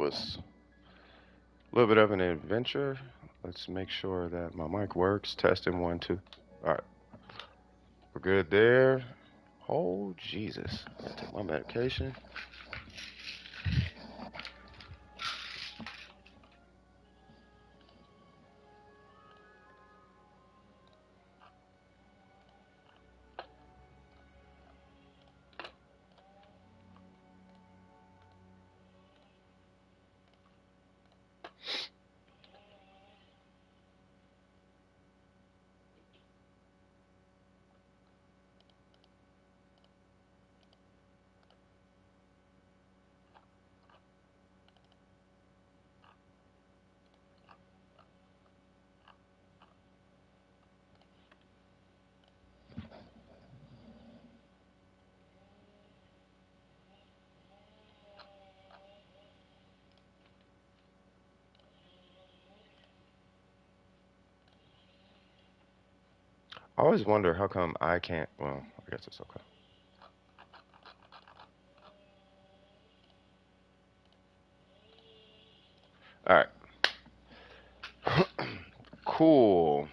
was a little bit of an adventure. Let's make sure that my mic works. Testing 1, 2. All right, we're good there. Oh, Jesus. I take my medication. I always wonder how come I can't. Well, I guess it's okay. All right. Cool.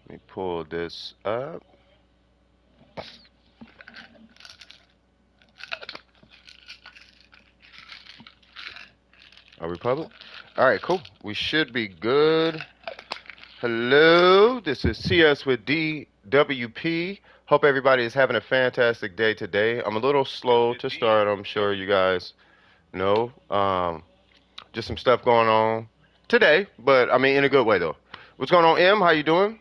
Let me pull this up. Are we public? All right, cool. We should be good. Hello, this is CS with DWP. Hope everybody is having a fantastic day today. I'm a little slow to start, I'm sure you guys know. Just some stuff going on today, but I mean in a good way though. What's going on, M? How you doing?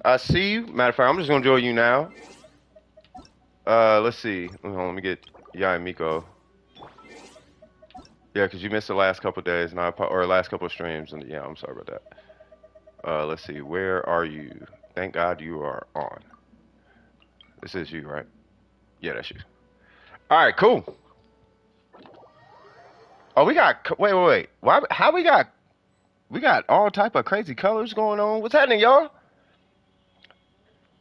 I see you. Matter of fact, I'm just gonna join you now. Let's see. Let me get Yai and Miko. Yeah, because you missed the last couple days, and or last couple of streams, and yeah, I'm sorry about that. Let's see. Where are you? Thank God you are on. This is you, right? Yeah, that's you. All right, cool. Oh, we got. Wait. Why? How we got? We got all type of crazy colors going on. What's happening, y'all?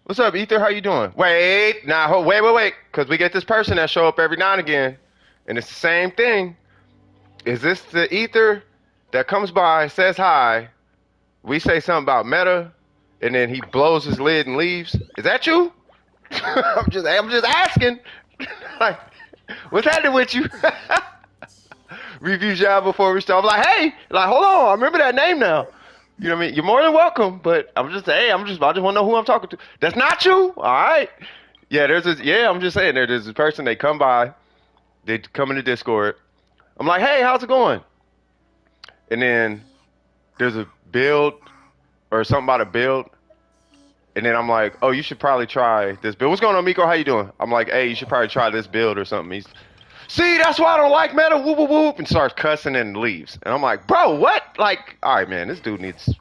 What's up, Ether? How you doing? Wait, now, wait. Because we get this person that show up every now and again, and it's the same thing. Is this the Ether that comes by, says hi, we say something about meta, and then he blows his lid and leaves? Is that you? I'm just asking. Like, what's happening with you? Review job before we start. I'm like, hey, like, hold on, I remember that name now. You know what I mean? You're more than welcome, but I just want to know who I'm talking to. That's not you? All right. Yeah, I'm just saying, there's this person, they come by, they come into Discord. I'm like, hey, how's it going? And then there's a build or something about a build. And then I'm like, oh, you should probably try this build. What's going on, Miko? How you doing? I'm like, hey, you should probably try this build or something. He's, see, that's why I don't like meta, whoop, whoop, whoop, and starts cussing and leaves. And I'm like, bro, what? Like, all right, man, this dude needs,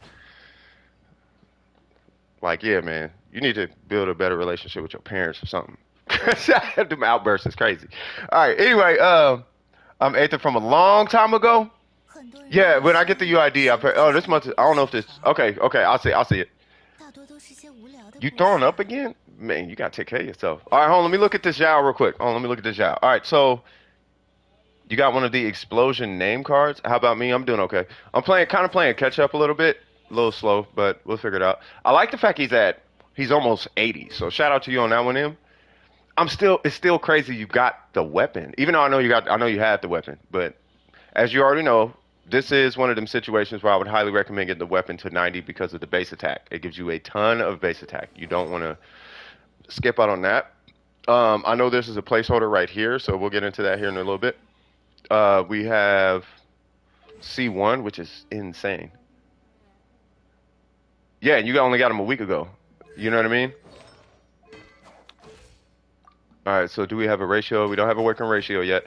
like, yeah, man, you need to build a better relationship with your parents or something. Them outbursts is crazy. All right, anyway, I'm Aether from a long time ago. Yeah, when I get the UID, this month, I don't know if this, okay, I'll see it. You throwing up again? Man, you gotta take care of yourself. All right, hold on, let me look at this Yao real quick. Let me look at this Yao. All right, so you got one of the explosion name cards. How about me? I'm doing okay. I'm kind of playing catch up a little bit, a little slow, but we'll figure it out. I like the fact he's almost 80. So shout out to you on that one, M. It's still crazy you got the weapon, even though I know you had the weapon, but as you already know, this is one of them situations where I would highly recommend getting the weapon to 90 because of the base attack. It gives you a ton of base attack. You don't want to skip out on that. I know this is a placeholder right here, so we'll get into that here in a little bit. We have C1, which is insane. Yeah, and you only got him a week ago. You know what I mean? All right, so do we have a ratio? We don't have a working ratio yet.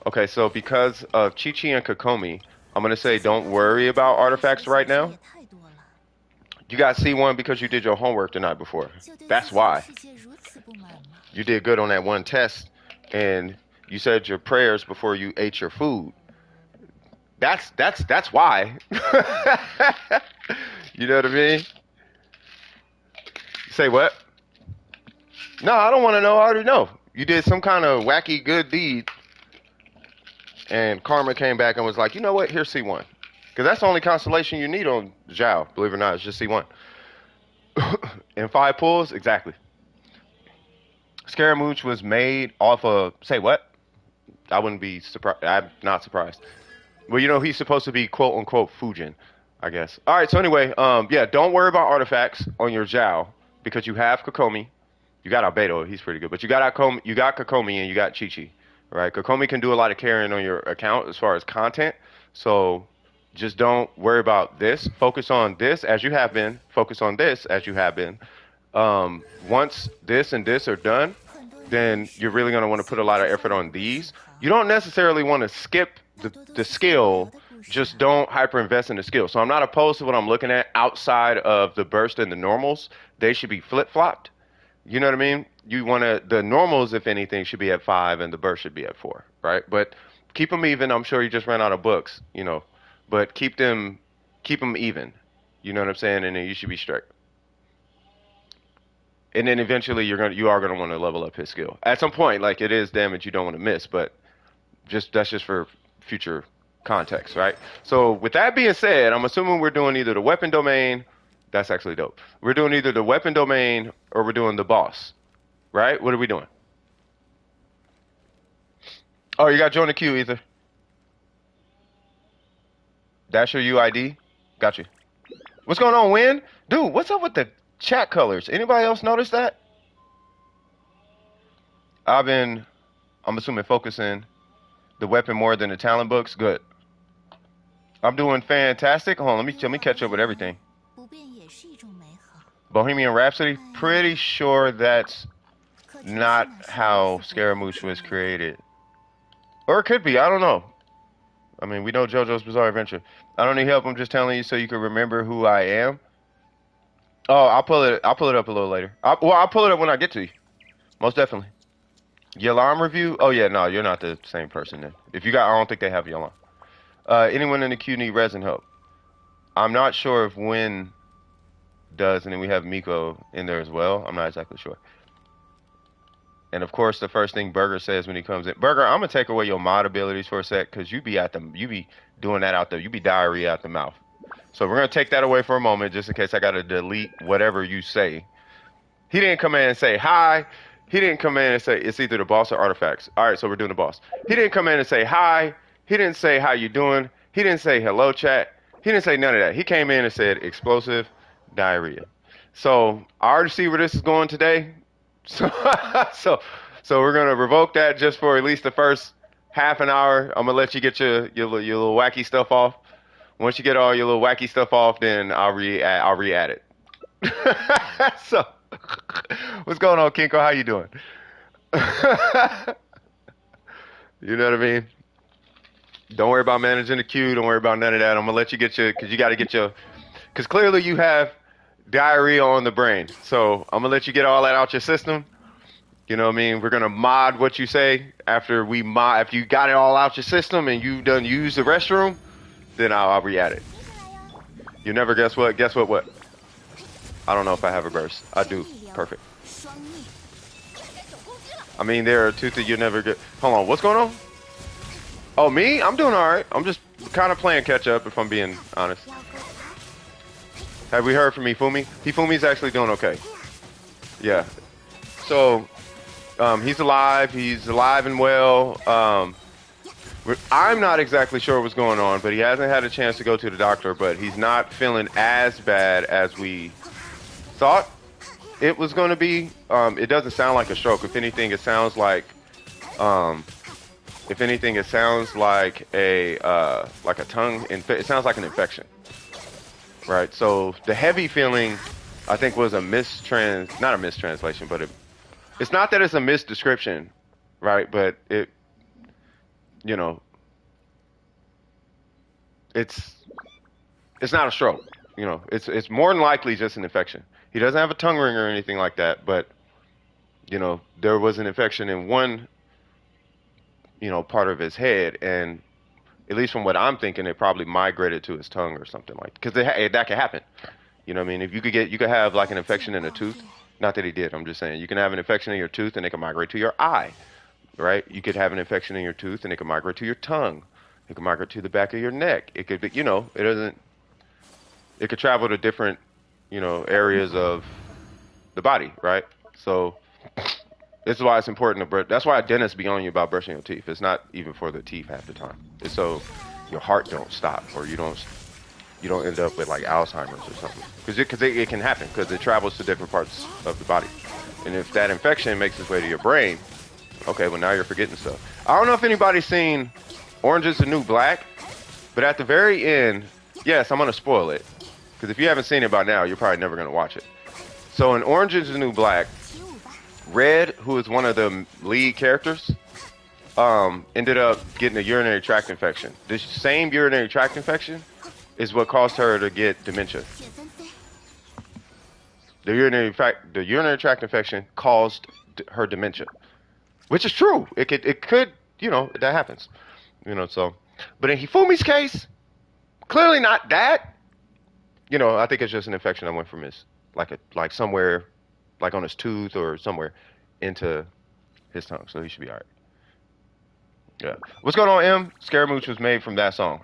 Okay, so because of Chi-Chi and Kokomi, I'm going to say don't worry about artifacts right now. You got C1 because you did your homework the night before. That's why. You did good on that one test, and you said your prayers before you ate your food. That's why. You know what I mean? Say what? No, I don't want to know. I already know. You did some kind of wacky good deed, and karma came back and was like, you know what? Here's C1. Because that's the only constellation you need on Zhao. Believe it or not, it's just C1. And 5 pulls, exactly. Scaramouche was made off of, say what? I wouldn't be surprised. I'm not surprised. Well, you know, he's supposed to be quote unquote Fujin, I guess. All right, so anyway, yeah, don't worry about artifacts on your Zhao because you have Kokomi. You got Albedo, he's pretty good, but you got Kokomi and you got Chi-Chi, right? Kokomi can do a lot of carrying on your account as far as content, so just don't worry about this. Focus on this as you have been. Focus on this as you have been. Once this and this are done, then you're really going to want to put a lot of effort on these. You don't necessarily want to skip the skill, just don't hyper invest in the skill. So I'm not opposed to what I'm looking at outside of the burst and the normals. They should be flip-flopped. You know what I mean? You want to, the normals, if anything, should be at 5 and the burst should be at 4, right? But keep them even. I'm sure you just ran out of books, you know, but keep them even. You know what I'm saying? And then you should be straight. And then eventually you are gonna want to level up his skill at some point. Like it is damage you don't want to miss, but that's just for future context, right? So with that being said, I'm assuming we're doing either the weapon domain. That's actually dope. We're doing either the weapon domain or we're doing the boss, right? What are we doing? Oh, you got to join the queue, Ether. That's your UID. Got you. What's going on, Win? Dude, what's up with the chat colors? Anybody else notice that? I'm assuming focusing the weapon more than the talent books. Good. I'm doing fantastic. Hold on, let me catch up with everything. Bohemian Rhapsody. Pretty sure that's not how Scaramouche was created. Or it could be. I don't know. I mean, we know JoJo's Bizarre Adventure. I don't need help. I'm just telling you so you can remember who I am. Oh, I'll pull it up a little later. I'll pull it up when I get to you. Most definitely. Yalam review? Oh yeah, no, you're not the same person then. If you got, I don't think they have Yalam. Anyone in the queue need resin help? I'm not sure if Win does, and then we have Miko in there as well. I'm not exactly sure. And of course, the first thing Burger says when he comes in, Burger, I'm gonna take away your mod abilities for a sec, cause you be doing that out there. You be diarrhea out the mouth. So we're gonna take that away for a moment, just in case I gotta delete whatever you say. He didn't come in and say hi. He didn't come in and say it's either the boss or artifacts. All right, so we're doing the boss. He didn't come in and say hi. He didn't say how you doing. He didn't say hello, chat. He didn't say none of that. He came in and said explosive diarrhea. So I already see where this is going today. So so we're gonna revoke that just for at least the first half an hour. I'm gonna let you get your little wacky stuff off. Once you get all your little wacky stuff off, then I'll re-add it. So what's going on, Kinko? How you doing? You know what I mean? Don't worry about managing the queue. Don't worry about none of that. I'm gonna let you get because you got to get because clearly you have diarrhea on the brain. So I'm gonna let you get all that out your system. You know what I mean? We're gonna mod what you say after if you got it all out your system and you done used the restroom, then I'll re-add it. You never guess what? Guess what? What? I don't know if I have a burst. I do. Perfect. I mean, there are two things you never get. Hold on. What's going on? Oh, me? I'm doing all right. I'm just kind of playing catch up, if I'm being honest. Have we heard from Hifumi? Hifumi's actually doing okay. Yeah. So, he's alive. He's alive and well. I'm not exactly sure what's going on, but he hasn't had a chance to go to the doctor, but he's not feeling as bad as we thought it was going to be. It doesn't sound like a stroke. If anything, it sounds like a tongue. It sounds like an infection, right? So the heavy feeling, I think, was not a mistranslation, but it's not that it's a misdescription, right? But it, you know, it's not a stroke. You know, it's more than likely just an infection. He doesn't have a tongue ring or anything like that, but, you know, there was an infection in one, you know, part of his head, and at least from what I'm thinking, it probably migrated to his tongue or something like that. Because that could happen. You know what I mean? If you could have like an infection in a tooth, Not that he did. I'm just saying you can have an infection in your tooth and it can migrate to your eye, right? You could have an infection in your tooth and it can migrate to your tongue. It can migrate to the back of your neck. It could be, it doesn't. It could travel to different, areas of the body, right? So this is why it's important to brush. That's why dentists be on you about brushing your teeth. It's not even for the teeth half the time. It's so your heart don't stop or you don't end up with like Alzheimer's or something. Because it can happen because it travels to different parts of the body. And if that infection makes its way to your brain, okay, well now you're forgetting stuff. I don't know if anybody's seen Orange is the New Black, but at the very end, yes, I'm going to spoil it. Because if you haven't seen it by now, you're probably never going to watch it. So in Orange is the New Black, Red, who is one of the lead characters, ended up getting a urinary tract infection. This same urinary tract infection is what caused her to get dementia. The urinary tract infection caused her dementia, which is true. It could, that happens, So, but in Hifumi's case, clearly not that. I think it's just an infection that went from his like somewhere, like on his tooth or somewhere, into his tongue. So he should be all right. Yeah. What's going on, M? Scaramouche was made from that song.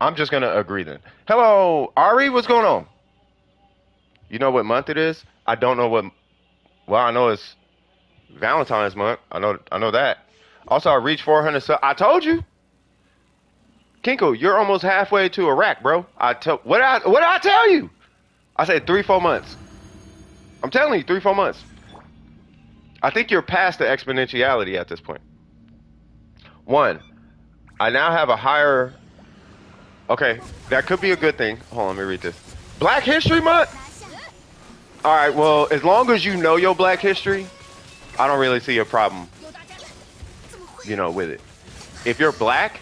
I'm just gonna agree then. Hello, Ari. What's going on? You know what month it is? I don't know what. Well, I know it's Valentine's month. I know that. Also, I reached 400 subs. I told you, Kinko, you're almost halfway to Iraq, bro. What did I tell you? I said 3-4 months. I'm telling you, 3-4 months. I think you're past the exponentiality at this point. One, I now have a higher. Okay, that could be a good thing. Hold on, let me read this. Black History Month? All right, well, as long as you know your Black history, I don't really see a problem, with it. If you're Black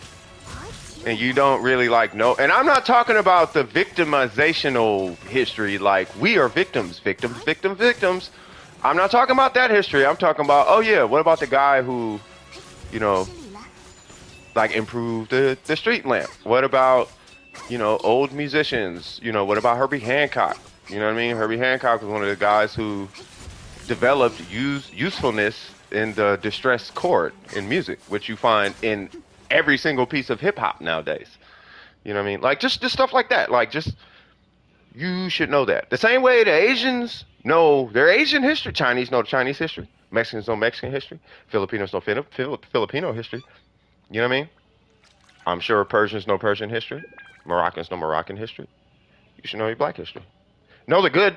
and you don't really know, and I'm not talking about the victimizational history, like we are victims. I'm not talking about that history. I'm talking about, oh yeah, what about the guy who, improved the street lamp? What about, old musicians? What about Herbie Hancock? You know what I mean? Herbie Hancock was one of the guys who developed usefulness in the distressed chord in music, which you find in every single piece of hip hop nowadays. You know what I mean? Like just stuff like that. You should know that. The same way the Asians know their Asian history, Chinese know Chinese history, Mexicans know Mexican history, Filipinos know Filipino history. You know what I mean? I'm sure Persians know Persian history, Moroccans know Moroccan history. You should know your Black history. Know the good,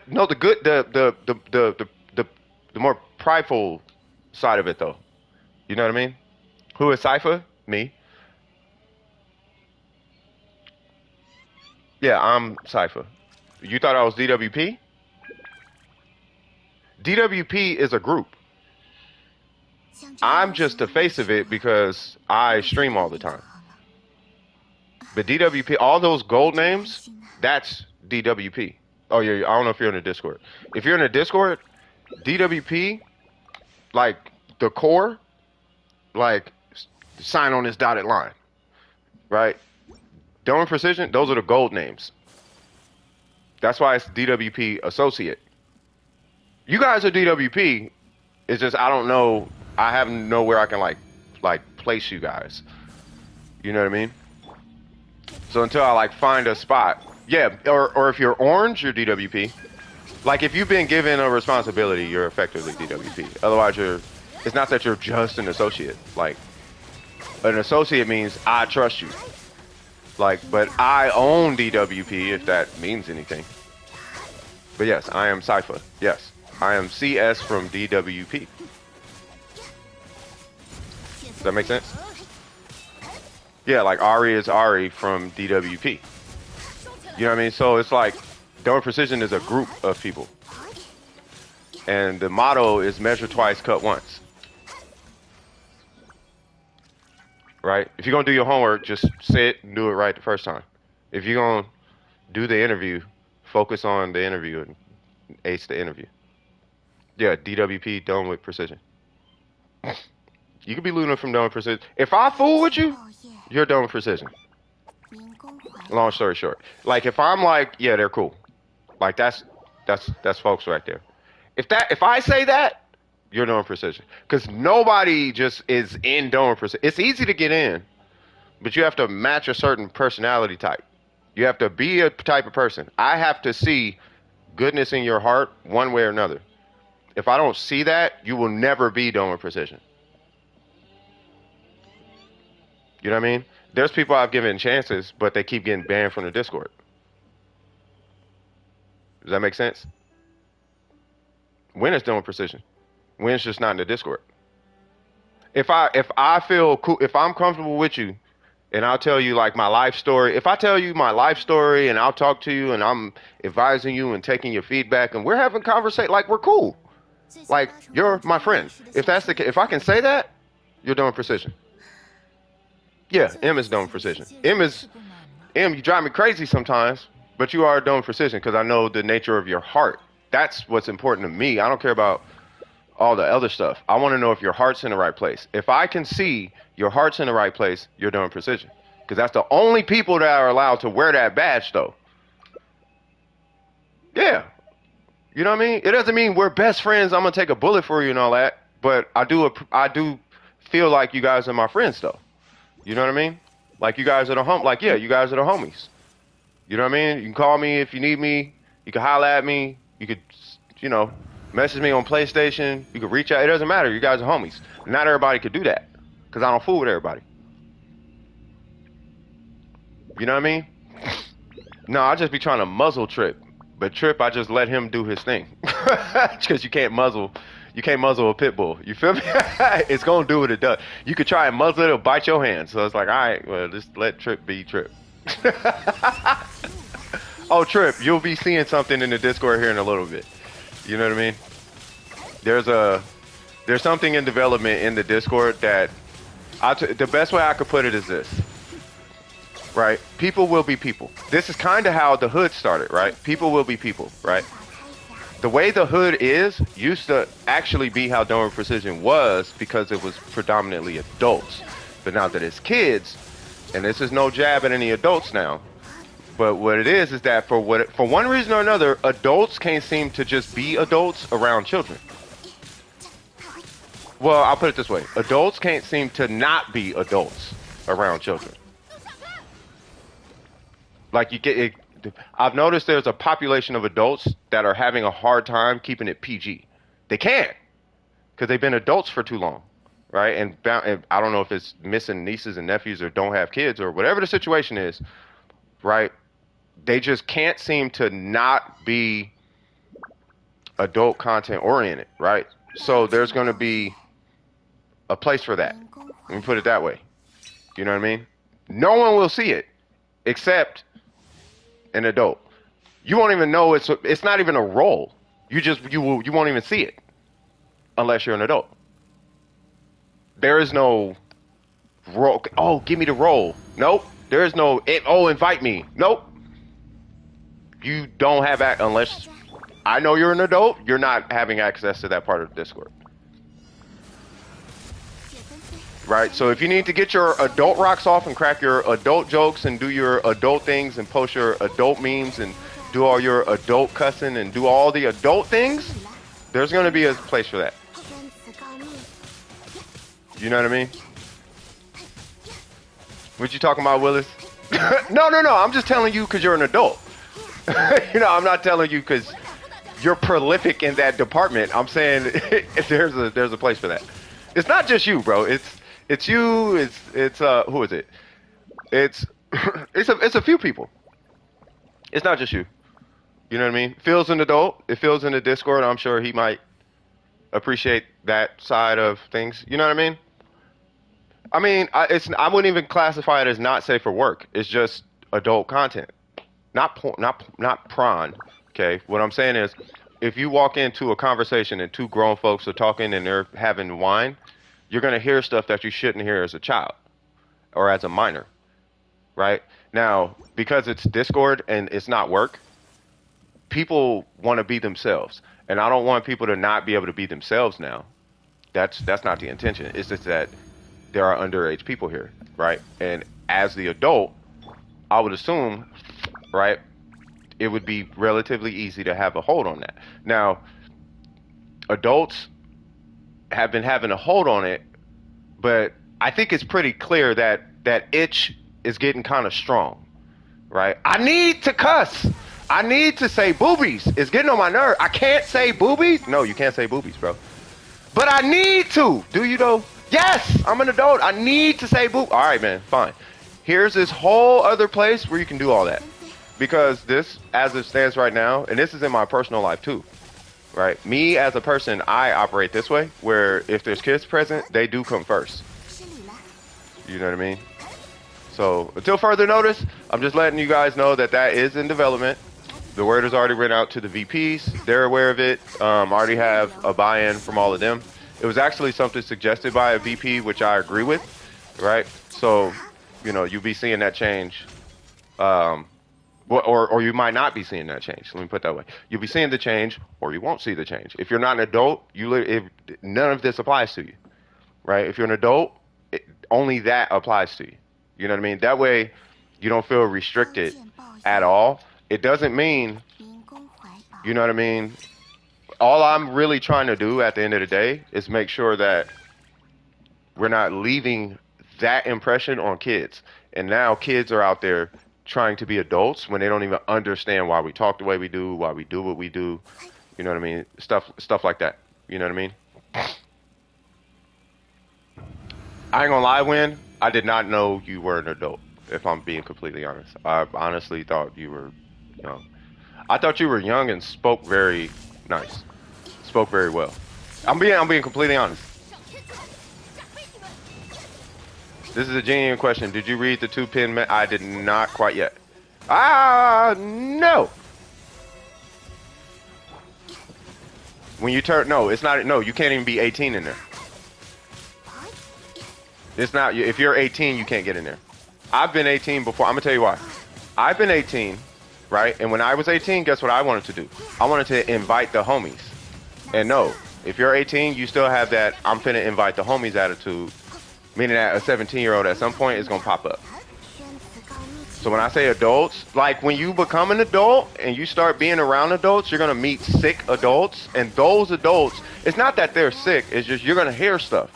the more prideful side of it though. You know what I mean? Who is Cypher? Me. Yeah, I'm Cypher. You thought I was DWP? DWP is a group. I'm just the face of it because I stream all the time. But DWP, all those gold names, that's DWP. Oh yeah, I don't know if you're in the Discord. If you're in the Discord, DWP, the core, sign on this dotted line, right? Dome Precision, those are the gold names. That's why it's DWP Associate. You guys are DWP. It's just I don't know. I have nowhere I can place you guys. You know what I mean? So until I find a spot, yeah. Or if you're orange, you're DWP. If you've been given a responsibility, you're effectively DWP. Otherwise, it's not that you're just an associate. An associate means I trust you. But I own DWP if that means anything. But yes, I am Cypher. Yes, I am CS from DWP. Does that make sense? Yeah, Ari is Ari from DWP. You know what I mean? So it's Dome Precision is a group of people. And the motto is measure twice, cut once. Right? If you're going to do your homework, just say it and do it right the first time. If you're going to do the interview, focus on the interview and ace the interview. Yeah, DWP, done with precision. You could be looting from done with precision. If I fool with you, you're done with precision. Long story short. If I'm yeah, they're cool. That's folks right there. If I say that, you're doing precision. Because nobody just is in doing precision. It's easy to get in, but you have to match a certain personality type. You have to be a type of person. I have to see goodness in your heart one way or another. If I don't see that, you will never be doing precision. You know what I mean? There's people I've given chances, but they keep getting banned from the Discord. Does that make sense? When it's doing precision. When it's just not in the Discord. If I feel cool, if I'm comfortable with you, and I'll tell you like my life story. If I tell you my life story and I'll talk to you and I'm advising you and taking your feedback and we're having conversation, like we're cool. Like you're my friend. If that's the case, if I can say that, you're doing precision. Yeah, M is doing precision. M, you drive me crazy sometimes, but you are doing precision because I know the nature of your heart. That's what's important to me. I don't care about all the other stuff. I want to know if your heart's in the right place. If I can see your heart's in the right place, you're doing precision. Because that's the only people that are allowed to wear that badge, though. Yeah. You know what I mean? It doesn't mean we're best friends. I'm going to take a bullet for you and all that. But I do feel like you guys are my friends, though. You know what I mean? Like you guys are the yeah, you guys are the homies. You know what I mean? You can call me if you need me. You can holler at me. You could, you know, message me on PlayStation. You can reach out. It doesn't matter. You guys are homies. Not everybody could do that because I don't fool with everybody. You know what I mean? No, I just be trying to muzzle Trip. But Trip, I just let him do his thing. Because you can't muzzle a pit bull. You feel me? It's going to do what it does. You could try and muzzle it or bite your hand. So it's like, all right, well, just let Trip be Trip. Oh, Trip, you'll be seeing something in the Discord here in a little bit. You know what I mean? There's something in development in the Discord that the best way I could put it is this. Right? People will be people. This is kind of how the hood started, right? People will be people, right? The way the hood used to actually be how Doing Precision was because it was predominantly adults. But now that it's kids, and this is no jab at any adults now, but what it is that for one reason or another, adults can't seem to just be adults around children. Well, I'll put it this way. Adults can't seem to not be adults around children. Like I've noticed there's a population of adults that are having a hard time keeping it PG. They can't because they've been adults for too long, right? And I don't know if it's missing nieces and nephews or don't have kids or whatever the situation is, right? They just can't seem to not be adult content oriented, right? So there's going to be a place for that. Let me put it that way. You know what I mean? No one will see it except an adult. You won't even know it's not even a role. You won't even see it unless you're an adult. There is no role. Oh, give me the role. Nope. There is no invite me. Nope. You don't have unless I know you're an adult, you're not having access to that part of the Discord. Right? So if you need to get your adult rocks off and crack your adult jokes and do your adult things and post your adult memes and do all your adult cussing and do all the adult things, there's going to be a place for that. You know what I mean? What you talking about, Willis? No. I'm just telling you because you're an adult. You know, I'm not telling you because you're prolific in that department. I'm saying there's a place for that. It's not just you, bro. It's you. It's who is it? It's a few people. It's not just you. You know what I mean? Phil's an adult. If Phil's in the Discord, I'm sure he might appreciate that side of things. You know what I mean? I mean, I wouldn't even classify it as not safe for work. It's just adult content, not prawn. Okay, what I'm saying is, if you walk into a conversation and two grown folks are talking and they're having wine, you're gonna hear stuff that you shouldn't hear as a child or as a minor, right? Now, because it's Discord and it's not work, people want to be themselves, and I don't want people to not be able to be themselves now. That's not the intention. It's just that there are underage people here, right? And as the adult, I would assume, right, it would be relatively easy to have a hold on that. Now, adults have been having a hold on it, but I think it's pretty clear that that itch is getting kind of strong, right? I need to cuss. I need to say boobies. It's getting on my nerve. I can't say boobies. No, you can't say boobies, bro. But I need to. Do you though? Yes, I'm an adult. I need to say boob. All right, man, fine. Here's this whole other place where you can do all that. Because this, as it stands right now, and this is in my personal life too, right? Me as a person, I operate this way, where if there's kids present, they do come first. You know what I mean? So until further notice, I'm just letting you guys know that that is in development. The word has already went out to the VPs. They're aware of it. Already have a buy-in from all of them. It was actually something suggested by a VP, which I agree with, right? So, you know, you'll be seeing that change. Or you might not be seeing that change. Let me put it that way. You'll be seeing the change, or you won't see the change. If you're not an adult, none of this applies to you, right? If you're an adult, only that applies to you. You know what I mean? That way, you don't feel restricted at all. It doesn't mean, you know what I mean? All I'm really trying to do at the end of the day is make sure that we're not leaving that impression on kids. And now kids are out there trying to be adults when they don't even understand why we talk the way we do, why we do what we do. You know what I mean? Stuff like that. You know what I mean? I ain't gonna lie, Win. I did not know you were an adult, if I'm being completely honest. I honestly thought you were young. I thought you were young and spoke very nice. Spoke very well. I'm being completely honest. This is a genuine question. Did you read the 2-pin? I did not quite yet. No. When you turn, no, it's not. No, you can't even be 18 in there. It's not. If you're 18, you can't get in there. I've been 18 before. I'm gonna tell you why. I've been 18, right? And when I was 18, guess what I wanted to do? I wanted to invite the homies. And no, if you're 18, you still have that I'm finna invite the homies attitude, meaning that a 17-year-old at some point is gonna pop up. So when I say adults, like when you become an adult and you start being around adults, you're gonna meet sick adults, and those adults, it's not that they're sick, it's just you're gonna hear stuff.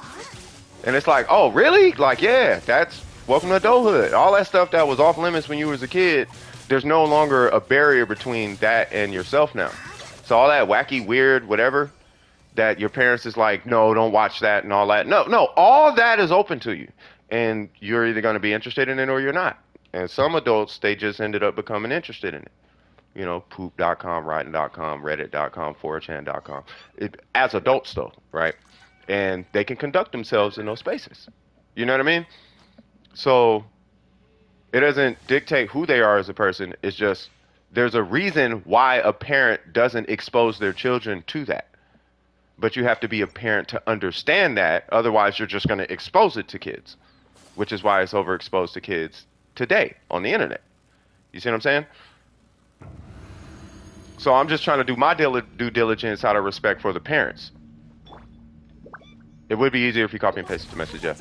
And it's like, oh, really? Like, yeah, that's welcome to adulthood. All that stuff that was off limits when you was a kid, there's no longer a barrier between that and yourself now. So all that wacky, weird, whatever, that your parents is like, no, don't watch that and all that. No, all that is open to you. And you're either going to be interested in it or you're not. And some adults, they just ended up becoming interested in it. You know, poop.com, writing.com, reddit.com, 4chan.com. As adults, though, right? And they can conduct themselves in those spaces. You know what I mean? So it doesn't dictate who they are as a person. It's just there's a reason why a parent doesn't expose their children to that. But you have to be a parent to understand that. Otherwise, you're just going to expose it to kids, which is why it's overexposed to kids today on the internet. You see what I'm saying? So I'm just trying to do my due diligence out of respect for the parents. It would be easier if you copy and pasted the message, yeah.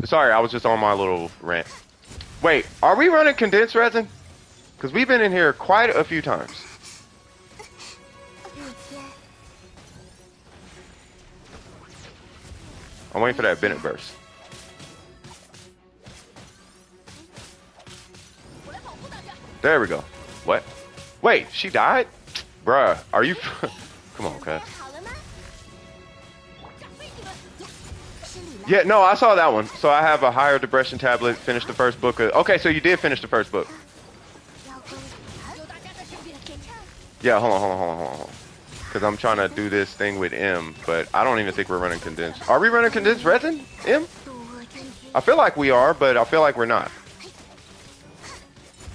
Sorry, I was just on my little rant. Wait, are we running condensed resin? Because we've been in here quite a few times. I'm waiting for that Bennett burst. There we go. What? Wait, she died? Bruh, are you... Come on, cuz. Yeah, no, I saw that one. So I have a higher depression tablet, finished the first book. Okay, so you did finish the first book. Yeah, hold on. Because I'm trying to do this thing with M, but I don't even think we're running condensed. Are we running condensed resin, M? I feel like we are, but I feel like we're not.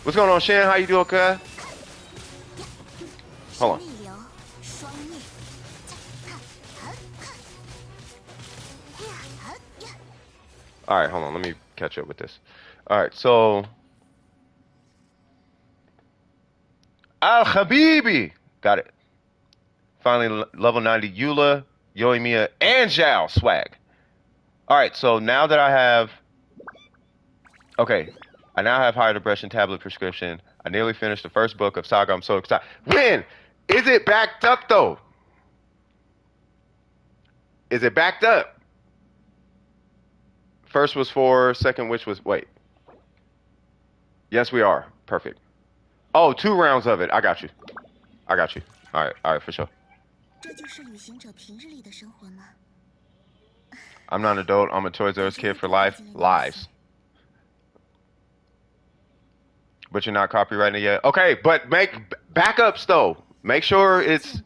What's going on, Shan? How you doing, cuz? Hold on. Alright, hold on. Let me catch up with this. Alright, so... Al-Habibi! Got it. Finally, level 90 Eula, Yoimiya, and Zhao swag. Alright, so now that I have... Okay, I now have higher depression tablet prescription. I nearly finished the first book of Saga. I'm so excited. When? Is it backed up, though? Is it backed up? First was 4, second which was wait. Yes, we are. Perfect. Oh, 2 rounds of it. I got you. I got you. All right, for sure. I'm not an adult. I'm a Toys R Us kid for life. Lies. But you're not copyrighting it yet. Okay, but make backups though. Make sure it's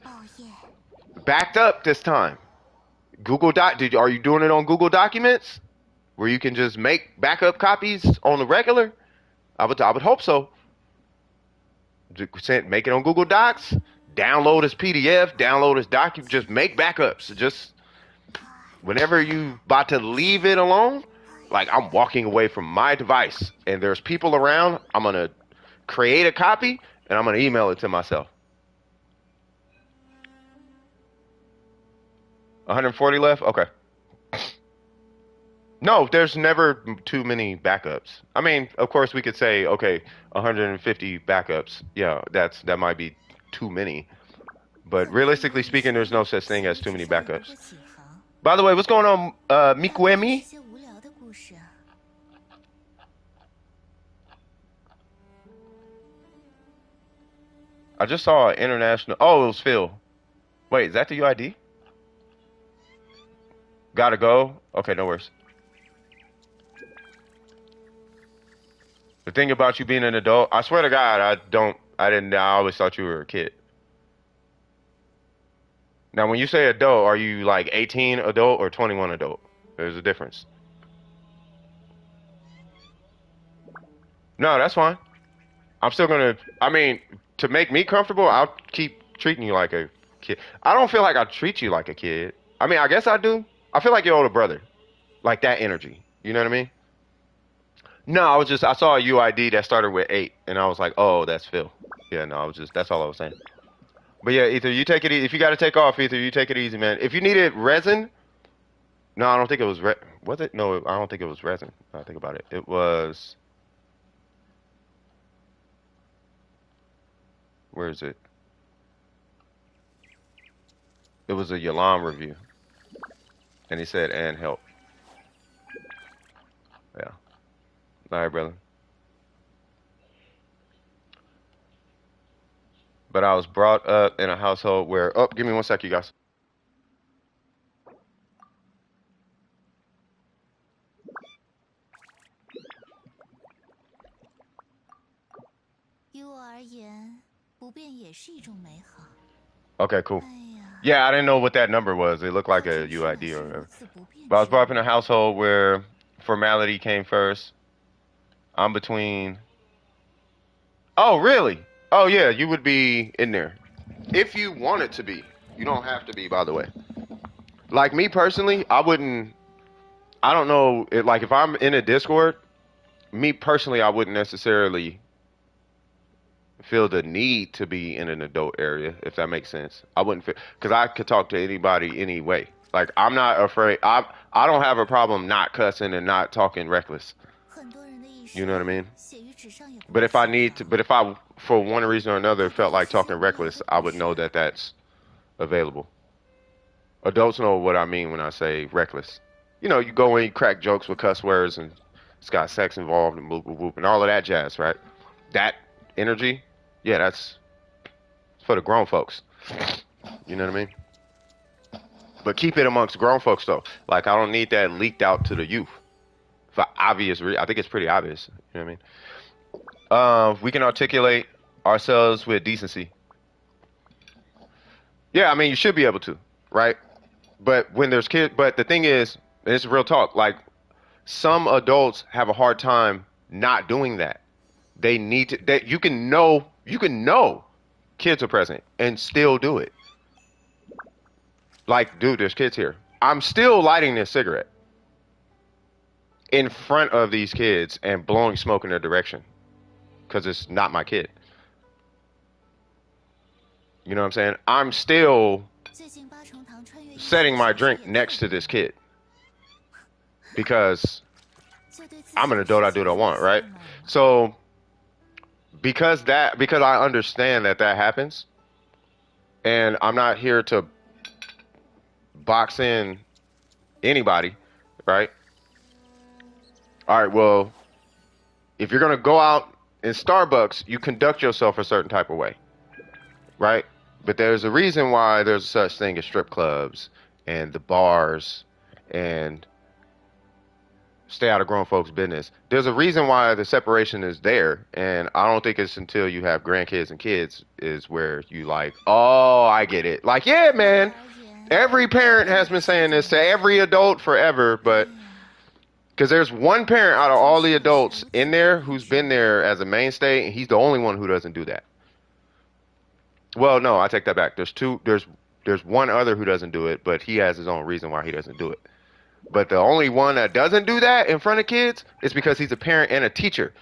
backed up this time. Google Doc. Are you doing it on Google Documents, where you can just make backup copies on the regular? I would hope so. Make it on Google Docs. Download as PDF. Download as document. Just make backups. Just whenever you about to leave it alone, like I'm walking away from my device and there's people around, I'm gonna create a copy and I'm gonna email it to myself. 140 left? Okay. No, there's never too many backups. I mean, of course we could say, okay, 150 backups. Yeah, that might be too many. But realistically speaking, there's no such thing as too many backups. By the way, what's going on, Mikuemi? I just saw an international. Oh, it was Phil. Wait, is that the UID? Gotta go? Okay, no worries. The thing about you being an adult, I swear to God, I always thought you were a kid. Now, when you say adult, are you like 18 adult or 21 adult? There's a difference. No, that's fine. I'm still gonna, I mean, to make me comfortable, I'll keep treating you like a kid. I don't feel like I treat you like a kid. I mean, I guess I do. I feel like your older brother. Like that energy. You know what I mean? No, I saw a UID that started with 8, and I was like, oh, that's Phil. Yeah, no, that's all I was saying. But yeah, Ether, you take it easy. If you got to take off, Ether, you take it easy, man. If you needed resin, no, I don't think it was, was it? No, I don't think it was resin. I think about it. It was, where is it? It was a Yalam review. And he said, and help. Yeah. All right, brother. But I was brought up in a household where, oh, give me 1 sec, you guys. Okay, cool. Yeah, I didn't know what that number was. It looked like a UID or whatever. But I was brought up in a household where formality came first. I'm between. Oh, really? Oh, yeah, you would be in there. If you wanted to be. You don't have to be, by the way. Like me personally, I wouldn't. I don't know. Like if I'm in a Discord, me personally, I wouldn't necessarily feel the need to be in an adult area, if that makes sense. I wouldn't feel, because I could talk to anybody anyway. Like I'm not afraid. I don't have a problem not cussing and not talking reckless. You know what I mean? But if I for one reason or another felt like talking reckless, I would know that that's available. Adults know what I mean when I say reckless. You know, you go in, you crack jokes with cuss words, and it's got sex involved and whoop whoop whoop and all of that jazz, right? That energy, yeah, that's for the grown folks. You know what I mean? But keep it amongst grown folks though. Like I don't need that leaked out to the youth. For obvious I think it's pretty obvious. You know what I mean? We can articulate ourselves with decency. Yeah, I mean you should be able to, right? But when there's kids, but the thing is, and it's real talk, like some adults have a hard time not doing that. They need to, that you can know kids are present and still do it. Like, dude, there's kids here. I'm still lighting this cigarette in front of these kids and blowing smoke in their direction because it's not my kid. You know what I'm saying? I'm still setting my drink next to this kid because I'm an adult. I do what I want, right? So because I understand that happens, and I'm not here to box in Anybody, right? All right, well, if you're gonna go out in Starbucks, you conduct yourself a certain type of way, right? But there's a reason why there's such thing as strip clubs and the bars and stay out of grown folks' business. There's a reason why the separation is there, and I don't think it's until you have grandkids and kids is where you like, oh, I get it. Like, yeah, man, every parent has been saying this to every adult forever, but because there's one parent out of all the adults in there who's been there as a mainstay, and he's the only one who doesn't do that. Well, no, I take that back. There's two. There's one other who doesn't do it, but he has his own reason why he doesn't do it. But the only one that doesn't do that in front of kids is because he's a parent and a teacher.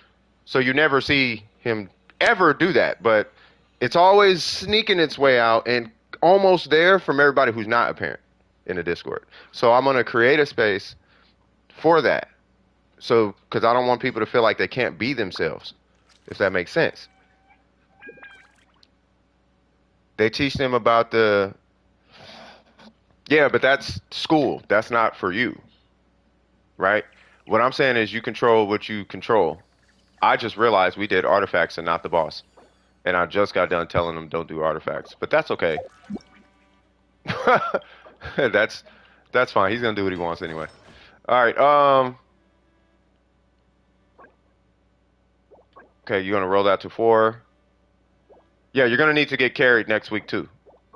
So you never see him ever do that. But it's always sneaking its way out and almost there from everybody who's not a parent in the Discord. So I'm going to create a space for that. So, because I don't want people to feel like they can't be themselves, if that makes sense. They teach them about the, yeah, but that's school. That's not for you, right? What I'm saying is you control what you control. I just realized we did artifacts and not the boss. And I just got done telling them don't do artifacts. But that's okay. that's that's fine. He's gonna do what he wants anyway. Alright, okay, you're gonna roll that to 4. Yeah, you're gonna need to get carried next week too.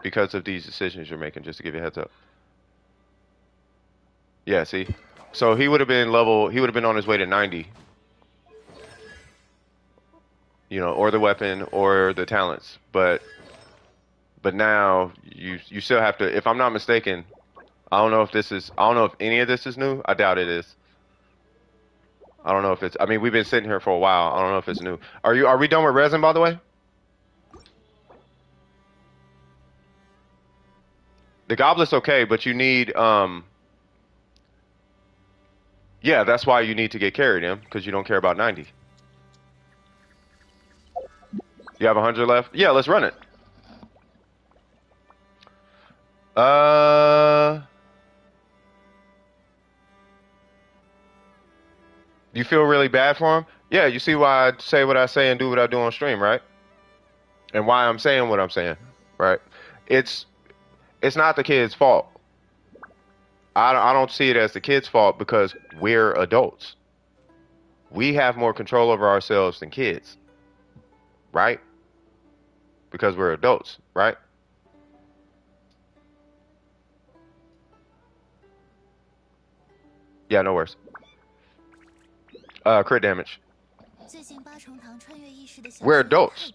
Because of these decisions you're making, just to give you a heads up. Yeah, see? So he would have been on his way to 90. You know, or the weapon or the talents. But now you still have to, if I'm not mistaken, I don't know if any of this is new. I doubt it is. I don't know if it's, I mean, we've been sitting here for a while. I don't know if it's new. Are we done with resin, by the way? The goblet's okay, but you need, yeah, that's why you need to get carried in, because you don't care about 90. You have 100 left? Yeah, let's run it. You feel really bad for him? Yeah, you see why I say what I say and do what I do on stream, right? And why I'm saying what I'm saying, right? It's it's not the kid's fault. I don't see it as the kid's fault because we're adults. We have more control over ourselves than kids, right? Because we're adults, right? Yeah, no worries. Crit damage. We're adults,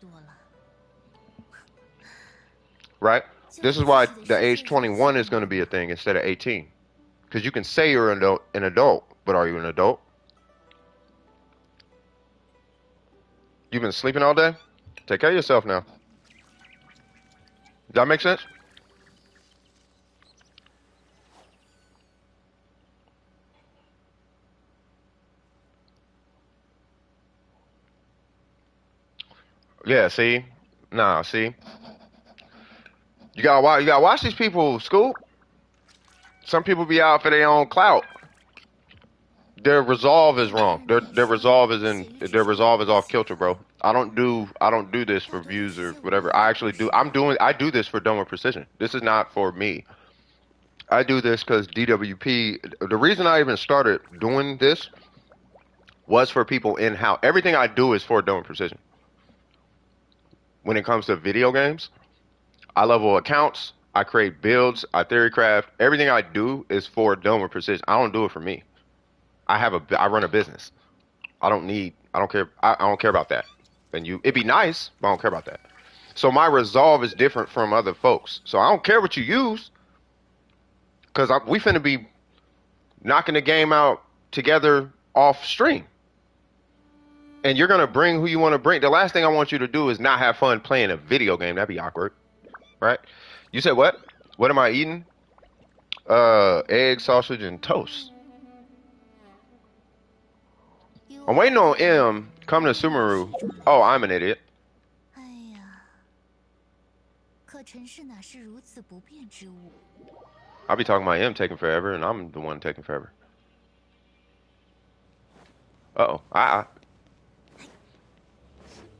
right? This is why the age 21 is going to be a thing instead of 18. Because you can say you're an adult, but are you an adult? You've been sleeping all day? Take care of yourself now. Does that make sense? Yeah, see? Nah, see? You gotta watch these people, Scoop. Some people be out for their own clout. Their resolve is wrong. Their resolve is off kilter, bro. I don't do this for views or whatever. I do this for dumber precision. This is not for me. I do this because DWP, the reason I even started doing this was for people in how everything I do is for dumber precision. When it comes to video games, I level accounts, I create builds, I theorycraft. Everything I do is for dumber precision. I don't do it for me. I run a business. I don't care. I don't care about that. And it'd be nice, but I don't care about that. So my resolve is different from other folks. So I don't care what you use, because we finna be knocking the game out together off stream. And you're gonna bring who you want to bring. The last thing I want you to do is not have fun playing a video game. That'd be awkward, right? You said what? What am I eating? Egg, sausage, and toast. I'm waiting on M. Come to Sumeru. Oh, I'm an idiot. I'll be talking about him taking forever, and I'm the one taking forever. Uh-oh. All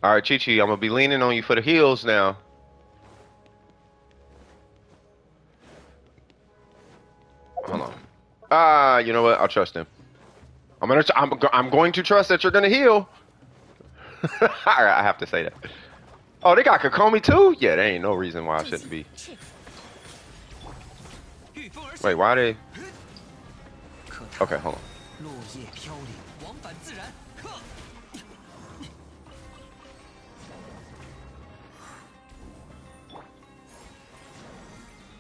right, Chi Chi, I'm gonna be leaning on you for the heals now. Hold on. You know what? I'll trust him. I'm going to trust that you're gonna heal. I have to say that. Oh, they got Kokomi too? Yeah, there ain't no reason why I shouldn't be. Wait, why they? Okay, hold on.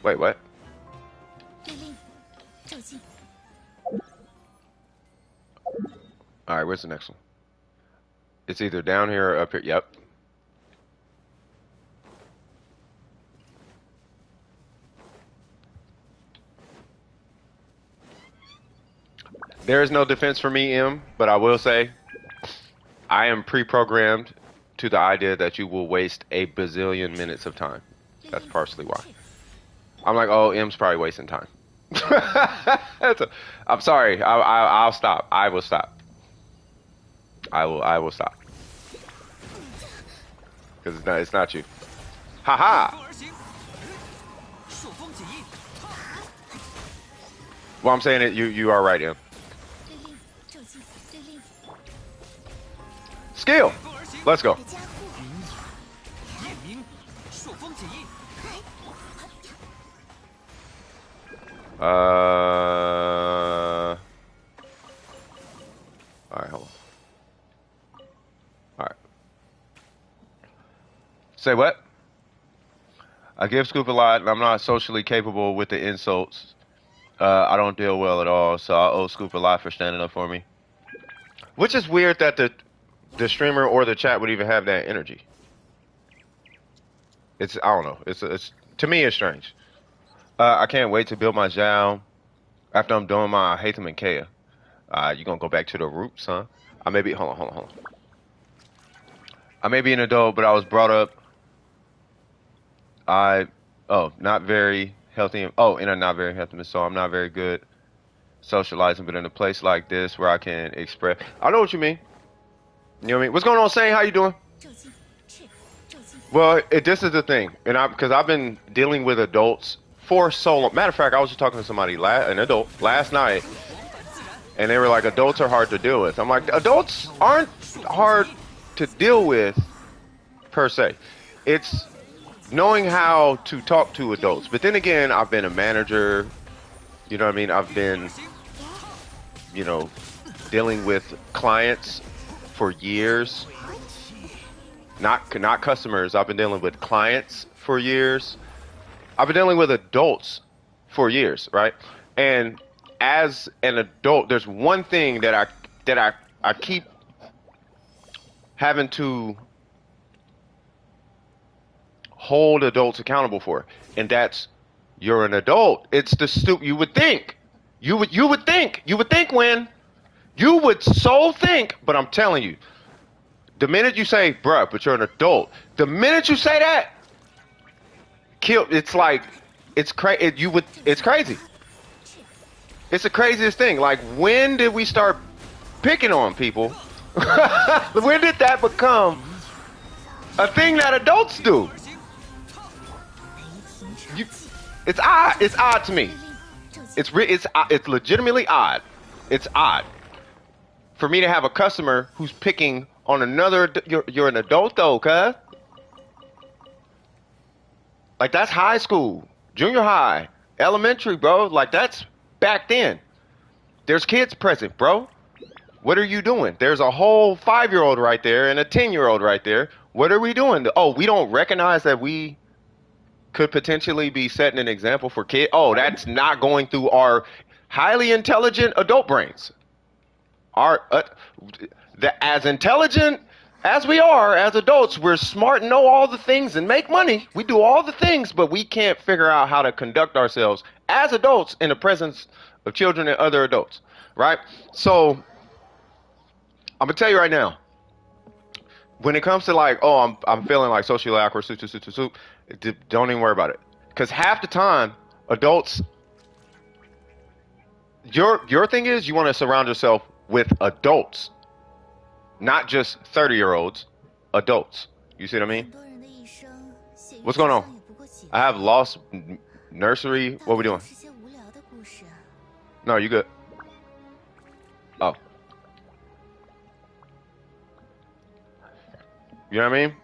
Wait, what? All right, where's the next one? It's either down here or up here. Yep. There is no defense for me, M, but I will say I am pre-programmed to the idea that you will waste a bazillion minutes of time. That's partially why. I'm like, oh, M's probably wasting time. I'm sorry. I'll stop. I will stop. I will stop. Because it's not you. Haha. Well, I'm saying it. You are right, M. Skill. Let's go. Alright, hold on. Alright. Say what? I give Scoop a lot, and I'm not socially capable with the insults. I don't deal well at all, so I owe Scoop a lot for standing up for me. Which is weird that the streamer or the chat would even have that energy. I don't know. It's to me it's strange. I can't wait to build my Zhao after I'm doing my Hatham and Kea. You gonna go back to the roots, huh? I may be hold on. I may be an adult, but I was brought up not very healthy in a not very healthy, so I'm not very good socializing, but in a place like this where I can express I know what you mean. You know what I mean? What's going on, Say? How you doing? Well, this is the thing, and because I've been dealing with adults for so long. Matter of fact, I was just talking to somebody, an adult, last night, and they were like, adults are hard to deal with. I'm like, adults aren't hard to deal with, per se. It's knowing how to talk to adults. But then again, I've been a manager, you know what I mean? I've been, dealing with clients for years. Not customers. I've been dealing with clients for years. I've been dealing with adults for years, right? And as an adult, there's one thing that I keep having to hold adults accountable for, and that's you're an adult. It's the you would think. You would think when you would so think, but I'm telling you, the minute you say, bruh, but you're an adult, the minute you say that, it's like, it's crazy. It's crazy. It's the craziest thing. Like, when did we start picking on people? When did that become a thing that adults do? It's odd. It's odd to me. It's legitimately odd. It's odd for me to have a customer who's picking on another. You're an adult though, cuz. Like, that's high school, junior high, elementary, bro. Like, that's back then. There's kids present, bro. What are you doing? There's a whole 5-year-old right there and a 10-year-old right there. What are we doing? Oh, we don't recognize that we could potentially be setting an example for kids. Oh, that's not going through our highly intelligent adult brains. As intelligent as we are as adults, we're smart and know all the things and make money. We do all the things, but we can't figure out how to conduct ourselves as adults in the presence of children and other adults, right? So I'm gonna tell you right now, when it comes to like, oh, I'm feeling like socially awkward, don't even worry about it, because half the time adults Your thing is you want to surround yourself with adults, not just 30-year-olds, adults. You see what I mean? What's going on? I have lost nursery. What we doing? No, you good. Oh, you know what I mean?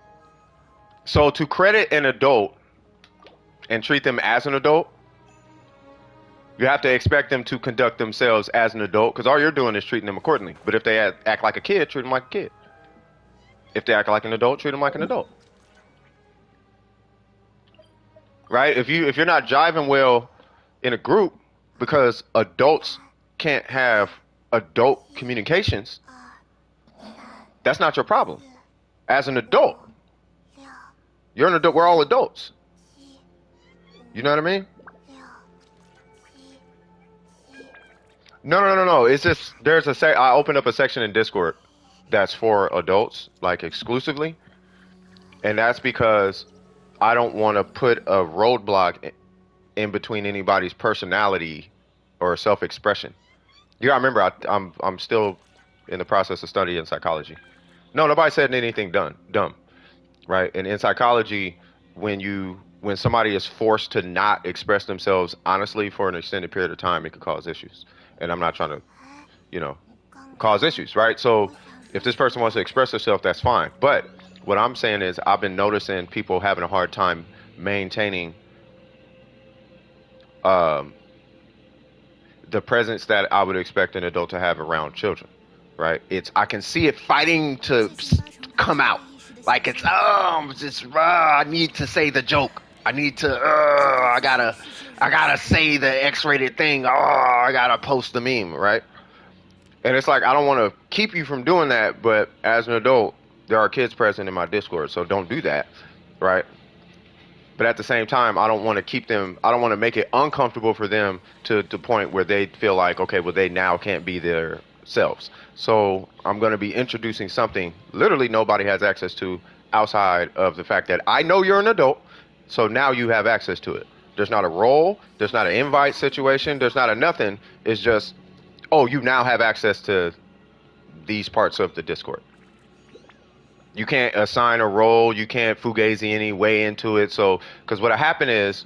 So to credit an adult and treat them as an adult, you have to expect them to conduct themselves as an adult because all you're doing is treating them accordingly. But if they act like a kid, treat them like a kid. If they act like an adult, treat them like an adult. Right? If you're not jiving well in a group because adults can't have adult communications, that's not your problem. As an adult, you're an adult. We're all adults. You know what I mean? No. It's just I opened up a section in Discord that's for adults, like exclusively, and that's because I don't want to put a roadblock in between anybody's personality or self-expression. Yeah, I remember. I'm still in the process of studying psychology. No, nobody said anything dumb, right? And in psychology, when somebody is forced to not express themselves honestly for an extended period of time, it could cause issues. And I'm not trying to, you know, cause issues, right? So if this person wants to express themselves, that's fine. But what I'm saying is I've been noticing people having a hard time maintaining um, the presence that I would expect an adult to have around children, right? I can see it fighting to come out. Like I need to say the joke. I need to, I gotta say the X-rated thing. I gotta post the meme, right? And it's like, I don't want to keep you from doing that, but as an adult, there are kids present in my Discord, so don't do that, right? But at the same time, I don't want to make it uncomfortable for them to the point where they feel like, okay, well, they now can't be their selves. So I'm going to be introducing something literally nobody has access to outside of the fact that I know you're an adult, so now you have access to it. There's not a role, there's not an invite situation, there's not a nothing. It's just, oh, you now have access to these parts of the Discord. You can't assign a role. You can't fugazi any way into it. So, because what happened is,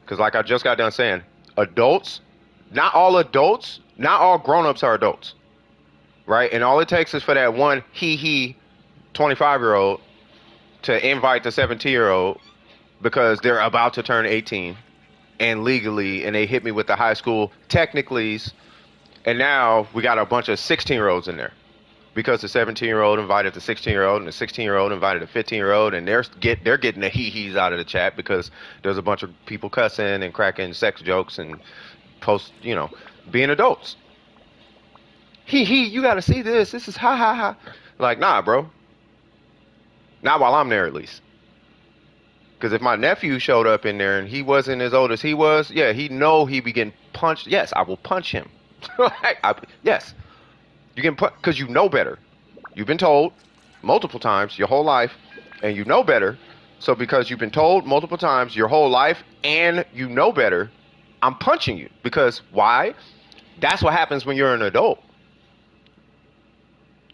because like I just got done saying, adults, not all grown-ups are adults, right? And all it takes is for that one 25-year-old to invite the 17-year-old because they're about to turn 18 and legally, and they hit me with the high school technicallys, and now we got a bunch of 16-year-olds in there. Because the 17-year-old invited the 16-year-old, and the 16-year-old invited the 15-year-old, and they're getting the hee-hees out of the chat because there's a bunch of people cussing and cracking sex jokes and being adults. Hee, you got to see this. This is ha ha ha. Like, nah, bro. Not while I'm there, at least. Because if my nephew showed up in there and he wasn't as old as he was, yeah, he'd be getting punched. Yes, I will punch him. Yes. You can put, because you know better. You've been told multiple times your whole life, and you know better. So because you've been told multiple times your whole life, and you know better, I'm punching you. Because why? That's what happens when you're an adult.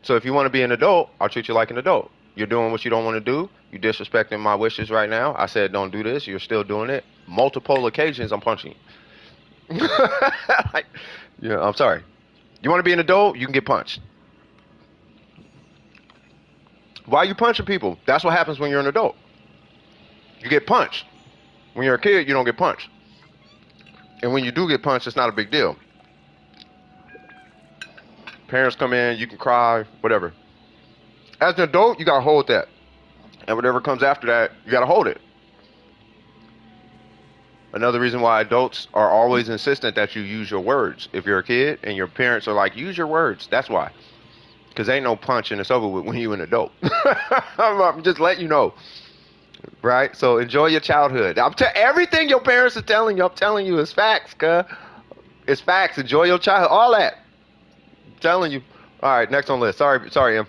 So if you want to be an adult, I'll treat you like an adult. You're doing what you don't want to do. You're disrespecting my wishes right now. I said don't do this. You're still doing it. Multiple occasions, I'm punching you. I'm sorry. You want to be an adult, you can get punched. Why are you punching people? That's what happens when you're an adult. You get punched. When you're a kid, you don't get punched. And when you do get punched, it's not a big deal. Parents come in, you can cry, whatever. As an adult, you got to hold that. And whatever comes after that, you got to hold it. Another reason why adults are always insistent that you use your words. If you're a kid and your parents are like, use your words. That's why. Because ain't no punching it's over with when you're an adult. I'm just letting you know. Right? So enjoy your childhood. Everything your parents are telling you, I'm telling you is facts, cuz. It's facts. Enjoy your childhood. All that. I'm telling you. All right, next on the list. Sorry, Em.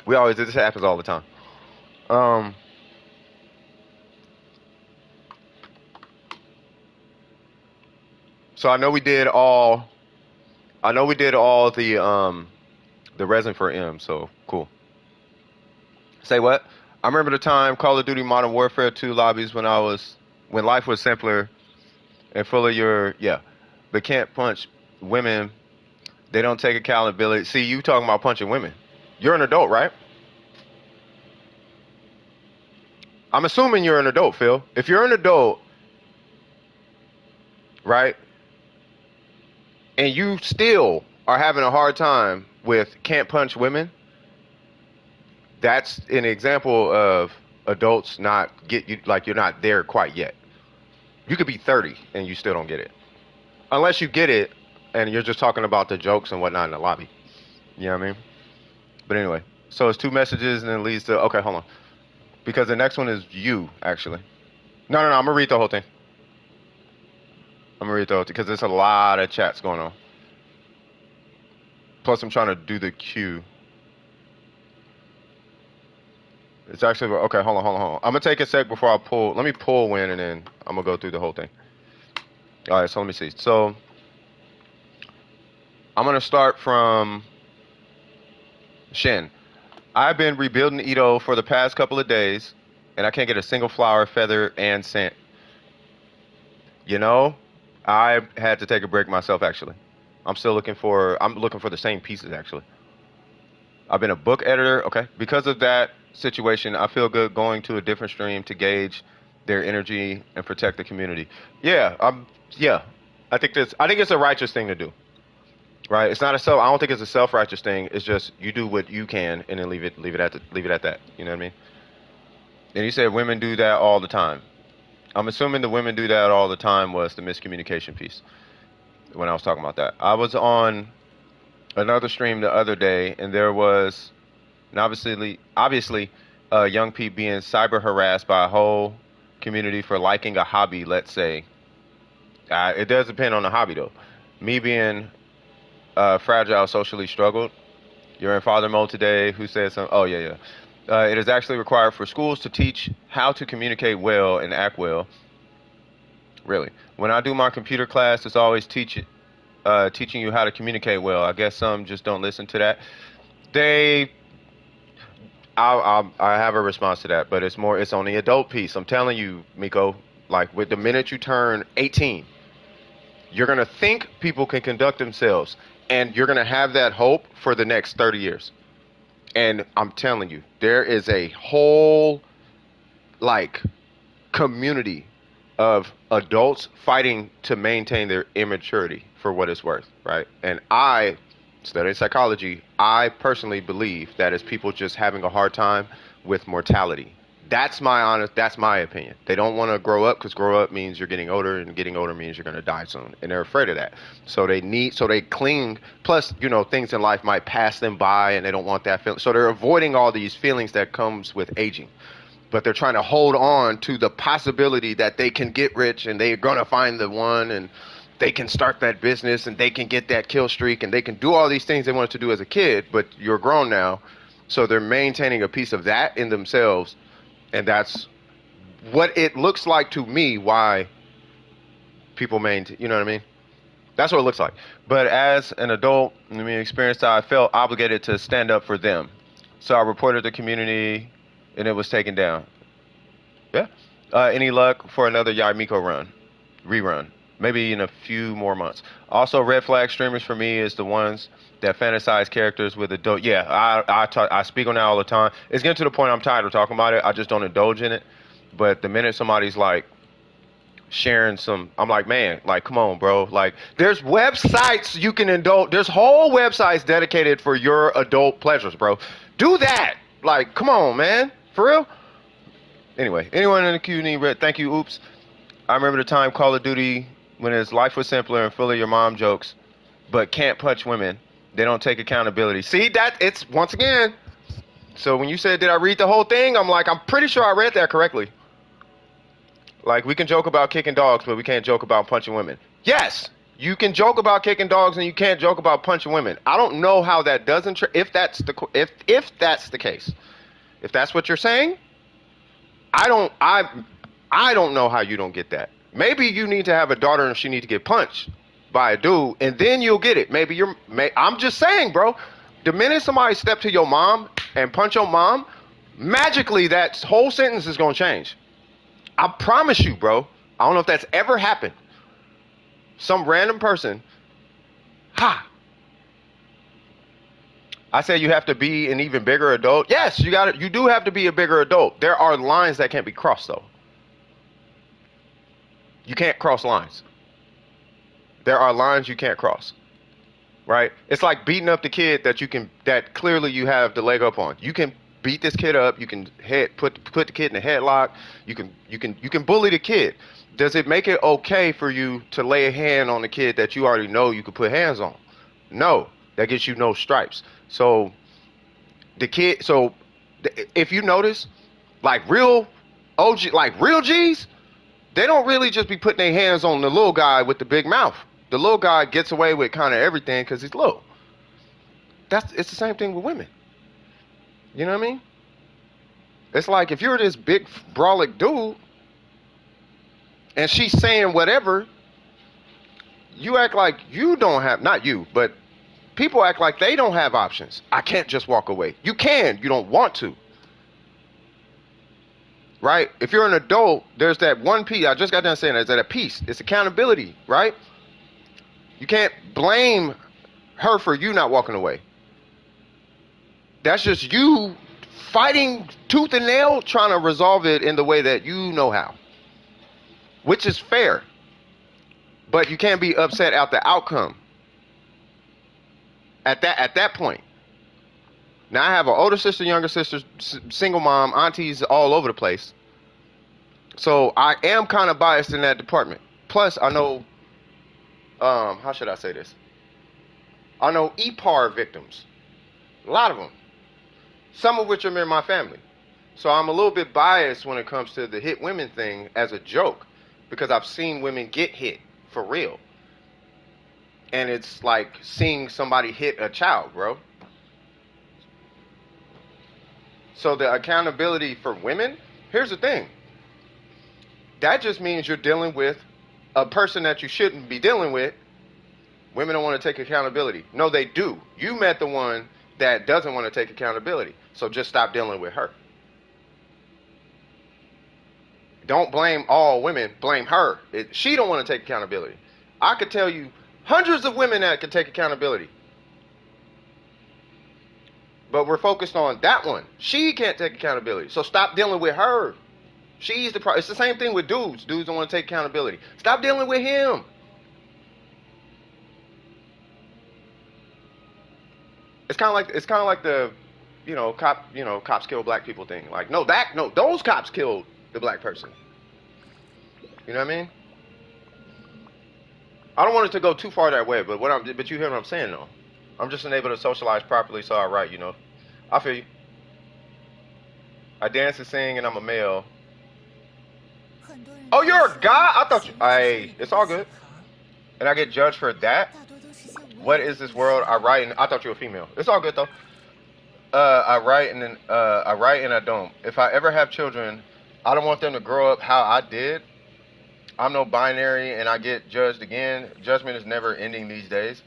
This happens all the time. So I know we did all. I know we did all the resin for M. So cool. Say what? I remember the time Call of Duty Modern Warfare 2 lobbies when life was simpler and full of your but can't punch women. They don't take accountability. See, you talking about punching women. You're an adult, right? I'm assuming you're an adult, Phil. If you're an adult, right, and you still are having a hard time with can't punch women, that's an example of adults not get you like you're not there quite yet. You could be 30 and you still don't get it. Unless you get it and you're just talking about the jokes and whatnot in the lobby. You know what I mean? But anyway, so it's two messages and it leads to, okay, hold on. Because the next one is you, actually. No, I'm going to read the whole thing. I'm going to read the whole thing because there's a lot of chats going on. Plus, I'm trying to do the queue. It's actually, okay, hold on. I'm going to take a sec before I pull. Let me pull win and then I'm going to go through the whole thing. All right, so let me see. So, I'm going to start from Shin. I've been rebuilding Ito for the past couple of days, and I can't get a single flower, feather, and scent. You know, I had to take a break myself, actually. I'm looking for the same pieces, actually. I've been a book editor, okay. Because of that situation, I feel good going to a different stream to gauge their energy and protect the community. Yeah, I think it's a righteous thing to do. Right? It's not I don't think it's a self-righteous thing. It's just you do what you can and then leave it at that. You know what I mean? And you said women do that all the time. I'm assuming the women do that all the time was the miscommunication piece when I was talking about that. I was on another stream the other day and there was and obviously young people being cyber harassed by a whole community for liking a hobby, let's say. It does depend on the hobby though. Me being fragile, socially struggled. You're in father mode today. Who said something? Oh, yeah. It is actually required for schools to teach how to communicate well and act well. Really. When I do my computer class, it's always teaching you how to communicate well. I guess some just don't listen to that. I have a response to that, but it's on the adult piece. I'm telling you, Miko, like with the minute you turn 18, you're going to think people can conduct themselves. And you're going to have that hope for the next 30 years. And I'm telling you, there is a whole, community of adults fighting to maintain their immaturity for what it's worth, right? And I, studying psychology, I personally believe that it's people just having a hard time with mortality. That's my opinion. They don't want to grow up because grow up means you're getting older and getting older means you're going to die soon. And they're afraid of that. So they cling. Plus, things in life might pass them by and they don't want that feeling. So they're avoiding all these feelings that comes with aging. But they're trying to hold on to the possibility that they can get rich and they're going to find the one and they can start that business and they can get that kill streak and they can do all these things they wanted to do as a kid, but you're grown now. So they're maintaining a piece of that in themselves. And that's what it looks like to me why people maintain, you know what I mean? That's what it looks like. But as an adult, experienced, I felt obligated to stand up for them. So I reported the community and it was taken down. Yeah. Any luck for another Yaimiko rerun? Maybe in a few more months. Also, red flag streamers for me is the ones that fantasize characters with adult. Yeah, I speak on that all the time. It's getting to the point I'm tired of talking about it. I just don't indulge in it. But the minute somebody's sharing some, I'm like, man, come on, bro. There's websites you can indulge. There's whole websites dedicated for your adult pleasures, bro. Do that. Come on, man. For real? Anyway, anyone in the queue need red? Thank you, Oops. I remember the time Call of Duty when his life was simpler and full of your mom jokes, but can't punch women. They don't take accountability. See, it's once again. So when you said, did I read the whole thing? I'm I'm pretty sure I read that correctly. We can joke about kicking dogs, but we can't joke about punching women. Yes, you can joke about kicking dogs and you can't joke about punching women. I don't know how that doesn't, if that's the case, if that's what you're saying, I don't know how you don't get that. Maybe you need to have a daughter and she need to get punched. by a dude, and then you'll get it. I'm just saying, bro. The minute somebody step to your mom and punch your mom, magically that whole sentence is gonna change. I promise you, bro. I don't know if that's ever happened. Some random person, ha. I say you have to be an even bigger adult. Yes, you got it. You do have to be a bigger adult. There are lines that can't be crossed, though. You can't cross lines. There are lines you can't cross. Right? It's like beating up the kid that clearly you have the leg up on. You can beat this kid up. You can put the kid in a headlock. You can bully the kid. Does it make it okay for you to lay a hand on the kid that you already know you could put hands on? No, that gets you no stripes. So if you notice, like real OG, like real G's, they don't really just be putting their hands on the little guy with the big mouth. The little guy gets away with kind of everything because he's little. It's the same thing with women. You know what I mean? It's like if you're this big brolic dude and she's saying whatever, you act like you don't have, not you, but people act like they don't have options. I can't just walk away. You can, you don't want to. Right? If you're an adult, there's that one piece. I just got done saying that. There's that piece. It's accountability, right? You can't blame her for you not walking away. That's just you fighting tooth and nail, trying to resolve it in the way that you know how, which is fair. But you can't be upset at the outcome. At that point. Now I have an older sister, younger sister, single mom, aunties all over the place. So I am kind of biased in that department. Plus, I know, how should I say this? I know EPAR victims. A lot of them. Some of which are in my family. So I'm a little bit biased when it comes to the hit women thing as a joke. Because I've seen women get hit for real. And it's like seeing somebody hit a child, bro. So the accountability for women, here's the thing. That just means you're dealing with a person that you shouldn't be dealing with. Women don't want to take accountability. No, they do. You met the one that doesn't want to take accountability. So just stop dealing with her. Don't blame all women. Blame her. She don't want to take accountability. I could tell you hundreds of women that can take accountability. But we're focused on that one. She can't take accountability. So stop dealing with her. She's the problem. It's the same thing with dudes. Dudes don't want to take accountability. Stop dealing with him. It's kind of like the, cops kill black people thing. Like, no, those cops killed the black person. You know what I mean? I don't want it to go too far that way, but you hear what I'm saying though. I'm just unable to socialize properly, so I write, I feel you. I dance and sing, and I'm a male. Oh, you're a guy? I thought you... it's all good. And I get judged for that? What is this world? I write and... I thought you were female. It's all good, though. I write and I don't. If I ever have children, I don't want them to grow up how I did. I'm no binary, and I get judged again. Judgment is never ending these days.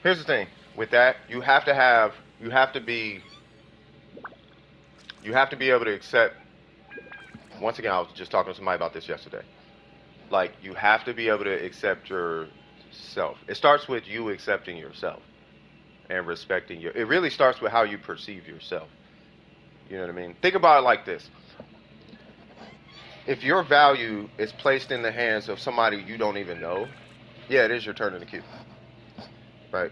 Here's the thing. With that, you have to be able to accept. Once again, I was just talking to somebody about this yesterday. Like, you have to be able to accept yourself. It starts with you accepting yourself and respecting it really starts with how you perceive yourself. You know what I mean? Think about it like this. If your value is placed in the hands of somebody you don't even know, yeah, it is your turn in the queue. Right?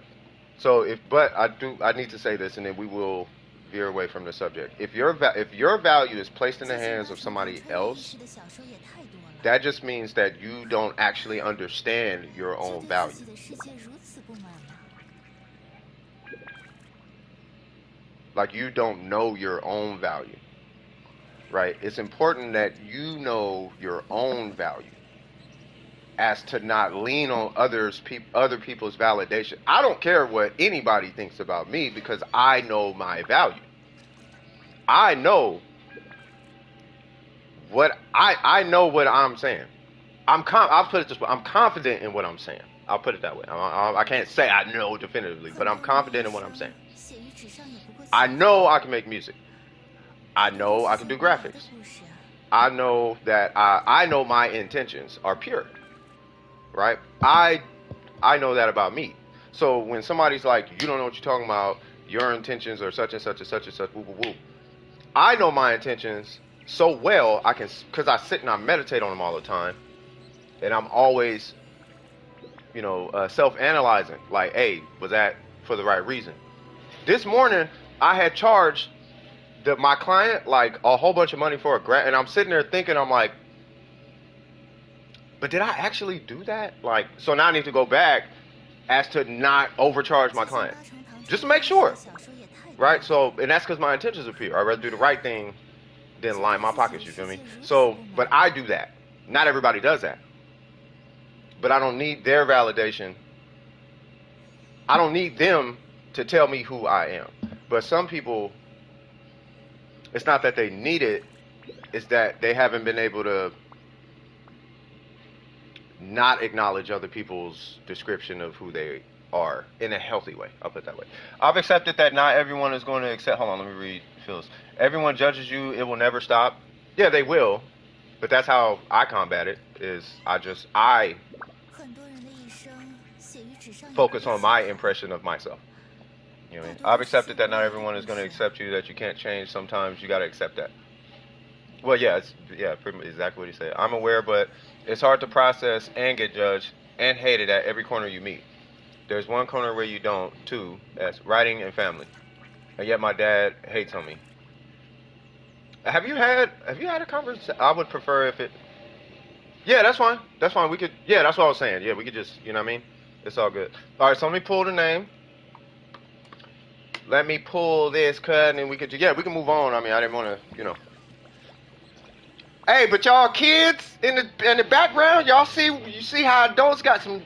So I need to say this, and then we will veer away from the subject. If your value is placed in the hands of somebody else, that just means that you don't actually understand your own value. Like, you don't know your own value. Right? It's important that you know your own value, as to not lean on other people's validation. I don't care what anybody thinks about me, because I know my value. I know what I know what I'm saying. I'll put it this way. I'm confident in what I'm saying. I'll put it that way. I can't say I know definitively, but I'm confident in what I'm saying. I know I can make music. I know I can do graphics. I know that I know my intentions are pure, right? I know that about me. So when somebody's like, you don't know what you're talking about, your intentions are such and such and such and such, woo woo woo. I know my intentions so well I can, because I sit and I meditate on them all the time, and I'm always, self-analyzing. Like, hey, was that for the right reason? This morning I had charged my client like a whole bunch of money for a grant, and I'm sitting there thinking, I'm like, but did I actually do that? Like, so now I need to go back as to not overcharge my client, just to make sure, right? So, and that's because my intentions are pure. I'd rather do the right thing than line my pockets. You feel me? So, but I do that. Not everybody does that, but I don't need their validation. I don't need them to tell me who I am. But some people, it's not that they need it, it's that they haven't been able to not acknowledge other people's description of who they are in a healthy way. I'll put it that way. I've accepted that not everyone is going to accept. Hold on, let me read Phil's. Everyone judges you. It will never stop. Yeah, they will. But that's how I combat it. Is I focus on my impression of myself. You know what I mean? I've accepted that not everyone is going to accept you. That you can't change. Sometimes you got to accept that. Well, yeah, pretty much exactly what he said. I'm aware, but it's hard to process and get judged and hated at every corner you meet. There's one corner where you don't, too, that's writing and family. And yet my dad hates on me. Have you had a conversation? I would prefer if it. Yeah, that's fine. That's fine. We could. Yeah, that's what I was saying. Yeah, we could just. You know what I mean? It's all good. All right. So let me pull the name. Let me pull this cut, and we could. Yeah, we can move on. I mean, I didn't want to. Hey, but y'all kids in the background, you see how adults got some.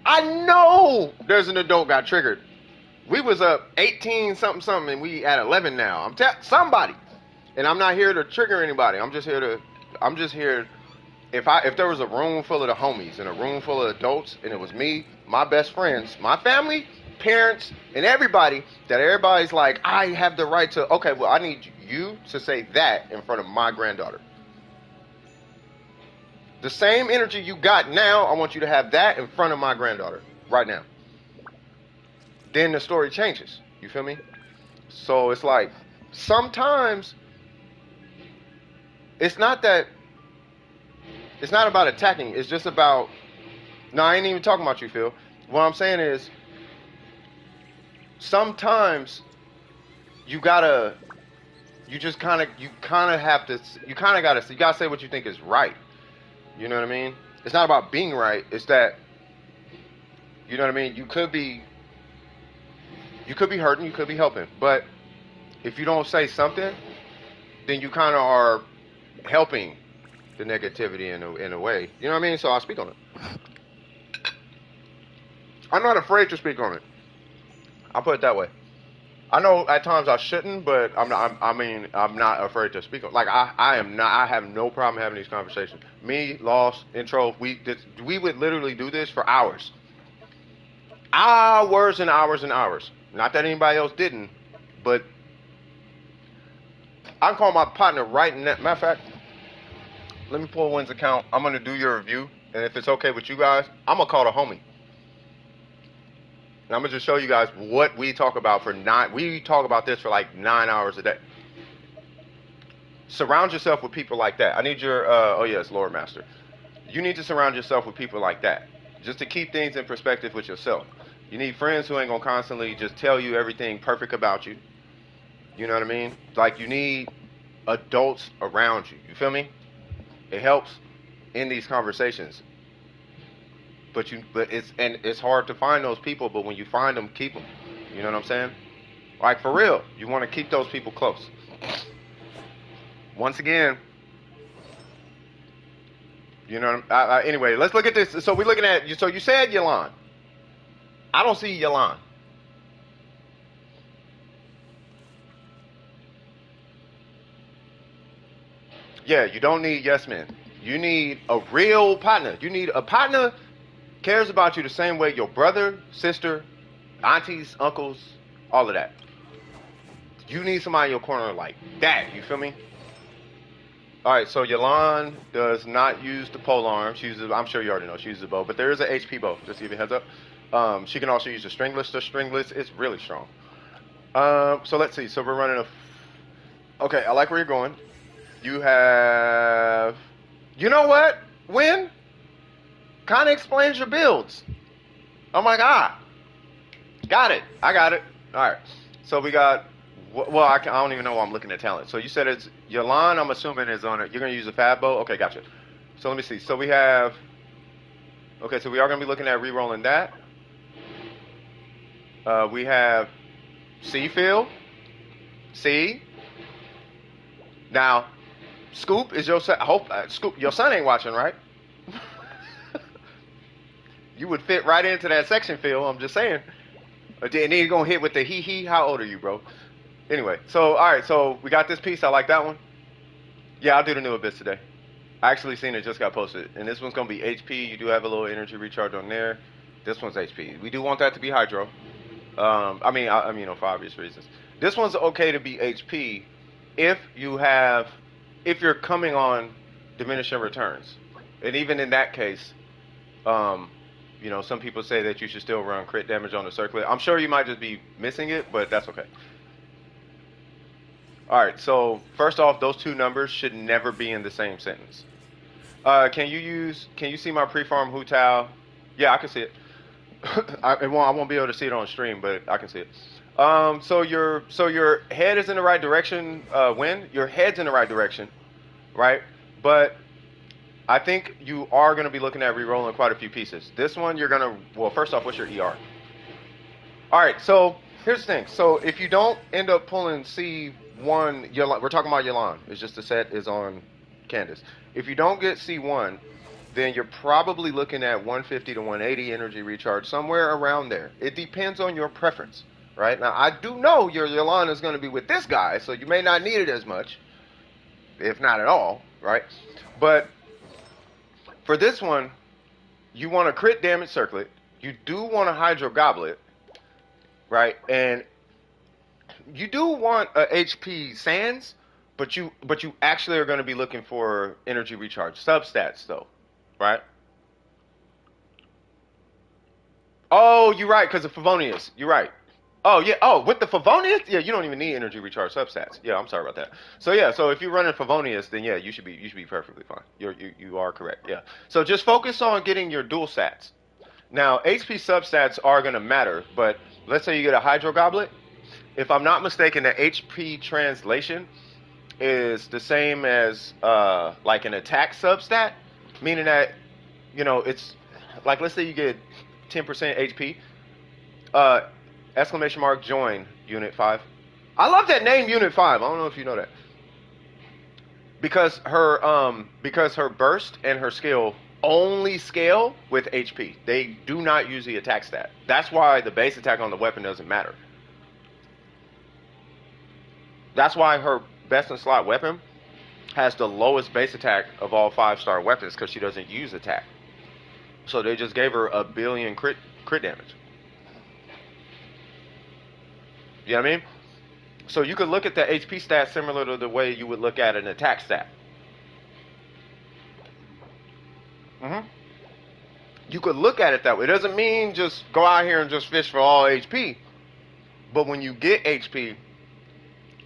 I know there's an adult got triggered. We was up 18 something, and we at 11 now. I'm somebody, and I'm not here to trigger anybody. I'm just here. If there was a room full of the homies and a room full of adults, and it was me, my best friends, my family, parents, and everybody's like, I have the right to. Okay, well, I need you to say that in front of my granddaughter. The same energy you got now, I want you to have that in front of my granddaughter right now. Then the story changes. You feel me? So it's like, sometimes it's not about attacking. It's just about, no, I ain't even talking about you, Phil. What I'm saying is, sometimes you gotta say what you think is right. You know what I mean? It's not about being right. It's that, you know what I mean? You could be hurting, you could be helping. But if you don't say something, then you kind of are helping the negativity in a way. You know what I mean? So I'll speak on it. I'm not afraid to speak on it. I'll put it that way. I know at times I shouldn't, but I'm not afraid to speak on it. Like, I am not. I have no problem having these conversations. Me, Lost, Intro, we would literally do this for hours. Hours and hours and hours. Not that anybody else didn't, but I can call my partner right now. Matter of fact, let me pull Wynn's account. I'm going to do your review, and if it's okay with you guys, I'm going to call the homie. And I'm going to just show you guys what we talk about we talk about this for like 9 hours a day. Surround yourself with people like that. I need your, it's Lord Master. You need to surround yourself with people like that, just to keep things in perspective with yourself. You need friends who ain't going to constantly just tell you everything perfect about you. You know what I mean? Like, you need adults around you. You feel me? It helps in these conversations. But it's hard to find those people, but when you find them, keep them. You know what I'm saying? Like, for real, you want to keep those people close. Once again, you know, anyway, let's look at this. So we're looking at, so you said Yalan. I don't see Yalan. Yeah, you don't need yes men. You need a real partner. You need a partner cares about you the same way your brother, sister, aunties, uncles, all of that. You need somebody in your corner like that. You feel me? All right. So Yalan does not use the pole arm. She uses. I'm sure you already know she uses a bow, but there is an HP bow. Just to give you a heads up. She can also use the stringless. The stringless is really strong. So let's see. So we're running a. Okay, I like where you're going. You have. You know what? Win kind of explains your builds. I'm like, got it. I got it. All right. So we got. Well, I don't even know why I'm looking at talent. So you said it's Yalan. I'm assuming is on it. You're gonna use a fab bow. Okay, gotcha. So let me see. So we have. Okay, so we are gonna be looking at re-rolling that. We have C Phil. C. Now, Scoop is your son. I hope Scoop, your son ain't watching, right? You would fit right into that section, Phil. I'm just saying. And then you're gonna hit with the hee hee. How old are you, bro? Anyway, so all right, so we got this piece. I like that one. Yeah, I'll do the new abyss today. I actually seen it just got posted, and this one's gonna be HP. You do have a little energy recharge on there. This one's HP. We do want that to be hydro. I mean, you know, for obvious reasons. This one's okay to be HP if you're coming on diminishing returns, and even in that case, you know, some people say that you should still run crit damage on the circlet. I'm sure you might just be missing it, but that's okay. All right, so first off, those two numbers should never be in the same sentence. Can you see my pre-farm Hu Tao? Yeah, I can see it. I won't be able to see it on stream, but I can see it. So your head is in the right direction, Win. Your head's in the right direction, right? But I think you are going to be looking at re-rolling quite a few pieces. This one, you're going to... Well, first off, what's your ER? All right, so here's the thing. So if you don't end up pulling C1... we're talking about Yalan. It's just the set is on Candace. If you don't get C1, then you're probably looking at 150 to 180 energy recharge, somewhere around there. It depends on your preference, right? Now, I do know your Yalan is going to be with this guy, so you may not need it as much, if not at all, right? But... for this one, you want a crit damage circlet. You do want a hydro goblet, right? And you do want a HP sands, but you actually are going to be looking for energy recharge substats though, right? Oh, you're right, because of Favonius. You're right. Oh yeah. Oh, with the Favonius, yeah, you don't even need energy recharge substats. Yeah, I'm sorry about that. So yeah, so if you're running Favonius, then yeah, you should be perfectly fine. You are correct. Yeah. So just focus on getting your dual stats. Now, HP substats are gonna matter, but let's say you get a Hydro Goblet. If I'm not mistaken, the HP translation is the same as like an attack substat, meaning that it's like, let's say you get 10% HP. Exclamation mark join Unit 5. I love that name, Unit 5. I don't know if you know that. Because her burst and her skill only scale with HP. They do not use the attack stat. That's why the base attack on the weapon doesn't matter. That's why her best in slot weapon has the lowest base attack of all 5-star weapons, because she doesn't use attack. So they just gave her 1 billion crit damage. You know what I mean? So you could look at the HP stat similar to the way you would look at an attack stat. You could look at it that way. It doesn't mean just go out here and just fish for all HP. But when you get HP,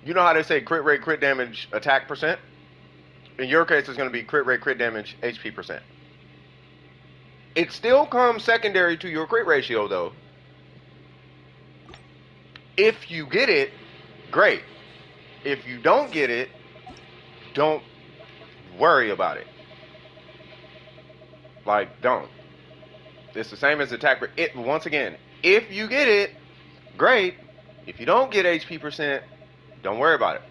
you know how they say crit rate, crit damage, attack percent? In your case, it's going to be crit rate, crit damage, HP percent. It still comes secondary to your crit ratio, though. If you get it, great. If you don't get it, don't worry about it. Like, don't. It's the same as attack. Once again, if you get it, great. If you don't get HP percent, don't worry about it.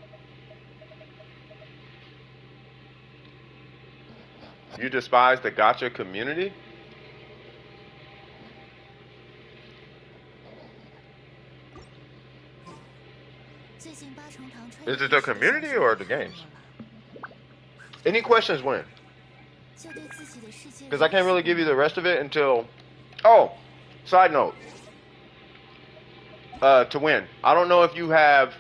You despise the gacha community? Is it the community or the games? Any questions, Win? Because I can't really give you the rest of it until Oh, side note. To win. I don't know if you have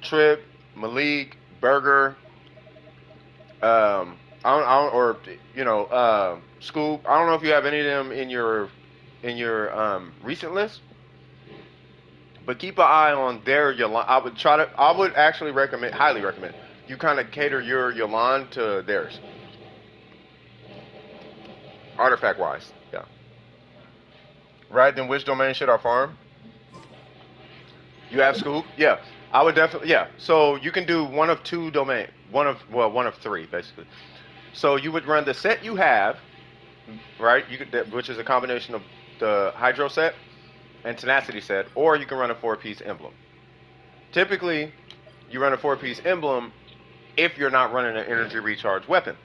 Trip, Malik, Burger, or Scoop. I don't know if you have any of them in your recent list, but keep an eye on their Yalan. I would actually highly recommend you kind of cater your Yalan to theirs, artifact wise. Yeah. Right. Then which domain should I farm? You have Scoop? Yeah. I would definitely, yeah. So you can do one of two domain, one of three basically. So you would run the set you have, right? Which is a combination of the Hydro set and Tenacity set, or you can run a 4-piece emblem. Typically, you run a 4-piece emblem if you're not running an energy recharge weapon.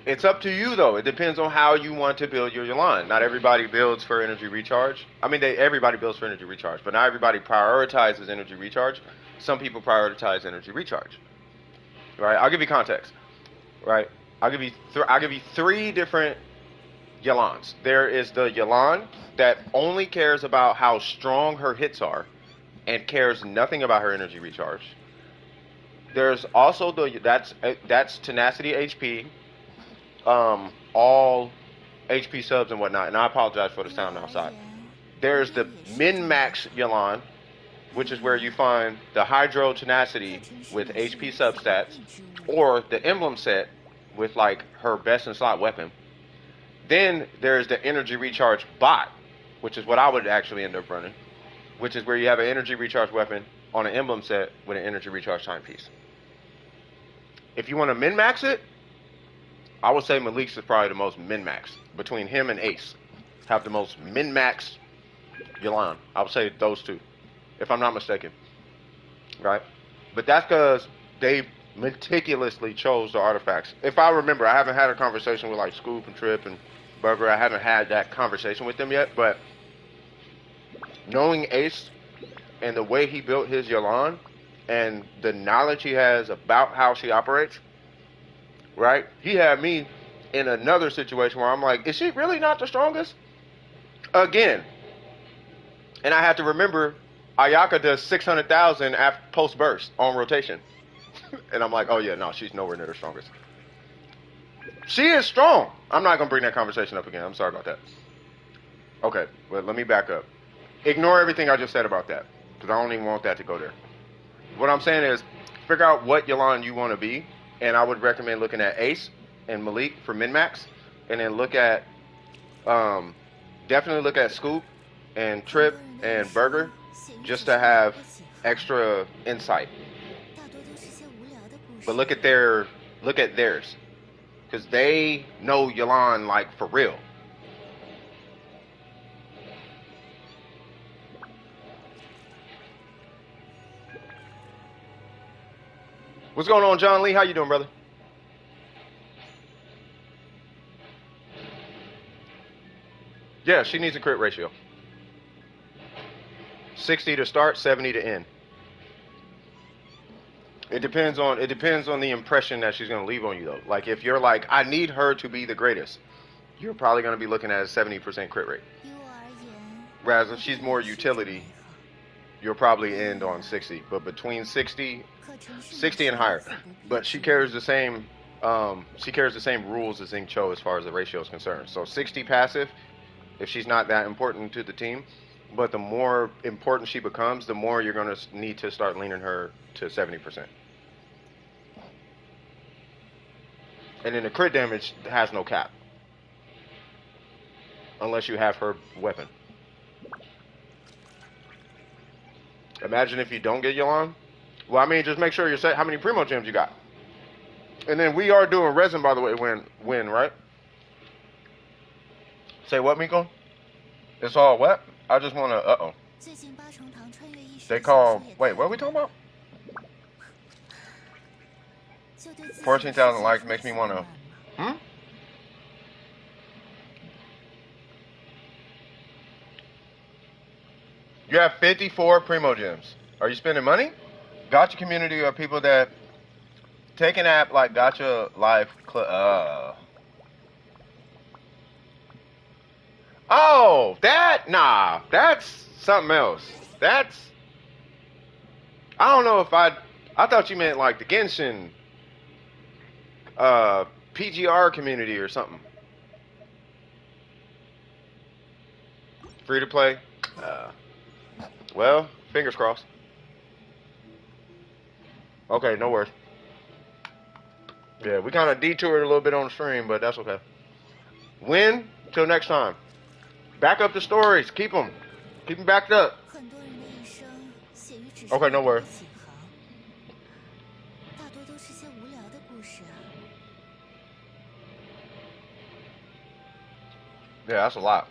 It's up to you though. It depends on how you want to build your line. Not everybody builds for energy recharge. I mean, everybody builds for energy recharge, but not everybody prioritizes energy recharge. Some people prioritize energy recharge. Right? I'll give you context. Right? I'll give you three different Yalans. There is the Yalan that only cares about how strong her hits are and cares nothing about her energy recharge. There's also that's tenacity HP, all HP subs and whatnot. And I apologize for the sound outside. There's the min-max Yalan, which is where you find the Hydro Tenacity with HP substats, or the Emblem set with like her best in slot weapon. Then there's the Energy Recharge Bot, which is what I would actually end up running, which is where you have an Energy Recharge weapon on an Emblem set with an Energy Recharge timepiece. If you want to min-max it, I would say Malik's is probably the most min-max. Between him and Ace have the most min-max Yalan. I would say those two, if I'm not mistaken. Right? But that's because they meticulously chose the artifacts. If I remember, I haven't had a conversation with like Scoop and Trip and Burger. I haven't had that conversation with them yet, but knowing Ace and the way he built his Yalan and the knowledge he has about how she operates, right? He had me in another situation where I'm like, is she really not the strongest? Again. And I have to remember Ayaka does 600,000 after post burst on rotation. And I'm like, oh yeah, no, she's nowhere near the strongest. She is strong. I'm not going to bring that conversation up again. I'm sorry about that. Okay, well, let me back up. Ignore everything I just said about that, because I don't even want that to go there. What I'm saying is, figure out what Yalan you want to be, and I would recommend looking at Ace and Malik for min-max, and then definitely look at Scoop and Trip and Burger, just to have extra insight. But look at theirs, because they know Yalan like for real. What's going on, John Lee? How you doing, brother? Yeah, she needs a crit ratio. 60 to start, 70 to end. It depends on the impression that she's going to leave on you, though. Like, if you're like, I need her to be the greatest, you're probably going to be looking at a 70% crit rate. Whereas if she's more utility, you'll probably end on 60. But between 60 and higher. But she carries the same rules as Xing Cho as far as the ratio is concerned. So 60 passive, if she's not that important to the team. But the more important she becomes, the more you're going to need to start leaning her to 70%. And then the crit damage has no cap. Unless you have her weapon. Imagine if you don't get Yalan. Well, I mean, just make sure you say how many Primo Gems you got. And then we are doing Resin, by the way, win, right? Say what, Miko? It's all what? I just want to, They call, wait, what are we talking about? 14,000 likes makes me want to, You have 54 Primo Gems. Are you spending money? Gotcha community are people that Take an app like Gotcha Life. Oh, nah, that's something else. I don't know if I thought you meant like the Genshin, PGR community or something. Free to play? Well, fingers crossed. Okay, no worries. Yeah, we kind of detoured a little bit on the stream, but that's okay. Win, till next time. Back up the stories. Keep them backed up. Okay, no worries. Yeah, that's a lot.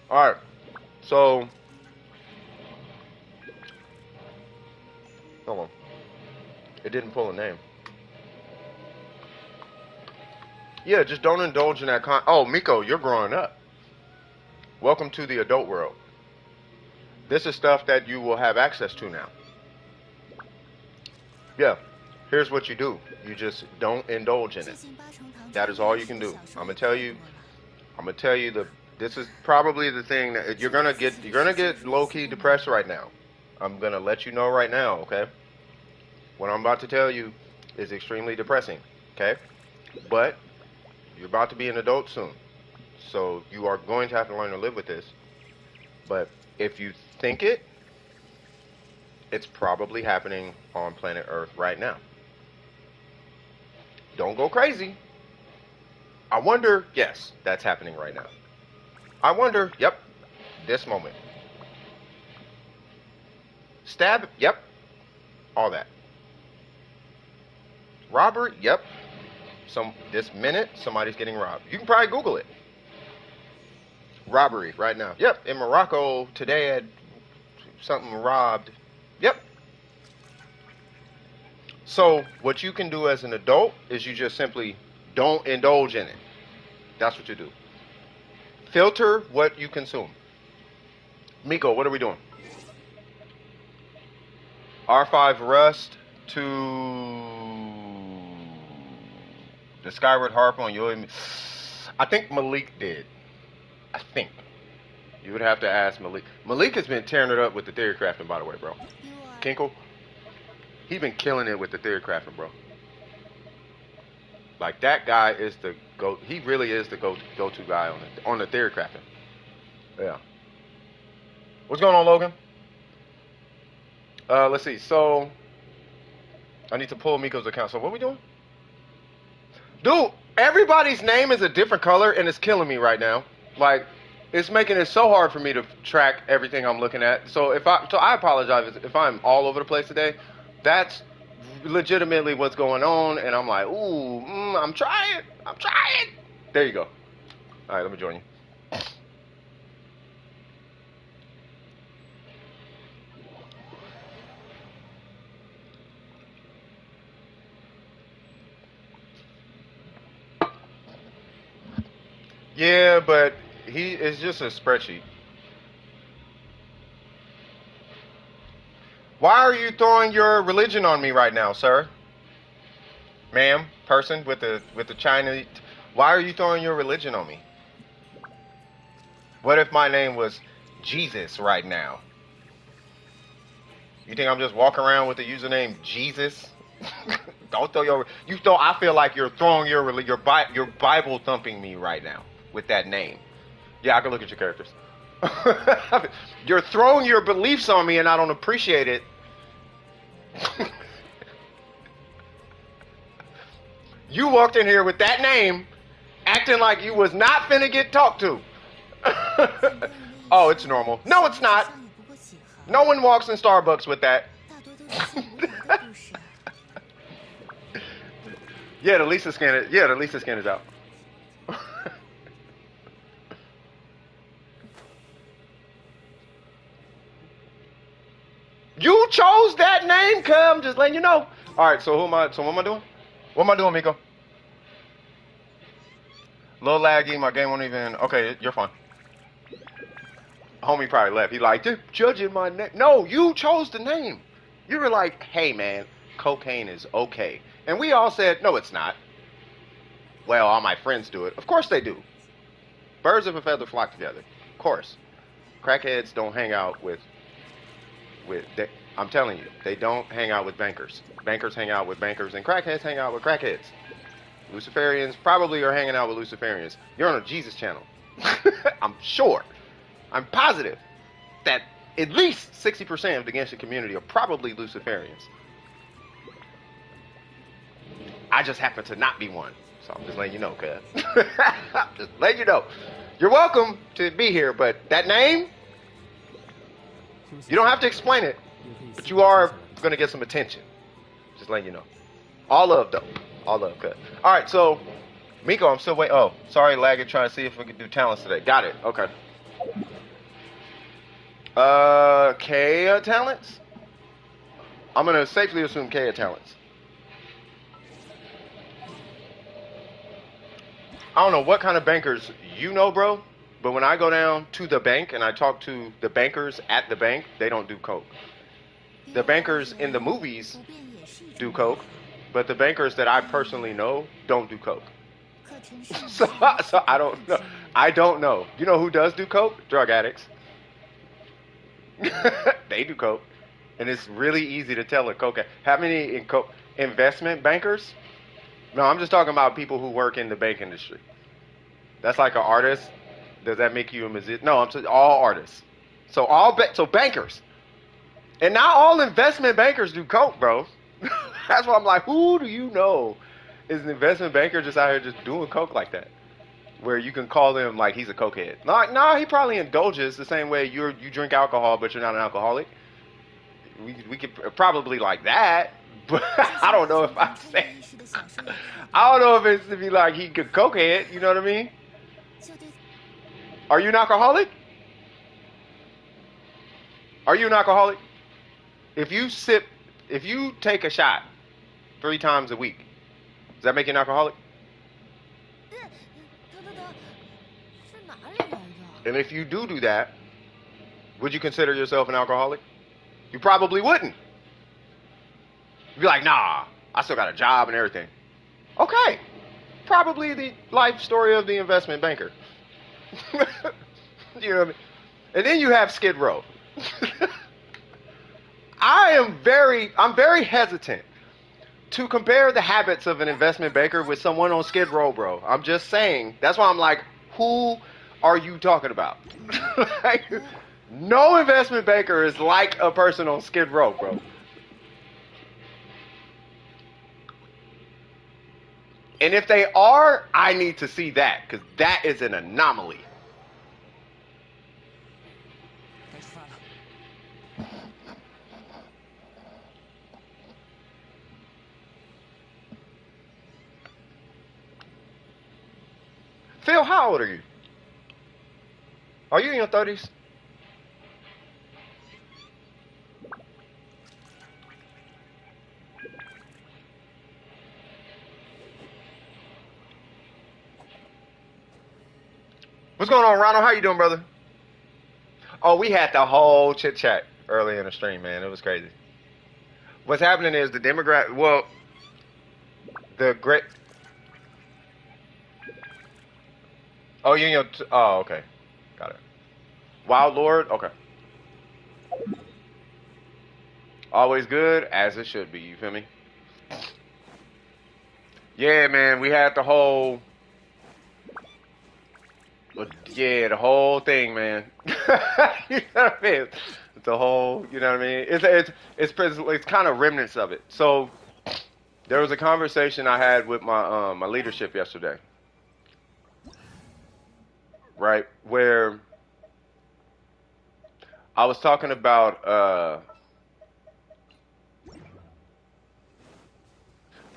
Alright, so... Hold on. It didn't pull a name. Yeah, just don't indulge in that Oh, Miko, you're growing up. Welcome to the adult world. This is stuff that you will have access to now. Yeah, here's what you do. You just don't indulge in it. That is all you can do. I'm gonna tell you this is probably the thing that you're gonna get low-key depressed right now. I'm gonna let you know right now, okay? What I'm about to tell you is extremely depressing, okay? But you're about to be an adult soon. So you are going to have to learn to live with this. But if you think it's probably happening on planet Earth right now. Don't go crazy. I wonder, yes, that's happening right now. I wonder, yep, this moment. Stab, yep, all that. Robbery, yep. This minute, somebody's getting robbed. You can probably Google it. Robbery right now. Yep, in Morocco today had something robbed. Yep. So what you can do as an adult is you just simply don't indulge in it. That's what you do. Filter what you consume. Miko, what are we doing? R5 Rust to the Skyward Harp on Yomi. I think Malik did. I think. You would have to ask Malik. Malik has been tearing it up with the theory crafting, by the way, bro. Kinkle, he been killing it with the theory crafting, bro. Like, that guy is the go. He really is the go-to guy on the theory crafting. Yeah. What's going on, Logan? Let's see. So, I need to pull Miko's account. So, what are we doing? Dude, everybody's name is a different color, and it's killing me right now. Like, it's making it so hard for me to track everything I'm looking at. So I apologize if I'm all over the place today. That's legitimately what's going on, and I'm like, ooh, I'm trying. There you go. All right, let me join you. Yeah, but he is just a spreadsheet. Why are you throwing your religion on me right now, sir? Ma'am, person with the Chinese. Why are you throwing your religion on me? What if my name was Jesus right now? You think I'm just walking around with the username Jesus? Don't throw your. I feel like you're throwing your Bible thumping me right now with that name. Yeah, I can look at your characters. You're throwing your beliefs on me and I don't appreciate it. You walked in here with that name, acting like you was not finna get talked to. Oh, it's normal. No, it's not. No one walks in Starbucks with that. Yeah, the Lisa scan it. Yeah, the Lisa scan is out. You chose that name, cuz I'm just letting you know. All right, so what am I doing? What am I doing, Miko? Little laggy, my game won't even. Okay, you're fine. Homie probably left. He like, they're judging my name. No, you chose the name. You were like, hey man, cocaine is okay. And we all said, no, it's not. Well, all my friends do it. Of course they do. Birds of a feather flock together. Of course. Crackheads don't hang out with they, I'm telling you, they don't hang out with bankers. Bankers hang out with bankers and crackheads hang out with crackheads. Luciferians probably are hanging out with Luciferians. You're on a Jesus channel. I'm sure. I'm positive that at least 60% of the Genshin community are probably Luciferians. I just happen to not be one. So I'm just letting you know, cuz. Just letting you know. You're welcome to be here, but that name, you don't have to explain it, but you are going to get some attention. Just letting you know. All love, though. All love, cuz. All right, so, Miko, I'm still waiting. Oh, sorry, lagging, trying to see if we can do talents today. Got it. Okay. Kaya talents? I'm going to safely assume Kaya talents. I don't know what kind of bankers you know, bro, but when I go down to the bank and I talk to the bankers at the bank, they don't do coke. The bankers in the movies do coke, but the bankers that I personally know don't do coke. So I don't know. I don't know. You know who does do coke? Drug addicts. They do coke, and it's really easy to tell a coke. How many investment bankers? No, I'm just talking about people who work in the bank industry. That's like an artist. Does that make you a musician? No, I'm saying all artists. So so bankers, and not all investment bankers do coke, bro. That's why I'm like, who do you know is an investment banker just out here just doing coke like that? Where you can call him like he's a cokehead. No, he probably indulges the same way you drink alcohol, but you're not an alcoholic. We could probably like that, but I don't know if I say. I don't know if it's to be like he could cokehead. You know what I mean? Are you an alcoholic? Are you an alcoholic? If you take a shot 3 times a week, does that make you an alcoholic? And if you do that, would you consider yourself an alcoholic? You probably wouldn't. You'd be like, nah, I still got a job and everything. Okay. Probably the life story of the investment banker. You know what I mean? And then you have Skid Row. I'm very hesitant to compare the habits of an investment banker with someone on Skid Row, bro. I'm just saying. That's why I'm like, who are you talking about? Like, no investment banker is like a person on Skid Row, bro. And if they are, I need to see that, because that is an anomaly. Phil, how old are you? Are you in your 30s? What's going on, Ronald? How you doing, brother? Oh, we had the whole chit chat early in the stream, man. It was crazy. What's happening is the demographic. Well, the great. Oh, you in your. Oh, okay. Got it. Wild Lord. Okay. Always good, as it should be. You feel me? Yeah, man. We had the whole. Yeah, the whole thing, man. You know what I mean? The whole, you know what I mean? It's kind of remnants of it. So there was a conversation I had with my leadership yesterday, right? Where I was talking about all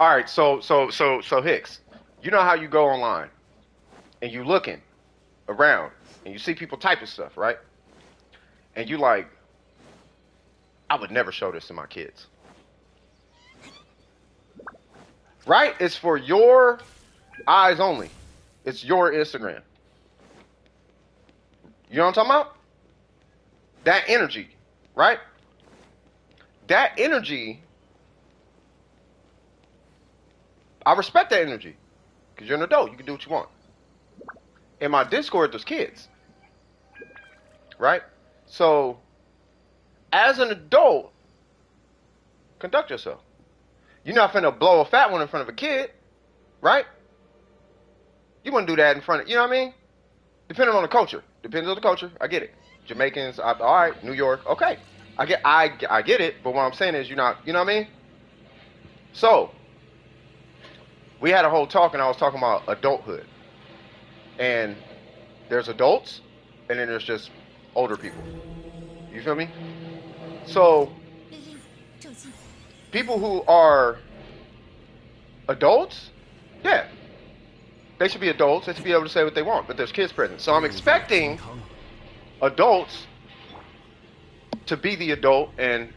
right, so Hicks, you know how you go online and you looking around and you see people typing stuff, right? And you like, I would never show this to my kids. Right? It's for your eyes only. It's your Instagram. You know what I'm talking about? That energy, right? that energy, I respect that energy because you're an adult. You can do what you want. In my Discord, there's kids, right? So, as an adult, conduct yourself. You're not finna blow a fat one in front of a kid, right? You wouldn't do that in front of, you know what I mean? Depending on the culture. Depends on the culture. I get it. Jamaicans, all right. New York, okay. I get it. But what I'm saying is, you're not, you know what I mean? So, we had a whole talk, and I was talking about adulthood. And there's adults, and then there's just older people. You feel me? So, people who are adults, yeah, they should be adults. They should be able to say what they want, but there's kids present. So I'm expecting adults to be the adult and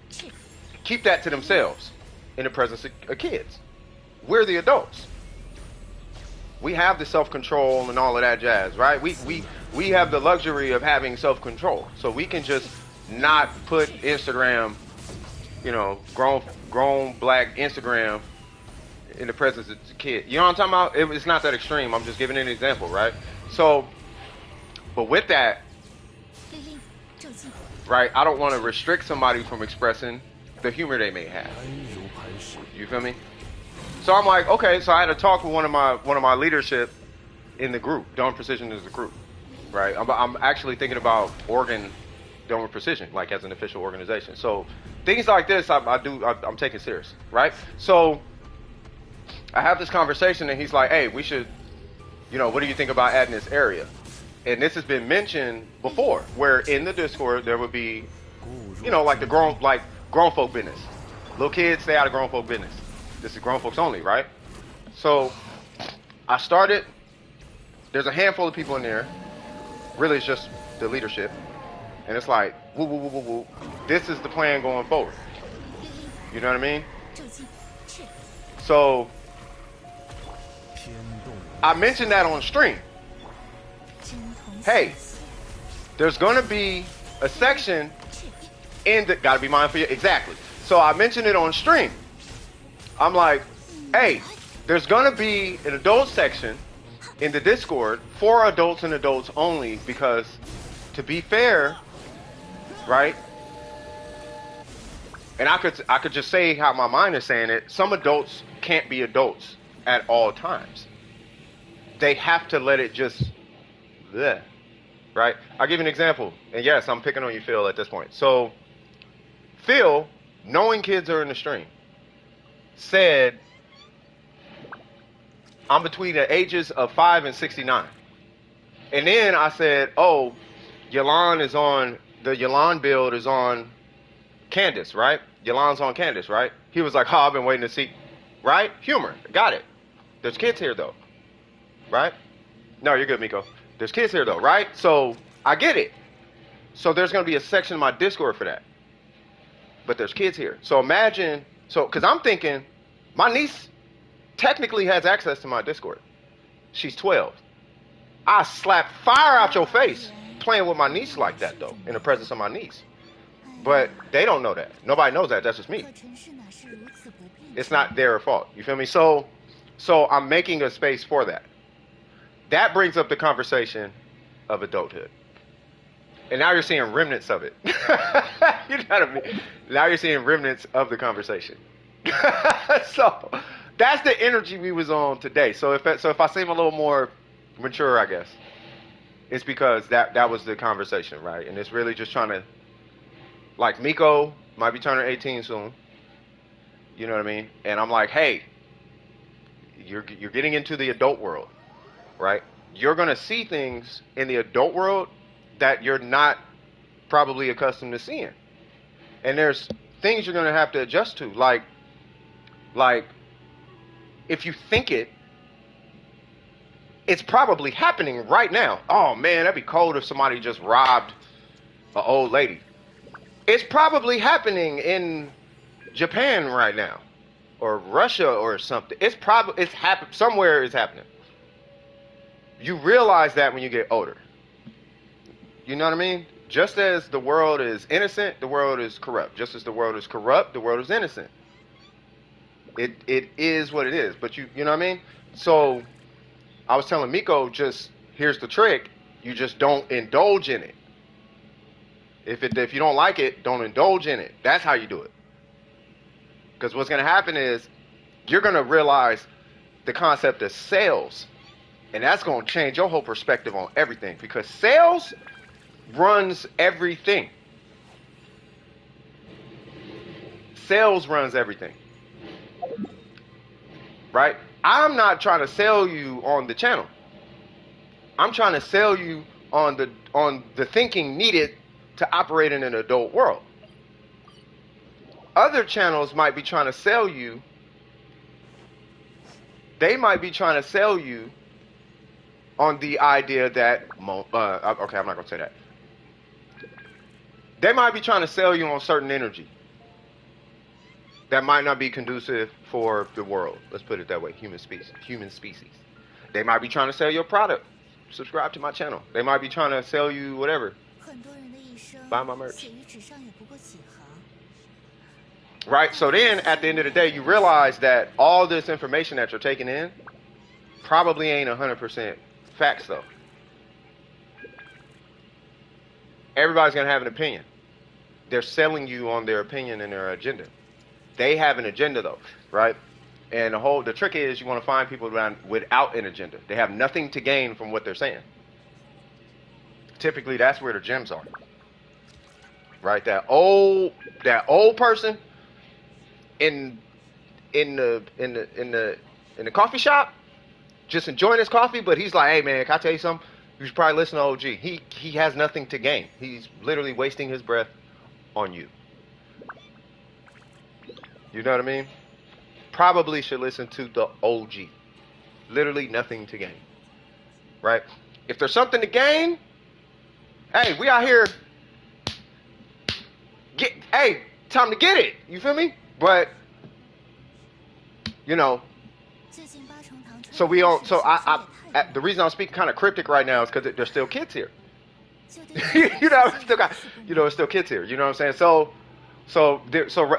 keep that to themselves in the presence of kids. We're the adults. We have the self-control and all of that jazz, right? We have the luxury of having self-control. So we can just not put Instagram, you know, grown black Instagram in the presence of the kid. You know what I'm talking about? It's not that extreme. I'm just giving an example, right? So, but with that, right, I don't want to restrict somebody from expressing the humor they may have. You feel me? So I'm like, okay, so I had a talk with one of my leadership in the group. Dome Precision is a group, right? I'm actually thinking about Oregon Dome Precision, like as an official organization. So things like this, I'm taking serious, right? So I have this conversation, and he's like, hey, we should, you know, what do you think about adding this area? And this has been mentioned before, where in the Discord there would be, you know, like grown folk business. Little kids, stay out of grown folk business. This is grown folks only, right? So I started, there's a handful of people in there. Really, it's just the leadership. And it's like, woo, woo, woo, woo, woo. This is the plan going forward. You know what I mean? So I mentioned that on stream. Hey, there's going to be a section in the, gotta be mindful, exactly. So I mentioned it on stream. I'm like, hey, there's going to be an adult section in the Discord for adults and adults only, because to be fair, right? And I could just say how my mind is saying it. Some adults can't be adults at all times. They have to let it just, bleh, right? I'll give you an example. And yes, I'm picking on you, Phil, at this point. So, Phil, knowing kids are in the stream, said, I'm between the ages of 5 and 69. And then I said, oh, Yalan is on, the Yalan build is on Candace, right? Yalan's on Candace, right? He was like, oh, I've been waiting to see, right? Humor, got it. There's kids here, though, right? No, you're good, Miko. There's kids here, though, right? So I get it. So there's going to be a section of my Discord for that. But there's kids here. So imagine, so, because I'm thinking, my niece technically has access to my Discord. She's 12. I slap fire out your face playing with my niece like that, though, in the presence of my niece. But they don't know that. Nobody knows that. That's just me. It's not their fault. You feel me? So I'm making a space for that. That brings up the conversation of adulthood. And now you're seeing remnants of it. You know what I mean? Now you're seeing remnants of the conversation. So that's the energy we was on today. So if I seem a little more mature, I guess, it's because that was the conversation, right? And it's really just trying to, like, Miko might be turning 18 soon. You know what I mean? And I'm like, hey, you're getting into the adult world, right? You're gonna see things in the adult world that you're not probably accustomed to seeing. And there's things you're gonna have to adjust to, like if you think it's probably happening right now. Oh man, that'd be cold if somebody just robbed an old lady. It's probably happening in Japan right now, or Russia or something. It's happening somewhere. It's happening. You realize that when you get older. You know what I mean? Just as the world is innocent, the world is corrupt. Just as the world is corrupt, the world is innocent. It is what it is. But you know what I mean? So I was telling Miko, just here's the trick. You just don't indulge in it. If you don't like it, don't indulge in it. That's how you do it. Because what's going to happen is you're going to realize the concept of sales. And that's going to change your whole perspective on everything. Because sales runs everything. Sales runs everything. Right? I'm not trying to sell you on the channel. I'm trying to sell you on the thinking needed to operate in an adult world. Other channels might be trying to sell you. They might be trying to sell you on the idea that okay, I'm not gonna say that. They might be trying to sell you on certain energy that might not be conducive for the world. Let's put it that way. Human species. They might be trying to sell your product. Subscribe to my channel. They might be trying to sell you whatever. Buy my merch. Right? So then, at the end of the day, you realize that all this information that you're taking in probably ain't 100% facts, though. Everybody's going to have an opinion. They're selling you on their opinion and their agenda. They have an agenda, though, right? And the trick is you want to find people around without an agenda. They have nothing to gain from what they're saying. Typically, that's where the gems are. Right? That old person in the coffee shop, just enjoying his coffee, but he's like, hey man, can I tell you something? You should probably listen to OG. He has nothing to gain. He's literally wasting his breath on you. You know what I mean? Probably should listen to the OG. Literally nothing to gain. Right? If there's something to gain, hey, we out here. Time to get it. You feel me? But you know, so we all. So the reason I'm speaking kind of cryptic right now is because there's still kids here. It's still kids here. You know what I'm saying?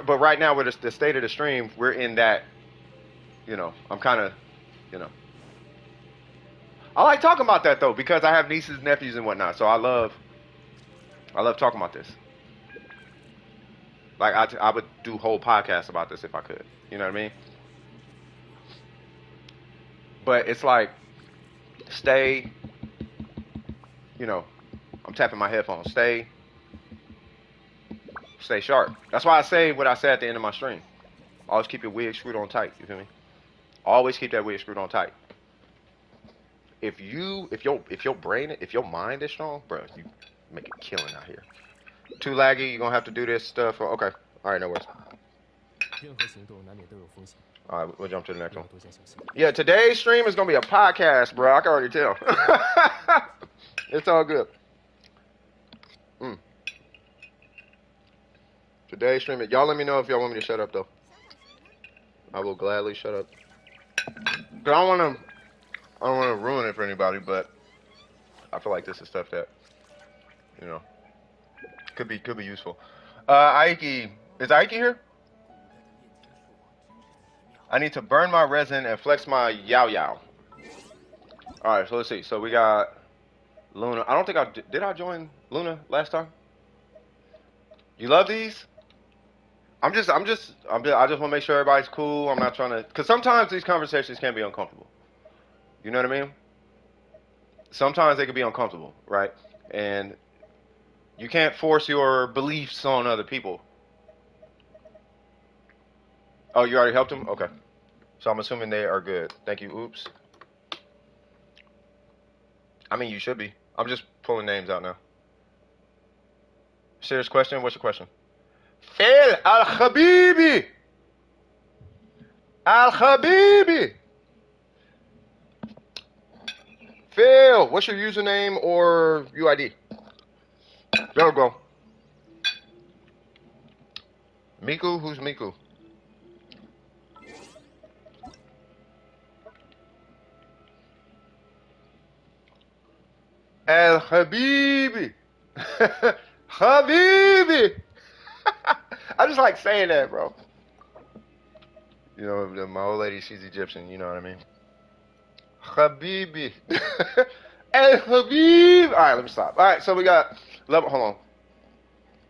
But right now with the state of the stream, we're in that. I'm kind of, I like talking about that though because I have nieces, nephews, and whatnot. So I love talking about this. Like I would do whole podcasts about this if I could. You know what I mean? But it's like, stay. I'm tapping my headphones. Stay sharp. That's why I say what I say at the end of my stream. Always keep your wig screwed on tight. You feel me? Always keep that wig screwed on tight. If your mind is strong, bro, you make a killing out here. Too laggy, you're gonna have to do this stuff. Okay. Alright, no worries. Alright, we'll jump to the next one. Yeah, today's stream is gonna be a podcast, bro. I can already tell. It's all good. Today's stream, y'all let me know if y'all want me to shut up though. I will gladly shut up. Cause I don't wanna ruin it for anybody, but I feel like this is stuff that could be useful. Aiki, is Aiki here? I need to burn my resin and flex my yao. Alright, so let's see. So we got Luna. I don't think did I join Luna last time? You love these? I just want to make sure everybody's cool. I'm not trying to, because sometimes these conversations can be uncomfortable. You know what I mean? Sometimes they can be uncomfortable, right? And you can't force your beliefs on other people. Oh, you already helped them? Okay. So I'm assuming they are good. Thank you. Oops. I mean, you should be. I'm just pulling names out now. Serious question? What's your question? Phil Al-Habibi. Al-Habibi. Phil, what's your username or UID? There we go. Miku? Who's Miku? Al-Habibi. Habibi. I just like saying that, bro. You know, my old lady, she's Egyptian. You know what I mean? Habibi. Hey, Habib. All right, let me stop. All right, so we got level. Hold on.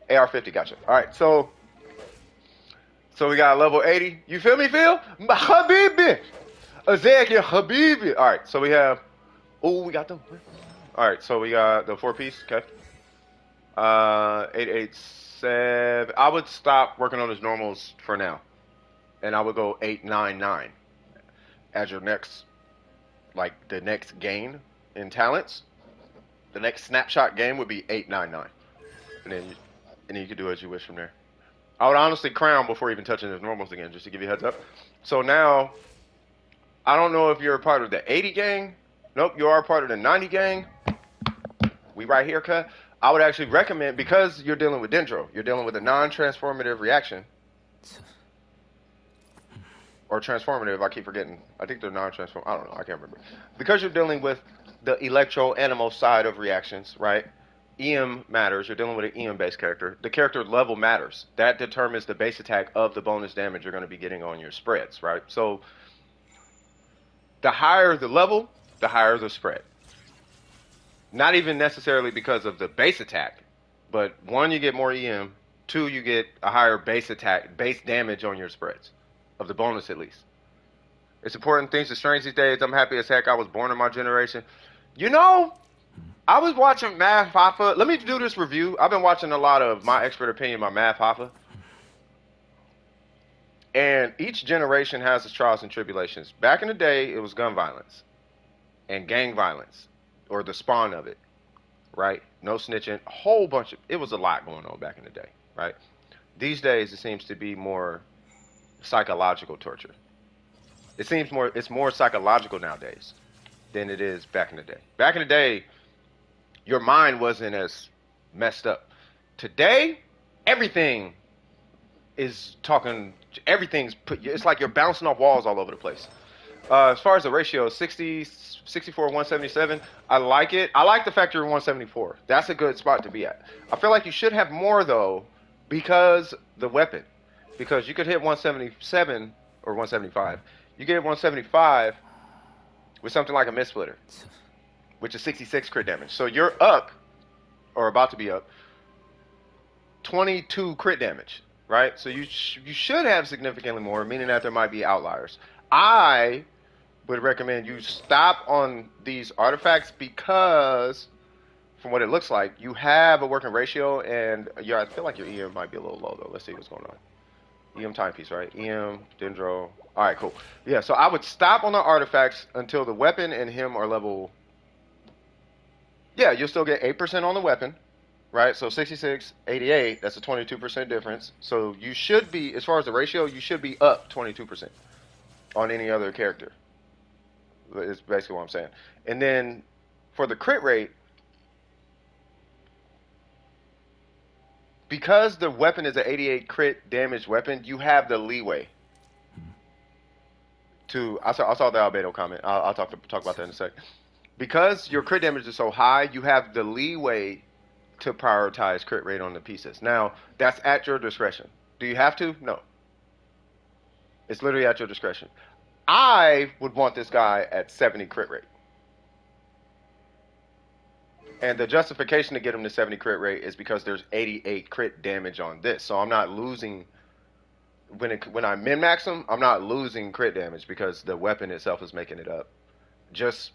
AR50, gotcha. All right, so we got level 80. You feel me, Phil? Habibi. Azek, Habibi. All right, so we have. Oh, we got them. All right, so we got the 4-piece. Okay. 887. I would stop working on his normals for now, and I would go 899 as your next, like the next gain in talents. The next snapshot game would be 899, and then you can do as you wish from there. I would honestly crown before even touching his normals again, just to give you a heads up. So now, I don't know if you're a part of the 80 gang. Nope, you are part of the 90 gang. We right here, cut. I would actually recommend, because you're dealing with Dendro, you're dealing with a non-transformative reaction. Or transformative, I keep forgetting. I think they're non-transformative. I don't know, I can't remember. Because you're dealing with the electro-animal side of reactions, right? EM matters. You're dealing with an EM-based character. The character level matters. That determines the base attack of the bonus damage you're going to be getting on your spreads, right? So, the higher the level, the higher the spread. Not even necessarily because of the base attack, but one, you get more EM. Two, you get a higher base attack, base damage on your spreads. Of the bonus, at least. It's important. Things are strange these days. I'm happy as heck I was born in my generation. You know, I was watching Math Hoffa. Let me do this review. I've been watching a lot of My Expert Opinion by Math Hoffa. And each generation has its trials and tribulations. Back in the day, it was gun violence and gang violence, or the spawn of it, right? No snitching, a whole bunch of, it was a lot going on back in the day, right? These days, it seems to be more psychological torture. It's more psychological nowadays than it is back in the day. Back in the day, your mind wasn't as messed up. Today, everything is talking, it's like you're bouncing off walls all over the place. As far as the ratio, 60, 64, 177, I like it. I like the fact you're 174. That's a good spot to be at. I feel like you should have more, though, because the weapon. Because you could hit 177 or 175. You get 175 with something like a mist splitter, which is 66 crit damage. So you're up, or about to be up, 22 crit damage, right? So you should have significantly more, meaning that there might be outliers. I would recommend you stop on these artifacts because, from what it looks like, you have a working ratio, and I feel like your EM might be a little low, though. Let's see what's going on. EM timepiece, right? EM, Dendro. All right, cool. Yeah, so I would stop on the artifacts until the weapon and him are level. Yeah, you'll still get 8% on the weapon, right? So 66, 88, that's a 22% difference. So you should be, as far as the ratio, you should be up 22% on any other character. It's basically what I'm saying. And then for the crit rate, because the weapon is an 88 crit damage weapon, you have the leeway to. I saw the Albedo comment. I'll talk about that in a sec. Because your crit damage is so high, you have the leeway to prioritize crit rate on the pieces. Now, that's at your discretion. Do you have to? No. It's literally at your discretion. I would want this guy at 70 crit rate. And the justification to get him to 70 crit rate is because there's 88 crit damage on this. So I'm not losing, when I min-max him, I'm not losing crit damage because the weapon itself is making it up. Just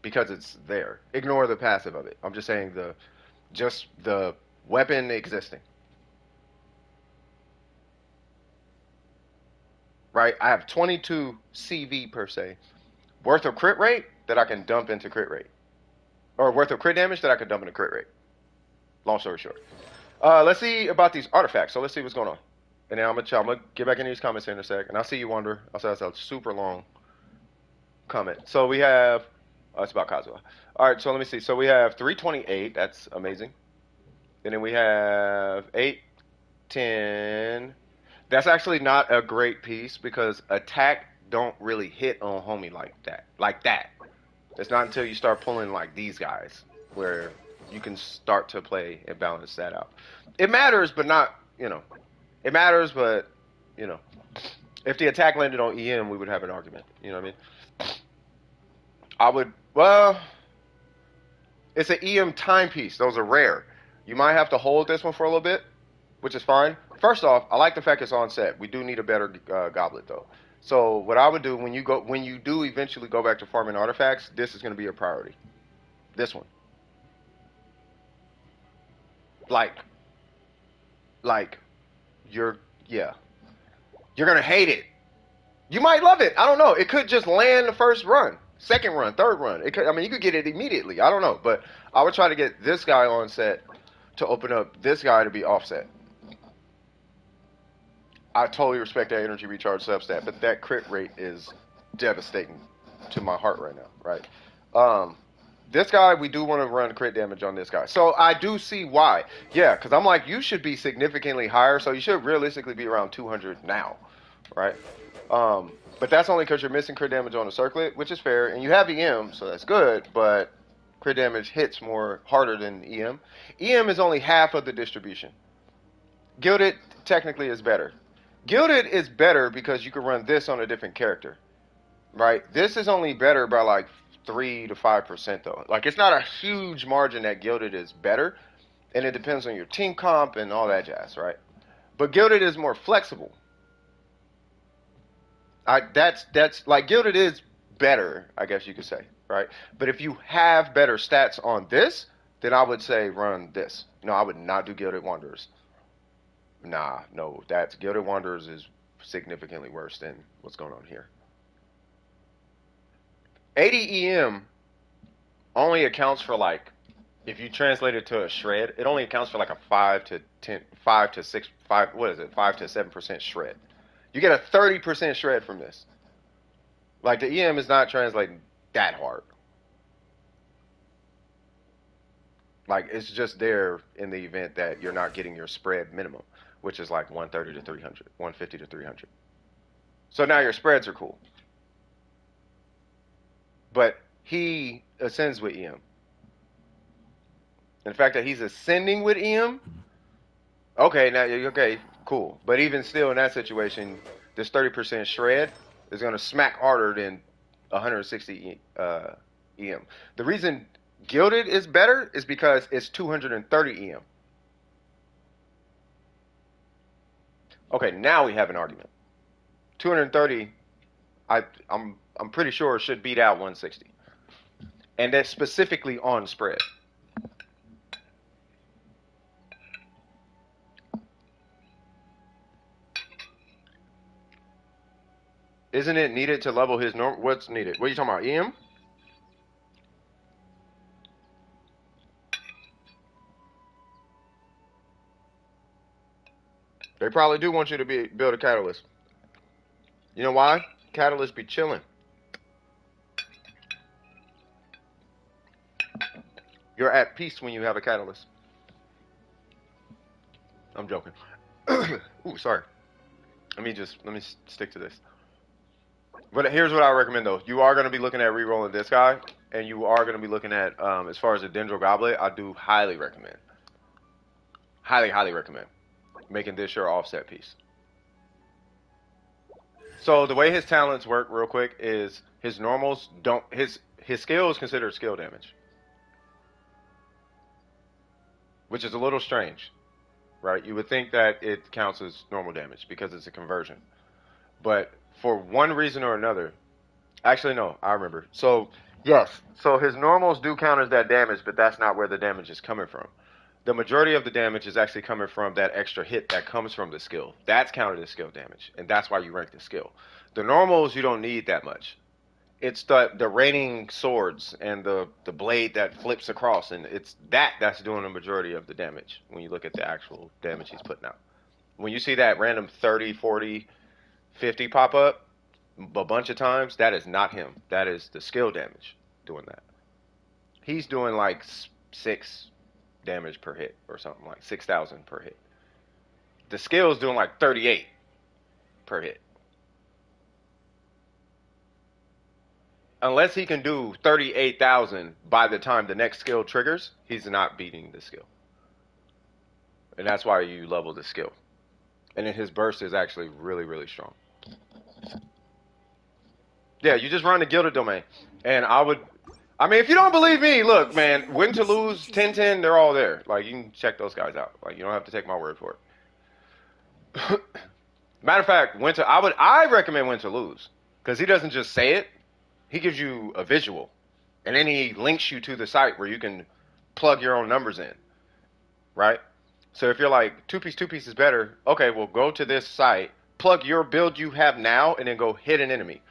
because it's there. Ignore the passive of it. I'm just saying just the weapon existing. Right? I have 22 CV per se worth of crit rate that I can dump into crit rate. Or worth of crit damage that I can dump into crit rate. Long story short. Let's see about these artifacts. So let's see what's going on. And then I'm gonna get back into these comments here in a sec. And I'll see you wonder. I'll say that's a super long comment. So we have, it's about Kazuha. All right, so let me see. So we have 328. That's amazing. And then we have 810. That's actually not a great piece because attack don't really hit on homie like that. It's not until you start pulling like these guys where you can start to play and balance that out. It matters, but not, it matters, but, you know, if the attack landed on EM, we would have an argument. You know what I mean? Well, it's an EM timepiece. Those are rare. You might have to hold this one for a little bit, which is fine. First off, I like the fact it's on set. We do need a better goblet though. So what I would do when you do eventually go back to farming artifacts, this is going to be a priority. This one, like, like you're yeah, you're gonna hate it. You might love it. I don't know. It could just land the first run, second run, third run. It could. I mean, you could get it immediately. I don't know, but I would try to get this guy on set to open up this guy to be offset. I totally respect that energy recharge substat, but that crit rate is devastating to my heart right now, right? This guy, we do want to run crit damage on this guy. So I do see why. Yeah, because I'm like, you should be significantly higher, so you should realistically be around 200 now, right? But that's only because you're missing crit damage on the circlet, which is fair, and you have EM, so that's good, but crit damage hits more harder than EM. EM is only half of the distribution. Gilded technically is better. Gilded is better because you can run this on a different character, right? This is only better by like 3 to 5% though. Like it's not a huge margin that Gilded is better, and it depends on your team comp and all that jazz, right? But Gilded is more flexible. That's like Gilded is better, I guess you could say, right? But if you have better stats on this, then I would say run this. No, I would not do Gilded Wanderers. Nah, no, that's Gilded Wanderers is significantly worse than what's going on here. 80 EM only accounts for like, if you translate it to a shred, it only accounts for like a 5 to 10, 5 to 6, 5, what is it, 5 to 7% shred. You get a 30% shred from this. Like the EM is not translating that hard. Like it's just there in the event that you're not getting your spread minimum, which is like 130 to 300, 150 to 300. So now your spreads are cool. But he ascends with EM. And the fact that he's ascending with EM, okay, now okay, cool. But even still in that situation, this 30% shred is going to smack harder than 160 EM. The reason Gilded is better is because it's 230 EM. Okay, now we have an argument. 230, I'm pretty sure it should beat out 160, and that's specifically on spread. Isn't it needed to level his norm? What's needed? What are you talking about? EM? They probably do want you to build a catalyst. You know why? Catalysts be chilling. You're at peace when you have a catalyst. I'm joking. Ooh, sorry. Let me stick to this. But here's what I recommend though. You are going to be looking at re-rolling this guy, and you are going to be looking at as far as the Dendro Goblet. I do highly recommend, highly recommend making this your offset piece. So the way his talents work, real quick, is his normals don't his skill is considered skill damage, which is a little strange, right? You would think that it counts as normal damage because it's a conversion, but for one reason or another, actually no, I remember. So yes, so his normals do count as that damage, but that's not where the damage is coming from. The majority of the damage is actually coming from that extra hit that comes from the skill. That's counted as skill damage, and that's why you rank the skill. The normals you don't need that much. It's the raining swords and the blade that flips across, and it's that's doing the majority of the damage when you look at the actual damage he's putting out. When you see that random 30, 40, 50 pop up a bunch of times, that is not him. That is the skill damage doing that. He's doing like 6 damage per hit or something, like 6,000 per hit. The skill is doing like 38 per hit. Unless he can do 38,000 by the time the next skill triggers, he's not beating the skill. And that's why you level the skill. And then his burst is actually really, really strong. Yeah, you just run the Gilded Domain. And I mean, if you don't believe me, look, man, Win to Lose, 1010, they're all there. Like, you can check those guys out. Like, you don't have to take my word for it. Matter of fact, I recommend Win to Lose. Because he doesn't just say it, he gives you a visual. And then he links you to the site where you can plug your own numbers in. Right? So if you're like, two piece is better, okay, well, go to this site, plug your build you have now, and then go hit an enemy.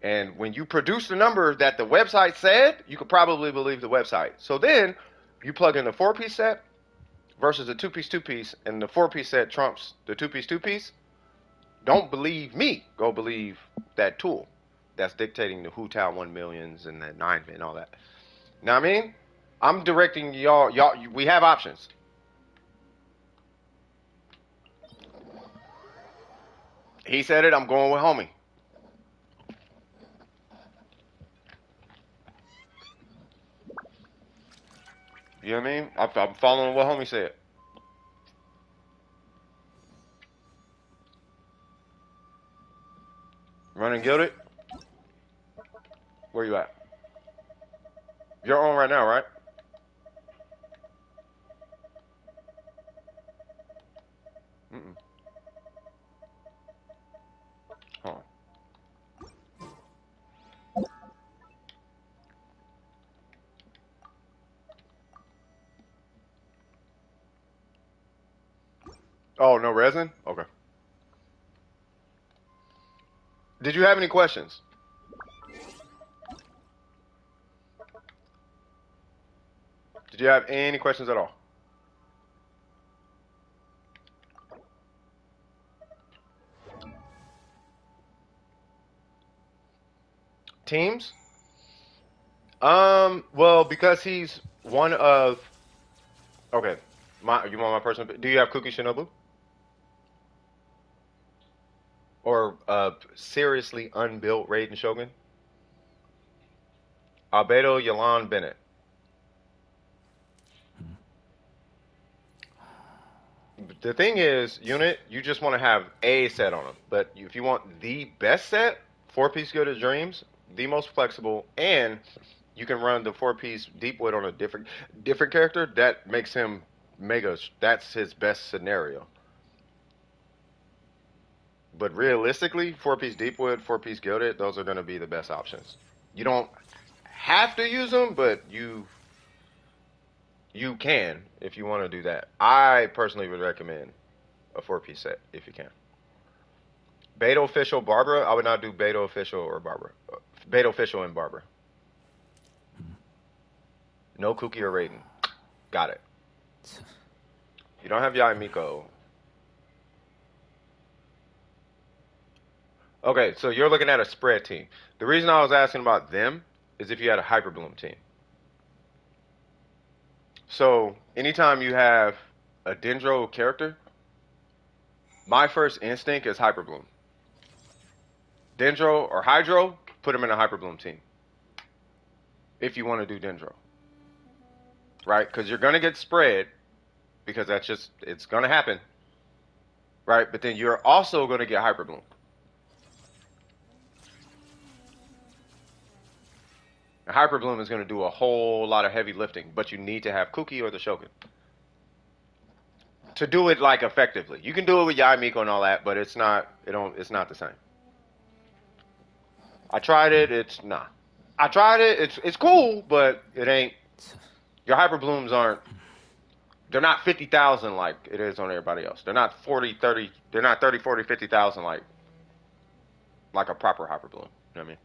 And when you produce the number that the website said, you could probably believe the website. So then you plug in the 4-piece set versus the two-piece, and the 4-piece set trumps the two-piece. Don't believe me. Go believe that tool that's dictating the Hu Tao 1 millions and that 9 and all that. Know what I mean? I'm directing y'all. We have options. He said it. I'm going with homie. You know what I mean? I'm following what homie said. Running Gilded? Where you at? You're on right now, right? Mm-mm. Hold on. Oh, no resin? Okay. Did you have any questions? Did you have any questions at all? Teams? Well, because he's one of. Okay, you want my personal? Do you have Cookie Shinobu or seriously unbuilt Raiden Shogun? Albedo Yalan Bennett. The thing is, unit, you just want to have a set on them. But if you want the best set, 4-piece Gilded Dreams, the most flexible, and you can run the 4-piece Deepwood on a different character, that makes him mega. That's his best scenario. But realistically, 4-piece Deepwood, 4-piece Gilded, those are going to be the best options. You don't have to use them, but you can if you want to do that. I personally would recommend a 4-piece set if you can. Beta Official Barbara, I would not do Beta Official or Barbara. Beta Official and Barbara. No Cookie or Raiden. Got it. You don't have Yai Miko. Okay, so you're looking at a spread team. The reason I was asking about them is if you had a Hyper Bloom team. So anytime you have a Dendro character, my first instinct is Hyper Bloom. Dendro or Hydro, put him in a Hyper Bloom team. If you want to do Dendro. Right? Because you're going to get spread, because it's going to happen. Right? But then you're also going to get Hyper Bloom. Hyper Bloom is going to do a whole lot of heavy lifting, but you need to have Cookie or the Shogun to do it like effectively. You can do it with Yai Miko and all that, but it's not the same. I tried it. I tried it. It's cool, but it ain't. Your Hyper Blooms aren't. They're not 50,000 like it is on everybody else. They're not 40, 30. They're not 30, 40, 50,000 like a proper Hyper Bloom. You know what I mean?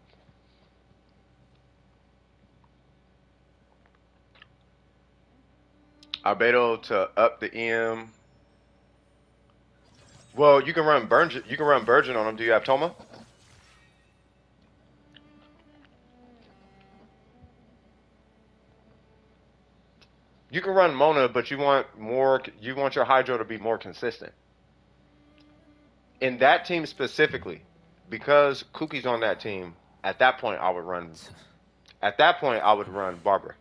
Albedo to up the M. Well, you can run Virgin on them. Do you have Toma? You can run Mona, but you want your Hydro to be more consistent. In that team specifically, because Cookie's on that team, At that point, I would run. At that point, I would run Barbara.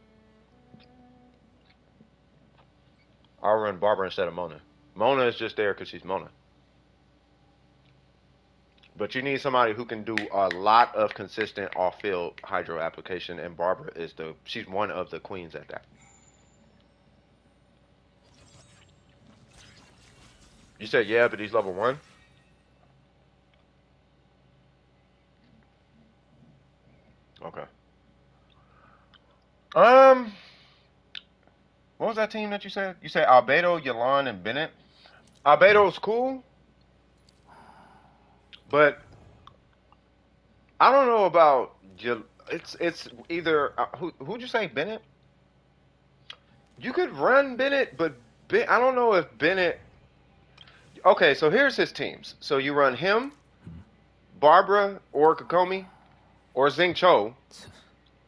I'll run Barbara instead of Mona. Mona is just there because she's Mona. But you need somebody who can do a lot of consistent off-field hydro application, and Barbara is she's one of the queens at that. You said yeah, but he's level 1? Okay. What was that team that you said? You said Albedo, Yalan, and Bennett? Albedo's cool, but I don't know about it's either who'd you say, Bennett? You could run Bennett, but I don't know if Bennett. Okay, so here's his teams. So you run him, Barbara, or Kokomi, or Xing Cho.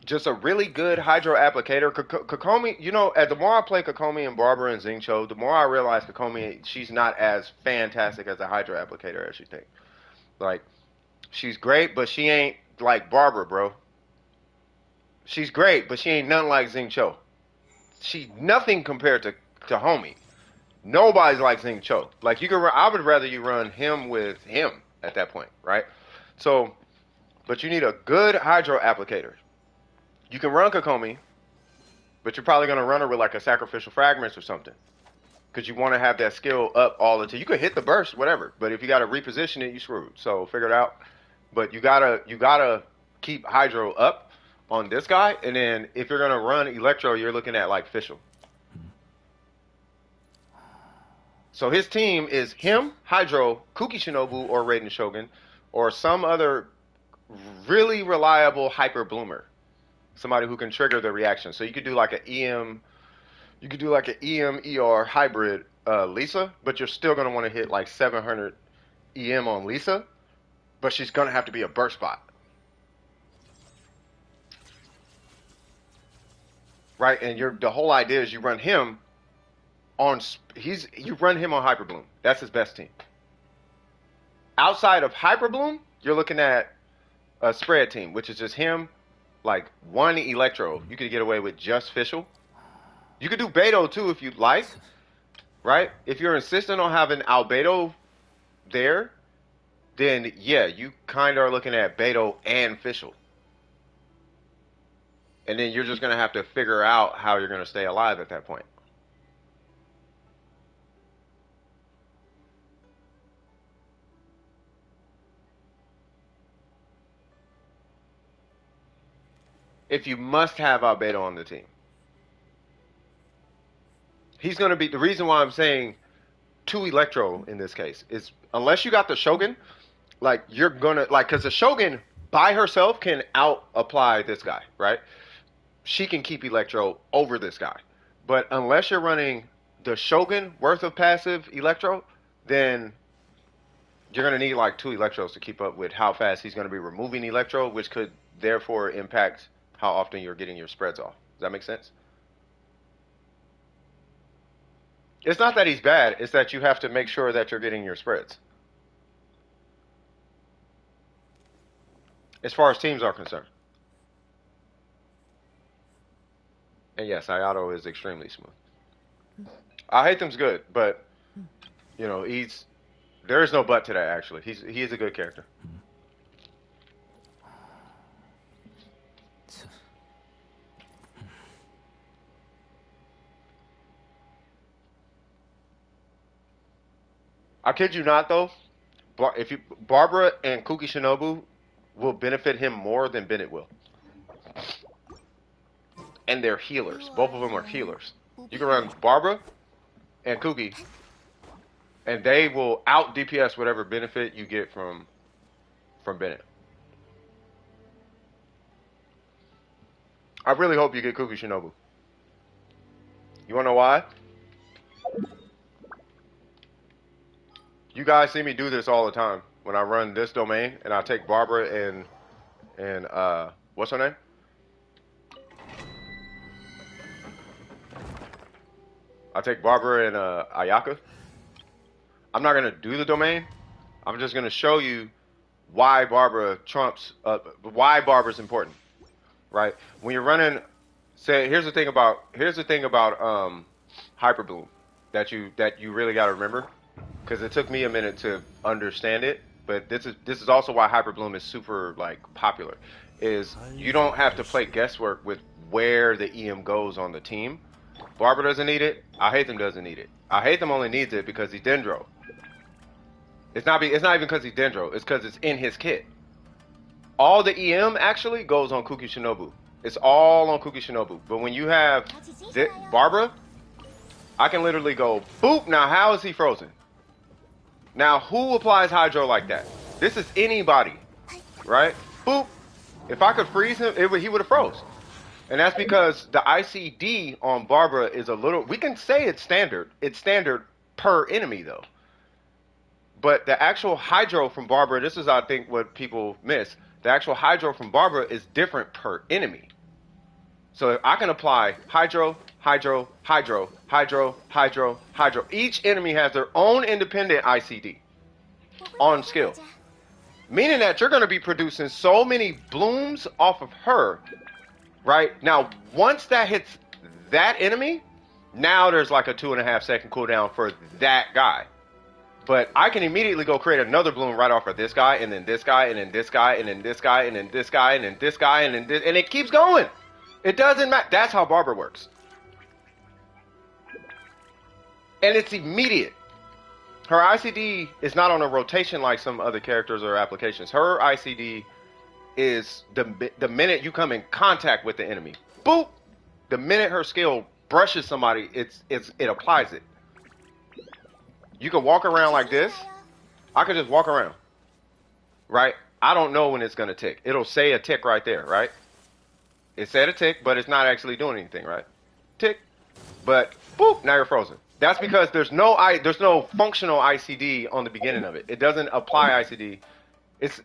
Just a really good hydro applicator. Kokomi, you know, the more I play Kokomi and Barbara and Xing Cho, the more I realize Kokomi, she's not as fantastic as a hydro applicator as you think. Like, she's great, but she ain't like Barbara, bro. She's great, but she ain't nothing like Xing Cho. She's nothing compared to Homie. Nobody's like Xing Cho. Like, you can run, I would rather you run him with him at that point, right? So, but you need a good hydro applicator. You can run Kokomi, but you're probably going to run her with like a sacrificial fragments or something. Because you want to have that skill up all the time. You could hit the burst, whatever. But if you got to reposition it, you screwed. So figure it out. But you gotta keep hydro up on this guy. And then if you're going to run electro, you're looking at like Fischl. So his team is him, Hydro, Kuki Shinobu, or Raiden Shogun, or some other really reliable hyper bloomer. Somebody who can trigger the reaction. So you could do like an EM, you could do like an EM ER hybrid Lisa, but you're still gonna want to hit like 700 EM on Lisa, but she's gonna have to be a burst bot, right? And the whole idea is you run him on you run him on hyper bloom. That's his best team. Outside of hyper bloom, you're looking at a spread team, which is just him. Like one electro, you could get away with just Fischl. You could do Beto too if you'd like, right? If you're insistent on having Albedo there, then yeah, you kind of are looking at Beto and Fischl. And then you're just going to have to figure out how you're going to stay alive at that point. If you must have Albedo on the team. He's going to be, the reason why I'm saying 2 Electro in this case is unless you got the Shogun, like you're going to, like, because the Shogun by herself can out-apply this guy, right? She can keep Electro over this guy. But unless you're running the Shogun worth of passive Electro, then you're going to need like 2 Electros to keep up with how fast he's going to be removing Electro, which could therefore impact how often you're getting your spreads off. Does that make sense? It's not that he's bad, it's that you have to make sure that you're getting your spreads. As far as teams are concerned. And yes, Ayato is extremely smooth. I hate them's good, but you know, there is no but to that actually. He is a good character. I kid you not though. Barbara and Kuki Shinobu will benefit him more than Bennett will. And they're healers. Both of them are healers. You can run Barbara and Kuki, and they will out DPS whatever benefit you get from Bennett. I really hope you get Kuki Shinobu. You wanna know why? You guys see me do this all the time when I run this domain, and I take Barbara and what's her name? I take Barbara and Ayaka. I'm not gonna do the domain. I'm just gonna show you why Barbara trumps, why Barbara's important, right? When you're running, say, here's the thing about Hyper Bloom that you really got to remember, because it took me a minute to understand it. But this is also why Hyper Bloom is super like popular. Is you don't have to play guesswork with where the EM goes on the team. Barbara doesn't need it. I hate them doesn't need it. I hate them only needs it because he's Dendro. It's not even because he's Dendro. It's because it's in his kit. All the EM actually goes on Kuki Shinobu. It's all on Kuki Shinobu. But when you have Barbara, I can literally go boop. Now how is he frozen? Now who applies Hydro like that? This is anybody, right? Boop. If I could freeze him, he would have froze. And that's because the ICD on Barbara is a little. We can say it's standard. It's standard per enemy though. But the actual Hydro from Barbara, this is I think what people miss. The actual Hydro from Barbara is different per enemy. So if I can apply Hydro, Hydro, Hydro, Hydro, Hydro, Hydro. Each enemy has their own independent ICD on skill. Meaning that you're going to be producing so many blooms off of her, right? Now, once that hits that enemy, now there's like a 2.5 second cooldown for that guy. But I can immediately go create another bloom right off of this guy, and then this guy, and then this guy, and then this guy, and then this guy, and then this guy, and then this, and it keeps going. It doesn't matter. That's how Barbara works. And it's immediate. Her ICD is not on a rotation like some other characters or applications. Her ICD is the minute you come in contact with the enemy. Boop! The minute her skill brushes somebody, it applies it. You can walk around like this. I could just walk around. Right? I don't know when it's going to tick. It'll say a tick right there, right? It said a tick, but it's not actually doing anything, right? Tick. But, boop, now you're frozen. That's because there's no functional ICD on the beginning of it. It doesn't apply ICD. It's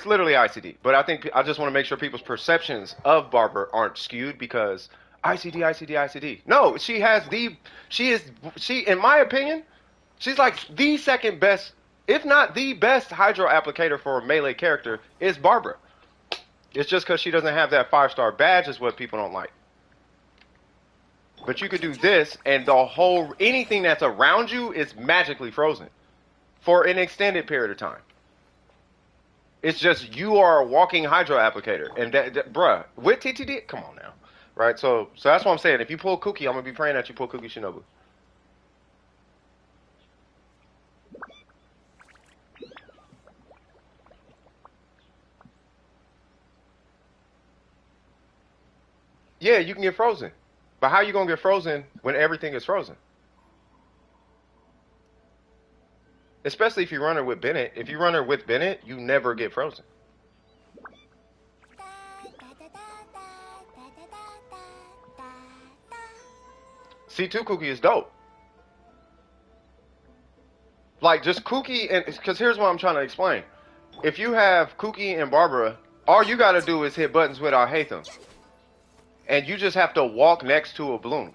literally ICD. But I just want to make sure people's perceptions of Barbara aren't skewed because ICD, ICD, ICD. No, she in my opinion, she's like the second best, if not the best Hydro applicator for a melee character is Barbara. It's just because she doesn't have that 5-star badge is what people don't like. But you could do this, and anything that's around you is magically frozen for an extended period of time. It's just you are a walking Hydro applicator, and bruh, with TTD, come on now, right? So that's what I'm saying. If you pull Kuki, I'm gonna be praying that you pull Kuki Shinobu. Yeah, you can get frozen. But how you gonna get frozen when everything is frozen? Especially if you run her with Bennett. If you run her with Bennett, you never get frozen. C2 Kuki is dope. Like just Kuki and because here's what I'm trying to explain. If you have Kuki and Barbara, all you gotta do is hit buttons with I hate them. And you just have to walk next to a bloom.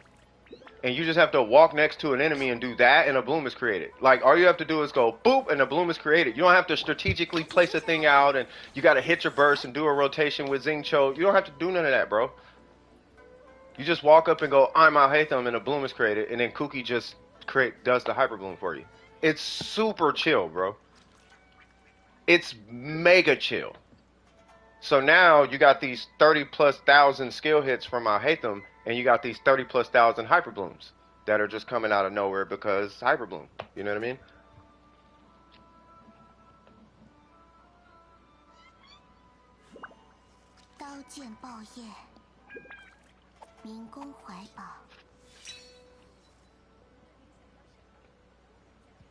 And you just have to walk next to an enemy and do that, and a bloom is created. Like, all you have to do is go, boop, and a bloom is created. You don't have to strategically place a thing out, and you got to hit your burst and do a rotation with Xingqiu. You don't have to do none of that, bro. You just walk up and go, I'm Al-Haytham, and a bloom is created, and then Kuki just does the hyper bloom for you. It's super chill, bro. It's mega chill. So now you got these 30,000+ skill hits from Al-Haytham, and you got these 30,000+ hyper blooms that are just coming out of nowhere because hyper bloom. You know what I mean?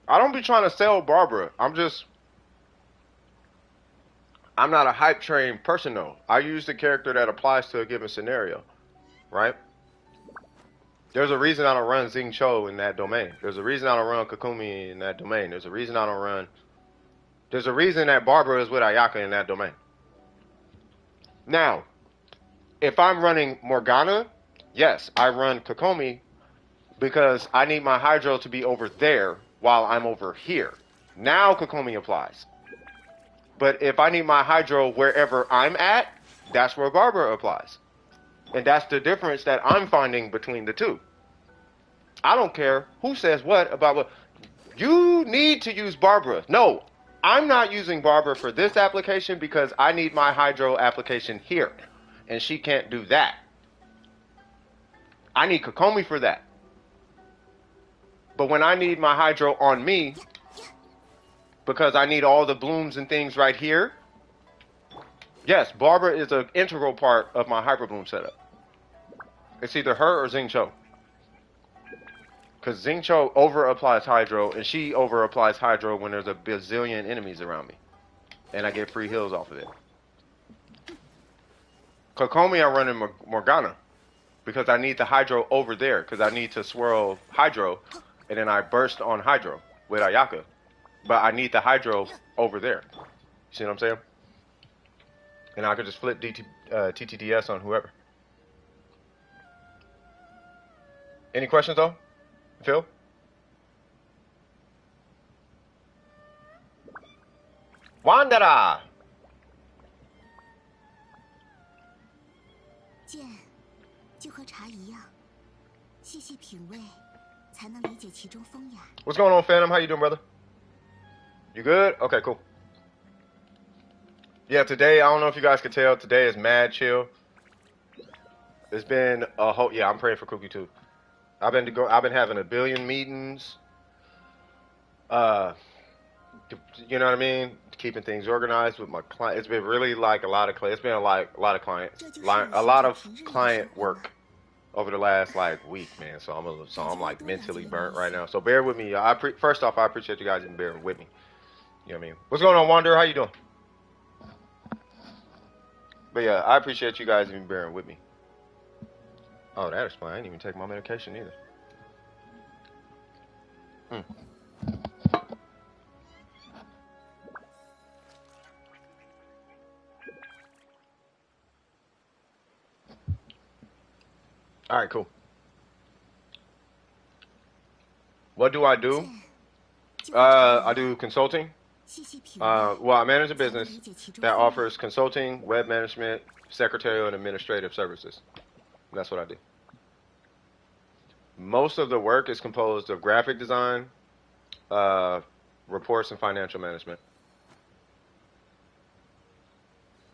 I don't be trying to sell Barbara. I'm not a hype train person though. I use the character that applies to a given scenario, right? There's a reason I don't run Xingqiu in that domain. There's a reason I don't run Kakumi in that domain. There's a reason that Barbara is with Ayaka in that domain. Now, if I'm running Morgana, yes, I run Kakumi because I need my Hydro to be over there while I'm over here. Now Kakumi applies. But if I need my hydro wherever I'm at, that's where Barbara applies. And that's the difference that I'm finding between the two. I don't care who says what about what. You need to use Barbara. No, I'm not using Barbara for this application because I need my hydro application here. And she can't do that. I need Kokomi for that. But when I need my hydro on me, because I need all the blooms and things right here, yes, Barbara is an integral part of my hyperbloom setup. It's either her or Xingqiu. Because Xingqiu over applies hydro, and she over applies hydro when there's a bazillion enemies around me. And I get free heals off of it. Kokomi, I run in Morgana. Because I need the hydro over there. Because I need to swirl hydro, and then I burst on hydro with Ayaka. But I need the hydro over there. You see what I'm saying? And I could just flip TTDS on whoever. Any questions though? Phil? Wanderer! 剑就和茶一样，细细品味，才能理解其中风雅。 What's going on, Phantom? How you doing, brother? You good? Okay, cool. Yeah, today, I don't know if you guys could tell, today is mad chill. It's been a whole, yeah, I'm praying for Cookie too. I've been having a billion meetings. You know what I mean? Keeping things organized with my client. It's been really like a lot of clients client work over the last like week, man. So I'm like mentally burnt right now. So bear with me. First off, I appreciate you guys even bearing with me. You know what I mean? What's going on, Wanderer? How you doing? But yeah, I appreciate you guys even bearing with me. Oh, that explains. I didn't even take my medication either. All right, cool. What do? I do consulting. Well, I manage a business that offers consulting, web management, secretarial, and administrative services. That's what I do. Most of the work is composed of graphic design, reports, and financial management.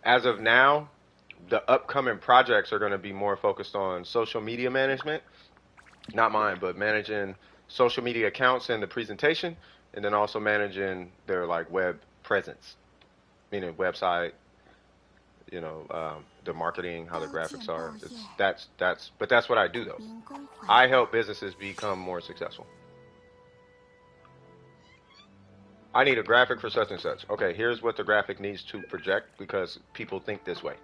As of now, the upcoming projects are going to be more focused on social media management. Not mine, but managing social media accounts and the presentation, and then also managing their like web presence, meaning website, you know, the marketing, how the graphics are. But that's what I do though. I help businesses become more successful. I need a graphic for such and such. Okay, here's what the graphic needs to project because people think this way.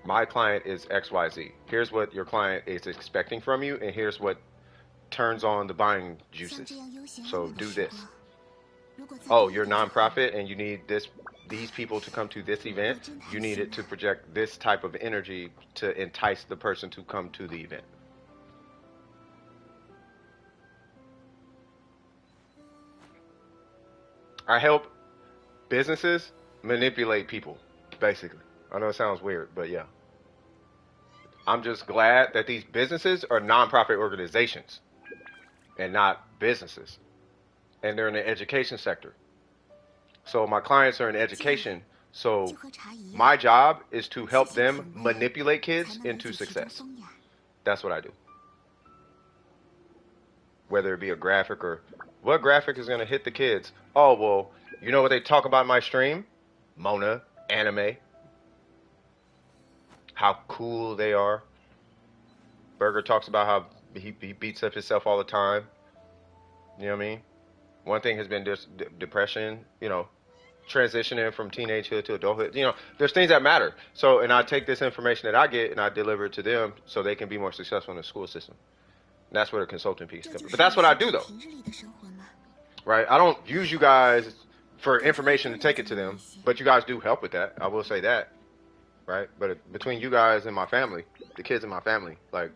My client is XYZ. Here's what your client is expecting from you, and here's what turns on the buying juices. So do this. Oh, you're a nonprofit and you need these people to come to this event. You need it to project this type of energy to entice the person to come to the event. I help businesses manipulate people, basically. I know it sounds weird, but yeah. I'm just glad that these businesses are nonprofit organizations and not businesses. And they're in the education sector. So my clients are in education. So my job is to help them manipulate kids into success. That's what I do. Whether it be a graphic or what graphic is going to hit the kids. Oh, well, you know what they talk about in my stream? Mona, anime. How cool they are. Burger talks about how he beats up himself all the time. You know what I mean? One thing has been depression, you know, transitioning from teenagehood to adulthood. You know, there's things that matter. So, and I take this information that I get and I deliver it to them so they can be more successful in the school system. And that's where the consulting piece comes. But that's what I do, though. Right? I don't use you guys for information to take it to them, but you guys do help with that. I will say that. Right? But between you guys and my family, the kids in my family, like,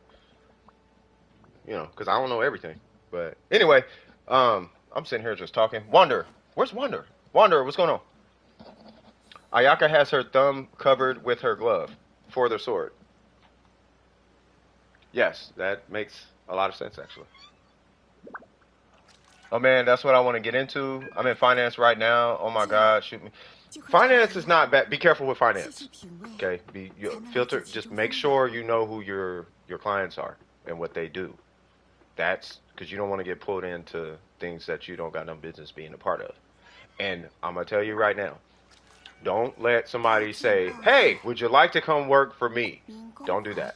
you know, because I don't know everything. But anyway, I'm sitting here just talking. Wonder. Where's Wonder? Wanderer, what's going on? Ayaka has her thumb covered with her glove for the sword. Yes, that makes a lot of sense, actually. Oh man, that's what I want to get into. I'm in finance right now. Oh my God, shoot me. Finance is not bad. Be careful with finance. Okay, filter. Just make sure you know who your clients are and what they do. That's because you don't want to get pulled into things that you don't got no business being a part of. And I'm gonna tell you right now, don't let somebody say, "Hey, would you like to come work for me?" Don't do that.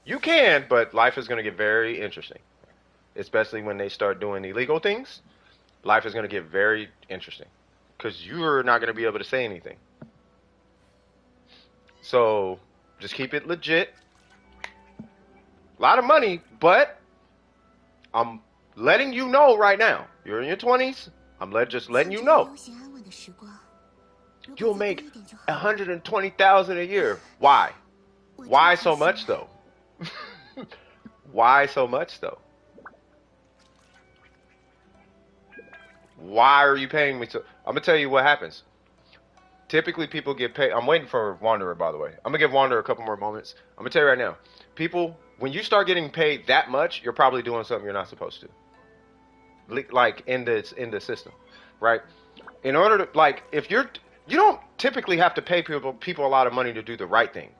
You can, but life is gonna get very interesting, especially when they start doing illegal things. Life is gonna get very interesting because you're not gonna be able to say anything. So just keep it legit. A lot of money, but I'm letting you know right now. You're in your 20s. Just letting you know. You'll make 120,000 a year. Why? Why so much though? Why so much though? Why are you paying me to? I'm gonna tell you what happens. Typically, people get paid. I'm waiting for Wanderer, by the way. I'm gonna give Wanderer a couple more moments. I'm gonna tell you right now. People, when you start getting paid that much, you're probably doing something you're not supposed to. Like in the system, right? In order to if you don't typically have to pay people a lot of money to do the right thing.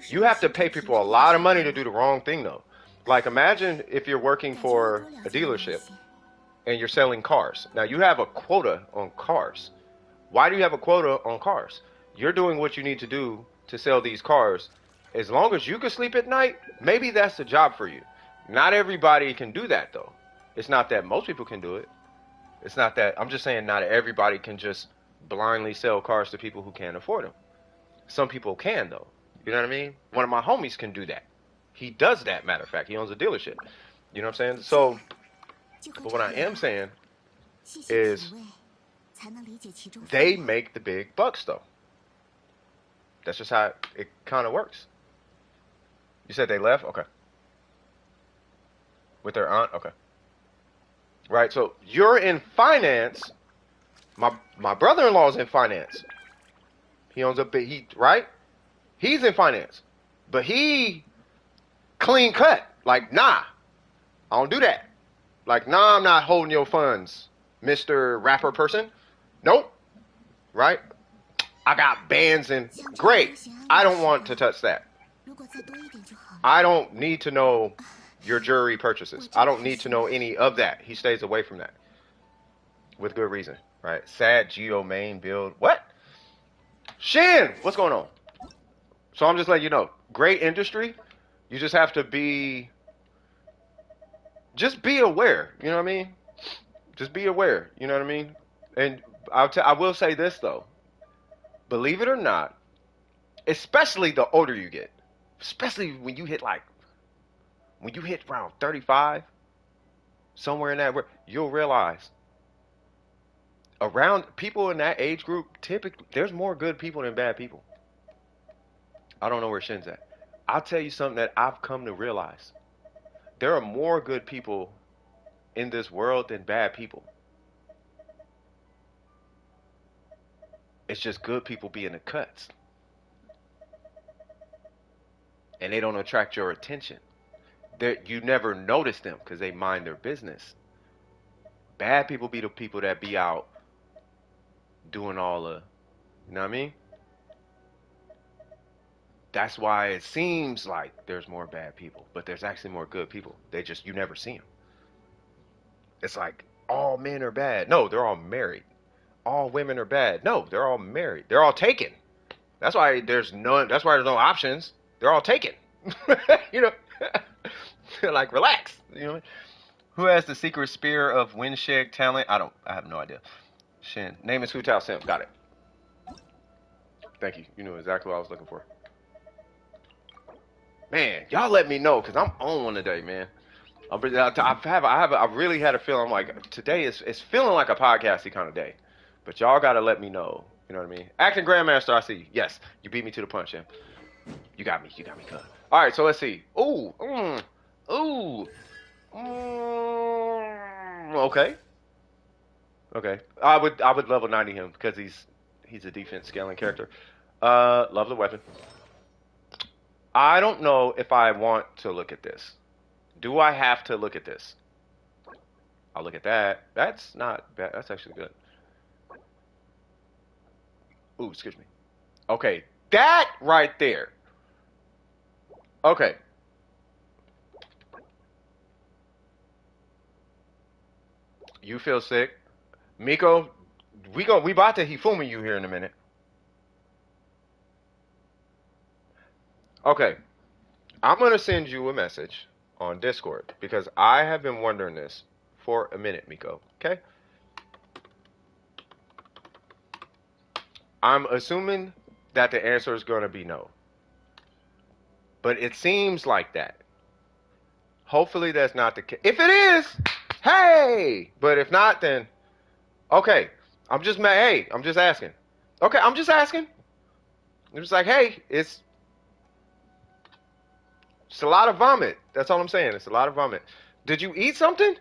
You have to pay people a lot of money to do the wrong thing though. Like imagine if you're working for a dealership and you're selling cars. Now you have a quota on cars. Why do you have a quota on cars? You're doing what you need to do to sell these cars. As long as you can sleep at night, maybe that's the job for you. Not everybody can do that though. It's not that most people can do it. It's not that I'm just saying not everybody can just blindly sell cars to people who can't afford them. Some people can though. You know what I mean? One of my homies can do that. He does that, matter of fact. He owns a dealership. You know what I'm saying? So, but what I am saying is they make the big bucks though. That's just how it kind of works. You said they left? Okay. With their aunt? Okay. Right, so you're in finance. My brother-in-law is in finance. He owns right? He's in finance. But he clean cut. Like, nah, I don't do that. Like, nah, I'm not holding your funds, Mr. Rapper person. Nope. Right? I got bands and great. I don't want to touch that. I don't need to know your jewelry purchases. I don't need to know any of that. He stays away from that. With good reason. Right? Sad Geo main build. What? Shin! What's going on? So I'm just letting you know. Great industry. You just have to be aware. You know what I mean? Just be aware. You know what I mean? And I will say this though. Believe it or not, especially the older you get, especially when you hit around 35, somewhere in that, you'll realize around people in that age group, typically there's more good people than bad people. I don't know where Shin's at. I'll tell you something that I've come to realize. There are more good people in this world than bad people. It's just good people be in the cuts. And they don't attract your attention. You never notice them because they mind their business. Bad people be the people that be out doing all the, you know what I mean? That's why it seems like there's more bad people, but there's actually more good people. You never see them. It's like all men are bad. No, they're all married. All women are bad. No, they're all married. They're all taken. That's why there's no options. They're all taken. You know, like relax. You know, who has the secret spear of windshed talent? I have no idea. Shin. Name is Hu Tao Sim. Got it. Thank you. You knew exactly what I was looking for. Man, y'all let me know because I'm on one today, man. I really had a feeling. I'm like, today it's feeling like a podcasty kind of day, but y'all gotta let me know. You know what I mean? Acting Grandmaster, I see you. Yes, you beat me to the punch, yeah. You got me, cut. All right, so let's see. Ooh, ooh, okay. Okay. I would level 90 him because he's a defense scaling character. Love the weapon. I don't know if I want to look at this. Do I have to look at this? I'll look at that. That's not bad. That's actually good. Ooh, excuse me. Okay, that right there. Okay. You feel sick. Miko, we about to Hifumi you here in a minute. Okay. I'm gonna send you a message on Discord because I have been wondering this for a minute, Miko. Okay? I'm assuming that the answer is gonna be no. But it seems like that. Hopefully that's not the case. If it is, hey! But if not, then okay. Hey, I'm just asking. Okay, I'm just asking. I'm just like, hey, it's a lot of vomit. That's all I'm saying. It's a lot of vomit. Did you eat something?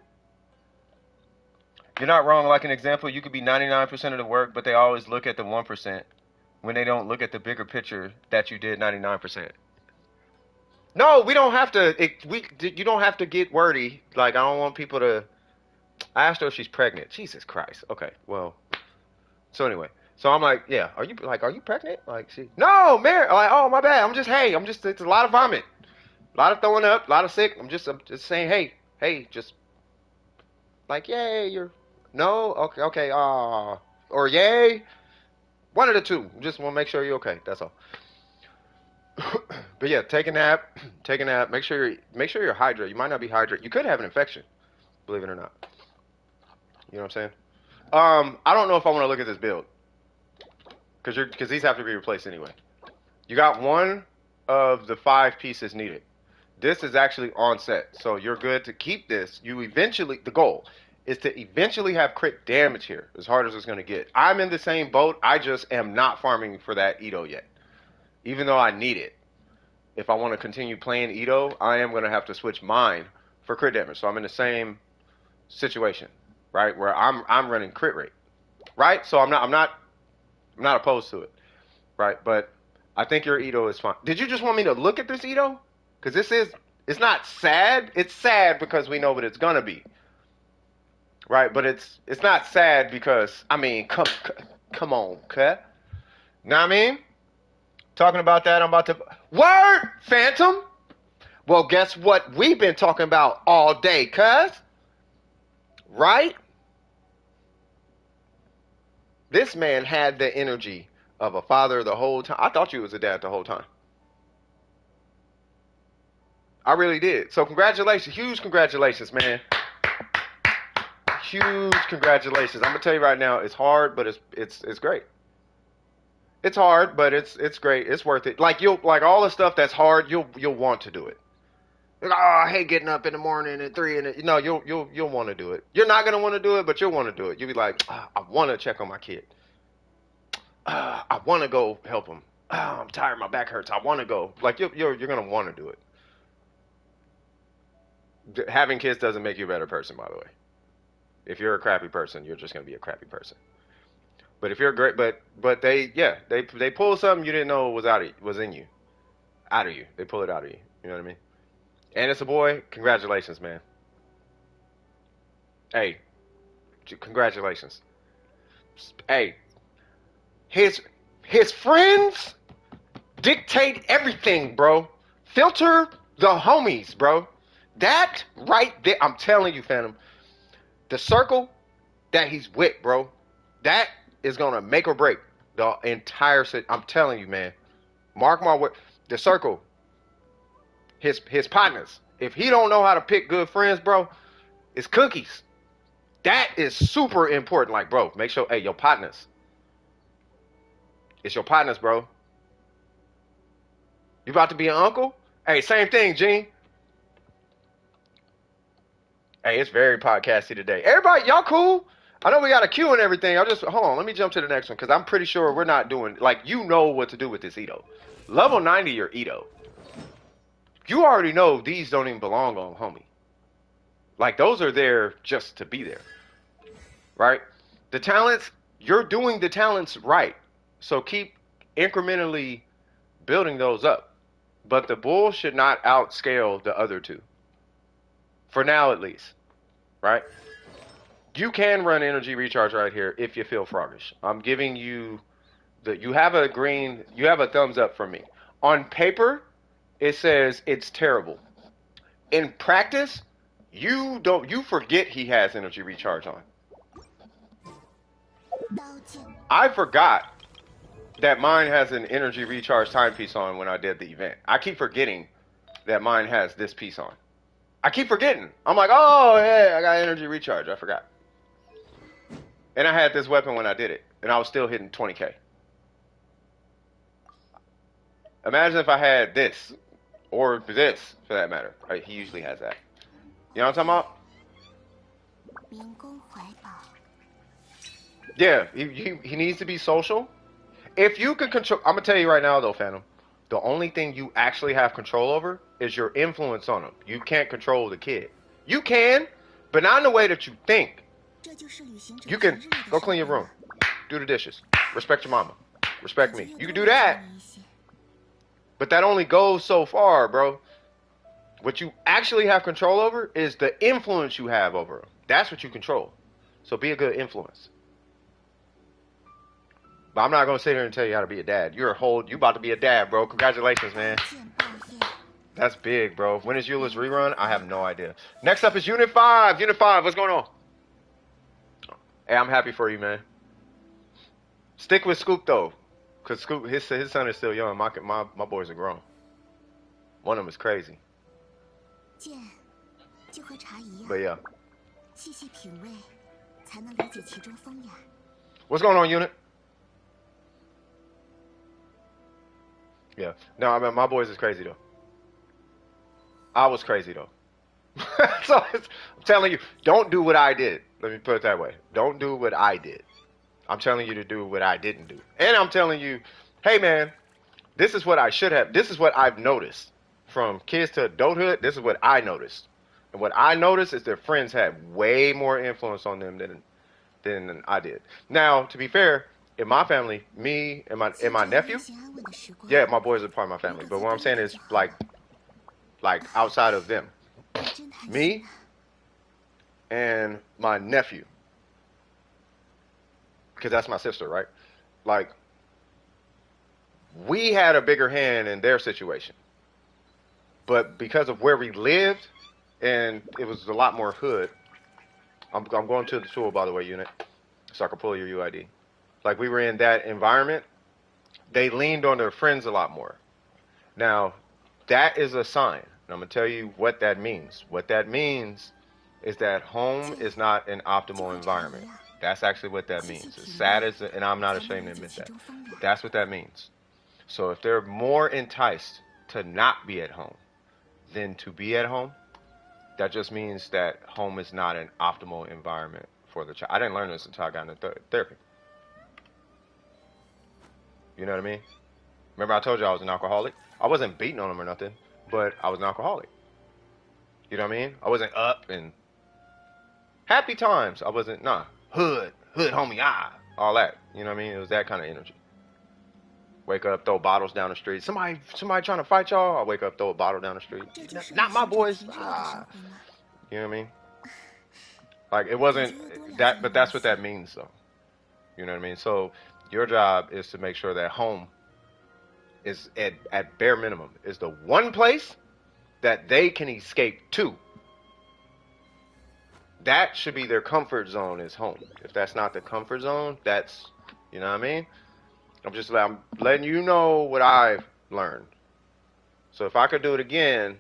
You're not wrong. Like an example, you could be 99% of the work, but they always look at the 1% when they don't look at the bigger picture that you did 99%. No, we don't have to. You don't have to get wordy. Like I don't want people to. I asked her if she's pregnant. Jesus Christ. Okay. Well. So anyway. So I'm like, yeah. Are you pregnant? Like she. No, Mary. Like, oh my bad. I'm just. It's a lot of vomit. A lot of throwing up. A lot of sick. I'm just saying, hey, just like, yay, you're. No. Okay. Or yay. One of the two. Just want to make sure you're okay. That's all. But yeah, take a nap. Take a nap. Make sure you're hydrated. You might not be hydrated. You could have an infection, believe it or not. You know what I'm saying? I don't know if I want to look at this build because these have to be replaced anyway. You got one of the 5 pieces needed. This is actually on set, so you're good to keep this. The goal is to eventually have crit damage here, as hard as it's going to get. I'm in the same boat. I just am not farming for that Ito yet, even though I need it. If I want to continue playing Ito, I am going to have to switch mine for crit damage. So I'm in the same situation, right, where I'm running crit rate, right? So I'm not opposed to it, right? But I think your Ito is fine. Did you just want me to look at this Ito? Because it's not sad. It's sad because we know what it's gonna be, right? But it's not sad because I mean, come on, cut. Know what I mean? Talking about that, I'm about to word Phantom. Well, guess what we've been talking about all day, cuz? Right? This man had the energy of a father the whole time. I thought you was a dad the whole time. I really did. So congratulations, huge congratulations, man. Huge congratulations. I'm gonna tell you right now, it's hard, but it's great. It's hard, but it's great. It's worth it. Like all the stuff that's hard, you'll want to do it. Like, oh, I hate getting up in the morning at 3 and no, you'll want to do it. You're not gonna want to do it, but you'll want to do it. You'll be like, oh, I want to check on my kid. I want to go help him. I'm tired. My back hurts. I want to go. Like you're gonna want to do it. Having kids doesn't make you a better person, by the way. If you're a crappy person, you're just gonna be a crappy person. But if you're great, but they pull something you didn't know was in you, out of you. They pull it out of you. You know what I mean? And it's a boy. Congratulations, man. Hey, congratulations. Hey, his his friends dictate everything, bro. Filter the homies, bro. That right there, I'm telling you, Phantom. The circle that he's with, bro. That is gonna make or break the entire city. I'm telling you, man. Mark my word. The circle, his partners. If he don't know how to pick good friends, bro, it's cookies. That is super important. Like, bro, make sure, hey, your partners. It's your partners, bro. You about to be an uncle? Hey, same thing, Gene. Hey, it's very podcasty today. Everybody, y'all cool? I know we got a queue and everything. I'll just hold on. Let me jump to the next one because I'm pretty sure we're not doing like you know what to do with this Ito. Level 90 your Ito. You already know these don't even belong on homie. Like those are there just to be there, right? The talents, you're doing the talents right. So keep incrementally building those up. But the bull should not outscale the other two. For now, at least. Right? You can run energy recharge right here if you feel froggish. I'm giving you you have a green, you have a thumbs up from me. On paper, it says it's terrible. In practice, you forget he has energy recharge on. I forgot that mine has an energy recharge timepiece on when I did the event. I keep forgetting that mine has this piece on. I keep forgetting. I'm like, oh yeah, I got energy recharge. I forgot. And I had this weapon when I did it, and I was still hitting 20k. Imagine if I had this, or this for that matter. Right, he usually has that. You know what I'm talking about? Yeah, he needs to be social. If you can control, I'm gonna tell you right now though, Phantom, the only thing you actually have control over is your influence on him. You can't control the kid. You can, but not in the way that you think. You can go clean your room, do the dishes, respect your mama, respect me. You can do that, but that only goes so far, bro. What you actually have control over is the influence you have over him. That's what you control. So be a good influence. But I'm not gonna sit here and tell you how to be a dad. You about to be a dad, bro. Congratulations, man. That's big, bro. When is Eula's rerun? I have no idea. Next up is Unit 5. Unit 5, what's going on? Hey, I'm happy for you, man. Stick with Scoop though, cause Scoop, his son is still young. My boys are grown. One of them is crazy. But yeah. What's going on, Unit? Yeah. No, I mean, my boys is crazy though. I was crazy though. So I'm telling you, don't do what I did. Let me put it that way. Don't do what I did. I'm telling you to do what I didn't do. And I'm telling you, hey man, this is what I should have. This is what I've noticed. From kids to adulthood, this is what I noticed. And what I noticed is their friends had way more influence on them than I did. Now, to be fair, in my family, me and my nephew, yeah, my boys are part of my family. But what I'm saying is like outside of them. Me and my nephew, because that's my sister, right? Like, we had a bigger hand in their situation. But because of where we lived, and it was a lot more hood. I'm going to the tool, by the way, Unit, so I can pull your UID. Like, we were in that environment. They leaned on their friends a lot more. Now, that is a sign. And I'm going to tell you what that means. What that means is that home is not an optimal environment. That's actually what that means. As sad as, and I'm not ashamed to admit that. But that's what that means. So if they're more enticed to not be at home than to be at home, that just means that home is not an optimal environment for the child. I didn't learn this until I got into therapy. You know what I mean? Remember I told you I was an alcoholic? I wasn't beating on them or nothing, but I was an alcoholic. You know what I mean? I wasn't up and happy times. I wasn't, hood homie, all that. You know what I mean? It was that kind of energy. Wake up, throw bottles down the street. Somebody trying to fight y'all. I wake up, throw a bottle down the street. Not my boys. You know what I mean? Like, it wasn't that, but that's what that means, though. You know what I mean? So your job is to make sure that home is at bare minimum is the one place that they can escape to. That should be their comfort zone, is home. If that's not the comfort zone, that's, you know what I mean? I'm letting you know what I've learned. So if I could do it again,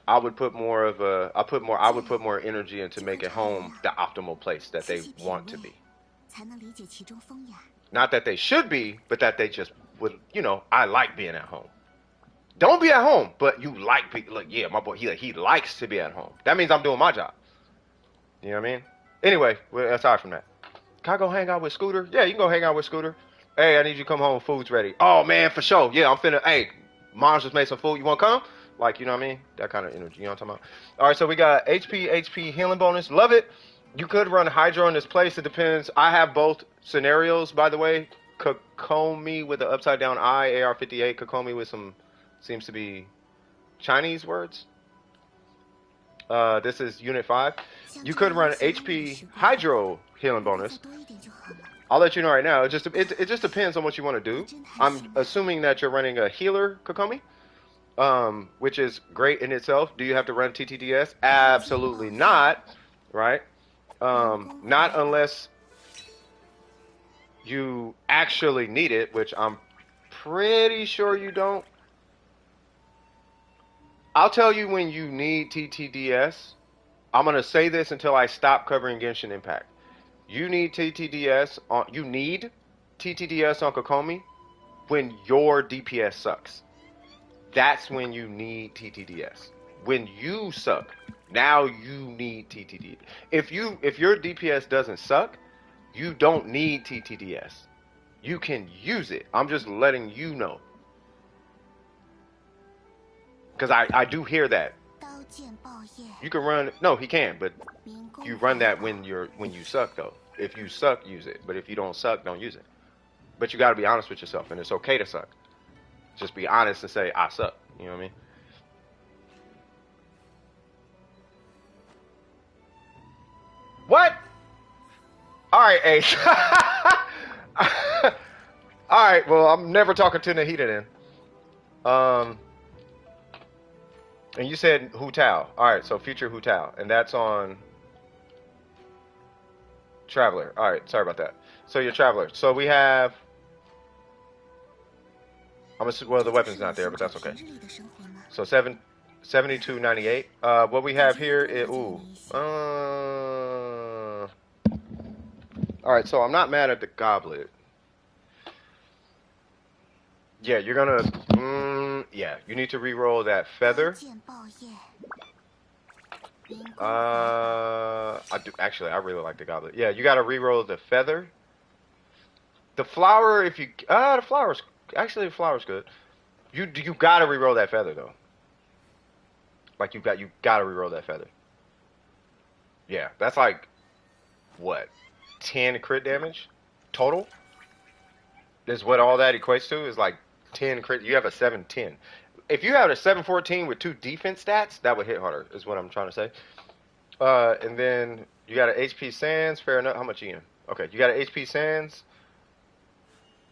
I would put more energy into making home the optimal place that they want to be. Not that they should be, but that they just would, I like being at home. Don't be at home, but you like people. Look, yeah, my boy, he likes to be at home. That means I'm doing my job. You know what I mean? Anyway, aside from that, can I go hang out with Scooter? Yeah, you can go hang out with Scooter. Hey, I need you to come home. Food's ready. Oh, man, for sure. Yeah, I'm finna. Hey, mom's just made some food. You want to come? Like, you know what I mean? That kind of energy. You know what I'm talking about? All right, so we got HP healing bonus. Love it. You could run Hydro in this place. It depends. I have both scenarios, by the way. Kokomi with the upside down eye, AR58. Kokomi with some, seems to be Chinese words. This is Unit 5. You could run HP Hydro healing bonus. I'll let you know right now. It just depends on what you want to do. I'm assuming that you're running a healer, Kokomi, which is great in itself. Do you have to run TTDS? Absolutely not, right? Not unless you actually need it, which I'm pretty sure you don't. I'll tell you when you need TTDS. I'm gonna say this until I stop covering Genshin Impact. You need TTDS on Kokomi when your DPS sucks. That's when you need TTDS. When you suck, now you need TTDS. If your DPS doesn't suck, you don't need TTDS. You can use it. I'm just letting you know. Because I do hear that. You can run. No, he can, but you run that when you suck though. If you suck, use it. But if you don't suck, don't use it. But you got to be honest with yourself, and it's okay to suck. Just be honest and say I suck. You know what I mean? What? All right, Ace. All right. Well, I'm never talking to Nahida then. And you said Hu Tao. All right, so future Hu Tao, and that's on Traveler. All right, sorry about that. So you're Traveler. So we have. Well, the weapon's not there, but that's okay. So 7298. What we have here is all right, so I'm not mad at the goblet. Yeah, you're gonna. Yeah, you need to re-roll that feather. I do actually. I really like the goblet. Yeah, you gotta re-roll the feather. The flower, if you the flower's actually the flower's good. You gotta re-roll that feather though. Like you gotta re-roll that feather. Yeah, that's like what 10 crit damage total. Is what all that equates to is like 10 crit. You have a 710. If you have a 714 with 2 defense stats, that would hit harder. Is what I'm trying to say. And then you got an HP Sands. Fair enough. How much EM? Okay, you got an HP Sands.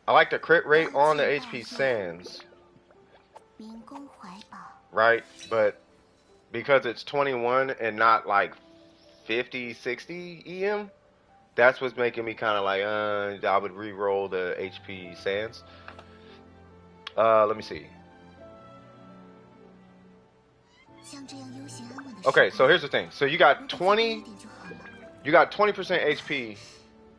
I like the crit rate on the HP Sands. Right, but because it's 21 and not like 50, 60 EM, that's what's making me kind of like, I would re-roll the HP Sands. Let me see. Okay, so here's the thing. So you got 20% HP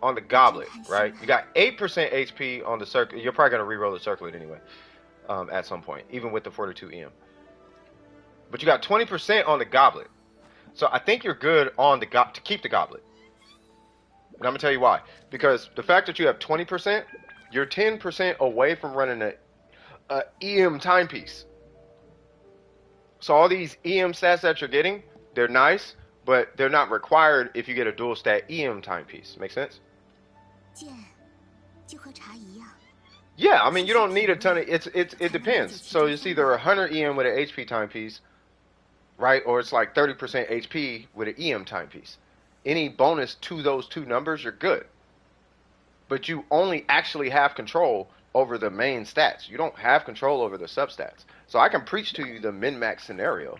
on the goblet, right? You got 8% HP on the circle. You're probably gonna re-roll the circlet anyway, at some point, even with the 42 EM. But you got 20% on the goblet, so I think you're good on the to keep the goblet. And I'm gonna tell you why. Because the fact that you have 20%, you're 10% away from running a EM timepiece. So all these EM stats that you're getting, they're nice, but they're not required if you get a dual stat EM timepiece. Make sense? Yeah, I mean you don't need a ton of it depends. So it's either 100 EM with an HP timepiece, right? Or it's like 30% HP with an EM timepiece. Any bonus to those two numbers, you're good. But you only actually have control over the main stats. You don't have control over the substats. So I can preach to you the min-max scenario.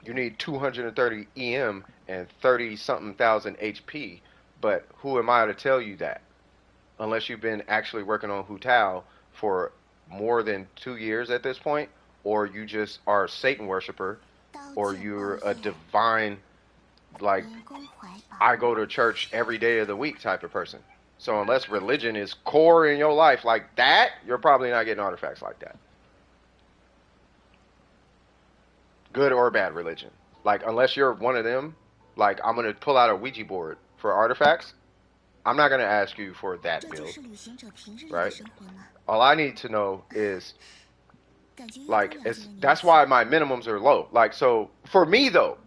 You need 230 EM and 30-something thousand HP. But who am I to tell you that? Unless you've been actually working on Hu Tao for more than 2 years at this point, or you just are a Satan worshiper, or you're a divine, like, I go to church every day of the week type of person. So unless religion is core in your life like that, you're probably not getting artifacts like that. Good or bad religion. Like, unless you're one of them, like, I'm going to pull out a Ouija board for artifacts. I'm not going to ask you for that build, right? All I need to know is, like, that's why my minimums are low. Like, so, for me, though,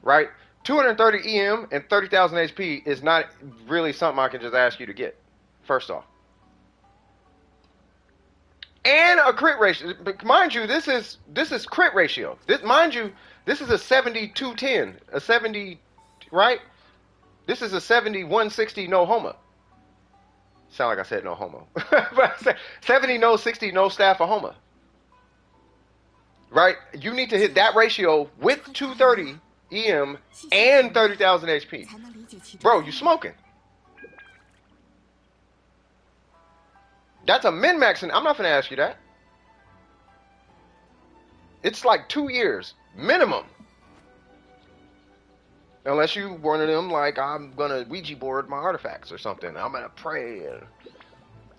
right? 230 EM and 30,000 HP is not really something I can just ask you to get. First off. And a crit ratio. But mind you, this is crit ratio. Mind you, this is a 70-210. A 70, right? This is a 70-160 no homo. Sound like I said no homo. But I said 70 no 60 no staff a homo. Right? You need to hit that ratio with 230 EM and 30,000 HP. Bro, you smoking. That's a min-max, and I'm not going to ask you that. It's like 2 years, minimum. Unless you one of them, like, I'm going to Ouija board my artifacts or something. I'm going to pray, and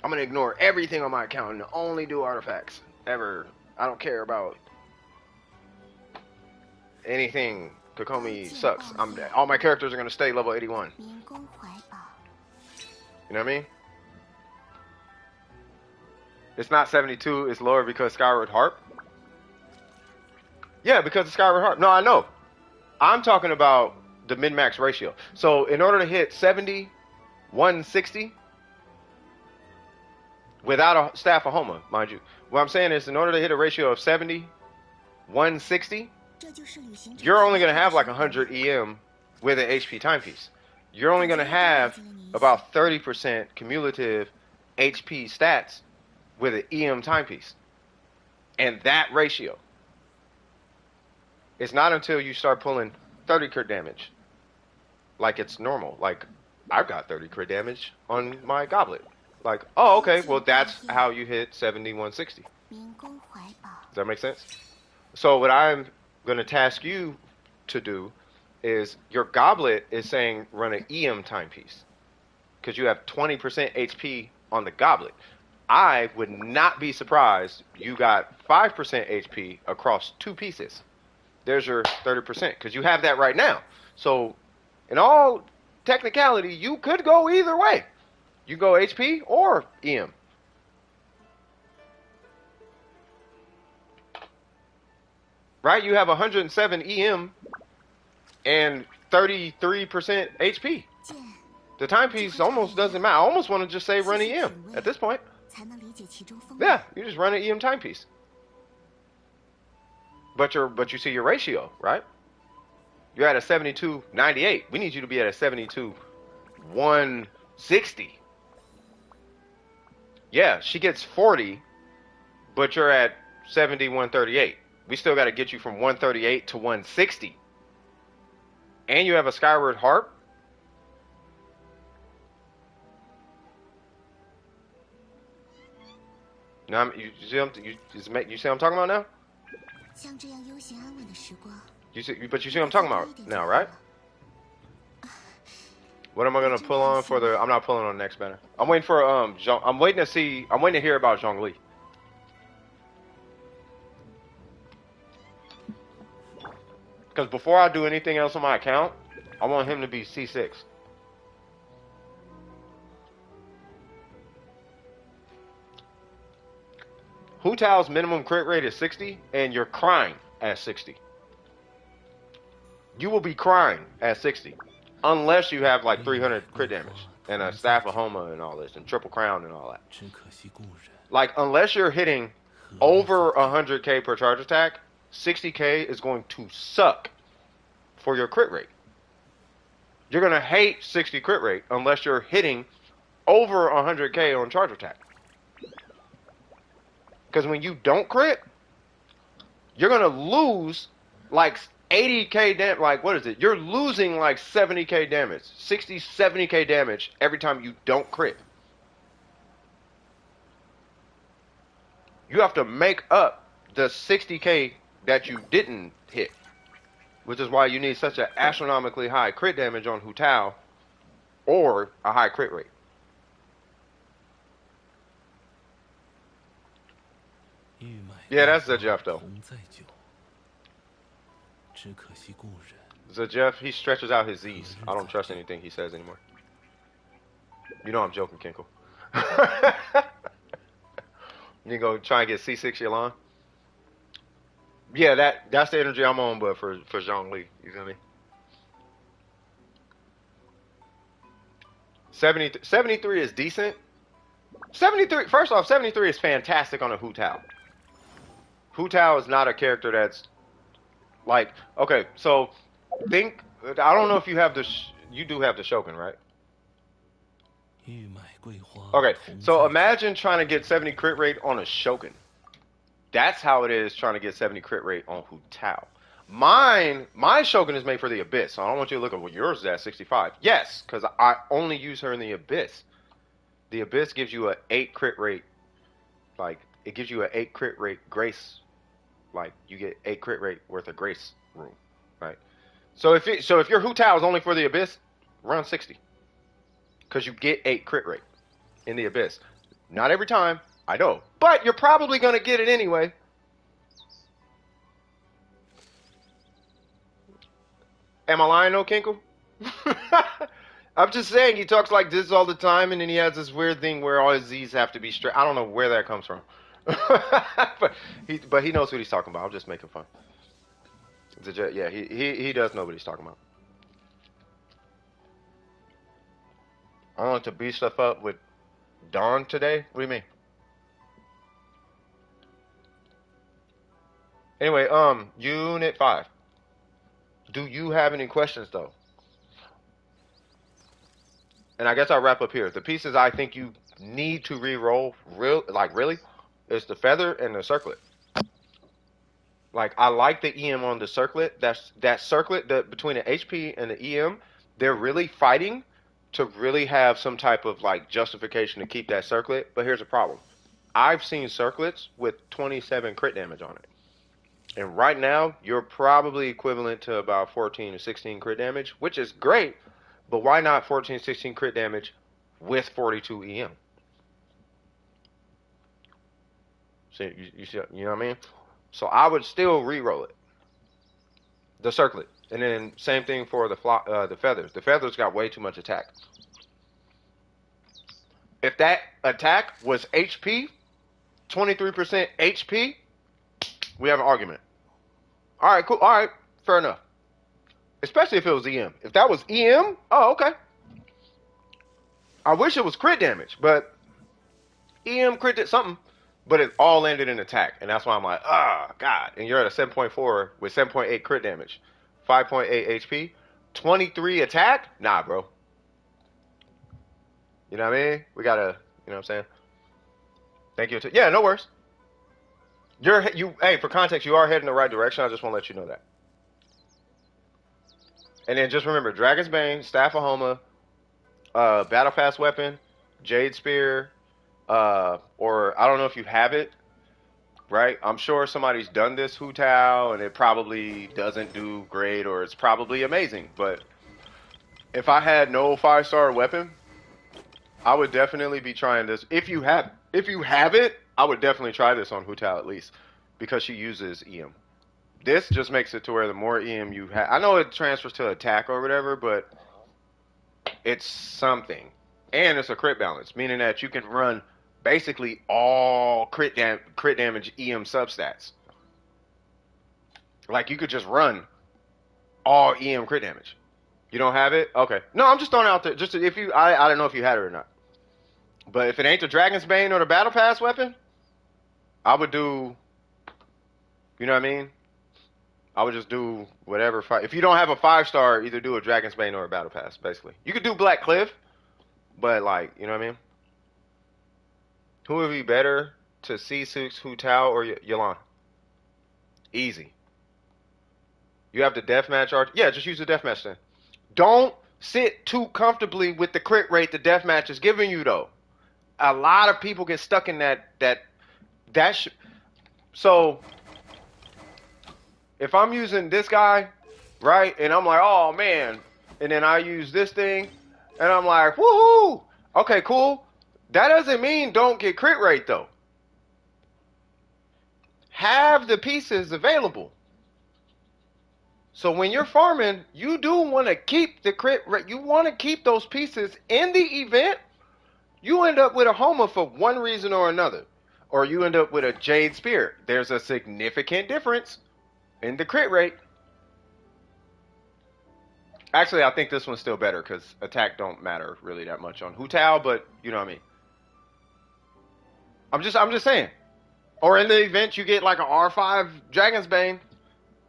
I'm going to ignore everything on my account and only do artifacts. Ever. I don't care about anything. Kokomi sucks. All my characters are going to stay level 81. You know what I mean? It's not 72, it's lower because Skyward Harp. Yeah, because of Skyward Harp. No, I know. I'm talking about the min-max ratio. So in order to hit 70, 160, without a staff of Homa, mind you. What I'm saying is in order to hit a ratio of 70, 160, you're only going to have like 100 EM with an HP timepiece. You're only going to have about 30% cumulative HP stats with an EM timepiece. And that ratio. It's not until you start pulling 30 crit damage. Like it's normal. Like, I've got 30 crit damage on my goblet. Like, oh, okay, well, that's how you hit 70, 160. Does that make sense? So what I'm going to task you to do is your goblet is saying run an EM timepiece. Because you have 20% HP on the goblet. I would not be surprised you got 5% HP across 2 pieces. There's your 30%, because you have that right now. So, in all technicality, you could go either way. You go HP or EM. Right? You have 107 EM and 33% HP. The timepiece almost doesn't matter. I almost want to just say run EM at this point. Yeah, you just run an EM timepiece. But you see your ratio, right? You're at a 72-98. We need you to be at a 72-160. Yeah, she gets 40, but you're at 70-138. We still got to get you from 138 to 160. And you have a Skyward Harp. Now, you see what I'm talking about now? But you see what I'm talking about now, right? What am I gonna pull on for the? I'm not pulling on the next banner. I'm waiting for I'm waiting to hear about Zhongli. Because before I do anything else on my account, I want him to be C6. Hu Tao's minimum crit rate is 60, and you're crying at 60. You will be crying at 60. Unless you have like 300 crit damage, and a Staff of Homa and all this, and Triple Crown and all that. Like, unless you're hitting over 100k per charge attack, 60k is going to suck for your crit rate. You're going to hate 60 crit rate unless you're hitting over 100k on charge attack. Because when you don't crit, you're going to lose like 80k damage. Like, what is it? You're losing like 70k damage. 60, 70k damage every time you don't crit. You have to make up the 60k that you didn't hit. Which is why you need such an astronomically high crit damage on Hu Tao or a high crit rate. Yeah, that's Zajef though. Zajef, he stretches out his Z's. I don't trust anything he says anymore. You know I'm joking, Kinkle. You go try and get C6 Yalon? Yeah, that's the energy I'm on, but for Zhongli, you feel me? 73 is decent. 73, first off, 73 is fantastic on a Hu Tao. Hu Tao is not a character that's like, okay, so think, I don't know if you have the, you do have the Shogun, right? Okay, so imagine trying to get 70 crit rate on a Shogun. That's how it is trying to get 70 crit rate on Hu Tao. My Shogun is made for the Abyss, so I don't want you to look at what yours is at 65. Yes, because I only use her in the Abyss. The Abyss gives you an 8 crit rate. Like, it gives you an 8 crit rate grace. Like, you get 8 crit rate worth of grace room, right? So if your Hu Tao is only for the Abyss, run 60. Because you get 8 crit rate in the Abyss. Not every time, I know. But you're probably going to get it anyway. Am I lying, no, Kinkle? I'm just saying, he talks like this all the time, and then he has this weird thing where all his Z's have to be straight. I don't know where that comes from. but he knows what he's talking about. I'm just making fun. Yeah, he does know what he's talking about. I want to beat stuff up with Dawn today? What do you mean? Anyway, Unit 5. Do you have any questions, though? And I guess I'll wrap up here. The pieces I think you need to re-roll, really, is the feather and the circlet. Like, I like the EM on the circlet. That circlet between the HP and the EM, they're really fighting to really have some type of, like, justification to keep that circlet. But here's the problem. I've seen circlets with 27 crit damage on it. And right now, you're probably equivalent to about 14 to 16 crit damage, which is great. But why not 14, 16 crit damage with 42 EM? See, you know what I mean? So I would still re-roll it. The circlet. And then same thing for the feathers. The feathers got way too much attack. If that attack was HP, 23% HP, we have an argument. Alright, cool. Alright, fair enough. Especially if it was EM. If that was EM, oh, okay. I wish it was crit damage, but EM crit did something. But it all landed in attack. And that's why I'm like, God. And you're at a 7.4 with 7.8 crit damage. 5.8 HP. 23 attack? Nah, bro. You know what I mean? We gotta, you know what I'm saying? Thank you. Yeah, no worries. Hey, for context, you are heading the right direction. I just want to let you know that. And then just remember, Dragon's Bane, Staff of Homa, Battle Fast Weapon, Jade Spear, or I don't know if you have it, right? I'm sure somebody's done this Hu Tao, and it probably doesn't do great, or it's probably amazing. But if I had no 5-star weapon, I would definitely be trying this. If you have it, I would definitely try this on Hu Tao at least, because she uses EM. This just makes it to where the more EM you have, I know it transfers to attack or whatever, but it's something. And it's a crit balance, meaning that you can run basically all crit damage EM substats. Like, you could just run all EM crit damage. You don't have it? Okay. No, I'm just throwing it out there. Just if you, I don't know if you had it or not. But if it ain't the Dragon's Bane or the Battle Pass weapon, I would do, you know what I mean? I would just do whatever. If you don't have a 5-star, either do a Dragon's Bane or a Battle Pass, basically. You could do Black Cliff, but, like, you know what I mean? Who would be better to C6, Hu Tao, or Yelan? Easy. You have the deathmatch art. Yeah, just use the deathmatch then. Don't sit too comfortably with the crit rate the deathmatch is giving you, though. A lot of people get stuck in so if I'm using this guy, right, and I'm like, oh man, and then I use this thing, and I'm like, woohoo, okay, cool. That doesn't mean don't get crit rate though. Have the pieces available. So when you're farming, you do want to keep the crit rate. You want to keep those pieces in the event you end up with a Homa for one reason or another. Or you end up with a Jade Spear. There's a significant difference in the crit rate. Actually, I think this one's still better because attack don't matter really that much on Hu Tao, but you know what I mean. I'm just saying. Or in the event you get like an R5 Dragon's Bane,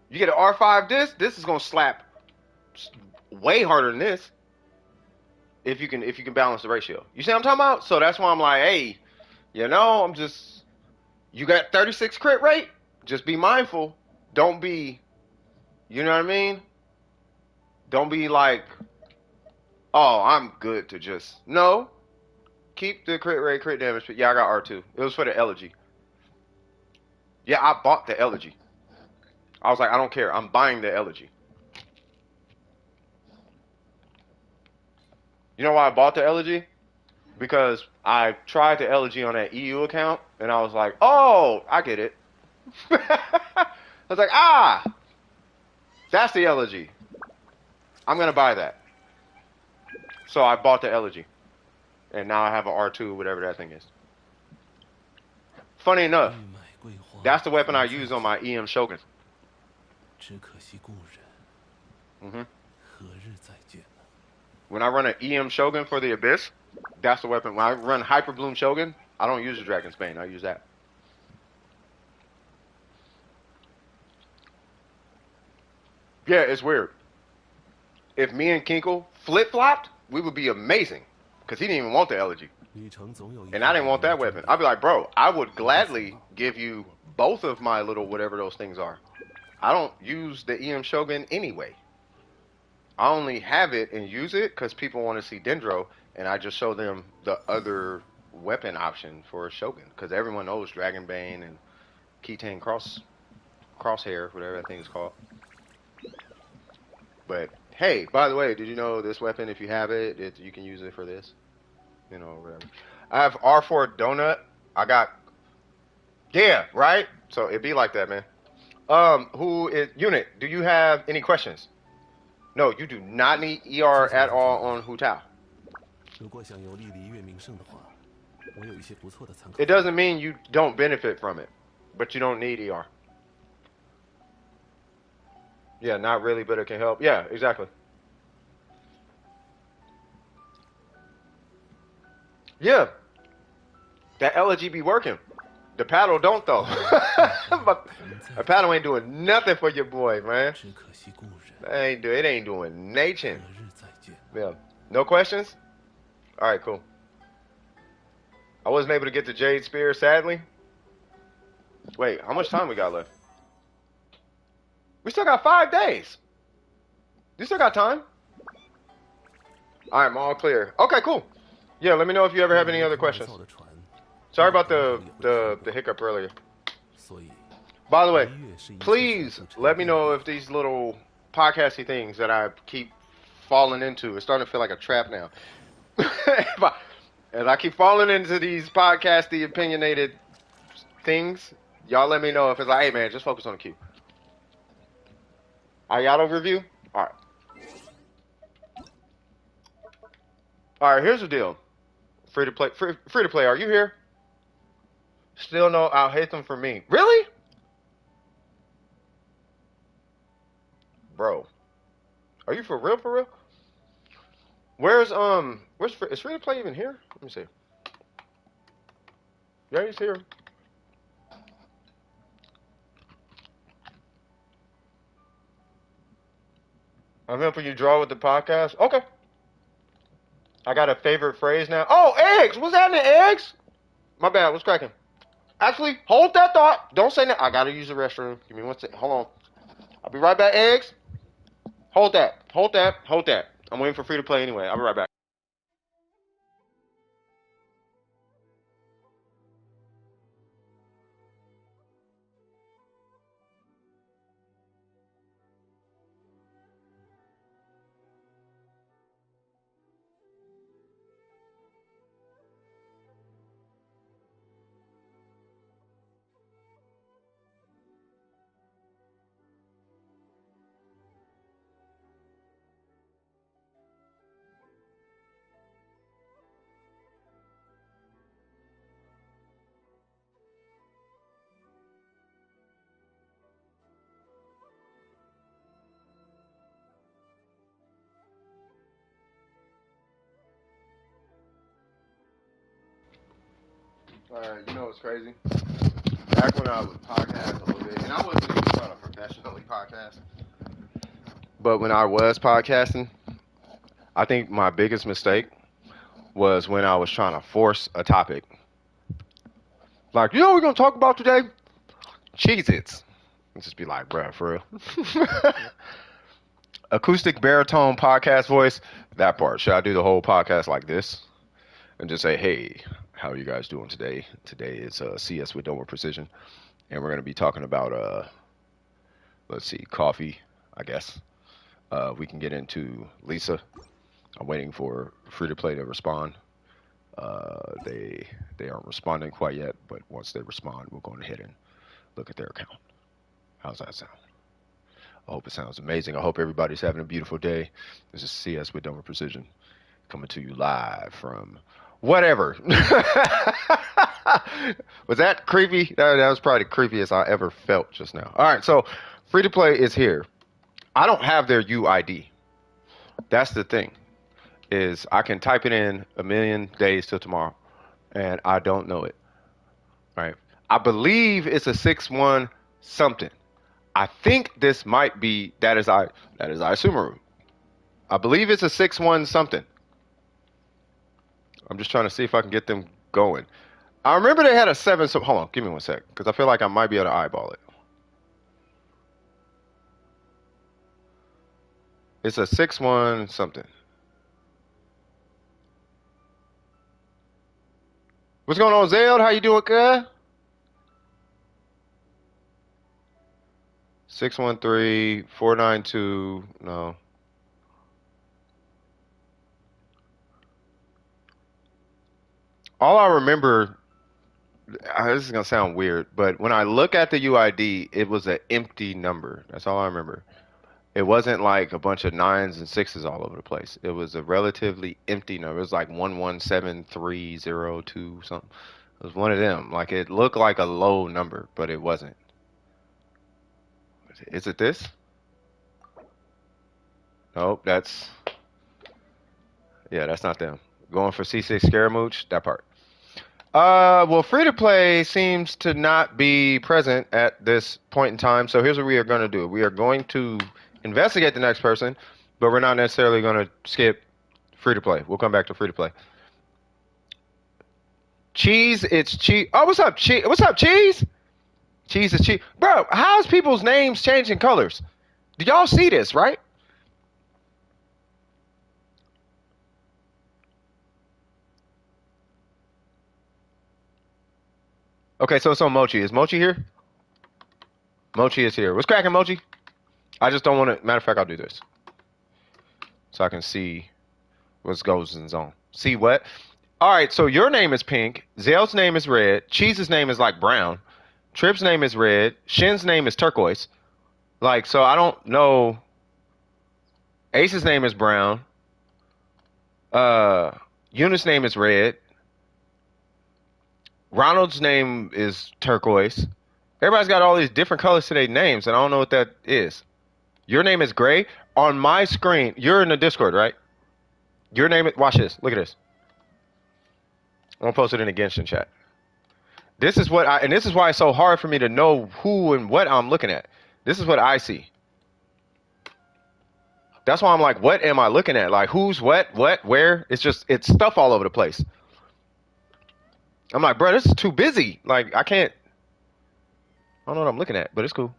you get an R5 this is gonna slap way harder than this if you can balance the ratio. You see what I'm talking about? So that's why I'm like, hey, I'm just you got 36 crit rate. Just be mindful. Don't be, you know what I mean? Don't be like, oh, I'm good to just no. Keep the crit rate, crit damage. Yeah, I got R2. It was for the elegy. Yeah, I bought the elegy. I was like, I don't care. I'm buying the elegy. You know why I bought the elegy? Because I tried the elegy on that EU account, and I was like, oh, I get it. I was like, that's the elegy. I'm gonna buy that. So I bought the elegy, and now I have an R2, whatever that thing is. Funny enough, that's the weapon I use on my EM Shogun. Mm-hmm. When I run an EM Shogun for the Abyss, that's the weapon. When I run Hyper Bloom Shogun, I don't use the Dragon's Bane. I use that. Yeah, it's weird. If me and Kinkle flip-flopped, we would be amazing. Because he didn't even want the elegy. And I didn't want that weapon. I'd be like, bro, I would gladly give you both of my little whatever those things are. I don't use the EM Shogun anyway. I only have it and use it because people want to see Dendro, and I just show them the other weapon option for Shogun. Because everyone knows Dragon Bane and Keytane Crosshair, whatever that thing is called. But hey, by the way, did you know this weapon, if you have it, you can use it for this? Whatever. I have R4 Donut. I got, yeah, right? So it'd be like that, man. Who is, Unit, do you have any questions? No, you do not need ER at all on Hu Tao. It doesn't mean you don't benefit from it, but you don't need ER. Yeah, not really, but it can help. Yeah, exactly. Yeah, that elegy be working. The paddle don't though. But the paddle ain't doing nothing for your boy, man. It ain't doing nothing. Yeah. No questions? All right, cool. I wasn't able to get the Jade Spear, sadly. Wait, how much time we got left? We still got 5 days. You still got time? All right, I'm all clear. Okay, cool. Yeah, let me know if you ever have any other questions. Sorry about the hiccup earlier. By the way, please let me know if these little podcasty things that I keep falling into, it's starting to feel like a trap now. As I keep falling into these podcasty opinionated things, y'all let me know if it's like, hey man, just focus on the queue. Ayato review? Alright. Alright, here's the deal. Free to play, are you here? Still no, I'll hate them for me. Really? Bro. Are you for real, for real? Is free to play even here? Let me see. Yeah, he's here. I'm helping you draw with the podcast. Okay. I got a favorite phrase now. Oh, eggs! What's happening, eggs? My bad, what's cracking? Actually, hold that thought. Don't say that. I gotta use the restroom. Give me 1 second. Hold on. I'll be right back, eggs. Hold that. Hold that. Hold that. I'm waiting for free to play anyway. I'll be right back. You know what's crazy? Back when I would podcast a little bit, and I wasn't even trying to professionally podcast, but when I was podcasting, I think my biggest mistake was when I was trying to force a topic. Like, you know what we're going to talk about today? Cheez-Its. And just be like, bruh, for real. Acoustic baritone podcast voice, that part. Should I do the whole podcast like this? And just say, hey, how are you guys doing today? Today is CS with Domer Precision. And we're going to be talking about, let's see, coffee, I guess. We can get into Lisa. I'm waiting for Free to Play to respond. They aren't responding quite yet, but once they respond, we'll go ahead and look at their account. How's that sound? I hope it sounds amazing. I hope everybody's having a beautiful day. This is CS with Domer Precision, coming to you live from whatever. Was that creepy? That was probably the creepiest I ever felt just now. All right, so Free to Play is here. I don't have their UID. That's the thing. Is I can type it in a million days till tomorrow, and I don't know it. Right? I believe it's a 6-1 something. I think this might be that is Sumeru. I believe it's a 6-1 something. I'm just trying to see if I can get them going. I remember they had a 7. So hold on, give me 1 sec, because I feel like I might be able to eyeball it. It's a 6-1 something. What's going on, Zeld? How you doing, girl? 613-492. No. All I remember, this is gonna sound weird, but when I look at the UID, it was an empty number. That's all I remember. It wasn't like a bunch of 9s and 6s all over the place. It was a relatively empty number. It was like 117302 something. It was one of them. Like it looked like a low number, but it wasn't. Is it this? Nope, that's not them. Going for C6 Scaramouche, that part. Well, Free to Play seems to not be present at this point in time. So here's what we are going to do. We are going to investigate the next person, but we're not necessarily going to skip Free to Play. We'll come back to Free to Play. Cheese, it's Cheese. Oh, what's up, Cheese? What's up, Cheese? Cheese is Cheese. Bro, how's people's names changing colors? Do y'all see this, right? Okay, so it's on Mochi. Is Mochi here? Mochi is here. What's cracking, Mochi? I just don't want to. Matter of fact, I'll do this so I can see what goes on. See what? All right, so your name is pink. Zell's name is red. Cheese's name is like brown. Trip's name is red. Shin's name is turquoise. Like, so I don't know. Ace's name is brown. Eunice's name is red. Ronald's name is turquoise. Everybody's got all these different colors to their names, and I don't know what that is. Your name is gray. On my screen, you're in the Discord, right? Your name is, watch this. Look at this. I'm gonna post it in the Genshin chat. This is what and this is why it's so hard for me to know who and what I'm looking at. This is what I see. That's why I'm like, what am I looking at? Like, who's what, where? It's stuff all over the place. I'm like, bro, this is too busy. Like, I can't. I don't know what I'm looking at, but it's cool.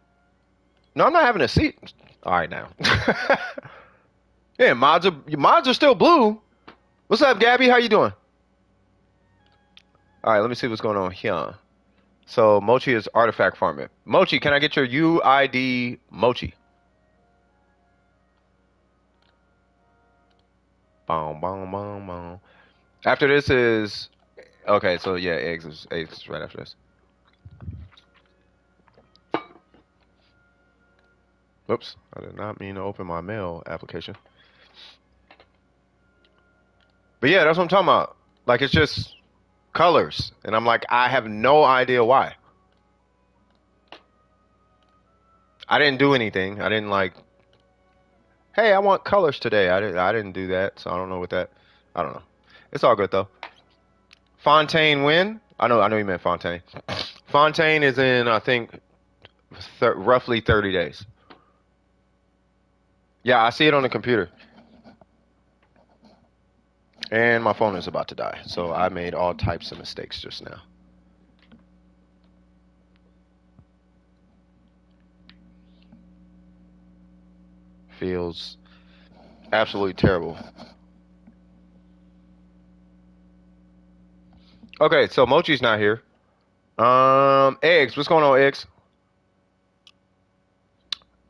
No, I'm not having a seat. All right, now. Yeah, mods are still blue. What's up, Gabby? How you doing? All right, let me see what's going on here. So, Mochi is artifact farming. Mochi, can I get your UID, Mochi? Boom, boom, boom, boom. After this is... Okay, so yeah, eggs is right after this. Whoops, I did not mean to open my mail application. But yeah, that's what I'm talking about. Like, it's just colors. And I'm like, I have no idea why. I didn't do anything. I didn't like, hey, I want colors today. I didn't do that, so I don't know what that... I don't know. It's all good, though. Fontaine win. I know you meant Fontaine. Fontaine is in, I think, roughly 30 days. Yeah, I see it on the computer. And my phone is about to die, so I made all types of mistakes just now. Feels absolutely terrible. Okay, so Mochi's not here. Eggs, what's going on, Eggs?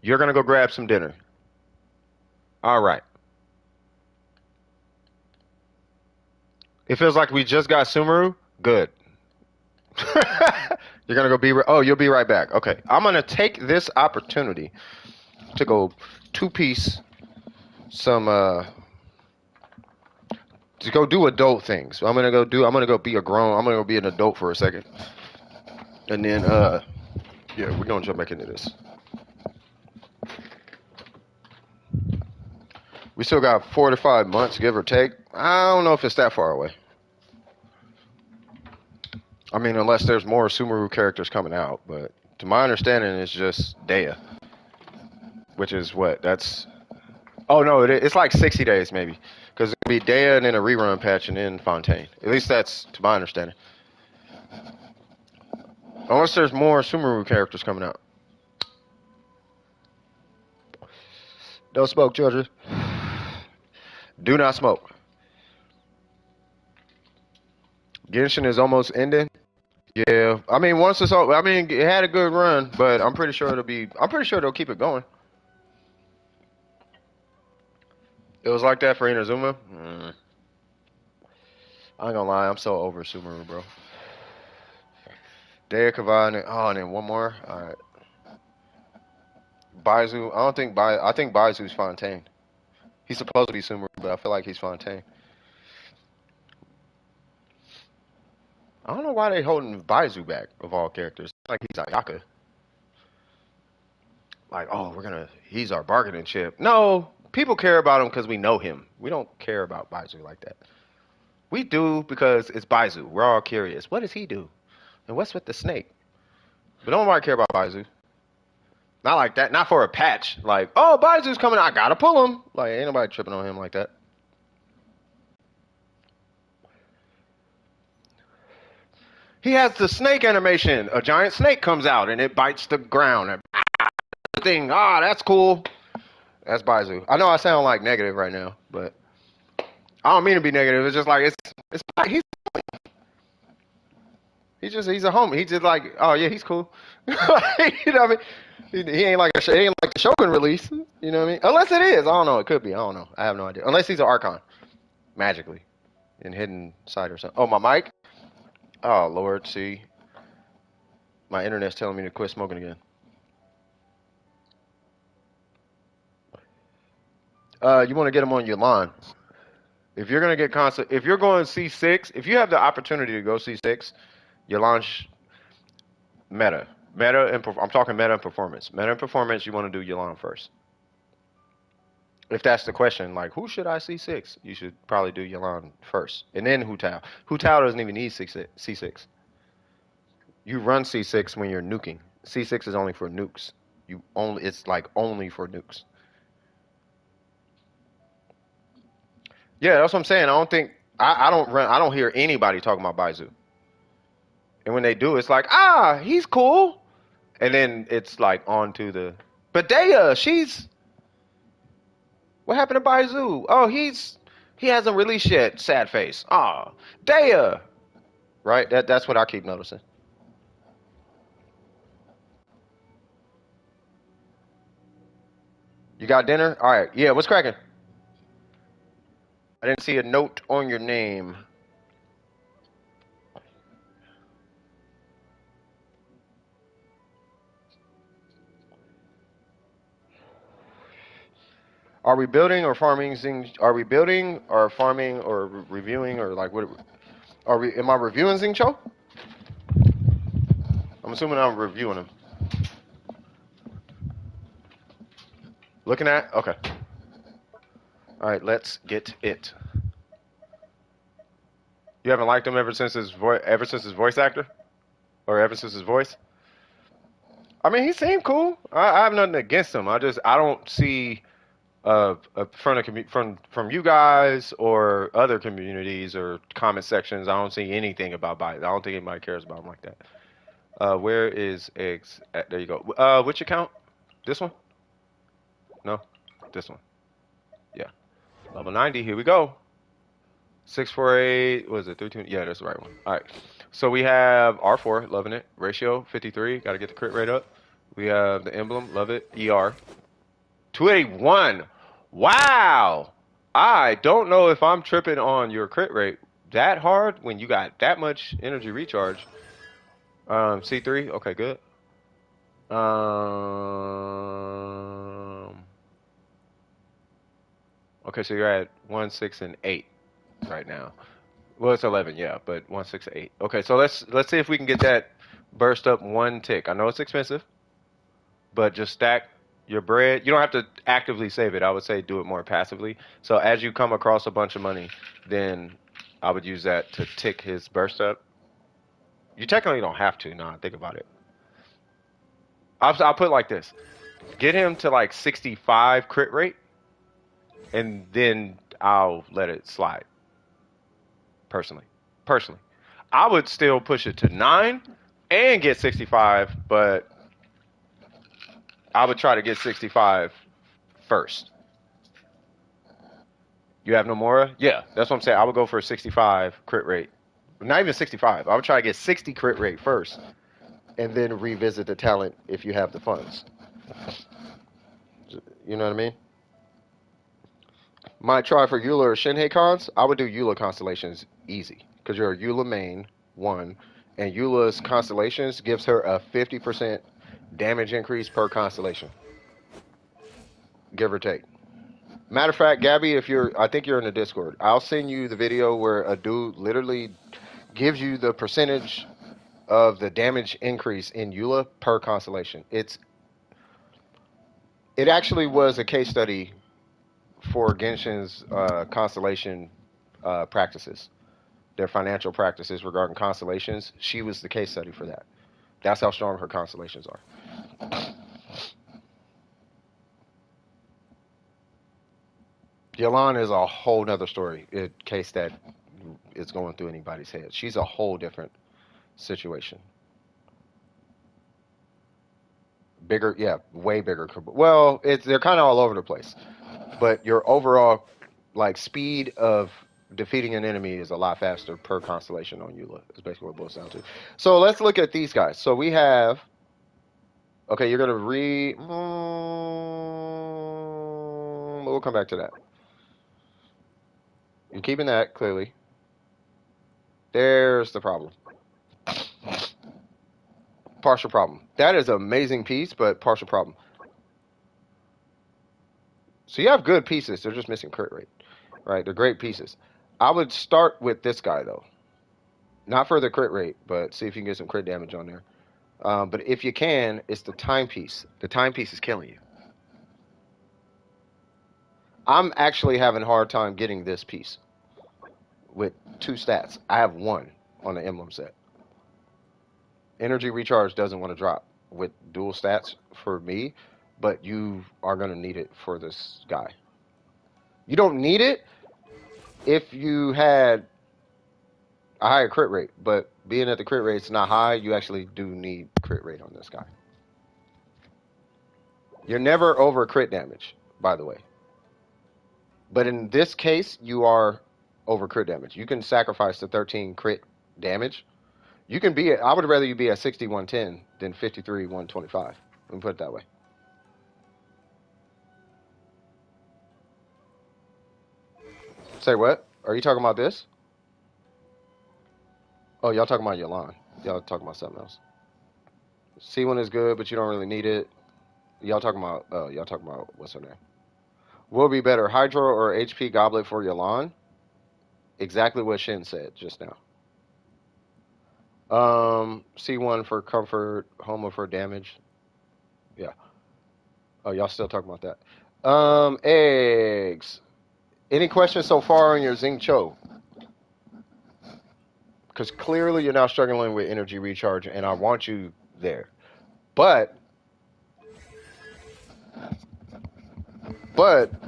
You're gonna go grab some dinner. All right. It feels like we just got Sumeru. Good. You're gonna go be. Oh, you'll be right back. Okay. I'm gonna take this opportunity to go two-piece some to go do adult things. So I'm gonna go do. I'm gonna go be a grown. I'm gonna go be an adult for a second, and then yeah, we're gonna jump back into this. We still got 4 to 5 months, give or take. I don't know if it's that far away. I mean, unless there's more Sumeru characters coming out, but to my understanding, it's just Dea, which is what? That's oh no, it's like 60 days maybe, because it'll be Dea and then a rerun patch and then Fontaine. At least that's to my understanding. Unless there's more Sumeru characters coming out. Don't smoke, children. Do not smoke. Genshin is almost ending. Yeah, I mean once it's all, I mean it had a good run, but I'm pretty sure it'll be. I'm pretty sure they'll keep it going. It was like that for Inazuma. I ain't gonna lie, I'm so over Sumeru, bro. Dea Kavan, oh, and then one more. All right, Baizu. I don't think I think Baizu's Fontaine. He's supposed to be Sumeru, but I feel like he's Fontaine. I don't know why they holding Baizu back of all characters. Like he's Ayaka. Like, oh, he's our bargaining chip. No, people care about him because we know him. We don't care about Baizu like that. We do because it's Baizu. We're all curious. What does he do? And what's with the snake? But don't nobody care about Baizu. Not like that. Not for a patch. Like, oh, Baizu's coming. I gotta pull him. Like, ain't nobody tripping on him like that. He has the snake animation. A giant snake comes out and it bites the ground. And thing. Ah, that's cool. That's Baizu. I know I sound like negative right now, but I don't mean to be negative. It's just like it's he's a homie. He's just like, oh yeah, he's cool. You know what I mean? He ain't like he ain't like the Shogun release. You know what I mean? Unless it is, I don't know. It could be. I don't know. I have no idea. Unless he's an Archon, magically, in hidden side or something. Oh, my mic. Oh Lord, see, my internet's telling me to quit smoking again. You want to get him on your lawn. If you're gonna get constant, if you're going C6, if you have the opportunity to go C6, you launch meta. Meta and I'm talking meta and performance. Meta and performance, you want to do Yelan first. If that's the question, like who should I C6? You should probably do Yelan first, and then Hu Tao. Hu Tao doesn't even need C6. You run C6 when you're nuking. C6 is only for nukes. It's like only for nukes. Yeah, that's what I'm saying. I don't think I don't hear anybody talking about Baizu. And when they do, it's like, he's cool. And then it's like on to the but Dea, she's what happened to Baizu? Oh, he hasn't released yet. Sad face. Ah, Dea. Right? That's what I keep noticing. You got dinner? All right. Yeah, what's cracking? I didn't see a note on your name. Are we building or farming? Are we building or farming or reviewing or like what? Are we? Am I reviewing Xingqiu? I'm assuming I'm reviewing them. Looking at? Okay. All right. Let's get it. You haven't liked him ever since his voice actor, or ever since his voice. I mean, he seemed cool. I have nothing against him. I don't see from you guys or other communities or comment sections. I don't see anything about Biden. I don't think anybody cares about him like that. Where is eggs? There you go. Which account? This one? No, this one. Yeah, level 90. Here we go. 648. Was it 13? Yeah, that's the right one. All right. So we have R4, loving it. Ratio 53. Got to get the crit rate up. We have the emblem, love it. ER 281. Wow. I don't know if I'm tripping on your crit rate that hard when you got that much energy recharge. C3. Okay, good. Okay, so you're at 1, 6, and 8 right now. Well, it's 11, yeah, but 1, 6, 8. Okay, so let's see if we can get that burst up one tick. I know it's expensive, but just stack your bread. You don't have to actively save it. I would say do it more passively. So as you come across a bunch of money, then I would use that to tick his burst up. You technically don't have to. Nah, think about it. I'll put it like this: get him to like 65 crit rate, and then I'll let it slide. Personally, I would still push it to 9 and get 65, but I would try to get 65 first. You have Nomura? Yeah, that's what I'm saying. I would go for a 65 crit rate. Not even 65. I would try to get 60 crit rate first, and then revisit the talent if you have the funds. You know what I mean? Might try for Eula or Shinhei cons. I would do Eula constellations easy because you're a Eula main, one, and Eula's constellations gives her a 50% damage increase per constellation, give or take. Matter of fact, Gabby, I think you're in the Discord. I'll send you the video where a dude literally gives you the percentage of the damage increase in Eula per constellation. It actually was a case study for Genshin's constellation practices, their financial practices regarding constellations. She was the case study for that. That's how strong her constellations are. Yalan is a whole nother story in case that is going through anybody's head. She's a whole different situation. Bigger, yeah, way bigger. Well, they're kind of all over the place, but your overall like speed of defeating an enemy is a lot faster per constellation on Eula. Is basically what it boils down to. So let's look at these guys. So we have. Okay, you're gonna we'll come back to that. You're keeping that clearly. There's the problem. Partial problem. That is an amazing piece, but partial problem. So you have good pieces. They're just missing crit rate, right? They're great pieces. I would start with this guy though, not for the crit rate, but see if you can get some crit damage on there. But if you can, it's the timepiece. The timepiece is killing you. I'm actually having a hard time getting this piece with 2 stats. I have 1 on the emblem set. Energy recharge doesn't want to drop with dual stats for me, but you are going to need it for this guy. You don't need it if you had a higher crit rate, but being that the crit rate's not high, you actually do need crit rate on this guy. You're never over crit damage, by the way. But in this case, you are over crit damage. You can sacrifice the 13 crit damage. You can be I would rather you be at 6110 than 53-125. Let me put it that way. Say what? Are you talking about this? Oh, y'all talking about Yalan. Y'all talking about something else. C1 is good, but you don't really need it. Y'all talking about what's her name? Will be better, Hydro or HP Goblet for Yalan? Exactly what Shin said just now. C1 for comfort, Homa for damage. Yeah. Oh, y'all still talking about that. Eggs. Any questions so far on your Xing Cho? Because clearly you're now struggling with energy recharge, and I want you there. But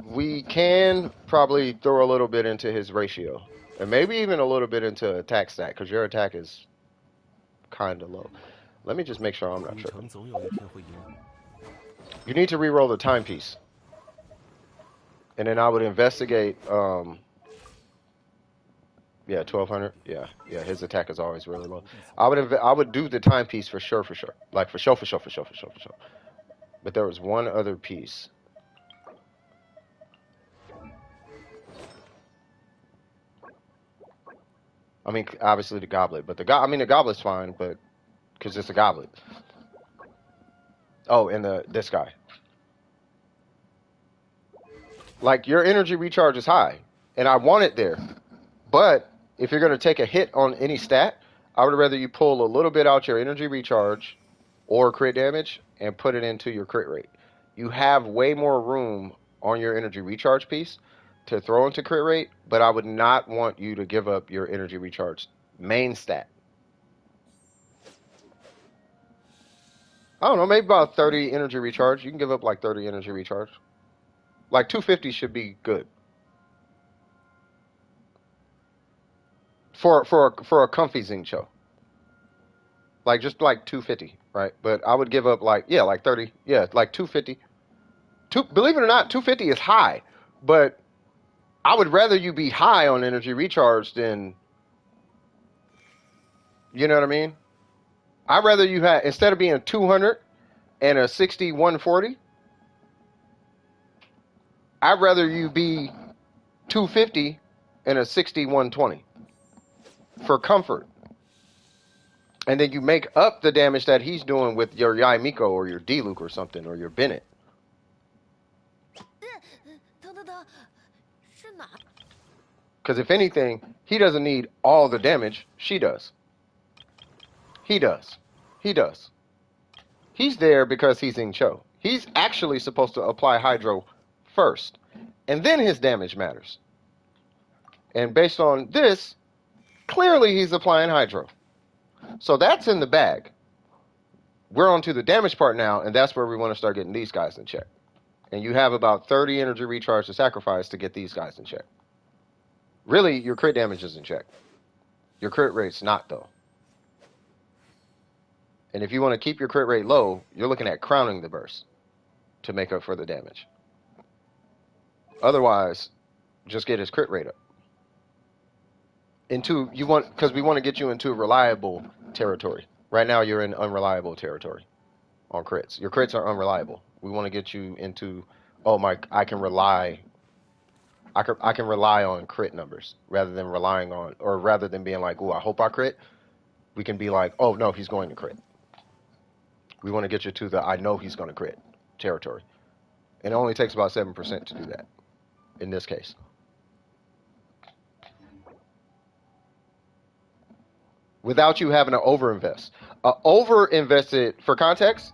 we can probably throw a little bit into his ratio, and maybe even a little bit into attack stat, because your attack is kind of low. Let me just make sure I'm not tripping. You need to re-roll the timepiece, and then I would investigate. Yeah, 1200. Yeah, his attack is always really low. I would do the timepiece for sure, like for sure. But there was one other piece. I mean, obviously the goblet, but the goblet's fine, but because it's a goblet. Oh, and this guy. Like your energy recharge is high, and I want it there. But if you're gonna take a hit on any stat, I would rather you pull a little bit out your energy recharge or crit damage and put it into your crit rate. You have way more room on your energy recharge piece to throw into crit rate, but I would not want you to give up your energy recharge main stat. I don't know, maybe about 30 energy recharge. You can give up like 30 energy recharge. Like 250 should be good. For a comfy Xingqiu. Like just like 250, right? But I would give up like 30. Yeah, like 250. Believe it or not, 250 is high, but I would rather you be high on energy recharge than, you know what I mean? I'd rather you have, instead of being 200 and a 60 140, I'd rather you be 250 and a 60 120 for comfort. And then you make up the damage that he's doing with your Yai Miko or your D-Luke or something, or your Bennett. Because if anything, he doesn't need all the damage. She does. He does. He does. He's there because he's Xingqiu. He's actually supposed to apply Hydro first. And then his damage matters. And based on this, clearly he's applying Hydro. So that's in the bag. We're on to the damage part now, and that's where we want to start getting these guys in check. And you have about 30 energy recharge to sacrifice to get these guys in check. Really, your crit damage is in check. Your crit rate's not, though. And if you want to keep your crit rate low, you're looking at crowning the burst to make up for the damage. Otherwise, just get his crit rate up. Because we want to get you into reliable territory. Right now, you're in unreliable territory on crits. Your crits are unreliable. We want to get you into, I can rely on crit numbers rather than being like, I hope I crit. We can be like, oh no, he's going to crit. We want to get you to the I know he's going to crit territory. And it only takes about 7% to do that in this case. Without you having to overinvest. For context,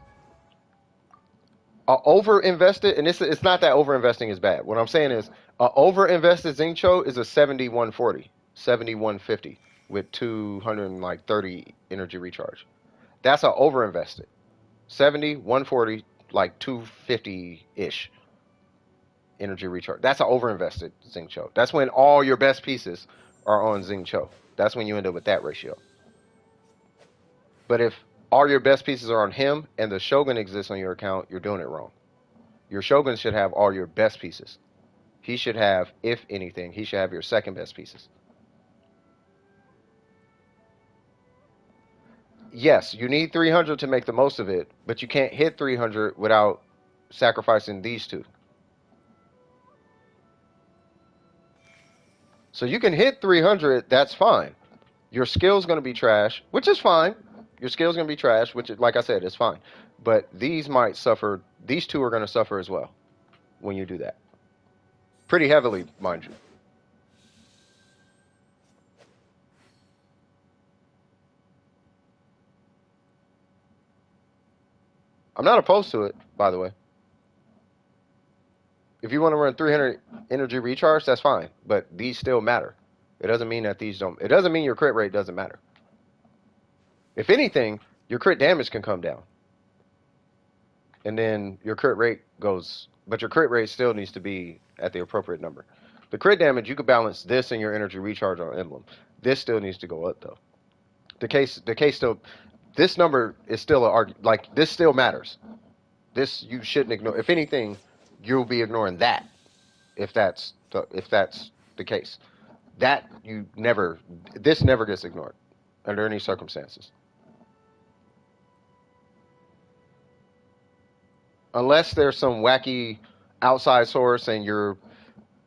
overinvested, and it's not that overinvesting is bad. What I'm saying is, overinvested Xingqiu is a 7140, 7150 with 230 energy recharge. That's a overinvested. 70, 140, like 250-ish energy recharge. That's an overinvested Xingqiu. That's when all your best pieces are on Xingqiu. That's when you end up with that ratio. But if all your best pieces are on him and the Shogun exists on your account, you're doing it wrong. Your Shogun should have all your best pieces. He should have, if anything, he should have your second best pieces. Yes, you need 300 to make the most of it, but you can't hit 300 without sacrificing these two. So you can hit 300, that's fine. Your skill's going to be trash, which is fine. Your skill's going to be trash, which, like I said, is fine. But these might suffer. These two are going to suffer as well when you do that. Pretty heavily, mind you. I'm not opposed to it, by the way. If you want to run 300 energy recharge, that's fine. But these still matter. It doesn't mean that these don't. It doesn't mean your crit rate doesn't matter. If anything, your crit damage can come down, and then your crit rate goes, but your crit rate still needs to be at the appropriate number. The crit damage, you could balance this and your energy recharge on emblem. This still needs to go up though. The case still, this number is still like this still matters. This you shouldn't ignore. If anything, you'll be ignoring that if that's the case. That you never, this never gets ignored under any circumstances, unless there's some wacky outside source and you're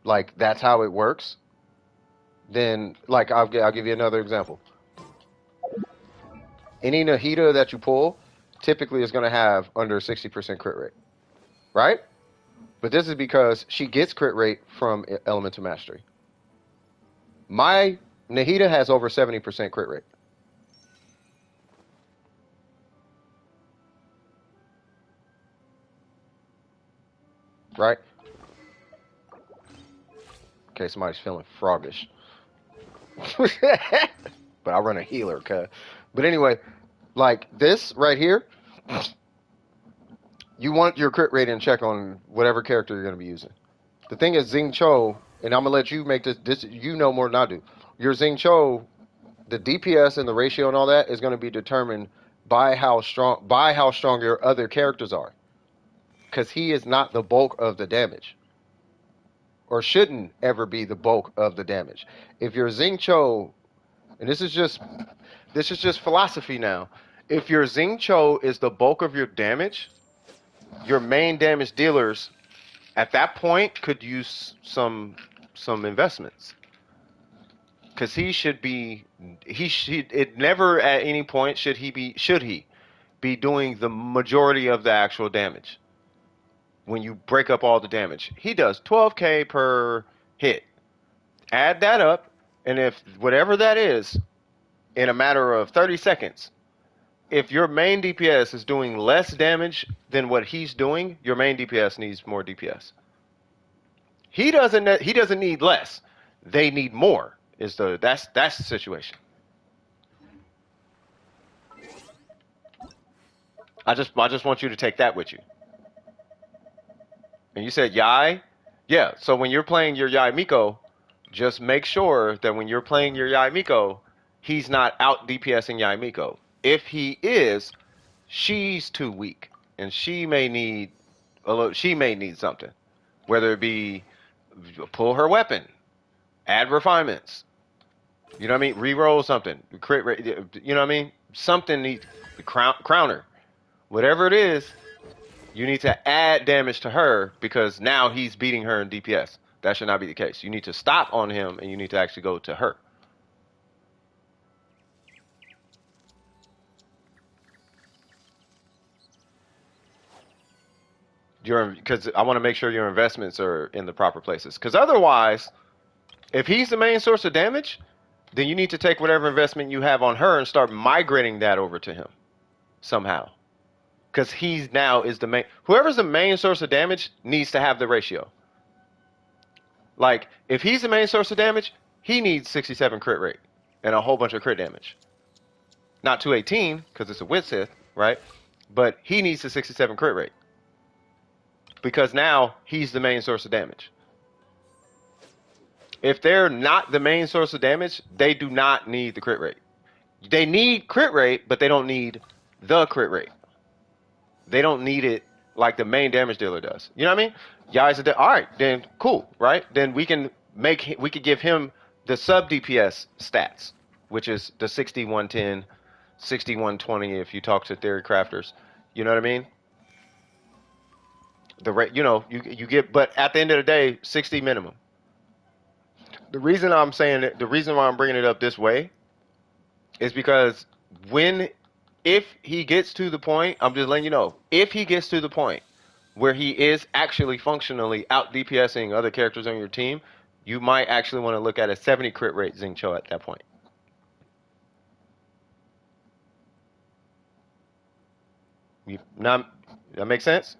like that's how it works. Then like I'll give you another example. Any Nahida that you pull typically is going to have under 60% crit rate, right? But this is because she gets crit rate from Elemental Mastery. My Nahida has over 70% crit rate. Right? Okay, somebody's feeling froggish. But I run a healer, cuz. But anyway, like this right here, you want your crit rate in check on whatever character you're going to be using. The thing is, Xing Cho, and I'm going to let you make this, you know more than I do. Your Xing Cho, the DPS and the ratio and all that is going to be determined by how strong your other characters are. Because he is not the bulk of the damage. Or shouldn't ever be the bulk of the damage. If your Xing Cho, and this is just philosophy now. If your Xing Cho is the bulk of your damage, your main damage dealers at that point could use some investments. Because it never at any point should he be doing the majority of the actual damage. When you break up all the damage, he does 12k per hit. Add that up, and if whatever that is, in a matter of 30 seconds, if your main DPS is doing less damage than what he's doing, your main DPS needs more DPS. He doesn't need less. They need more. That's the situation. I just want you to take that with you. And you said Yai? Yeah, so when you're playing your Yai Miko, just make sure that when you're playing your Yai Miko, he's not out DPSing Yai Miko. If he is, she's too weak, and she may need something, whether it be pull her weapon, add refinements, you know what I mean, reroll something, crit rate, you know what I mean, something needs crown her, whatever it is. You need to add damage to her because now he's beating her in DPS. That should not be the case. You need to stop on him and you need to actually go to her. Because I want to make sure your investments are in the proper places. Because otherwise, if he's the main source of damage, then you need to take whatever investment you have on her and start migrating that over to him somehow. Because he's now is the main. Whoever's the main source of damage needs to have the ratio. Like, if he's the main source of damage, he needs 67 crit rate and a whole bunch of crit damage. Not 218, because it's a Wit Sith, right? But he needs the 67 crit rate. Because now he's the main source of damage. If they're not the main source of damage, they do not need the crit rate. They need crit rate, but they don't need the crit rate. They don't need it like the main damage dealer does. You know what I mean? Yai's all right, then cool, right? Then we could give him the sub DPS stats, which is the 60 110, 60 120 if you talk to theory crafters. You know what I mean? The rate, you get, but at the end of the day, 60 minimum. The reason I'm saying it, the reason why I'm bringing it up this way is because if he gets to the point, I'm just letting you know, if he gets to the point where he is actually functionally out DPSing other characters on your team, you might actually want to look at a 70 crit rate Xing Cho at that point. That makes sense?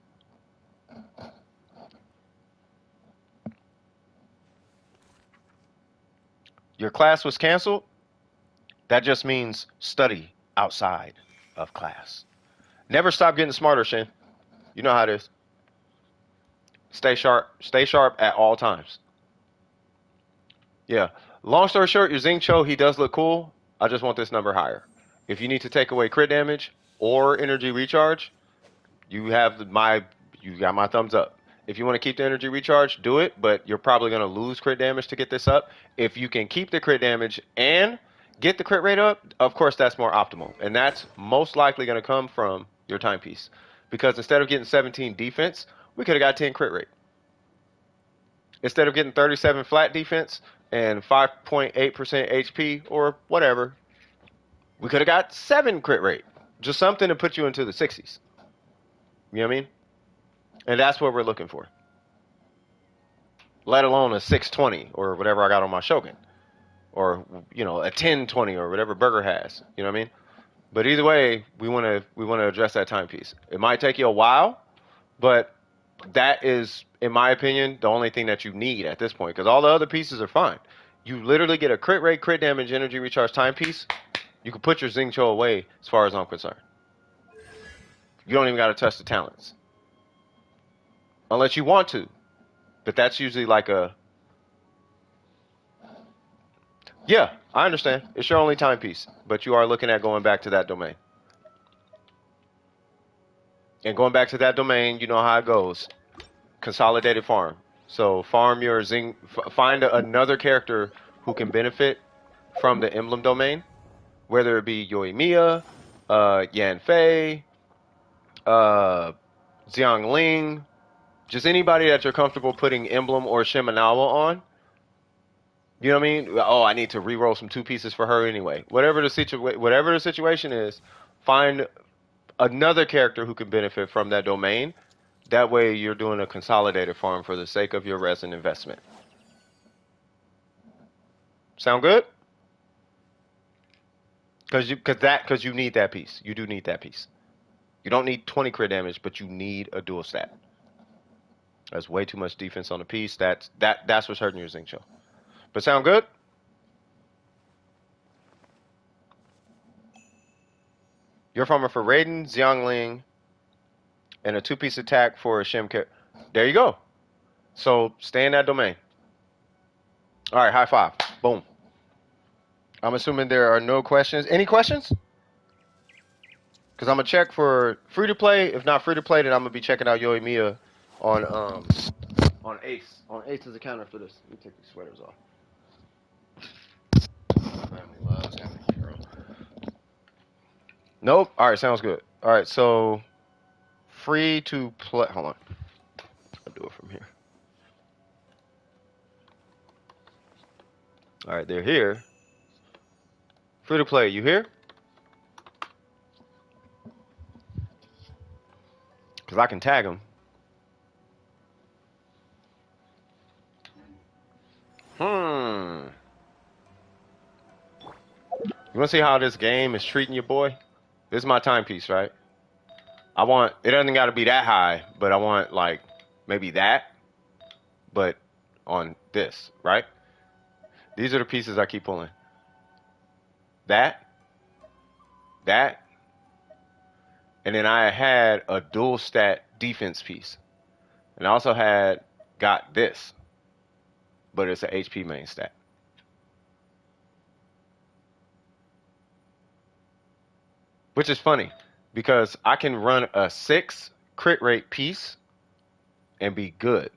Your class was canceled? That just means study outside of class. Never stop getting smarter, Shin. You know how it is. Stay sharp. Stay sharp at all times. Yeah. Long story short, your Xingqiu, he does look cool. I just want this number higher. If you need to take away crit damage or energy recharge, you have you got my thumbs up. If you want to keep the energy recharge, do it, but you're probably going to lose crit damage to get this up. If you can keep the crit damage and get the crit rate up, of course that's more optimal. And that's most likely going to come from your timepiece. Because instead of getting 17 defense, we could have got 10 crit rate. Instead of getting 37 flat defense and 5.8% HP or whatever, we could have got 7 crit rate. Just something to put you into the 60s. You know what I mean? And that's what we're looking for. Let alone a 620 or whatever I got on my Shogun. Or, you know, a 1020 or whatever Burger has. You know what I mean? But either way, we want to address that timepiece. It might take you a while, but that is, in my opinion, the only thing that you need at this point. Because all the other pieces are fine. You literally get a crit rate, crit damage, energy recharge timepiece. You can put your Xingqiu away as far as I'm concerned. You don't even got to touch the talents. Unless you want to. But that's usually like a... Yeah, I understand. It's your only timepiece. But you are looking at going back to that domain. And going back to that domain, you know how it goes. Consolidated farm. So farm your find another character who can benefit from the emblem domain. Whether it be Yoimiya, Yanfei, Xiangling, just anybody that you're comfortable putting emblem or Shimenawa on. You know what I mean? Oh, I need to re-roll some 2 pieces for her anyway. Whatever the situation is, find another character who can benefit from that domain. That way you're doing a consolidated farm for the sake of your resin investment. Sound good? Because you need that piece. You do need that piece. You don't need 20 crit damage, but you need a dual stat. That's way too much defense on the piece. That's what's hurting your Xingqiu. But sound good? You're farming for Raiden, Xiangling, and a 2-piece attack for a Shim character. There you go. So stay in that domain. All right, high five. Boom. I'm assuming there are no questions. Any questions? Because I'm going to check for free-to-play. If not free-to-play, then I'm going to be checking out Yoimiya on Ace. On Ace is a counter for this. Let me take these sweaters off. Family loves having a girl. Nope. All right, sounds good. All right, so free to play. Hold on. I'll do it from here. All right, they're here. Free to play. You here? Because I can tag them. You want to see how this game is treating you, boy? This is my timepiece, right? It doesn't got to be that high, but I want, like, maybe that, but on this, right? These are the pieces I keep pulling. That, and then I had a dual stat defense piece. And I also got this, but it's an HP main stat. Which is funny, because I can run a 6 crit rate piece and be good.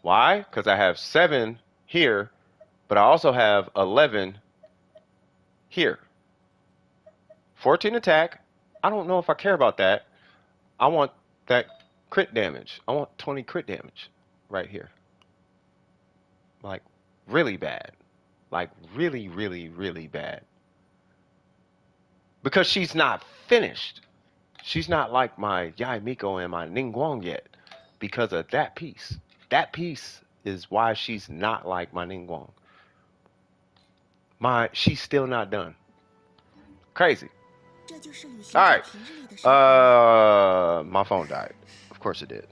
Why? Because I have 7 here, but I also have 11 here. 14 attack. I don't know if I care about that. I want that crit damage. I want 20 crit damage right here. Like, really bad. Like, really, really, really bad. Because she's not finished. She's not like my Yai Miko and my Ningguang yet. Because of that piece. That piece is why she's not like my Ningguang. She's still not done. Crazy. Alright. My phone died. Of course it did.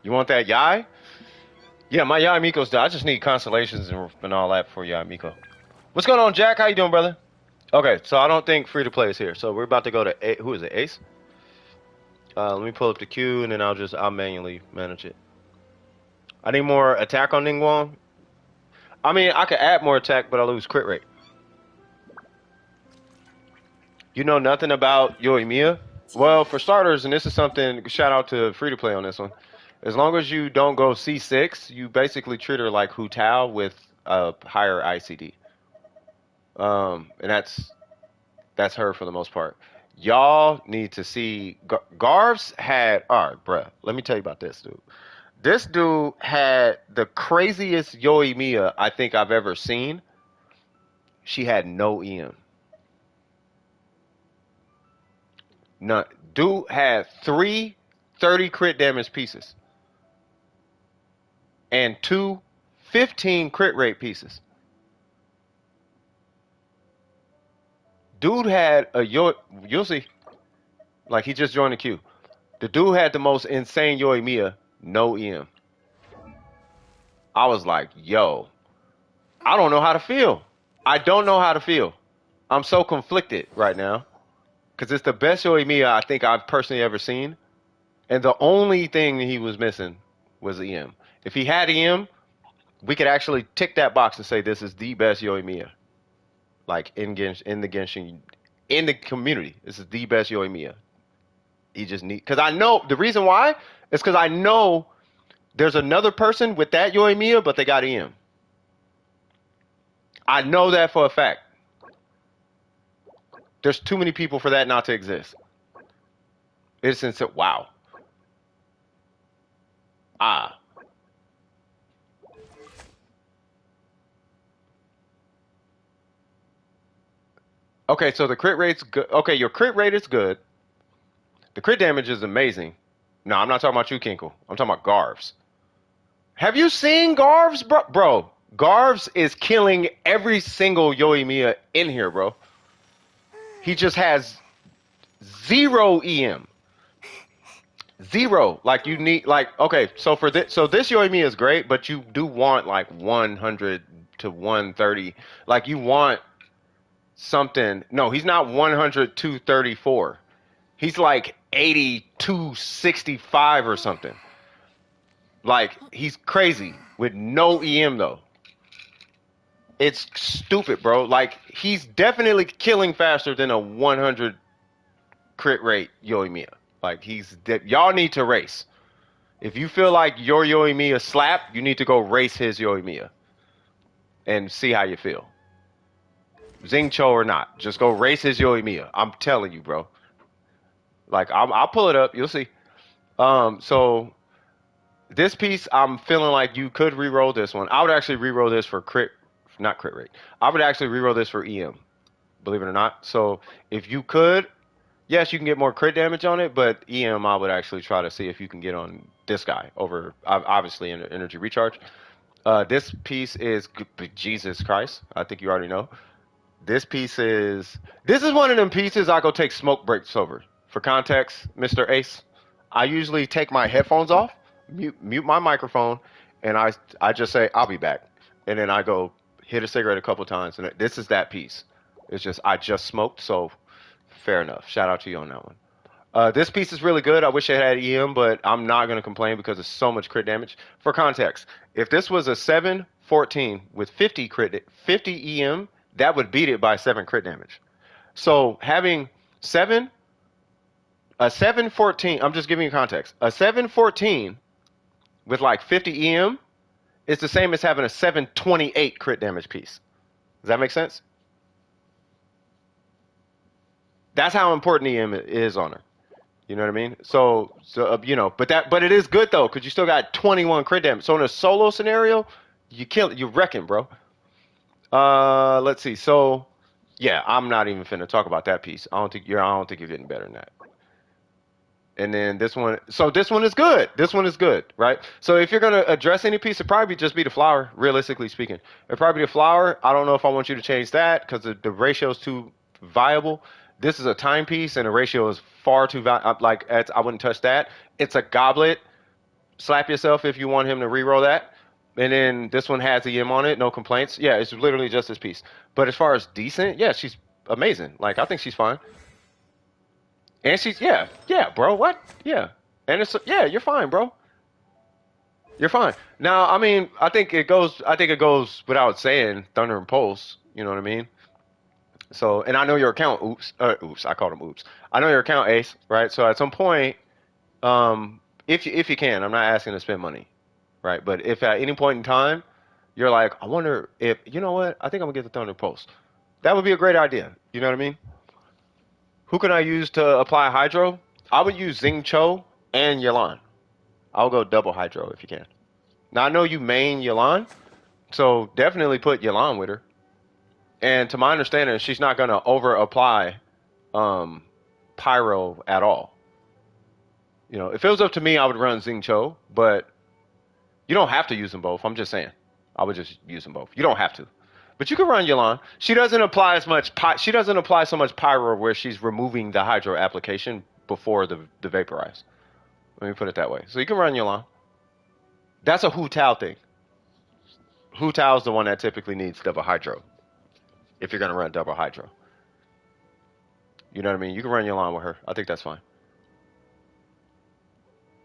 You want that Yai? Yeah, my Yai Miko's done. I just need constellations and all that for Yai Miko. What's going on, Jack? How you doing, brother? Okay, so I don't think free to play is here. So we're about to go to who is it? Ace. Let me pull up the queue and then I'll manually manage it. I need more attack on Ningguang. I mean, I could add more attack, but I lose crit rate. You know nothing about Yoimiya? Well, for starters, and this is something, shout out to free to play on this one. As long as you don't go C6, you basically treat her like Hu Tao with a higher ICD. And that's her for the most part. Y'all need to see Garv's had. All right, bruh. Let me tell you about this dude. This dude had the craziest Yoimiya I think I've ever seen. She had no EM. None. Dude had 3 30 crit damage pieces and 2 15 crit rate pieces. Dude had a you'll see. Like he just joined the queue. The dude had the most insane Yoimiya, no EM. I was like, yo, I don't know how to feel. I don't know how to feel. I'm so conflicted right now. Because it's the best Yoimiya I think I've personally ever seen. And the only thing he was missing was EM. If he had EM, we could actually tick that box and say this is the best Yoimiya. Like in the Genshin, in the community, this is the best Yoimiya. He just need, because I know the reason why is because I know there's another person with that Yoimiya, but they got EM. I know that for a fact. There's too many people for that not to exist. It's insane. Wow. Ah. Okay, so the crit rate's good. Okay, your crit rate is good. The crit damage is amazing. No, I'm not talking about you, Kinkle. I'm talking about Garv's. Have you seen Garv's, bro? Bro, Garv's is killing every single Yoimiya in here, bro. He just has 0 EM. 0. Like you need, like, okay, so for this, so this Yoimiya is great, but you do want like 100 to 130. Like you want something. No, he's not 100 234. He's like 8265 or something. Like he's crazy with no EM though. It's stupid, bro. Like he's definitely killing faster than a 100 crit rate Yoimiya. Like y'all need to race. If you feel like your Yoimiya slap, you need to go race his Yoimiya and see how you feel. Xingqiu or not, just go race his Yoimiya. I'm telling you, bro. Like I'll pull it up. You'll see. So this piece, I'm feeling like you could re-roll this one. I would actually re-roll this for not crit rate. I would actually re-roll this for EM, believe it or not. So if you could, yes, you can get more crit damage on it, but EM, I would actually try to see if you can get on this guy over, obviously, energy recharge. This piece is, Jesus Christ, I think you already know. This is one of them pieces I go take smoke breaks over. For context, Mr. Ace, I usually take my headphones off, mute my microphone, and I just say, I'll be back. And then I go hit a cigarette a couple times, and this is that piece. It's just, I just smoked, so fair enough. Shout out to you on that one. This piece is really good. I wish it had EM, but I'm not going to complain because it's so much crit damage. For context, if this was a 714 with 50 EM, that would beat it by 7 crit damage. So having a 714, I'm just giving you context. A 714 with like 50 EM is the same as having a 728 crit damage piece. Does that make sense? That's how important EM is on her. You know what I mean? So you know, but it is good though, because you still got 21 crit damage. So in a solo scenario, you wrecking, bro. Let's see. So yeah, I'm not even finna talk about that piece. I don't think you're getting better than that. And then this one, so this one is good. This one is good, right? So if you're gonna address any piece, it'd probably just be the flower, realistically speaking. It'd probably be the flower. I don't know if I want you to change that because the ratio is too viable. This is a timepiece, and the ratio is far too like I wouldn't touch that. It's a goblet. Slap yourself if you want him to reroll that. And then this one has EM on it, no complaints. Yeah, it's literally just this piece. But as far as decent, yeah, she's amazing. Like I think she's fine. And she's yeah, bro. What? Yeah. And it's yeah, you're fine, bro. You're fine. Now, I mean, I think it goes without saying, Thunder and Pulse. You know what I mean? So, and I know your account. Oops. I called him oops. I know your account, Ace. Right. So at some point, if you can, I'm not asking to spend money, right? But if at any point in time you're like, I wonder if you know what, I think I'm gonna get the Thunder Pulse. That would be a great idea. You know what I mean? Who can I use to apply hydro? I would use Zing Cho and Yelan. I'll go double hydro if you can. Now I know you main Yelan, so definitely put Yelan with her. And to my understanding, she's not gonna over apply um, pyro at all. You know, if it was up to me, I would run Zing Cho, but you don't have to use them both. I'm just saying, I would just use them both. You don't have to, but you can run Yelan. She doesn't apply as much. She doesn't apply so much pyro where she's removing the hydro application before the vaporize. Let me put it that way. So you can run Yelan. That's a Hu Tao thing. Hu Tao is the one that typically needs double hydro. If you're gonna run double hydro, you know what I mean. You can run Yelan with her. I think that's fine.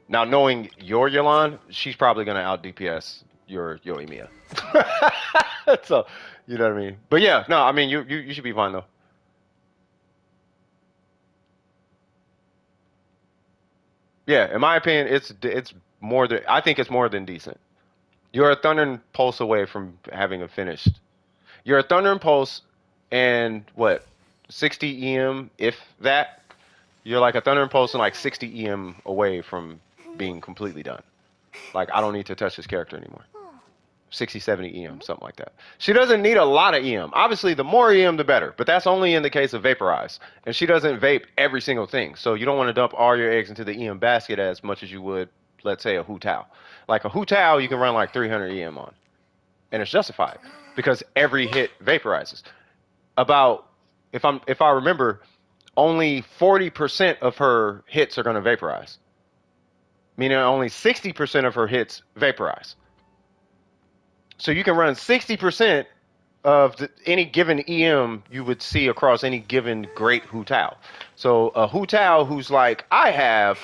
Now, knowing your Yelan, she's probably gonna out DPS your Yoimiya. So, you know what I mean. But yeah, no, I mean you should be fine though. Yeah, in my opinion, it's more than I think it's more than decent. You're a Thunder and Pulse away from having a finished. You're a Thunder and Pulse and what 60 EM if that. You're like a Thunder and Pulse and like 60 EM away from being completely done. Like I don't need to touch this character anymore. 60, 70 EM, something like that. She doesn't need a lot of EM. Obviously, the more EM, the better. But that's only in the case of vaporize. And she doesn't vape every single thing. So you don't want to dump all your eggs into the EM basket as much as you would, let's say, a Hu Tao. Like a Hu Tao, you can run like 300 EM on. And it's justified because every hit vaporizes. About, if I remember, only 40% of her hits are going to vaporize. Meaning only 60% of her hits vaporize. So you can run 60% of any given EM you would see across any given great Hu Tao. So a Hu Tao who's like, I have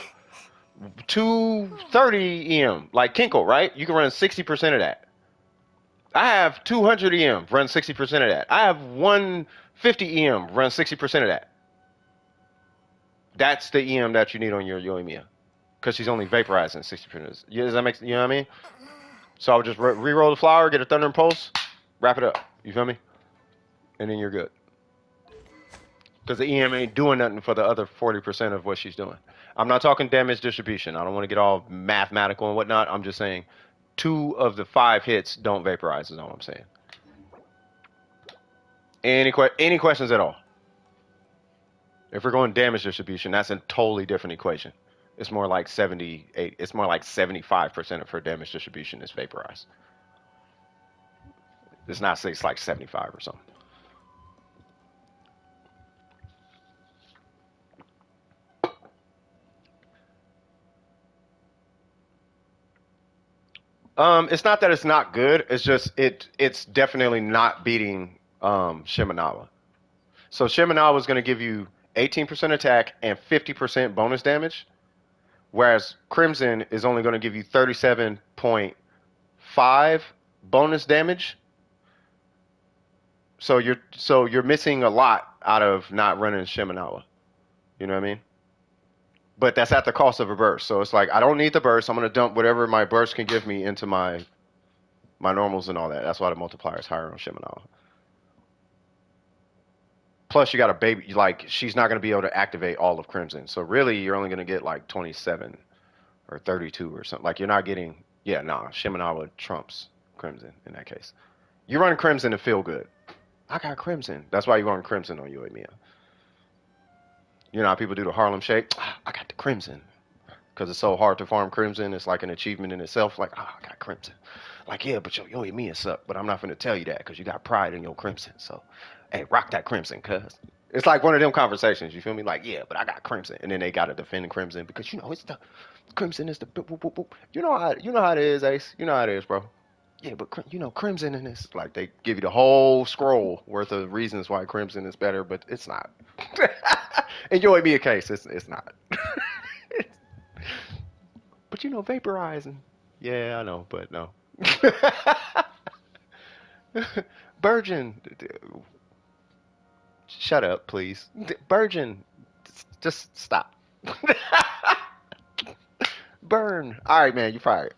230 EM, like Kinkle, right? You can run 60% of that. I have 200 EM, run 60% of that. I have 150 EM, run 60% of that. That's the EM that you need on your Yoimiya. Because she's only vaporizing 60%. Does that make, you know what I mean? So I would just re-roll the flower, get a Thunder and Pulse, wrap it up. You feel me? And then you're good. Because the EM ain't doing nothing for the other 40% of what she's doing. I'm not talking damage distribution. I don't want to get all mathematical and whatnot. I'm just saying 2 of the 5 hits don't vaporize is all I'm saying. Any questions at all? If we're going damage distribution, that's a totally different equation. It's more like 78. It's more like 75% of her damage distribution is vaporized. It's not 6, like 75 or something. It's not that it's not good. It's just it's definitely not beating Shimenawa. So Shimenawa is going to give you 18% attack and 50% bonus damage, whereas Crimson is only going to give you 37.5 bonus damage. So you're missing a lot out of not running Shimenawa. You know what I mean? But that's at the cost of a burst. So it's like I don't need the burst. I'm gonna dump whatever my burst can give me into my normals and all that. That's why the multiplier is higher on Shimenawa. Plus you got a baby. Like she's not gonna be able to activate all of Crimson. So really you're only gonna get like 27 or 32 or something. Like you're not getting. Yeah, nah. Shimenawa trumps Crimson in that case. You run Crimson to feel good. I got Crimson. That's why you run Crimson on Yoimiya. You know how people do the Harlem Shake? I got the Crimson. Because it's so hard to farm Crimson. It's like an achievement in itself. Like, I got Crimson. Like, yeah, but yo, me it suck. But I'm not going to tell you that because you got pride in your Crimson. So, hey, rock that Crimson, cuz. It's like one of them conversations. You feel me? Like, yeah, but I got Crimson. And then they got to defend Crimson because, it's the Crimson is the boop, boop, boop, boop. You know how it is, Ace. You know how it is, bro. Yeah, but you know, Crimson in this, like they give you the whole scroll worth of reasons why Crimson is better, but it's not. Enjoy me a case, it's not. But you know, vaporizing. Yeah, I know, but no. Virgin, shut up, please. Virgin, just stop. Burn. All right, man, you fired.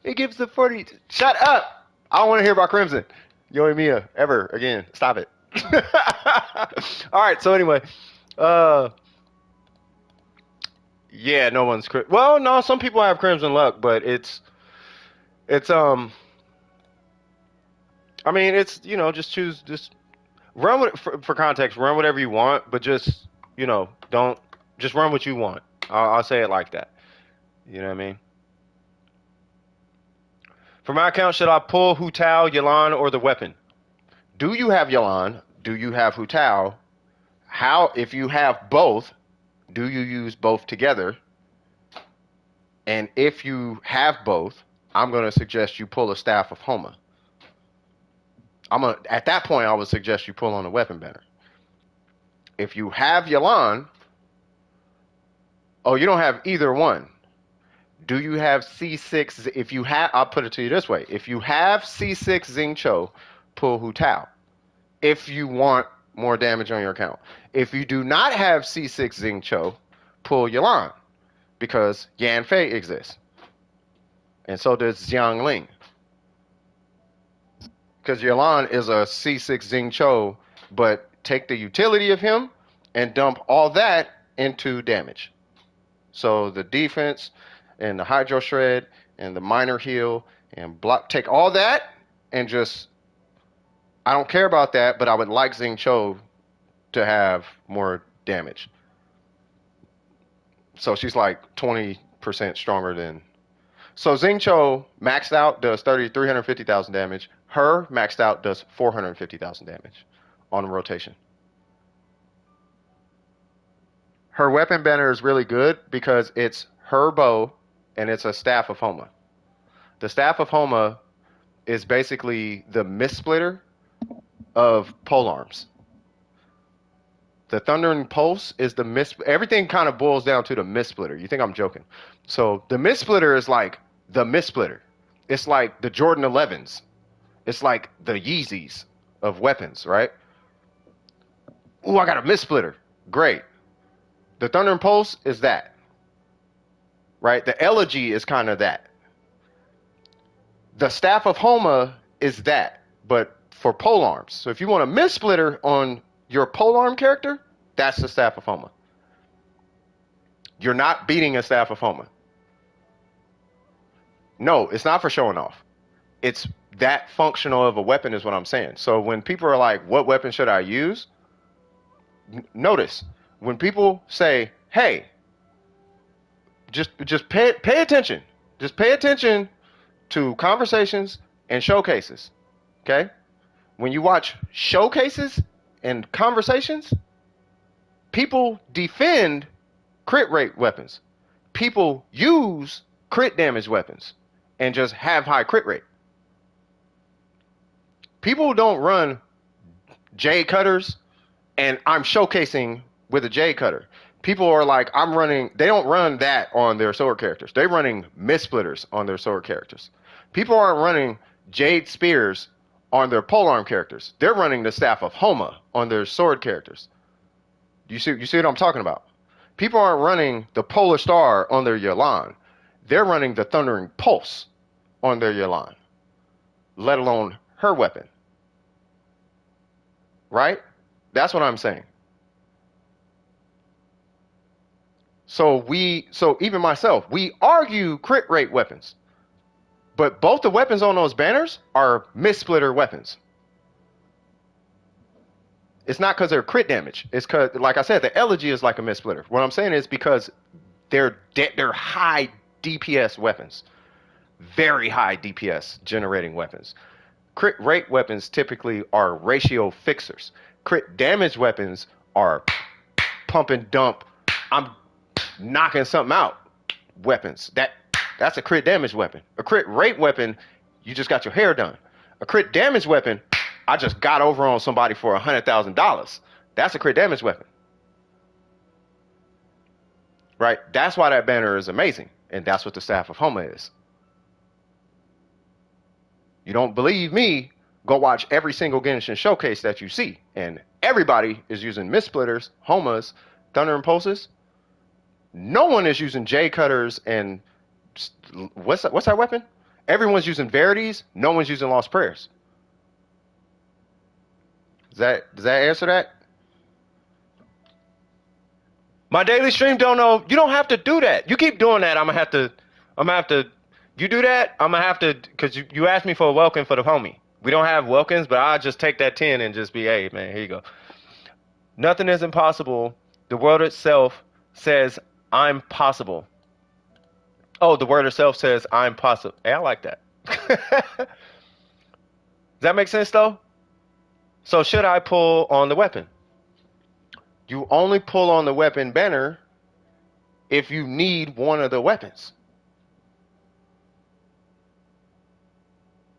It gives the 40. Shut up. I don't want to hear about Crimson. Yo Mia ever again. Stop it. All right. So anyway, uh, yeah, no one's well, no, some people have Crimson luck, but it's. I mean, it's just choose just run with for context. Run whatever you want, but just don't just run what you want. I'll say it like that. You know what I mean? For my account, should I pull Hu Tao, Yelan, or the weapon? Do you have Yelan? Do you have Hu Tao? How, if you have both, do you use both together? And if you have both, I'm going to suggest you pull a Staff of Homa. At that point, I would suggest you pull on a weapon banner. If you have Yelan, oh, you don't have either one. Do you have C6? If you have, I'll put it to you this way. If you have C6 Xingqiu, pull Hu Tao. If you want more damage on your account. If you do not have C6 Xingqiu, pull Yelan. Because Yan Fei exists. And so does Xiang Ling. Because Yelan is a C6 Xingqiu, but take the utility of him and dump all that into damage. So the defense and the Hydro Shred and the Minor Heal and block, take all that and just, I don't care about that, but I would like Xingqiu to have more damage. So she's like 20% stronger than. So Xingqiu maxed out does 350,000 damage. Her maxed out does 450,000 damage on a rotation. Her weapon banner is really good because it's her bow and it's a Staff of Homa. The Staff of Homa is basically the Mist Splitter of polearms. The Thundering Pulse is the Mist. Everything kind of boils down to the Mist Splitter. You think I'm joking? So the Mist Splitter is like the Mist Splitter. It's like the Jordan 11s. It's like the Yeezys of weapons, right? Ooh, I got a Mist Splitter. Great. The Thundering Pulse is that, right? The Elegy is kind of that. The Staff of Homa is that, but for polearms. So if you want a Mist Splitter on your polearm character, that's the Staff of Homa. You're not beating a Staff of Homa. No, it's not for showing off. It's that functional of a weapon is what I'm saying. So when people are like, what weapon should I use? Notice, when people say, hey, just pay attention. Just pay attention to conversations and showcases. Okay? When you watch showcases and conversations, people defend crit rate weapons. People use crit damage weapons and just have high crit rate. People don't run Jade Cutters and I'm showcasing with a Jade Cutter. People are like, they don't run that on their sword characters. They're running Mist Splitters on their sword characters. People aren't running Jade Spears on their polearm characters. They're running the Staff of Homa on their sword characters. You see what I'm talking about? People aren't running the Polar Star on their Yelan. They're running the Thundering Pulse on their Yelan, let alone her weapon. Right? That's what I'm saying. So even myself, we argue crit rate weapons. But both the weapons on those banners are Mist Splitter weapons. It's not because they're crit damage. It's because, like I said, the Elegy is like a Mist Splitter. What I'm saying is because they're high DPS weapons. Very high DPS generating weapons. Crit rate weapons typically are ratio fixers. Crit damage weapons are pump and dump. I'm knocking something out weapons. That's a crit damage weapon. A crit rate weapon, you just got your hair done. A crit damage weapon, I just got over on somebody for $100,000. That's a crit damage weapon. Right? That's why that banner is amazing. And that's what the Staff of Homa is. You don't believe me? Go watch every single Genshin showcase that you see. And everybody is using Mist Splitters, Homas, Thunder Impulses. No one is using J Cutters and what's that weapon? Everyone's using Verities. No one's using Lost Prayers. Does that answer that? My daily stream don't know. You don't have to do that. You keep doing that. I'm gonna have to. You do that. I'm gonna have to, because you asked me for a welcome for the homie. We don't have welcomes, but I'll just take that 10 and just be, hey man, here you go. Nothing is impossible. The world itself says I'm possible. Oh, the word itself says I'm possible. Hey, I like that. Does that make sense though? So should I pull on the weapon? You only pull on the weapon banner if you need one of the weapons.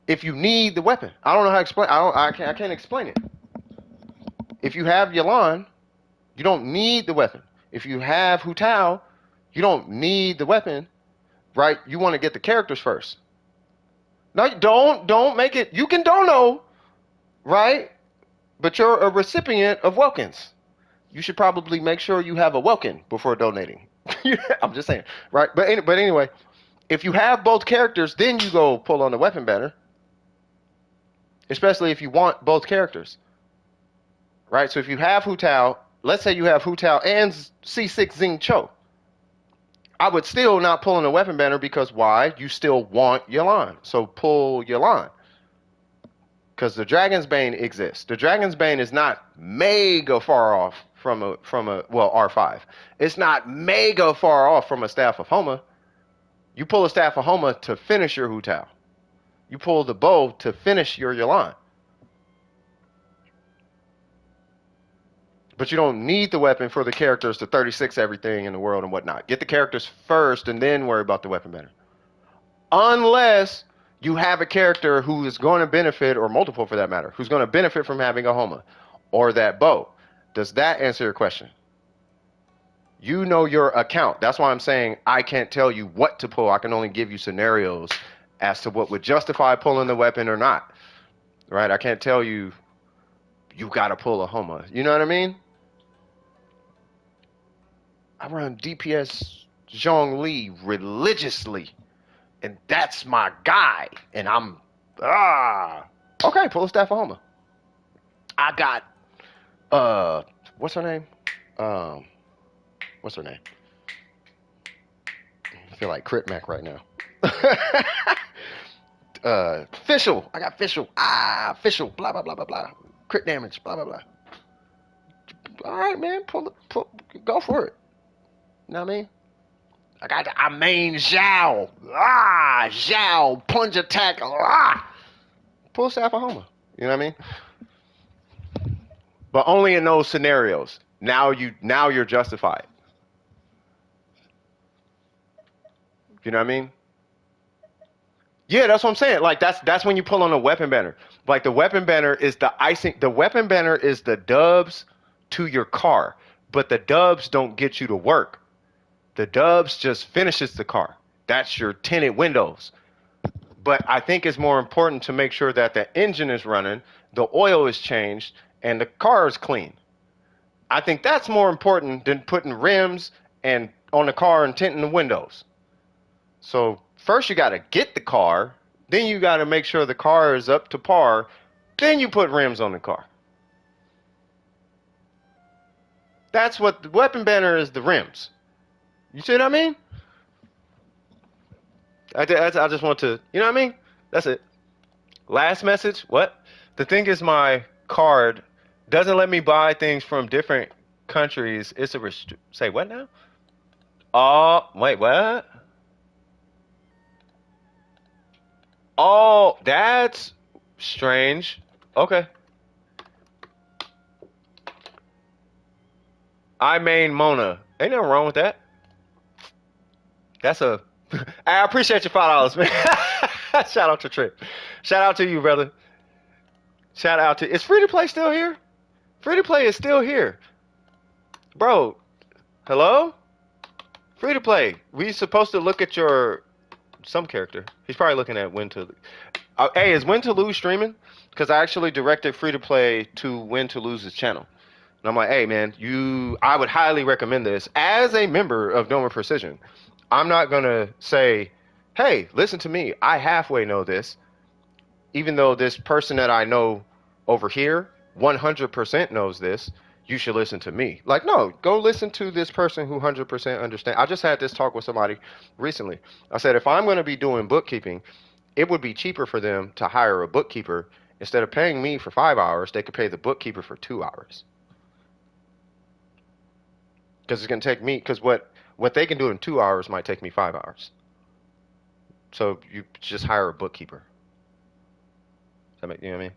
If you need the weapon, I don't know how to explain. I can't explain it. If you have Yalan, you don't need the weapon. If you have Hu Tao, you don't need the weapon, right? You want to get the characters first. No, don't make it. You can dono, right? But you're a recipient of Welkins. You should probably make sure you have a Welkin before donating. I'm just saying, right? But anyway, if you have both characters, then you go pull on the weapon banner. Especially if you want both characters, right? So if you have Hu Tao, let's say you have Hu Tao and C6 Xing Cho, I would still not pull on the weapon banner because why? You still want Yalan, so pull Yalan. Because the Dragon's Bane exists. The Dragon's Bane is not mega far off from a R5. It's not mega far off from a Staff of Homa. You pull a Staff of Homa to finish your Hu Tao. You pull the bow to finish your Yalan. But you don't need the weapon for the characters to 36 everything in the world and whatnot. Get the characters first and then worry about the weapon banner. Unless you have a character who is going to benefit, or multiple for that matter, who's going to benefit from having a Homa or that bow. Does that answer your question? You know your account. That's why I'm saying I can't tell you what to pull. I can only give you scenarios as to what would justify pulling the weapon or not. Right? I can't tell you you got to pull a Homa. You know what I mean? I run DPS Zhongli religiously. And that's my guy. And I'm okay, pull a Staff of Homa. I got what's her name? What's her name? I feel like Crit Mac right now. Fischl. I got Fischl. Fischl. Blah blah blah blah blah. Crit damage. Blah blah blah. All right, man. Go for it. You know what I mean? I main Zhao. Zhao. Plunge attack. Pull Staff of Homa. You know what I mean? But only in those scenarios. Now you're justified. You know what I mean? Yeah, that's what I'm saying. Like that's when you pull on a weapon banner. Like the weapon banner is the icing. The weapon banner is the dubs to your car, but the dubs don't get you to work. The dubs just finishes the car. That's your tinted windows. But I think it's more important to make sure that the engine is running, the oil is changed, and the car is clean. I think that's more important than putting rims and on the car and tinting the windows. So first you got to get the car, then you got to make sure the car is up to par, then you put rims on the car. That's what the weapon banner is, the rims. You see what I mean? I just want to, you know what I mean? That's it. Last message, what? The thing is my card doesn't let me buy things from different countries. It's a say what now? Oh, wait, what? Oh, that's strange. Okay. I main Mona. Ain't nothing wrong with that. That's a I appreciate your $5, man. Shout out to Trip. Shout out to you, brother. Shout out to. Is free to play still here? Free to play is still here, bro. Hello? Free to play. We supposed to look at your some character. He's probably looking at Win to. Hey, is Win to Lose streaming? Because I actually directed free to play to Win to Lose's channel, and I'm like, hey man, I would highly recommend this as a member of Doma Precision. I'm not gonna say, hey, listen to me. I halfway know this, even though this person that I know over here 100% knows this. You should listen to me. Like, no, go listen to this person who 100% understands. I just had this talk with somebody recently. I said, if I'm going to be doing bookkeeping, it would be cheaper for them to hire a bookkeeper. Instead of paying me for 5 hours, they could pay the bookkeeper for 2 hours. Because it's going to take me, because what they can do in 2 hours might take me 5 hours. So you just hire a bookkeeper. Does that make, you know what I mean?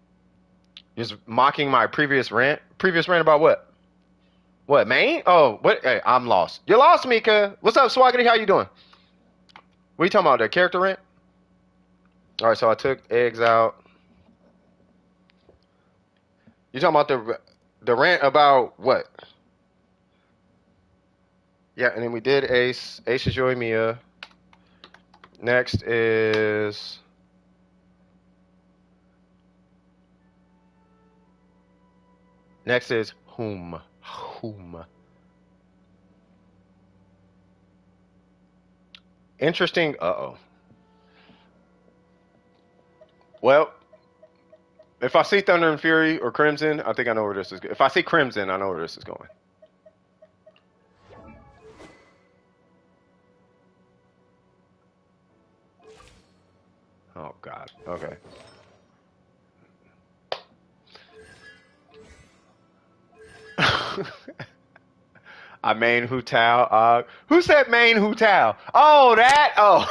Just mocking my previous rant. Previous rant about what? What, Maine? Oh, what? Hey, I'm lost. You lost me, cuz. What's up, Swaggity? How you doing? What are you talking about? That character rant? All right, so I took eggs out. You talking about the rant about what? Yeah, and then we did Ace. Ace is Joy Mia. Next is Whom. Whom. Interesting. Uh-oh. Well, if I see Thunder and Fury or Crimson, I think I know where this is going. If I see Crimson, I know where this is going. Oh, God. Okay. I main Hu Tao. Who said main Hu Tao? Oh, that. Oh.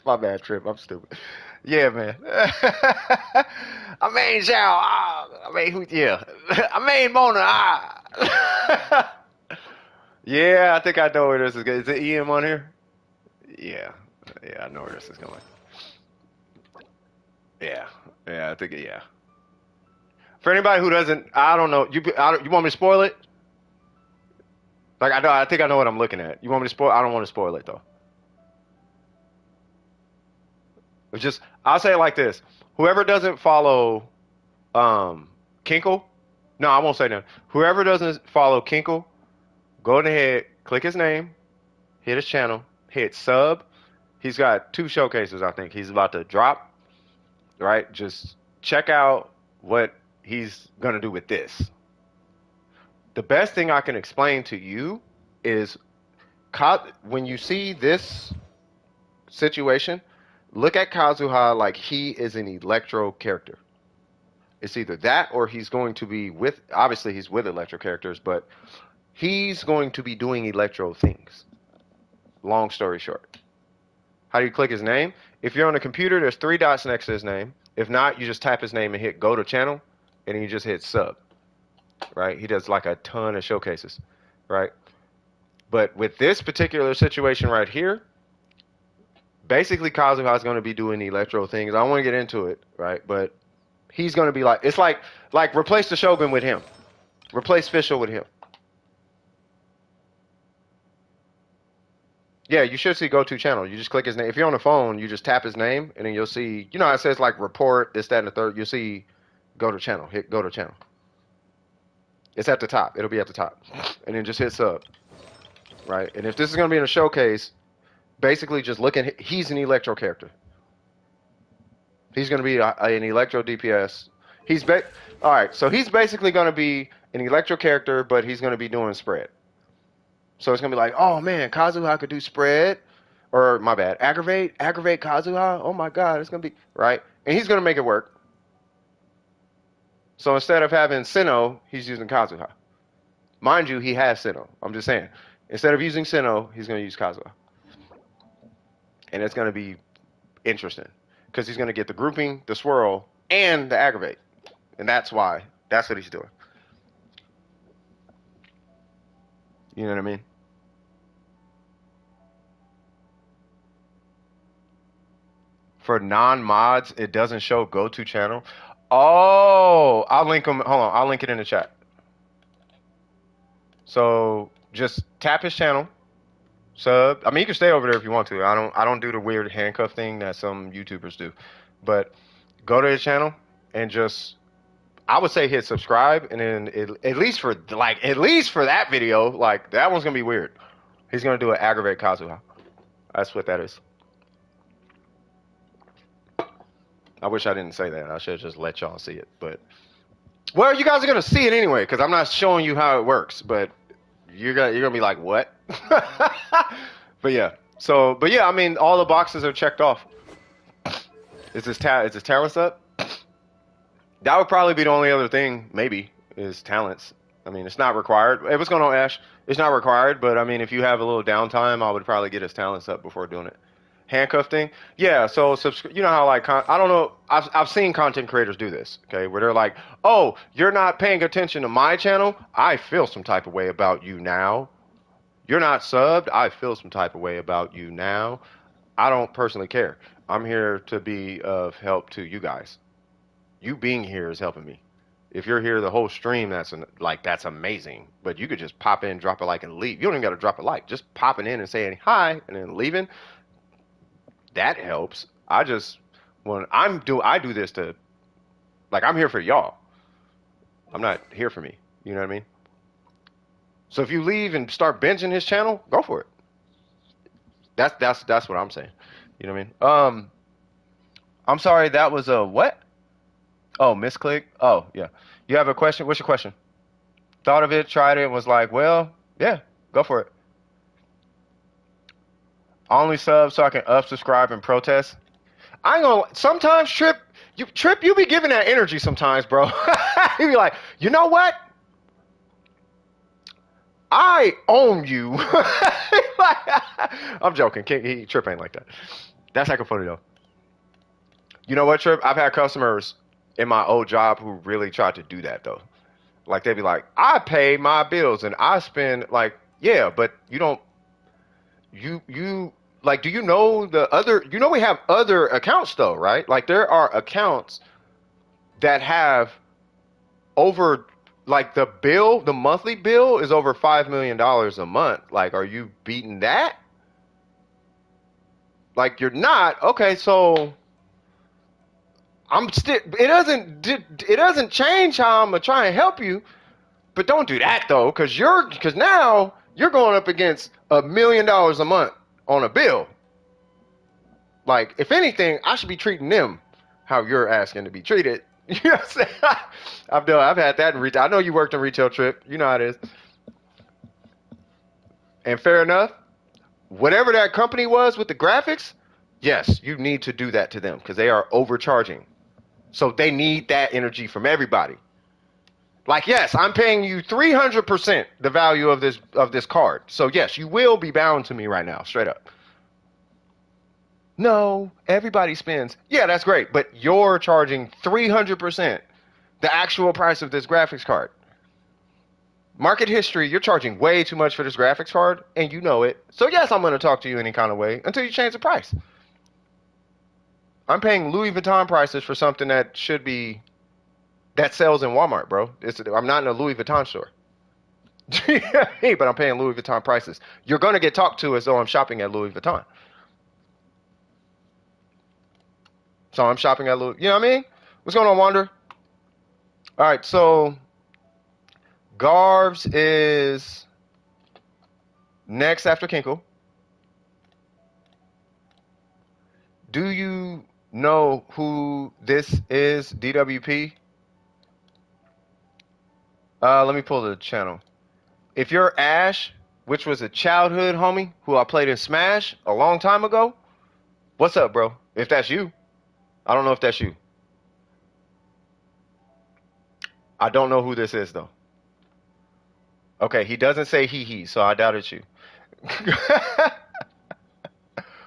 My bad, Trip. I'm stupid. Yeah, man. I main Zhao. I main Hu. Yeah. I main Mona. Yeah, I think I know where this is going. Is it EM on here? Yeah. Yeah, I know where this is going. Yeah. Yeah, I think, yeah. For anybody who doesn't, I don't know. You want me to spoil it? Like I think I know what I'm looking at. You want me to spoil? I don't want to spoil it though. It's just I'll say it like this: whoever doesn't follow Kinkle, no, I won't say that. Whoever doesn't follow Kinkle, go ahead, click his name, hit his channel, hit sub. He's got 2 showcases. I think he's about to drop. Right, just check out what he's gonna do with this. The best thing I can explain to you is when you see this situation, look at Kazuha like he is an Electro character. It's either that or he's going to be with, obviously he's with Electro characters, but he's going to be doing Electro things. Long story short. How do you click his name? If you're on a computer, there's 3 dots next to his name. If not, you just type his name and hit go to channel, and then you just hit sub. Right? He does like a ton of showcases. Right? But with this particular situation right here, basically Kazuha is going to be doing Electro things. I don't want to get into it, right? But he's going to be like, it's like replace the Shogun with him. Replace Fischl with him. Yeah, you should see go to channel. You just click his name. If you're on the phone, you just tap his name, and then you'll see, you know, it says like report, this, that, and the third. You'll see go to channel. Hit go to channel. It's at the top. It'll be at the top. And then just hit sub. Right? And if this is going to be in a showcase, basically just look at, he's an Electro character. He's going to be an Electro DPS. All right, so he's basically going to be an Electro character, but he's going to be doing spread. So it's going to be like, oh man, Kazuha could do spread. Or, my bad, aggravate Kazuha. Oh my god, it's going to be, right? And he's going to make it work. So instead of having Sinnoh, he's using Kazuha. Mind you, he has Sinnoh. I'm just saying. Instead of using Sinnoh, he's going to use Kazuha. And it's going to be interesting. Because he's going to get the grouping, the swirl, and the aggravate. And that's why. That's what he's doing. You know what I mean? For non-mods, it doesn't show go to channel. Oh, I'll link them. Hold on, I'll link it in the chat. So just tap his channel, sub. I mean, you can stay over there if you want to. I don't do the weird handcuff thing that some YouTubers do. But go to his channel and just, I would say hit subscribe, and then at least for that video, like that one's gonna be weird. He's gonna do an aggravate Kazuha. That's what that is. I wish I didn't say that. I should have just let y'all see it. But well, you guys are gonna see it anyway because I'm not showing you how it works. But you're gonna be like, what? But yeah. So, but yeah, I mean, all the boxes are checked off. Is his talents up? That would probably be the only other thing, maybe, is talents. I mean, it's not required. Hey, what's going on, Ash? It's not required, but I mean, if you have a little downtime, I would probably get his talents up before doing it. Handcuff thing? Yeah, so you know how, like, I don't know, I've seen content creators do this, okay, where they're like, oh, you're not paying attention to my channel? I feel some type of way about you now. You're not subbed? I feel some type of way about you now. I don't personally care. I'm here to be of help to you guys. You being here is helping me. If you're here the whole stream, that's amazing. But you could just pop in, drop a like, and leave. You don't even got to drop a like. Just popping in and saying hi and then leaving. That helps. I do this to, like, I'm here for y'all. I'm not here for me. You know what I mean? So if you leave and start binging his channel, go for it. That's what I'm saying. You know what I mean? I'm sorry, that was a what? Oh, misclick? Oh, yeah. You have a question? What's your question? Thought of it, tried it, and was like, well, yeah, go for it. Only sub so I can unsubscribe and protest. I ain't gonna, sometimes Trip, you be giving that energy sometimes, bro. You be like, you know what? I own you. I'm joking. Trip ain't like that. That's acting funny though. You know what, Trip? I've had customers in my old job who really tried to do that though. Like they'd be like, I pay my bills and I spend, like, yeah, but you don't, you like, do you know we have other accounts though, right? Like there are accounts that have over, like the monthly bill is over $5 million a month. Like, are you beating that? Like you're not. Okay, so I'm still, it doesn't change how I'm gonna try and help you, but don't do that though, because now you're going up against $1 million a month on a bill. Like, if anything, I should be treating them how you're asking to be treated. You know what I'm saying? I've had that in retail. I know you worked in retail, Trip. You know how it is. And fair enough, whatever that company was with the graphics, yes, you need to do that to them because they are overcharging. So they need that energy from everybody. Like, yes, I'm paying you 300% the value of this card. So yes, you will be bound to me right now, straight up. No, everybody spends. Yeah, that's great, but you're charging 300% the actual price of this graphics card. Market history, you're charging way too much for this graphics card, and you know it. So yes, I'm going to talk to you any kind of way until you change the price. I'm paying Louis Vuitton prices for something that sells in Walmart, bro. I'm not in a Louis Vuitton store. But I'm paying Louis Vuitton prices. You're going to get talked to as though I'm shopping at Louis Vuitton. So I'm shopping at Louis. You know what I mean? What's going on, Wander? All right, so Garves is next after Kinkle. Do you know who this is, DWP? Let me pull the channel. If you're Ash, which was a childhood homie who I played in Smash a long time ago, what's up, bro? If that's you. I don't know if that's you. I don't know who this is, though. Okay, he doesn't say he, so I doubt it's you.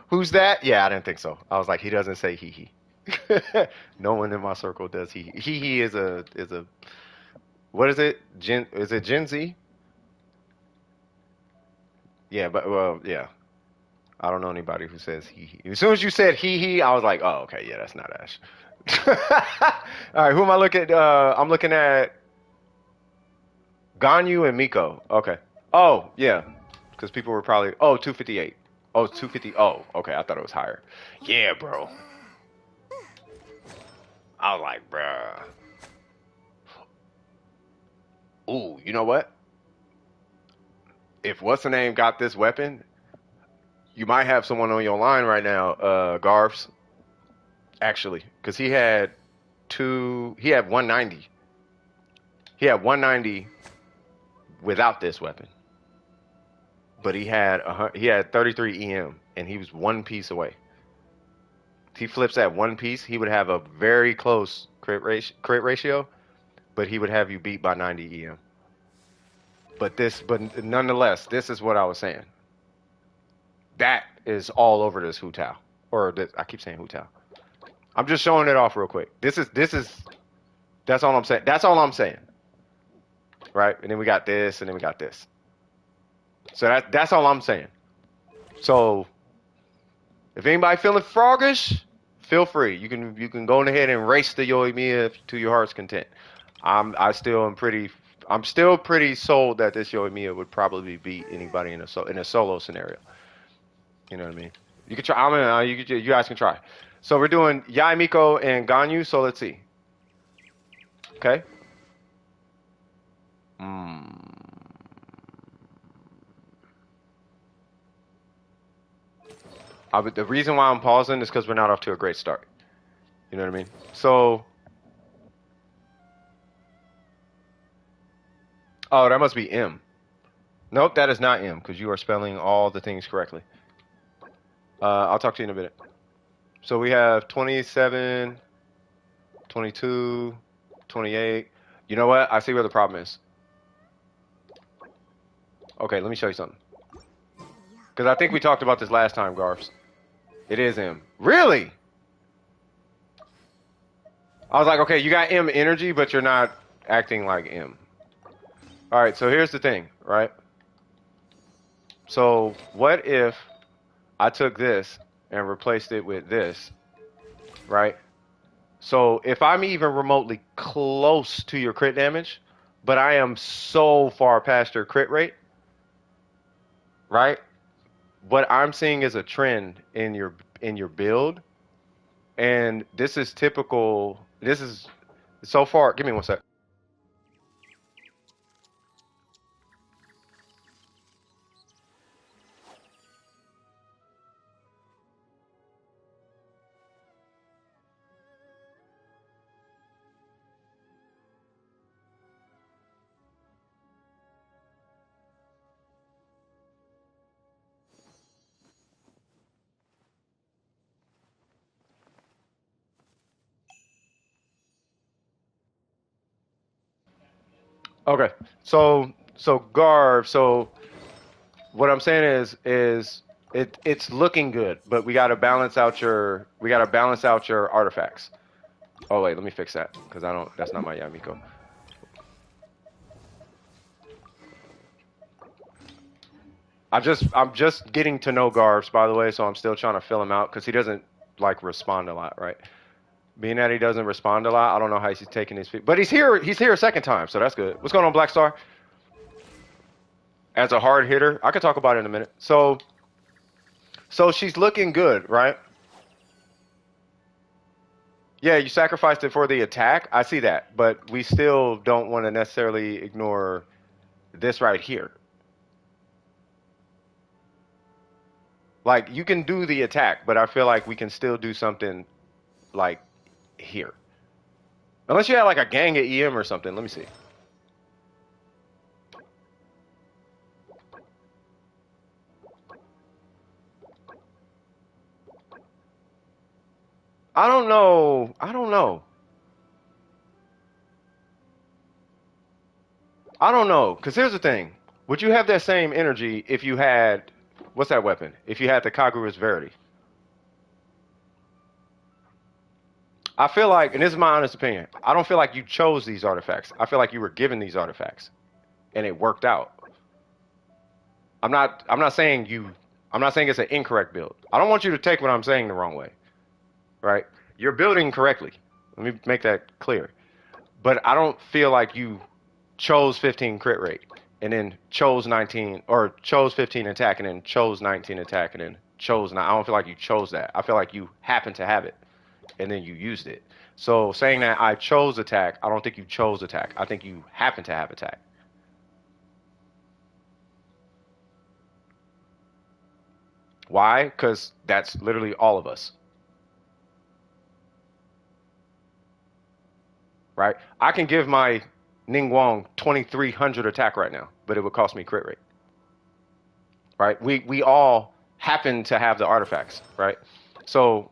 Who's that? Yeah, I didn't think so. I was like, he doesn't say he. No one in my circle does he. He is a what is it? Is it Gen Z? Yeah, but well, yeah. I don't know anybody who says he. As soon as you said he, I was like, oh, okay, yeah, that's not Ash. All right, who am I looking at? I'm looking at Ganyu and Miko. Okay. Oh, yeah. Because people were probably, oh, 258. Oh, 250. Oh, okay. I thought it was higher. Yeah, bro. I was like, bruh. Ooh, you know what? If what's the name got this weapon, you might have someone on your line right now, Garfs. Actually, because he had 190. He had 190 without this weapon, but he had 33 EM, and he was one piece away. If he flips that one piece, he would have a very close crit ratio, but he would have you beat by 90 EM. But nonetheless, this is what I was saying. That is all over this Hu Tao, or this, I keep saying Hu Tao. I'm just showing it off real quick. This is that's all I'm saying. That's all I'm saying. Right? And then we got this, and then we got this. So that's all I'm saying. So if anybody feeling froggish, feel free. You can go ahead and race the Yoimiya to your heart's content. I'm still pretty sold that this Yoimiya would probably beat anybody in a solo scenario. You know what I mean? You can try. You guys can try. So we're doing Yae Miko and Ganyu. So let's see. Okay. The reason why I'm pausing is because we're not off to a great start. You know what I mean? So, oh, that must be M. Nope, that is not M because you are spelling all the things correctly. I'll talk to you in a minute. So we have 27, 22, 28. You know what? I see where the problem is. Okay, let me show you something. Because I think we talked about this last time, Garfs. It is M. Really? I was like, okay, you got M energy, but you're not acting like M. All right, so here's the thing, right? So what if I took this and replaced it with this, right? So if I'm even remotely close to your crit damage, but I am so far past your crit rate, right? What I'm seeing is a trend in your build, and this is typical. This is so far. Give me one sec. Okay, so Garv. So what I'm saying is it's looking good, but we gotta balance out your artifacts. Oh wait, let me fix that because I don't. That's not my Yamiko. I'm just getting to know Garvs, by the way, so I'm still trying to fill him out because he doesn't like respond a lot, right? Being that he doesn't respond a lot, I don't know how he's taking his feet. But he's here a second time, so that's good. What's going on, Black Star? As a hard hitter, I could talk about it in a minute. So she's looking good, right? Yeah, you sacrificed it for the attack. I see that, but we still don't want to necessarily ignore this right here. Like you can do the attack, but I feel like we can still do something like here. Unless you had like a gang of EM or something. Let me see. I don't know. I don't know. I don't know. Because here's the thing. Would you have that same energy if you had, what's that weapon? If you had the Kagura's Verity? I feel like, and this is my honest opinion, I don't feel like you chose these artifacts. I feel like you were given these artifacts. And it worked out. I'm not saying you I'm not saying it's an incorrect build. I don't want you to take what I'm saying the wrong way, right? You're building correctly. Let me make that clear. But I don't feel like you chose 15 crit rate and then chose 19 or chose 15 attack and then chose 19 attack and then chose 9. I don't feel like you chose that. I feel like you happened to have it and then you used it. So saying that I chose attack, I don't think you chose attack. I think you happen to have attack. Why? Because that's literally all of us, right? I can give my Ningguang 2300 attack right now, but it would cost me crit rate, right? We all happen to have the artifacts, right? So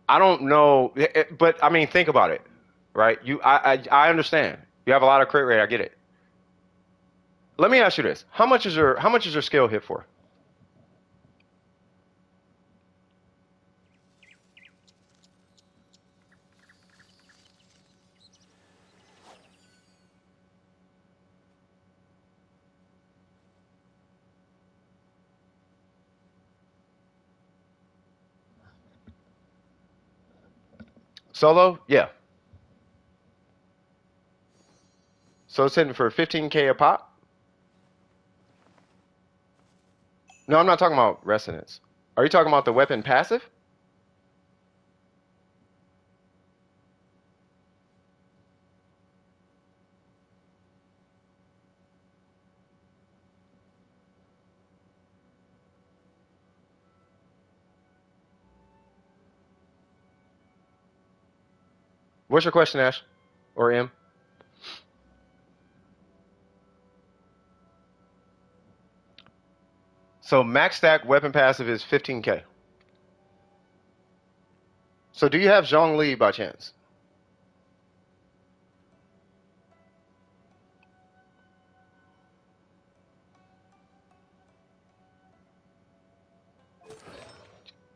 I don't know, but I mean, think about it, right? I understand. You have a lot of crit rate. I get it. Let me ask you this: how much is your skill hit for? Solo? Yeah. So it's hitting for 15K a pop? No, I'm not talking about resonance. Are you talking about the weapon passive? What's your question, Ash? Or M? So max stack weapon passive is 15K. So do you have Zhongli by chance?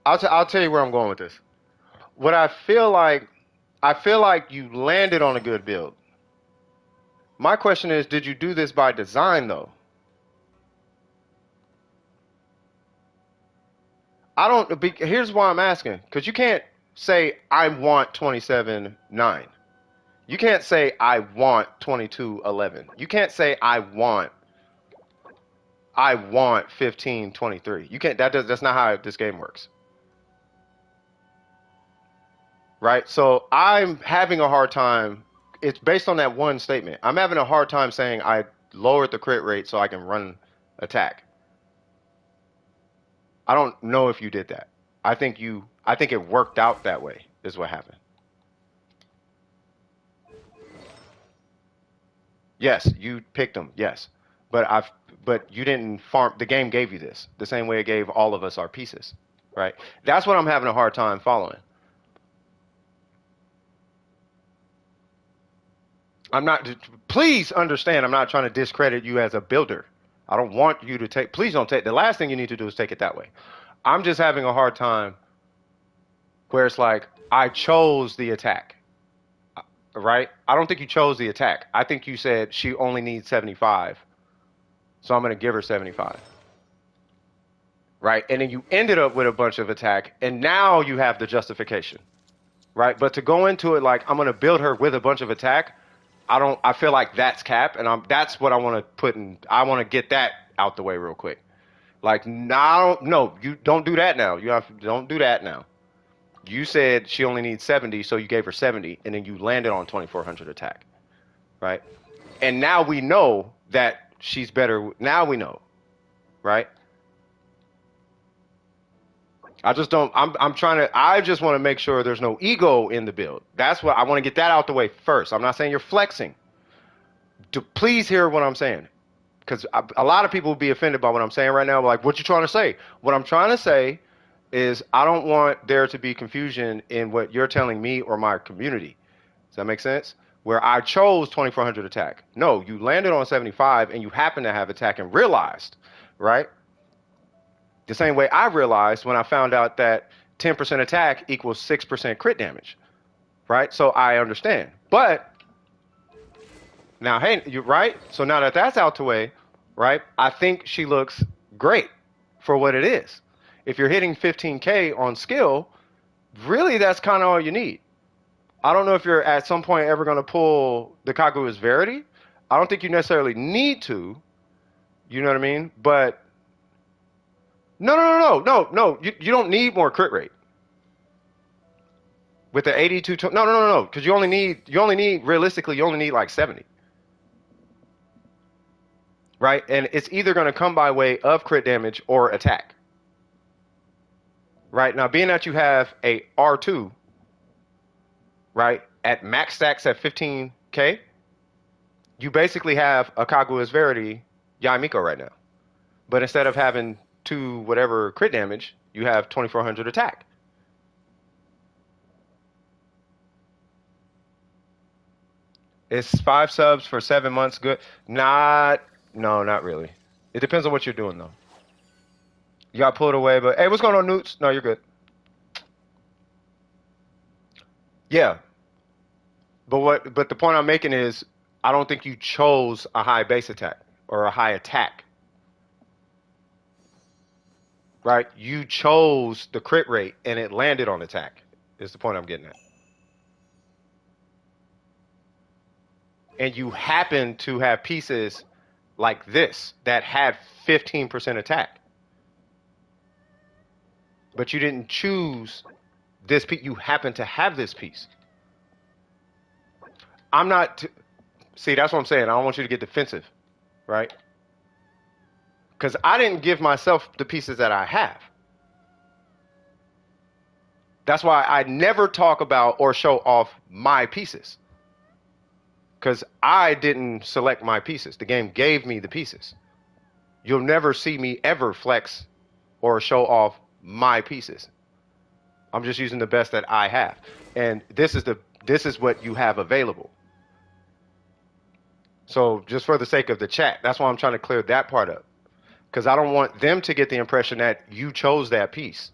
I'll tell you where I'm going with this. What I feel like you landed on a good build. My question is, did you do this by design though? I don't. Here's why I'm asking, because you can't say I want 27.9. You can't say I want 22.11. You can't say I want 15.23. You can't. That's not how this game works, right? So I'm having a hard time. It's based on that one statement. I'm having a hard time saying I lowered the crit rate so I can run attack. I don't know if you did that. I think it worked out that way is what happened. Yes, you picked them. Yes. But you didn't farm the game gave you this the same way it gave all of us our pieces, right? That's what I'm having a hard time following. I'm not Please understand I'm not trying to discredit you as a builder. I don't want you to take please don't take the last thing you need to do is take it that way. I'm just having a hard time where it's like I chose the attack, right? I don't think you chose the attack. I think you said she only needs 75, so I'm going to give her 75, right? And then you ended up with a bunch of attack, and now you have the justification, right? But to go into it like I'm going to build her with a bunch of attack, I don't. I feel like that's cap, and that's what I want to put in. I want to get that out the way real quick. Like now, no, you don't do that now. Don't do that now. You said she only needs 70, so you gave her 70, and then you landed on 2400 attack, right? And now we know that she's better. Now we know, right? I just don't. I'm trying to. I just want to make sure there's no ego in the build. That's what I want to get that out the way first. I'm not saying you're flexing. Please hear what I'm saying, because a lot of people will be offended by what I'm saying right now. Like, what you trying to say? What I'm trying to say is I don't want there to be confusion in what you're telling me or my community. Does that make sense? Where I chose 2400 attack. No, you landed on 75 and you happen to have attack and realized, right? The same way I realized when I found out that 10% attack equals 6% crit damage, right? So I understand. But now, hey, you're right. So now that that's out the way, right? I think she looks great for what it is. If you're hitting 15K on skill, really that's kind of all you need. I don't know if you're at some point ever going to pull the Kaguya's Verity. I don't think you necessarily need to. You know what I mean? But no. You don't need more crit rate with the 82. No. Because you only need realistically you only need like 70. Right? And it's either going to come by way of crit damage or attack. Right? Now, being that you have a R2, right, at max stacks at 15K, you basically have a Kaguya's Verity Yaimiko right now. But instead of having 2 whatever crit damage, you have 2400 attack. Is 5 subs for 7 months good? No, not really. It depends on what you're doing, though. You got pulled away, but hey, what's going on, Newts? No, you're good. Yeah, but the point I'm making is I don't think you chose a high base attack or a high attack. Right? You chose the crit rate and it landed on attack. Is the point I'm getting at. And you happen to have pieces like this that had 15% attack. But you didn't choose this piece. You happen to have this piece. I'm not... See, that's what I'm saying. I don't want you to get defensive, right? Because I didn't give myself the pieces that I have. That's why I never talk about or show off my pieces. Because I didn't select my pieces. The game gave me the pieces. You'll never see me ever flex or show off my pieces. I'm just using the best that I have. And this is what you have available. So just for the sake of the chat, that's why I'm trying to clear that part up. Because I don't want them to get the impression that you chose that piece.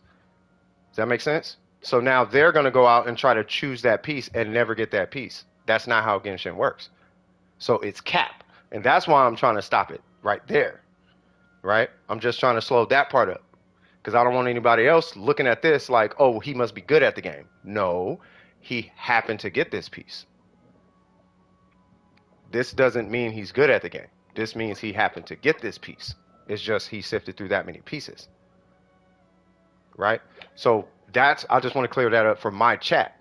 Does that make sense? So now they're going to go out and try to choose that piece and never get that piece. That's not how Genshin works. So it's cap. And that's why I'm trying to stop it right there. Right? I'm just trying to slow that part up. Because I don't want anybody else looking at this like, oh, he must be good at the game. No, he happened to get this piece. This doesn't mean he's good at the game. This means he happened to get this piece. It's just he sifted through that many pieces. Right? So I just want to clear that up for my chat.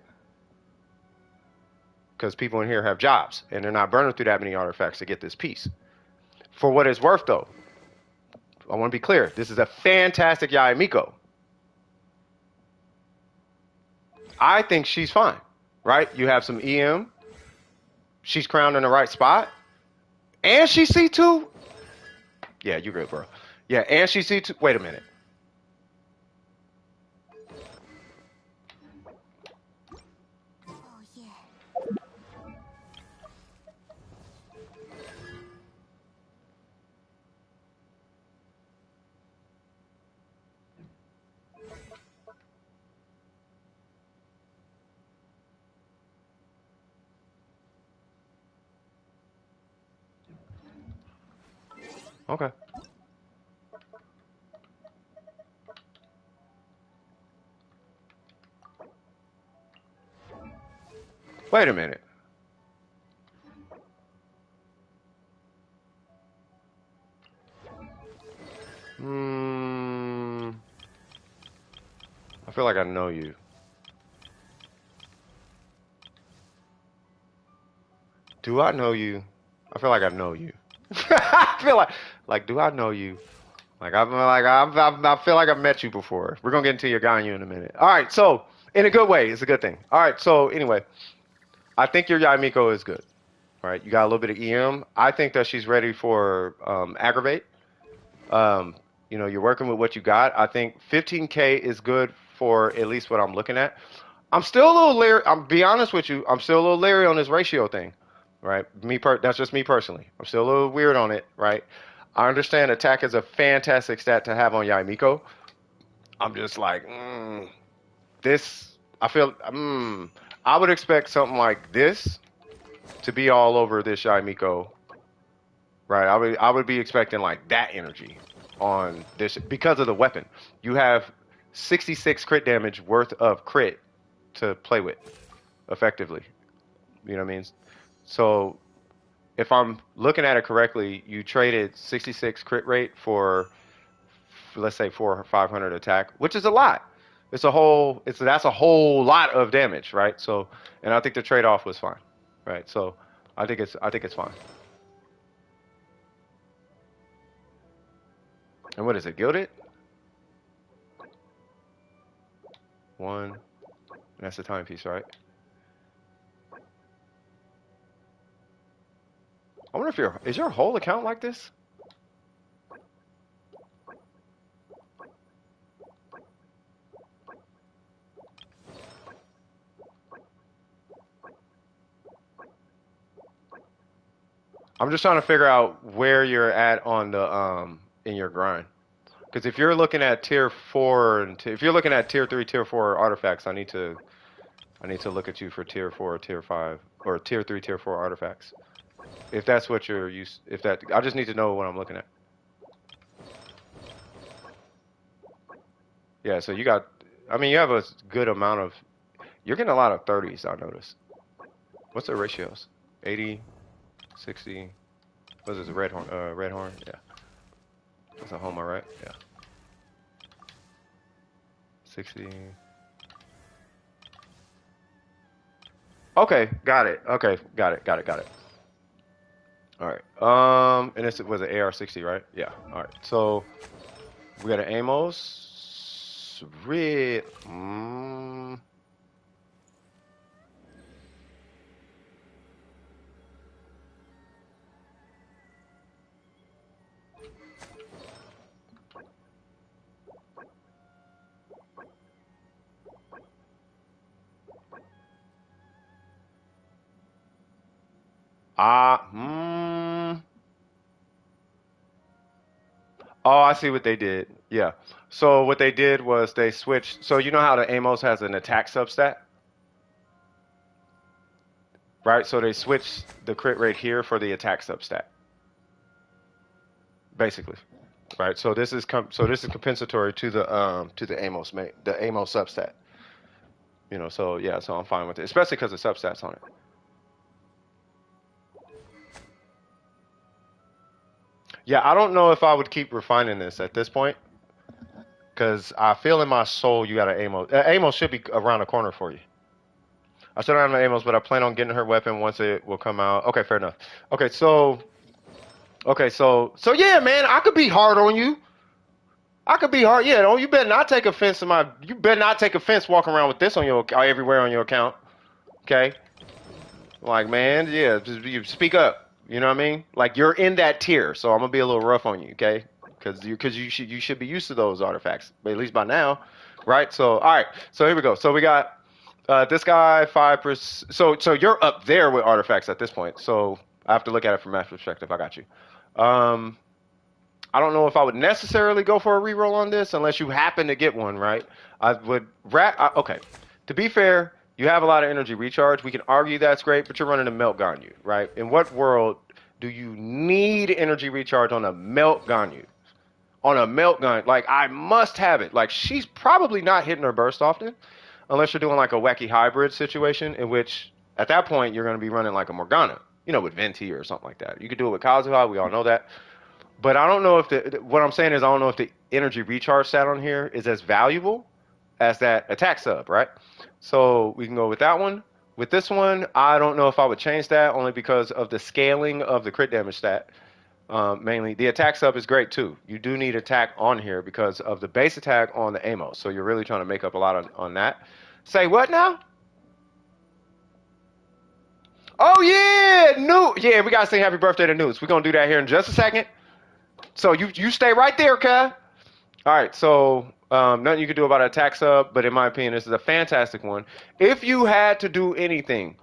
Because people in here have jobs and they're not burning through that many artifacts to get this piece. For what it's worth, though, I want to be clear. This is a fantastic Yaimiko. I think she's fine. Right? You have some EM. She's crowned in the right spot. And she's C2. Yeah, you're good, bro. Yeah, and she's C2. Wait a minute. Oh, yeah. Okay. Wait a minute. I feel like I know you. Do I know you? I feel like I know you. I feel like, do I know you? I feel like I've met you before. We're gonna get into your Ganyu in a minute. All right, so in a good way, it's a good thing. All right, so anyway, I think your Yaimiko is good. All right, you got a little bit of EM. I think that she's ready for aggravate. You know, you're working with what you got. I think 15K is good for at least what I'm looking at. I'm still a little leery. I'm be honest with you. I'm still a little leery on this ratio thing, right? That's just me personally. I'm still a little weird on it, right? I understand attack is a fantastic stat to have on Yaimiko. I'm just like, this. I feel, I would expect something like this to be all over this Yaimiko, right? I would be expecting like that energy. on this because of the weapon. You have 66 crit damage worth of crit to play with effectively. You know what I mean? So if I'm looking at it correctly, you traded 66 crit rate for let's say 400 or 500 attack, which is a lot. That's a whole lot of damage, right? So, and I think the trade-off was fine, right? So, I think it's fine. And what is it? Gilded? One. And that's the timepiece, right? I wonder if is your whole account like this? I'm just trying to figure out where you're at on the in your grind. Because if you're looking at tier four and if you're looking at tier three, tier four artifacts, I need to look at you for tier four, or tier five, or tier three, tier four artifacts. If that's what you're used, if that, I just need to know what I'm looking at. Yeah, so you got, I mean, you have a good amount of, you're getting a lot of 30s, I noticed. What's the ratios? 80, 60, what is this, red horn? Yeah. That's a Homa, right? Yeah. 60. Okay, got it. Okay, got it. All right. And this was an AR60, right? Yeah. All right. So we got an Amos. Red. Ah. Oh, I see what they did. Yeah. So what they did was they switched. So you know how the Amos has an attack substat, right? So they switched the crit rate here for the attack substat, basically, right? So this is compensatory to the Amos substat. You know, so yeah, so I'm fine with it, especially because the substats on it. Yeah, I don't know if I would keep refining this at this point because I feel in my soul you got an Amos. Amos should be around the corner for you. I still don't have my Amos, but I plan on getting her weapon once it will come out. Okay, fair enough. Okay, so yeah, man, I could be hard on you. I could be hard. Yeah, you better not take offense to my. You better not take offense walking around with this on your everywhere on your account. Okay, like man, yeah, just you speak up. You know what I mean? Like you're in that tier, so I'm gonna be a little rough on you. Okay, because you should be used to those artifacts, but at least by now, right? So all right, so here we go. So we got this guy 5%. So you're up there with artifacts at this point. So I have to look at it from that perspective. I got you. Um, I don't know if I would necessarily go for a reroll on this unless you happen to get one, right? I would okay. To be fair, you have a lot of energy recharge. We can argue that's great, but you're running a melt Ganyu, right? In what world do you need energy recharge on a melt Ganyu? On a melt gun, like I must have it. Like she's probably not hitting her burst often, unless you're doing like a wacky hybrid situation, in which at that point you're going to be running like a Morgana, with Venti or something like that. You could do it with Kazuha. We all know that. But I don't know if what I'm saying is I don't know if the energy recharge stat on here is as valuable as that attack sub, right? So we can go with that one. With this one, I don't know if I would change that only because of the scaling of the crit damage stat. Mainly, the attack sub is great too. You do need attack on here because of the base attack on the Amos. So you're really trying to make up a lot on that. Say what now? Oh yeah, Yeah, we gotta say happy birthday to Newts. We're gonna do that here in just a second. So you stay right there, Kai. All right, so nothing you can do about an attack sub, but in my opinion, this is a fantastic one. If you had to do anything,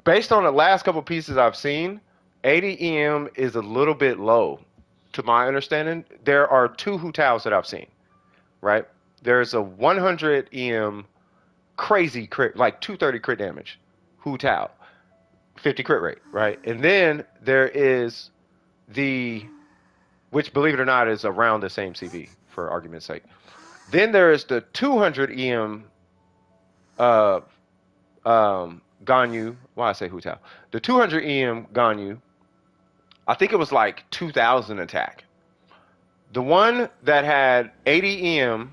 based on the last couple pieces I've seen, 80 EM is a little bit low, to my understanding. There are two Hu Taos that I've seen, right? There's a 100 EM crazy crit, like 230 crit damage, Hu Tao, 50 crit rate, right? And then there is the which, believe it or not, is around the same CV for argument's sake. Then there is the 200 EM uh, Ganyu. Why I say Hu-Tao? The 200 EM Ganyu, I think it was like 2,000 attack. The one that had 80 EM,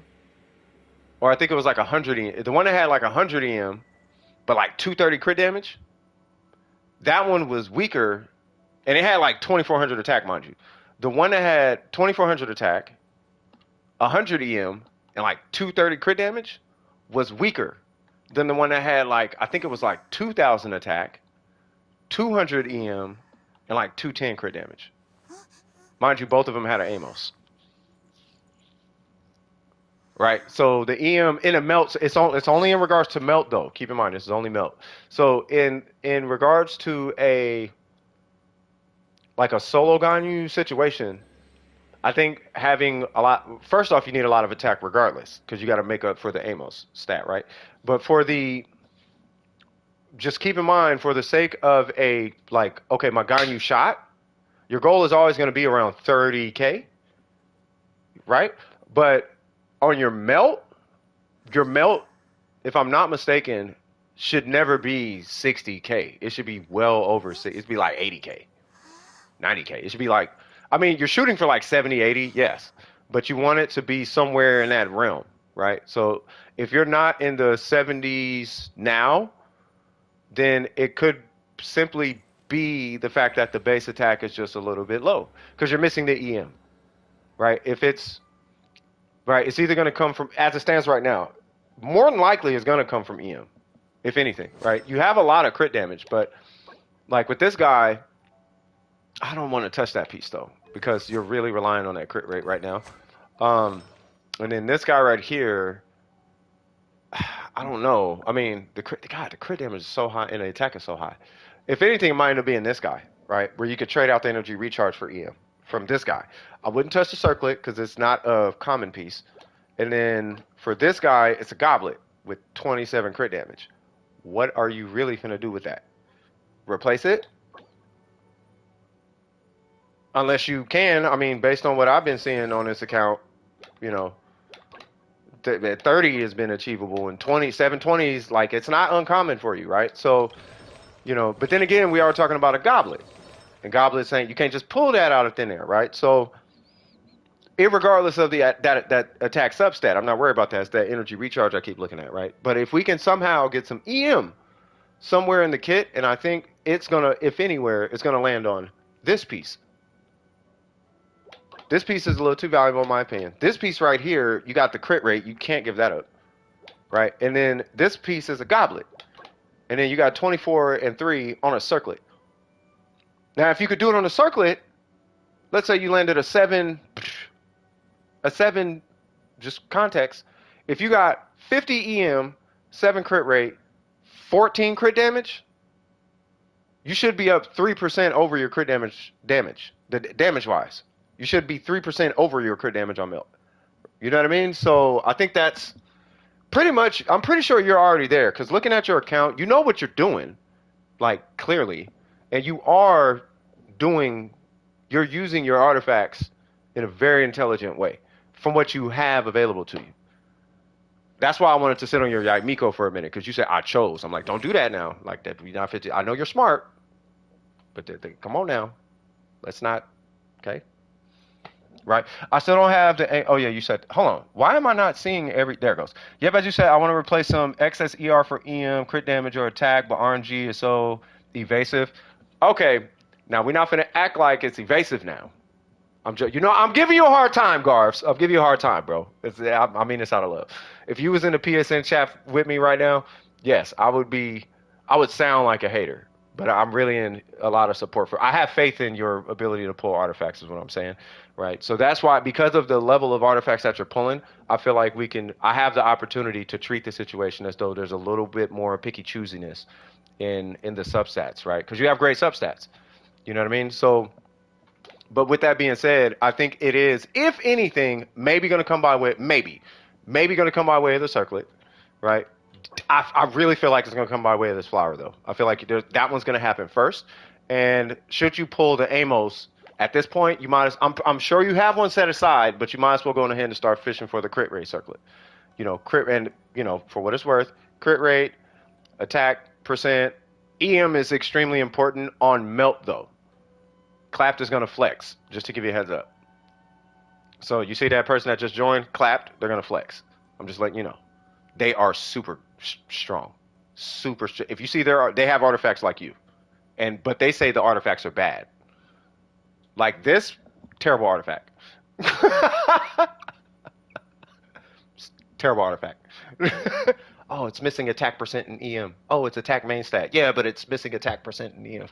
or I think it was like 100 EM. The one that had like 100 EM, but like 230 crit damage, that one was weaker, and it had like 2,400 attack, mind you. The one that had 2,400 attack, 100 EM, and like 230 crit damage was weaker than the one that had like, I think it was like 2,000 attack, 200 EM, and like 210 crit damage. Mind you, both of them had an Amos. Right, so the EM in a melt, it's only in regards to melt though. Keep in mind, this is only melt. So in regards to a like a solo Ganyu situation, I think having a lot. First off, you need a lot of attack regardless, because you got to make up for the Amos stat, right? But just keep in mind, for the sake of a like, okay, my Ganyu shot, your goal is always going to be around 30k, right? But on your melt, if I'm not mistaken, should never be 60k. It should be well over six. It should be like 80k, 90k. It should be like, I mean, you're shooting for like 70, 80, yes, but you want it to be somewhere in that realm, right? So if you're not in the 70s now, then it could simply be the fact that the base attack is just a little bit low because you're missing the EM, right? If it's right, it's either going to come from, as it stands right now, more than likely it's going to come from EM, if anything, right? You have a lot of crit damage, but like with this guy, I don't want to touch that piece though, because you're really relying on that crit rate right now. And then this guy right here, I don't know. I mean, the crit damage is so high and the attack is so high. If anything, it might end up being this guy, right? Where you could trade out the energy recharge for EM from this guy. I wouldn't touch the circlet because it's not a common piece. And then for this guy, it's a goblet with 27 crit damage. What are you really finna do with that? Replace it? Unless you can. I mean, based on what I've been seeing on this account, you know, 30 has been achievable, and 720s, like, it's not uncommon for you, right? So, you know, but then again, we are talking about a goblet. And goblet saying you can't just pull that out of thin air, right? So, irregardless of that attack substat, I'm not worried about that. It's that energy recharge I keep looking at, right? But if we can somehow get some EM somewhere in the kit, and I think it's gonna, if anywhere, it's gonna land on this piece. This piece is a little too valuable in my opinion. This piece right here, you got the crit rate, you can't give that up, right? And then this piece is a goblet, and then you got 24 and 3 on a circlet. Now, if you could do it on a circlet, let's say you landed a 7, just context. If you got 50 EM, 7 crit rate, 14 crit damage, you should be up 3% over your crit damage, damage-wise. You should be 3% over your crit damage on melt. You know what I mean? So I think that's pretty much, I'm pretty sure you're already there, because looking at your account, you know what you're doing, like, clearly, and you're using your artifacts in a very intelligent way from what you have available to you. That's why I wanted to sit on your Yaimiko for a minute, because you said I chose. I'm like, don't do that now. Like, that, you're not 50. I know you're smart, but come on now. Let's not, okay? Right? I still don't have the, oh yeah, you said, hold on. Why am I not seeing there it goes. Yep, as you said, I want to replace some excess ER for EM, crit damage or attack, but RNG is so evasive. Okay, now we're not going to act like it's evasive now. I'm giving you a hard time, Garfs. I'm giving you a hard time, bro. I mean this out of love. If you was in the PSN chat with me right now, yes, I would sound like a hater. But I'm really in a lot of support I have faith in your ability to pull artifacts is what I'm saying, right? So that's why, because of the level of artifacts that you're pulling, I feel like I have the opportunity to treat the situation as though there's a little bit more picky choosiness in the substats, right? Because you have great substats, you know what I mean? So, but with that being said, I think it is, if anything, maybe going to come by way, maybe going to come by way of the circlet, right? I really feel like it's going to come by way of this flower, though. I feel like that one's going to happen first. And should you pull the Amos, At this point, you might as I'm sure you have one set aside, but you might as well go ahead and start fishing for the crit rate circlet. You know, crit and for what it's worth, crit rate, attack percent, EM is extremely important on melt though. Clapped is gonna flex, just to give you a heads up. So you see that person that just joined, clapped, they're gonna flex. I'm just letting you know. They are super strong, If you see they have artifacts like you, but they say the artifacts are bad. Like this, terrible artifact. Terrible artifact. Oh, it's missing attack percent in EM. Oh, it's attack main stat. Yeah, but it's missing attack percent in EM.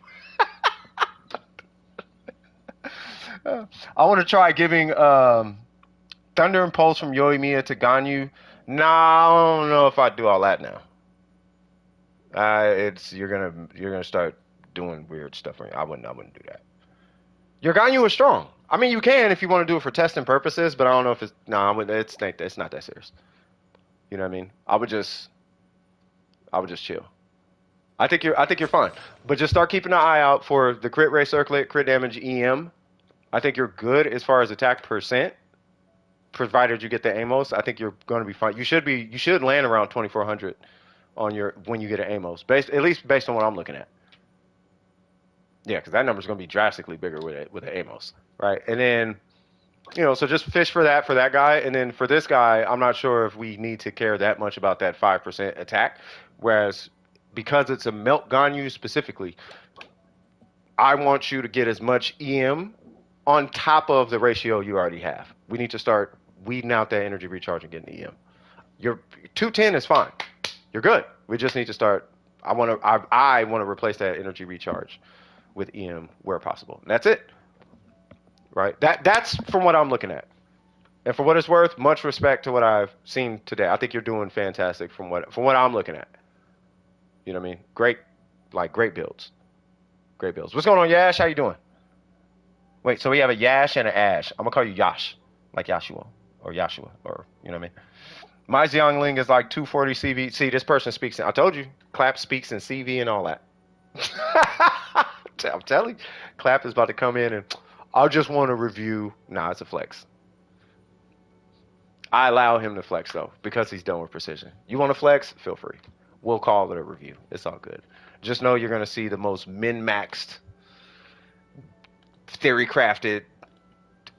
I want to try giving Thunder Impulse from Yoimiya to Ganyu. Nah, I don't know if I do all that now. You're gonna start doing weird stuff. I wouldn't do that. Your Ganyu is strong. I mean, you can if you want to do it for testing purposes, but I don't know if it's it's not that serious. You know what I mean? I would just chill. I think you're fine, but just start keeping an eye out for the crit rate circlet, crit damage, EM. I think you're good as far as attack percent, provided you get the Amos. I think you're going to be fine. You should land around 2400 on when you get an Amos, at least based on what I'm looking at. Yeah, because that number is going to be drastically bigger with an Amos, right? And then, so just fish for that guy, and then for this guy, I'm not sure if we need to care that much about that 5% attack. Whereas, because it's a melt Ganyu specifically, I want you to get as much EM on top of the ratio you already have. We need to start weeding out that energy recharge and getting EM. Your 210 is fine. You're good. We just need to start. I want to replace that energy recharge with EM where possible. And that's it. Right? That's from what I'm looking at. And for what it's worth, much respect to what I've seen today. I think you're doing fantastic from what I'm looking at. You know what I mean? Great builds. Great builds. What's going on, Yash? How you doing? Wait, so we have a Yash and an Ash. I'm gonna call you Yash, like Yashua, or Yashua, or you know what I mean? My Xiangling is like 240 CV. See, this person speaks. I told you, Clap speaks in CV and all that. I'm telling you, Clap is about to come in and I just want to review. Nah, it's a flex. I allow him to flex though because he's done with precision. You want to flex? Feel free. We'll call it a review. It's all good. Just know you're gonna see the most min-maxed, theory crafted,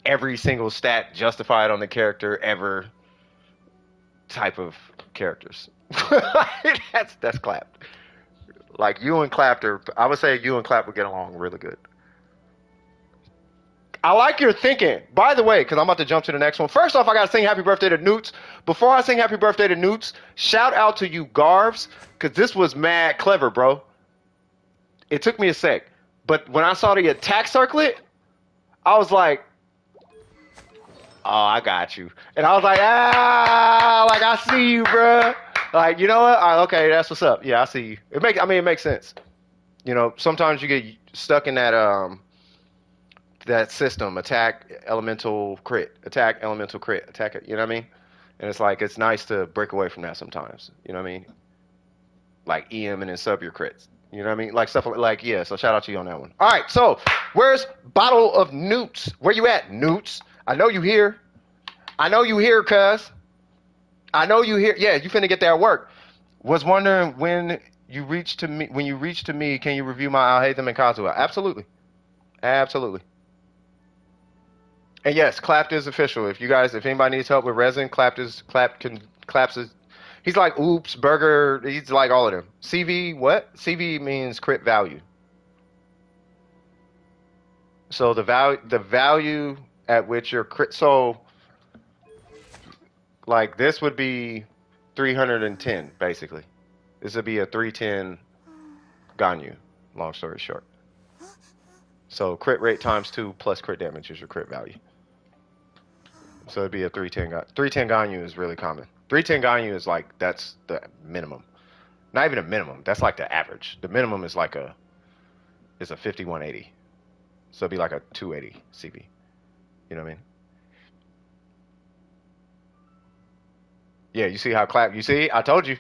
every single stat justified on the character ever type of characters. That's Clap. Like you and Clap I would say you and Clap would get along really good. I like your thinking. By the way, because I'm about to jump to the next one. First off, I got to sing happy birthday to Newts. Before I sing happy birthday to Newts, shout out to you Garvs, because this was mad clever, bro. It took me a sec. But when I saw the attack circlet, I was like, oh, I got you. And I was like, like I see you, bro. Like, you know what? Okay, that's what's up. Yeah, I see you. It makes sense. Sometimes you get stuck in that system, attack, elemental, crit, attack, elemental, crit, attack it. You know what I mean? And it's like it's nice to break away from that sometimes. You know what I mean? Like EM and then sub your crits. You know what I mean? Like stuff like yeah. So shout out to you on that one. All right. So where's Bottle of Newts? Where you at, Newts? I know you here. Cuz. I know you here. Yeah, you finna get that work. Was wondering when you reach to me, can you review my Alhaitham and Kazuha? Absolutely. And yes, Clapped is official. If anybody needs help with Resin, Claps is. He's like Oops, Burger. He's like all of them. CV, what? CV means crit value. So the value at which your crit. So, like this would be 310 basically. This would be a 310 Ganyu. Long story short. So crit rate times 2 plus crit damage is your crit value. So it'd be a 310. 310 Ganyu is really common. 310 Ganyu is like, that's the minimum. Not even a minimum. That's like the average. The minimum is like a 5180. So it'd be like a 280 CV. You know what I mean? Yeah, you see how Clap, you see? I told you.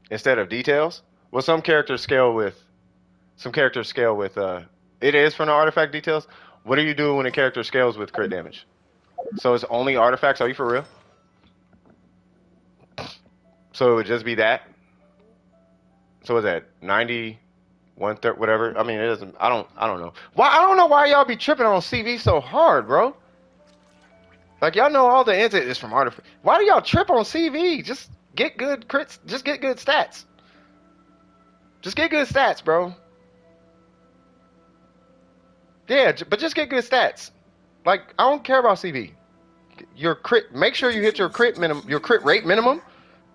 Instead of details. Well, some characters scale with Some characters scale with it is from the artifact details. What do you do when a character scales with crit damage? So it's only artifacts. Are you for real? So it would just be that. So is that 90, 1/3, whatever? I mean, it doesn't. I don't know. Why? I don't know why y'all be tripping on CV so hard, bro. Like y'all know all the answer is from artifact. Why do y'all trip on CV? Just get good crits. Just get good stats. Just get good stats, bro. Yeah, but just get good stats. Like I don't care about CV. Your crit. Make sure you hit your crit minimum, your crit rate minimum,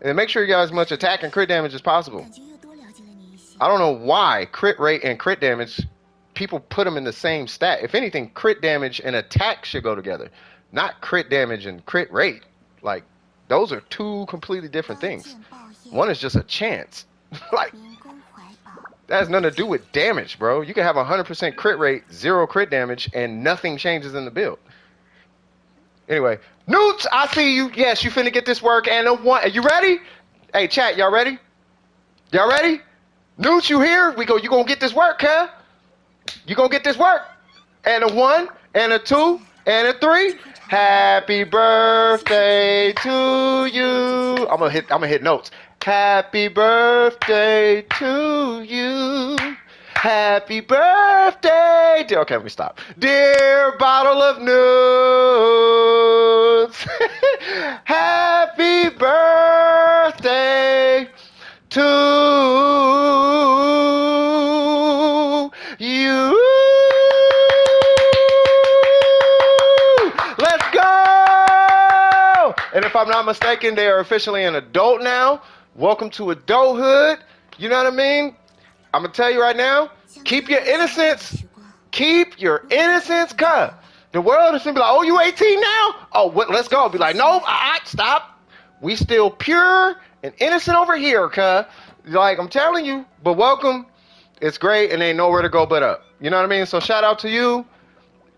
and make sure you got as much attack and crit damage as possible. I don't know why crit rate and crit damage, people put them in the same stat. If anything, crit damage and attack should go together, not crit damage and crit rate. Like, those are two completely different things. One is just a chance. Like, that has nothing to do with damage, bro. You can have 100% crit rate, 0 crit damage, and nothing changes in the build. Anyway, Newt, I see you. Yes, you finna get this work. And a one. Are you ready? Hey, chat, y'all ready? Y'all ready? Newt, you here? You gonna get this work, huh? You gonna get this work? And a 1, and a 2, and a 3. Happy birthday to you. I'm gonna hit notes. Happy birthday to you. Happy birthday. Okay, let me stop. Dear bottle of nudes. Happy birthday to you. Let's go! And if I'm not mistaken, they are officially an adult now. Welcome to adulthood. You know what I mean? I'm going to tell you right now, keep your innocence. Keep your innocence, cuz. The world is going to be like, oh, you 18 now? Oh, let's go. Be like, no, stop. We still pure and innocent over here, cuz. Like, I'm telling you, but welcome. It's great and ain't nowhere to go but up. You know what I mean? So shout out to you.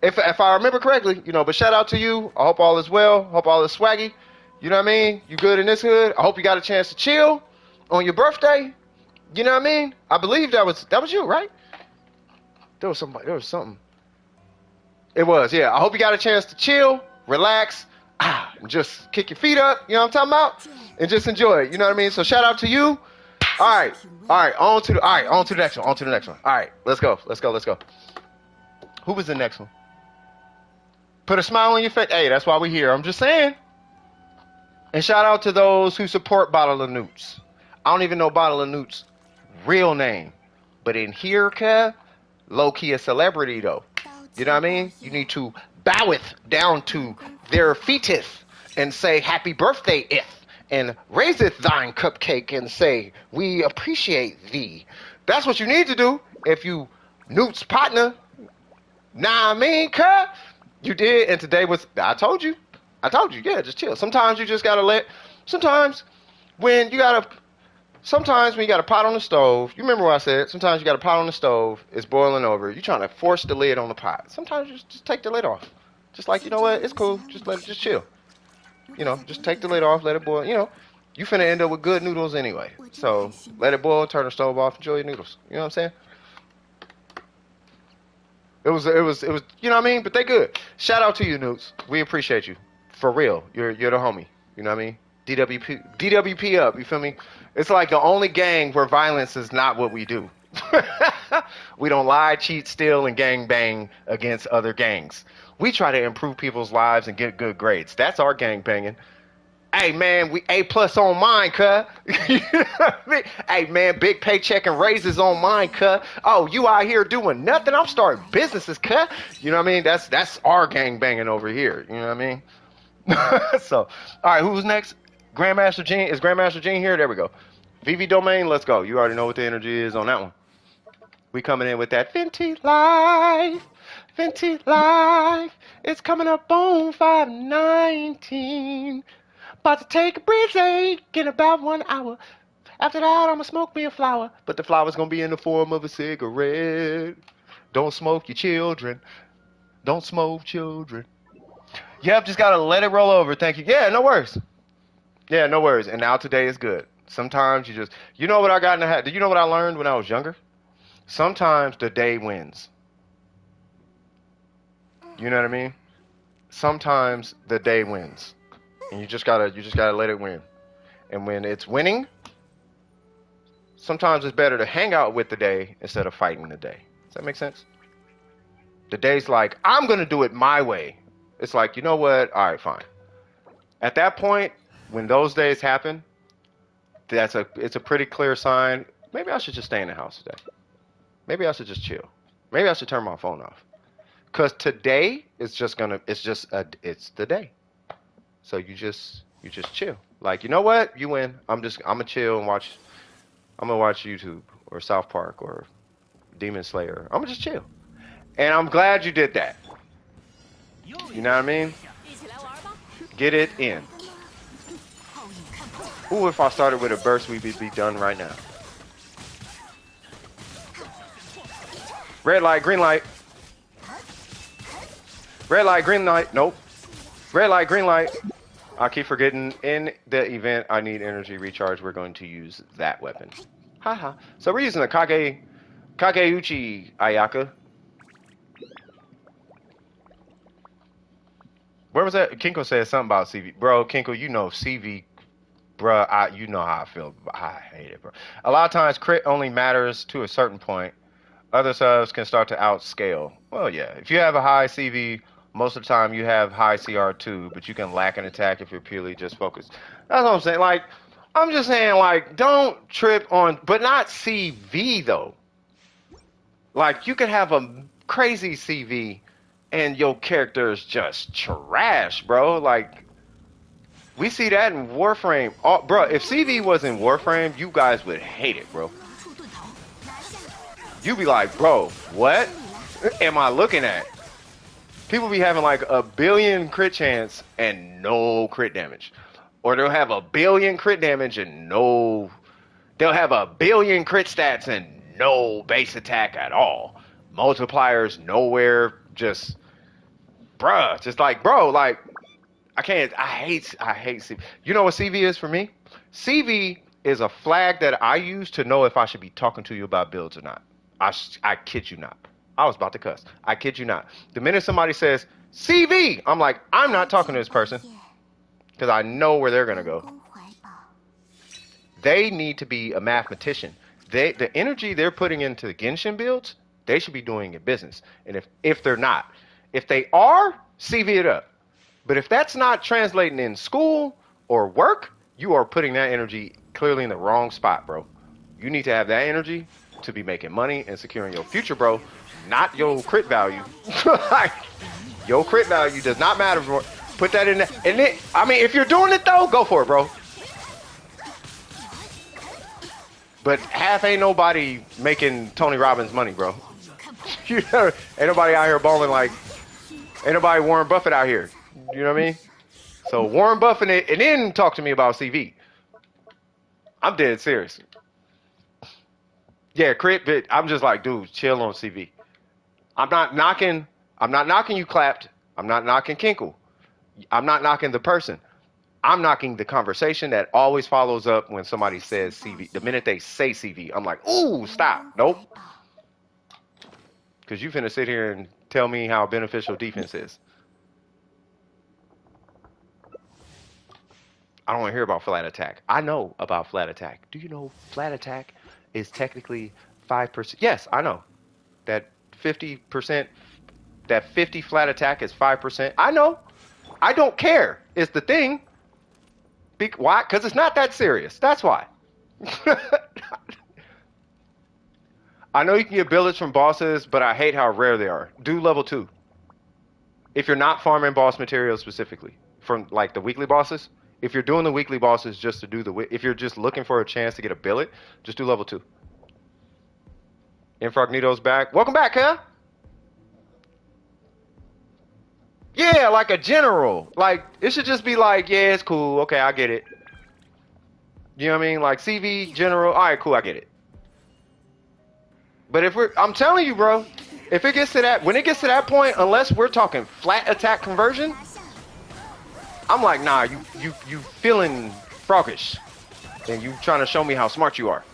If I remember correctly, but shout out to you. I hope all is well. Hope all is swaggy. You know what I mean? You good in this hood. I hope you got a chance to chill on your birthday. You know what I mean? I believe that was you, right? There was something. It was, yeah. I hope you got a chance to chill, relax, and just kick your feet up, you know what I'm talking about? And just enjoy it, you know what I mean? So shout out to you. All right, on to the next one, All right, let's go. Who was the next one? Put a smile on your face. Hey, that's why we're here. I'm just saying. And shout out to those who support Bottle of Newts. I don't even know Bottle of Newts' real name. But in here, Kev, low-key a celebrity, though. You know what I mean? You need to boweth down to their feeteth and say, happy birthday, if. And raiseth thine cupcake and say, we appreciate thee. That's what you need to do if you Newt's partner. Nah, I mean, Kev. You did, and today was, I told you, yeah, just chill. Sometimes you just gotta sometimes when you got a pot on the stove, you remember what I said, sometimes you got a pot on the stove, it's boiling over, you're trying to force the lid on the pot. Sometimes you just take the lid off. Just like, you know what, it's cool, just chill. Just take the lid off, let it boil, you finna end up with good noodles anyway. So, let it boil, turn the stove off, enjoy your noodles. You know what I'm saying? It was, you know what I mean? But they good. Shout out to you, Newts. We appreciate you. For real. You're the homie. You know what I mean? DWP up. You feel me? It's like the only gang where violence is not what we do. We don't lie, cheat, steal, and gang bang against other gangs. We try to improve people's lives and get good grades. That's our gang banging. Hey, man, we A+ on mine, cuh. You know what I mean? Hey, man, big paycheck and raises on mine, cuh. Oh, you out here doing nothing? I'm starting businesses, cuh. You know what I mean? That's our gang banging over here. You know what I mean? So, all right, who's next? Grandmaster Gene. Is Grandmaster Gene here? There we go. VV Domain, let's go. You already know what the energy is on that one. We coming in with that Fenty Life. It's coming up on 5/19. About to take a break in about 1 hour. After that, I'ma smoke me a flower. But the flower's gonna be in the form of a cigarette. Don't smoke your children. Don't smoke children. Yep, just gotta let it roll over. Thank you. Yeah, no worries. Yeah, no worries. And now today is good. Sometimes you know what I got in the hat? Do you know what I learned when I was younger? Sometimes the day wins. You know what I mean? Sometimes the day wins, and you just gotta let it win. And when it's winning, sometimes it's better to hang out with the day instead of fighting the day. Does that make sense? The day's like, I'm gonna do it my way. It's like, you know what? All right, fine. At that point, when those days happen, it's a pretty clear sign. Maybe I should just stay in the house today. Maybe I should just chill. Maybe I should turn my phone off. Cause today is just gonna it's the day. So you just chill. Like, you know what? You win. I'm gonna chill and watch. I'm gonna watch YouTube or South Park or Demon Slayer. I'm gonna just chill. And I'm glad you did that. You know what I mean? Get it in. Ooh, if I started with a burst, we'd be done right now. Red light, green light. Red light, green light. Nope. Red light, green light. I keep forgetting. In the event I need energy recharge, we're going to use that weapon. Haha. So we're using the Kageuchi Ayaka. Where was that? Kinko said something about CV. Bro, Kinko, you know CV. Bro, you know how I feel. I hate it, bro. A lot of times, crit only matters to a certain point. Other subs can start to outscale. Well, yeah. If you have a high CV, most of the time you have high CR too, but you can lack an attack if you're purely just focused. That's what I'm saying. Like, I'm just saying, like, don't trip on, but not CV though. Like, you could have a crazy CV and your character is just trash, bro. Like, we see that in Warframe. Oh, bro, if CV was in Warframe, you guys would hate it, bro. You'd be like, bro, what am I looking at? People be having like a billion crit chance and no crit damage. Or they'll have a billion crit damage and no... They'll have a billion crit stats and no base attack at all. Multipliers nowhere, just... Bruh, just like, bro, like... I hate CV. You know what CV is for me? CV is a flag that I use to know if I should be talking to you about builds or not. I kid you not. I was about to cuss. I kid you not. The minute somebody says CV, I'm like, I'm not talking to this person because I know where they're gonna go. They need to be a mathematician. The energy they're putting into the Genshin builds, they should be doing in business. And if they're not, if they are, CV it up. But if that's not translating in school or work, you are putting that energy clearly in the wrong spot, bro. You need to have that energy to be making money and securing your future, bro. Not your crit value. Your crit value does not matter. Bro. Put that in there. And then, I mean, if you're doing it though, go for it, bro. But half ain't nobody making Tony Robbins money, bro. You know, ain't nobody out here balling like, ain't nobody Warren Buffett out here. You know what I mean? So Warren Buffett it, and then talk to me about CV. I'm dead serious. Yeah, crit, but I'm just like, dude, chill on CV. I'm not knocking you, Clapped. I'm not knocking Kinkle. I'm not knocking the person. I'm knocking the conversation that always follows up when somebody says CV. The minute they say CV, I'm like, ooh, stop. Nope. Because you finna sit here and tell me how beneficial defense is. I don't want to hear about flat attack. I know about flat attack. Do you know flat attack is technically 5%? Yes, I know. That 50%, that 50 flat attack is 5%. I know. I don't care. It's the thing. Why? Because it's not that serious. That's why. I know you can get billets from bosses, but I hate how rare they are. Do level 2. If you're not farming boss materials specifically, from like the weekly bosses, if you're doing the weekly bosses just to do if you're just looking for a chance to get a billet, just do level 2. Infrognito's back. Welcome back, huh? Yeah, like a general. Like, it should just be like, yeah, it's cool. Okay, I get it. You know what I mean? Like, CV, general. All right, cool, I get it. But I'm telling you, bro, if it gets to that, when it gets to that point, unless we're talking flat attack conversion, I'm like, nah, you feeling froggish. And you trying to show me how smart you are.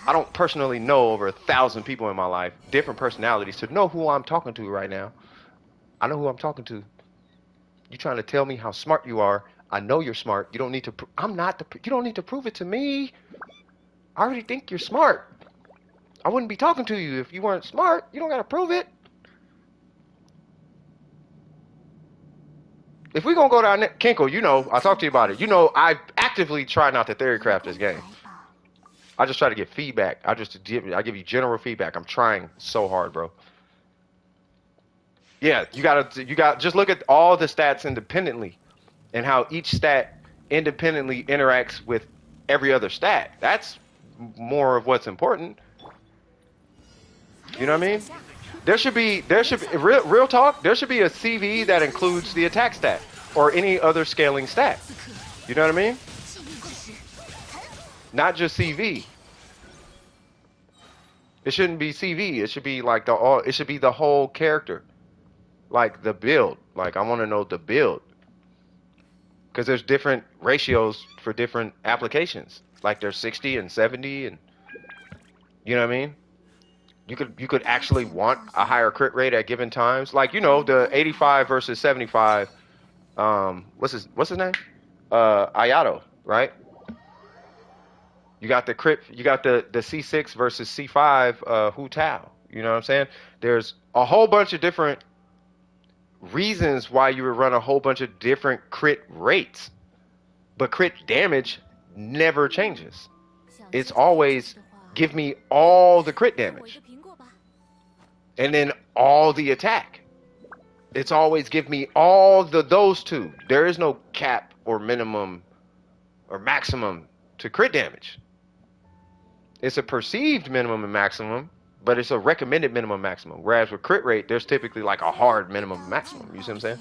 I don't personally know over 1,000 people in my life, different personalities, to know who I'm talking to right now. I know who I'm talking to. You trying to tell me how smart you are? I know you're smart. You don't need to. I'm not the. You don't need to prove it to me. I already think you're smart. I wouldn't be talking to you if you weren't smart. You don't gotta prove it. If we gonna go down there, Kinkle, you know, I talked to you about it. You know, I actively try not to theorycraft this game. I just try to get feedback. I give you general feedback. I'm trying so hard, bro. Yeah, you got just look at all the stats independently and how each stat independently interacts with every other stat. That's more of what's important. You know what I mean? There should be real talk. There should be a CV that includes the attack stat or any other scaling stat. You know what I mean? Not just CV. It shouldn't be CV. It should be like it should be the whole character. Like the build. Like I want to know the build. Because there's different ratios for different applications. Like there's 60 and 70 and you know what I mean? You could actually want a higher crit rate at given times. Like, you know, the 85 versus 75 what's his name? Ayato, right? You got the crit, you got the C6 versus C5 Hu Tao. You know what I'm saying? There's a whole bunch of different reasons why you would run a whole bunch of different crit rates. But crit damage never changes. It's always give me all the crit damage. And then all the attack. It's always give me all those two. There is no cap or minimum or maximum to crit damage. It's a perceived minimum and maximum, but it's a recommended minimum maximum. Whereas with crit rate, there's typically like a hard minimum maximum. You see what I'm saying?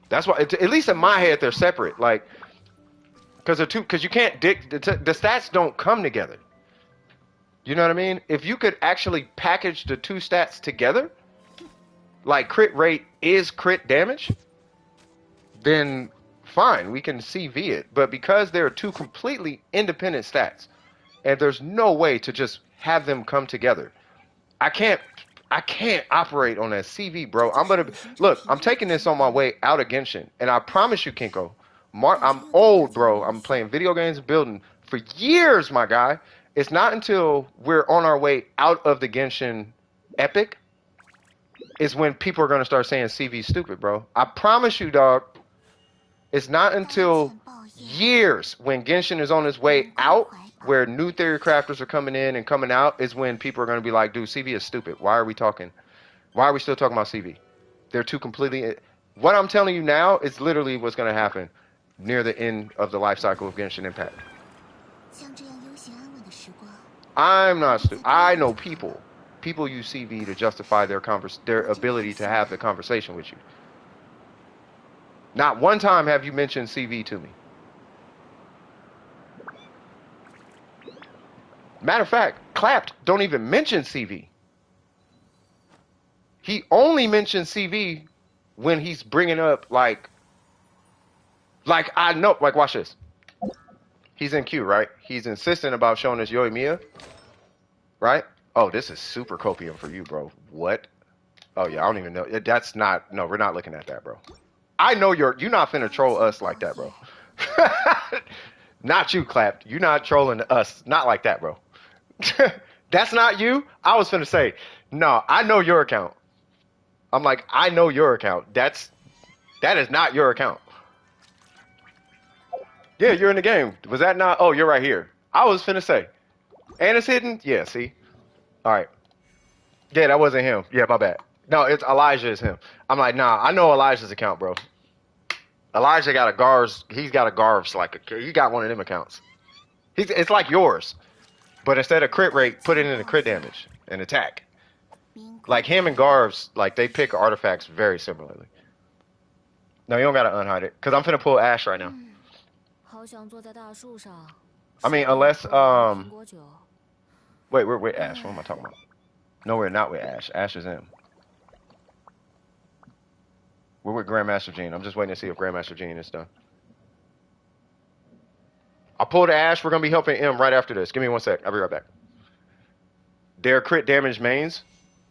That's why, at least in my head, they're separate. Like, because you can't the stats don't come together. You know what I mean? If you could actually package the two stats together, like crit rate is crit damage, then fine, we can CV it. But because they're two completely independent stats, and there's no way to just have them come together, I can't operate on that CV, bro. I'm taking this on my way out of Genshin, and I promise you, Kinko, I'm old, bro. I'm playing video games and building for years, my guy. It's not until we're on our way out of the Genshin epic is when people are going to start saying CV stupid, bro. I promise you, dog. It's not until years when Genshin is on its way out, where new theory crafters are coming in and coming out, is when people are going to be like, dude, CV is stupid. Why are we still talking about CV? They're two completely... What I'm telling you now is literally what's going to happen near the end of the life cycle of Genshin Impact. I'm not stupid. I know people. People use CV to justify their ability to have the conversation with you. Not one time have you mentioned CV to me. Matter of fact, Clapped don't even mention CV. He only mentions CV when he's bringing up like I know, like watch this. He's in queue, right? He's insistent about showing us Yoimiya, right? Oh, this is super copium for you, bro. What? Oh yeah, I don't even know. That's not. No, we're not looking at that, bro. I know you're not finna troll us like that, bro. Not you, Clapped. You're not trolling us. Not like that, bro. That's not you. I was finna say, no, I know your account. I'm like, I know your account. That is not your account. Yeah, you're in the game. Was that not? Oh, you're right here. I was finna say. And it's hidden? Yeah, see? Alright. Yeah, that wasn't him. Yeah, my bad. No, it's Elijah is him. I'm like, nah, I know Elijah's account, bro. Elijah got a Garv's, he's got a Garv's, like, he got one of them accounts. It's like yours. But instead of crit rate, put it in the crit damage and attack. Like him and Garv's, like, they pick artifacts very similarly. No, you don't gotta unhide it. Because I'm finna pull Ash right now. I mean, unless, wait, we're with Ash. What am I talking about? No, we're not with Ash. Ash is in. We're with Grandmaster Gene. I'm just waiting to see if Grandmaster Gene is done. I'll pull the Ash. We're going to be helping M right after this. Give me 1 sec. I'll be right back. their crit damage mains,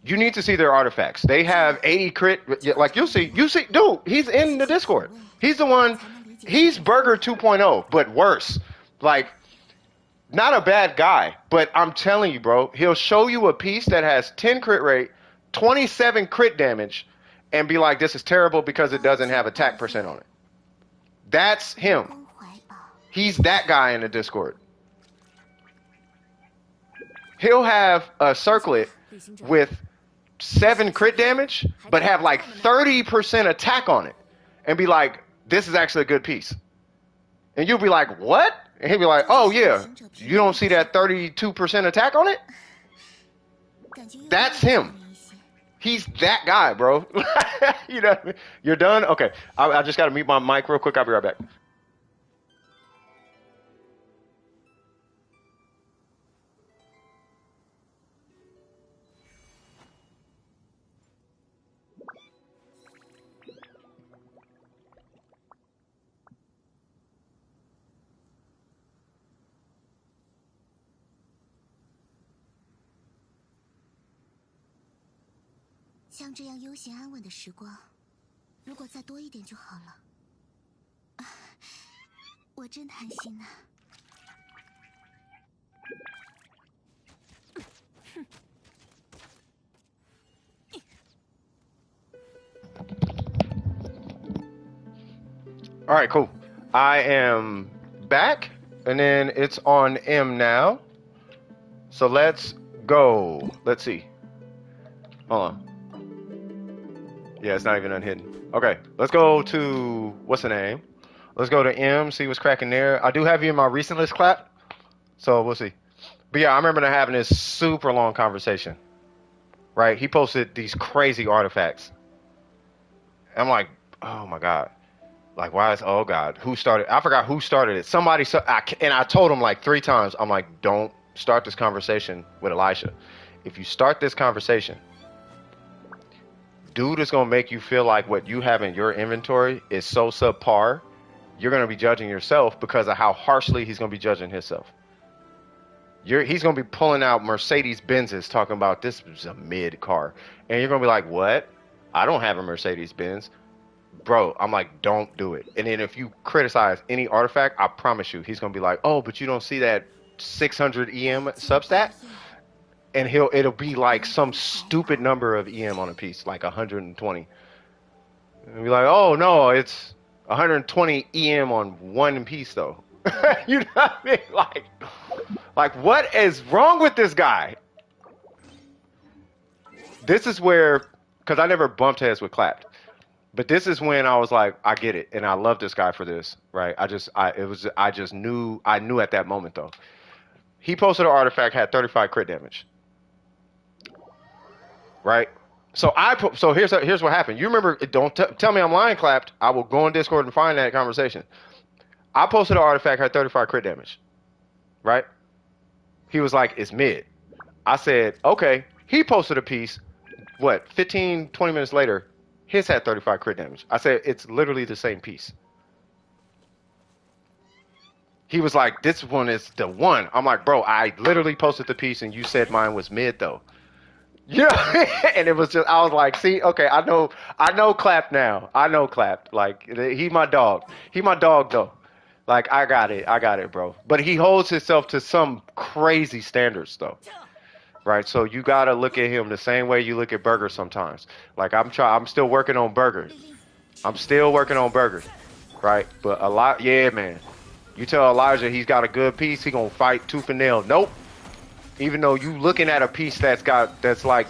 you need to see their artifacts. They have 80 crit. Like you see, dude. He's in the Discord. He's the one. He's Burger 2.0, but worse. Like, not a bad guy, but I'm telling you, bro, he'll show you a piece that has 10 crit rate, 27 crit damage, and be like, this is terrible because it doesn't have attack percent on it. That's him. He's that guy in the Discord. He'll have a circlet with 7 crit damage, but have like 30% attack on it, and be like, this is actually a good piece. And you'll be like, what? And he'll be like, oh yeah, you don't see that 32% attack on it? That's him. He's that guy, bro. You know, you're done? Okay, I just got to mute my mic real quick. I'll be right back.像这样悠闲安稳的时光，如果再多一点就好了。我真贪心啊！All right, cool. I am back, and then it's on M now. So let's go. Let's see. Hold on. Yeah, it's not even unhidden. Okay, let's go to, what's the name? Let's go to M, see what's cracking there. I do have you in my recent list, Clap. So we'll see. But yeah, I remember having this super long conversation. Right? He posted these crazy artifacts. I'm like, oh my God. Like, why is, oh God, who started? I forgot who started it. Somebody, and I told him like 3 times, I'm like, don't start this conversation with Elisha. If you start this conversation, dude is going to make you feel like what you have in your inventory is so subpar, you're going to be judging yourself because of how harshly he's going to be judging himself. He's going to be pulling out Mercedes Benzes talking about this is a mid car. And you're going to be like, what? I don't have a Mercedes Benz. Bro, I'm like, don't do it. And then if you criticize any artifact, I promise you, he's going to be like, oh, but you don't see that 600 EM substat? And it'll be like some stupid number of EM on a piece, like 120. And be like, oh no, it's 120 EM on one piece though. You know what I mean? Like what is wrong with this guy? This is where, because I never bumped heads with Clapped, but this is when I was like, I get it, and I love this guy for this, right? I knew at that moment though. He posted an artifact had 35 crit damage. Right? So here's what happened. You remember, don't tell me I'm lying, Clapped. I will go on Discord and find that conversation. I posted an artifact had 35 crit damage. Right? He was like, it's mid. I said, okay. He posted a piece, 15, 20 minutes later, his had 35 crit damage. I said, it's literally the same piece. He was like, this one is the one. I'm like, bro, I literally posted the piece and you said mine was mid though. Yeah, and it was just, I was like, see, okay, I know Clapped now. I know Clapped. Like, he my dog. He my dog though. Like, I got it, bro. But he holds himself to some crazy standards though. Right? So you gotta look at him the same way you look at Burger sometimes. Like, I'm still working on Burger. Right? But yeah, man. You tell Elijah he's got a good piece, he gonna fight tooth and nail. Nope. Even though you looking at a piece that's like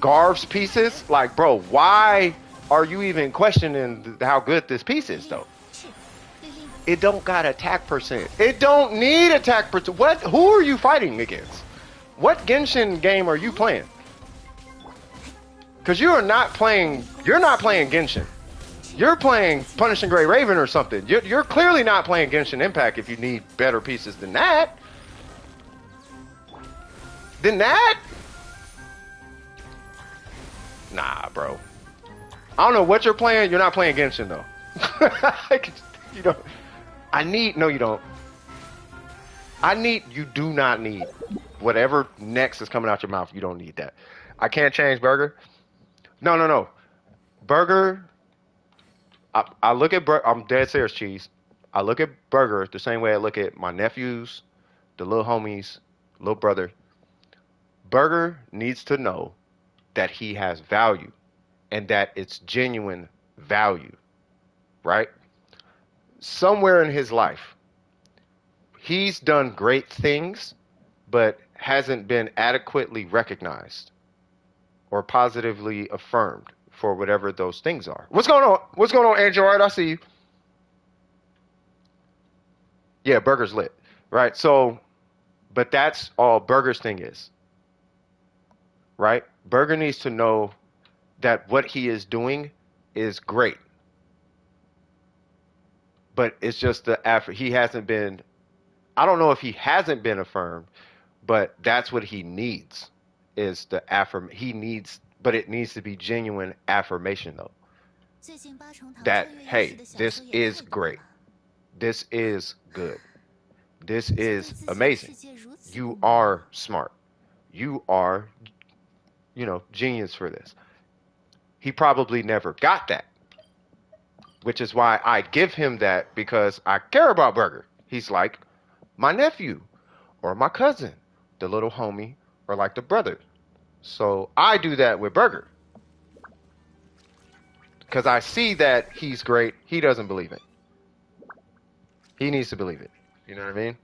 Garv's pieces, like, bro, why are you even questioning how good this piece is though? It don't got attack percent. It don't need attack percent. Who are you fighting against? What Genshin game are you playing? Because you're not playing Genshin. You're playing Punishing Grey Raven or something. You're clearly not playing Genshin Impact if you need better pieces than that. Nah, bro. I don't know what you're playing. You're not playing Genshin though. You don't. You do not need whatever next is coming out your mouth, you don't need that. I can't change Burger. No, no, no. Burger. I look at I'm dead serious, Cheese. I look at Burger the same way I look at my nephews, the little homies, little brother. Burger needs to know that he has value and that it's genuine value, right? Somewhere in his life, he's done great things, but hasn't been adequately recognized or positively affirmed for whatever those things are. What's going on? What's going on, Android? I see you. Yeah, Burger's lit, right? So, but that's all Burger's thing is, right? Burger needs to know that what he is doing is great, but it's just the effort. He hasn't been, I don't know if he hasn't been affirmed, but that's what he needs is the he needs, but it needs to be genuine affirmation though. That, hey, this is great. This is good. This is amazing. You are smart. You are, genius for this. He probably never got that, which is why I give him that because I care about Burger. He's like my nephew or my cousin, the little homie, or like the brother. So I do that with Burger because I see that he's great. He doesn't believe it. He needs to believe it. You know what I mean?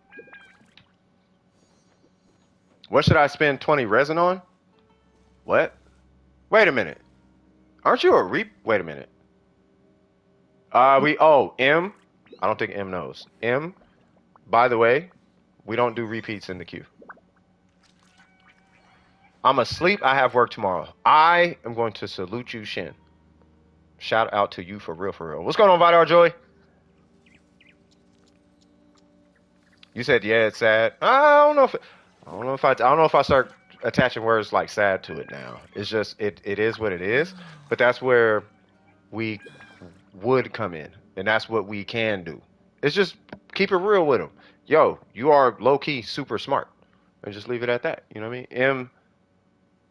What should I spend 20 resin on? What? Wait a minute. Aren't you a Wait a minute. M. I don't think M knows. M, by the way, we don't do repeats in the queue. I'm asleep. I have work tomorrow. I am going to salute you, Shin. Shout out to you for real, for real. What's going on, Vidar Joy? You said, yeah, it's sad. I don't know if I start attaching words like sad to it now. It's just, it is what it is. But that's where we would come in. And that's what we can do. It's just keep it real with them. Yo, you are low-key super smart. And just leave it at that. You know what I mean? M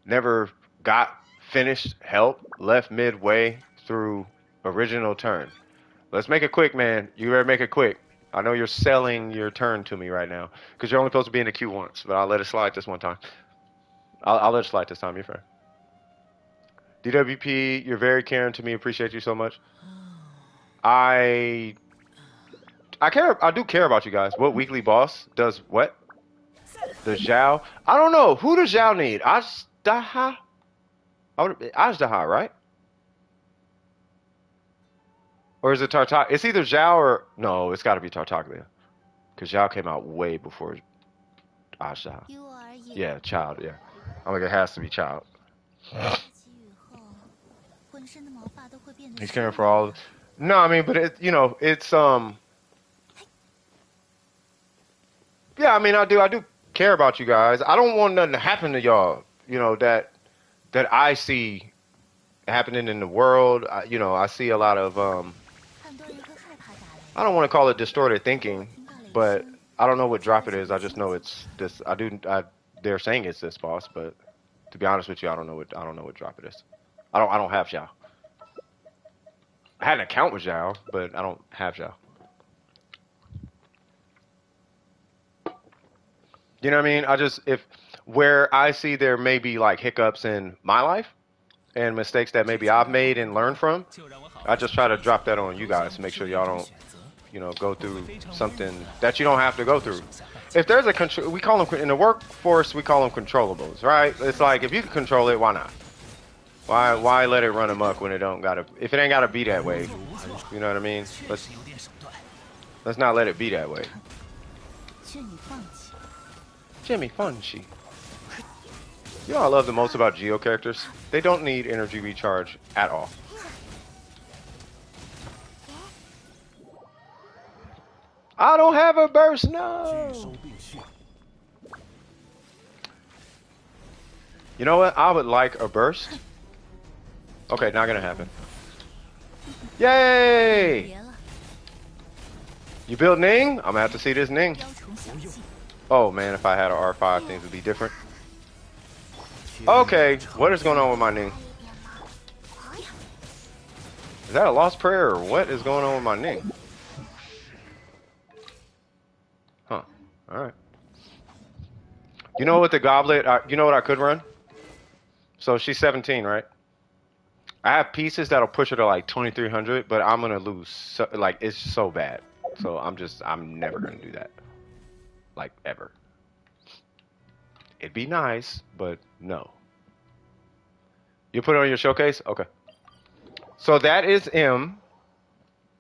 never got finished help, left midway through original turn. Let's make it quick, man. You better make it quick. I know you're selling your turn to me right now because you're only supposed to be in the queue once, but I'll let it slide this one time. I'll let it slide this time, you're fair. DWP, you're very caring to me. Appreciate you so much. I do care about you guys. What weekly boss does what? The Zhao? I don't know. Who does Zhao need? Ajdaha? Ajdaha, right? Or is it Tartaglia? It's either Zhao or... No, it's got to be Tartaglia. Because Zhao came out way before Ajdaha. Yeah, Child, yeah. I'm like, it has to be Child. He's caring for all... No, I mean, but it's... Yeah, I mean, I do care about you guys. I don't want nothing to happen to y'all, that I see happening in the world. I see a lot of... I don't want to call it distorted thinking, but I don't know what drop it is. I just know it's this. They're saying it's this boss, but to be honest with you, I don't know what drop it is. I don't have Zhao. I had an account with Zhao, but I don't have Zhao. You know what I mean? Where I see there may be like hiccups in my life and mistakes that maybe I've made and learned from, I just try to drop that on you guys to make sure y'all don't, go through something that you don't have to go through. If there's we call them, in the workforce, we call them controllables, right? It's like, if you can control it, why not? Why let it run amok when it don't gotta, if it ain't gotta be that way, you know what I mean? Let's not let it be that way. Jimmy Funchi. You know what I love the most about Geo characters? They don't need energy recharge at all. I don't have a burst, no! You know what? I would like a burst. Okay, not gonna happen. Yay! You built Ning? I'm gonna have to see this Ning. Oh man, if I had an R5, things would be different. Okay, what is going on with my Ning? Is that a lost prayer or what is going on with my Ning? Huh. Alright. You know what the goblet, you know what I could run? So she's 17, right? I have pieces that'll push her to like 2300, but I'm gonna lose. So, like, it's so bad. So I'm never gonna do that. Like, ever. It'd be nice, but no. You put it on your showcase? Okay. So that is M.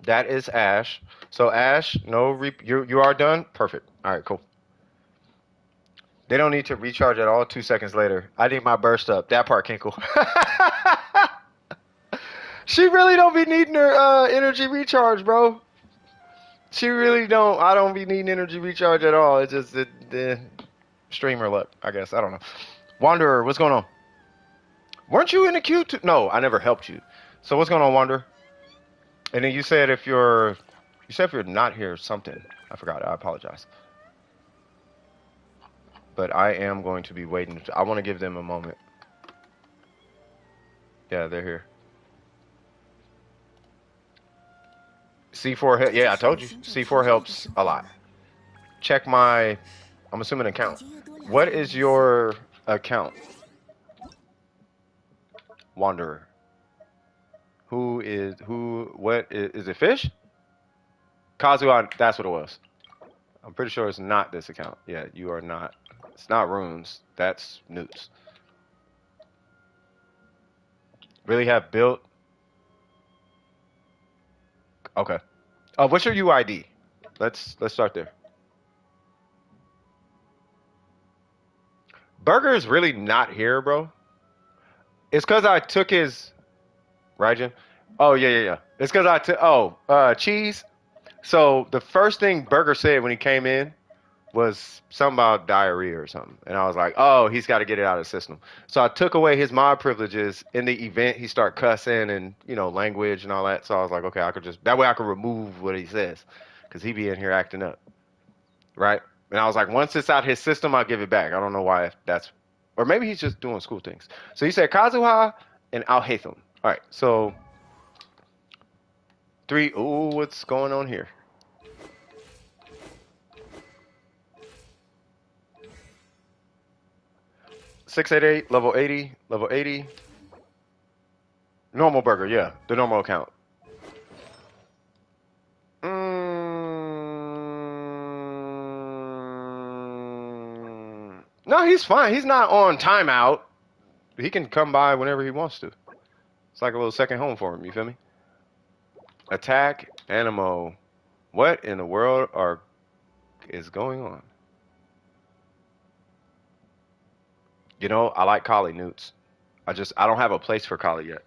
That is Ash. So Ash, no, you are done? Perfect. All right, cool. They don't need to recharge at all 2 seconds later. I need my burst up. That part can't go. She really don't be needing her energy recharge, bro. She really don't. I don't be needing energy recharge at all. It's just the streamer luck, I guess. I don't know. Wanderer, what's going on? Weren't you in the queue too? No, I never helped you. So what's going on, Wanderer? And then you said if you're not here, something. I forgot. I apologize. But I am going to be waiting. I want to give them a moment. Yeah, they're here. C4, yeah, I told you. C4 helps a lot. Check my, I'm assuming account. What is your account? Wanderer. What is it fish? Kazuha, that's what it was. I'm pretty sure it's not this account. Yeah, you are not. It's not runes. That's newts. Really have built. Okay. What's your UID? Let's start there. Burger is really not here, bro. It's because I took his. Raijin? Oh, yeah. It's because I took. Cheese. So the first thing Burger said when he came in was something about diarrhea or something. And I was like, oh, he's got to get it out of the system. So I took away his mod privileges. In the event, he start cussing and, language and all that. So I was like, okay, that way I could remove what he says. Because he be in here acting up. Right? And I was like, once it's out his system, I'll give it back. I don't know why that's, or maybe he's just doing school things. So he said Kazuha and Al Haytham. All right, so 3. Ooh, what's going on here? $688, level 80, level 80. Normal burger, yeah, the normal account. No, he's fine. He's not on timeout. He can come by whenever he wants to. It's like a little second home for him. You feel me? Attack, Animo. What in the world is going on? I like Collie newts. I don't have a place for Collie yet.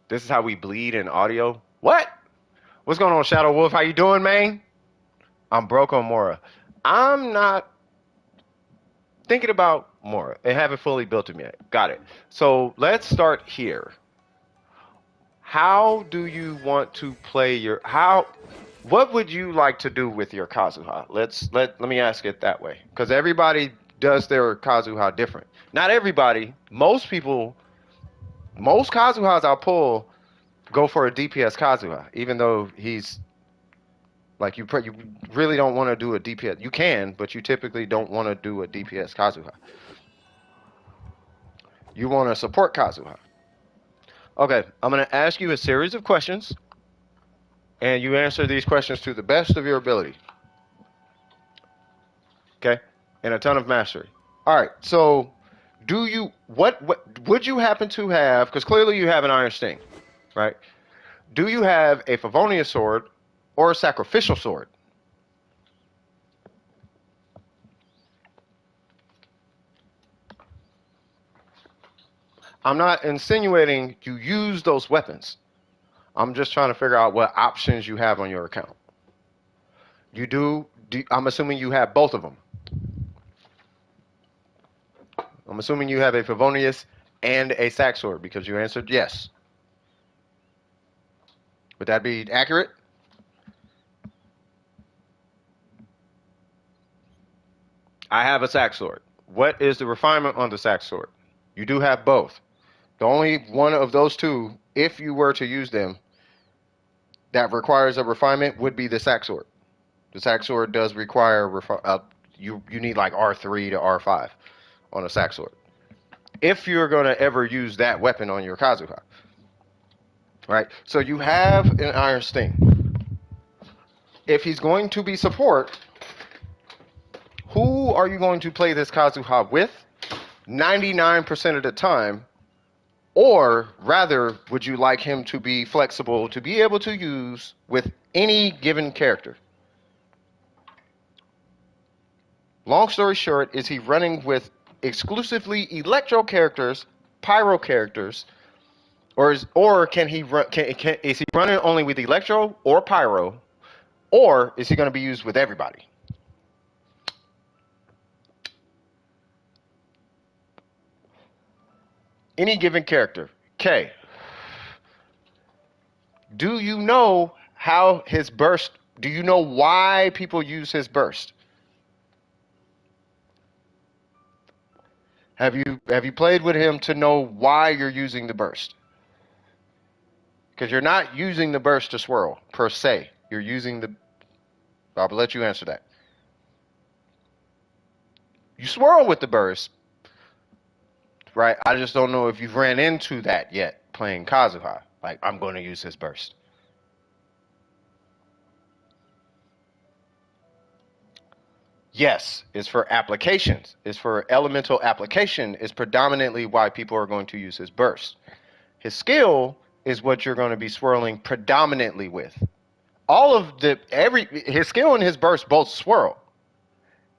This is how we bleed in audio. What? What's going on, Shadow Wolf? How you doing, man? I'm broke on Mora. I'm not thinking about Mora. They haven't fully built him yet. Got it. So let's start here. How do you want to play what would you like to do with your Kazuha? Let me ask it that way. Because everybody does their Kazuha different. Not everybody. Most Kazuhas I'll pull go for a DPS Kazuha, even though he's like you really don't want to do a DPS. You can, but you typically don't want to do a DPS Kazuha. You want to support Kazuha. Okay, I'm going to ask you a series of questions, and you answer these questions to the best of your ability. Okay, and a ton of mastery. All right, so what would you happen to have? Because clearly you have an Iron Sting, right? Do you have a Favonius sword or a sacrificial sword? I'm not insinuating you use those weapons. I'm just trying to figure out what options you have on your account. You do I'm assuming you have both of them. I'm assuming you have a Favonius and a sac sword because you answered yes. Would that be accurate? I have a sack sword. What is the refinement on the sack sword? You do have both. The only one of those two, if you were to use them, that requires a refinement would be the sack sword. The sack sword does require you need like R3 to R5 on a sack sword. If you're going to ever use that weapon on your Kazuha. Right? So you have an Iron Sting. If he's going to be support, who are you going to play this Kazuha with 99% of the time? Or rather, would you like him to be flexible to be able to use with any given character? Long story short, is he running with exclusively electro characters, pyro characters, or can he run? Is he running only with electro or pyro, or is he going to be used with everybody? Any given character. K. Do you know how his burst? Do you know why people use his burst? Have you played with him to know why you're using the burst? Because you're not using the burst to swirl per se. You're using the. I'll let you answer that. You swirl with the burst, right? I just don't know if you've ran into that yet playing Kazuha. Like, I'm going to use his burst. Yes, it's for applications. It's for elemental application is predominantly why people are going to use his burst. His skill is what you're going to be swirling predominantly with. His skill and his burst both swirl.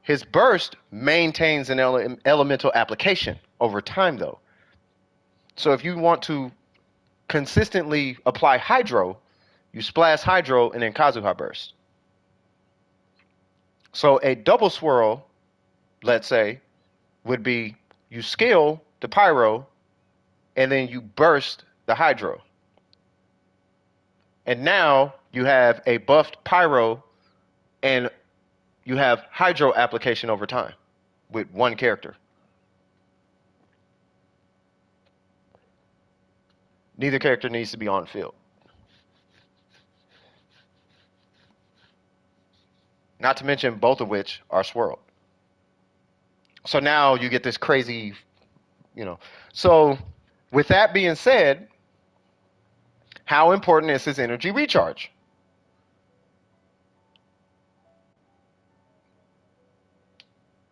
His burst maintains an elemental application over time, though. So if you want to consistently apply Hydro, you splash Hydro and then Kazuha burst. So a double swirl, let's say, would be you scale the Pyro and then you burst the Hydro. And now you have a buffed Pyro and you have Hydro application over time with one character. Neither character needs to be on field. Not to mention both of which are swirled. So now you get this crazy, So with that being said, how important is his energy recharge?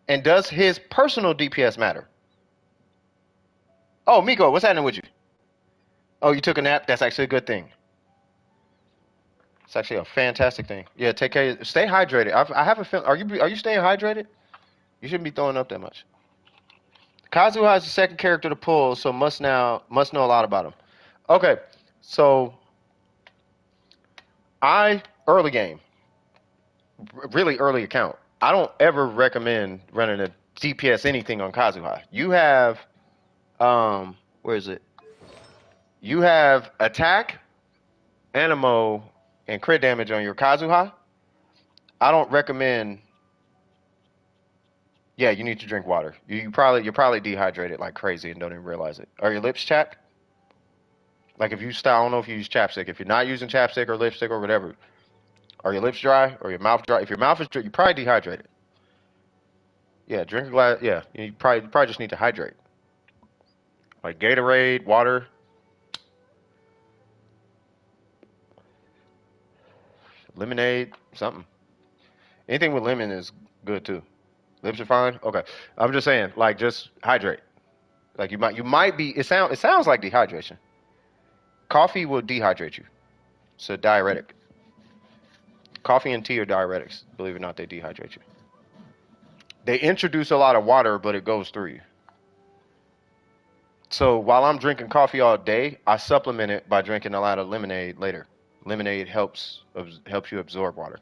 And does his personal DPS matter? Oh, Miko, what's happening with you? Oh, you took a nap? That's actually a good thing. It's actually a fantastic thing. Yeah, take care. Stay hydrated. I have a feeling. Are you staying hydrated? You shouldn't be throwing up that much. Kazuha is the second character to pull, so must know a lot about him. Okay, so early game, really early account. I don't ever recommend running a DPS anything on Kazuha. You have, where is it? You have attack, animo, and crit damage on your Kazuha. I don't recommend. Yeah, you need to drink water. You're probably dehydrated like crazy and don't even realize it. Are your lips chapped? Like if you style, I don't know if you use chapstick. If you're not using chapstick or lipstick or whatever, are your lips dry or your mouth dry? If your mouth is dry, you're probably dehydrated. Yeah, drink a glass. Yeah, you probably just need to hydrate. Like Gatorade, water, lemonade, something. Anything with lemon is good too. Lips are fine. Okay, I'm just saying, like, just hydrate. Like you might be. It sounds like dehydration. Coffee will dehydrate you. It's a diuretic. Coffee and tea are diuretics. Believe it or not, they dehydrate you. They introduce a lot of water, but it goes through you. So while I'm drinking coffee all day, I supplement it by drinking a lot of lemonade later. Lemonade helps you absorb water.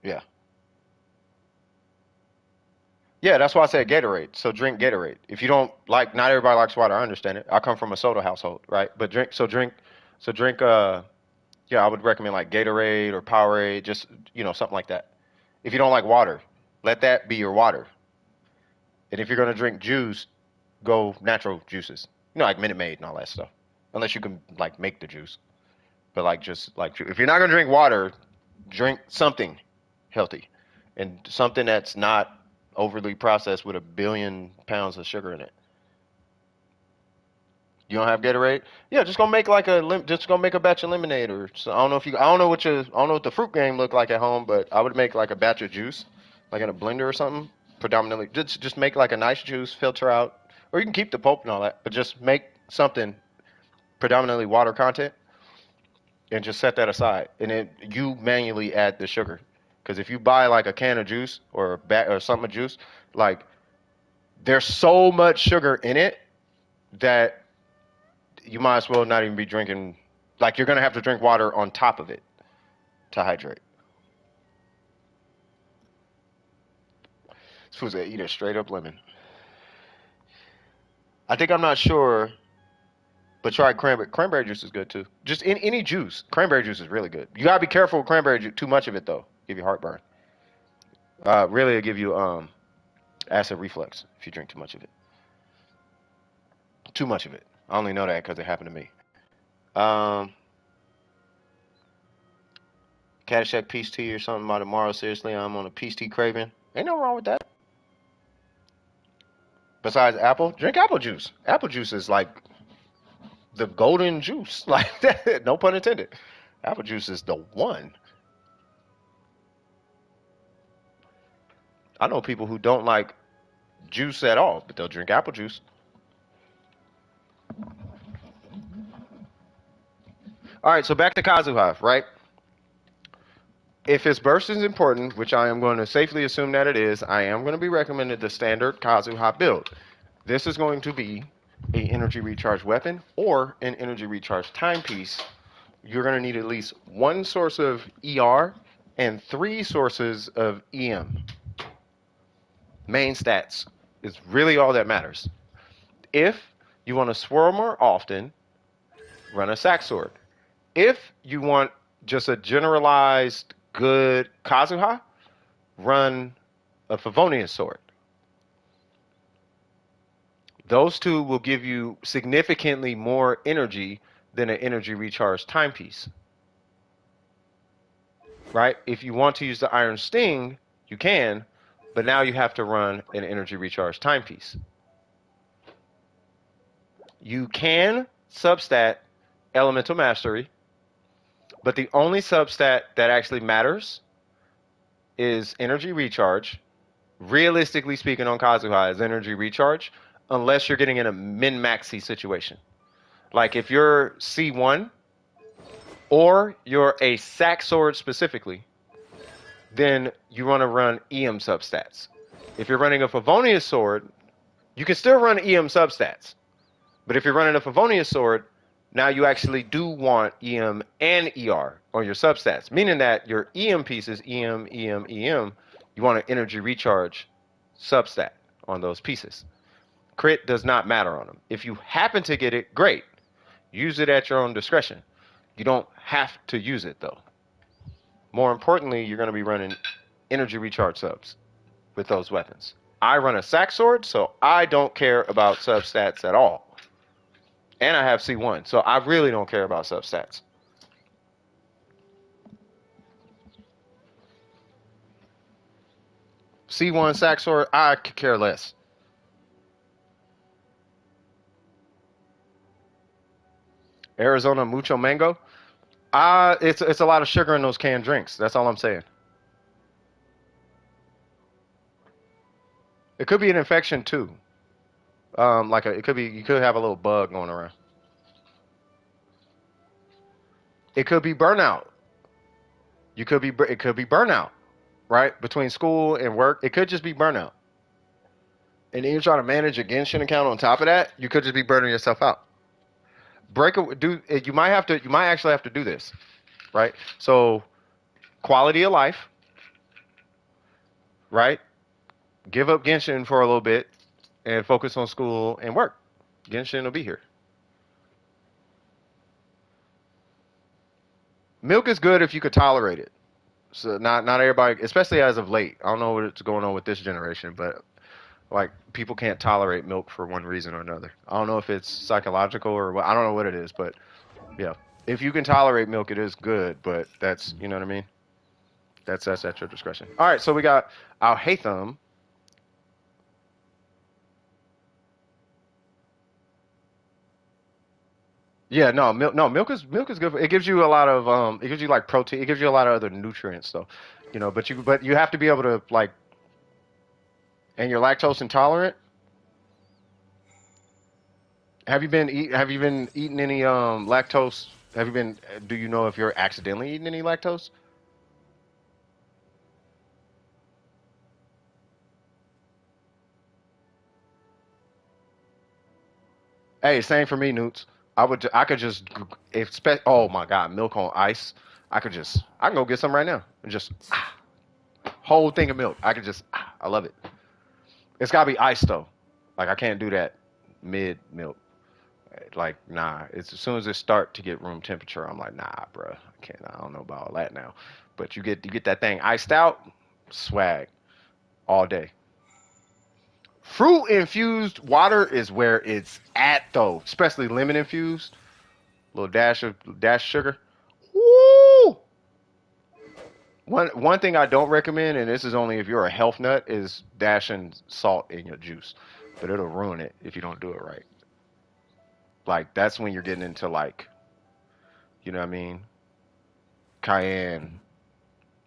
Yeah. Yeah, that's why I said Gatorade. So drink Gatorade. If you don't like, not everybody likes water. I understand it. I come from a soda household, right? But drink So drink yeah, I would recommend like Gatorade or Powerade, just something like that. If you don't like water, let that be your water. And if you're gonna drink juice, go natural juices. Like Minute Maid and all that stuff. Unless you can like make the juice. But like just like if you're not gonna drink water, drink something healthy. And something that's not overly processed with 1 billion pounds of sugar in it. You don't have Gatorade? Yeah, just gonna make like just gonna make a batch of lemonade or so. I don't know I don't know what the fruit game look like at home, but I would make like a batch of juice, like in a blender or something. Predominantly, just make like a nice juice, filter out, or you can keep the pulp and all that, but just make something predominantly water content and just set that aside. And then you manually add the sugar, because if you buy like a can of juice or a bat or something of juice, like there's so much sugar in it that you might as well not even be drinking. Like you're gonna have to drink water on top of it to hydrate. This food's gonna eat a straight up lemon. I think I'm not sure, but try cranberry. Cranberry juice is good too. Just in any juice, cranberry juice is really good. You gotta be careful with cranberry juice. Too much of it though, give you heartburn. Really, it'll give you acid reflux if you drink too much of it. Too much of it. I only know that because it happened to me. Um, Caddyshack peach tea or something by tomorrow. Seriously, I'm on a peach tea craving. Ain't no wrong with that. Besides apple, drink apple juice. Apple juice is like the golden juice. Like that, no pun intended. Apple juice is the one. I know people who don't like juice at all, but they'll drink apple juice. All right, so back to Kazuha, right? If his burst is important, which I am going to safely assume that it is, I am going to be recommended the standard Kazuha build. This is going to be a energy recharge weapon or an energy recharge timepiece. You're going to need at least one source of ER and 3 sources of EM. Main stats is really all that matters. If you want to swirl more often, run a sack sword. If you want just a generalized good Kazuha, run a Favonius sword. Those two will give you significantly more energy than an energy recharge timepiece. Right? If you want to use the Iron Sting, you can, but now you have to run an energy recharge timepiece. You can substat Elemental Mastery, but the only substat that actually matters is energy recharge. Realistically speaking, on Kazuha is energy recharge, unless you're getting in a min-maxy situation. Like if you're C1 or you're a sack sword specifically, then you want to run EM substats. If you're running a Favonius sword, you can still run EM substats. But if you're running a Favonius sword, now you actually do want EM and ER on your substats, meaning that your EM pieces, EM, EM, EM, you want an energy recharge substat on those pieces. Crit does not matter on them. If you happen to get it, great. Use it at your own discretion. You don't have to use it though. More importantly, you're going to be running energy recharge subs with those weapons. I run a sack sword, so I don't care about substats at all. And I have C1, so I really don't care about substats. C1 sack sword, I could care less. Arizona mucho mango. It's a lot of sugar in those canned drinks. That's all I'm saying. It could be an infection too. It could be you could have a little bug going around. It could be burnout. It could be burnout, right? Between school and work, it could just be burnout. And then you're trying to manage a Genshin account on top of that, you could just be burning yourself out. You might actually have to do this, right? So quality of life, right? Give up Genshin for a little bit and focus on school and work. Genshin will be here. Milk is good if you could tolerate it. So not everybody, especially as of late. I don't know what's going on with this generation, but like people can't tolerate milk for one reason or another. I don't know if it's psychological or what. I don't know what it is, but yeah, if you can tolerate milk, it is good. But that's you know what I mean. That's at your discretion. All right, so we got Al Haytham. Yeah, no, milk is good. It gives you a lot of it gives you like protein. It gives you a lot of other nutrients though, but you have to be able to like, and you're lactose intolerant. Have you been eating any lactose? Have you been do you know if you're accidentally eating any lactose? Hey, same for me, Newts. I could just expect. Oh my God, milk on ice. I can go get some right now and just whole thing of milk. I could just I love it. It's gotta be ice though. Like I can't do that mid milk. Like nah. It's as soon as it start to get room temperature, I'm like nah, bruh. I can't. I don't know about all that now. But you get that thing iced out, swag all day. Fruit infused water is where it's at though, especially lemon infused. Little dash sugar. Woo! One thing I don't recommend, and this is only if you're a health nut, is dashing salt in your juice. But it'll ruin it if you don't do it right. Like that's when you're getting into like, you know what I mean, cayenne,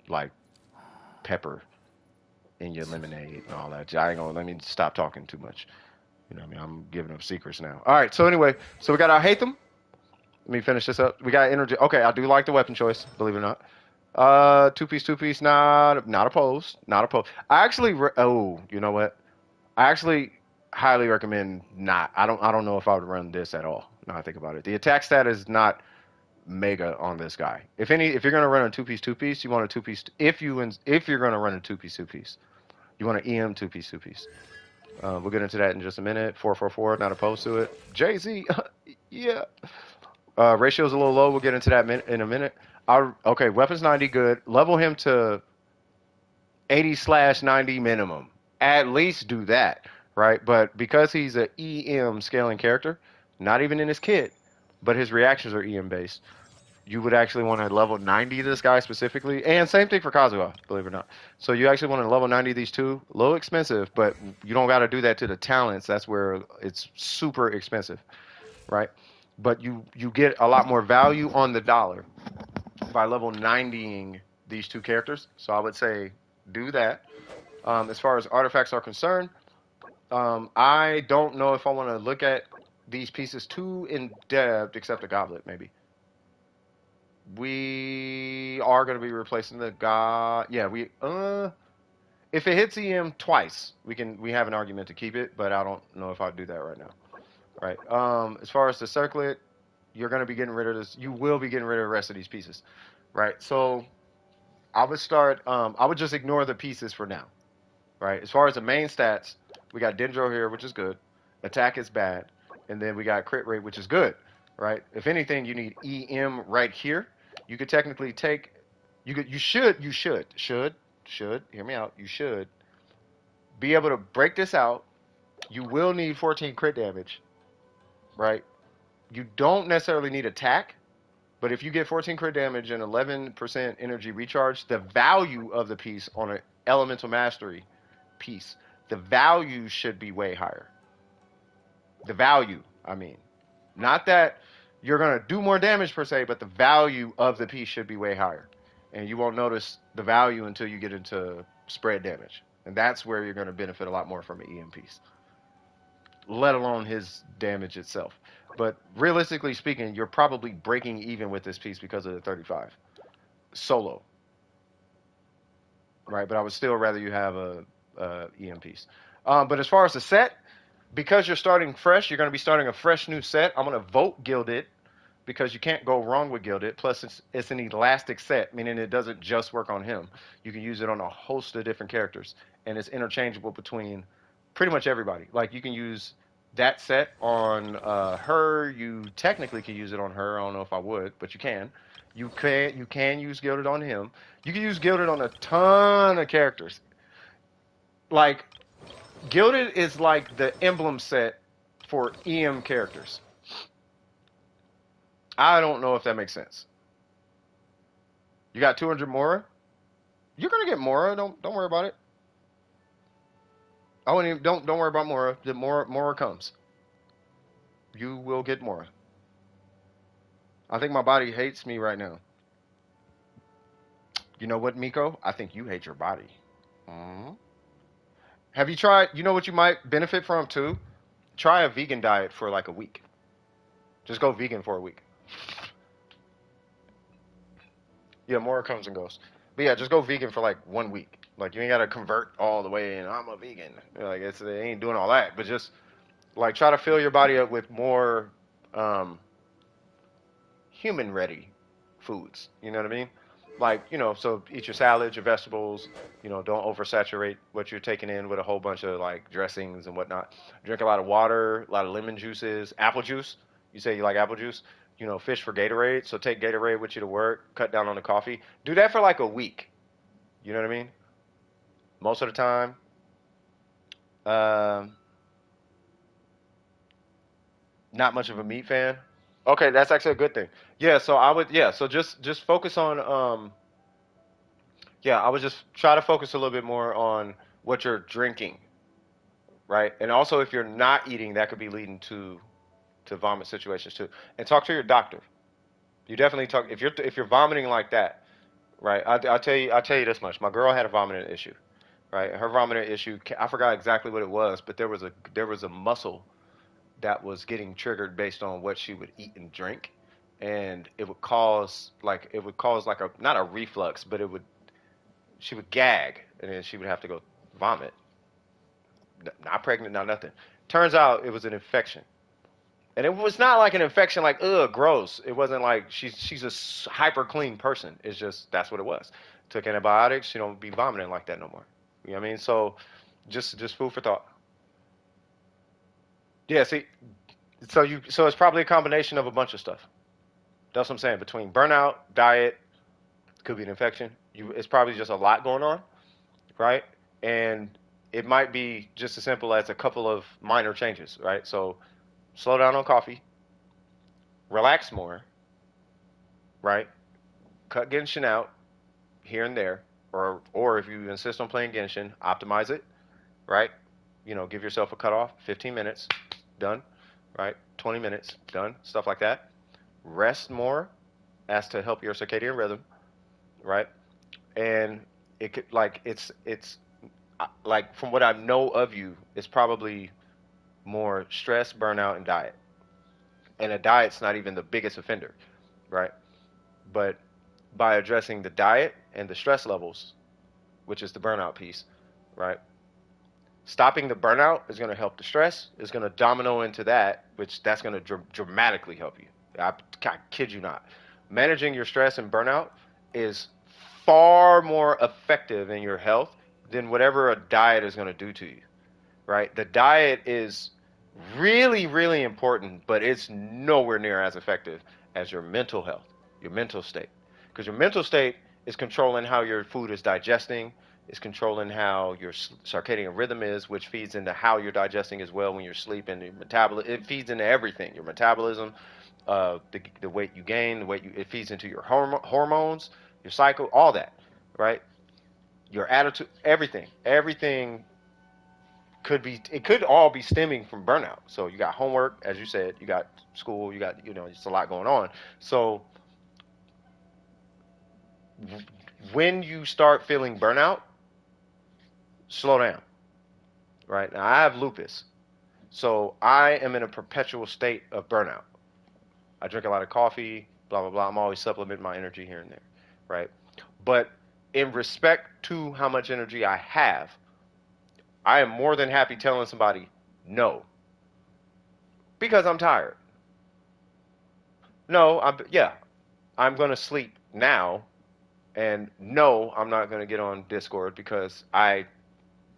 like pepper in your lemonade and all that. I ain't gonna let me stop talking too much. You know what I mean? I'm giving up secrets now. All right. So anyway, so we got our Hatham. Let me finish this up. We got energy. Okay, I do like the weapon choice, believe it or not. Two piece, not opposed, not opposed. Oh, you know what? I actually highly recommend not. I don't know if I would run this at all. Now I think about it. The attack stat is not mega on this guy. If you're gonna run a two piece, you want a two piece. If you're gonna run a two piece, you want an EM two piece. We'll get into that in just a minute. 444, not opposed to it. Jay Z, yeah. Ratio's a little low. We'll get into that in a minute. Okay, weapons 90, good. Level him to 80/90 minimum. At least do that, right? But because he's a EM scaling character, not even in his kit, but his reactions are EM based, you would actually want to level 90 this guy specifically. And same thing for Kazuha, believe it or not. So you actually want to level 90 these two. A little expensive, but you don't got to do that to the talents. That's where it's super expensive, right? But you get a lot more value on the dollar by level 90ing these two characters. So I would say do that. As far as artifacts are concerned, I don't know if I want to look at these pieces too in depth, except a goblet maybe. We are going to be replacing the god. Yeah, if it hits EM twice, we have an argument to keep it, but I don't know if I'd do that right now. Right. As far as the circlet, you're going to be getting rid of this. You will be getting rid of the rest of these pieces. Right. So I would start. I would just ignore the pieces for now. Right. As far as the main stats, we got Dendro here, which is good. Attack is bad, and then we got crit rate, which is good. Right. If anything, you need EM right here. You could technically take. You should hear me out. You should be able to break this out. You will need 14 crit damage. Right. You don't necessarily need attack, but if you get 14 crit damage and 11% energy recharge, the value of the piece on an elemental mastery piece, the value should be way higher. The value, I mean, not that you're going to do more damage per se, but the value of the piece should be way higher. And you won't notice the value until you get into spread damage. And that's where you're going to benefit a lot more from an EM piece, let alone his damage itself. But realistically speaking, you're probably breaking even with this piece because of the 35 solo, right? But I would still rather you have a EM piece. But as far as the set, because you're starting fresh, you're going to be starting a fresh new set. I'm going to vote Gilded because you can't go wrong with Gilded. Plus, it's an elastic set, meaning it doesn't just work on him. You can use it on a host of different characters, and it's interchangeable between pretty much everybody. Like you can use that set on her. You technically can use it on her. I don't know if I would, but you can. You can use Gilded on him. You can use Gilded on a ton of characters. Like Gilded is like the emblem set for EM characters. I don't know if that makes sense. You got 200 Mora. You're gonna get Mora. Don't worry about it. I wouldn't even, don't worry about Mora. The Mora comes. You will get Mora. I think my body hates me right now. You know what, Miko? I think you hate your body. Mhm. Have you tried? You know what you might benefit from too? Try a vegan diet for like a week. Just go vegan for a week. Yeah, more comes and goes. But yeah, just go vegan for like 1 week. Like you ain't gotta convert all the way and I'm a vegan. Like it ain't doing all that. But just like try to fill your body up with more um, human ready foods. You know what I mean? Like, so eat your salads, your vegetables, don't oversaturate what you're taking in with a whole bunch of like dressings and whatnot. Drink a lot of water, a lot of lemon juices, apple juice. You say you like apple juice? Fish for Gatorade. So take Gatorade with you to work, cut down on the coffee. Do that for like a week. You know what I mean? Most of the time. Um, Not much of a meat fan. Okay, that's actually a good thing. Yeah, so so just focus on I would just try to focus a little bit more on what you're drinking, right? And also if you're not eating, that could be leading to vomit situations too. And talk to your doctor. You definitely talk if you're vomiting like that, right? I'll tell you this much. My girl had a vomiting issue, right? Her vomiting issue, I forgot exactly what it was, but there was a muscle that was getting triggered based on what she would eat and drink, and it would cause like a not a reflux, but she would gag, and then she would have to go vomit. Not pregnant, not nothing. Turns out it was an infection, and it was not like an infection like ugh gross. It wasn't like she's a hyper clean person. It's just that's what it was. Took antibiotics. She don't be vomiting like that no more. You know what I mean? So just food for thought. Yeah. See, so it's probably a combination of a bunch of stuff. That's what I'm saying. Between burnout, diet, could be an infection. It's probably just a lot going on, right? And it might be just as simple as a couple of minor changes, right? So slow down on coffee, relax more, right? Cut Genshin out here and there, or if you insist on playing Genshin, optimize it, right? Give yourself a cutoff, 15 minutes, done, right? 20 minutes, done, stuff like that. Rest more as to help your circadian rhythm, right? And it could like it's like from what I know of you, it's probably more stress, burnout, and diet. And a diet's not even the biggest offender, right? But by addressing the diet and the stress levels, which is the burnout piece, right? Stopping the burnout is going to help the stress. Is going to domino into that, which that's going to dramatically help you. I kid you not. Managing your stress and burnout is far more effective in your health than whatever a diet is going to do to you, right? The diet is really, really important, but it's nowhere near as effective as your mental health, your mental state. Because your mental state is controlling how your food is digesting, is controlling how your circadian rhythm is, which feeds into how you're digesting as well when you're sleeping. Your metabolism, it feeds into everything. Your metabolism, the weight you gain, it feeds into your hormones, your cycle, all that, right? Your attitude, everything it could all be stemming from burnout. So you got homework, as you said, you got school, you got just a lot going on. So when you start feeling burnout, slow down. Right now, I have lupus, so I am in a perpetual state of burnout. I drink a lot of coffee, blah blah blah. I'm always supplementing my energy here and there, right? But in respect to how much energy I have, I am more than happy telling somebody no because I'm tired. No, I'm going to sleep now. And no, I'm not going to get on Discord because I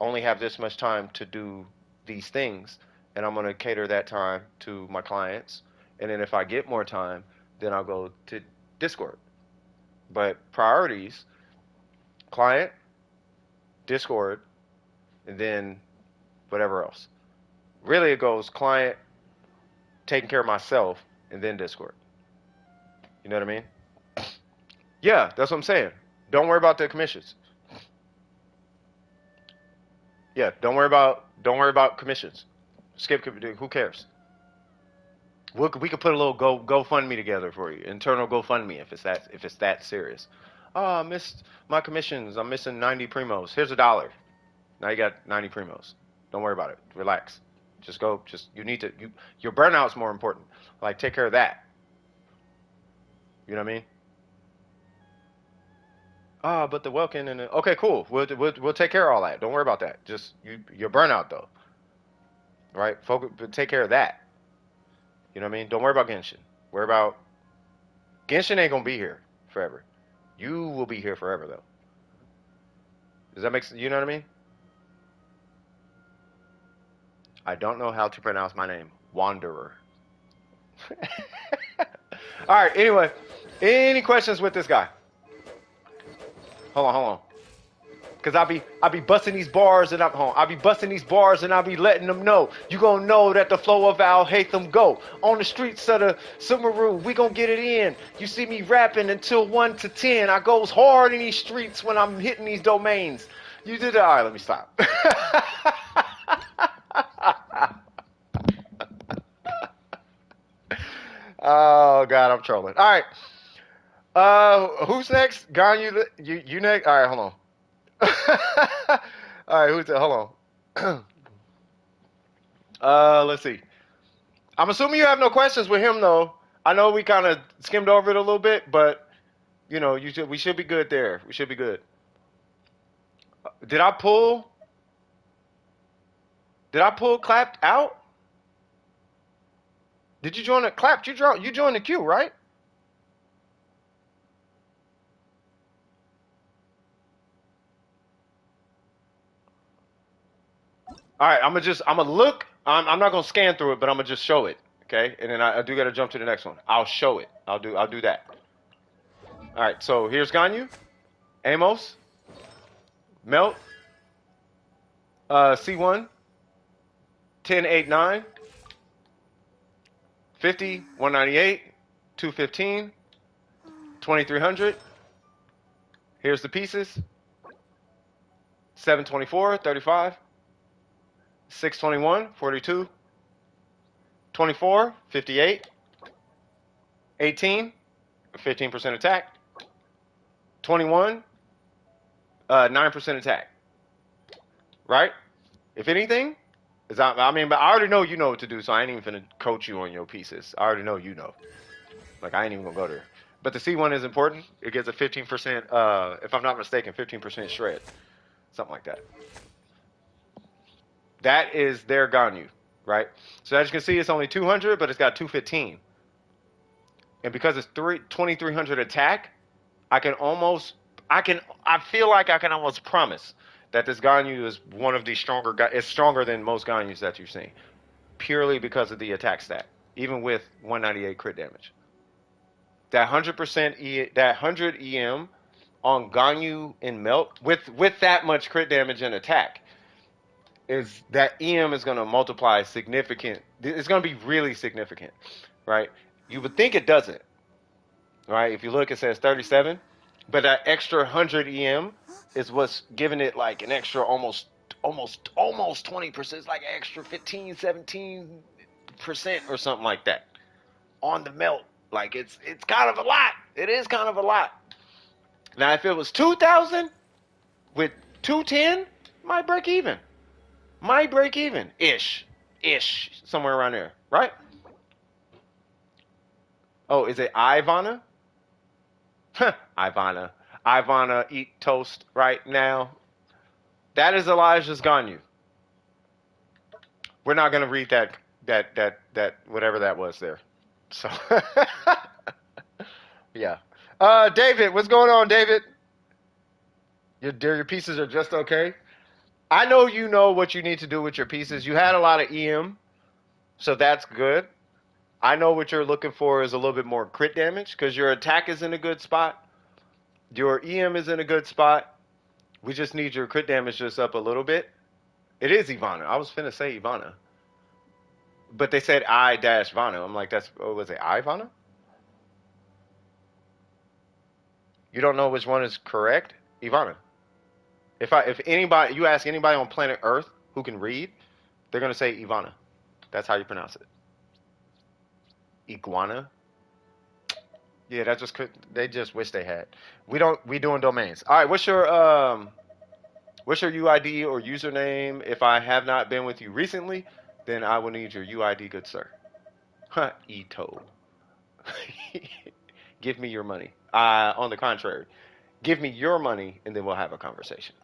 only have this much time to do these things. And I'm going to cater that time to my clients. And then if I get more time, then I'll go to Discord. But priorities, client, Discord, and then whatever else. Really, it goes client, taking care of myself, and then Discord. You know what I mean? Yeah, that's what I'm saying. Don't worry about the commissions. Yeah, don't worry about commissions. Skip. Who cares? We could put a little GoFundMe together for you. Internal GoFundMe if it's that serious. Oh, I missed my commissions. I'm missing 90 primos. Here's $1. Now you got 90 primos. Don't worry about it. Relax. Just go. You need to. Your burnout's more important. Like take care of that. You know what I mean? Ah, but the Welkin and okay, cool. We'll take care of all that. Don't worry about that. Just your burnout though, right? Focus, but take care of that. You know what I mean? Don't worry about Genshin. Worry about Genshin ain't gonna be here forever. You will be here forever though. Does that make sense? You know what I mean? I don't know how to pronounce my name. Wanderer. All right. Anyway, any questions with this guy? Hold on. Cause I be busting these bars and I be busting these bars and I be letting them know. You gonna know that the flow of Al Hatham go. On the streets of the Sumeru, we gonna get it in. You see me rapping until 1 to 10. I goes hard in these streets when I'm hitting these domains. You did it. All right, let me stop. Oh God, I'm trolling. All right. Who's next? Gone, you next? All right, hold on. All right, who's that? Hold on. Let's see. I'm assuming you have no questions with him though. I know we kind of skimmed over it a little bit, but you know, we should be good there. We should be good. Did I pull? Did I pull clapped out? Did you join the clapped? You joined the queue, right? All right, I'm gonna look. I'm not gonna scan through it, but I'm gonna just show it, okay? And then I do gotta jump to the next one. I'll show it. I'll do that. All right, so here's Ganyu, Amos, Melt, C1, 1089, 50, 198, 215, 2300. Here's the pieces. 724, 35, 621, 42, 24, 58, 18, 15% attack, 21, 9% attack. Right? If anything, but I already know you know what to do, so I ain't even finna coach you on your pieces. I already know you know. Like, I ain't even gonna go there. But the C1 is important. It gets a 15%, if I'm not mistaken, 15% shred. Something like that. That is their Ganyu, right? So as you can see, it's only 200, but it's got 215. And because it's 2300 attack, I feel like I can almost promise that this Ganyu is one of the stronger, it's stronger than most Ganyus that you've seen. Purely because of the attack stat, even with 198 crit damage. That 100% that 100 EM on Ganyu and Melt with that much crit damage and attack is that EM is going to multiply significant. It's going to be really significant, right? You would think it doesn't, right? If you look, it says 37, but that extra 100 EM is what's giving it like an extra almost 20%. It's like an extra 15, 17% or something like that on the Melt. Like it's kind of a lot. It is kind of a lot. Now if it was 2,000 with 210, might break even. Ish, somewhere around there, right? Oh, is it Ivana? Ivana, eat toast right now. That is Elijah's Ganyu. We're not gonna read that whatever that was there. So yeah. David, what's going on, David? Your pieces are just okay. I know you know what you need to do with your pieces. You had a lot of EM, so that's good. I know what you're looking for is a little bit more crit damage because your attack is in a good spot. Your EM is in a good spot. We just need your crit damage just up a little bit. It is Ivana. I was finna say Ivana. But they said I dash Vana. I'm like, that's, oh, was it Ivana? You don't know which one is correct? Ivana. If anybody, you ask anybody on planet Earth who can read, they're going to say Ivana. That's how you pronounce it. Iguana. Yeah, that just could, they just wish they had. We doing domains. All right, what's your UID or username? If I have not been with you recently, then I will need your UID, good sir. Huh, Ito. Give me your money. On the contrary, give me your money and then we'll have a conversation.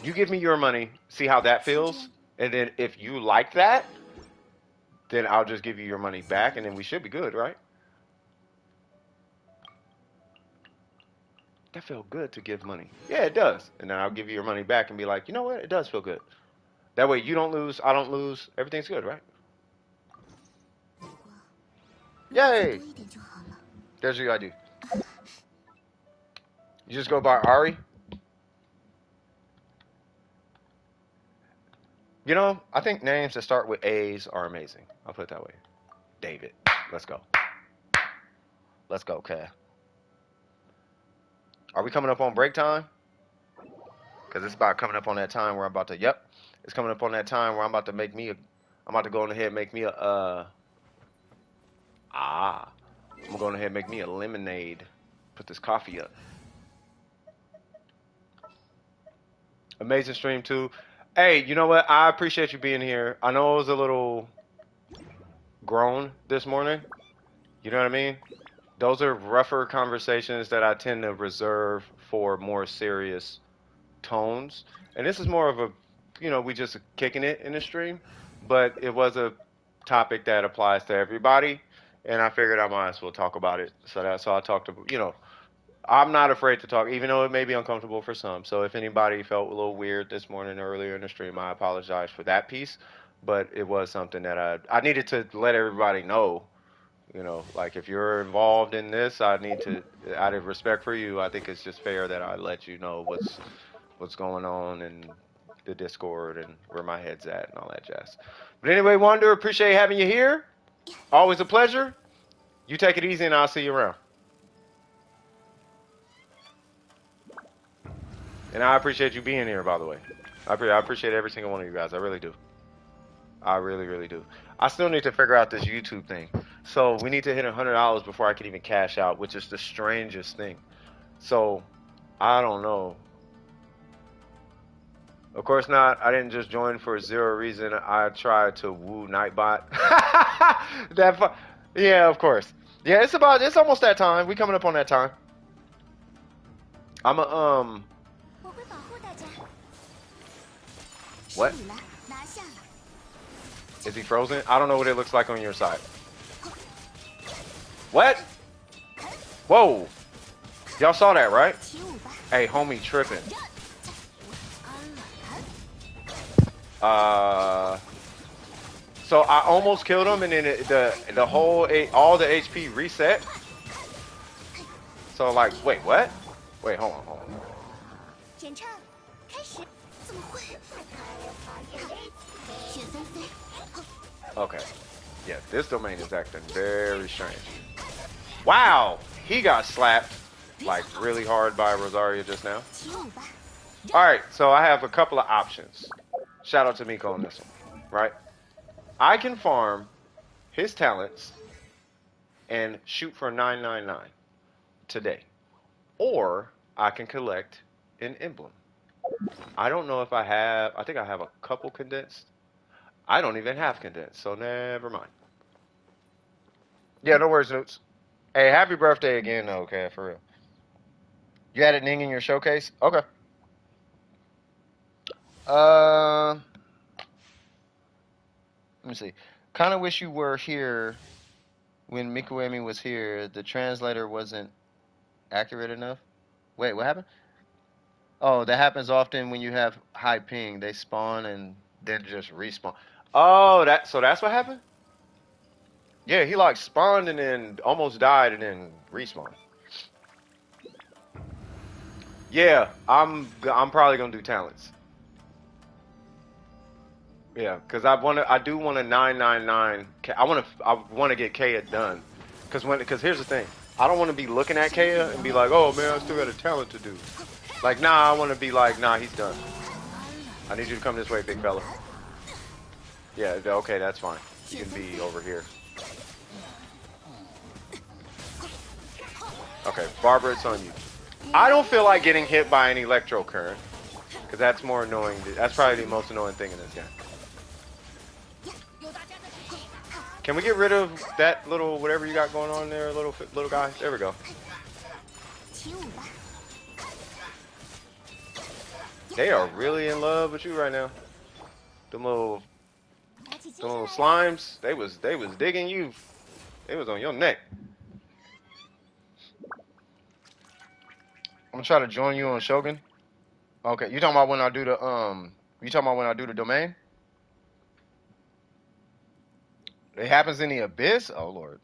You give me your money, see how that feels, and then if you like that, then I'll just give you your money back and then we should be good, right? That felt good to give money. Yeah, it does. And then I'll give you your money back and be like, you know what? It does feel good. That way you don't lose, I don't lose, everything's good, right? Yay! There's your ID. You just go by Ari? You know, I think names that start with A's are amazing. I'll put it that way. David. Let's go. Let's go, Cal. Are we coming up on break time? Because it's about coming up on that time where I'm about to, yep. It's coming up on that time where I'm about to make me a, I'm about to go on ahead and make me a, I'm going to go on ahead and make me a lemonade. Put this coffee up. Amazing stream, too. Hey, you know what? I appreciate you being here. I know it was a little grown this morning. You know what I mean? Those are rougher conversations that I tend to reserve for more serious tones. And this is more of a, you know, we just kicking it in the stream, but it was a topic that applies to everybody, and I figured I might as well talk about it. So I talked to, you know, I'm not afraid to talk, even though it may be uncomfortable for some. So if anybody felt a little weird this morning earlier in the stream, I apologize for that piece. But it was something that I needed to let everybody know. You know, like if you're involved in this, I need to, out of respect for you, I think it's just fair that I let you know what's going on in the Discord and where my head's at and all that jazz. But anyway, Wonder, appreciate having you here. Always a pleasure. You take it easy and I'll see you around. And I appreciate you being here, by the way. I appreciate every single one of you guys. I really do. I really, really do. I still need to figure out this YouTube thing. So we need to hit $100 before I can even cash out, which is the strangest thing. So I don't know. Of course not. I didn't just join for zero reason. I tried to woo Nightbot. Yeah, of course. Yeah, it's almost that time. We coming up on that time. I'm a What? Is he frozen? I don't know what it looks like on your side. What? Whoa. Y'all saw that, right? Hey, homie tripping. So I almost killed him, and then the whole all the HP reset. So like, wait, what? Wait, hold on. Okay. Yeah, this domain is acting very strange. Wow, he got slapped like really hard by Rosaria just now. All right, so I have a couple of options. Shout out to Miko on this one, right? I can farm his talents and shoot for 999 today, or I can collect an emblem. I don't know if I have. I think I have a couple condensed. I don't even have condensed, so never mind. Yeah, no worries, Newts. Hey, happy birthday again, though, okay, for real. You had it Ning in your showcase? Okay. Let me see. Kind of wish you were here when Mikuemi was here. The translator wasn't accurate enough. Wait, what happened? Oh, that happens often when you have high ping. They spawn and then just respawn. Oh, so that's what happened? Yeah, he like spawned and then almost died and then respawned. Yeah, I'm probably gonna do talents. Yeah, cause I do want a 999. I want to get Kaya done, cause here's the thing, I don't want to be looking at Kaya and be like, oh man, I still got a talent to do. Like, nah, I want to be like, nah, he's done. I need you to come this way, big fella. Yeah, okay, that's fine. You can be over here. Okay, Barbara, it's on you. I don't feel like getting hit by an electro current, cause that's more annoying. That's probably the most annoying thing in this game. Can we get rid of that little whatever you got going on there, little guy? There we go. They are really in love with you right now. Them little slimes, they was digging you. They was on your neck. I'm gonna try to join you on Shogun. Okay, you talking about when I do the you talking about when I do the domain? It happens in the abyss? Oh Lord.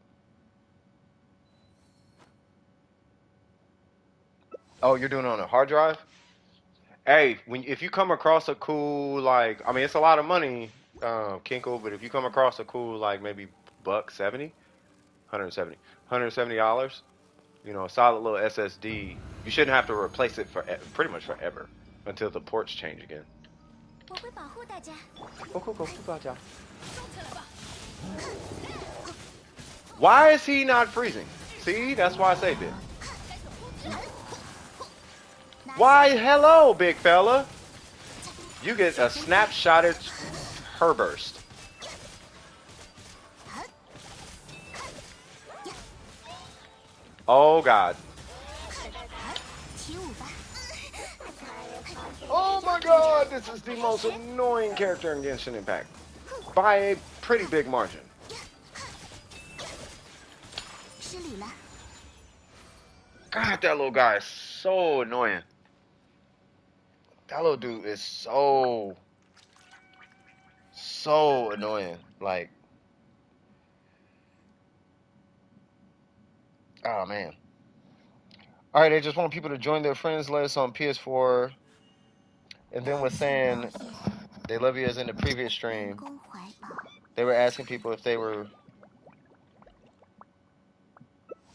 Oh, you're doing it on a hard drive? Hey, if you come across a cool like, I mean, it's a lot of money, Kinkle, but if you come across a cool like maybe buck 70, 170, $170, you know, a solid little SSD, you shouldn't have to replace it for pretty much forever until the ports change again. Why is he not freezing? See, that's why I saved it. Why, hello, big fella. You get a snapshotted herburst. Oh God. Oh my God, this is the most annoying character in Genshin Impact. By a pretty big margin. God, that little guy is so annoying. That little dude is so annoying. Like, oh man. All right, I just want people to join their friends list on PS4, and then was saying they love you as in the previous stream. They were asking people if they were.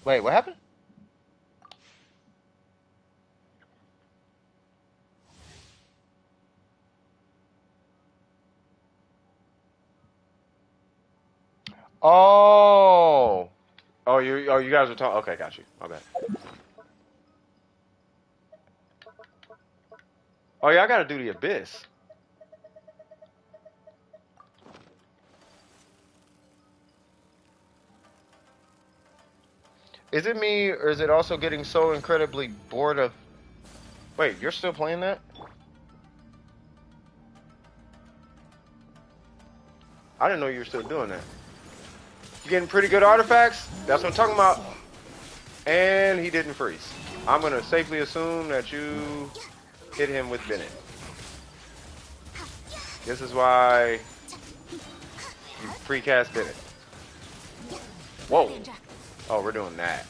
Wait, what happened? Oh. You guys are talking. Okay, got you. My bad. Oh yeah, I gotta do the abyss. Is it me, or is it also getting so incredibly bored of? Wait, you're still playing that? I didn't know you were still doing that. You getting pretty good artifacts? That's what I'm talking about. And he didn't freeze. I'm gonna safely assume that you hit him with Bennett. This is why you precast Bennett. Whoa. Oh, we're doing that.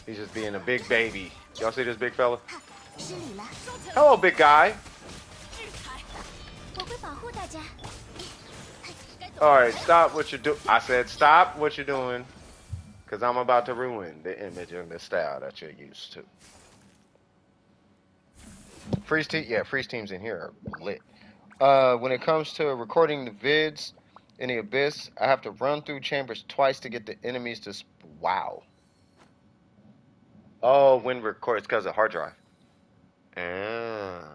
He's just being a big baby. Y'all see this big fella? Hello, big guy. Alright, stop what you're doing. I said stop what you're doing. Because I'm about to ruin the image and the style that you're used to. Freeze teams in here are lit. When it comes to recording the vids in the abyss, I have to run through chambers twice to get the enemies to. Wow. Oh, when record, it's because of hard drive. Ah.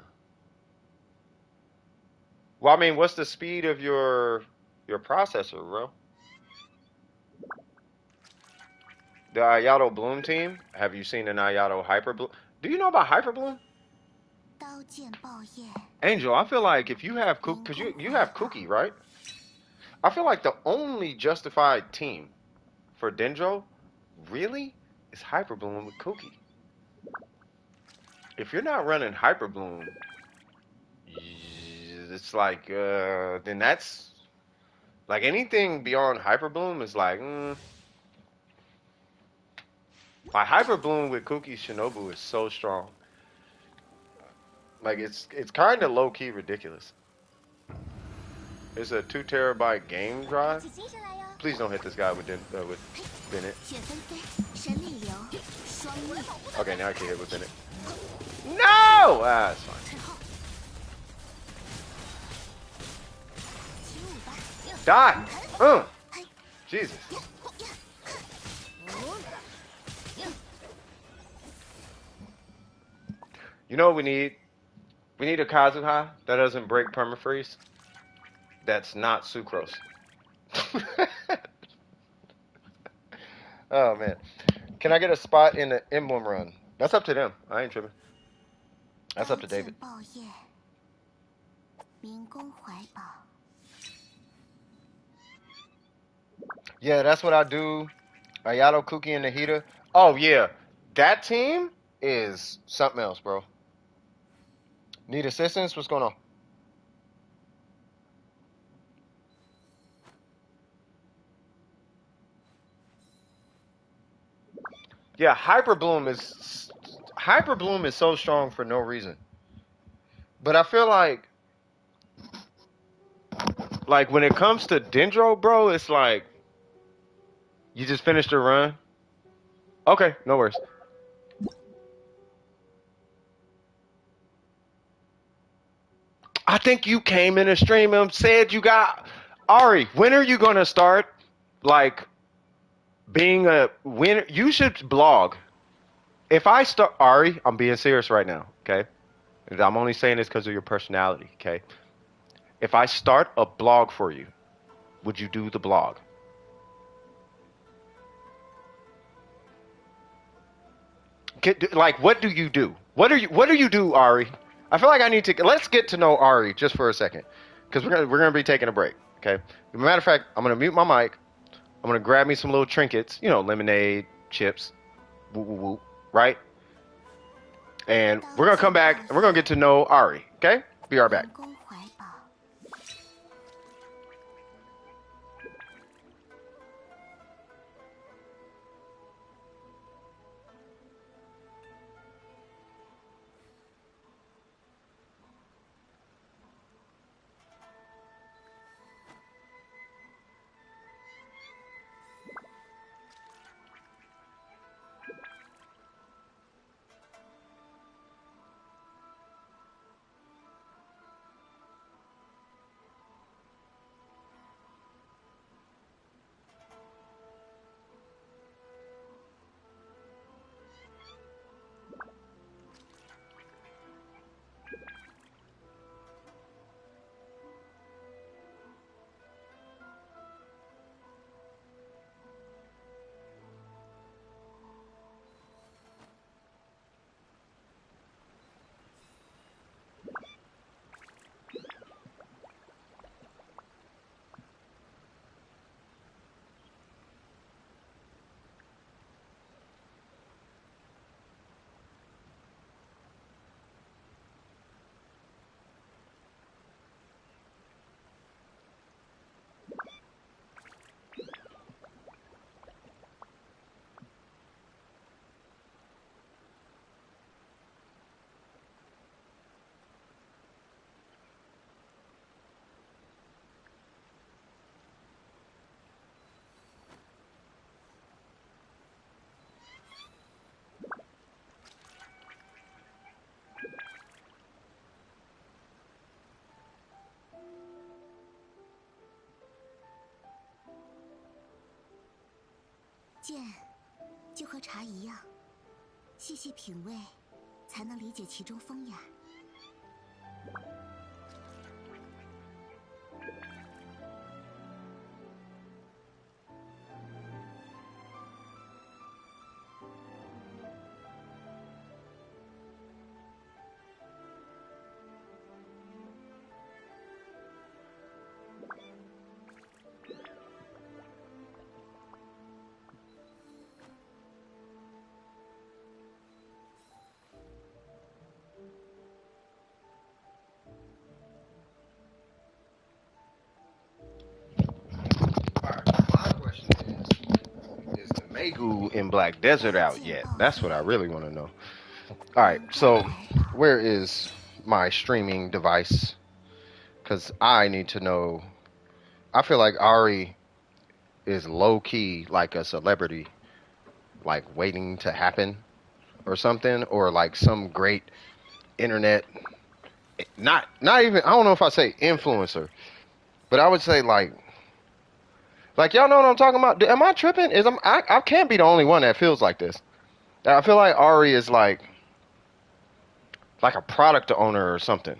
Well, I mean, what's the speed of your processor, bro? The Ayato Bloom team. Have you seen an Ayato Hyper Bloom? Do you know about Hyper Bloom? Angel, I feel like if you have because you have Cookie, right? I feel like the only justified team for Dendro, really, is Hyper Bloom with Cookie. If you're not running Hyper Bloom, it's like then that's like anything beyond Hyper Bloom is like. Like Hyper Bloom with Kuki Shinobu is so strong. Like it's kind of low key ridiculous. It's a 2 terabyte game drive. Please don't hit this guy with with Bennett. Okay, now I can hit with Bennett. No! Ah, it's fine. Die! Jesus. You know what we need? We need a Kazuha that doesn't break permafreeze. That's not sucrose. Oh man. Can I get a spot in the emblem run? That's up to them. I ain't tripping. That's up to David. Yeah, that's what I do. Ayato, Kuki, and Nahida. Oh yeah. That team is something else, bro. Need assistance? What's going on? Yeah, Hyper Bloom is so strong for no reason. But I feel like when it comes to Dendro, bro, it's like you just finished a run. Okay, no worries. I think you came in a stream and said you got Ari. When are you gonna start like being a winner? You should blog. If I start Ari, I'm being serious right now. Okay, and I'm only saying this because of your personality. Okay, if I start a blog for you, would you do the blog? Like, what do you do? What do you do, Ari? I feel like I need to let's get to know Ari just for a second, because we're gonna be taking a break. Okay. As a matter of fact, I'm gonna mute my mic. I'm gonna grab me some little trinkets, lemonade, chips, woo woo woo, right? And we're gonna come back and we're gonna get to know Ari. Okay. Be right back. School in Black Desert out yet? That's what I really want to know. All right, so where is my streaming device? Because I need to know. I feel like Ari is low key like a celebrity, like waiting to happen or something, or like some great internet. Not even. I don't know if I say influencer, but I would say like y'all know what I'm talking about. Am I tripping? I can't be the only one that feels like this. I feel like Ari is like a product owner or something.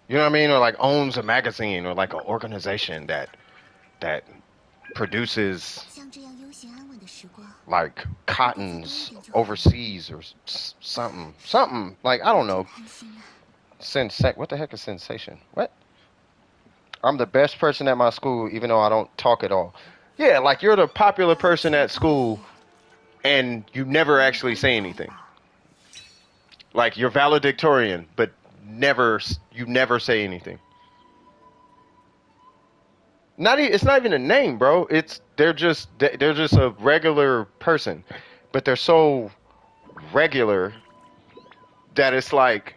You know what I mean? Or like owns a magazine or like an organization that produces like cottons overseas or something like I don't know. What the heck is sensation? What? I'm the best person at my school, even though I don't talk at all. Yeah, like you're the popular person at school, and you never actually say anything. Like you're valedictorian, but you never say anything. It's not even a name, bro. They're just a regular person, but they're so regular that it's like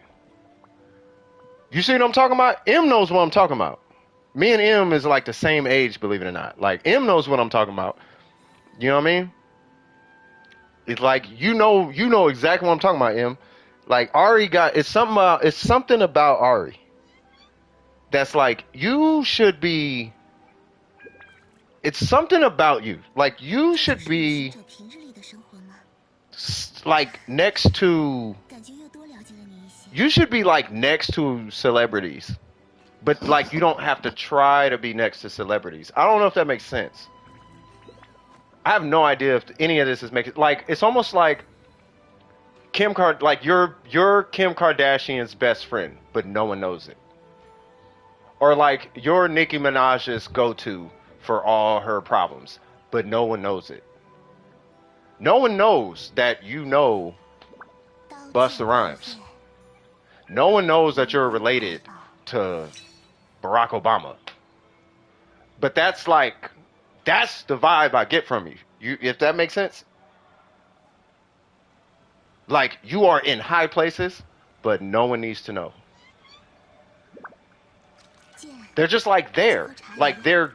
you see what I'm talking about. M knows what I'm talking about. Me and M is like the same age, believe it or not. Like M knows what I'm talking about. You know what I mean? It's like you know exactly what I'm talking about, M. Like Ari it's something about Ari that's like you should be. It's something about you. Like you should be like next to. You should be like next to celebrities, but like you don't have to try to be next to celebrities. I don't know if that makes sense. I have no idea if any of this is making like it's almost like like you're Kim Kardashian's best friend, but no one knows it. Or like you're Nicki Minaj's go-to for all her problems, but no one knows it. No one knows that you know Busta Rhymes. No one knows that you're related to Barack Obama. But that's the vibe I get from you. If that makes sense. Like you are in high places, but no one needs to know. They're just like there. Like they're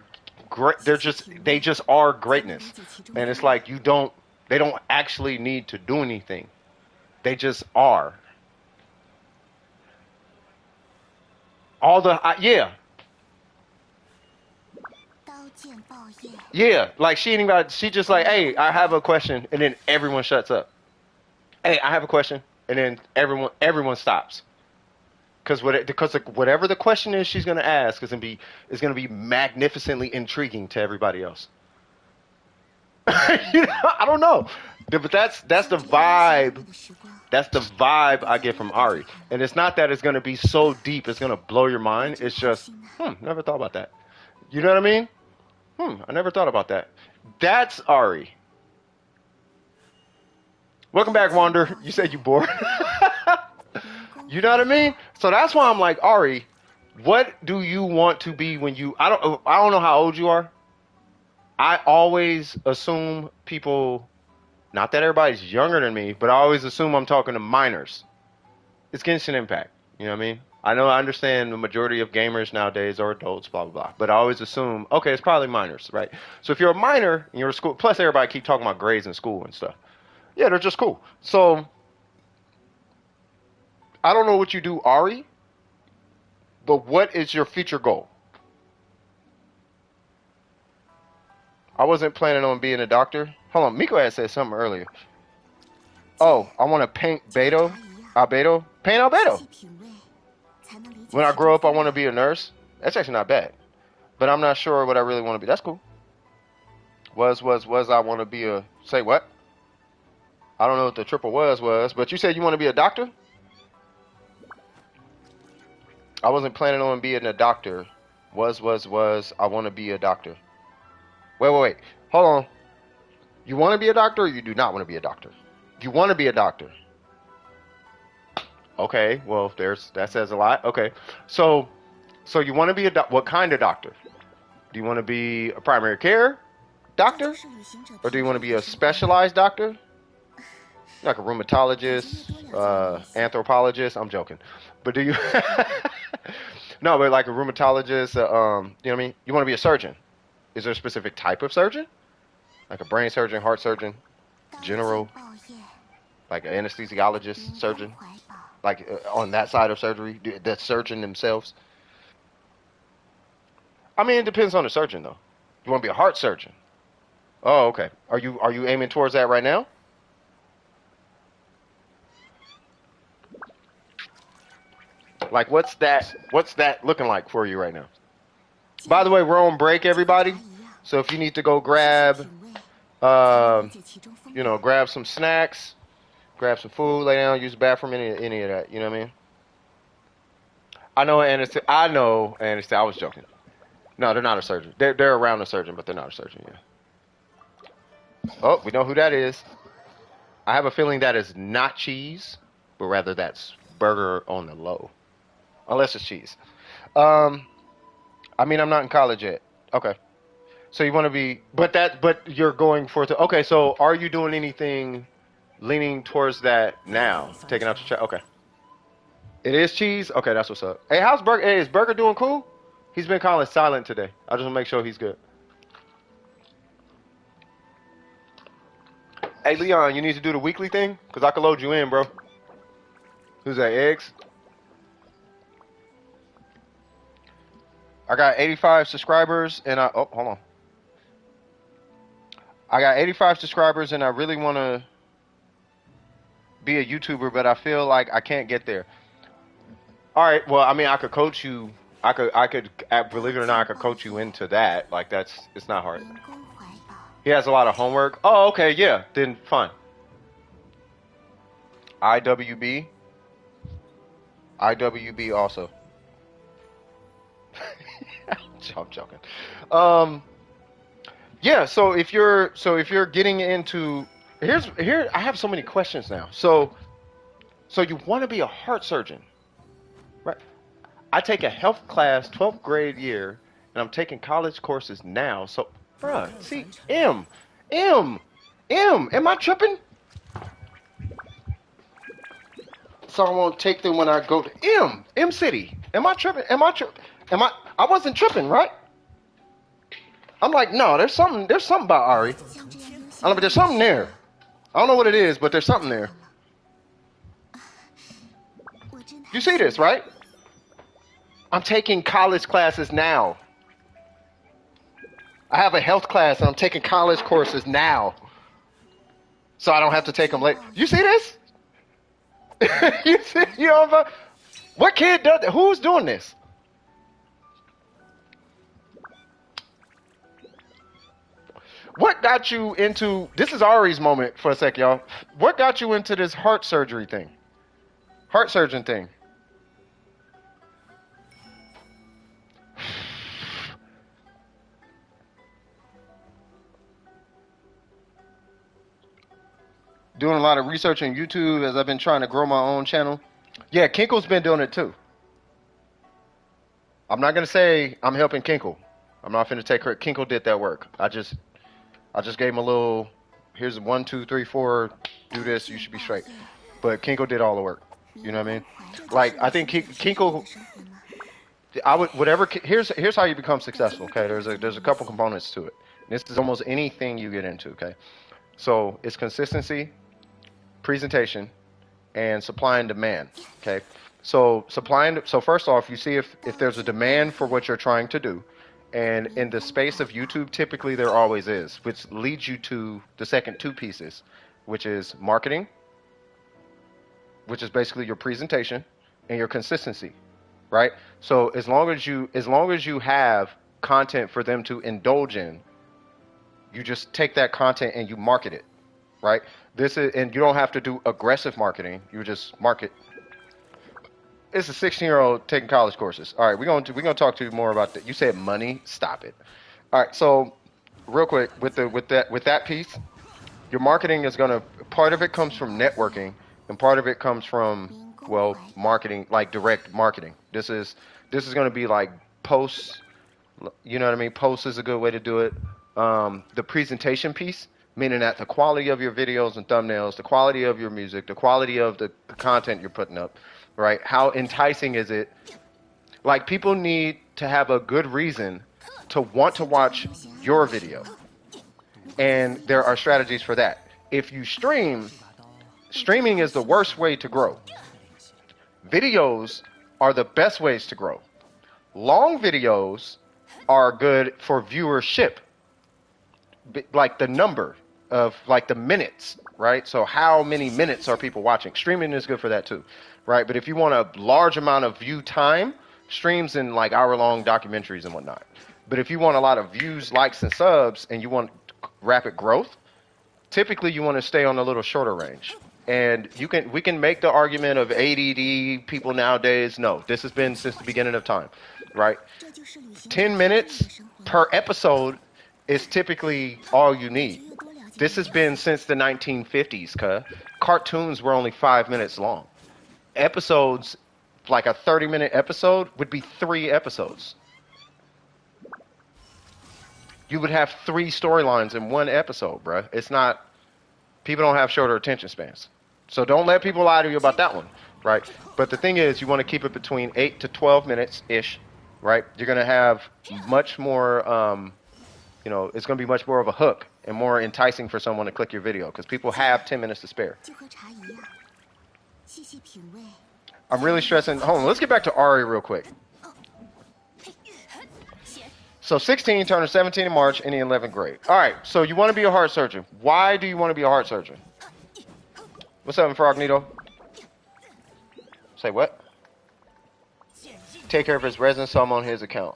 great. They just are greatness. And it's like they don't actually need to do anything. They just are. Yeah. Yeah, like she just like, hey, I have a question, and then everyone shuts up. Hey, I have a question, and then everyone stops. Because whatever the question is she's gonna ask is gonna be magnificently intriguing to everybody else. I don't know, but that's the vibe. That's the vibe I get from Ari, and it's not that it's gonna be so deep, it's gonna blow your mind. It's just, never thought about that. You know what I mean? I never thought about that. That's Ari. Welcome back, Wander. You said you bored. You know what I mean? So that's why I'm like, Ari, what do you want to be when you I don't know how old you are. I always assume people, not that everybody's younger than me, but I always assume I'm talking to minors. It's Genshin Impact. You know what I mean? I understand the majority of gamers nowadays are adults, blah, blah, blah. But I always assume, okay, it's probably minors, right? So if you're a minor and you're in school, plus everybody keep talking about grades in school and stuff. Yeah, they're just cool. So I don't know what you do, Ari, but what is your future goal? I wasn't planning on being a doctor. Hold on, Miko had said something earlier. Oh, I want to paint Albedo. Paint Albedo. When I grow up, I want to be a nurse. That's actually not bad. But I'm not sure what I really want to be. That's cool. Was I want to be a... Say what? I don't know what the triple was, but you said you want to be a doctor? I wasn't planning on being a doctor. I want to be a doctor. Wait. Hold on. You want to be a doctor or you do not want to be a doctor? You want to be a doctor. Okay, well, that says a lot. Okay. So you want to be what kind of doctor? Do you want to be a primary care? doctor? Or do you want to be a specialized doctor? Like a rheumatologist, anthropologist? I'm joking. But do you... No, but like a rheumatologist, you know what I mean? You want to be a surgeon. Is there a specific type of surgeon? Like a brain surgeon, heart surgeon, general, like an anesthesiologist, surgeon? Like on that side of surgery, the surgeon themselves? I mean, it depends on the surgeon, though. You want to be a heart surgeon? Oh, okay. Are you aiming towards that right now? Like, what's that looking like for you right now? By the way, we're on break, everybody. So if you need to go grab, uh, grab some snacks, grab some food, lay down, use the bathroom, any of that. You know what I mean? I know anesthesia. I was joking. No, they're not a surgeon. They're around a surgeon, but they're not a surgeon. Yeah. Oh, we know who that is. I have a feeling that is not cheese, but rather that's burger on the low, unless it's cheese. Um, I mean, I'm not in college yet. Okay. So you want to be, but you're going for the. Okay, so are you doing anything leaning towards that now? Taking out your check. Okay. It is cheese. Okay, that's what's up. Hey, how's Burger? Hey, is Burger doing cool? He's been kind of silent today. I just want to make sure he's good. Hey, Leon, you need to do the weekly thing because I can load you in, bro. Who's that? Eggs. I got 85 subscribers, and hold on. I got 85 subscribers, and I really want to be a YouTuber, but I feel like I can't get there. All right. Well, I mean, I could coach you. I could, believe it or not, I could coach you into that. Like, it's not hard. He has a lot of homework. Oh, okay. Yeah. Then fine. IWB. IWB also. I'm joking. Yeah. So if you're getting into here, I have so many questions now. So you want to be a heart surgeon, right? I take a health class, 12th grade year, and I'm taking college courses now. So, bruh, see, M, am I tripping? So I won't take them when I go to M City. Am I tripping? I wasn't tripping, right? I'm like, no, there's something about Ari. I don't know, but there's something there. I don't know what it is, but there's something there. You see this, right? I'm taking college classes now. I have a health class and I'm taking college courses now. So I don't have to take them late. You see this? You know what kid does that? Who's doing this? What got you into this is Ari's moment for a sec, y'all. What got you into this heart surgery thing? Heart surgeon thing. Doing a lot of research on YouTube as I've been trying to grow my own channel. Yeah, Kinkle's been doing it too. I'm not gonna say I'm helping Kinkle. I'm not finna take her. Kinkle did that work. I just gave him a little. Here's 1, 2, 3, 4. Do this. You should be straight. But Kinkle did all the work. You know what I mean? Like I think Kinkle. I would whatever. Here's how you become successful. Okay, there's a couple components to it. This is almost anything you get into. Okay, so it's consistency, presentation, and supply and demand. Okay, so first off, you see if there's a demand for what you're trying to do, and in the space of YouTube, typically there always is, which leads you to the second two pieces, which is marketing, which is basically your presentation, and your consistency, right? So as long as you have content for them to indulge in, you just take that content and you market it, right? And you don't have to do aggressive marketing. You just market. It's a 16-year-old taking college courses. All right, we're gonna talk to you more about that. You said money. Stop it. All right, so real quick with that piece, your marketing is gonna part of it comes from networking, and part of it comes from marketing, like direct marketing. This is gonna be like posts. You know what I mean? Posts is a good way to do it. the presentation piece, meaning that the quality of your videos and thumbnails, the quality of your music, the quality of the content you're putting up, right? How enticing is it? Like, people need to have a good reason to want to watch your video. And there are strategies for that. If you stream, streaming is the worst way to grow. Videos are the best ways to grow. Long videos are good for viewership, like the number of, like, the minutes, right? So how many minutes are people watching? Streaming is good for that too, right? But if you want a large amount of view time, streams in like hour-long documentaries and whatnot. But if you want a lot of views, likes, and subs, and you want rapid growth, typically you want to stay on a little shorter range. And we can make the argument of ADD people nowadays. No, this has been since the beginning of time, right? 10 minutes per episode is typically all you need. This has been since the 1950s, cuz cartoons were only 5 minutes long. Episodes, like a 30-minute episode, would be 3 episodes. You would have 3 storylines in one episode, bruh. It's not, people don't have shorter attention spans. So don't let people lie to you about that one, right? But the thing is, you want to keep it between 8 to 12 minutes-ish, right? You're going to have much more, it's going to be much more of a hook and more enticing for someone to click your video because people have 10 minutes to spare. I'm really stressing. Hold on, let's get back to Ari real quick. So 16, turning 17 in March, in the 11th grade. All right, so you want to be a heart surgeon. Why do you want to be a heart surgeon? What's up, Frognito? Say what? Take care of his resin sum on his account.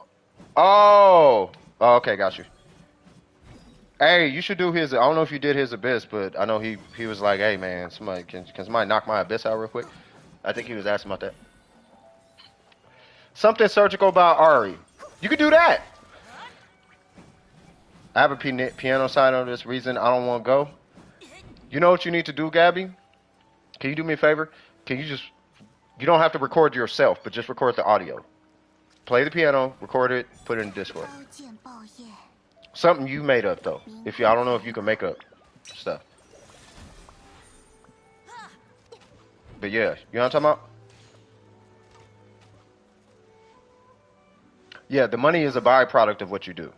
Oh, okay, got you. Hey, you should do his. I don't know if you did his abyss, but I know he was like, hey man, somebody can somebody knock my abyss out real quick? I think he was asking about that. Something surgical about Ari. You could do that. I have a piano sign on this reason I don't want to go. You know what you need to do, Gabby? Can you do me a favor? Can you just, you don't have to record yourself, but just record the audio. Play the piano, record it, put it in Discord. Something you made up, though. I don't know if you can make up stuff. But yeah, you know what I'm talking about? Yeah, the money is a byproduct of what you do.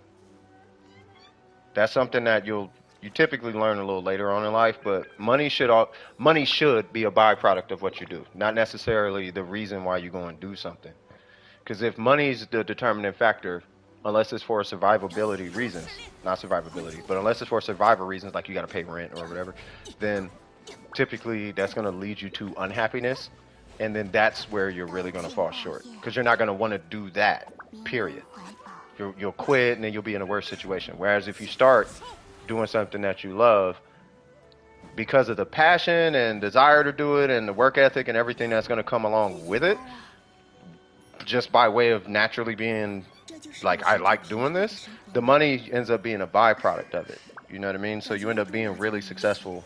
That's something that you typically learn a little later on in life, but money should be a byproduct of what you do, not necessarily the reason why you go and do something. Because if money's the determining factor, unless it's for survivability reasons, not survivability, but unless it's for survival reasons, like you got to pay rent or whatever, then typically that's going to lead you to unhappiness, and then that's where you're really going to fall short, because you're not going to want to do that, period. You'll quit, and then you'll be in a worse situation. Whereas if you start doing something that you love, because of the passion and desire to do it and the work ethic and everything that's going to come along with it, just by way of naturally being like, I like doing this, the money ends up being a byproduct of it. You know what I mean? So you end up being really successful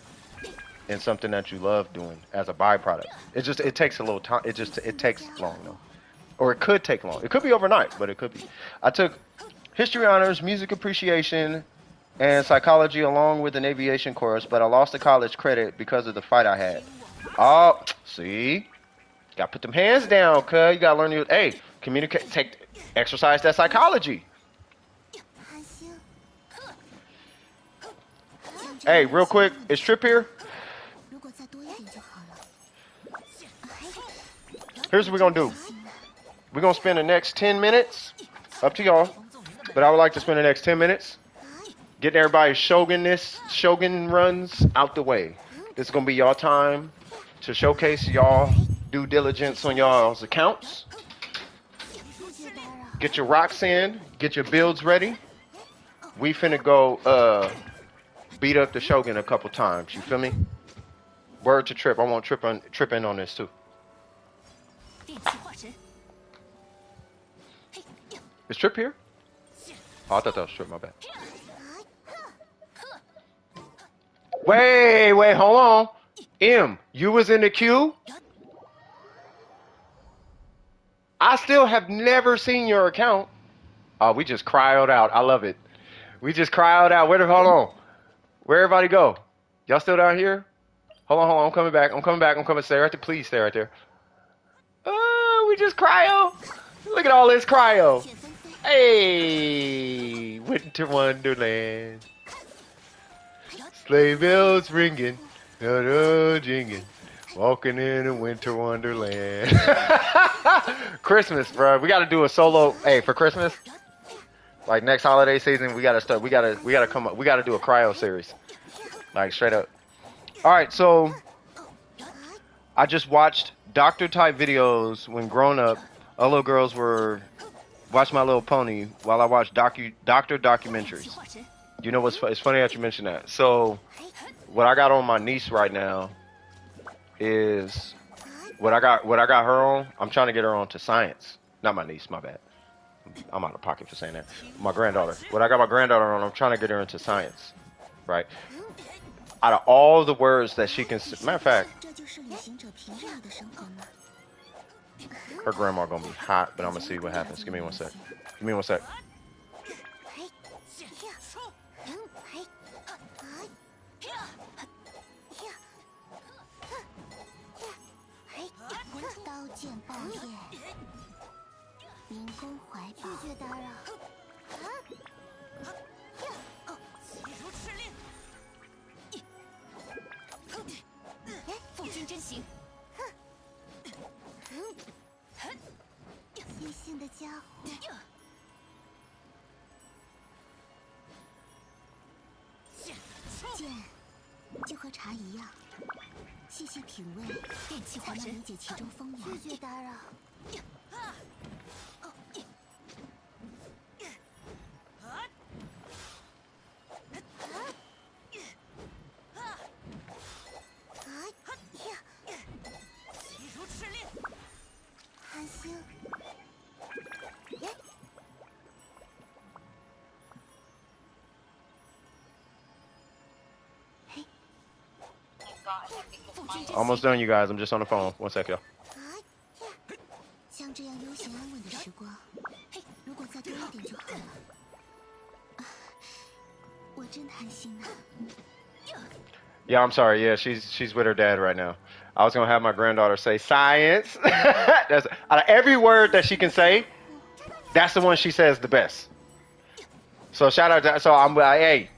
in something that you love doing as a byproduct. It takes a little time. It takes long though. Or it could take long. It could be overnight, but it could be. I took history honors, music appreciation, and psychology along with an aviation course, but I lost the college credit because of the fight I had. Oh, see? Gotta put them hands down, cuz. You gotta learn hey, communicate, exercise that psychology. Hey, real quick, is Trip here? Here's what we're gonna do. We're going to spend the next 10 minutes, up to y'all, but I would like to spend the next 10 minutes getting everybody's Shogun runs out the way. This is going to be y'all time to showcase y'all due diligence on y'all's accounts. Get your rocks in, get your builds ready. We finna go beat up the Shogun a couple times, you feel me? Word to Trip, I want Trip in on this too. Is Trip here? Oh, I thought that was Trip, my bad. Wait, hold on. M, you was in the queue? I still have never seen your account. Oh, we just cried out. I love it. We just cried out. Hold on. Where everybody go? Y'all still down here? Hold on. I'm coming back. I'm coming. Stay right there. Please stay right there. Oh, we just cryo. Look at all this cryo. Hey, Winter Wonderland. Sleigh bells ringing, jinging, walking in a winter wonderland. Christmas, bro. We gotta do a solo. Hey, for Christmas, like next holiday season, we gotta start. We gotta come up. We gotta do a cryo series, like straight up. All right, so I just watched doctor type videos when growing up. All little girls were watching My Little Pony while I watched doctor documentaries. You know what's it's funny that you mentioned that. So what I got on my niece right now is what I got her on. I'm trying to get her on to science. Not my niece, my bad. I'm out of pocket for saying that. My granddaughter. What I got my granddaughter on, I'm trying to get her into science. Right? Out of all the words that she can matter of fact, her grandma gonna be hot, but I'm gonna see what happens. Give me 1 sec. Give me 1 sec. Almost done, you guys. I'm just on the phone. 1 sec, y'all. Yeah, I'm sorry. Yeah, she's with her dad right now. I was gonna have my granddaughter say science. That's out of every word that she can say, that's the one she says the best. So shout out to so I'm like, hey,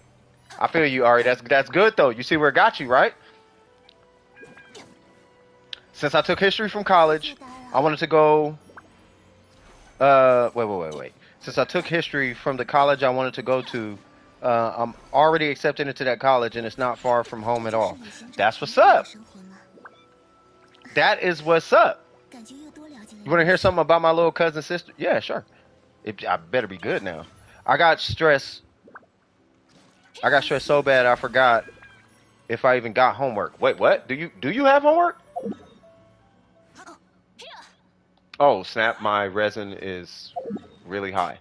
I feel you, Ari. That's good though. You see where it got you, right? Since I took history from college, I wanted to go. Wait. Since I took history from the college I wanted to go to, I'm already accepted into that college, and it's not far from home at all. That's what's up. That is what's up. You want to hear something about my little cousin sister? Yeah, sure. I better be good now. I got stressed. I got stressed so bad I forgot if I even got homework. Wait, what? Do you have homework? Oh, snap, my resin is really high.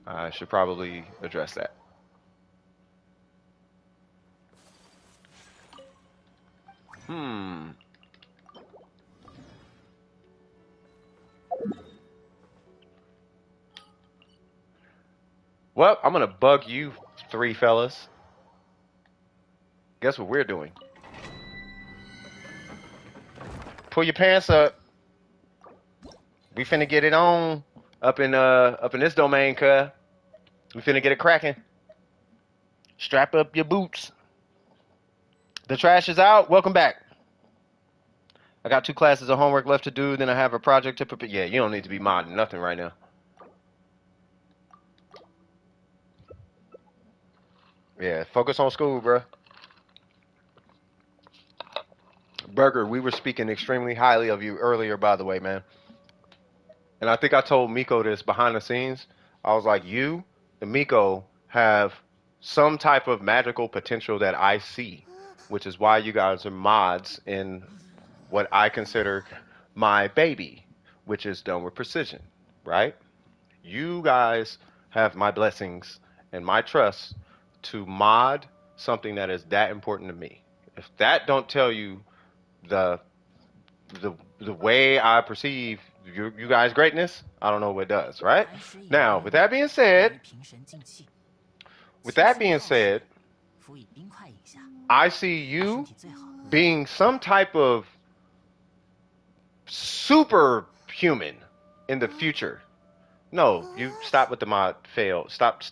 I should probably address that. Well, I'm gonna bug you three fellas. Guess what we're doing? Pull your pants up. We finna get it on up in this domain, cuz. We finna get it cracking. Strap up your boots. The trash is out. Welcome back. I got 2 classes of homework left to do. Then I have a project to prepare. Yeah, you don't need to be modding nothing right now. Yeah, focus on school, bro. Burger, we were speaking extremely highly of you earlier, by the way, man. And I think I told Miko this behind the scenes. I was like, you and Miko have some type of magical potential that I see, which is why you guys are mods in what I consider my baby, which is done with precision, right? You guys have my blessings and my trust to mod something that is that important to me. If that don't tell you the the way I perceive you guys' greatness, I don't know what does, right? Now, with that being said, I see you being some type of superhuman in the future. No, you stop with the mod fail. Stop.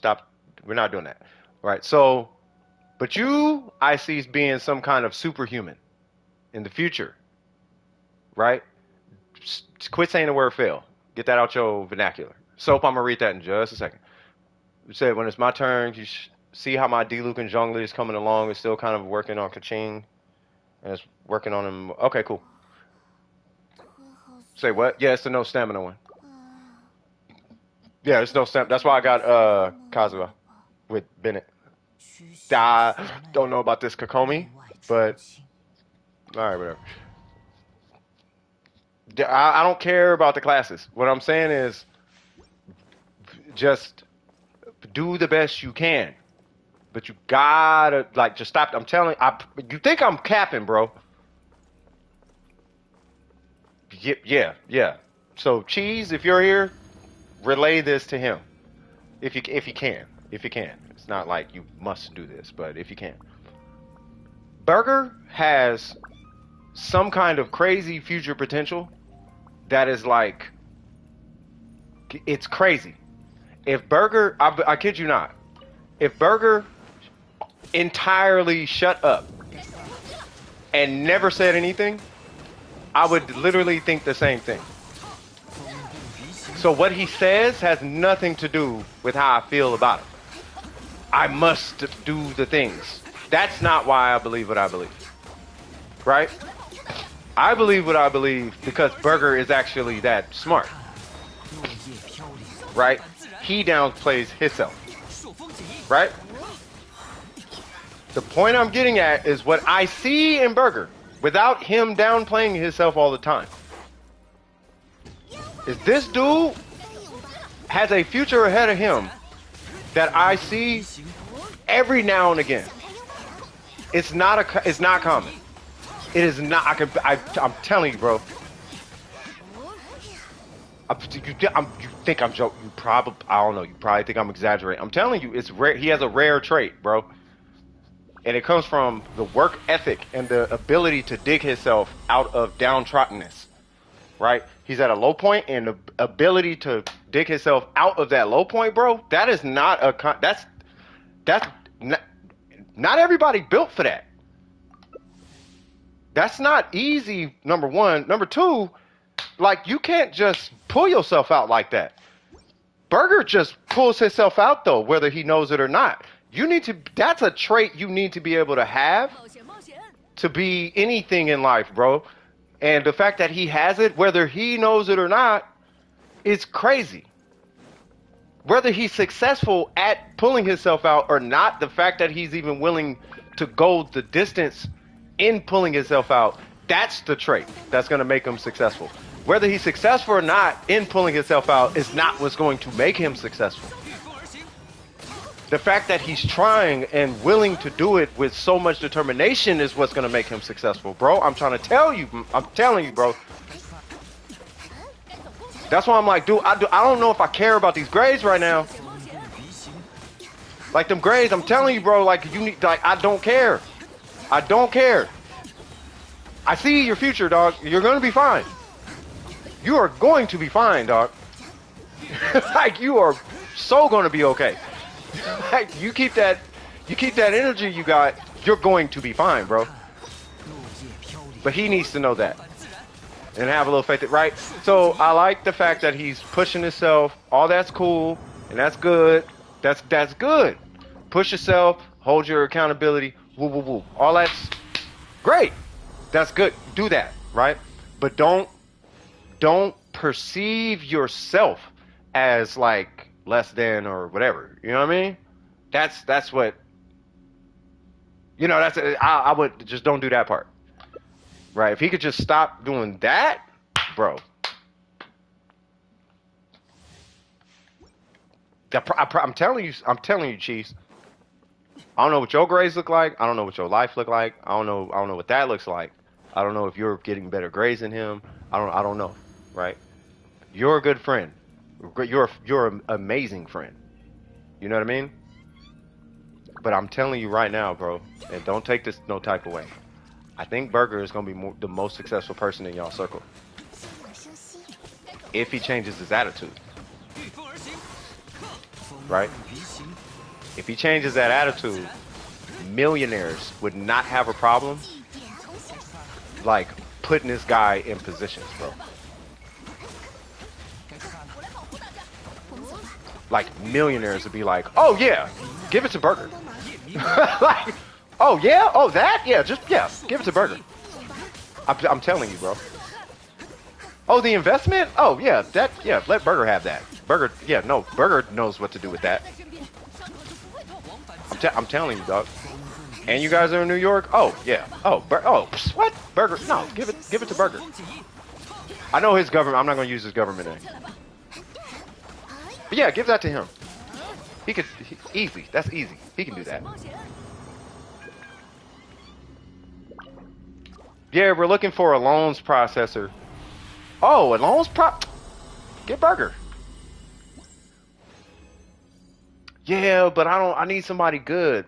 We're not doing that. Right. So, but you, I see as being some kind of superhuman in the future. Right. Quit saying the word fail. Get that out your vernacular. Soap, I'm gonna read that in just a second. You said when it's my turn, you see how my D-Lucan jungler is coming along. It's still kind of working on Kaching. And it's working on him. Okay, cool. Say what? Yeah, it's the no stamina one. Yeah, it's no stamina. That's why I got Kazuha with Bennett. I don't know about this Kokomi, but alright, whatever. I don't care about the classes. What I'm saying is just do the best you can. But you gotta like just stop. I'm telling you think I'm capping, bro. Yeah. So Cheese, if you're here, relay this to him. If you can. It's not like you must do this, but if you can. Burger has some kind of crazy future potential that is like it's crazy. If Burger, I kid you not, if Burger entirely shut up and never said anything, I would literally think the same thing. So what he says has nothing to do with how I feel about it. I must do the things. That's not why I believe what I believe. Right? I believe what I believe because Burger is actually that smart. Right? He downplays himself. Right? The point I'm getting at is what I see in Burger without him downplaying himself all the time. Is this dude has a future ahead of him that I see every now and again. It's not common. It is not. I'm telling you, bro. You think I'm joking? You probably, I don't know. You probably think I'm exaggerating. I'm telling you, it's rare. He has a rare trait, bro, and it comes from the work ethic and the ability to dig himself out of downtroddenness. Right? He's at a low point, and the ability to dig himself out of that low point, bro. That is not a. That's not everybody built for that. That's not easy. Number one. Number two. Like, you can't just pull yourself out like that. Burger just pulls himself out, though, whether he knows it or not. You need to, that's a trait you need to be able to have to be anything in life, bro. And the fact that he has it, whether he knows it or not, is crazy. Whether he's successful at pulling himself out or not, the fact that he's even willing to go the distance in pulling himself out, that's the trait that's going to make him successful. Whether he's successful or not in pulling himself out is not what's going to make him successful. The fact that he's trying and willing to do it with so much determination is what's going to make him successful, bro. I'm trying to tell you. I'm telling you, bro. That's why I'm like, dude, I don't know if I care about these grades right now. Like, them grades, I'm telling you, bro, like, you need, like, I don't care. I don't care. I see your future, dog. You're going to be fine. You are going to be fine, dog. Like, you are so going to be okay. Like, you keep that energy you got, you're going to be fine, bro. But he needs to know that. And have a little faith, right? So I like the fact that he's pushing himself. All that's cool, and that's good. That's good. Push yourself, hold your accountability. Woo, woo, woo. All that's great. That's good. Do that, right? But don't perceive yourself as like less than or whatever. You know what I mean? That's what. You know, I would just don't do that part. Right, if he could just stop doing that, bro. I'm telling you, Chiefs. I don't know what your grades look like. I don't know what your life look like. I don't know what that looks like. I don't know if you're getting better grades than him. I don't know, right? You're a good friend. You're an amazing friend. You know what I mean? But I'm telling you right now, bro, and don't take this no type of way. I think Burger is gonna be the most successful person in y'all circle if he changes his attitude, right? If he changes that attitude, millionaires would not have a problem like putting this guy in positions, bro. Like millionaires would be like, "Oh yeah, give it to Burger." Like, "Oh yeah, oh that, yeah, just yeah, give it to Burger." I'm telling you, bro. Oh, the investment? Oh yeah, that yeah, let Burger have that. Burger, yeah, no, Burger knows what to do with that. I'm telling you, dog. And you guys are in New York? Oh yeah. Oh, what? Burger? No, give it to Burger. I know his government. I'm not gonna use his government name. But yeah, give that to him. He could easy. That's easy. He can do that. Yeah, we're looking for a loans processor. Oh, a loans get Burger. Yeah, but I don't. I need somebody good.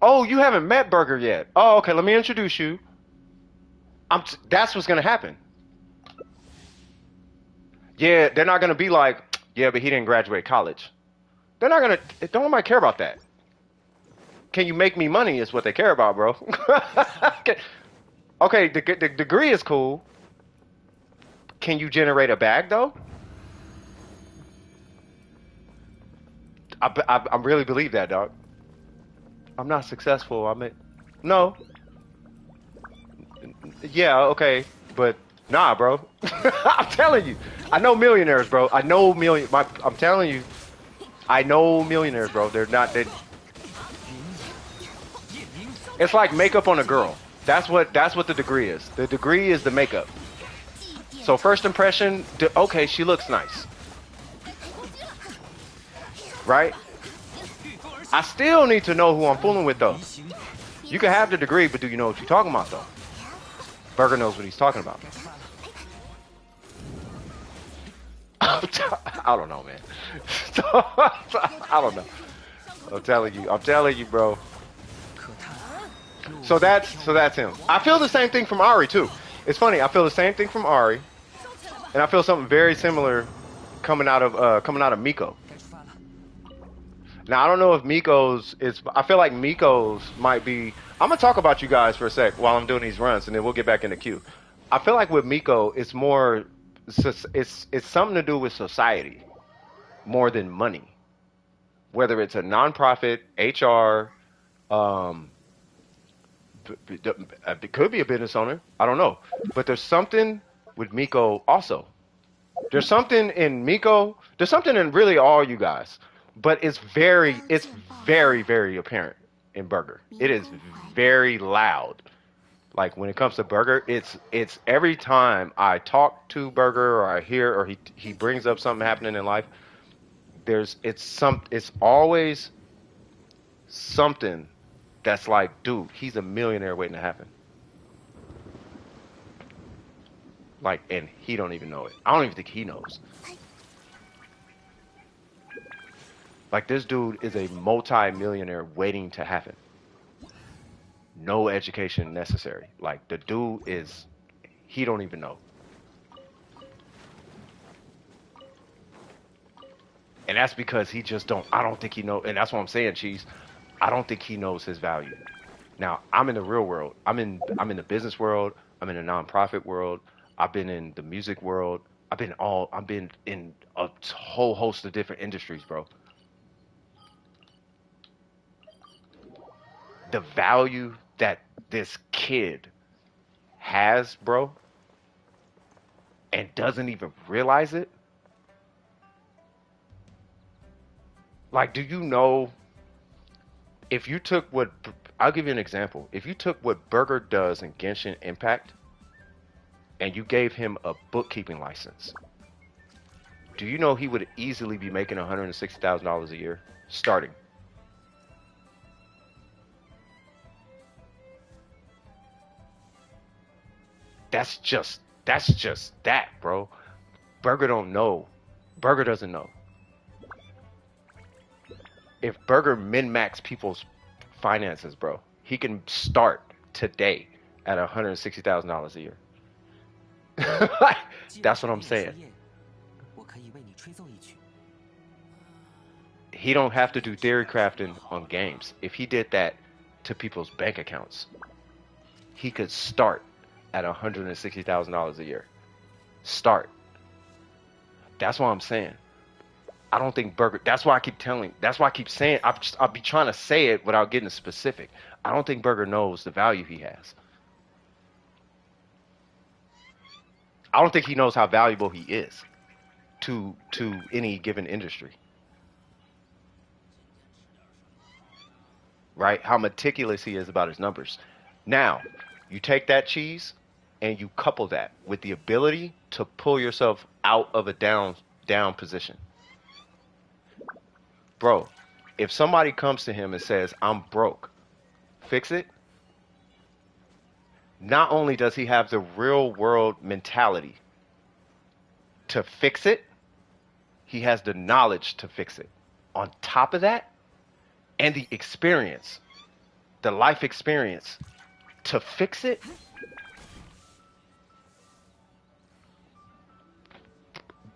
Oh, you haven't met Burger yet. Oh, okay. Let me introduce you. That's what's gonna happen. Yeah, they're not gonna be like, yeah, but he didn't graduate college. They're not gonna. Don't nobody care about that. Can you make me money? Is what they care about, bro. Okay, the degree is cool. Can you generate a bag though? I really believe that, dog. I'm not successful. No. Yeah, okay, but nah, bro. I'm telling you, I know millionaires, bro. I know I'm telling you, I know millionaires, bro. They're not. It's like makeup on a girl. That's what the degree is. The degree is the makeup. So first impression, okay, she looks nice, right? I still need to know who I'm fooling with, though. You can have the degree, but do you know what you're talking about, though? Burger knows what he's talking about. I don't know, man. I don't know. I'm telling you, bro. So that's him. I feel the same thing from Ari too. It's funny. I feel the same thing from Ari, and I feel something very similar coming out of Miko. Now I don't know if Miko's is. I feel like Miko's might be. I'm gonna talk about you guys for a sec while I'm doing these runs, and then we'll get back in the queue. I feel like with Miko, it's more. It's something to do with society more than money. Whether it's a nonprofit, HR, um, it could be a business owner. I don't know, but there's something with Miko also. There's something in Miko. There's something in really all you guys, but it's very apparent in Burger. It is very loud. Like when it comes to Burger, it's every time I talk to Burger or I hear or he brings up something happening in life. It's always something that's like, dude, he's a millionaire waiting to happen. Like, and he don't even know it. I don't even think he knows. Like this dude is a multi-millionaire waiting to happen. No education necessary. Like the dude is, he don't even know. And that's because he just don't, I don't think he know, and that's what I'm saying, Cheese. I don't think he knows his value. Now, I'm in the real world. I'm in the business world. I'm in the nonprofit world. I've been in the music world. I've been in a whole host of different industries, bro. The value that this kid has, bro, and doesn't even realize it. Like, do you know if you took what I'll give you an example. If you took what Burger does in Genshin Impact and you gave him a bookkeeping license, do you know he would easily be making $160,000 a year starting? That's just that, bro. Burger don't know. Burger doesn't know. If Burger min-max people's finances, bro, he can start today at $160,000 a year. Like, that's what I'm saying. He don't have to do theory crafting on games. If he did that to people's bank accounts, he could start at $160,000 a year. Start. That's what I'm saying. I don't think Burger. That's why I keep telling. That's why I keep saying. I'll be trying to say it without getting specific. I don't think Burger knows the value he has. I don't think he knows how valuable he is to any given industry. Right? How meticulous he is about his numbers. Now, you take that cheese and you couple that with the ability to pull yourself out of a down position. Bro, if somebody comes to him and says, I'm broke, fix it. Not only does he have the real world mentality to fix it, he has the knowledge to fix it. On top of that, and the experience, the life experience to fix it.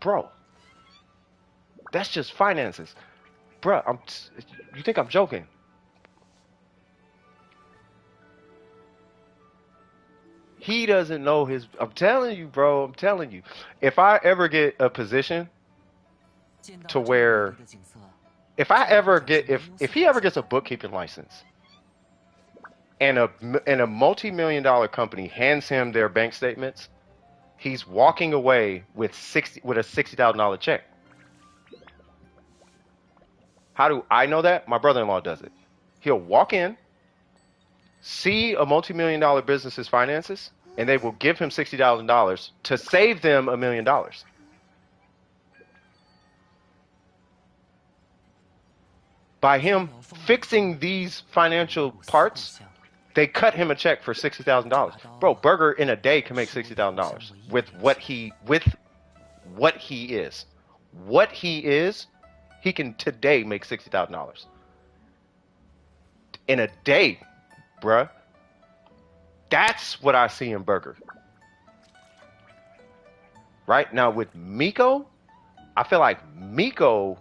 Bro, that's just finances. Bro, you think I'm joking? He doesn't know his. I'm telling you, bro. I'm telling you. If I ever get a position to where, if he ever gets a bookkeeping license, and a multi-million-dollar company hands him their bank statements, he's walking away with a $60,000 check. How do I know that? My brother-in-law does it. He'll walk in, see a multi-million-dollar business's finances, and they will give him $60,000 to save them $1 million. By him fixing these financial parts, they cut him a check for $60,000. Bro, Burger in a day can make $60,000 with what he is. What he is, he can today make $60,000 in a day, bruh. That's what I see in Burger. Right now with Miko, I feel like Miko,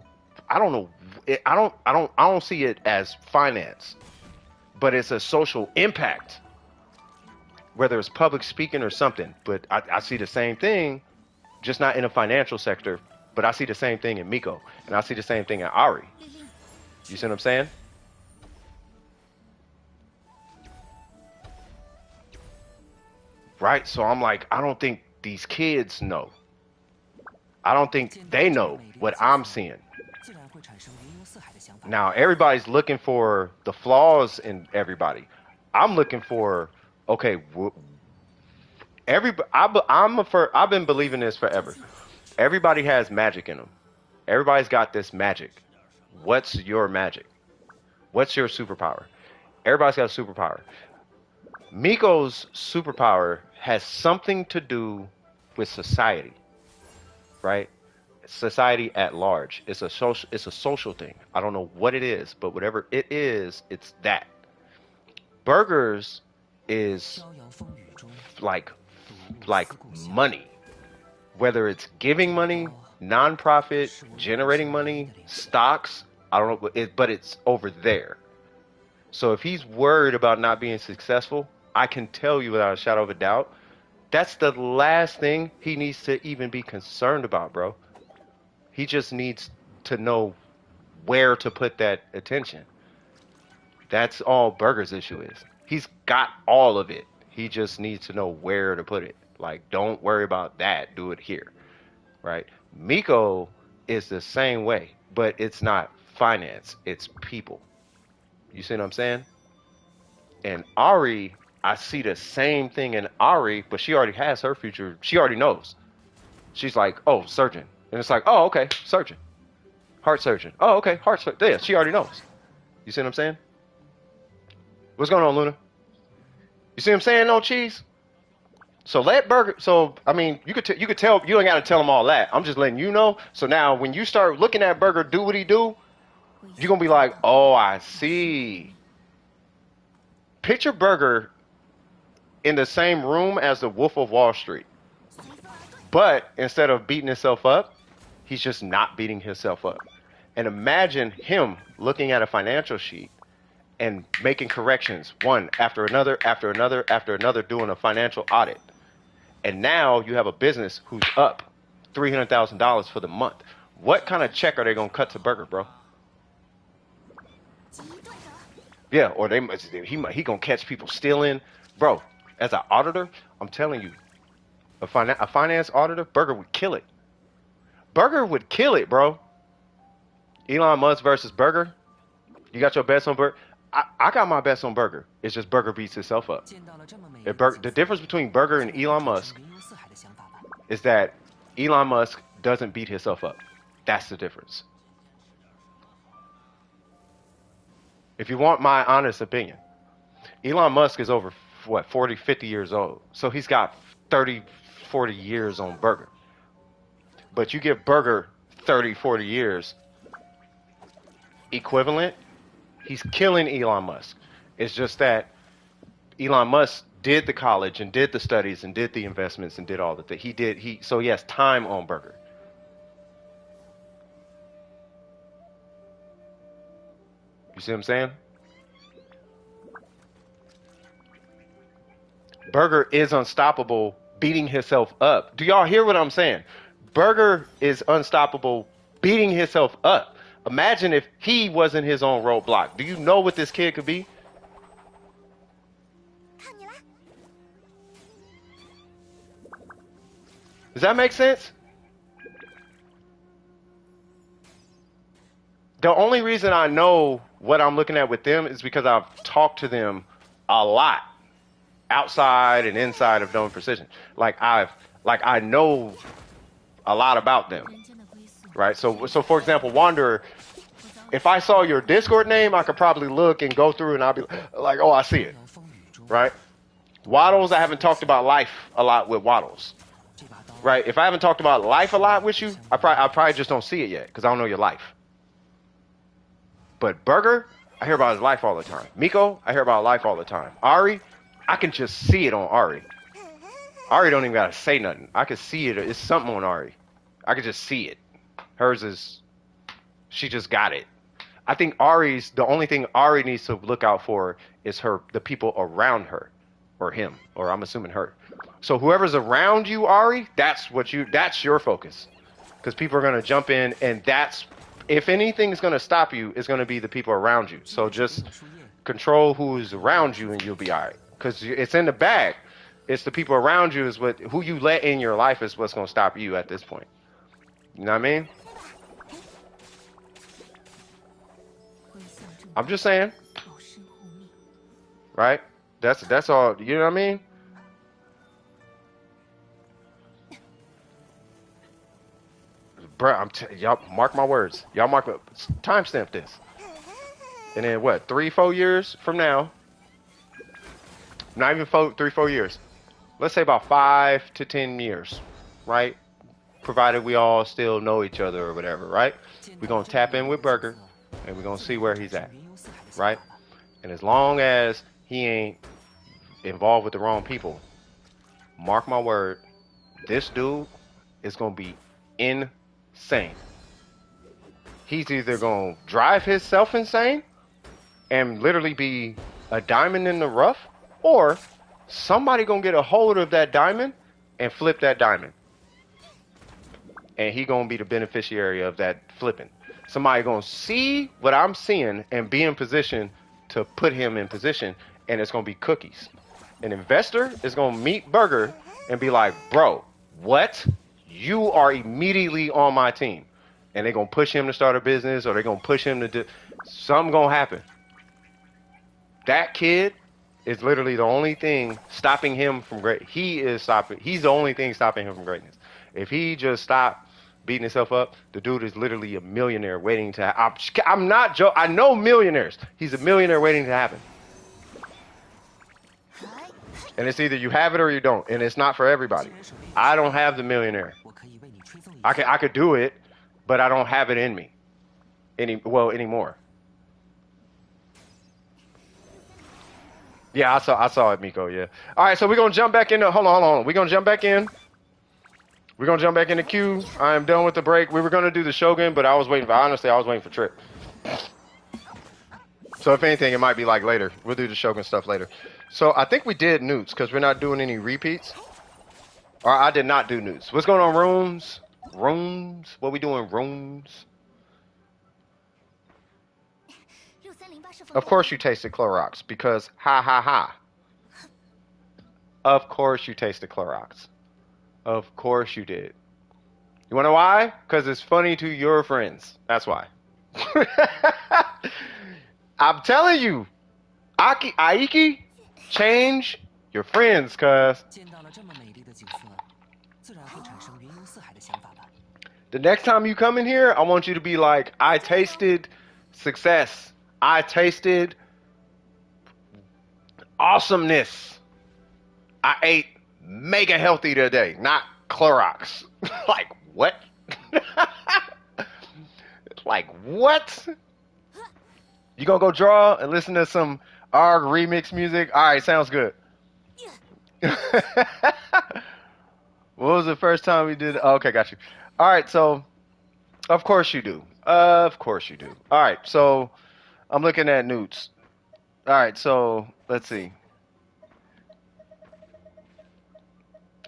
I don't know, I don't see it as finance, but it's a social impact, whether it's public speaking or something. But I see the same thing, just not in a financial sector, but I see the same thing in Miko, and I see the same thing in Ari. You see what I'm saying? Right? So I'm like, I don't think these kids know. I don't think they know what I'm seeing. Now, everybody's looking for the flaws in everybody. I'm looking for, okay, I've been believing this forever. Everybody has magic in them. Everybody's got this magic. What's your magic? What's your superpower? Everybody's got a superpower. Miko's superpower has something to do with society, right? Society at large. It's a social thing. I don't know what it is, but whatever it is, it's that. Burgers is like money. Whether it's giving money, nonprofit, generating money, stocks, I don't know, but it's over there. So if he's worried about not being successful, I can tell you without a shadow of a doubt, that's the last thing he needs to even be concerned about, bro. He just needs to know where to put that attention. That's all Burger's issue is. He's got all of it. He just needs to know where to put it. Like, don't worry about that. Do it here, right? Miko is the same way, but it's not finance. It's people. You see what I'm saying? And Ari, I see the same thing in Ari, but she already has her future. She already knows. She's like, oh, surgeon. And it's like, oh, okay, surgeon. Heart surgeon. Oh, okay, heart surgeon. Yeah, she already knows. You see what I'm saying? What's going on, Luna? You see what I'm saying, no cheese? So let Burger. So I mean, you could tell you ain't got to tell him all that. I'm just letting you know. So now when you start looking at Burger do what he do, you're gonna be like, oh, I see. Picture Burger in the same room as the Wolf of Wall Street, but instead of beating himself up, he's just not beating himself up. And imagine him looking at a financial sheet and making corrections one after another, after another, after another, doing a financial audit. And now you have a business who's up $300,000 for the month. What kind of check are they gonna cut to Burger, bro? Yeah, or he gonna catch people stealing, bro. As an auditor, I'm telling you, a finance auditor, Burger would kill it. Burger would kill it, bro. Elon Musk versus Burger. You got your bets on Burger. I got my bets on Burger. It's just Burger beats itself up. The difference between Burger and Elon Musk is that Elon Musk doesn't beat himself up. That's the difference. If you want my honest opinion, Elon Musk is over, what, 40, 50 years old. So he's got 30, 40 years on Burger. But you give Burger 30, 40 years equivalent, he's killing Elon Musk. It's just that Elon Musk did the college and did the studies and did the investments and did all the things. So he has time on Burger. You see what I'm saying? Burger is unstoppable, beating himself up. Do y'all hear what I'm saying? Burger is unstoppable, beating himself up. Imagine if he wasn't his own roadblock. Do you know what this kid could be? Does that make sense? The only reason I know what I'm looking at with them is because I've talked to them a lot, outside and inside of Dome Precision. I know a lot about them, right? So for example, Wanderer, if I saw your Discord name, I could probably look and go through and I'll be like, oh, I see it, right? Waddles, I haven't talked about life a lot with Waddles, right? If I haven't talked about life a lot with you, I probably just don't see it yet because I don't know your life. But Burger, I hear about his life all the time. Miko, I hear about life all the time. Ari, I can just see it on Ari. Ari don't even gotta say nothing. I can see it. It's something on Ari. I can just see it. Hers is, she just got it. I think the only thing Ari needs to look out for is the people around her, or him, or I'm assuming her. So whoever's around you, Ari, that's your focus. Because people are gonna jump in, and if anything's gonna stop you, it's gonna be the people around you. So just control who's around you, and you'll be alright. Because it's in the bag. It's the people around you who you let in your life is what's gonna stop you at this point. You know what I mean? I'm just saying, right? That's all. You know what I mean? Bro, y'all mark my words. Y'all timestamp this. And then what? 3-4 years from now? Not even 3-4 years. Let's say about 5 to 10 years, right? Provided we all still know each other or whatever, right? We're gonna tap in with Burger, and we're gonna see where he's at, right? And as long as he ain't involved with the wrong people, mark my word, this dude is gonna be insane. He's either gonna drive himself insane and literally be a diamond in the rough, or somebody gonna get a hold of that diamond and flip that diamond. And he gonna be the beneficiary of that flipping. Somebody gonna see what I'm seeing and be in position to put him in position, and it's gonna be cookies. An investor is gonna meet Burger and be like, bro, what? You are immediately on my team. And they're gonna push him to start a business, or they're gonna push him to do something. Gonna happen. That kid is literally the only thing stopping him from great. He's the only thing stopping him from greatness. If he just stopped beating himself up, the dude is literally a millionaire waiting to. I'm not joking. I know millionaires. He's a millionaire waiting to happen. And it's either you have it or you don't, and it's not for everybody. I don't have the millionaire. I could do it, but I don't have it in me anymore. Yeah, I saw it, Miko. Yeah. All right, so we're gonna jump back into. Hold on. We're gonna jump back in. We're gonna jump back in the queue. I am done with the break. We were gonna do the Shogun, but I was waiting for Trip. So if anything, it might be like later. We'll do the Shogun stuff later. So I think we did Newts because we're not doing any repeats. Or I did not do Newts. What's going on, rooms? Rooms? What we doing, rooms? Of course you tasted Clorox because ha ha ha. Of course you tasted Clorox. Of course you did. You wanna know why? Because it's funny to your friends. That's why. I'm telling you, Aiki, change your friends, cuz. The next time you come in here, I want you to be like, I tasted success. I tasted awesomeness. I ate mega healthy today, not Clorox. Like, what? Like, what? You gonna go draw and listen to some ARG remix music? All right, sounds good. What was the first time we did? Oh, okay, got you. All right, so of course you do. Of course you do. All right, so I'm looking at Newts. All right, so let's see.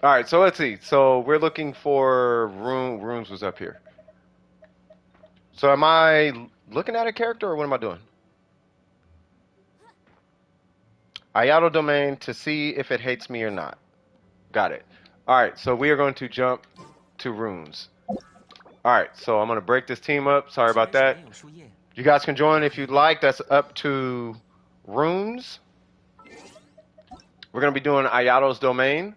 All right, so let's see. So we're looking for rooms was up here. So am I looking at a character or what am I doing? Ayato domain to see if it hates me or not. Got it. All right, so we are going to jump to runes. All right, so I'm going to break this team up. Sorry about that. You guys can join if you'd like. That's up to runes. We're going to be doing Ayato's domain.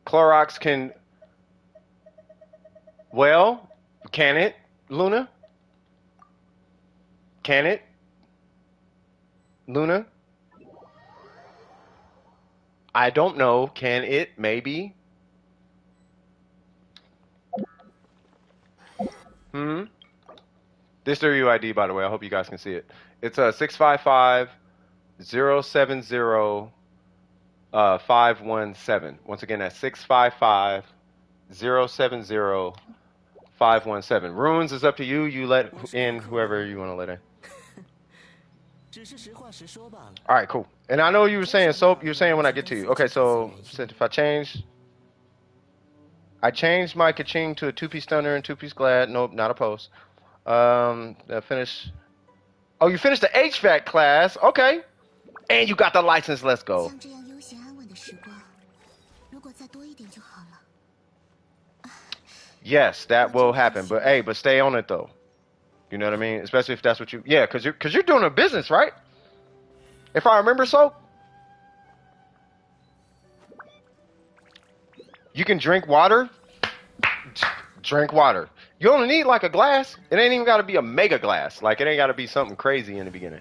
Clorox can... Well, can it, Luna? Can it? Luna? I don't know. Can it? Maybe. This is their UID, by the way. I hope you guys can see it. It's 655-070-517. Once again, that's 655-070-517. Runes is up to you. You let in whoever you want to let in. All right, cool. And I know you were saying soap. You're saying when I get to you. Okay, so if I changed my Kaching to a two-piece stunner and two-piece glad. Nope, not opposed. Finish. Oh, you finished the HVAC class. Okay. And you got the license. Let's go. Yes, that will happen. But hey, stay on it though. You know what I mean? Especially if that's what you... Yeah, because you're doing a business, right? If I remember so. You can drink water. Drink water. You only need like a glass. It ain't even got to be a mega glass. Like, it ain't got to be something crazy in the beginning.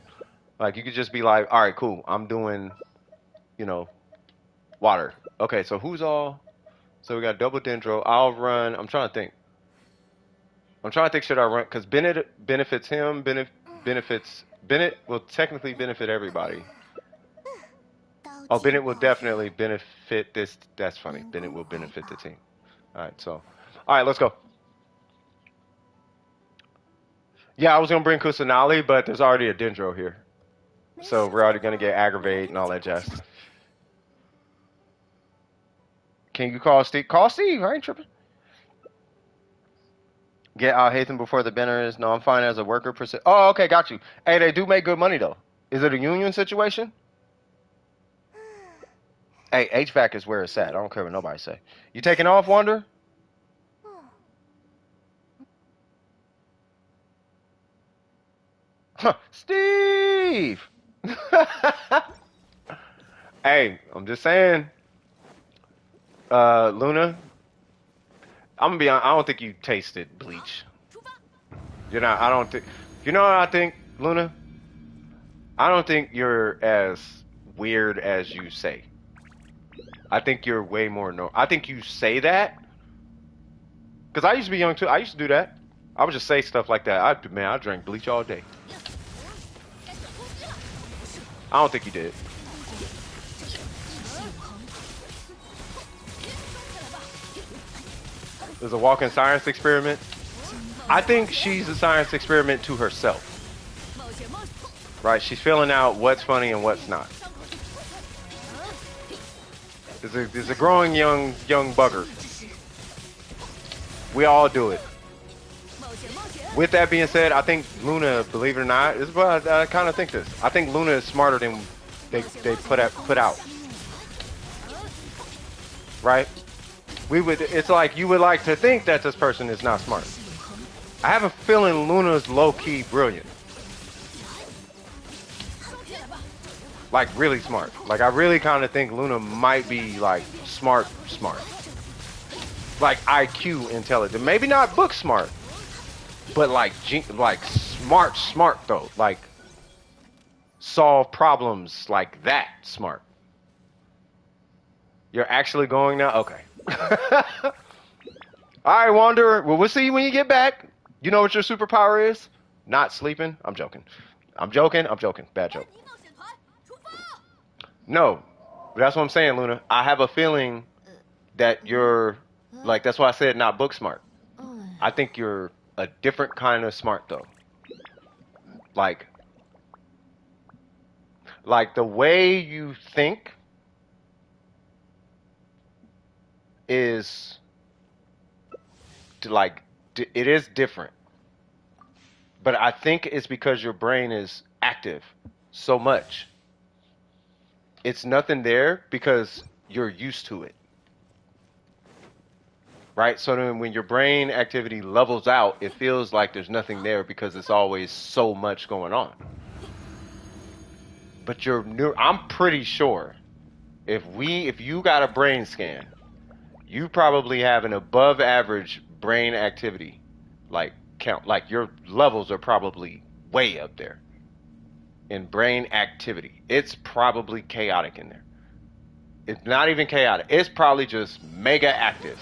Like, you could just be like, all right, cool. I'm doing, water. Okay, so who's all... So we got double dendro. I'll run... I'm trying to think. Should I run? Because Bennett benefits him. Bennett will technically benefit everybody. Oh, Bennett will definitely benefit this. That's funny. Bennett will benefit the team. All right, let's go. Yeah, I was going to bring Kusanali, but there's already a dendro here. So we're already going to get aggravated and all that jazz. Can you call Steve? Call Steve. I ain't tripping. Get out Hatham before the banners. No, I'm fine as a worker. Oh, okay, got you. Hey, they do make good money, though. Is it a union situation? Hey, HVAC is where it's at. I don't care what nobody say. You taking off, Wander? Huh, Steve! Hey, I'm just saying. Luna, I'm gonna be honest, I don't think you tasted bleach. I don't think... You know what I think, Luna? I don't think you're as weird as you say. I think you're way more normal. I think you say that because I used to be young too. I used to do that. I would just say stuff like that. I drank bleach all day. I don't think you did. It was a walking science experiment. I think she's a science experiment to herself. Right? She's filling out what's funny and what's not. There's a growing young bugger. We all do it. With that being said, I think Luna, believe it or not, this is what I kind of think this. I think Luna is smarter than they put out. Right? It's like you would like to think that this person is not smart. I have a feeling Luna's low-key brilliant. Like really smart. Like I really kind of think Luna might be like smart. Like IQ intelligent. Maybe not book smart, but like smart though. Like solve problems like that smart. You're actually going now? Okay. Alright, Wanderer. Well, we'll see you when you get back. You know what your superpower is? Not sleeping? I'm joking. Bad joke. No. That's what I'm saying, Luna. I have a feeling that you're, like, that's why I said not book smart. I think you're a different kind of smart, though. Like the way you think is, like, it is different. But I think it's because your brain is active so much. It's nothing there because you're used to it. Right? So then when your brain activity levels out, it feels like there's nothing there because it's always so much going on. But I'm pretty sure if you got a brain scan, you probably have an above average brain activity count. Like your levels are probably way up there in brain activity. It's probably chaotic in there. It's not even chaotic. It's probably just mega active.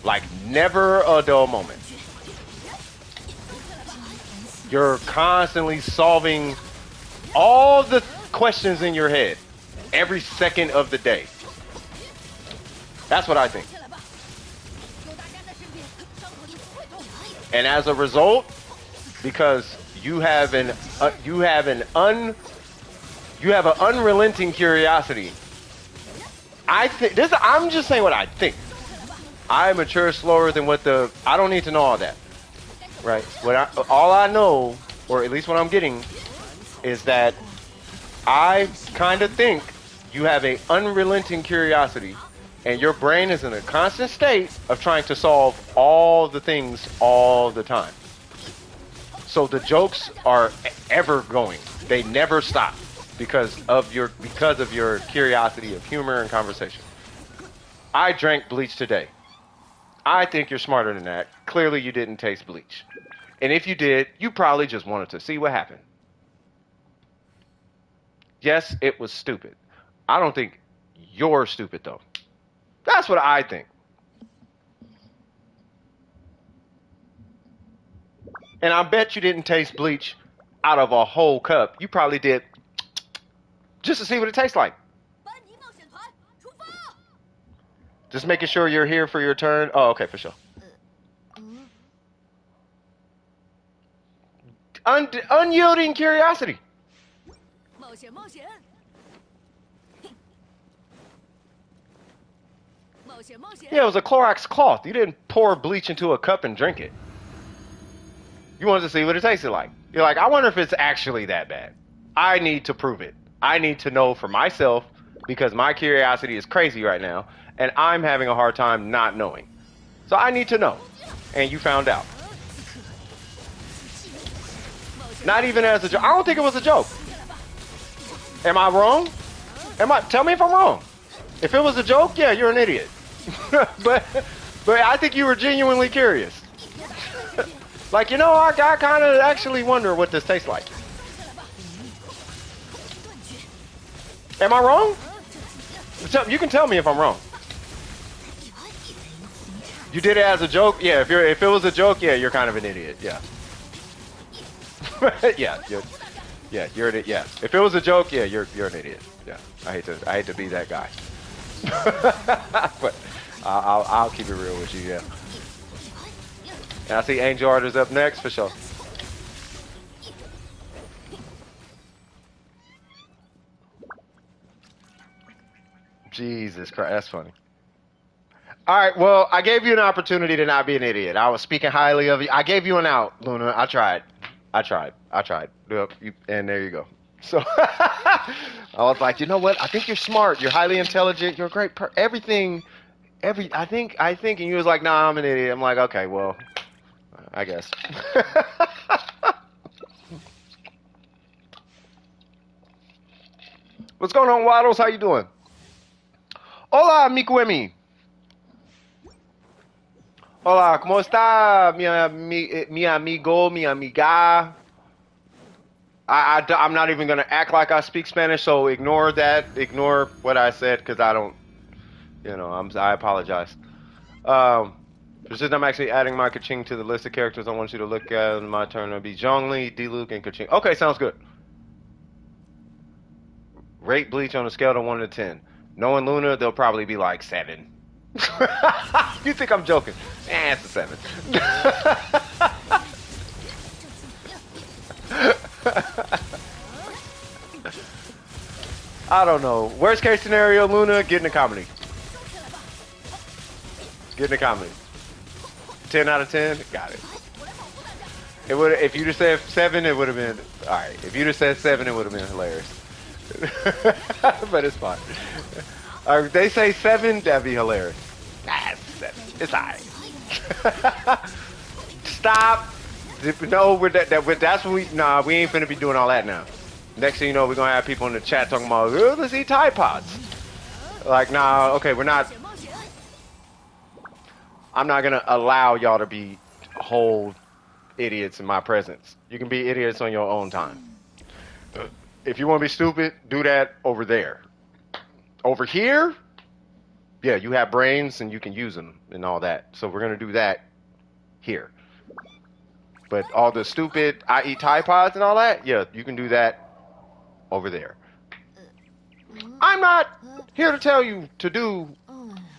Like never a dull moment. You're constantly solving all the questions in your head every second of the day. That's what I think. And as a result, because you have an unrelenting curiosity. I'm just saying what I think. I mature slower than I don't need to know all that. Right? All I know, or at least what I'm getting, is that I kind of think you have an unrelenting curiosity, and your brain is in a constant state of trying to solve all the things all the time. So the jokes are ever going. They never stop because of your curiosity of humor and conversation. I drank bleach today. I think you're smarter than that. Clearly you didn't taste bleach. And if you did, you probably just wanted to see what happened. Yes, it was stupid. I don't think you're stupid though. That's what I think. And I bet you didn't taste bleach out of a whole cup. You probably did just to see what it tastes like. Just making sure you're here for your turn. Oh, okay, for sure. Unyielding curiosity. Yeah, it was a Clorox cloth. You didn't pour bleach into a cup and drink it. You wanted to see what it tasted like. You're like, I wonder if it's actually that bad. I need to prove it. I need to know for myself because my curiosity is crazy right now and I'm having a hard time not knowing. So I need to know. And you found out. Not even as a joke. I don't think it was a joke. Am I wrong? Tell me if I'm wrong. If it was a joke, yeah, you're an idiot. but I think you were genuinely curious. Like, I kind of actually wonder what this tastes like. Am I wrong? You can tell me if I'm wrong. You did it as a joke? Yeah, if it was a joke, yeah, you're kind of an idiot. Yeah. Yeah, you're an idiot. Yeah. If it was a joke, yeah, you're an idiot. Yeah. I hate to be that guy. But I'll keep it real with you, yeah. And I see Angel Art is up next for sure. Jesus Christ, that's funny. All right, well, I gave you an opportunity to not be an idiot. I was speaking highly of you. I gave you an out, Luna. I tried. Yep, and there you go. So I was like, you know what? I think you're smart. You're highly intelligent. You're a great everything. I think, and you was like, nah, I'm an idiot. I'm like, okay, well, I guess. What's going on, Waddles? How you doing? Hola, Mikuemi. Hola, ¿cómo está, mi amigo, mi amiga? I'm not even going to act like I speak Spanish, so ignore that. Ignore what I said, because I don't, I apologize. This is I'm actually adding my Kaching to the list of characters I want you to look at. My turn to be Zhongli, Diluc, and Kaching. Okay, sounds good. Rate Bleach on a scale of 1 to 10. Knowing Luna, they'll probably be like 7. You think I'm joking? It's a 7. I don't know. Worst case scenario, Luna, get in a comedy. Get in a comedy. 10 out of 10? Got it. It would if you just said 7, it would have been alright. If you just said 7, it would have been hilarious. But it's fine. If they say 7, that'd be hilarious. It's 7. It's alright. Stop. No, that's what we ain't finna be doing all that now. Next thing you know, we're gonna have people in the chat talking about, oh, let's eat Tide Pods. Like, nah, okay, we're not. I'm not gonna allow y'all to be whole idiots in my presence. You can be idiots on your own time. If you want to be stupid, do that over there. Over here, yeah, you have brains and you can use them and all that. So we're gonna do that here. But all the stupid, I eat Tide Pods and all that, yeah, you can do that over there. I'm not here to tell you to do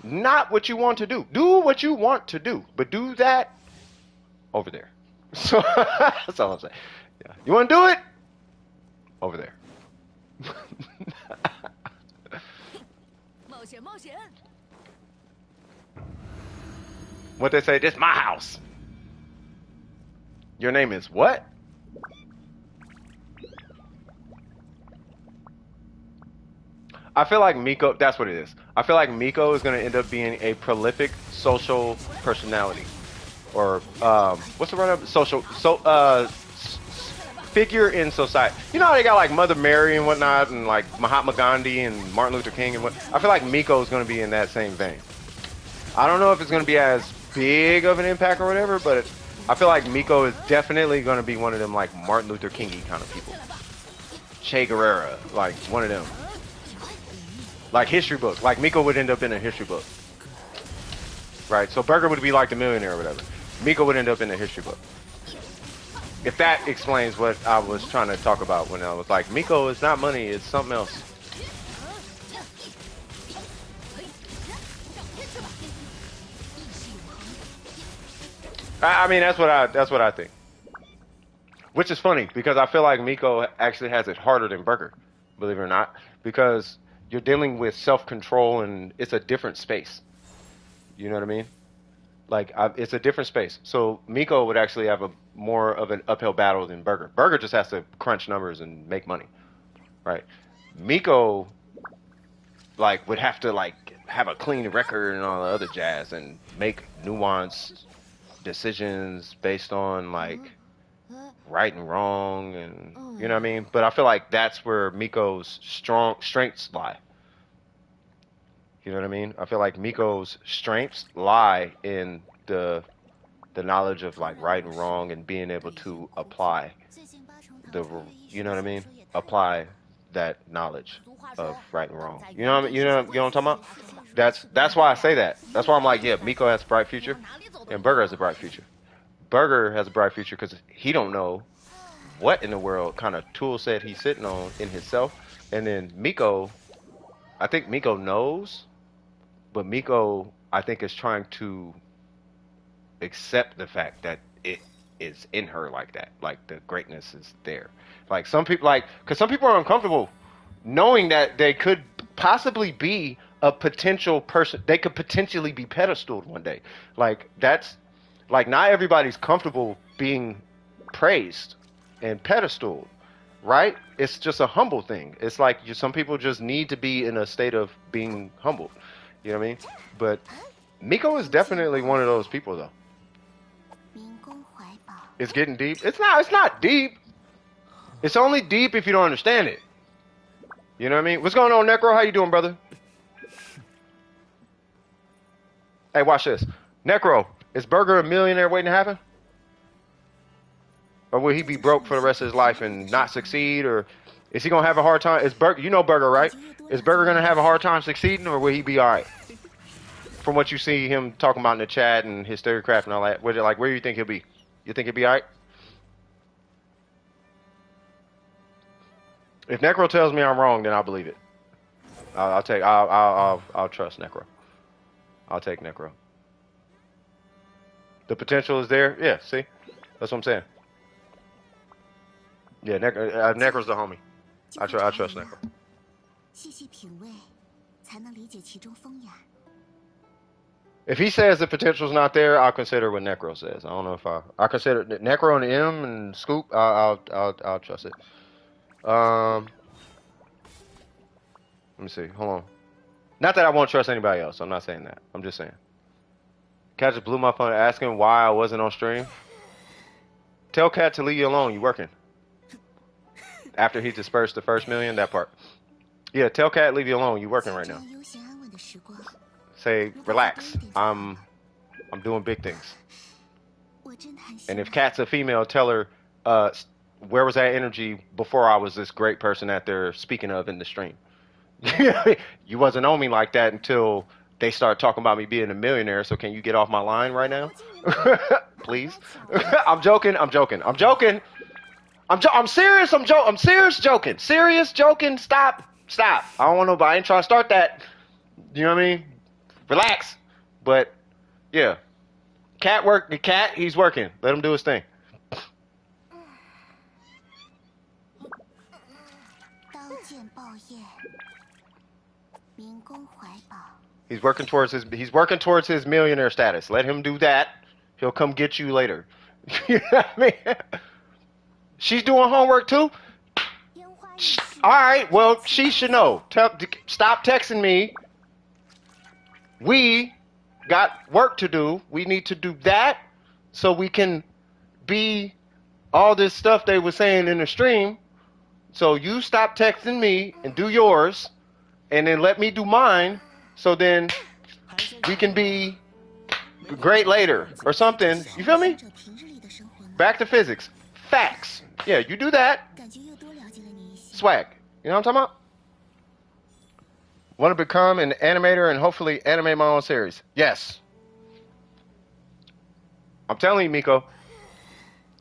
not what you want to do. Do what you want to do, but do that over there. So that's all I'm saying. Yeah. You want to do it? Over there. What they say, this is my house. Your name is what? I feel like Miko, that's what it is. I feel like Miko is going to end up being a prolific social personality. Or, what's the run-up? Figure in society. You know how they got like Mother Mary and whatnot, and like Mahatma Gandhi and Martin Luther King and what? I feel like Miko is going to be in that same vein. I don't know if it's going to be as big of an impact or whatever, but I feel like Miko is definitely going to be one of them like Martin Luther King-y kind of people. Che Guevara, like one of them. Like history books. Like Miko would end up in a history book. Right, so Burger would be like the millionaire or whatever. Miko would end up in a history book. If that explains what I was trying to talk about when I was like, Miko is not money, it's something else. I mean, that's what I think. Which is funny because I feel like Miko actually has it harder than Burger, believe it or not, because you're dealing with self-control and it's a different space. You know what I mean? Like, it's a different space. So Miko would actually have a more of an uphill battle than Burger. Burger just has to crunch numbers and make money, right? Miko, like, would have to like have a clean record and all the other jazz and make nuanced decisions based on like right and wrong and you know what I mean. But I feel like that's where Miko's strengths lie. You know what I mean? I feel like Miko's strengths lie in the knowledge of like right and wrong and being able to apply you know what I mean? Apply that knowledge of right and wrong. You know what I mean? You know what I'm talking about? That's why I say that. That's why I'm like, yeah, Miko has a bright future, and Burger has a bright future. Burger has a bright future because he don't know what in the world kind of tool set he's sitting on in himself. And then Miko, I think Miko knows, but Miko, I think, is trying to accept the fact that it is in her like that. Like the greatness is there. Like some people, because some people are uncomfortable knowing that they could possibly be a potential person. They could potentially be pedestaled one day. Like that's like not everybody's comfortable being praised and pedestaled, right? It's just a humble thing. It's like some people just need to be in a state of being humbled. You know what I mean? But Miko is definitely one of those people, though. It's getting deep. It's not. It's not deep. It's only deep if you don't understand it. You know what I mean? What's going on, Necro? How you doing, brother? Hey, watch this. Necro, is Burger a millionaire waiting to happen? Or will he be broke for the rest of his life and not succeed? Or is he gonna have a hard time? Is Burger, you know Burger, right? Is Burger gonna have a hard time succeeding, or will he be all right? From what you see him talking about in the chat and his theorycraft and all that, where do you think he'll be? You think he'll be all right? If Necro tells me I'm wrong, then I'll believe it. I'll trust Necro. I'll take Necro. The potential is there. Yeah, see, that's what I'm saying. Yeah, Necro's the homie. I trust Necro. If he says the potential's not there, I'll consider what Necro says. I don't know if I consider Necro and M and Scoop. I'll trust it. Let me see. Hold on. Not that I won't trust anybody else. I'm not saying that. I'm just saying. Cat just blew my phone asking why I wasn't on stream. Tell Cat to leave you alone. You working? After he dispersed the first million, that part. Yeah, tell Cat leave you alone. You working right now. Say relax. I'm doing big things. And if Cat's a female, tell her where was that energy before I was this great person that they're speaking of in the stream. You wasn't on me like that until they start talking about me being a millionaire. So can you get off my line right now, please? I'm joking. I'm serious. I'm serious joking. Serious joking. Stop. I don't want nobody. I ain't trying to start that. You know what I mean? Relax. But yeah, Cat. He's working. Let him do his thing. He's working towards his millionaire status. Let him do that. He'll come get you later. You know what I mean? She's doing homework too? All right, well, she should know. Stop texting me. We got work to do. We need to do that so we can be all this stuff they were saying in the stream. So you stop texting me and do yours, and then let me do mine, so then we can be great later or something. You feel me? Back to physics. Facts. Yeah, you do that. Swag. You know what I'm talking about? Want to become an animator and hopefully animate my own series. Yes. I'm telling you, Miko.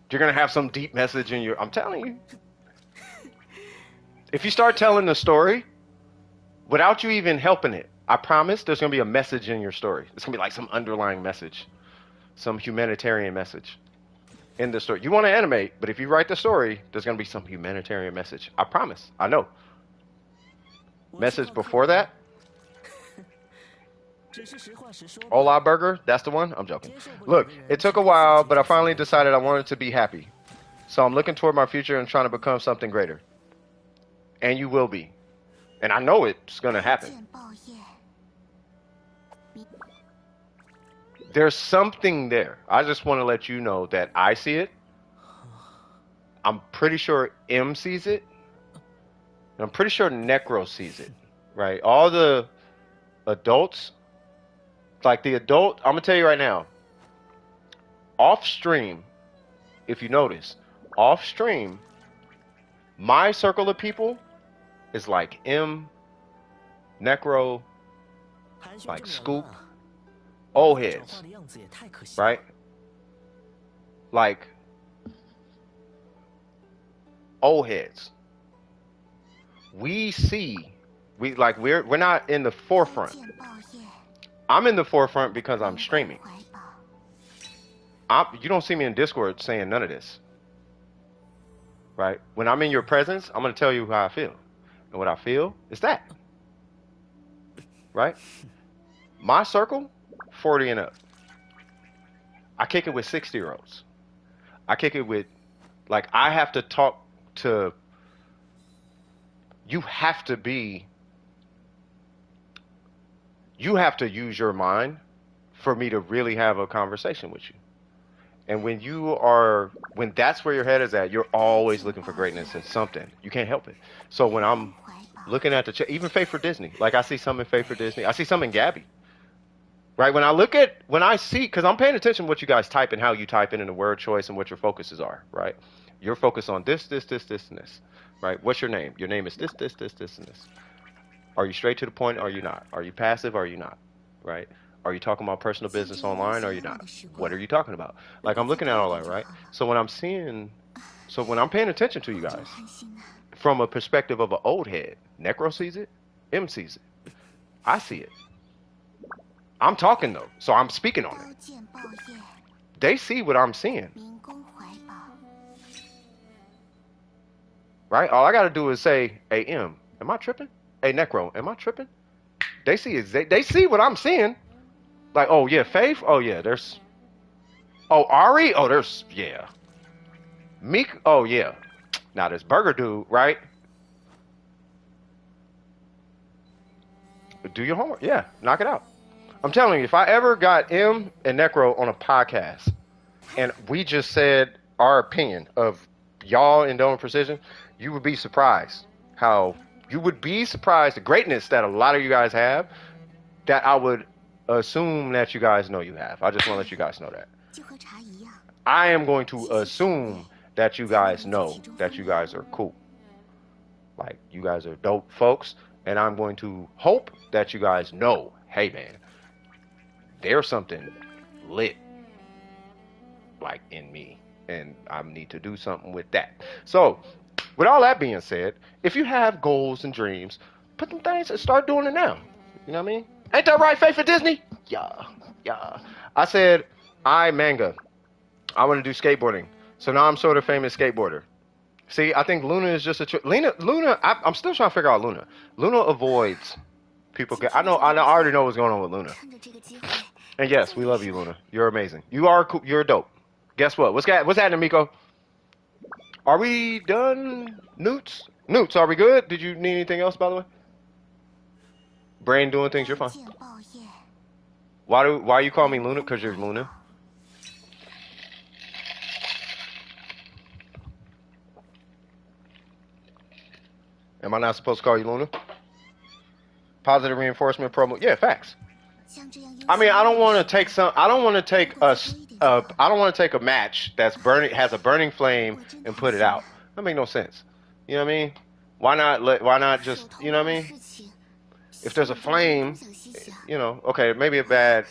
You're going to have some deep message in your... I'm telling you. If you start telling the story without you even helping it, I promise there's going to be a message in your story. It's going to be like some underlying message. Some humanitarian message in the story. You want to animate, but if you write the story, there's going to be some humanitarian message. I promise. I know. Message before that? Hola Burger? That's the one? I'm joking. Look, it took a while, but I finally decided I wanted to be happy. So I'm looking toward my future and trying to become something greater. And you will be. And I know it's going to happen. There's something there. I just want to let you know that I see it. I'm pretty sure M sees it. And I'm pretty sure Necro sees it. Right? All the adults, like the adult, I'm going to tell you right now. Off stream, if you notice, off stream, my circle of people is like M, Necro, like Scoop, old heads, right? Like old heads. We're not in the forefront. I'm in the forefront because I'm streaming. You don't see me in Discord saying none of this, right? When I'm in your presence, I'm gonna tell you how I feel, and what I feel is that, right? My circle, 40 and up. I kick it with 60-year-olds. I kick it with, like, I have to talk to. You have to be. You have to use your mind for me to really have a conversation with you. And when that's where your head is at, you're always looking for greatness in something. You can't help it. So when I'm looking at even Faith for Disney, like I see some in Faith for Disney, I see some in Gabby, right? When I see, because I'm paying attention to what you guys type and how you type in and the word choice and what your focuses are, right? You're focused on this, and this, right? What's your name? Your name is this, and this. Are you straight to the point? Or are you not? Are you passive? Or are you not? Right? Are you talking about personal business online? Or are you not? What are you talking about? Like, I'm looking at all that, right? So when I'm paying attention to you guys from a perspective of an old head, Necro sees it, M sees it, I see it. I'm talking though, so I'm speaking on it. They see what I'm seeing, right? All I gotta do is say, "Hey, M, am I tripping? Hey, Necro, am I tripping?" They see what I'm seeing. Like, oh yeah, Faith. Oh yeah, there's. Oh, Ari. Oh, there's, yeah. Meek. Oh yeah. Now this Burger Dude, right? Do your homework. Yeah, knock it out. I'm telling you, if I ever got M and Necro on a podcast and we just said our opinion of y'all in Dome Precision, you would be surprised the greatness that a lot of you guys have, that I would assume that you guys know you have. I just want to let you guys know that. I am going to assume that you guys know that you guys are cool. Like, you guys are dope folks, and I'm going to hope that you guys know, hey man, there's something lit, like, in me, and I need to do something with that. So, with all that being said, if you have goals and dreams, put them things and start doing it now. You know what I mean? Ain't that right, Faith for Disney? Yeah, yeah. I said, I want to do skateboarding. So now I'm sort of famous skateboarder. See, I think Luna is just I'm still trying to figure out Luna. Luna avoids people. I already know what's going on with Luna. And yes, we love you, Luna. You're amazing. You are cool. You're dope. Guess what? What's happening, Miko? Are we done? Newts? Newts, are we good? Did you need anything else, by the way? Brain doing things, you're fine. Why you call me Luna? Because you're Luna. Am I not supposed to call you Luna? Positive reinforcement promo. Yeah, facts. I mean, I don't want to take a match that's has a burning flame and put it out. That make no sense. You know what I mean? Why not just, you know what I mean? If there's a flame, you know, okay, maybe a bad.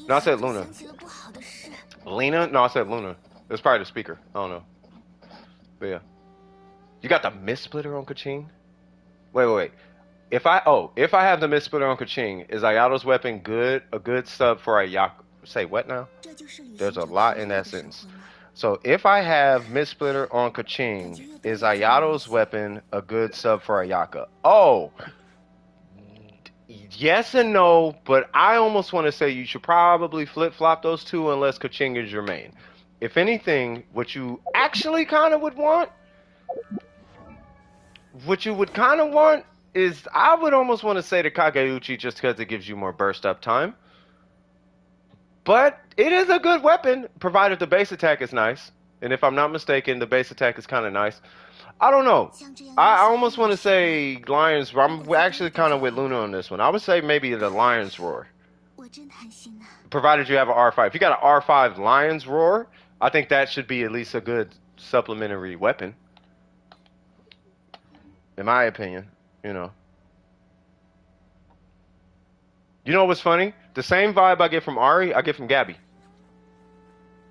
No, I said Luna. Lena? No, I said Luna. It's probably the speaker. I don't know. But yeah. You got the mist splitter on Kaching? Wait. If I have the mist splitter on Kaching, is Ayato's weapon a good sub for Ayaka? Say what now? There's a lot in that sentence. So if I have mist splitter on Kaching, is Ayato's weapon a good sub for Ayaka? Oh, yes and no, but I almost want to say you should probably flip-flop those two unless Kaching is your main. If anything, what you actually kind of would want is, I would almost want to say the Kageuchi just because it gives you more burst up time. But it is a good weapon, provided the base attack is nice. And if I'm not mistaken, the base attack is kind of nice. I don't know. I almost want to say Lion's Roar. I'm actually kind of with Luna on this one. I would say maybe the Lion's Roar. Provided you have an R5. If you got an R5 Lion's Roar, I think that should be at least a good supplementary weapon. in my opinion. You know. You know what's funny? The same vibe I get from Ari, I get from Gabby.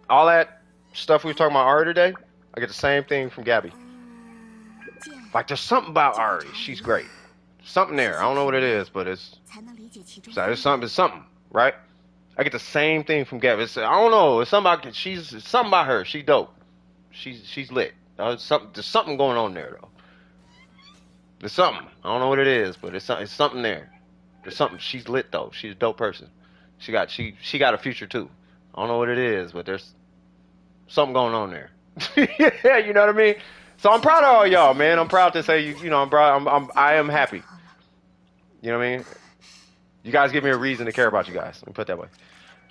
All that stuff we were talking about Ari today, I get the same thing from Gabby. Like there's something about Ari. She's great. Something there. I don't know what it is, but it's something, right? I get the same thing from Gabby. I don't know. It's something about something about her. She's dope. She's lit. There's something going on there though. There's something. I don't know what it is, but it's something there. There's something. She's lit though. She's a dope person. She got a future too. I don't know what it is, but there's something going on there. Yeah, you know what I mean? So I'm proud of all y'all, man. I'm proud to say you know, I am happy. You know what I mean? You guys give me a reason to care about you guys. Let me put it that way.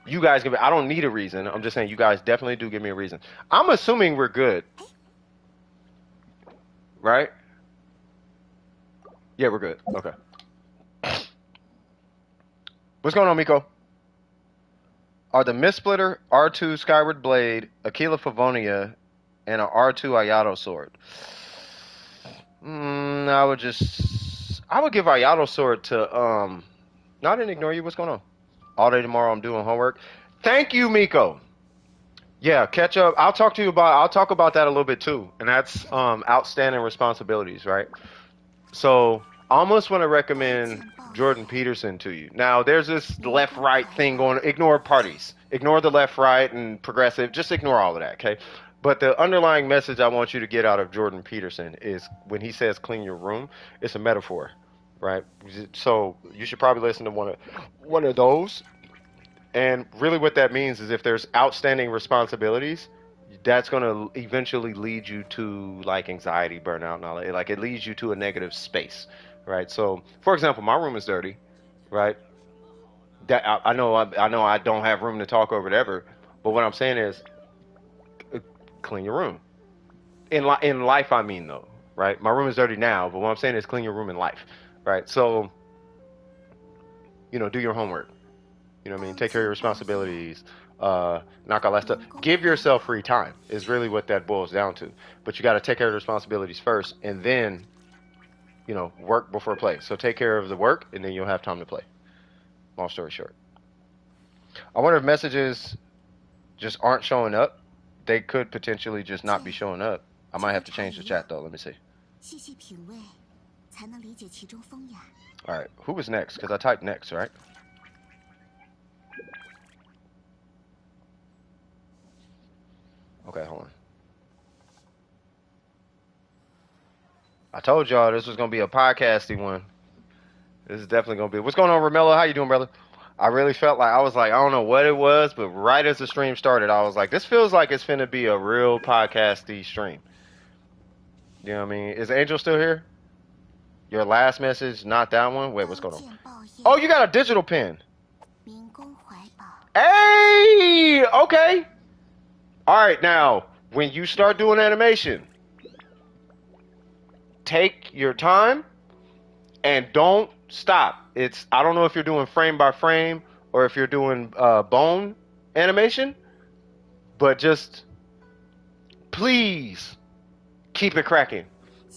You guys give me, I don't need a reason. I'm just saying you guys definitely do give me a reason. I'm assuming we're good. Right? Yeah, we're good. Okay. What's going on, Miko? Are the Mist Splitter, R2 Skyward Blade, Aquila Favonia, and an R2 Ayato Sword? I would give Ayato Sword to, no, I didn't ignore you. What's going on? All day tomorrow I'm doing homework. Thank you, Miko. Yeah, catch up. I'll talk about that a little bit too. And that's outstanding responsibilities, right? So I almost want to recommend Jordan Peterson to you. Now there's this left-right thing going. Ignore parties. Ignore the left-right and progressive. Just ignore all of that, okay? But the underlying message I want you to get out of Jordan Peterson is when he says clean your room, it's a metaphor, right? So you should probably listen to one of those. And really what that means is if there's outstanding responsibilities, that's going to eventually lead you to like anxiety, burnout, and all that. Like it leads you to a negative space, right? So, for example, my room is dirty, right? That I know I don't have room to talk over it ever, but what I'm saying is clean your room. In life, I mean though, right? My room is dirty now, but what I'm saying is clean your room in life, right? So, you know, do your homework. You know what I mean? Take care of your responsibilities. Knock all that stuff. Give yourself free time is really what that boils down to. But you got to take care of the responsibilities first, and then, you know, work before play. So take care of the work, and then you'll have time to play. Long story short. I wonder if messages just aren't showing up. They could potentially just not be showing up. I might have to change the chat though. Let me see. All right, who was next? Because I typed next, right? Okay, hold on. I told y'all this was gonna be a podcasty one. This is definitely gonna be. What's going on, Romello? How you doing, brother? I really felt like I don't know what it was, but right as the stream started, I was like, this feels like it's finna be a real podcasty stream. You know what I mean? Is Angel still here? Your last message, not that one. Wait, what's going on? Oh, you got a digital pen. Hey, okay. All right, now when you start doing animation, take your time and don't stop. I don't know if you're doing frame by frame or if you're doing bone animation, but just please keep it cracking.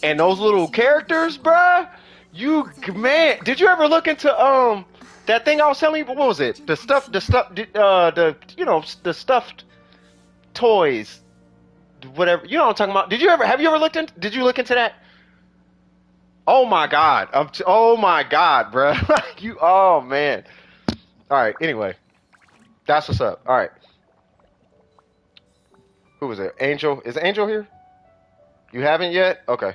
And those little characters, bruh, man, did you ever look into that thing I was telling you? What was it? The stuffed toys, whatever. You know what I'm talking about? Did you look into that? Oh my god. Oh my god, bro. Oh man. All right, anyway. That's what's up. All right. Who was it? Angel. Is Angel here? You haven't yet? Okay.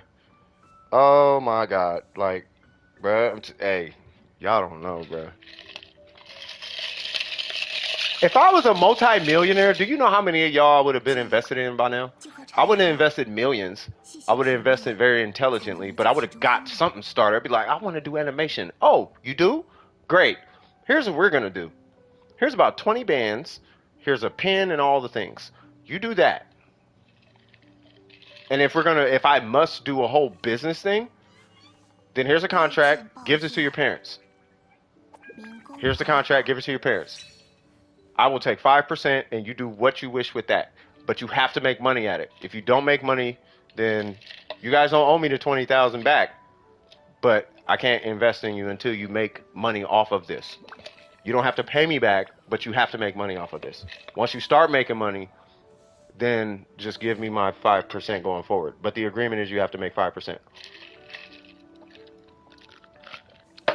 Oh my god. Like, bro, hey, y'all don't know, bro. If I was a multi-millionaire, do you know how many of y'all would have been invested in by now? I wouldn't have invested millions. I would have invested very intelligently, but I would have got something started. I'd be like, I want to do animation. Oh, you do? Great. Here's what we're going to do. Here's about 20 bands. Here's a pen and all the things. You do that. And if I must do a whole business thing, then here's a contract. Give this to your parents. Here's the contract. Give it to your parents. I will take 5% and you do what you wish with that. But you have to make money at it. If you don't make money, then you guys don't owe me the $20,000 back. but I can't invest in you until you make money off of this. You don't have to pay me back, but you have to make money off of this. Once you start making money, then just give me my 5% going forward. But the agreement is you have to make 5%.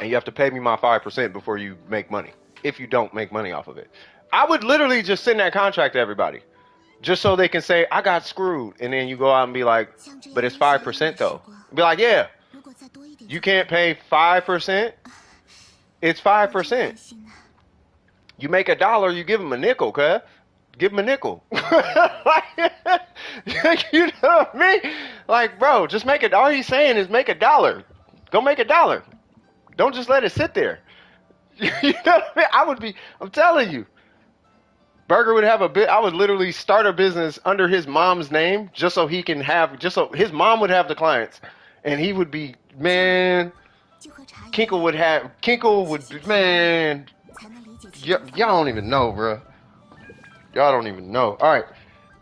And you have to pay me my 5% before you make money. If you don't make money off of it, I would literally just send that contract to everybody, just so they can say I got screwed, and then you go out and be like, but it's 5% though. Be like, yeah, you can't pay 5%. It's 5%. You make $1, you give them a nickel, cuz. Give them a nickel. You know what I mean? Like, bro, just make it. All he's saying is make $1. Go make $1. Don't just let it sit there. You know what I mean? I would be. I'm telling you, Burger would have a bit. I would literally start a business under his mom's name, just so he can have, just so his mom would have the clients, and he would be, man. Kinkle would, man. Y'all don't even know, bro. Y'all don't even know. All right,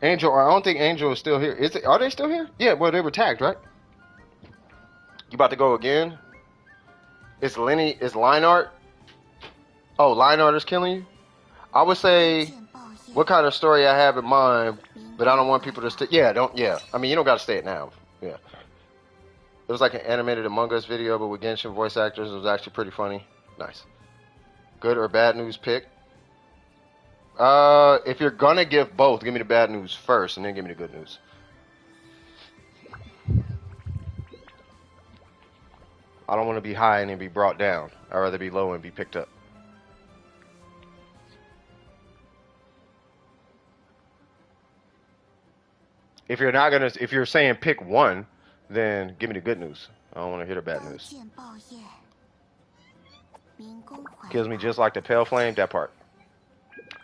Angel. I don't think Angel is still here. Is it? Are they still here? Yeah. Well, they were tagged, right? You about to go again? It's Lenny. It's line art. Oh, line art is killing you. I would say what kind of story I have in mind, but I don't want people to stay. Yeah, don't. Yeah. I mean, you don't got to stay it now. Yeah. It was like an animated Among Us video, but with Genshin voice actors. It was actually pretty funny. Nice. Good or bad news pick? If you're gonna give both, give me the bad news first, and then give me the good news. I don't want to be high and then be brought down. I'd rather be low and be picked up. If you're saying pick one, then give me the good news. I don't want to hear the bad news. Kills me just like the pale flame. That part.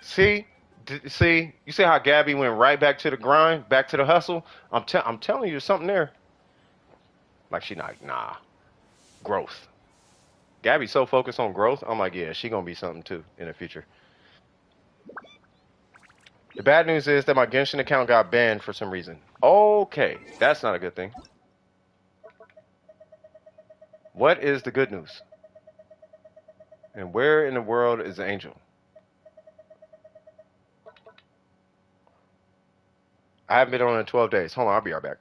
See, you see how Gabby went right back to the grind, back to the hustle. I'm telling you, there's something there. Like she not growth. Gabby's so focused on growth. I'm like, yeah, she gonna be something too in the future. The bad news is that my Genshin account got banned for some reason. Okay, that's not a good thing. What is the good news? And where in the world is Angel? I haven't been on in 12 days. Hold on, I'll be right back.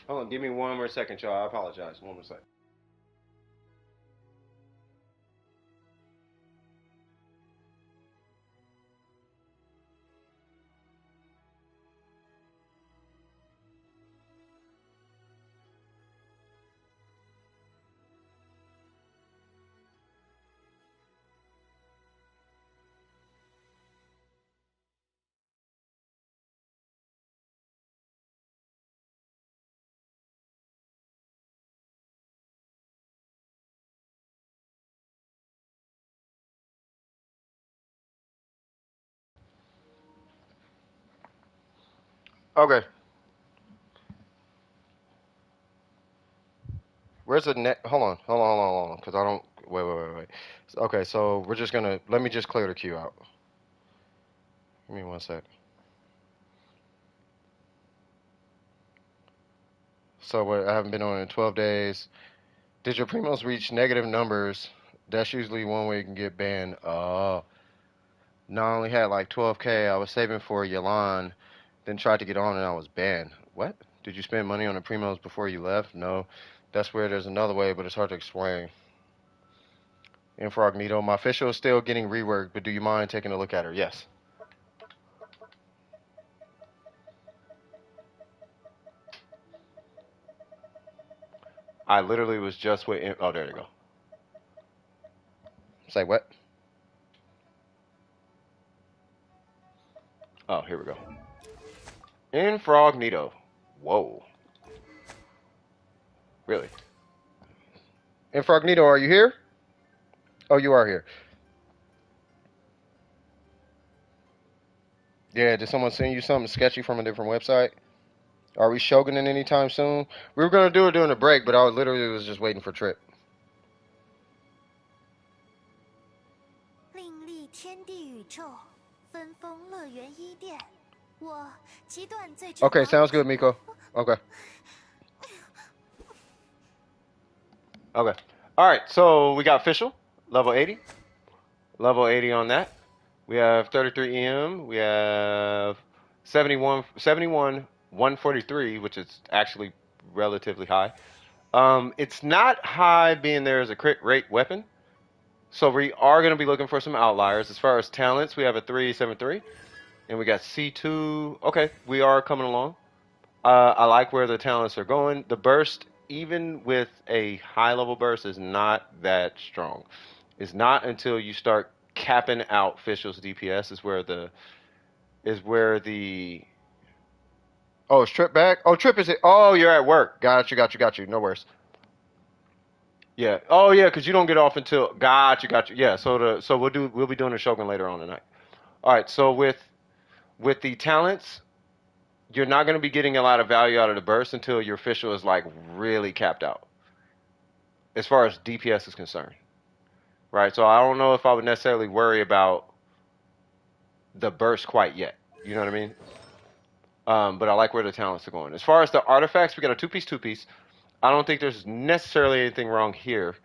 Hold on, give me one more second, y'all. I apologize. One more second. Okay. Where's the net? Hold on, because I don't. Wait. Okay, so we're just gonna. Let me just clear the queue out. Give me one sec. So I haven't been on in 12 days. Did your primos reach negative numbers? That's usually one way you can get banned. No, I only had like 12K. I was saving for Yalan, then tried to get on and I was banned. What? Did you spend money on the primos before you left? No. That's where there's another way, but it's hard to explain. Incognito. My official is still getting reworked, but do you mind taking a look at her? Yes. I literally was just waiting. Oh, there you go. Say what? Oh, here we go. Incognito. Whoa. Really? Incognito, are you here? Oh, you are here. Yeah, did someone send you something sketchy from a different website? Are we shoguning anytime soon? We were gonna do it during the break, but I literally was just waiting for Trip. Okay, sounds good, Miko. Okay. Okay. All right, so we got official, level 80. Level 80 on that. We have 33 EM. We have 71, 143, which is actually relatively high. It's not high being there as a crit rate weapon. So we are going to be looking for some outliers. As far as talents, we have a 373. And we got C2. Okay, we are coming along. I like where the talents are going. The burst, even with a high level burst, is not that strong. It's not until you start capping out Fischl's DPS is where the oh, is Trip back? Oh, Trip is it? Oh, you're at work. Got you. No worries. Yeah. Oh yeah, because you don't get off until got you. Yeah. So we'll be doing a Shogun later on tonight. All right. So with the talents, you're not going to be getting a lot of value out of the burst until your official is like really capped out as far as DPS is concerned, right? So I don't know if I would necessarily worry about the burst quite yet. You know what I mean? But I like where the talents are going. As far as the artifacts, we got a two-piece. I don't think there's necessarily anything wrong here,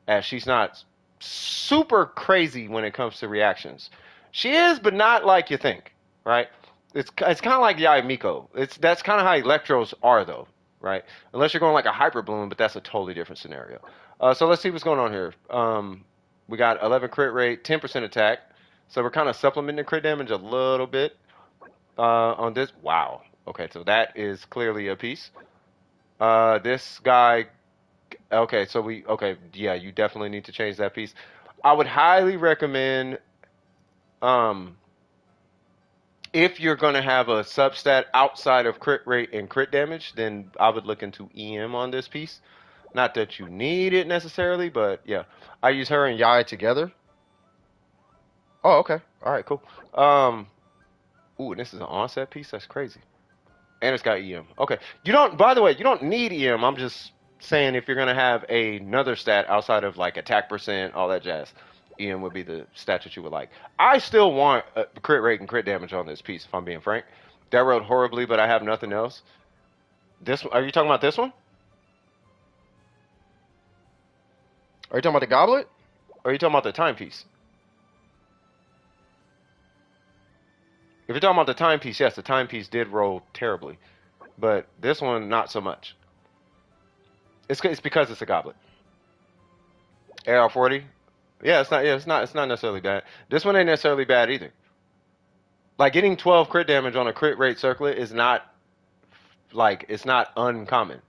as she's not super crazy when it comes to reactions. She is, but not like you think, right? It's kind of like Yai Miko. That's kind of how Electros are though, right? Unless you're going like a Hyper Bloom, but that's a totally different scenario. So let's see what's going on here. We got 11 crit rate, 10% attack. So we're kind of supplementing the crit damage a little bit on this. Wow. Okay, so that is clearly a piece. This guy. Okay, so okay, yeah, you definitely need to change that piece. I would highly recommend, um, if you're gonna have a substat outside of crit rate and crit damage, then I would look into EM on this piece. Not that you need it necessarily, but yeah, I use her and Yai together. Oh, okay, all right, cool. Um, ooh, and this is an onset piece. That's crazy. And it's got EM. Okay. You don't, by the way, you don't need EM. I'm just saying if you're going to have another stat outside of like attack percent, all that jazz, EM would be the stat that you would like. I still want crit rate and crit damage on this piece, if I'm being frank. That rolled horribly, but I have nothing else. Are you talking about this one? Are you talking about the goblet? Or are you talking about the timepiece? If you're talking about the timepiece, yes, the timepiece did roll terribly. But this one, not so much. It's because it's a goblet. AR40. Yeah, it's not. Yeah, it's not necessarily bad. This one ain't necessarily bad either. Like getting 12 crit damage on a crit rate circlet is not like it's not uncommon.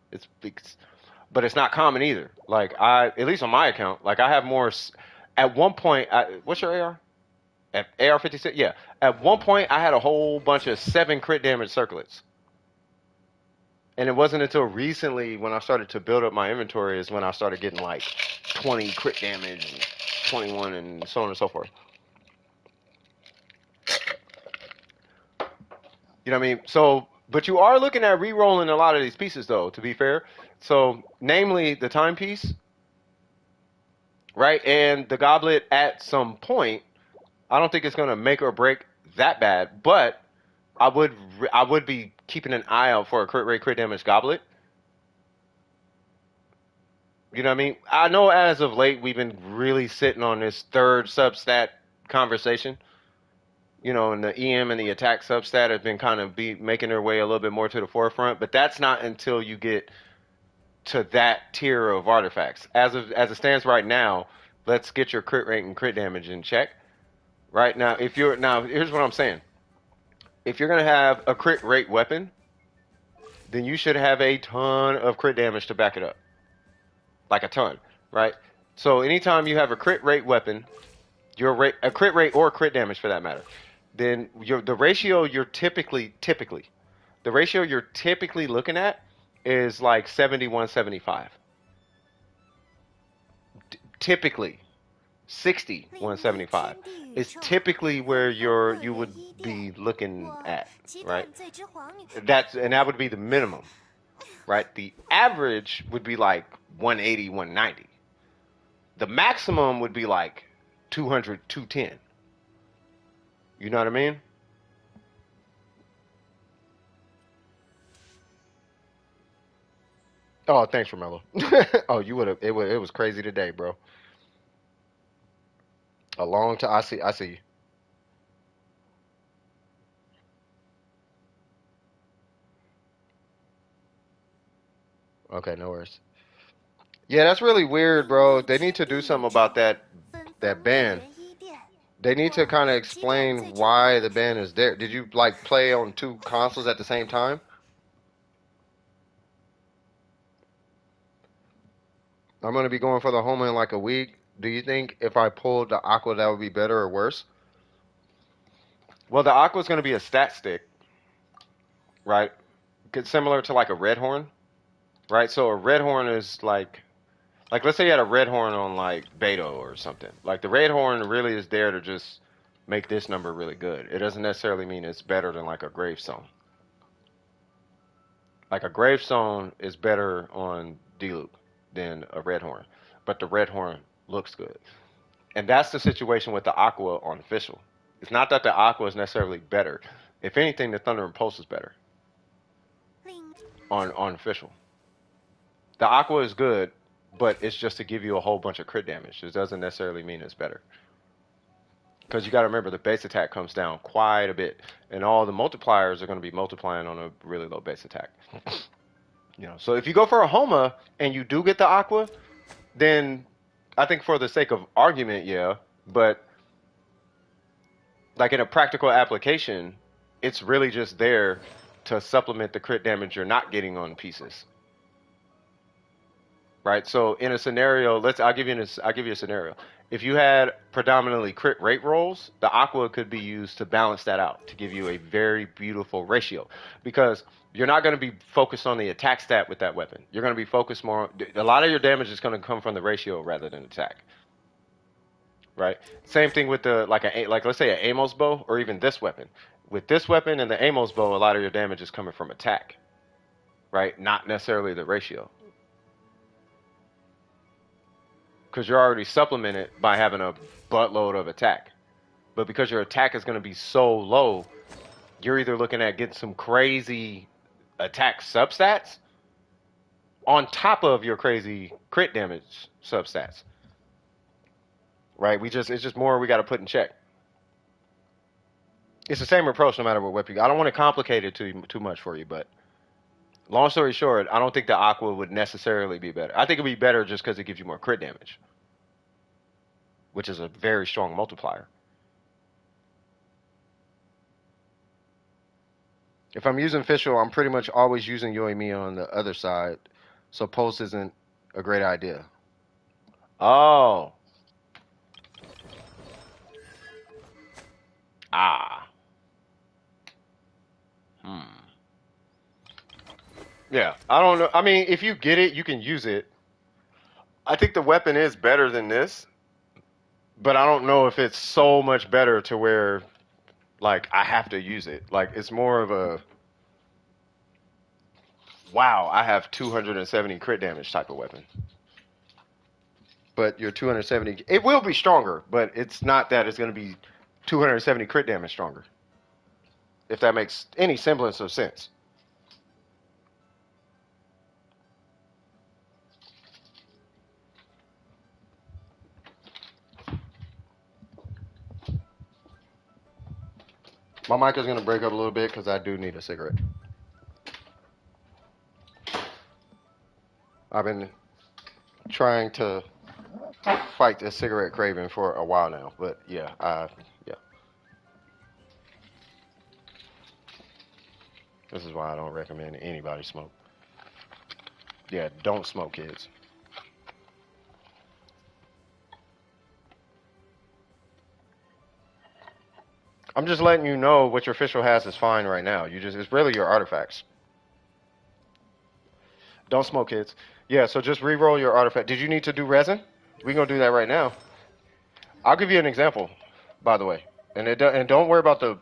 But it's not common either. Like at least on my account, like I have more. At one point, what's your AR? At AR56. Yeah. At one point, I had a whole bunch of 7 crit damage circlets. And it wasn't until recently when I started to build up my inventory is when I started getting like 20 crit damage, and 21, and so on and so forth. You know what I mean? So, but you are looking at re-rolling a lot of these pieces, though. To be fair, so namely the timepiece, right, and the goblet. At some point, I don't think it's gonna make or break that bad, but I would be keeping an eye out for a crit rate, crit damage goblet. You know what I mean? I know as of late we've been really sitting on this third substat conversation. You know, and the EM and the attack substat have been kind of be making their way a little bit more to the forefront, but that's not until you get to that tier of artifacts. As it stands right now, let's get your crit rate and crit damage in check. Right now, if you're now, here's what I'm saying. If you're gonna have a crit rate weapon, then you should have a ton of crit damage to back it up, like a ton, right? So anytime you have a crit rate weapon, your rate, a crit rate or crit damage for that matter, then the ratio you're the ratio you're typically looking at is like 71-75. Typically, 60-175 is typically where you would be looking at, right? That would be the minimum, right? The average would be like 180-190. The maximum would be like 200-210. You know what I mean? Oh, thanks, Romello. Oh, you would have. It was crazy today, bro. A long time. I see. Okay, no worries. Yeah, that's really weird, bro. They need to do something about that ban. They need to kind of explain why the ban is there. Did you like play on two consoles at the same time? I'm gonna be going for the home in like a week. Do you think if I pulled the Aqua that would be better or worse? Well, the Aqua is gonna be a stat stick, right? Similar to like a red horn, right? So a red horn is like let's say you had a red horn on like Beto or something. Like the red horn really is there to just make this number really good. It doesn't necessarily mean it's better than like a gravestone. Like a gravestone is better on D-Loop than a red horn, but the red horn looks good. And that's the situation with the Aqua on official. It's not that the Aqua is necessarily better. If anything, the Thunder and Pulse is better on official. The Aqua is good, but it's just to give you a whole bunch of crit damage. It doesn't necessarily mean it's better. Because you got to remember the base attack comes down quite a bit, and all the multipliers are going to be multiplying on a really low base attack. So if you go for a Homa and you do get the Aqua, then I think for the sake of argument, yeah, but like in a practical application, it's really just there to supplement the crit damage you're not getting on pieces. Right? So in a scenario, I'll give you a scenario. If you had predominantly crit rate rolls, the Aqua could be used to balance that out to give you a very beautiful ratio, because you're not going to be focused on the attack stat with that weapon. You're going to be focused more. A lot of your damage is going to come from the ratio rather than attack. Right? Same thing with the like let's say an Amos bow or even this weapon. With this weapon and the Amos bow, a lot of your damage is coming from attack. Right? Not necessarily the ratio. Because you're already supplemented by having a buttload of attack. But because your attack is going to be so low, you're either looking at getting some crazy attack substats on top of your crazy crit damage substats. Right? It's just more we got to put in check. It's the same approach no matter what weapon you got. I don't want to complicate it too much for you, but long story short, I don't think the Aqua would necessarily be better. I think it'd be better just because it gives you more crit damage, which is a very strong multiplier. If I'm using Fischl, I'm pretty much always using Yoimiya on the other side, so Pulse isn't a great idea. Oh. Ah. Yeah, I don't know. I mean, if you get it, you can use it. I think the weapon is better than this, but I don't know if it's so much better to where, like, I have to use it. Like, it's more of a, wow, I have 270 crit damage type of weapon. But your 270, it will be stronger, but it's not that it's going to be 270 crit damage stronger. If that makes any semblance of sense. My mic is going to break up a little bit because I do need a cigarette. I've been trying to fight this cigarette craving for a while now. But yeah, yeah. This is why I don't recommend anybody smoke. Yeah, don't smoke, kids. I'm just letting you know what your official has is fine right now. It's really your artifacts. Don't smoke, kids. Yeah, so just re-roll your artifact. Did you need to do resin? We're gonna do that right now. I'll give you an example, by the way. And don't worry about the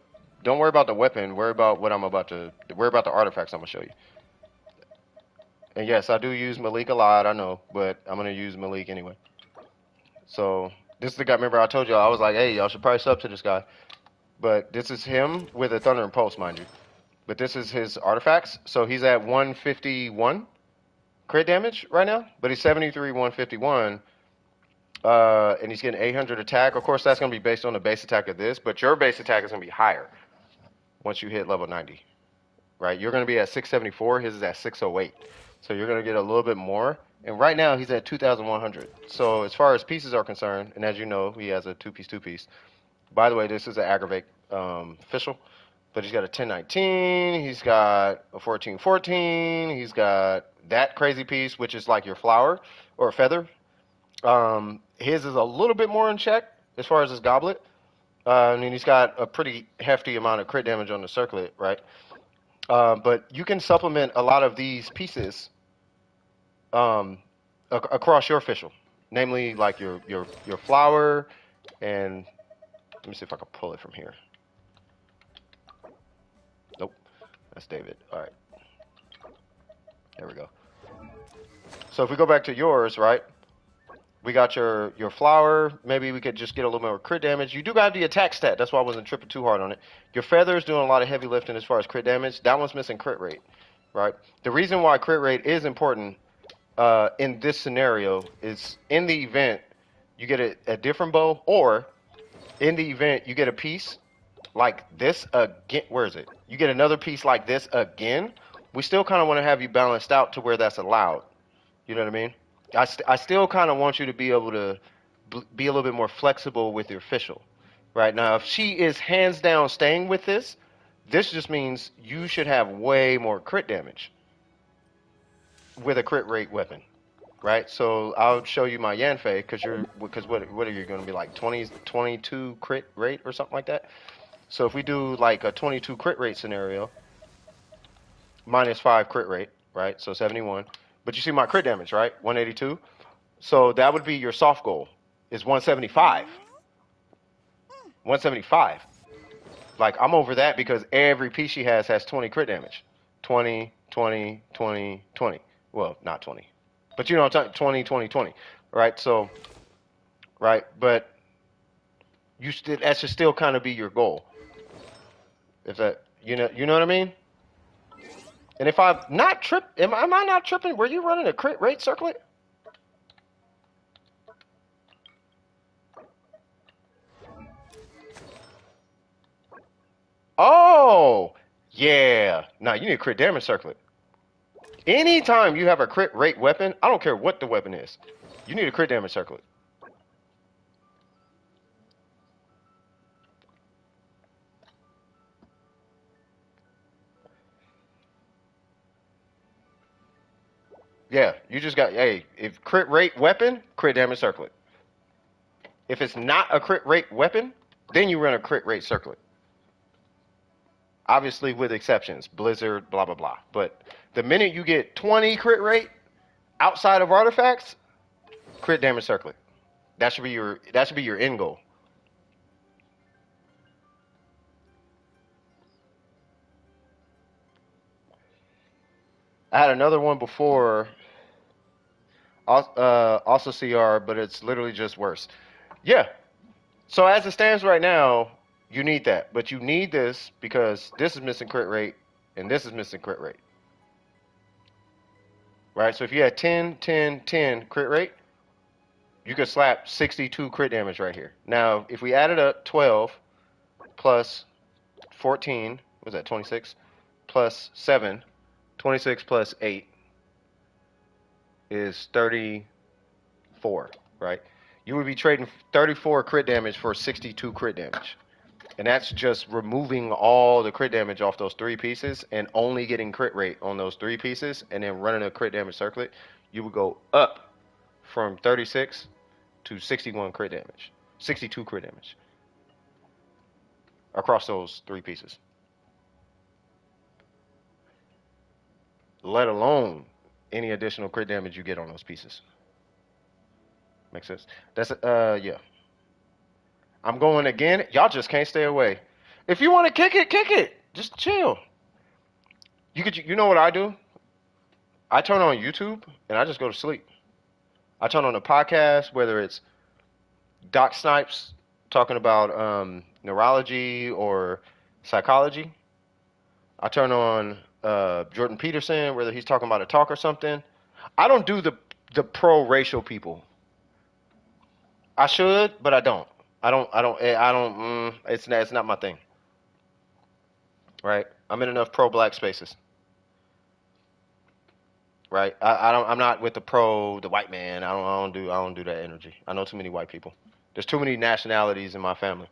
weapon. Worry about what I'm about to worry about the artifacts I'm gonna show you. And yes, I do use Malik a lot, I know, but I'm gonna use Malik anyway. So this is the guy. Remember, I told y'all I was like, hey, y'all should probably sub to this guy. But this is him with a Thunder and Pulse, mind you. But this is his artifacts. So he's at 151 crit damage right now, but he's 73, 151. And he's getting 800 attack. Of course, that's going to be based on the base attack of this, but your base attack is going to be higher once you hit level 90, right? You're going to be at 674. His is at 608. So you're going to get a little bit more. And right now, he's at 2,100. So as far as pieces are concerned, and as you know, he has a two-piece. By the way, this is an aggravate official. But he's got a 1019. He's got a 1414. He's got that crazy piece, which is like your flower or feather. His is a little bit more in check as far as his goblet. And he's got a pretty hefty amount of crit damage on the circlet, right? But you can supplement a lot of these pieces across your official, namely like your flower, and let me see if I can pull it from here. Nope, that's David. All right, there we go. So if we go back to yours, right? We got your flower. Maybe we could just get a little more crit damage. You do got the attack stat. That's why I wasn't tripping too hard on it. Your feather is doing a lot of heavy lifting as far as crit damage. That one's missing crit rate, right? The reason why crit rate is important in this scenario is in the event you get a different bow, or in the event you get a piece like this again. Where is it? You get another piece like this again. We still kind of want to have you balanced out to where that's allowed. You know what I mean? I still kind of want you to be able to be a little bit more flexible with your official. Right now, if she is hands down staying with this just means you should have way more crit damage with a crit rate weapon. Right? So I'll show you my Yanfei because what are you going to be like 22 crit rate or something like that? So if we do like a 22 crit rate scenario, -5 crit rate, right? So 71. But you see my crit damage, right? 182. So that would be your soft goal is 175. 175. Like I'm over that because every piece she has 20 crit damage. 20, 20, 20, 20. Well, not 20. But you know what I'm talking 20, 20, 20. Right? So, right? But that should still kind of be your goal. If that, you know what I mean? And if I'm not am I not tripping? Were you running a crit rate circlet? Oh, yeah. Nah, you need a crit damage circlet. Anytime you have a crit rate weapon, I don't care what the weapon is, you need a crit damage circlet. Yeah, you just got, hey, if crit rate weapon, crit damage circlet. If it's not a crit rate weapon, then you run a crit rate circlet. Obviously with exceptions, blizzard, blah, blah, blah. But the minute you get 20 crit rate outside of artifacts, crit damage circlet. That should be your end goal. I had another one before, also CR, but it's literally just worse. Yeah. So as it stands right now, you need that, but you need this because this is missing crit rate and this is missing crit rate. Right? So if you had 10, 10, 10 crit rate, you could slap 62 crit damage right here. Now, if we added up 12 plus 14, what was that, 26? Plus 7, 26 plus 8 is 34, right? You would be trading 34 crit damage for 62 crit damage. And that's just removing all the crit damage off those three pieces and only getting crit rate on those three pieces and then running a crit damage circlet. You would go up from 36 to 61 crit damage, 62 crit damage across those three pieces. Let alone any additional crit damage you get on those pieces. Makes sense? That's yeah. I'm going again. Y'all just can't stay away. If you want to kick it, kick it. Just chill. You know what I do? I turn on YouTube and I just go to sleep. I turn on a podcast, whether it's Doc Snipes talking about neurology or psychology. I turn on Jordan Peterson, whether he's talking about a talk or something. I don't do the pro racial people. I should, but I don't. It's not my thing. Right? I'm in enough pro black spaces. Right? I'm not with the white man. I don't do that energy. I know too many white people. There's too many nationalities in my family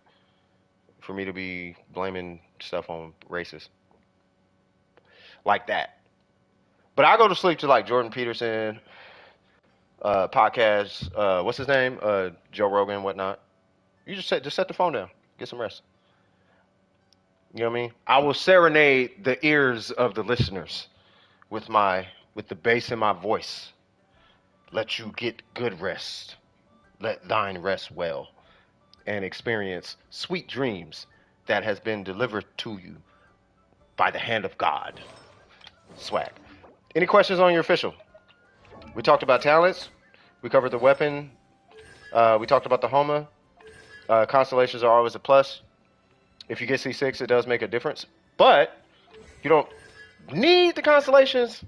for me to be blaming stuff on races like that. But I go to sleep to like Jordan Peterson, podcasts, what's his name? Joe Rogan, whatnot. You just set the phone down. Get some rest. You know what I mean? I will serenade the ears of the listeners with the bass in my voice. Let you get good rest. Let thine rest well. And experience sweet dreams that has been delivered to you by the hand of God. Swag. Any questions on your official? We talked about talents. We covered the weapon. We talked about the Homa. Constellations are always a plus. If you get C6, it does make a difference. But you don't need the constellations.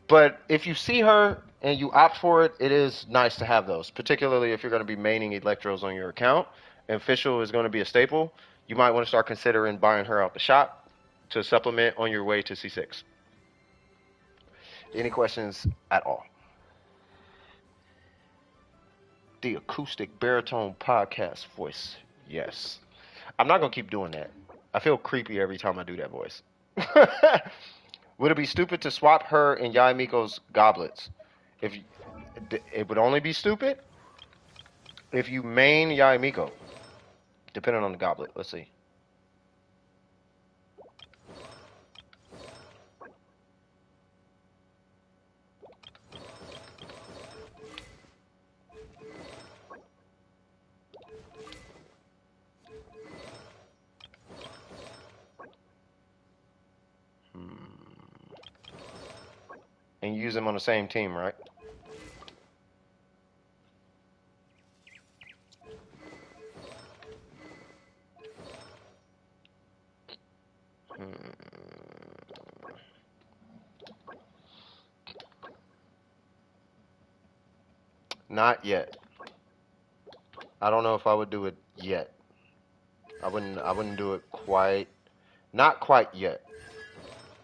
But if you see her and you opt for it, it is nice to have those, particularly if you're going to be maining Electros on your account. And Official is going to be a staple. You might want to start considering buying her out the shop to supplement on your way to C6. Any questions at all? The acoustic baritone podcast voice. Yes. I'm not going to keep doing that. I feel creepy every time I do that voice. Would it be stupid to swap her and Yaimiko's goblets? It would only be stupid if you main Yaimiko, depending on the goblet. Let's see. And use them on the same team, right? Not yet. I don't know if I would do it yet. I wouldn't do it quite. Not quite yet.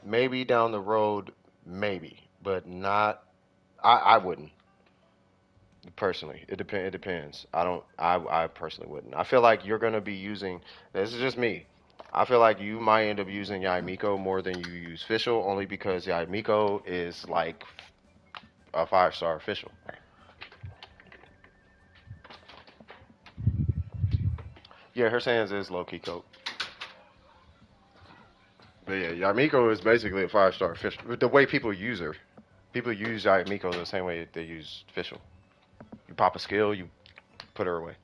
Maybe down the road, maybe, but not. I wouldn't personally. It depends. I personally wouldn't. I feel like you're gonna be using. This is just me. I feel like you might end up using Yaimiko more than you use Fischl, only because Yaimiko is like a 5-star Fischl. Yeah, her Sans is low key coat. But yeah, Yamiko is basically a 5-star fish. The way people use her, people use Yamiko the same way they use Fischl. You pop a skill, you put her away.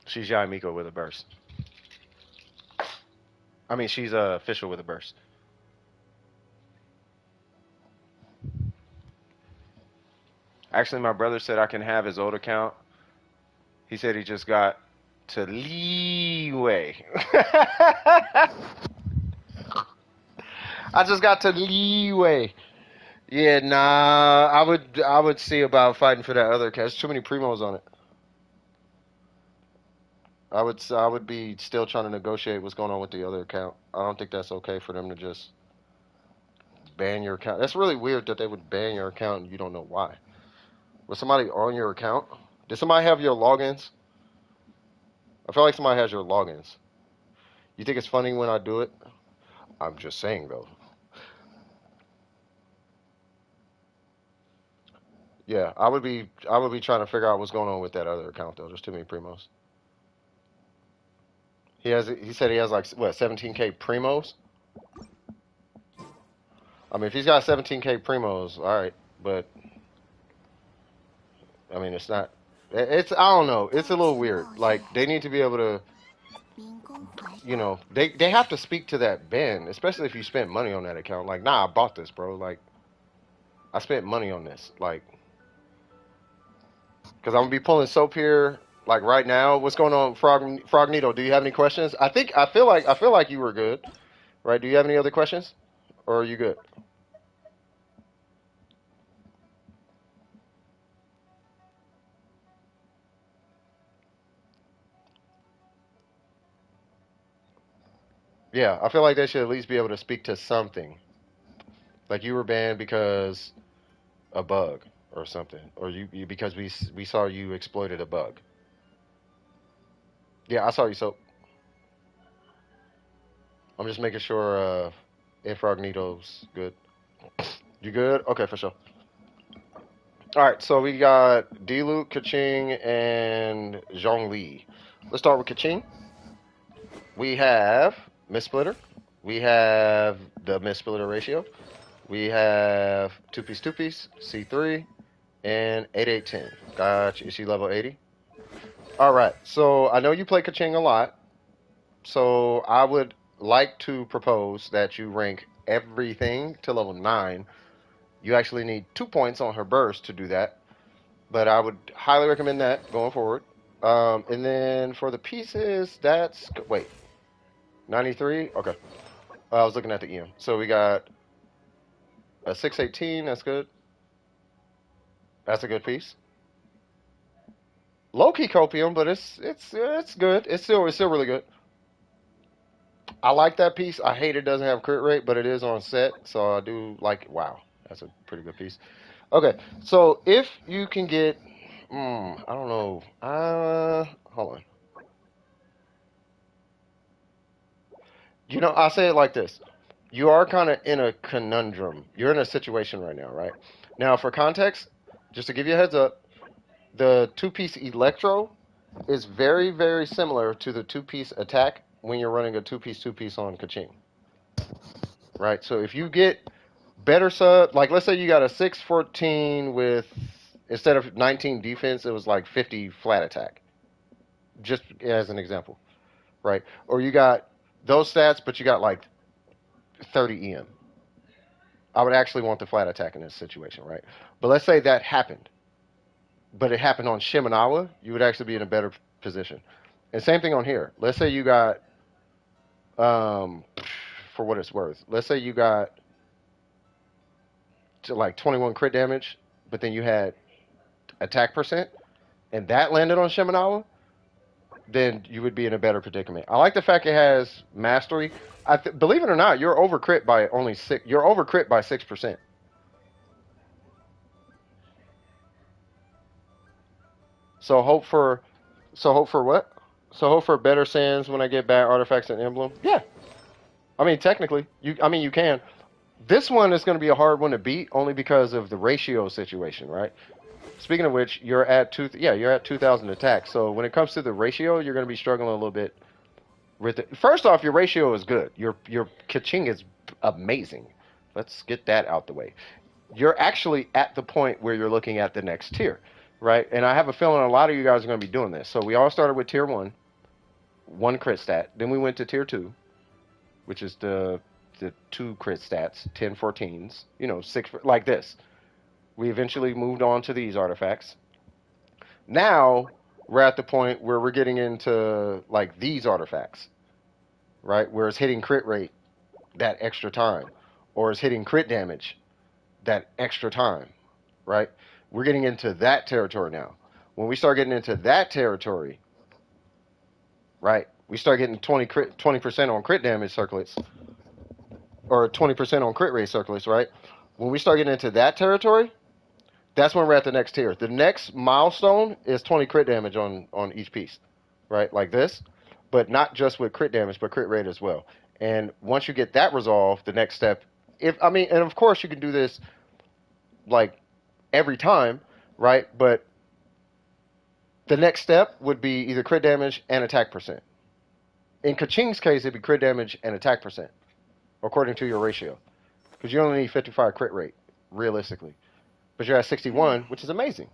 She's Yamiko with a burst. I mean, she's a Fischl with a burst. Actually, my brother said I can have his old account. He said he just got to leeway. I just got to leeway. Yeah, nah. I would see about fighting for that other account. There's too many primos on it. I would be still trying to negotiate what's going on with the other account. I don't think that's okay for them to just ban your account. That's really weird that they would ban your account and you don't know why. Was somebody on your account? Did somebody have your logins? I feel like somebody has your logins. You think it's funny when I do it? I'm just saying though. Yeah, I would be trying to figure out what's going on with that other account though. There's too many primos. He said he has like what 17K primos. I mean, if he's got 17K primos, all right. But I mean, it's not. It's I don't know. It's a little weird. Like they need to be able to, they have to speak to that Ben, especially if you spent money on that account. Like, nah, I bought this, bro. Like, I spent money on this. Like, because I'm gonna be pulling soap here. Like right now, what's going on, Frognito? Do you have any questions? I feel like you were good, right? Do you have any other questions, or are you good? Yeah, I feel like they should at least be able to speak to something. Like you were banned because a bug or something, or you because we saw you exploited a bug. Yeah, I saw you. So I'm just making sure Incognito's good. You good? Okay, for sure. All right, so we got Diluc, Kaching, and Zhongli. Let's start with Kaching. We have Miss Splitter. We have the Miss Splitter ratio. We have two piece, C3, and 8810. Gotcha. Is she level 80? All right, so I know you play Kaching a lot, so I would like to propose that you rank everything to level 9. You actually need 2 points on her burst to do that, but I would highly recommend that going forward. And then for the pieces, that's wait, 93. Okay, I was looking at the EM. So we got a 618. That's good. That's a good piece. Low key copium, but it's good. It's still really good. I like that piece. I hate it doesn't have crit rate, but it is on set, so I do like it. Wow, that's a pretty good piece. Okay, so if you can get, I don't know. Hold on. I'll say it like this. You are kind of in a conundrum. You're in a situation right now, right? Now, for context, just to give you a heads up, the two-piece Electro is very, very similar to the two-piece attack when you're running a two-piece on Kaching, right? So if you get better sub, like let's say you got a 614 with, instead of 19 defense, it was like 50 flat attack, just as an example, right? Or you got those stats, but you got like 30 EM. I would actually want the flat attack in this situation, right? But let's say that happened, but it happened on Shiminawa, you would actually be in a better position. And same thing on here. Let's say you got, um, for what it's worth, let's say you got to like 21 crit damage, but then you had attack percent, and that landed on Shiminawa, then you would be in a better predicament. I like the fact it has mastery. Believe it or not, you're over crit by only 6. You're over crit by 6%. So hope for, so hope for what? So hope for better sands when I get bad artifacts and emblem. Yeah, I mean technically, you can. This one is going to be a hard one to beat only because of the ratio situation, right? Speaking of which, you're at you're at 2,000 attacks. So when it comes to the ratio, you're going to be struggling a little bit with it. First off, your ratio is good. Your Kaching is amazing. Let's get that out the way. You're actually at the point where you're looking at the next tier, right? And I have a feeling a lot of you guys are going to be doing this. So we all started with tier one crit stat. Then we went to tier two, which is the two crit stats, 10 14s, six like this. We eventually moved on to these artifacts. Now we're at the point where we're getting into like these artifacts, right? Where it's hitting crit rate that extra time, or it's hitting crit damage that extra time, right? We're getting into that territory now. When we start getting into that territory, right, we start getting 20% on crit damage circlets. or 20% on crit rate circlets, right? When we start getting into that territory, that's when we're at the next tier. The next milestone is 20 crit damage on each piece, right? Like this, but not just with crit damage, but crit rate as well. And once you get that resolved, the next step, if I mean, and of course you can do this like every time, right? But the next step would be either crit damage and attack percent. In Kaching's case, it'd be crit damage and attack percent, according to your ratio, because you only need 55 crit rate realistically, but you're at 61, which is amazing.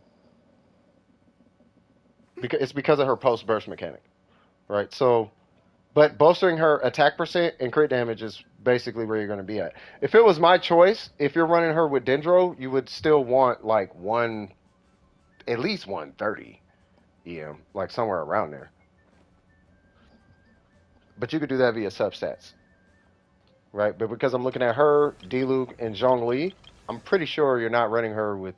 Because it's because of her post burst mechanic, right? So, but bolstering her attack percent and crit damage is basically where you're going to be at. If it was my choice, if you're running her with Dendro, you would still want like at least 130 EM, like somewhere around there. But you could do that via substats, right? But because I'm looking at her, Diluc, and Zhongli, I'm pretty sure you're not running her with,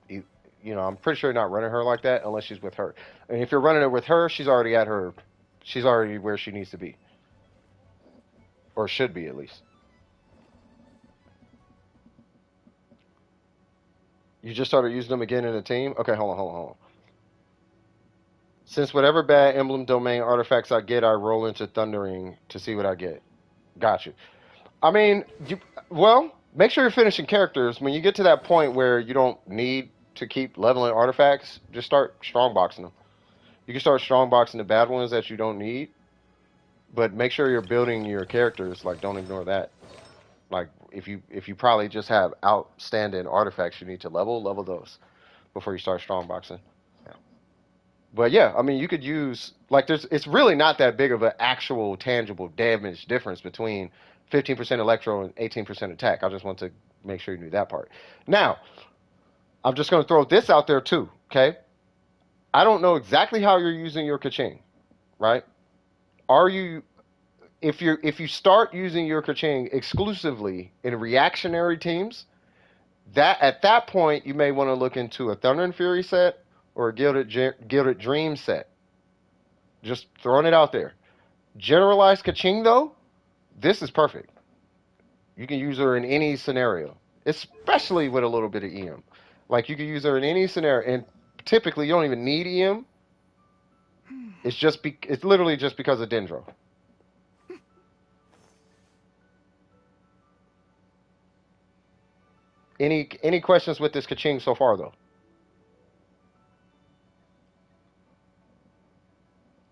I'm pretty sure you're not running her like that unless she's with her. And if you're running it with her, she's already where she needs to be, or should be at least. You just started using them again in a team? Okay, hold on. Since whatever bad emblem domain artifacts I get, I roll into Thundering to see what I get. Got you. I mean, make sure you're finishing characters. When you get to that point where you don't need to keep leveling artifacts, just start strongboxing them. You can start strongboxing the bad ones that you don't need, but make sure you're building your characters. Like, don't ignore that. Like, if you probably just have outstanding artifacts you need to level those before you start strongboxing. Yeah. But yeah, I mean, you could use it's really not that big of an actual tangible damage difference between 15% electro and 18% attack. I just want to make sure you knew that part. Now, I'm just going to throw this out there too, okay? I don't know exactly how you're using your Kaching, right? If you start using your Kaching exclusively in reactionary teams, that at that point you may want to look into a Thunder and Fury set or a Gilded Dream set. Just throwing it out there. Generalized Kaching though, this is perfect. You can use her in any scenario, especially with a little bit of EM. Like you can use her in any scenario, and typically you don't even need EM. It's literally just because of Dendro. Any questions with this Kaching so far though?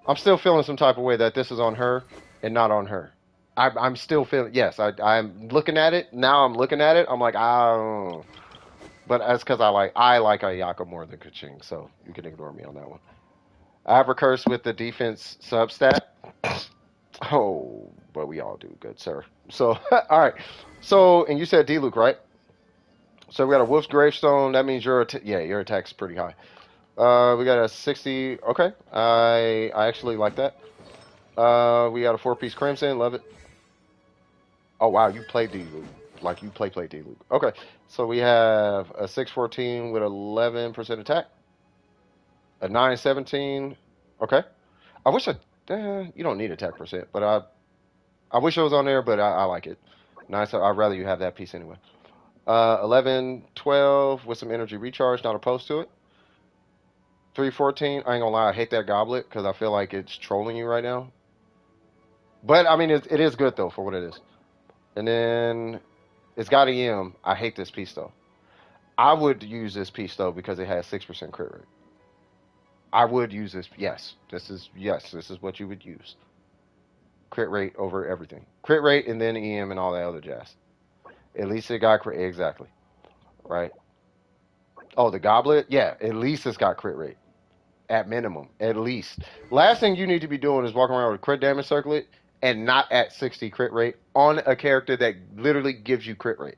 I'm still feeling some type of way that this is on her and not on her. I'm still feeling, yes, I'm looking at it now. I'm looking at it. I'm like, I don't know. But that's because I like Ayaka more than Kaching, so you can ignore me on that one. I have recurse with the defense substat. Oh, but we all do, good sir. So, all right. So, and you said Diluc, right? So we got a Wolf's Gravestone. That means your attack's pretty high. We got a 60. Okay, I actually like that. We got a 4-piece Crimson. Love it. Oh wow, you play D-Luke. Like you play D-Luke. Okay, so we have a 614 with 11% attack. A 917. Okay. I wish you don't need attack percent, but I wish it was on there, but I like it. Nice. I'd rather you have that piece anyway. 11, 12 with some energy recharge. Not opposed to it. 314. I ain't gonna lie, I hate that goblet because I feel like it's trolling you right now. But I mean, it is good though for what it is. And then it's got EM. I hate this piece though. I would use this piece though because it has 6% crit rate. I would use this. Yes, this is what you would use. Crit rate over everything. Crit rate and then EM and all that other jazz. At least it got crit. Exactly. Right. Oh, the goblet. Yeah, at least it's got crit rate. At minimum, at least. Last thing you need to be doing is walking around with a crit damage circlet and not at 60 crit rate on a character that literally gives you crit rate.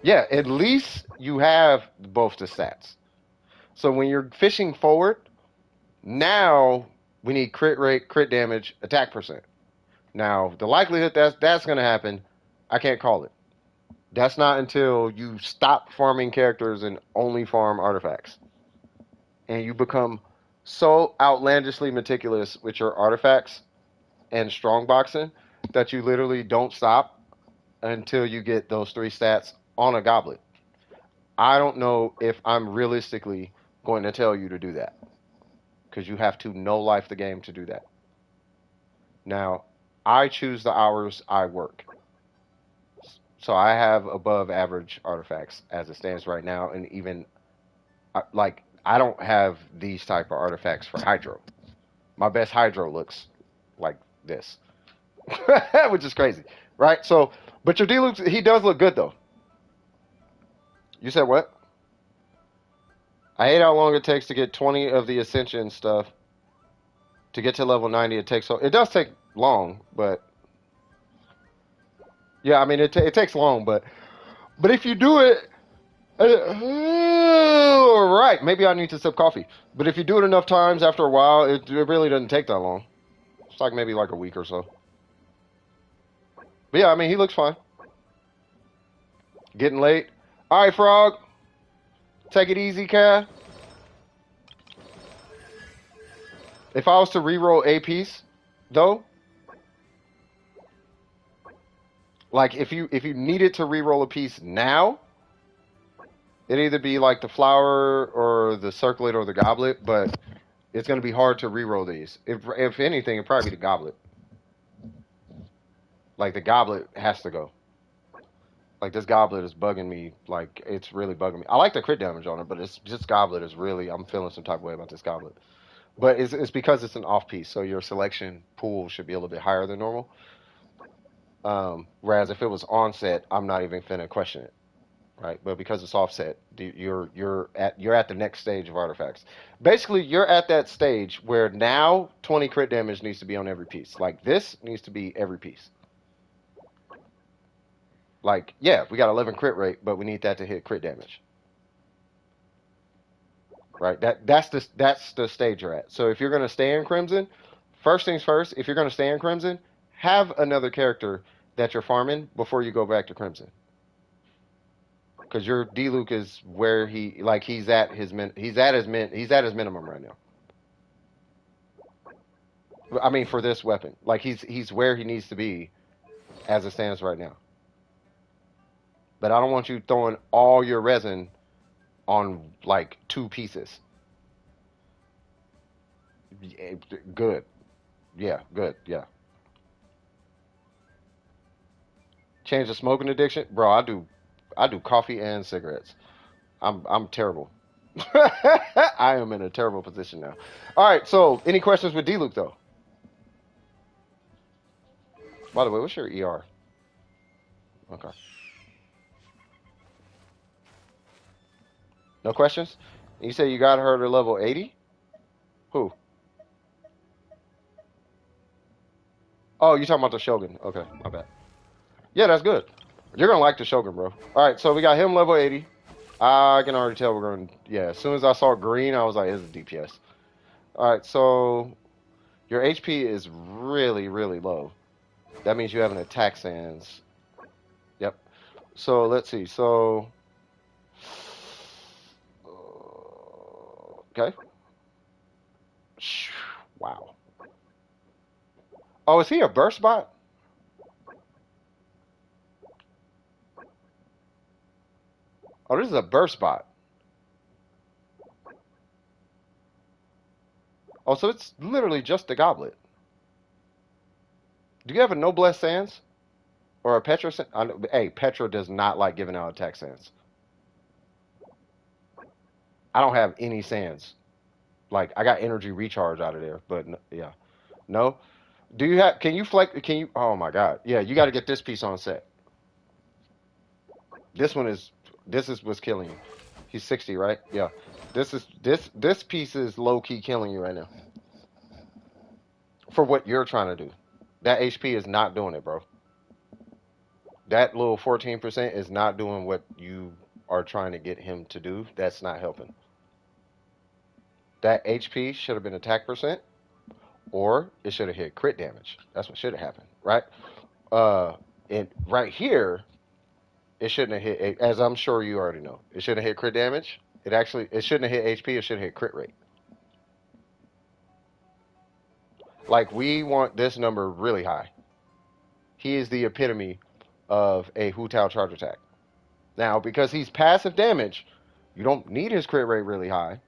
Yeah, at least you have both the stats. So when you're fishing forward, now we need crit rate, crit damage, attack percent. Now, the likelihood that's going to happen, I can't call it. That's not until you stop farming characters and only farm artifacts. And you become so outlandishly meticulous with your artifacts and strong boxing that you literally don't stop until you get those 3 stats on a goblet. I don't know if I'm realistically going to tell you to do that because you have to no life the game to do that. Now, I choose the hours I work. So I have above average artifacts as it stands right now, and even like I don't have these type of artifacts for hydro. My best hydro looks like this, which is crazy, right? So, but your D looks he does look good though. You said what? I hate how long it takes to get 20 of the ascension stuff to get to level 90. It takes so it does take long, but yeah, I mean it takes long, but if you do it, right, maybe I need to sip coffee. But if you do it enough times, after a while, it really doesn't take that long. It's like maybe like a week or so. But yeah, I mean he looks fine. Getting late. All right, Frog. Take it easy, Cat. If I was to reroll a piece, though, like if you needed to reroll a piece now, it'd either be like the flower or the circlet or the goblet, but it's gonna be hard to reroll these. If anything, it'd probably be the goblet. Like the goblet has to go. Like this goblet is bugging me. Like it's really bugging me. I like the crit damage on it, but it's just goblet is really. I'm feeling some type of way about this goblet. But it's because it's an off piece, so your selection pool should be a little bit higher than normal. Whereas if it was onset, I'm not even finna question it, right? But because it's offset, you're at the next stage of artifacts. Basically, you're at that stage where now 20 crit damage needs to be on every piece. Like this needs to be every piece. Like yeah, we got 11 crit rate, but we need that to hit crit damage, right? That's the stage you're at. So if you're gonna stay in Crimson, first things first, if you're gonna stay in Crimson, have another character that you're farming before you go back to Crimson. Because your D Luke is where he's at his minimum right now. I mean for this weapon, like he's where he needs to be as it stands right now. But I don't want you throwing all your resin on like 2 pieces. Good, yeah, good, yeah. Change the smoking addiction, bro. I do coffee and cigarettes. I'm terrible. I am in a terrible position now. All right, so any questions with D Luke though? By the way, what's your ER? Okay. No questions? You say you got her to level 80? Who? Oh, you talking about the Shogun. Okay, my bad. Yeah, that's good. You're gonna like the Shogun, bro. Alright, so we got him level 80. I can already tell we're gonna yeah, as soon as I saw green, I was like, it's a DPS. Alright, so your HP is really, really low. That means you have an attack sans. Yep. So let's see. So okay. Wow. Oh, is he a burst bot? Oh, this is a burst bot. Oh, so it's literally just the goblet. Do you have a Noblesse Sans? Or a Petra Sans? Hey, Petra does not like giving out attack Sans. I don't have any Sans. Like, I got energy recharge out of there, but yeah. No? Do you have, can you flex, can you, oh my God. Yeah, you got to get this piece on set. This one is, this is what's killing you. He's 60, right? Yeah. This piece is low key killing you right now. For what you're trying to do. That HP is not doing it, bro. That little 14% is not doing what you are trying to get him to do. That's not helping. That HP should have been attack percent, or it should have hit crit damage. That's what should have happened, right? And right here, it shouldn't have hit. As I'm sure you already know, it shouldn't have hit crit damage. It shouldn't have hit HP. It should have hit crit rate. Like, we want this number really high. He is the epitome of a Hu Tao charge attack. Now, because he's passive damage, you don't need his crit rate really high.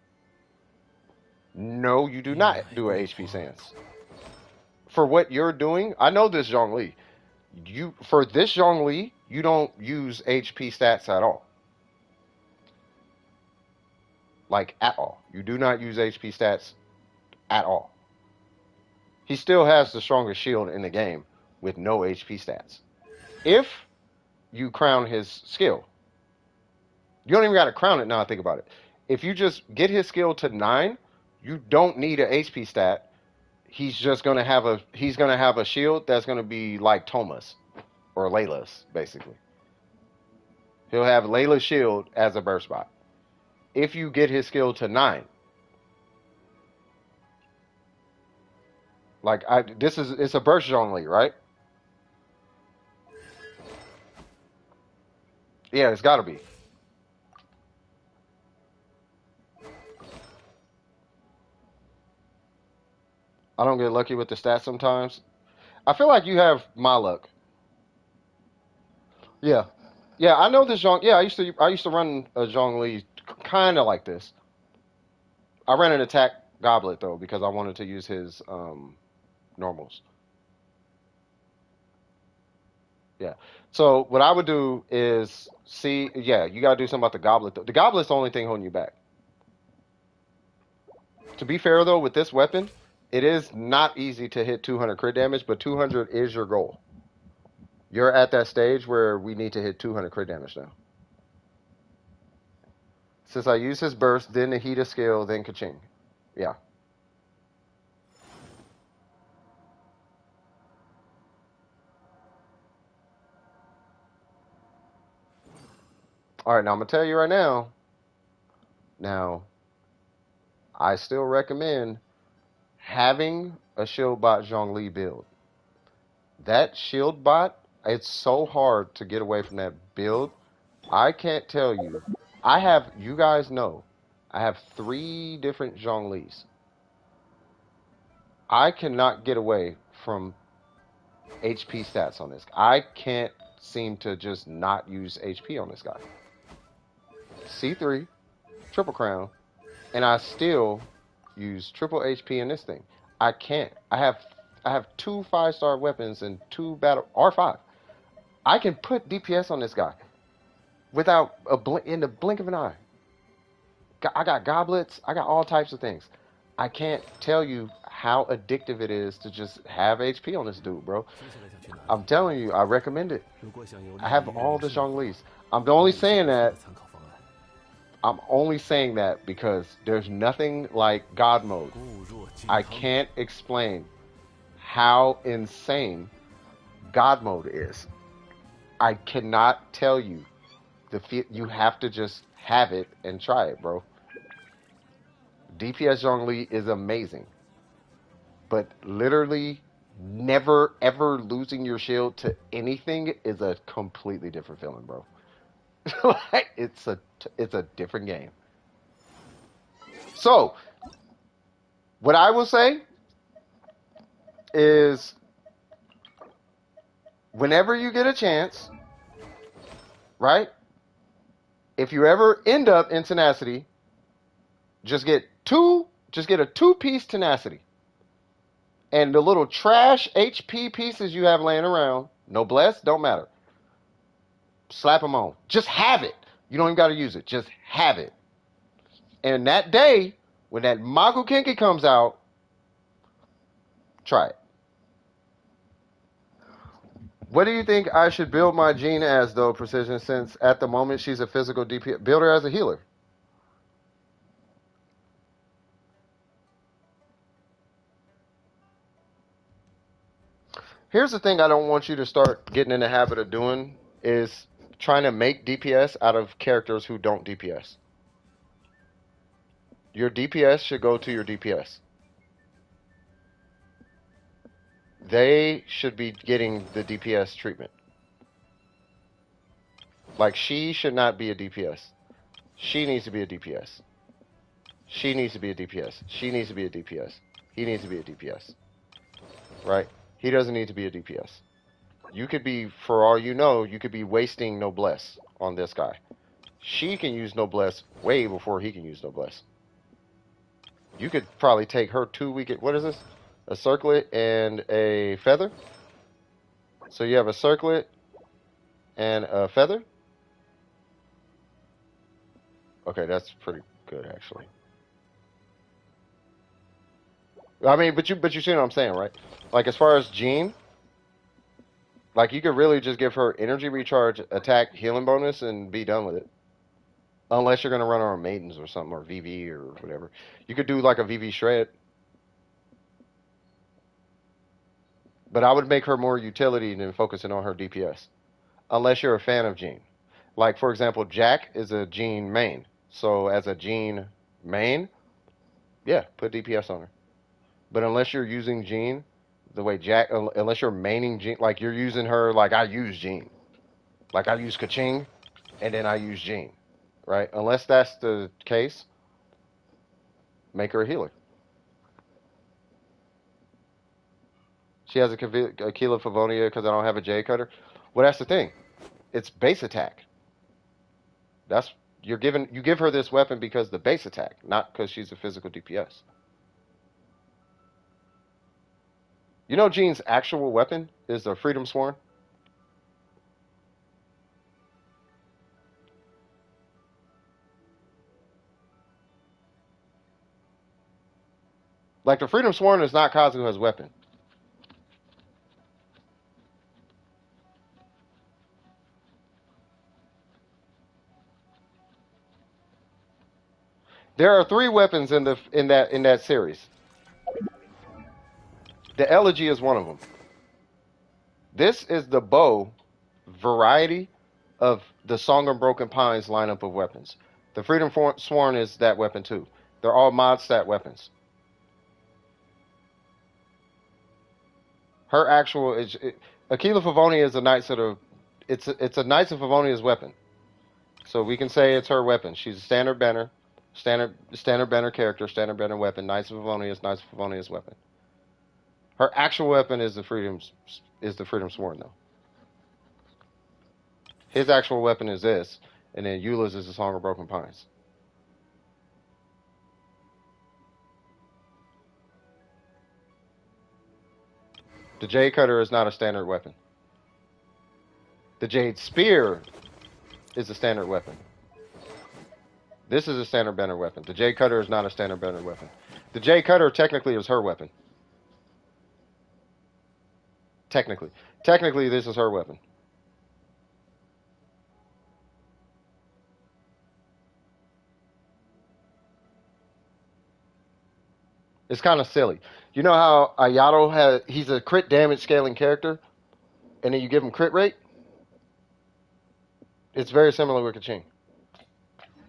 No, you do not do a HP stance. For what you're doing, I know this Zhongli. For this Zhongli, you don't use HP stats at all. Like, at all. You do not use HP stats at all. He still has the strongest shield in the game with no HP stats. If you crown his skill, you don't even got to crown it now I think about it. If you just get his skill to 9, you don't need an HP stat. He's just gonna have a shield that's gonna be like Toma's or Layla's, basically. He'll have Layla's shield as a burst bot. If you get his skill to 9. Like, it's a burst only, right? Yeah, it's gotta be. I don't get lucky with the stats sometimes. I feel like you have my luck. Yeah. Yeah, I know this Zhong. Yeah, I used to run a Zhongli kind of like this. I ran an attack goblet though because I wanted to use his normals. Yeah. So what I would do is see. Yeah, you gotta do something about the goblet though. The goblet's the only thing holding you back. To be fair though, with this weapon, it is not easy to hit 200 crit damage, but 200 is your goal. You're at that stage where we need to hit 200 crit damage now. Since I use his burst, then the heat of skill, then ka-ching. Yeah. All right, now I'm going to tell you right now. Now, I still recommend having a shield bot Zhongli build. That shield bot, it's so hard to get away from that build. I can't tell you. You guys know, I have 3 different Zhonglis. I cannot get away from HP stats on this. I can't seem to just not use HP on this guy. C3, triple crown, and I still use triple HP in this thing. I can't. I have 2 5-star weapons and 2 battle R5. I can put DPS on this guy without in the blink of an eye. I got goblets. I got all types of things. I can't tell you how addictive it is to just have HP on this dude, bro. I'm telling you, I recommend it. I have all the Zhonglis. I'm only saying that because there's nothing like God mode. I can't explain how insane God mode is. I cannot tell you. You have to just have it and try it, bro. DPS Zhongli is amazing. But literally never ever losing your shield to anything is a completely different feeling, bro. it's a different game. So, what I will say is whenever you get a chance, right? If you ever end up in tenacity, just get a 2-piece tenacity. And the little trash HP pieces you have laying around, noblesse, don't matter. Slap them on. Just have it. You don't even got to use it. Just have it. And that day, when that Magu Kinki comes out, try it. What do you think I should build my Jean as, though, Precision, since at the moment she's a physical DPS? Build her as a healer. Here's the thing I don't want you to start getting in the habit of doing is trying to make DPS out of characters who don't DPS. Your DPS should go to your DPS. They should be getting the DPS treatment. Like, she should not be a DPS. She needs to be a DPS. She needs to be a DPS. She needs to be a DPS. He needs to be a DPS. right? He doesn't need to be a DPS. You could be, for all you know, you could be wasting Noblesse on this guy. She can use Noblesse way before he can use Noblesse. You could probably take her 2 week. What is this? A circlet and a feather. So you have a circlet and a feather. Okay, that's pretty good actually. I mean, but you see what I'm saying, right? Like as far as Jean, like you could really just give her energy recharge, attack, healing bonus, and be done with it. Unless you're gonna run her on maidens or something, or VV or whatever. You could do like a VV shred. But I would make her more utility than focusing on her DPS. Unless you're a fan of Jean. Like for example, Jack is a Jean main. So as a Jean main, yeah, put DPS on her. But unless you're using Jean the way Jack, unless you're maining Jean, like you're using her like I use Jean. Like I use Kaching and then I use Jean. Right? Unless that's the case, make her a healer. She has a Keela Favonia because I don't have a J cutter. Well, that's the thing. It's base attack. That's you give her this weapon because the base attack, not because she's a physical DPS. You know Jean's actual weapon is the Freedom Sworn? Like the Freedom Sworn is not Kazuha's weapon. There are 3 weapons in that series. The Elegy is one of them. This is the bow variety of the Song of Broken Pines lineup of weapons. The Freedom Sworn is that weapon too. They're all mod stat weapons. Her actual is Aquila Favonia is a Knights of the it's a Knights of Favonia's weapon. So we can say it's her weapon. She's a standard banner, standard banner character, standard banner weapon. Knights of Favonia's weapon. Her actual weapon is the Freedom Sworn though. His actual weapon is this, and then Eula's is the Song of Broken Pines. The Jade Cutter is not a standard weapon. The Jade Spear is a standard weapon. This is a standard banner weapon. The Jade Cutter is not a standard banner weapon. The Jade Cutter technically is her weapon. Technically. Technically, this is her weapon. It's kind of silly. You know how Ayato he's a crit damage scaling character, and then you give him crit rate? It's very similar with Kaching.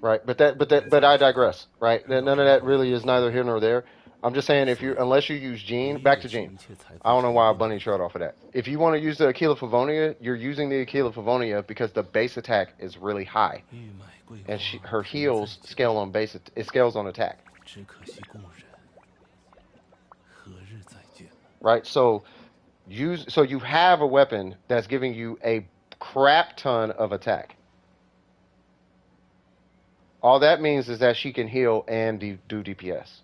Right? But I digress, right? None of that really is neither here nor there. I'm just saying unless you use Jean, back to Jean. I don't know why I bunny trailed off of that. If you want to use the Aquila Favonia, you're using the Aquila Favonia because the base attack is really high. And her heals scale on it scales on attack. Right? So you have a weapon that's giving you a crap ton of attack. All that means is that she can heal and do DPS.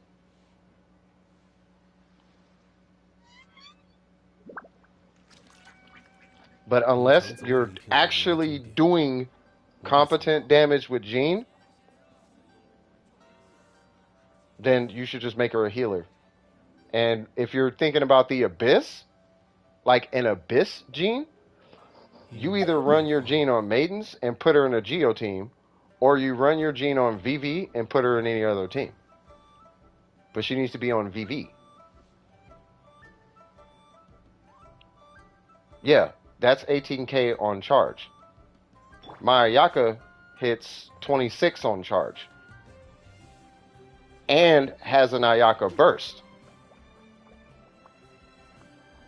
But unless you're actually doing competent damage with Jean, then you should just make her a healer. And if you're thinking about the Abyss, like an Abyss Jean, you either run your Jean on Maidens and put her in a Geo team, or you run your Jean on VV and put her in any other team. But she needs to be on VV. Yeah, that's 18k on charge. My Ayaka hits 26 on charge. And has an Ayaka burst.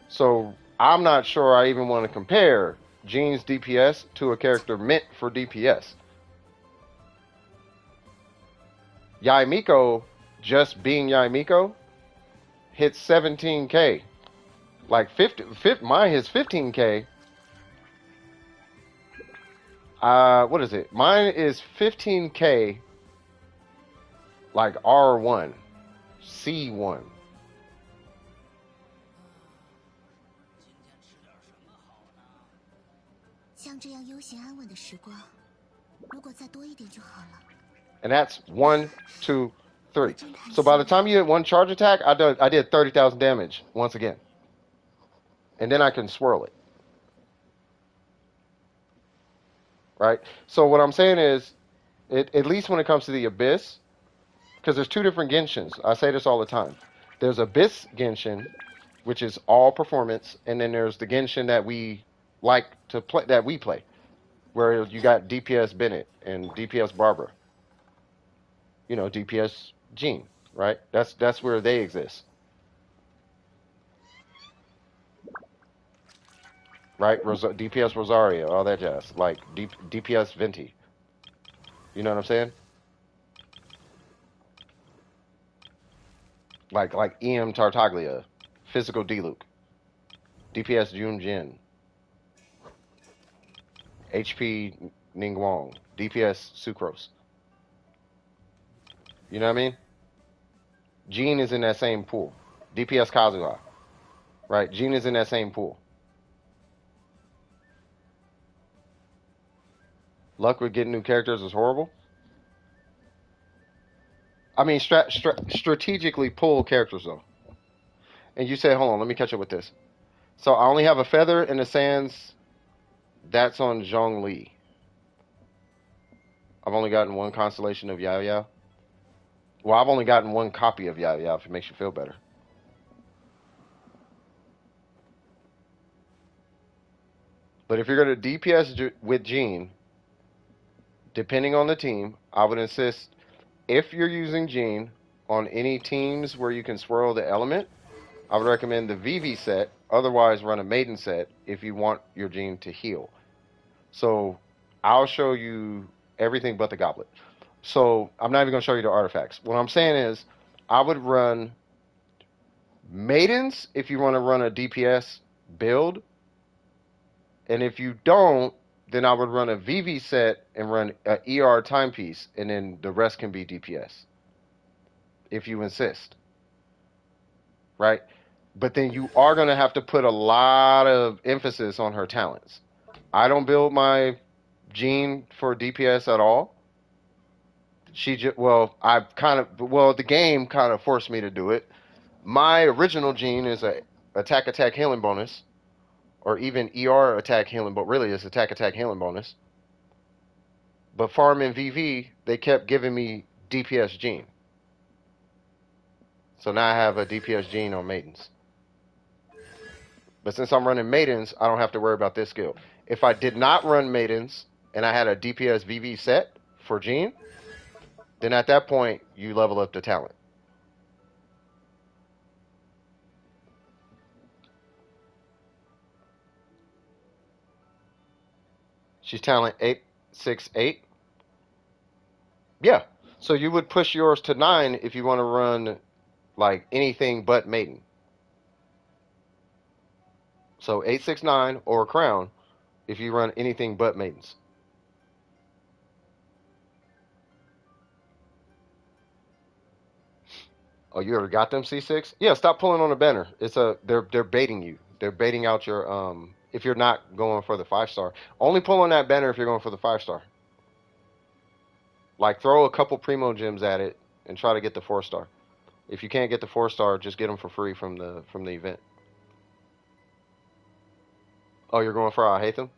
So I'm not sure I even want to compare Jean's DPS to a character meant for DPS. Yaimiko, just being Yaimiko, hits 17k Like 50, mine is 15K. What is it? Mine is 15K, like R1, C1. 像这样悠闲安稳的时光，如果再多一点就好了。And that's 1, 2, 3. So by the time you hit one charge attack, I did 30,000 damage once again. And then I can swirl it. Right? So what I'm saying is, at least when it comes to the Abyss, because there's two different Genshins. I say this all the time. There's Abyss Genshin, which is all performance, and then there's the Genshin that we like to play, that we play, where you got DPS Bennett and DPS Barbara. You know, DPS Jean, right? That's where they exist. Right? DPS Rosario, all that jazz. Like DPS Venti. You know what I'm saying? Like EM Tartaglia, Physical D-Luke, DPS Jun Jin, HP Ningguang, DPS Sucrose. You know what I mean? Jean is in that same pool. DPS Kazuha. Right? Jean is in that same pool. Luck with getting new characters is horrible. I mean, strategically pull characters, though. And you say, hold on, let me catch up with this. So I only have a feather in the sands. That's on Zhongli. I've only gotten one constellation of Yao Yao. Well, I've only gotten one copy of Yao Yao, if it makes you feel better. But if you're going to DPS with Jean, depending on the team, I would insist, if you're using Jean on any teams where you can swirl the element, I would recommend the VV set. Otherwise, run a Maiden set if you want your Jean to heal. So I'll show you everything but the goblet. So I'm not even going to show you the artifacts. What I'm saying is, I would run Maidens if you want to run a DPS build. And if you don't, then I would run a VV set and run an ER timepiece, and then the rest can be DPS. If you insist. Right? But then you are going to have to put a lot of emphasis on her talents. I don't build my Jean for DPS at all. The game kind of forced me to do it. My original Jean is a attack healing bonus, or even ER attack healing, but really it's attack healing bonus. But farming VV, they kept giving me DPS Jean. So now I have a DPS Jean on Maidens. But since I'm running Maidens, I don't have to worry about this skill. If I did not run Maidens and I had a DPS VV set for Jean, then at that point, you level up the talent. She's talent 868. Yeah. So you would push yours to 9 if you want to run like anything but Maiden. So 869 or Crown if you run anything but Maidens. Oh, you ever got them C6? Yeah, stop pulling on the banner. They're baiting you. They're baiting out your if you're not going for the 5-star. Only pull on that banner if you're going for the 5-star. Like throw a couple primo gems at it and try to get the 4-star. If you can't get the 4-star, just get them for free from the event. Oh, you're going for Al-Haytham?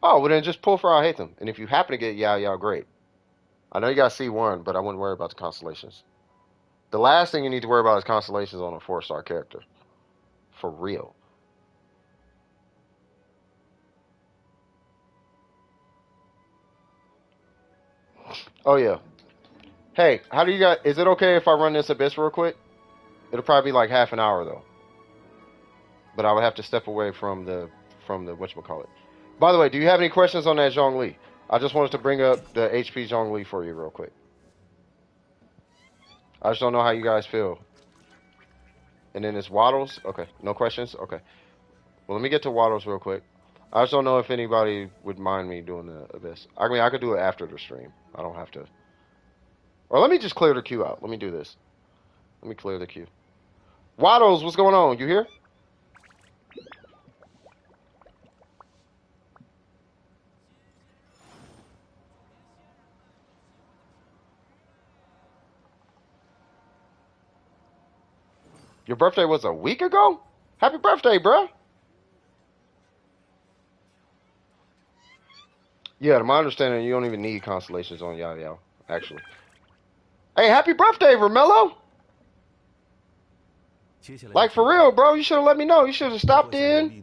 Oh, well then just pull for Al-Haytham. And if you happen to get Yao Yao, great. I know you got C1, but I wouldn't worry about the constellations. The last thing you need to worry about is constellations on a 4-star character. For real. Oh yeah. Hey, how do you guys? Is it okay if I run this Abyss real quick? It'll probably be like half an hour though. But I would have to step away from the whatchamacallit. By the way, do you have any questions on that Zhongli? I just wanted to bring up the HP Zhongli for you real quick. I just don't know how you guys feel. And then it's Waddles. Okay, no questions. Okay. Well, let me get to Waddles real quick. I just don't know if anybody would mind me doing this. I mean, I could do it after the stream. I don't have to. Or let me just clear the queue out. Let me do this. Let me clear the queue. Waddles, what's going on? You here? Your birthday was a week ago? Happy birthday, bruh. Yeah, to my understanding, you don't even need constellations on Yao Yao, actually. Hey, happy birthday, Romello! Like, for real, bro, you should have let me know. You should have stopped in.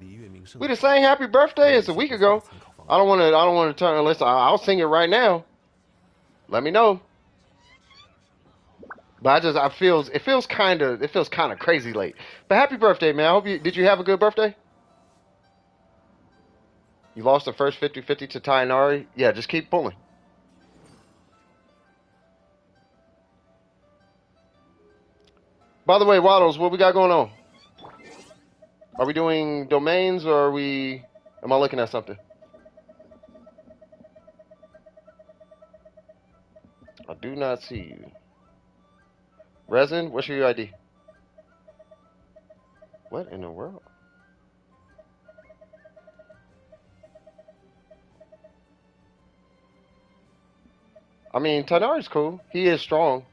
We just sang happy birthday. It's a week ago. I don't want to turn, listen, I'll sing it right now. Let me know. But it feels kind of crazy late. But happy birthday, man. I hope did you have a good birthday? You lost the first 50-50 to Tainari? Yeah, just keep pulling. By the way, Waddles, what we got going on? Are we doing domains or am I looking at something? I do not see you. Resin, what's your ID? What in the world? I mean, Tainari's cool. He is strong.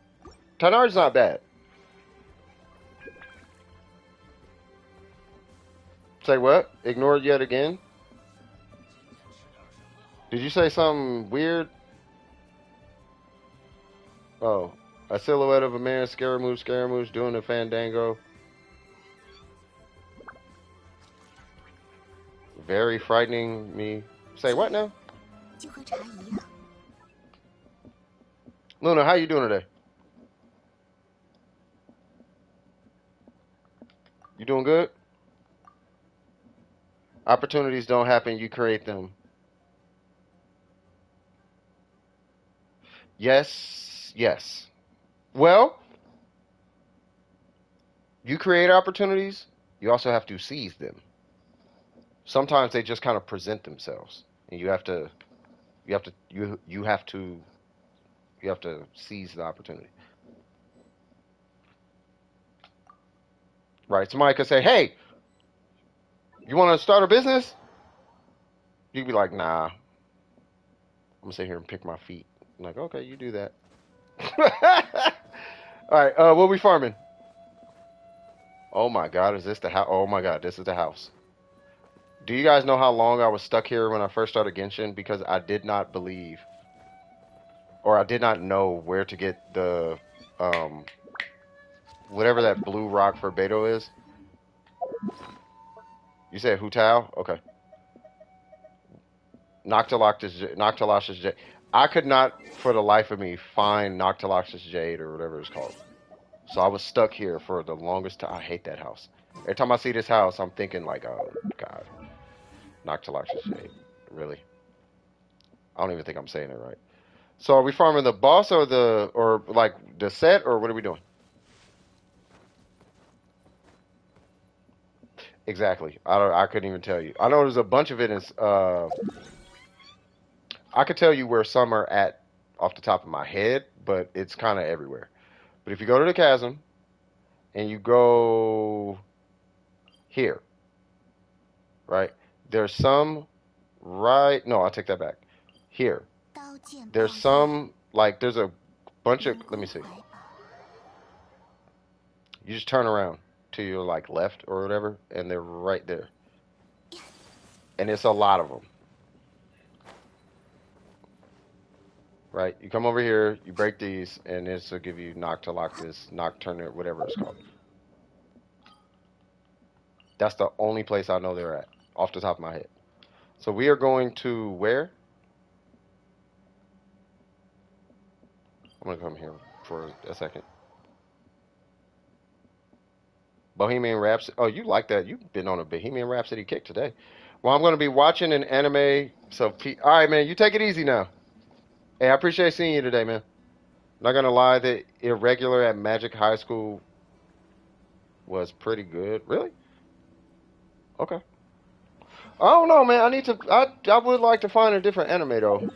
Tainari's not bad. Say what? Ignore it yet again? Did you say something weird? Oh, a silhouette of a man, Scaramouche, doing a fandango. Very frightening me. Say what now? Luna, how you doing today? You doing good? Opportunities don't happen, you create them. Yes, yes. Well, you create opportunities, you also have to seize them. Sometimes they just kind of present themselves, and you have to seize the opportunity. Right? Somebody could say, "Hey, you want to start a business?" You'd be like, "Nah, I'm gonna sit here and pick my feet." I'm like, okay, you do that. All right, what we farming? Oh my God, is this the house? Oh my God, this is the house. Do you guys know how long I was stuck here when I first started Genshin? Because I did not believe, or I did not know where to get the, um, whatever that blue rock for Beto is. You said Hutao? Okay. Noctilash's Jade. I could not, for the life of me, find Noctilash's Jade or whatever it's called. So I was stuck here for the longest time. I hate that house. Every time I see this house, I'm thinking like, oh God, Noctilash's Jade. Really? I don't even think I'm saying it right. So are we farming the boss or like the set, or what are we doing? Exactly. I couldn't even tell you. I know there's a bunch of it in I could tell you where some are at off the top of my head, but it's kind of everywhere. But if you go to the chasm and you go here, right? There's some right. No, I'll take that back. Here. There's some, like, there's a bunch of, let me see. You just turn around to your, like, left or whatever, and they're right there. And it's a lot of them. Right? You come over here, you break these, and this will give you Nocturne, whatever it's called. That's the only place I know they're at, off the top of my head. So we are going to where? I'm going to come here for a second. Bohemian Rhapsody. Oh, you like that. You've been on a Bohemian Rhapsody kick today. Well, I'm going to be watching an anime. So, all right, man, you take it easy now. Hey, I appreciate seeing you today, man. Not going to lie, the irregular at Magic High School was pretty good. Really? Okay. I don't know, man. I would like to find a different anime though.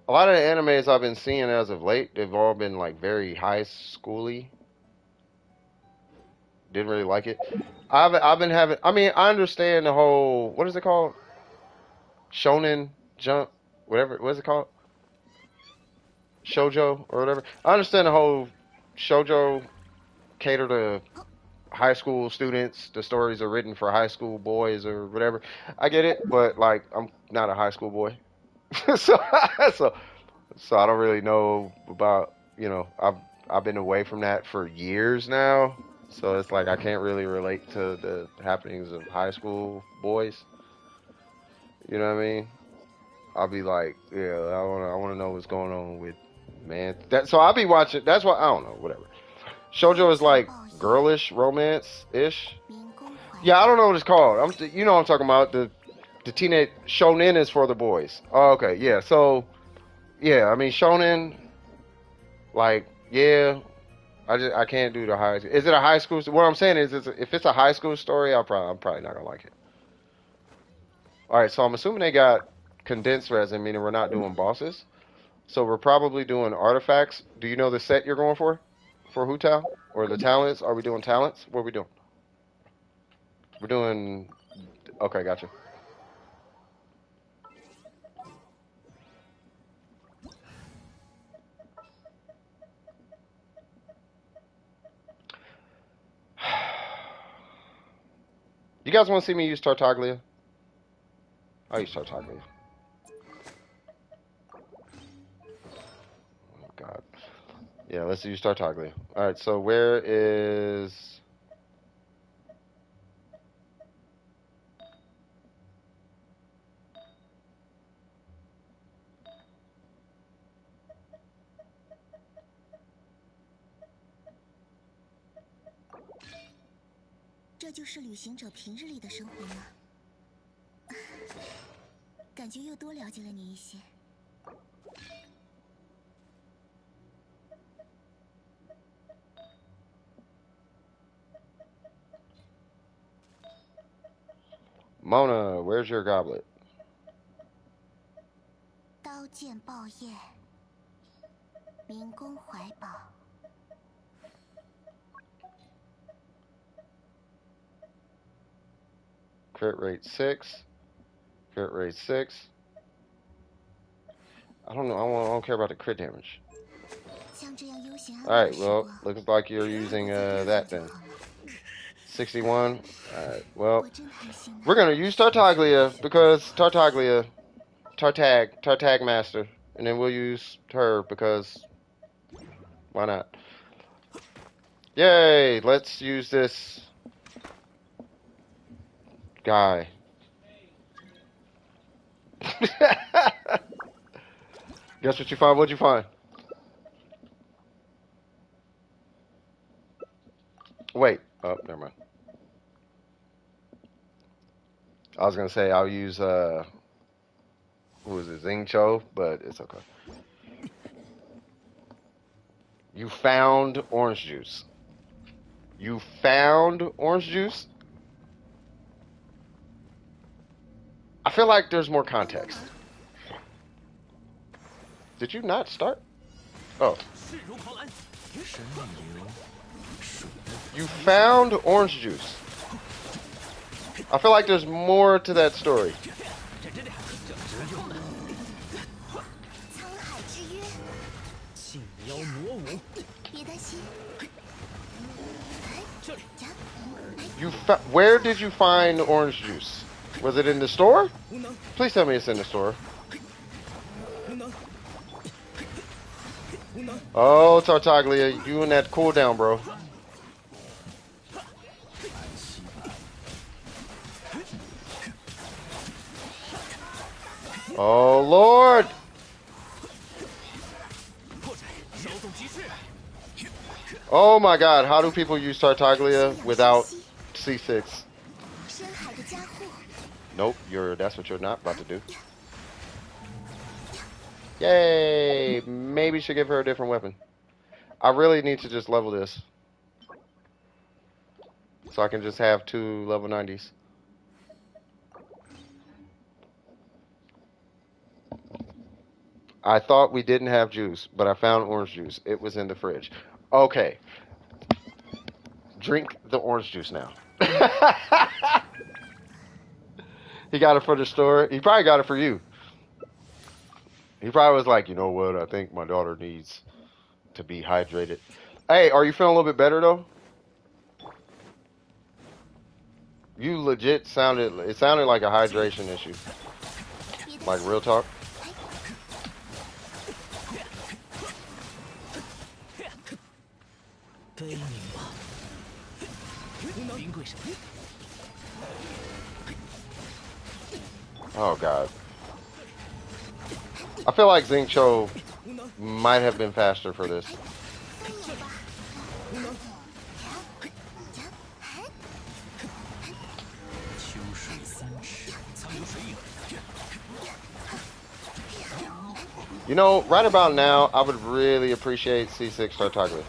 A lot of the animes I've been seeing as of late, they've all been like very high schooly. Didn't really like it. I've been having. I mean, I understand the whole. What is it called? Shonen Jump, whatever. What is it called? Shoujo or whatever. I understand the whole shoujo cater to high school students. The stories are written for high school boys or whatever. I get it, but like I'm not a high school boy, so so so I don't really know about. I've been away from that for years now, so it's like I can't really relate to the happenings of high school boys. You know what I mean? I'll be like, yeah, I wanna know what's going on with man. That so I'll be watching. That's why I don't know. Whatever. Shoujo is like girlish romance ish. Yeah, I don't know what it's called. You know what I'm talking about. The teenage shonen is for the boys. Oh, okay, yeah. So yeah, I mean shonen, like yeah. I can't do the high. Is it a high school? What I'm saying is, if it's a high school story, I'm probably not gonna like it. All right, so I'm assuming they got condensed resin, meaning we're not doing bosses. So we're probably doing artifacts. Do you know the set you're going for Hu Tao or the talents? Are we doing talents? What are we doing? We're doing. Okay, gotcha. You guys want to see me use Tartaglia? I'll use Tartaglia. Oh God. Yeah, let's use Tartaglia. All right, so where is?这就是旅行者平日里的生活吗？感觉又多了解了你一些。Mona, where's your goblet? 刀剑爆焰，民工怀宝。Crit rate 6. Crit rate 6. I don't know. I don't care about the crit damage. 像这样悠闲安 All 稳 right, 的时 well, 光， looks like you're 让 using 我再多 that 想就 then. 好了。 61. All right, well, 我真贪心呐。we're gonna use Tartaglia because Tartag Master, and then we'll use her because why not? Yay! Let's use this guy. Guess what you find? What'd you find? Wait. Oh, never mind. I was gonna say I'll use who is it, Zing Cho, but it's okay. You found orange juice. You found orange juice? I feel like there's more context. Did you not start? Oh. You found orange juice. I feel like there's more to that story. 沧海之约，信妖魔舞，别担心。这里， Where did you find orange juice? Was it in the store? Please tell me it's in the store. Oh, Tartaglia, you in that cooldown, bro. Oh, Lord. Oh, my God. How do people use Tartaglia without C6? 深海的加护， Nope, that's what you're not about to do. Yay! Maybe should give her a different weapon. I really need to just level this. so I can just have 2 level 90s. I thought we didn't have juice, but I found orange juice. It was in the fridge. Okay, drink the orange juice now. He got it for the store. He probably got it for you. He probably was like, you know what? I think my daughter needs to be hydrated. Hey, are you feeling a little bit better though? You legit sounded. It sounded like a hydration issue. Like real talk. Oh god. I feel like Xingqiu might have been faster for this. You know, right about now, I would really appreciate C6 Tartaglia.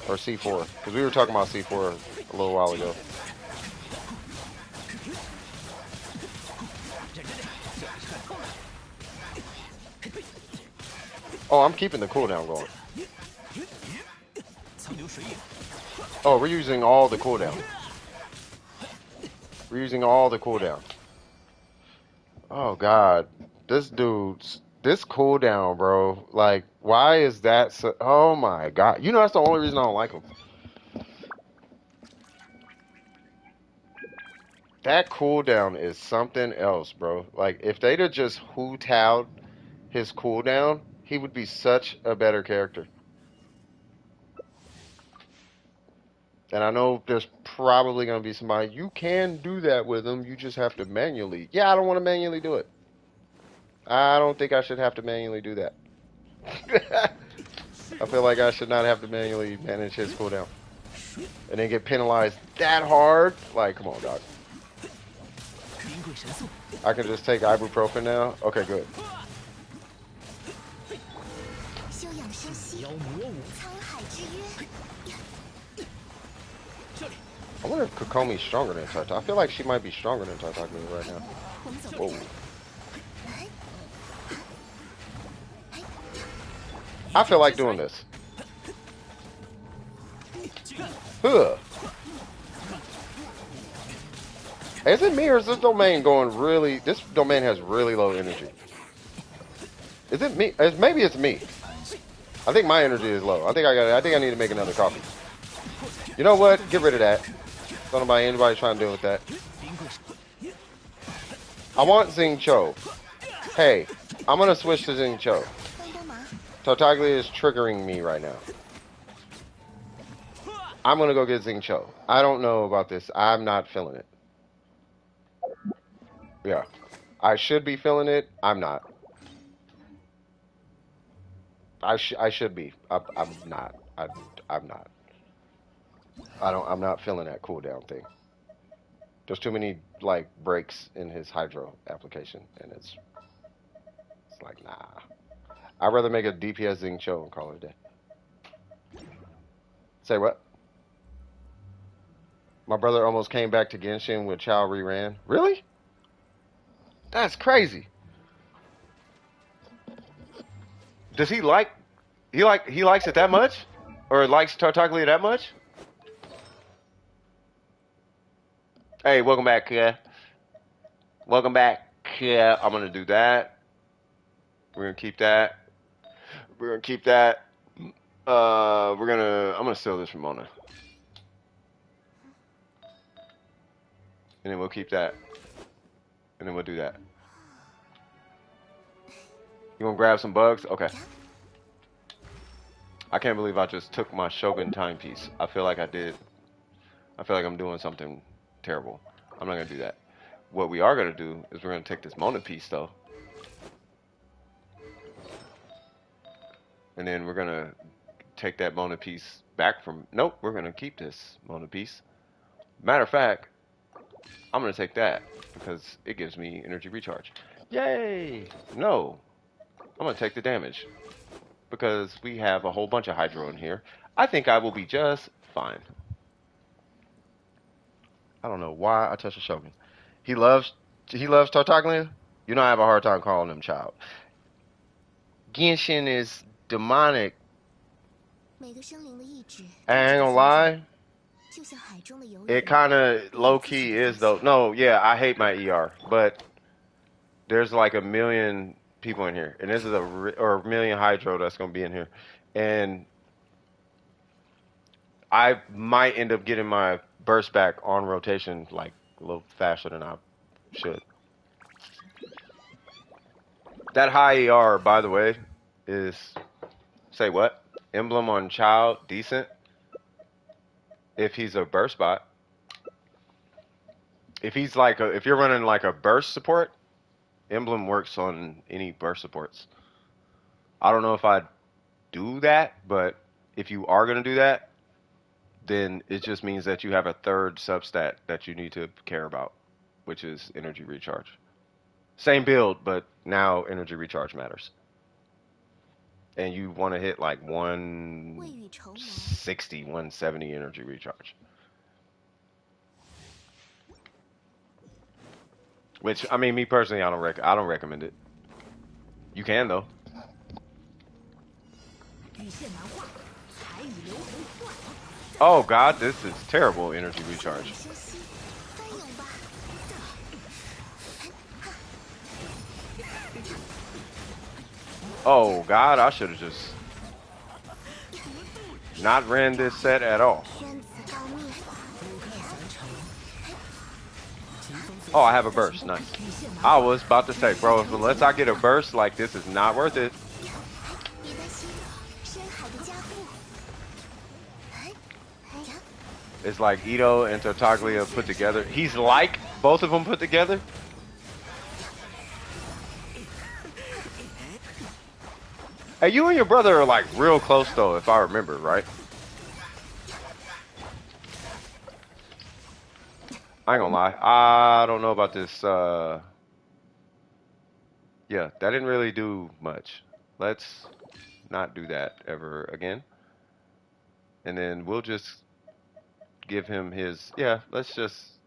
Or C4. Because we were talking about C4 a little while ago. Oh, I'm keeping the cooldown going. Oh, we're using all the cooldown. We're using all the cooldown. Oh, God. This cooldown, bro. Like, why is that so... Oh, my God. You know, that's the only reason I don't like him. That cooldown is something else, bro. Like, if they'd have just hootowed his cooldown, he would be such a better character. And I know there's probably going to be somebody, you can do that with him, you just have to manually. Yeah, I don't want to manually do it. I don't think I should have to manually do that. I feel like I should not have to manually manage his cooldown. And then get penalized that hard. Like, come on, dog. I can just take ibuprofen now? Okay, good. I wonder if Kokomi's stronger than Tartaglia. I feel like she might be stronger than Tartaglia right now. Whoa. I feel like doing this. Huh. Is it me or is this domain going really... This domain has really low energy. Is it me? Maybe it's me. I think my energy is low. I think I need to make another coffee. You know what? Get rid of that. Don't know about anybody trying to deal with that. I want Xingqiu. Hey, I'm gonna switch to Xingqiu. Tartaglia is triggering me right now. I'm gonna go get Xingqiu. I don't know about this. I'm not feeling it. Yeah. I should be feeling it. I'm not. I should be. I'm not. I'm not. I'm not feeling that cooldown thing. There's too many like breaks in his hydro application, and it's like nah. I'd rather make a DPS Xingqiu and call it a day. Say what? My brother almost came back to Genshin when Chow reran. Really? That's crazy. Does he like? He likes it that much, or likes Tartaglia that much? Hey, welcome back, welcome back. I'm gonna do that. We're gonna keep that. We're gonna keep that. I'm gonna steal this from Mona, and then we'll keep that, and then we'll do that. You wanna grab some bugs? Okay. I can't believe I just took my Shogun timepiece. I feel like I did. I feel like I'm doing something terrible. I'm not gonna do that. What we are gonna do is we're gonna take this Mona piece though, and then we're gonna take that Mona piece back from. Nope, we're gonna keep this Mona piece. Matter of fact, I'm gonna take that because it gives me energy recharge. Yay! No, I'm gonna take the damage because we have a whole bunch of hydro in here. I think I will be just fine. I don't know why I touched a Shogun. He loves Tartaglia. You know I have a hard time calling him child. Genshin is demonic. 每个生灵的意志 I 都 ain't 是 gonna 存在， lie. 就像海中的游 It 鱼， kind of 没有 low 自己 key 的 is 方 though. 向。 No, yeah, I hate my ER, but there's like a million people in here, and this is or a million hydro that's gonna be in here, and I might end up getting my burst back on rotation like a little faster than I should. That high ER, by the way, is say what? Emblem on child decent if he's a burst bot. If he's like if you're running like a burst support, emblem works on any burst supports. I don't know if I'd do that, but if you are gonna do that, then it just means that you have a third substat that you need to care about, which is energy recharge. Same build, but now energy recharge matters. And you want to hit like 未雨绸缪， 160, 170 energy recharge. Which I mean, me personally, I don't recommend it. You can though. 羽线难画，彩羽流红。 Oh God, this is terrible energy recharge. 休息，翻涌吧。 Oh God, I should have just not ran this set at all. 天子告密， Oh, I have a burst. Nice. I was about to say, bro, unless I get a burst, like this is not worth it. 别担心，深海的加护。 It's like Ito and Tartaglia put together. He's like both of them put together. Hey, you and your brother are like real close though, if I remember, right? I ain't gonna lie. I don't know about this. Yeah, that didn't really do much. Let's not do that ever again. And then we'll just give him his. Yeah, let's just.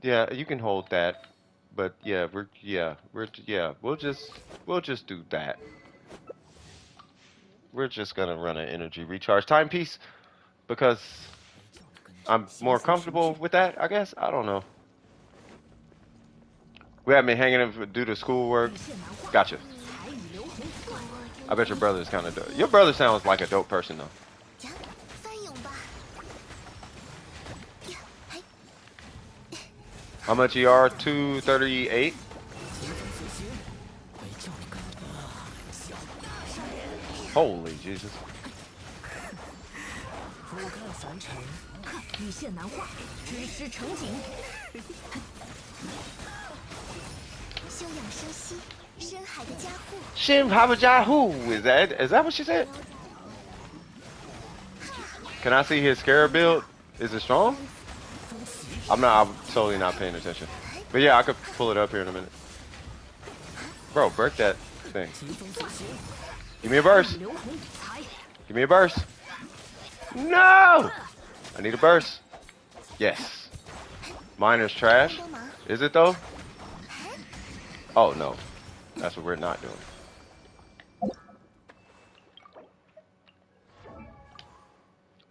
Yeah, you can hold that. But yeah, we'll just do that. We're just gonna run an energy recharge timepiece because I'm more comfortable with that, I guess. I don't know. We haven't been hanging him due to schoolwork. Gotcha. I bet your brother is kind of dope. Your brother sounds like a dope person though. 翻涌吧。 How much ER? 238? Holy Jesus. 俯瞰凡尘，羽线难画，只识成景。 休养生息，深海的加护。 Shin Papajahu. Is that what she said? Can I see his scarab build? Is it strong? I'm totally not paying attention. But yeah, I could pull it up here in a minute. Bro, break that thing. Give me a burst. 流红彩， Give me a burst. No! I need a burst. Yes. Mine is trash. 帮忙， Is it though? Oh no. That's what we're not doing.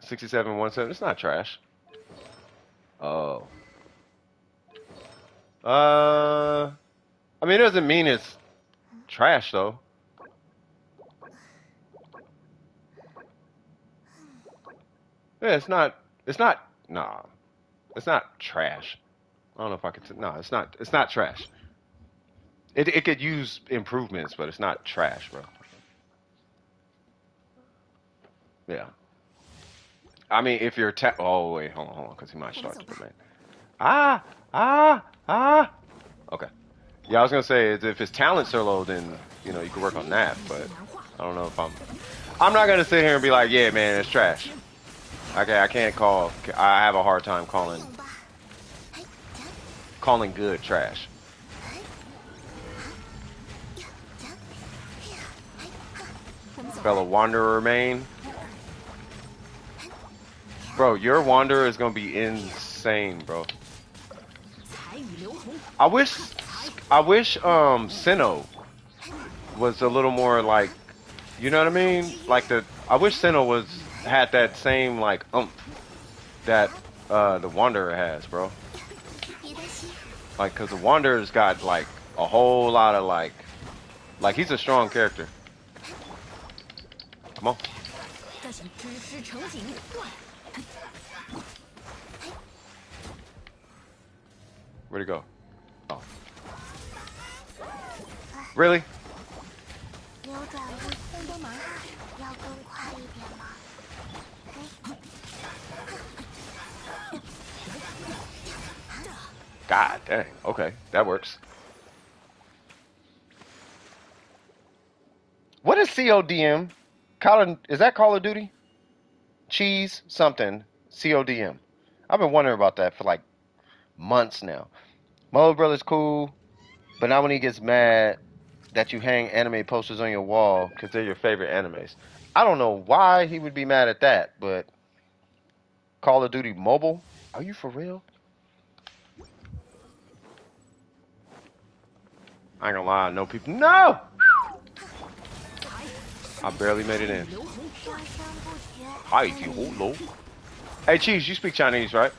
6717. It's not trash. Oh. I mean, it doesn't mean it's trash though. Yeah, it's not. Nah. It's not trash. I don't know if I could. No, it's not. It's not trash. It could use improvements, but it's not trash, bro. Yeah. I mean, if you're oh wait, hold on, because he might start to man. Okay. Yeah, I was gonna say if his talents are low, then you can work on that. But I don't know if I'm not gonna sit here and be like, yeah, man, it's trash. Okay, I can't call. I have a hard time 翻涌吧。 calling good trash. Fellow Wanderer main. Bro, your Wanderer is gonna be insane. insane, bro. 彩雨流红， I wish Sinnoh was a little more like, you know what I mean? Like I wish Sinnoh had that same like oomph that the Wanderer has, bro. 别担心， Like, cause the Wanderer's got like a whole lot of like he's a strong character. Come on. 知识成景， Where'd he go? Oh. Really? 扭转力更多吗？要更快一点吗？ God dang. Okay, that works. What is CODM? Is that Call of Duty? Cheese something. CODM. I've been wondering about that for like months now. My little brother's cool, but not when he gets mad that you hang anime posters on your wall because they're your favorite animes. I don't know why he would be mad at that, but Call of Duty Mobile? Are you for real? I ain't gonna lie, I know people. No! I barely made it in. 流红， 生不绝， Hi, you hello. Hey, Cheese, you speak Chinese, right?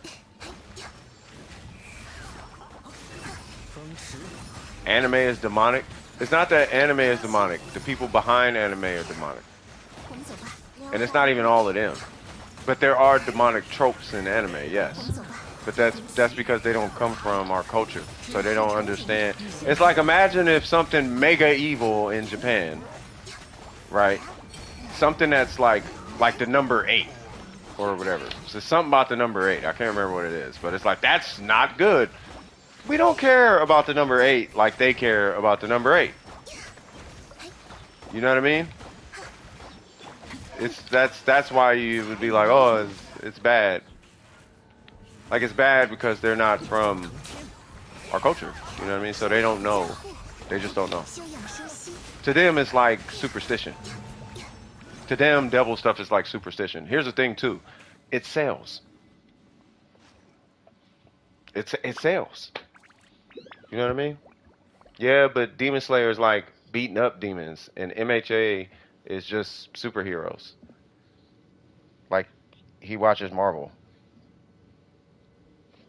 风驰， Anime is demonic. It's not that anime is demonic. The people behind anime are demonic. 我们走吧。 And it's not even all of them. But there are demonic tropes in anime, 我 yes. 们走吧。 But that's because they don't come from our culture. So they don't understand. It's like imagine if something mega evil in Japan, right? Something that's like the number 8 or whatever. So something about the number 8. I can't remember what it is, but it's like that's not good. We don't care about the number 8 like they care about the number 8. You know what I mean? That's why you would be like, oh, it's bad. Like it's bad because they're not from our culture. You know what I mean? So they don't know. They just don't know. 休养生息， To them, it's like superstition. To them, devil stuff is like superstition. Here's the thing too, it sells. It sells. You know what I mean? Yeah, but Demon Slayer is like beating up demons, and MHA is just superheroes. Like he watches Marvel.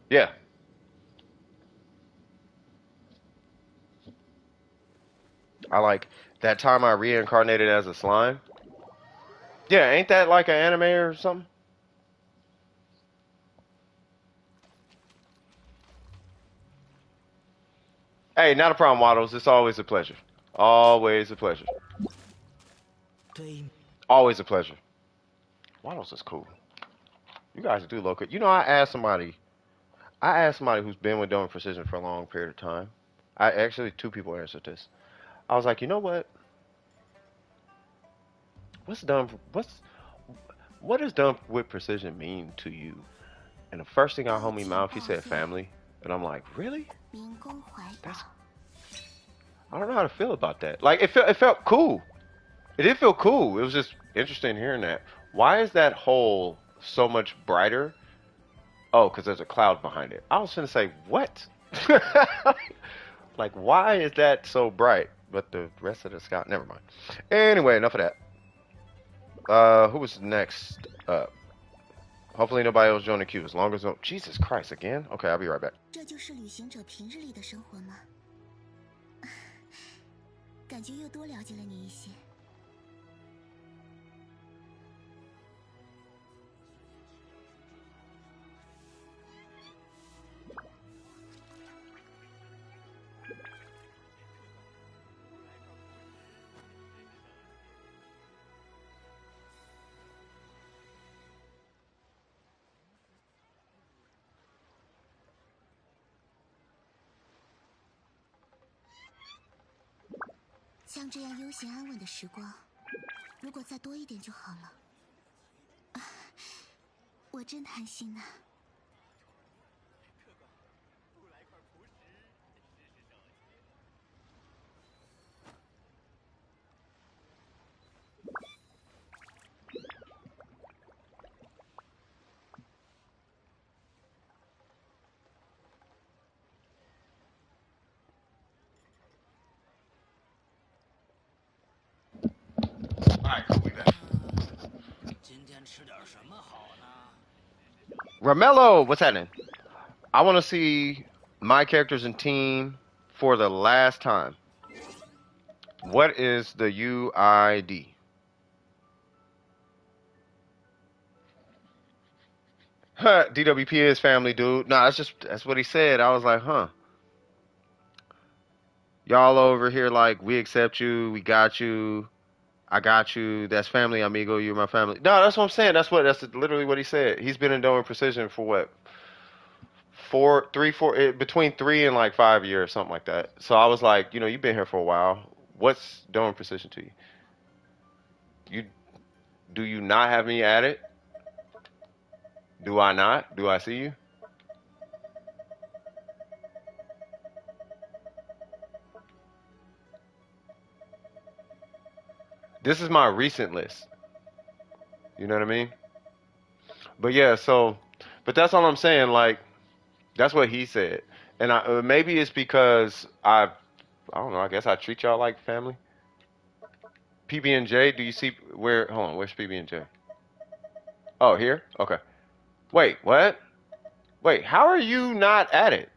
Yeah. I like that time I reincarnated as a slime. Yeah, ain't that like an anime or something? Hey, not a problem, Waddles. It's always a pleasure. Always a pleasure. 对， Always a pleasure. Waddles is cool. You guys do local. You know, I asked somebody who's been with Dome Precision for a long period of time. I actually, two people answered this. I was like, you know what? What does done with precision mean to you? And the first thing out of homie mouth, he said family, and I'm like, really? 民工怀抱 That's I don't know how to feel about that. Like it felt cool. It did feel cool. It was just interesting hearing that. Why is that hole so much brighter? Oh, because there's a cloud behind it. I was gonna say what? Like why is that so bright? But the rest of the sky, never mind. Anyway, enough of that. Who was next up? Hopefully nobody else joined the queue. As long as no, Jesus Christ again. Okay, I'll be right back. 这就是旅行者平日里的生活吗？感觉又多了解了你一些。像这样悠闲安稳的时光，如果再多一点就好了。我真贪心呐、right, cool, we back. Ramello, what's happening? I want to see my characters and team for the last time. What is the UID? Huh, DWP is family, dude. Nah, that's what he said. I was like, huh. Y'all over here like we accept you, we got you, I got you. That's family, amigo. You're my family. No, that's what I'm saying. That's literally what he said. He's been in Doing Precision for what 4, between 3 and like 5 years, something like that. So I was like, you've been here for a while. What's Doing Precision to you? You do you not have me at it? Do I not? Do I see you? This is my recent list. You know what I mean? But yeah, but that's all I'm saying. Like, that's what he said. And maybe it's because I don't know. I guess I treat y'all like family. PB and J. Do you see where? Hold on. Where's PB and J? Oh, here. Okay. Wait. What? Wait. How are you not at it?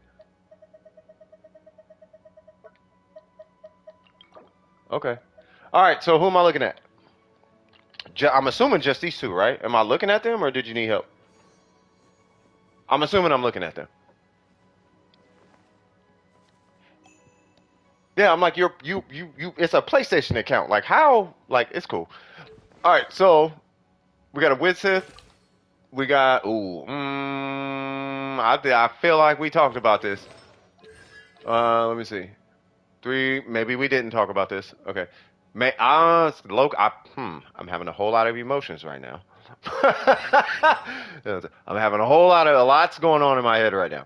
Okay. All right. So who am I looking at? I'm assuming just these two, right? Am I looking at them, or did you need help? I'm assuming I'm looking at them. Yeah. I'm like you. It's a PlayStation account. Like how? Like it's cool. All right. So we got a Widsith. We got I feel like we talked about this. Let me see. Three. Maybe we didn't talk about this. Okay. I'm having a whole lot of emotions right now. I'm having a lot's going on in my head right now.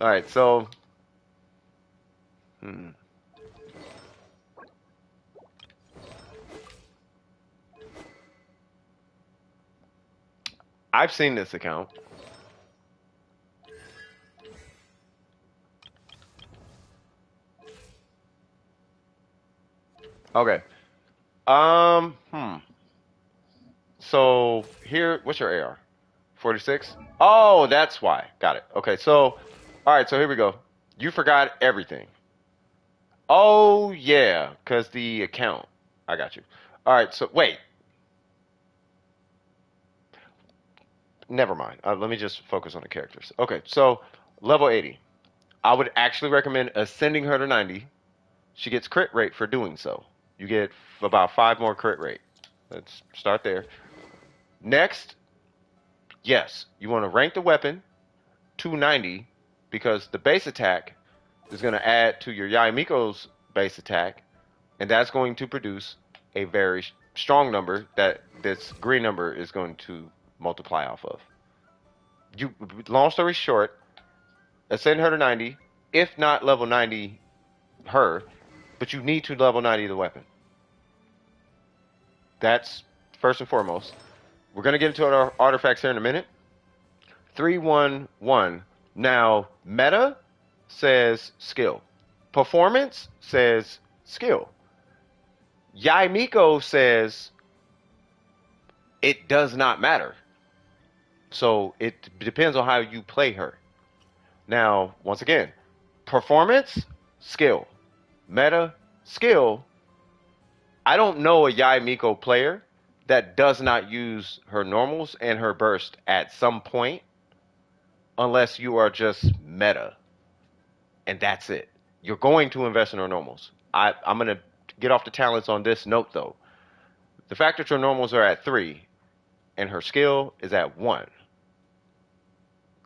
All right. So, hmm. I've seen this account. Okay. Um. Hmm. So here, what's your AR? 46? Oh, that's why. Got it. Okay, so, all right, so here we go. You forgot everything. Oh, yeah, because the account. I got you. All right, so wait. Never mind. Let me just focus on the characters. Okay, so level 80. I would actually recommend ascending her to 90. She gets crit rate for doing so. You get about 5 more crit rate. Let's start there. Next, yes, you want to rank the weapon 290 because the base attack is going to add to your Yaimiko's base attack, and that's going to produce a very strong number that this green number is going to multiply off of. Long story short, ascend her to 90, if not level 90 her, but you need to level 90 the weapon. That's first and foremost. We're going to get into our artifacts here in a minute. 311. Now, meta says skill. Performance says skill. Yaimiko says it does not matter. So it depends on how you play her. Now, once again, performance, skill. Meta, skill. I don't know a Yaimiko player that does not use her normals and her burst at some point unless you are just meta. And that's it. You're going to invest in her normals. I'm going to get off the talents on this note, though. The fact that your normals are at 3 and her skill is at 1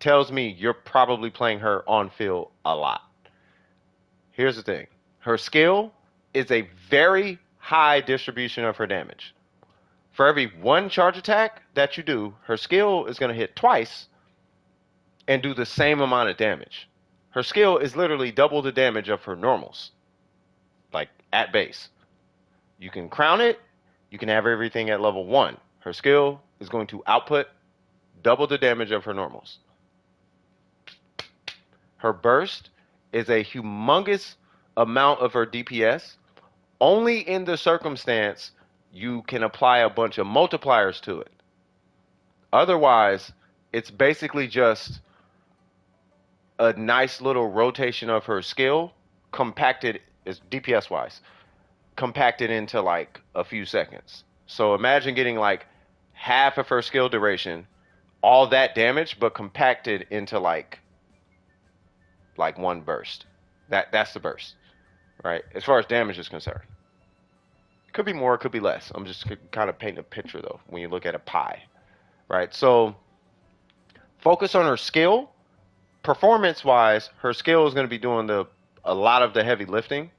tells me you're probably playing her on field a lot. Here's the thing. Her skill is a very high distribution of her damage. For every 1 charge attack that you do, her skill is going to hit twice and do the same amount of damage. Her skill is literally double the damage of her normals, like at base. You can crown it, you can have everything at level 1. Her skill is going to output double the damage of her normals. Her burst is a humongous amount of her DPS, only in the circumstance you can apply a bunch of multipliers to it. Otherwise, it's basically just a nice little rotation of her skill compacted is DPS wise, compacted into like a few seconds. So imagine getting like half of her skill duration, all that damage, but compacted into like one burst. That's the burst, right? As far as damage is concerned. Could be more, could be less. I'm just kind of painting a picture though when you look at a pie, right? So focus on her skill. Performance wise, her skill is going to be doing a lot of the heavy lifting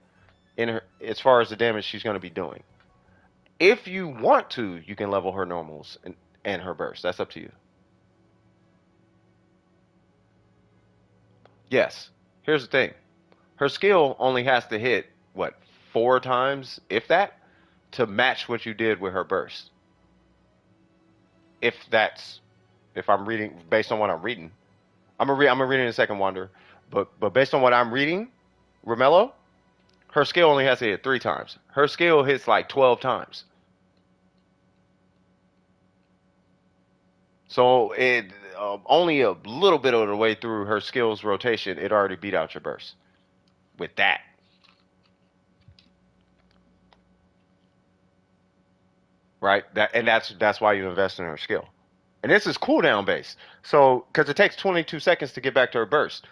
in her as far as the damage she's going to be doing. If you want to, you can level her normals and her burst. That's up to you. Yes. Here's the thing. Her skill only has to hit what 4 times, if that, to match what you did with her burst. If I'm reading based on what I'm reading, I'm gonna read it in a second, Wander. But based on what I'm reading, Romello, her skill only has to hit 3 times. Her skill hits like 12 times. So it only a little bit of the way through her skills rotation, it already beat out your burst with that. Right? That's why you invest in her skill. And this is cooldown based. So because it takes 22 seconds to get back to her burst,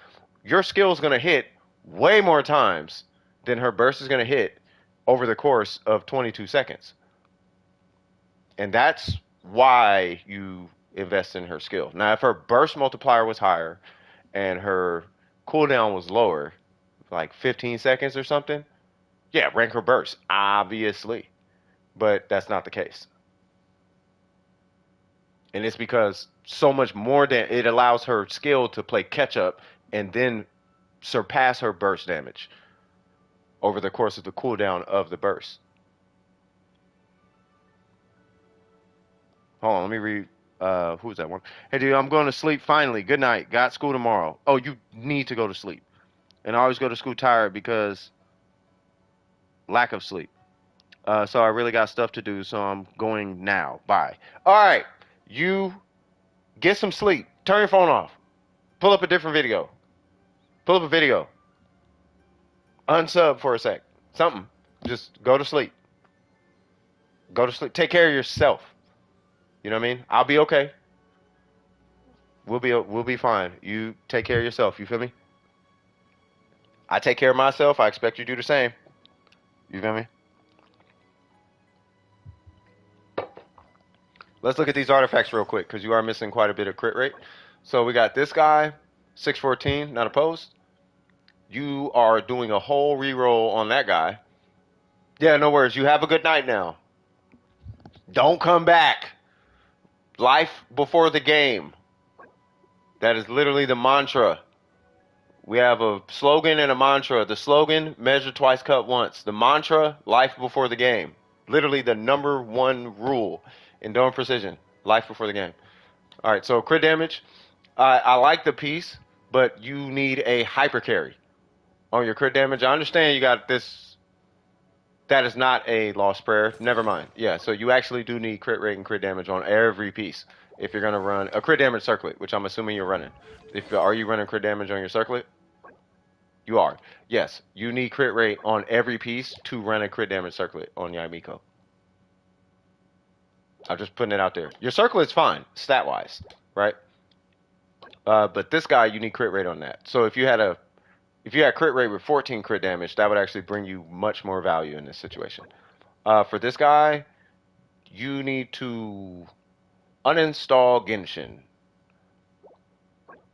your skill is going to hit way more times than her burst is going to hit over the course of 22 seconds. And that's why you invest in her skill. Now, if her burst multiplier was higher and her cooldown was lower, like 15 seconds or something, yeah, rank her burst, obviously. But that's not the case. And it's because so much more than it allows her skill to play catch up and then surpass her burst damage over the course of the cooldown of the burst. Hold on, let me read. Who's that one? Hey, dude, I'm going to sleep finally. Good night. Got school tomorrow. Oh, you need to go to sleep. And I always go to school tired because lack of sleep. So I really got stuff to do, so I'm going now. Bye. All right, you get some sleep. Turn your phone off. Pull up a different video. Pull up a video. Unsub for a sec. Something. Just go to sleep. Go to sleep. Take care of yourself. You know what I mean? I'll be okay. We'll be fine. You take care of yourself. You feel me? I take care of myself. I expect you to do the same. You feel me? Let's look at these artifacts real quick because you are missing quite a bit of crit rate. So we got this guy, 614, not opposed. You are doing a whole reroll on that guy. Yeah, no worries. You have a good night now. Don't come back. Life before the game. That is literally the mantra. We have a slogan and a mantra. The slogan, measure twice, cut once. The mantra, life before the game. Literally the #1 rule in Dome Precision. Life before the game. All right, so crit damage. I like the piece, but you need a hyper carry on your crit damage. I understand you got this. That is not a lost prayer. Never mind. Yeah, so you actually do need crit rate and crit damage on every piece if you're going to run a crit damage circlet, which I'm assuming you're running. Are you running crit damage on your circlet? You are. Yes, you need crit rate on every piece to run a crit damage circlet on Yaimiko. I'm just putting it out there. Your circlet's fine, stat-wise, right? But this guy, you need crit rate on that. So if you had crit rate with 14 crit damage, that would actually bring you much more value in this situation. For this guy, you need to uninstall Genshin.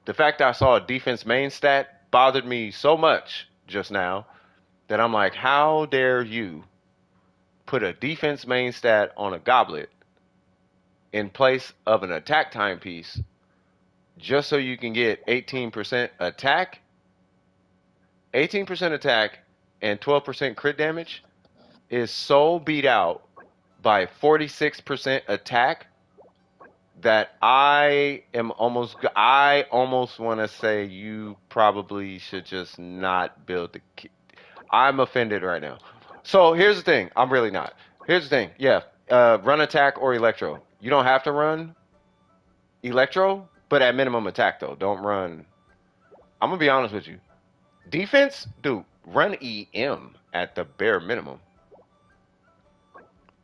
The fact that I saw a defense main stat bothered me so much just now that I'm like, how dare you put a defense main stat on a goblet in place of an attack timepiece just so you can get 18% attack? 18% attack and 12% crit damage is so beat out by 46% attack that I almost want to say you probably should just not build I'm offended right now. So here's the thing. I'm really not. Here's the thing. Yeah, run attack or electro. You don't have to run electro, but at minimum attack though. Don't run. I'm gonna be honest with you. Defense, dude, run EM at the bare minimum.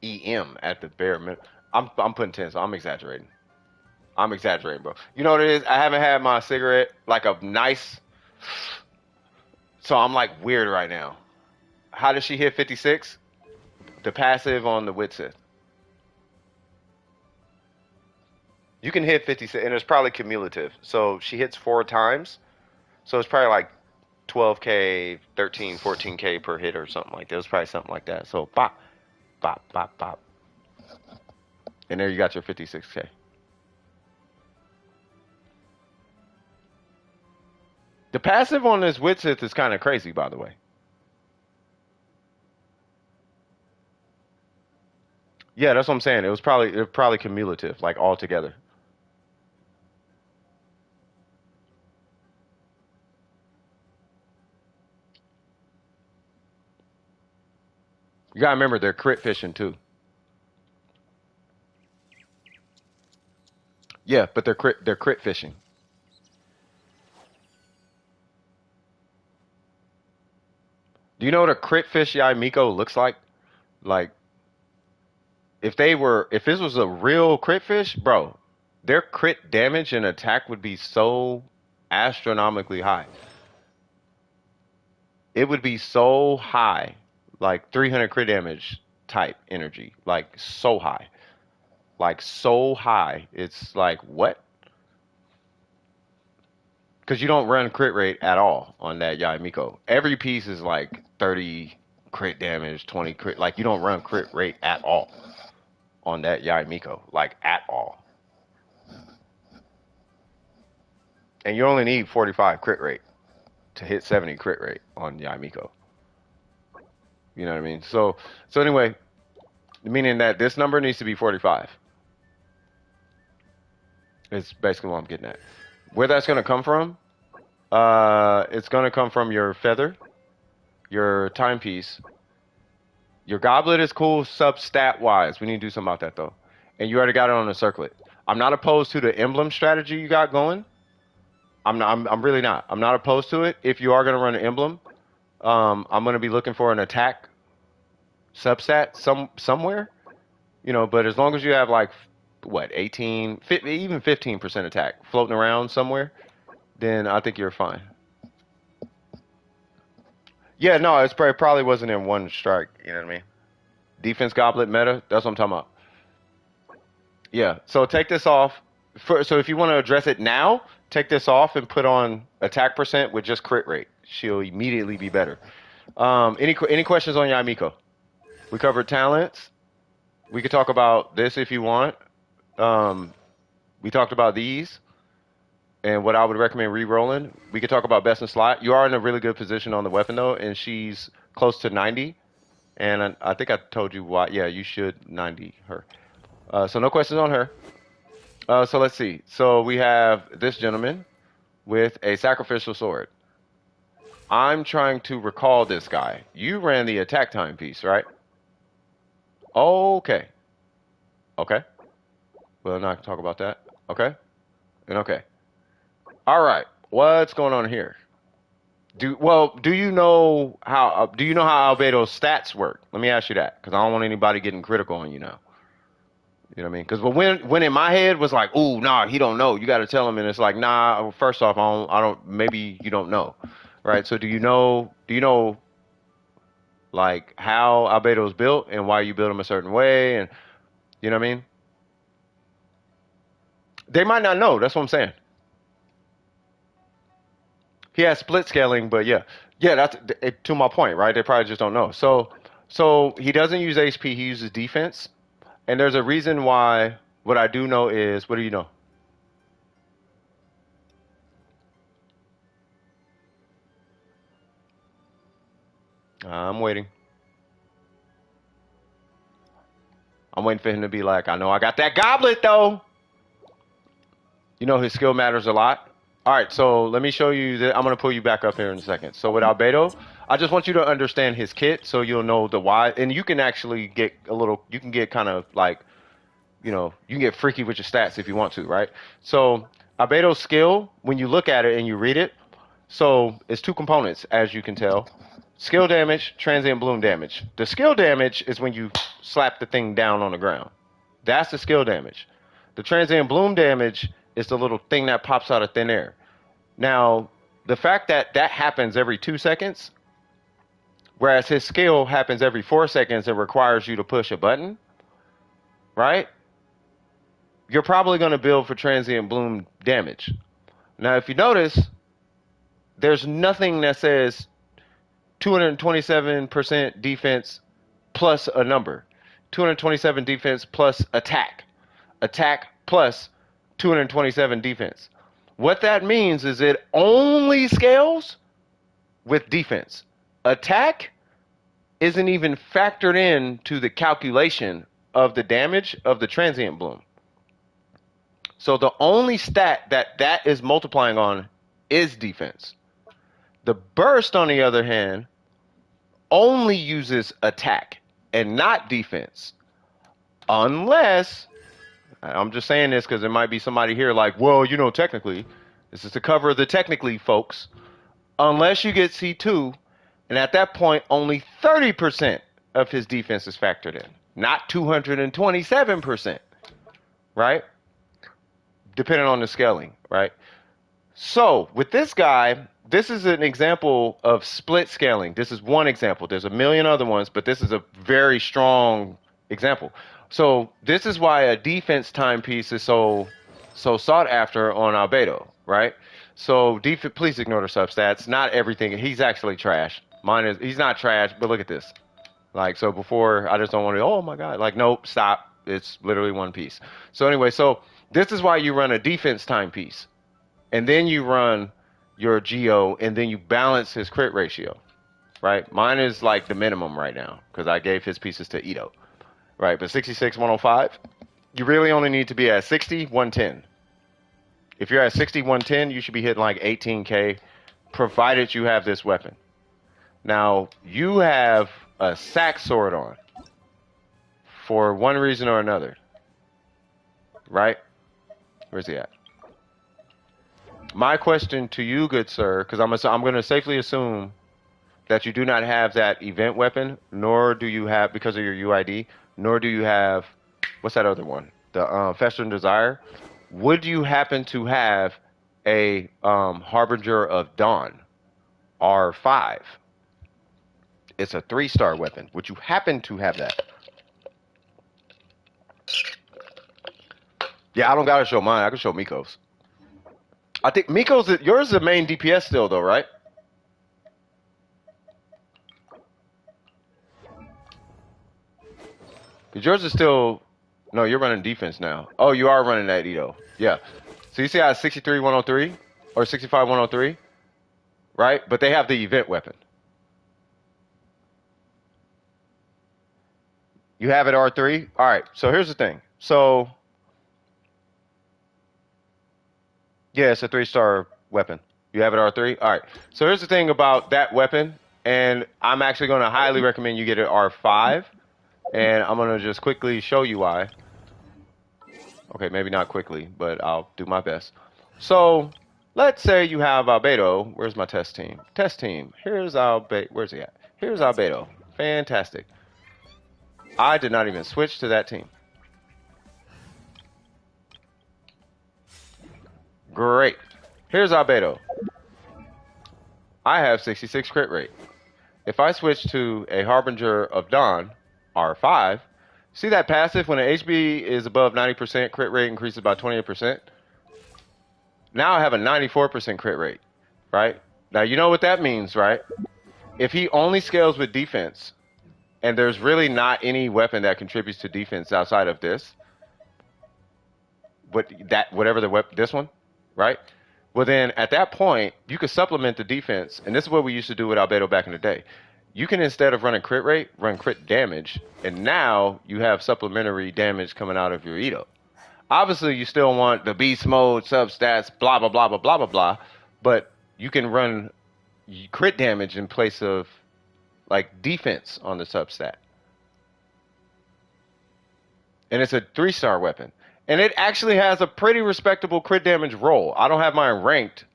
EM at the bare minimum. I'm putting 10, so I'm exaggerating. I'm exaggerating, bro. You know what it is? I haven't had my cigarette like a nice, so I'm like weird right now. How does she hit 56? The passive on the Witsith. You can hit 56, and it's probably cumulative. So she hits 4 times. So it's probably like 12K, 13, 14K per hit or something like that. It was probably something like that. So bop, bop, bop, bop. And there you got your 56K. The passive on this Witsith is kind of crazy, by the way. Yeah, that's what I'm saying. It was probably cumulative, like all together. You gotta remember they're crit fishing too. Yeah, but they're crit fishing. Do you know what a crit fish Yaimiko looks like? Like if this was a real crit fish, bro, their crit damage and attack would be so astronomically high. It would be so high, like 300 crit damage type energy, like so high. Like so high. It's like what? Because you don't run crit rate at all on that Yaimiko. Every piece is like 30 crit damage, 20 crit. Like you don't run crit rate at all on that Yaimiko, like at all. And you only need 45 crit rate to hit 70 crit rate on Yaimiko. You know what I mean? So anyway, meaning that this number needs to be 45. It's basically what I'm getting at. Where that's gonna come from? It's gonna come from your feather, your timepiece. Your goblet is cool sub stat wise. We need to do something about that though. And you already got it on the circlet. I'm not opposed to the emblem strategy you got going. I'm really not. I'm not opposed to it. If you are gonna run an emblem, I'm gonna be looking for an attack substat somewhere. You know, but as long as you have like what 18, even 15% attack floating around somewhere, then I think you're fine. Yeah, no, probably wasn't in one strike. You know what I mean? Defense goblet meta. That's what I'm talking about. Yeah. So take this off. So if you want to address it now, take this off and put on attack percent with just crit rate. She'll immediately be better. Any questions on Yamiko? We covered talents. We could talk about this if you want. We talked about these and what I would recommend re-rolling. We could talk about best in slot. You are in a really good position on the weapon though, and she's close to 90. And I think I told you why. Yeah, you should 90 her. So no questions on her. So let's see. So we have this gentleman with a sacrificial sword. I'm trying to recall this guy. You ran the attack time piece, right? Okay. Okay. We'll not talk about that. Okay. And okay. All right. What's going on here? Do you know how Albedo's stats work? Let me ask you that, because I don't want anybody getting critical on you now. You know what I mean? Because when in my head was like, ooh, nah, he don't know. You got to tell him, and it's like, nah. First off, I don't. Maybe you don't know, right? So do you know? Like how Albedo's built and why you build him a certain way, and you know what I mean? They might not know. That's what I'm saying. He has split scaling, but yeah, that's to my point, right? They probably just don't know. So he doesn't use HP. He uses defense, and there's a reason why. What I do know is, what do you know? I'm waiting. I'm waiting for him to be like, I know I got that goblet though. You know his skill matters a lot. All right, so let me show you that. I'm gonna pull you back up here in a second. So with Albedo, I just want you to understand his kit so you'll know the why, and you can actually get a little. You can get kind of like, you can get freaky with your stats if you want to, right? So Albedo's skill, when you look at it and you read it, so it's two components, as you can tell. Skill damage, transient bloom damage. The skill damage is when you slap the thing down on the ground. That's the skill damage. The transient bloom damage is the little thing that pops out of thin air. Now, the fact that that happens every 2 seconds, whereas his skill happens every 4 seconds and requires you to push a button, right? You're probably going to build for transient bloom damage. Now, if you notice, there's nothing that says 227% defense plus a number. 227 defense plus attack. Attack plus 227 defense. What that means is it only scales with defense. Attack isn't even factored into the calculation of the damage of the transient bloom. So the only stat that is multiplying on is defense. The burst, on the other hand, only uses attack and not defense. Unless, I'm just saying this because there might be somebody here like, well, technically, this is to cover the technically folks. Unless you get C2, and at that point, only 30% of his defense is factored in, not 227%, right? Depending on the scaling, right? So with this guy, this is an example of split scaling. This is one example. There's a million other ones, but this is a very strong example. So this is why a defense timepiece is so sought after on Albedo, right? So please ignore the substats. Not everything. He's actually trash. He's not trash, but look at this. Like, so before, I just don't want to, oh my God, like, nope, stop. It's literally one piece. So anyway, so this is why you run a defense timepiece. And then you run your Geo, and then you balance his crit ratio, right? Mine is like the minimum right now, because I gave his pieces to Ito, right? But 66, 105, you really only need to be at 60, 110. If you're at 60, 110, you should be hitting like 18K, provided you have this weapon. Now, you have a sack sword on for one reason or another, right? Where's he at? My question to you, good sir, because I'm going to safely assume that you do not have that event weapon, nor do you have, because of your UID, nor do you have, what's that other one? The Festering Desire. Would you happen to have a Harbinger of Dawn, R5? It's a 3-star weapon. Would you happen to have that? Yeah, I don't got to show mine. I can show Miko's. I think yours is the main DPS still, though, right? Because yours is still... No, you're running defense now. Oh, you are running that, Ito. Yeah. So you see how it's 63, 103? Or 65, 103? Right? But they have the event weapon. You have it R3? All right. So here's the thing. So... Yeah, it's a 3-star weapon. You have it R3? All right. So here's the thing about that weapon, and I'm actually going to highly recommend you get it R5, and I'm going to just quickly show you why. Okay, maybe not quickly, but I'll do my best. So let's say you have Albedo. Where's my test team? Test team. Here's Albedo. Where's he at? Here's Albedo. Fantastic. I did not even switch to that team. Great. Here's Albedo. I have 66 crit rate. If I switch to a Harbinger of Dawn, R5, see that passive when an HB is above 90%, crit rate increases by 28%? Now I have a 94% crit rate, right? Now you know what that means, right? If he only scales with defense, and there's really not any weapon that contributes to defense outside of this, this one, right? Well, then at that point, you could supplement the defense, and this is what we used to do with Albedo back in the day. You can, instead of running crit rate, run crit damage, and now you have supplementary damage coming out of your Ito. Obviously, you still want the beast mode, substats, blah, blah, blah, blah, blah, blah, blah, but you can run crit damage in place of like defense on the substat. And it's a 3-star weapon. And it actually has a pretty respectable crit damage roll. I don't have mine ranked,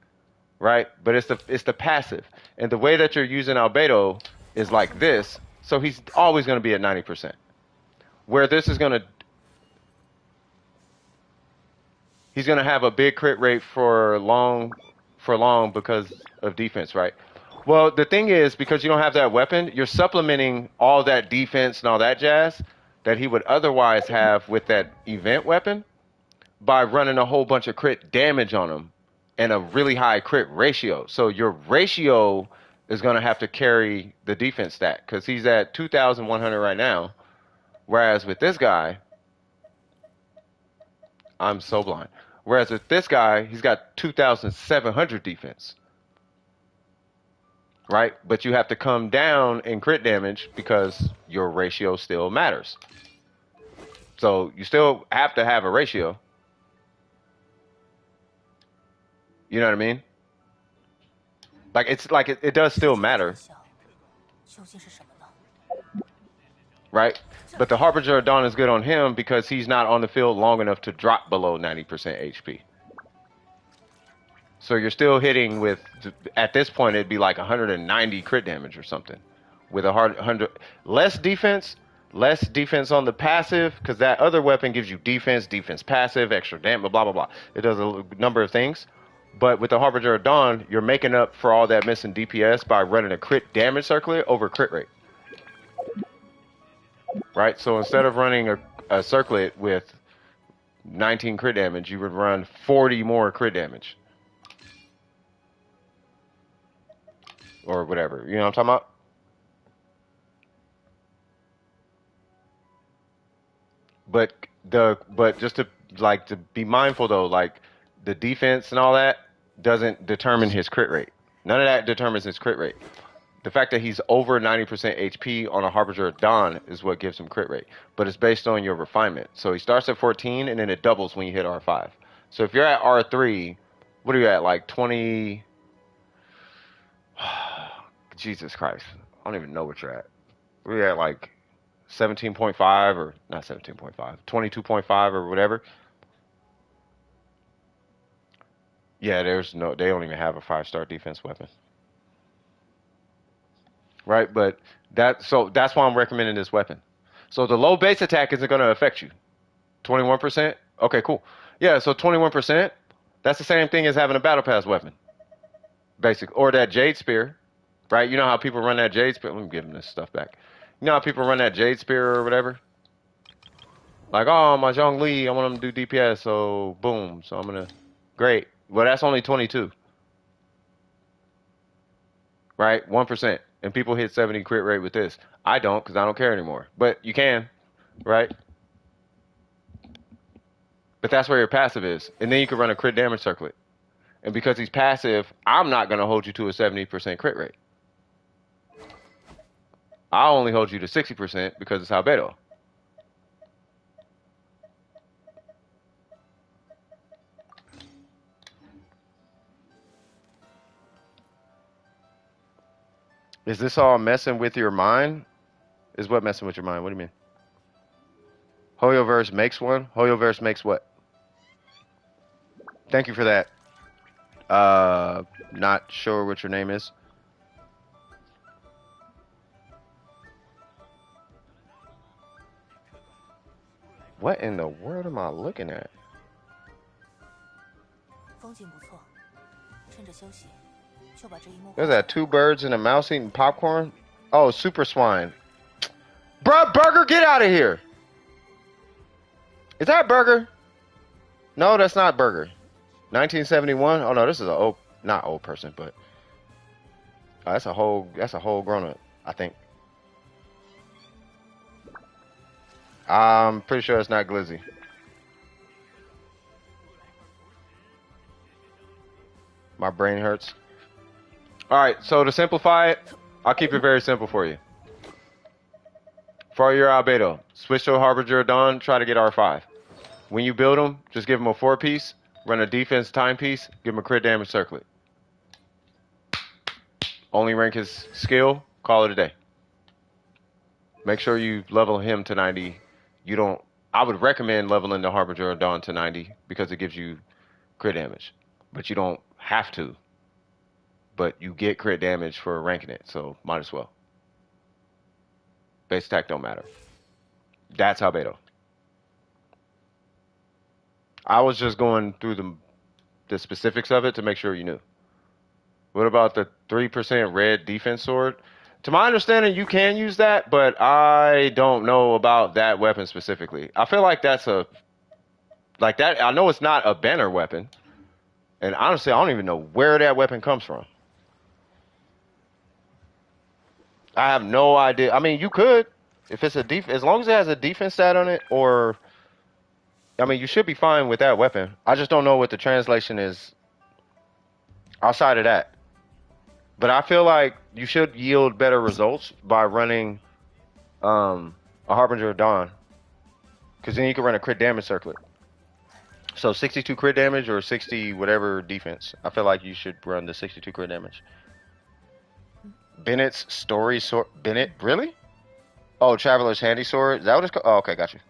right? But it's the passive. And the way that you're using Albedo is like this, so he's always going to be at 90%. Where this is going to he's going to have a big crit rate for long because of defense, right? Well, the thing is, because you don't have that weapon, you're supplementing all that defense and all that jazz that he would otherwise have with that event weapon by running a whole bunch of crit damage on him and a really high crit ratio. So your ratio is going to have to carry the defense stat because he's at 2,100 right now. Whereas with this guy, I'm so blind. Whereas with this guy, he's got 2,700 defense. Right? But you have to come down in crit damage because your ratio still matters. So you still have to have a ratio. You know what I mean? Like it does still matter. Right? But the Harbinger of Dawn is good on him because he's not on the field long enough to drop below 90% HP. So you're still hitting with, at this point, it'd be like 190 crit damage or something. With a hard 100, less defense on the passive, because that other weapon gives you defense passive, extra damage, blah, blah, blah. It does a number of things. But with the Harbinger of Dawn, you're making up for all that missing DPS by running a crit damage circlet over crit rate. Right? So instead of running a circlet with 19 crit damage, you would run 40 more crit damage. Or whatever. You know what I'm talking about? But just to be mindful though, like the defense and all that doesn't determine his crit rate. None of that determines his crit rate. The fact that he's over 90% HP on a Harbinger of Dawn is what gives him crit rate. But it's based on your refinement. So he starts at 14 and then it doubles when you hit R5. So if you're at R3, what are you at? Like 20... Jesus Christ. I don't even know what you're at. We're at like 17.5 or not 17.5, 22.5 or whatever. Yeah, they don't even have a 5-star defense weapon. Right? But that's why I'm recommending this weapon. So the low base attack isn't going to affect you. 21%? Okay, cool. Yeah, so 21%, that's the same thing as having a battle pass weapon. Basic. Or that Jade Spear. Right? You know how people run that Jade Spear? Let me give them this stuff back. You know how people run that Jade Spear or whatever? Like, oh, my Zhongli, I want him to do DPS, so boom. So I'm going to... Great. Well, that's only 22. Right? 1%. And people hit 70 crit rate with this. I don't, because I don't care anymore. But you can. Right? But that's where your passive is. And then you can run a crit damage circlet. And because he's passive, I'm not going to hold you to a 70% crit rate. I'll only hold you to 60% because it's Albedo. Is this all messing with your mind? Is what messing with your mind? What do you mean? Hoyoverse makes one? Hoyoverse makes what? Thank you for that. Not sure what your name is. What in the world am I looking at? There's that 2 birds and a mouse eating popcorn? Oh, Super Swine. Bruh, Burger, get out of here! Is that Burger? No, that's not Burger. 1971? Oh no, this is not old person, but that's a whole grown up, I think. I'm pretty sure it's not Glizzy. My brain hurts. Alright, so to simplify it, I'll keep it very simple for you. For your Albedo, switch to a Harbinger of Dawn, try to get R5. When you build them, just give them a 4-piece, run a defense timepiece, give them a crit damage circlet. Only rank his skill, call it a day. Make sure you level him to 90. You don't. I would recommend leveling the Harbinger of Dawn to 90 because it gives you crit damage, but you don't have to. But you get crit damage for ranking it, so might as well. Base attack don't matter. That's albedo. I was just going through the specifics of it to make sure you knew. What about the 3% red defense sword? To my understanding, you can use that, but I don't know about that weapon specifically. I feel like that's like that. I know it's not a banner weapon, and honestly, I don't even know where that weapon comes from. I have no idea. I mean, you could, if it's as long as it has a defense stat on it, or I mean, you should be fine with that weapon. I just don't know what the translation is outside of that. But I feel like you should yield better results by running a Harbinger of Dawn, because then you can run a crit damage circlet. So 62 crit damage or 60 whatever defense. I feel like you should run the 62 crit damage. Bennett's story sword. Bennett, really? Oh, Traveler's Handy Sword. Is that what it's called? Oh, okay, got you.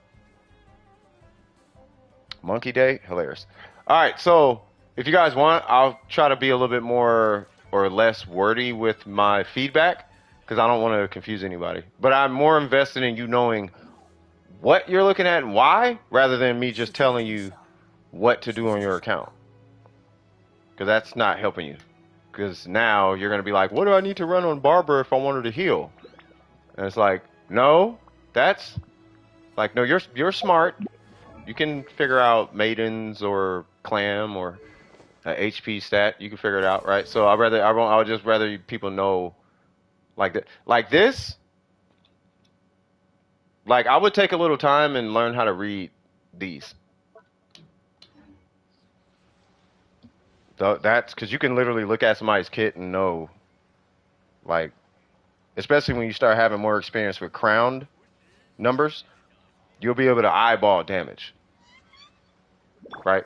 Monkey Day, hilarious. All right, so if you guys want, I'll try to be a little bit more or less wordy with my feedback because I don't want to confuse anybody. But I'm more invested in you knowing what you're looking at and why, rather than me just telling you what to do on your account. Because that's not helping you. Because now you're going to be like, what do I need to run on Barbara if I want her to heal? And it's like, no, that's like, no, you're smart. You can figure out maidens or clam or HP stat. You can figure it out, right? So I would just rather people know like that, like this. Like I would take a little time and learn how to read these. That's because you can literally look at somebody's kit and know, like, especially when you start having more experience with crowned numbers, you'll be able to eyeball damage, right?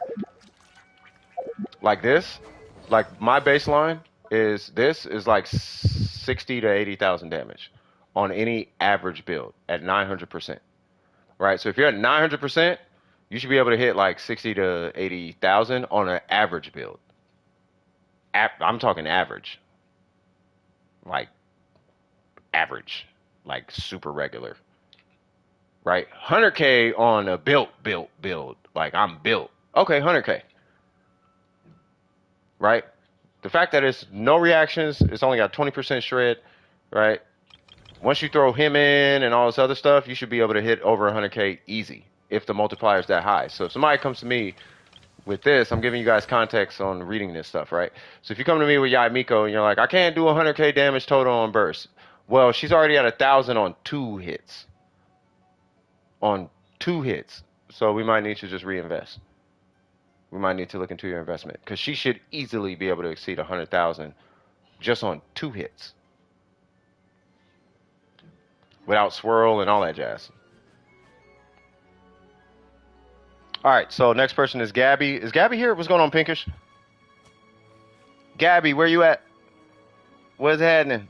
Like this, like my baseline is like 60 to 80,000 damage on any average build at 900%, right? So if you're at 900%, you should be able to hit like 60 to 80,000 on an average build. I'm talking average, like average, like super regular, right? 100K on a build, like I'm built. Okay, 100K, right? The fact that it's no reactions, it's only got 20% shred, right? Once you throw him in and all this other stuff, you should be able to hit over 100K easy if the multiplier is that high. So if somebody comes to me with this, I'm giving you guys context on reading this stuff, right? So if you come to me with Yai Miko and you're like, I can't do 100K damage total on burst. Well, she's already at 1,000 on 2 hits. On 2 hits. So we might need to just reinvest. We might need to look into your investment because she should easily be able to exceed 100,000 just on 2 hits. Without swirl and all that jazz. All right, so next person is Gabby. Is Gabby here? What's going on, Pinkish? Gabby, where you at? What's happening?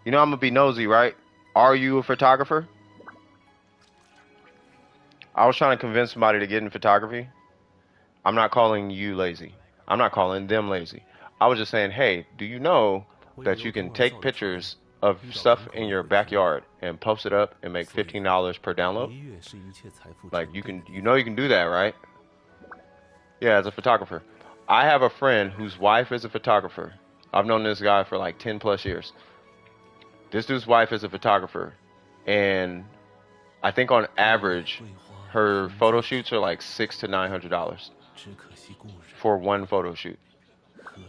You know I'm going to be nosy, right? Are you a photographer? I was trying to convince somebody to get in photography. I'm not calling you lazy. I'm not calling them lazy. I was just saying, hey, do you know that you can take pictures of stuff in your backyard and post it up and make $15 per download? Like you can do that, right? Yeah, as a photographer. I have a friend whose wife is a photographer. I've known this guy for like 10 plus years. This dude's wife is a photographer, and I think on average her photo shoots are like $600 to $900 for one photo shoot.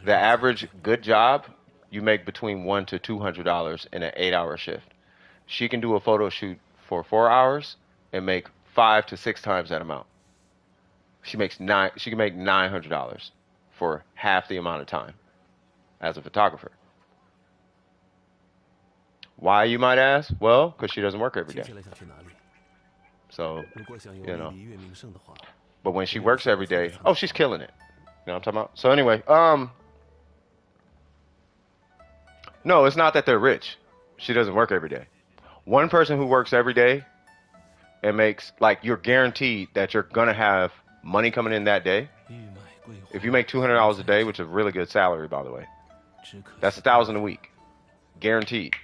The average good job, you make between $100 to $200 in an 8-hour shift. She can do a photo shoot for 4 hours and make 5 to 6 times that amount. She can make $900 for half the amount of time as a photographer. Why, you might ask? Well, because she doesn't work every day. So, you know. But when she works every day, oh, she's killing it. You know what I'm talking about? So anyway, No, it's not that they're rich. She doesn't work every day. One person who works every day and makes, like, you're guaranteed that you're gonna have money coming in that day. If you make $200 a day, which is a really good salary, by the way, that's 1,000 a week, guaranteed,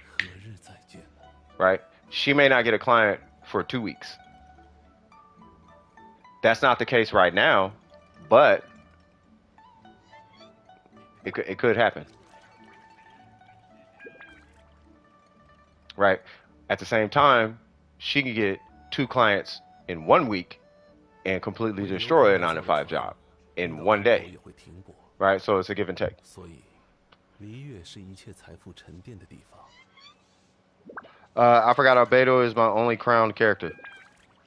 right? She may not get a client for 2 weeks. That's not the case right now, but it could happen, right? At the same time, she can get 2 clients in 1 week and completely destroy a 9 to 5 job in 1 day, right? So it's a give and take. I forgot Albedo is my only crowned character.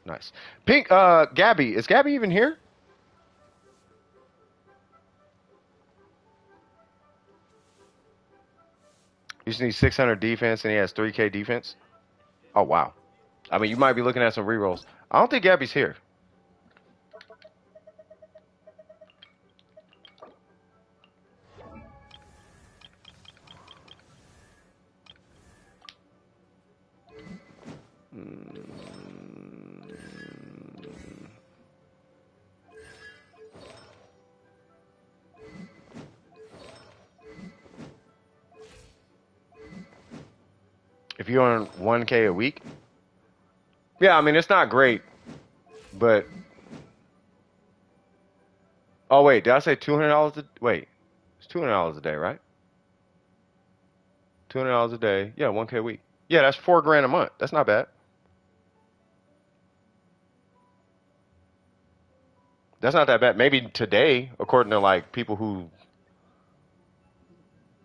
Nice. Pink, Gabby. Is Gabby even here? You just need 600 defense and he has 3K defense. Oh, wow. I mean, you might be looking at some rerolls. I don't think Gabby's here. If you earn 1K a week, yeah, I mean, it's not great, but oh wait, did I say $200 wait, it's $200 a day, right? $200 a day, yeah, 1K a week. Yeah, that's 4 grand a month. That's not bad. That's not that bad. Maybe today, according to like people who,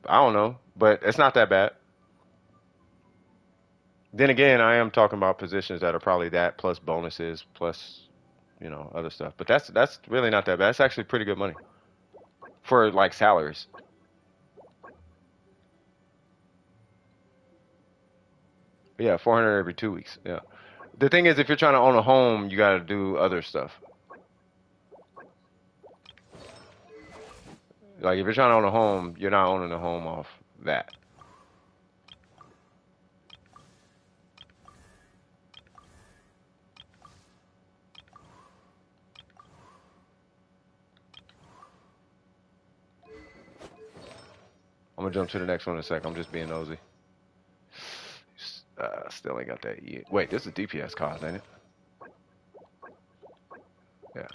I don't know, but it's not that bad. Then again, I am talking about positions that are probably that plus bonuses plus, other stuff. But that's really not that bad. It's actually pretty good money for like salaries. Yeah, 400 every 2 weeks. Yeah. The thing is, if you're trying to own a home, you got to do other stuff. Like if you're trying to own a home, you're not owning a home off that. I'm gonna jump to the next one in a sec. I'm just being nosy. Still ain't got that yet. Wait, this is DPS cost, ain't it? Yeah.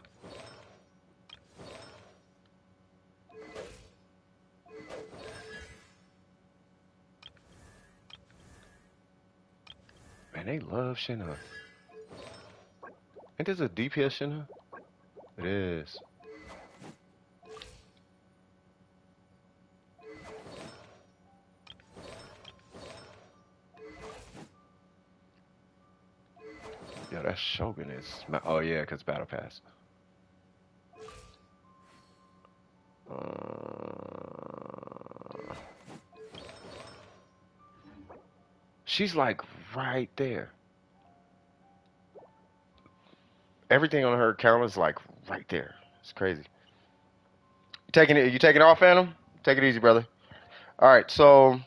Man, they love Shinra. Ain't this a DPS Shinra? It is. Yeah, that Shogun is. Oh yeah, cause Battle Pass. She's like right there. Everything on her account is like right there. It's crazy. You taking it? You taking it off, Phantom? Take it easy, brother. All right, so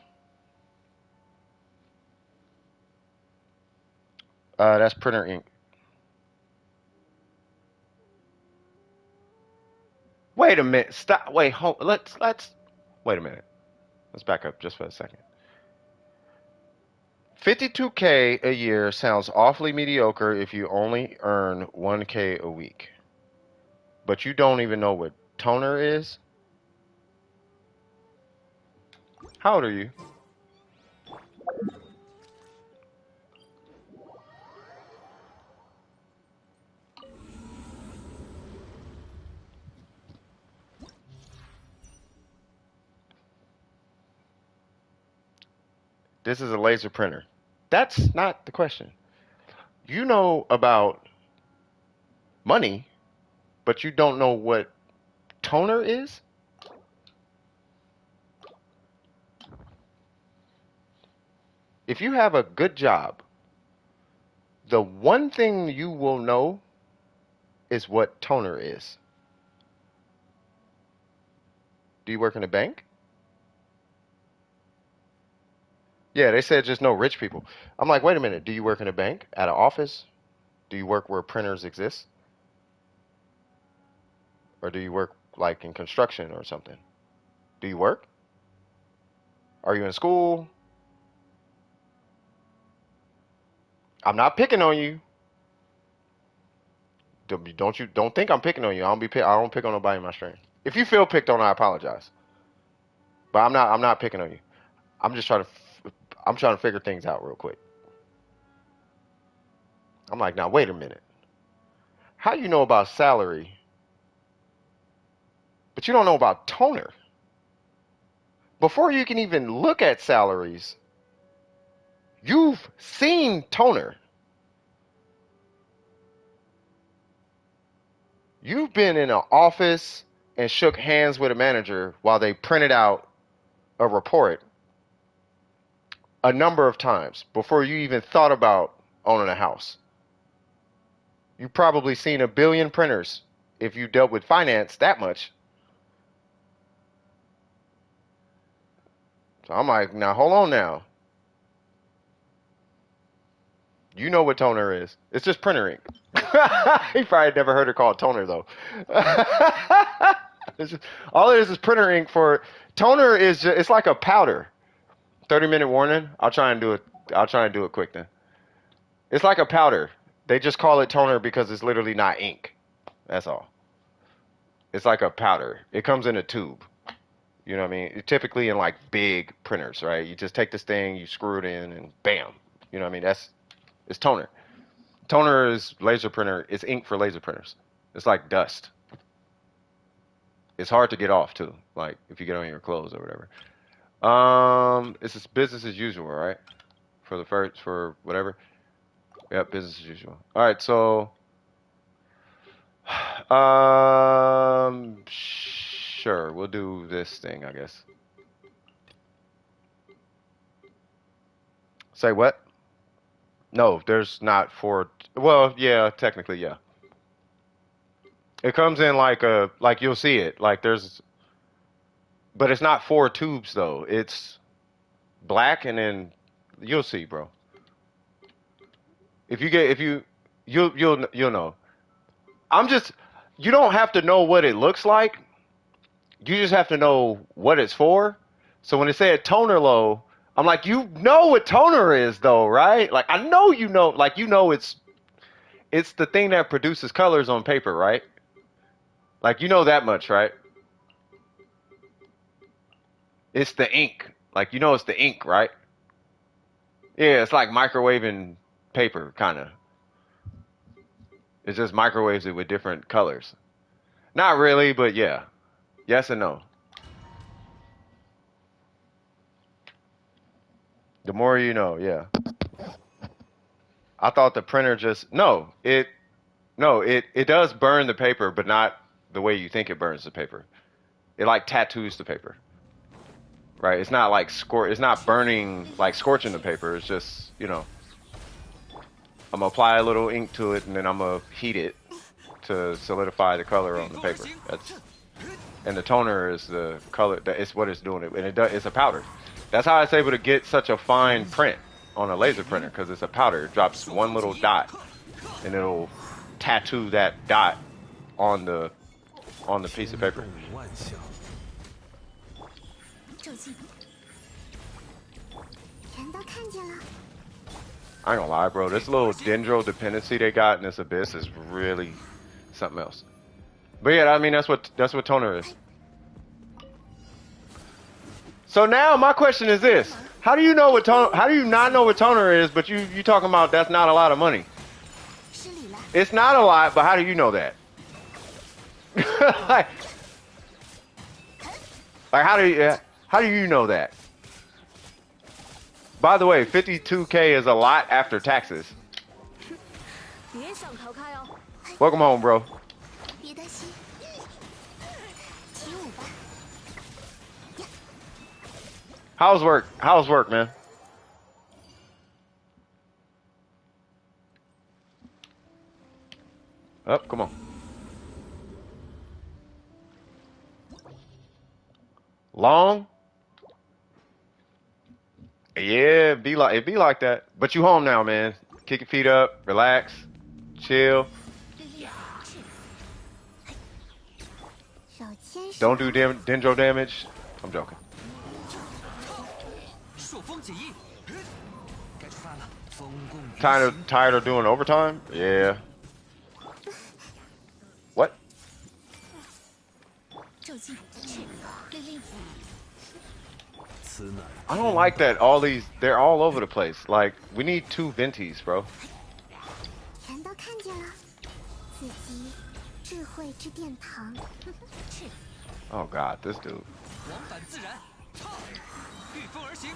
that's printer ink. Wait a minute. Stop. Wait. Hold. Let's. Wait a minute. Let's back up just for a second. 52K a year sounds awfully mediocre if you only earn 1K a week. But you don't even know what toner is? How old are you? This is a laser printer. That's not the question. You know about money, but you don't know what toner is? If you have a good job, the one thing you will know is what toner is. Do you work in a bank? Yeah, they said just no rich people. I'm like, wait a minute. Do you work in a bank? At an office? Do you work where printers exist? Or do you work like in construction or something? Do you work? Are you in school? I'm not picking on you. Don't think I'm picking on you. I don't pick on nobody in my stream. If you feel picked on, I apologize. But I'm not picking on you. I'm just I'm trying to figure things out real quick. I'm like, now wait a minute. How you know about salary, but you don't know about toner? Before you can even look at salaries, you've seen toner. You've been in an office and shook hands with a manager while they printed out a report a number of times before you even thought about owning a house. You've probably seen a billion printers if you dealt with finance that much. So I'm like, now hold on now. You know what toner is. It's just printer ink. He probably never heard it called toner though. All it is printer ink for toner is just, it's like a powder. 30-minute warning. I'll try and do it. I'll try and do it quick then. It's like a powder. They just call it toner because it's literally not ink. That's all. It's like a powder. It comes in a tube. You know what I mean? Typically in like big printers, right? You just take this thing, you screw it in, and bam. You know what I mean? It's toner. Toner is laser printer. It's ink for laser printers. It's like dust. It's hard to get off too. Like if you get on your clothes or whatever. It's just business as usual, right? For whatever. Yep, business as usual. All right, so sure, we'll do this thing, I guess. Say what? No, there's not four. Well, yeah, technically, yeah. It comes in like you'll see it. Like there's, but it's not four tubes though. It's black and then you'll see, bro. If you'll know. I'm just you don't have to know what it looks like. You just have to know what it's for. So when they say a toner low, I'm like, you know what toner is though, right? Like I know you know, like you know it's the thing that produces colors on paper, right? Like you know that much, right? It's the ink. Like you know it's the ink, right? Yeah, it's like microwaving paper, kind of. It's just microwaves it with different colors. Not really, but yeah. Yes and no. The more you know, yeah. I thought the printer just it does burn the paper, but not the way you think it burns the paper. It like tattoos the paper. Right? It's not like it's not burning like scorching the paper. It's just, I'm gonna apply a little ink to it and then I'm gonna heat it to solidify the color on the paper. And the toner is the color. It's what it's doing. And it's a powder. That's how it's able to get such a fine print on a laser printer because it's a powder. It drops one little dot, and it'll tattoo that dot on the piece of paper. I ain't gonna lie, bro. This little dendro dependency they got in this abyss is really something else. But yeah, I mean that's what toner is. So now my question is this: how do you know what toner? How do you not know what toner is? But you talking about that's not a lot of money. It's not a lot, but how do you know that? like how do you know that? By the way, 52K is a lot after taxes. Welcome home, bro. How's work? How's work, man? Oh, come on. Long? Yeah, it be like that. But you home now, man. Kick your feet up, relax, chill. 手牵手，Don't do dendro damage. I'm joking. 朔风起义，该出发了。风共鱼 Tired of doing overtime? Yeah. What? 骤进，令令， 此乃 I don't like that they're all over the place. Like, we need 2 venties, bro. 全都看见了，此即智慧之殿堂。 Oh god, this dude. 往返自然，操！御风而行。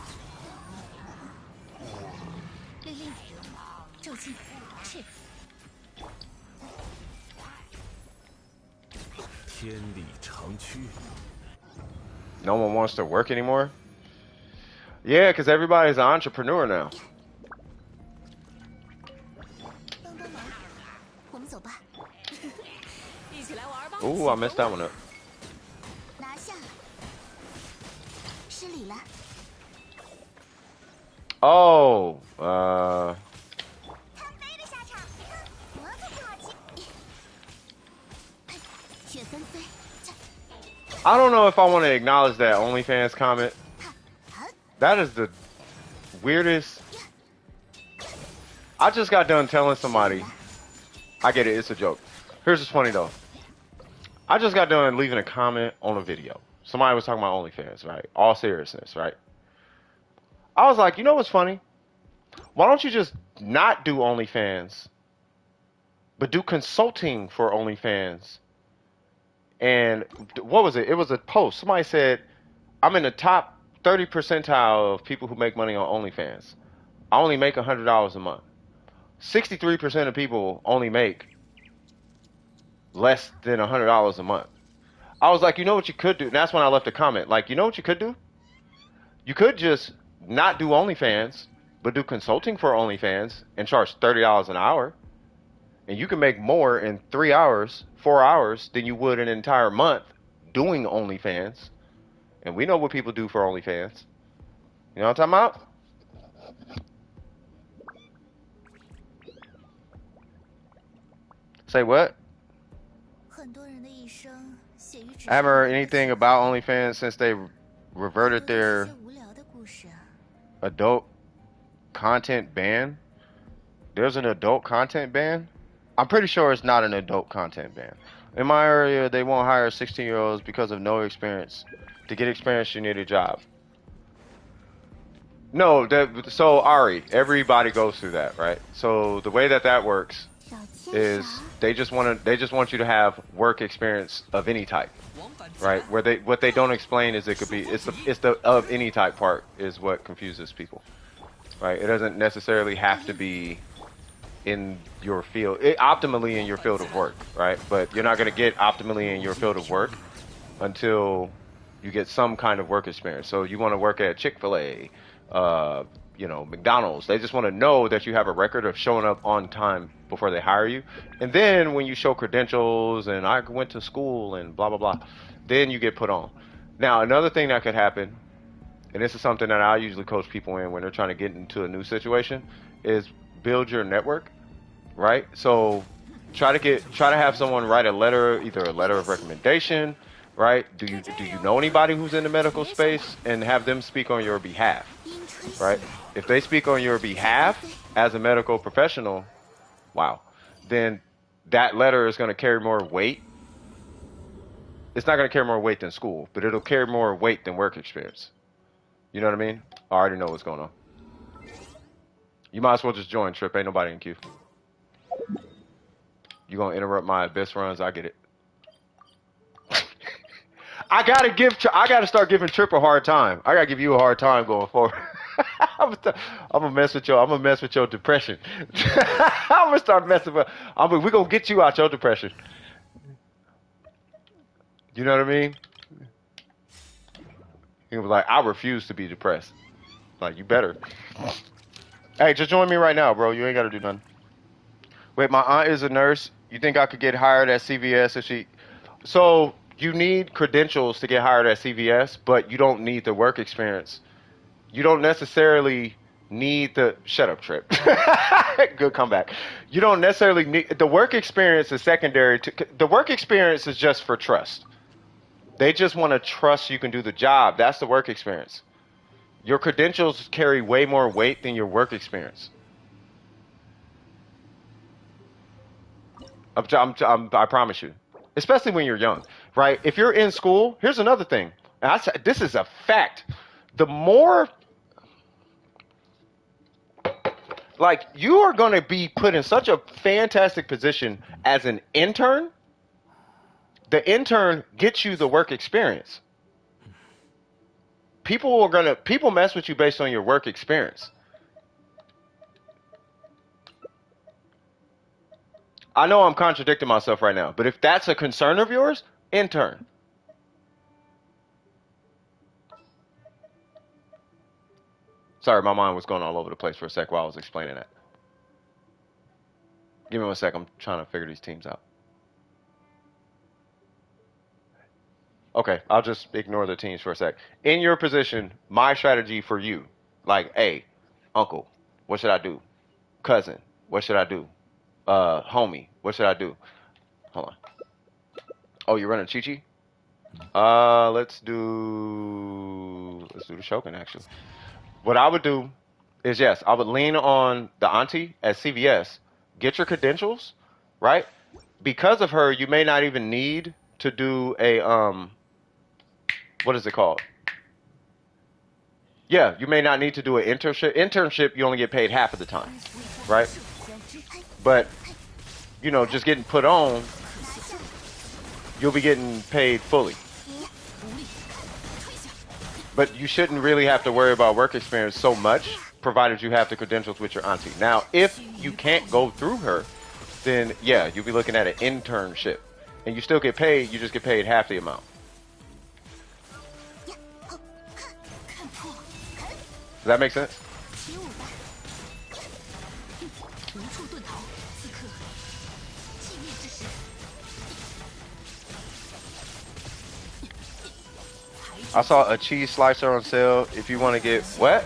令令，骤进，赤， 天理长驱。 No one wants to work anymore? Yeah, because everybody's an entrepreneur now. 帮帮忙，我们走吧。一起来玩吧。 Ooh, I messed that one up. 拿下，失礼了。 Oh, 他飞的下场，我可不好欺。雪纷飞， I don't know if I want to acknowledge that OnlyFans comment. That is the weirdest. I just got done telling somebody. I get it, it's a joke. Here's what's funny though. I just got done leaving a comment on a video. Somebody was talking about OnlyFans, right? All seriousness, right? I was like, you know what's funny? Why don't you just not do OnlyFans, but do consulting for OnlyFans? And what was it? It was a post. Somebody said, I'm in the top 30 percentile of people who make money on OnlyFans. I only make $100 a month. 63% of people only make less than $100 a month. I was like, you know what you could do? And that's when I left a comment. Like, you know what you could do? You could just not do OnlyFans, but do consulting for OnlyFans and charge $30 an hour. And you can make more in 3 hours, 4 hours than you would an entire month doing OnlyFans. And we know what people do for OnlyFans. You know what I'm talking about? Say what? 很多人的一生写于纸 I 上。 haven't heard anything about OnlyFans since they reverted their 一些无聊的故事啊。 adult content ban. There's an adult content ban? I'm pretty sure it's not an adult content ban. In my area, they won't hire 16-year-olds because of no experience. To get experience, you need a job. No, so Ari, everybody goes through that, right? So the way that works 手牵 is 手， they just want you to have work experience of any type, 往返自然 right? What they don't explain is it's the of any type part is what confuses people, right? It doesn't necessarily have to be in your field, optimally in your field of work, right? But you're not going to get optimally in your field of work until you get some kind of work experience. So you want to work at Chick-fil-A, McDonald's. They just want to know that you have a record of showing up on time before they hire you. And then when you show credentials and I went to school and blah, blah, blah, then you get put on. Now, another thing that could happen, and this is something that I usually coach people in when they're trying to get into a new situation, is build your network, right? So try to have someone write a letter, either a letter of recommendation, right? Do you know anybody who's in the medical space, and have them speak on your behalf, 冰吹雪 right? If they speak on your behalf as a medical professional, wow, then that letter is going to carry more weight. It's not going to carry more weight than school, but it'll carry more weight than work experience. You know what I mean? I already know what's going on. You might as well just join, Trip. Ain't nobody in queue. You gonna interrupt my best runs? I get it. I gotta start giving Trip a hard time. I gotta give you a hard time going forward. I'm gonna mess with your depression. I'm gonna start messing with. We're gonna get you out your depression. You know what I mean? He was like, I refuse to be depressed. Like, you better. Hey, just join me right now, bro. You ain't gotta do nothing. Wait, my aunt is a nurse. You think I could get hired at CVS if she... So, you need credentials to get hired at CVS, but you don't need the work experience You don't necessarily need the shut up trip. Good comeback. You don't necessarily need the work experience is secondary to the work experience is just for trust. They just want to trust you can do the job. That's the work experience. Your credentials carry way more weight than your work experience. I promise you. Especially when you're young, right? If you're in school, here's another thing. And this is a fact. The more, like, you are going to be put in such a fantastic position as an intern. The intern gets you the work experience. People mess with you based on your work experience. I know I'm contradicting myself right now, but if that's a concern of yours, intern. Sorry, my mind was going all over the place for a sec while I was explaining that. Give me 1 sec. I'm trying to figure these teams out. Okay, I'll just ignore the teams for a sec. In your position, my strategy for you, like, hey, uncle, what should I do? Cousin, what should I do? Homie, what should I do? Hold on. Oh, you're running Chi-Chi? Let's do the Shogun actually. What I would do is yes, I would lean on the auntie at CVS. Get your credentials, right? Because of her, you may not even need to do a what is it called? Yeah, you may not need to do an internship. Internship, you only get paid half of the time, right? But just getting put on, you'll be getting paid fully. But you shouldn't really have to worry about work experience so much, provided you have the credentials with your auntie. Now, if you can't go through her, then yeah, you'll be looking at an internship. And you still get paid, you just get paid half the amount. Does that make sense? I saw a cheese slicer on sale. If you want to get what?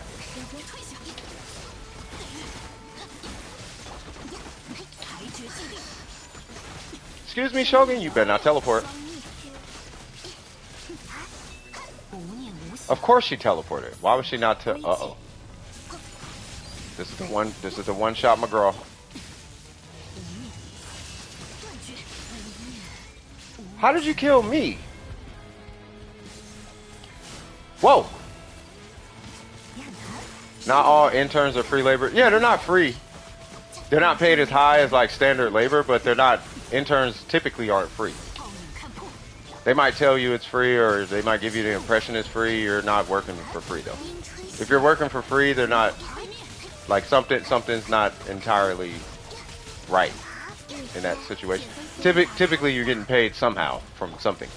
Excuse me, Shogun. You better not teleport. Of course she teleported. Why would she not? Uh-oh. This is the one. This is the one shot McGraw. How did you kill me? Whoa. Not all interns are free labor. Yeah, they're not free. They're not paid as high as like standard labor, but they're not. Interns typically aren't free. They might tell you it's free, or they might give you the impression it's free. You're not working for free though. If you're working for free, they're not like something's not entirely right in that situation. Typically, you're getting paid somehow from something.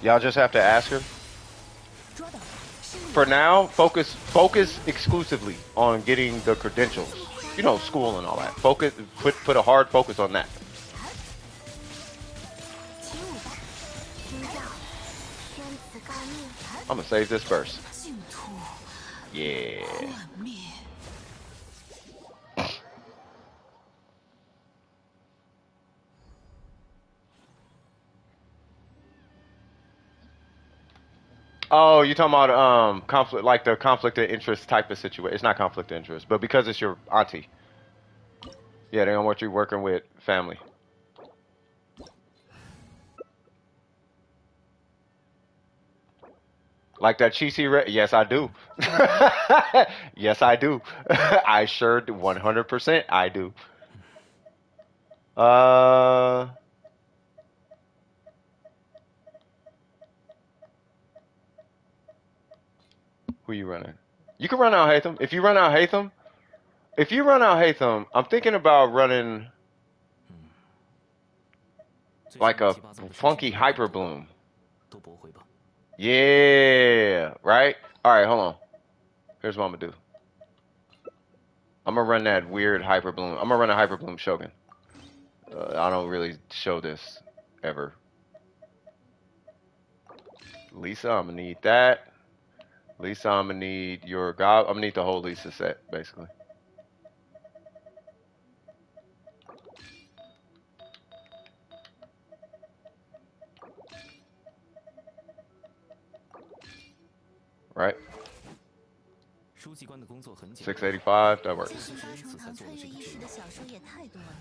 Y'all just have to ask her. For now, focus exclusively on getting the credentials. School and all that. Put a hard focus on that. I'm gonna save this verse. Yeah. Oh, you talking about conflict, like the conflict of interest type of situation? It's not conflict of interest, but because it's your auntie. Yeah, they don't want you working with family. Like that cheesy yes, I do. Yes, I do. I sure do. 100% I do. Who you running? You can run out Hatham. If you run out Hatham, I'm thinking about running like a funky hyper bloom. Yeah, right? Alright, hold on. Here's what I'm gonna do. I'm gonna run that weird hyper bloom. I'm gonna run a hyper bloom Shogun. I don't really show this ever. Lisa, I'm gonna need that. Lisa, I'm gonna need your god. I'm gonna need the whole Lisa set, basically. Right? 书记官的工作很简单，685, that works. 这些八重堂穿越意识的小说也太多了，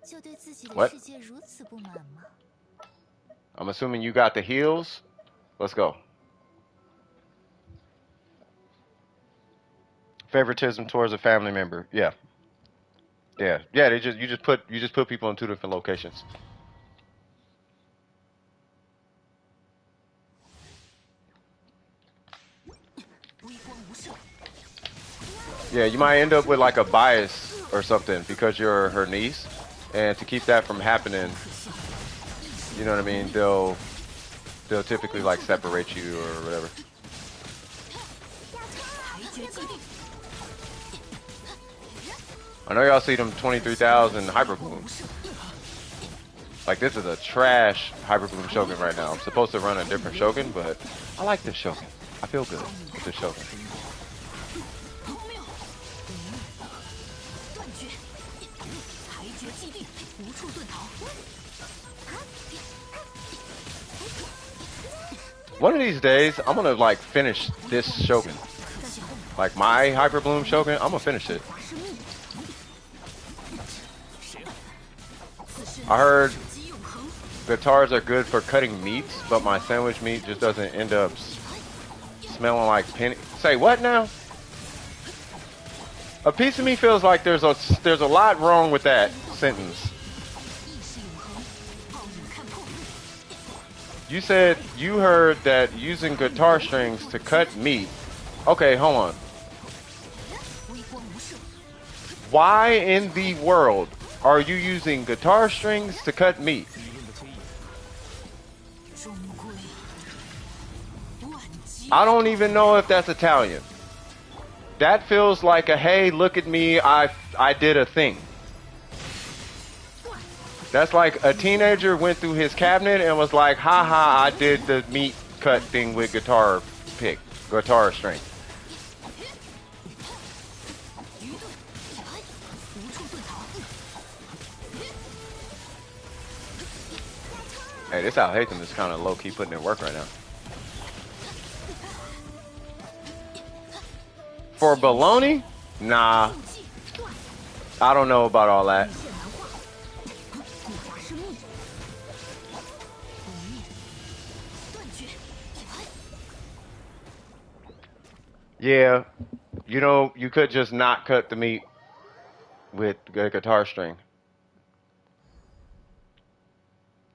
就对自己的 What? 世界如此不满吗？ I'm assuming you got the heals. Let's go. Favoritism towards a family member. Yeah. Yeah. Yeah, you just put people in two different locations. Yeah, you might end up with like a bias or something because you're her niece. And to keep that from happening, you know what I mean, they'll typically like separate you or whatever. I know y'all see them 23,000 hyper blooms. Like this is a trash hyper bloom Shogun right now. I'm supposed to run a different Shogun, but I like this Shogun. I feel good with this Shogun. One of these days, I'm gonna like finish this Shogun. Like my hyper bloom Shogun, I'm gonna finish it. I heard guitars are good for cutting meats, but my sandwich meat just doesn't end up smelling like penny. Say what now? A piece of me feels like there's a lot wrong with that sentence. You said you heard that using guitar strings to cut meat. Okay, hold on. Why in the world are you using guitar strings to cut meat? I don't even know if that's Italian. That feels like a hey, look at me, I did a thing. That's like a teenager went through his cabinet and was like, haha, I did the meat cut thing with guitar string. Hey, this Al Hatham is kind of low-key putting in work right now. For baloney? Nah. I don't know about all that. Yeah, you know, you could just not cut the meat with a guitar string.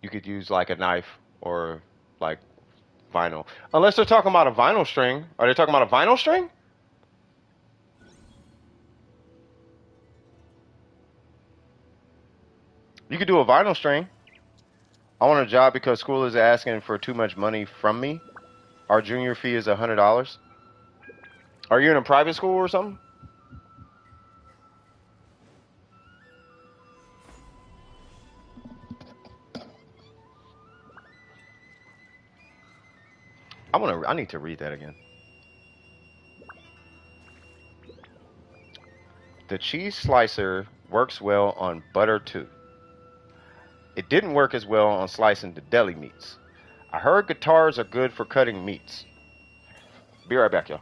You could use like a knife or like vinyl. Unless they're talking about a vinyl string. Are they talking about a vinyl string? You could do a vinyl string. I want a job because school is asking for too much money from me. Our junior fee is $100. Are you in a private school or something? I need to read that again. The cheese slicer works well on butter too. It didn't work as well on slicing the deli meats. I heard guitars are good for cutting meats. Be right back, y'all.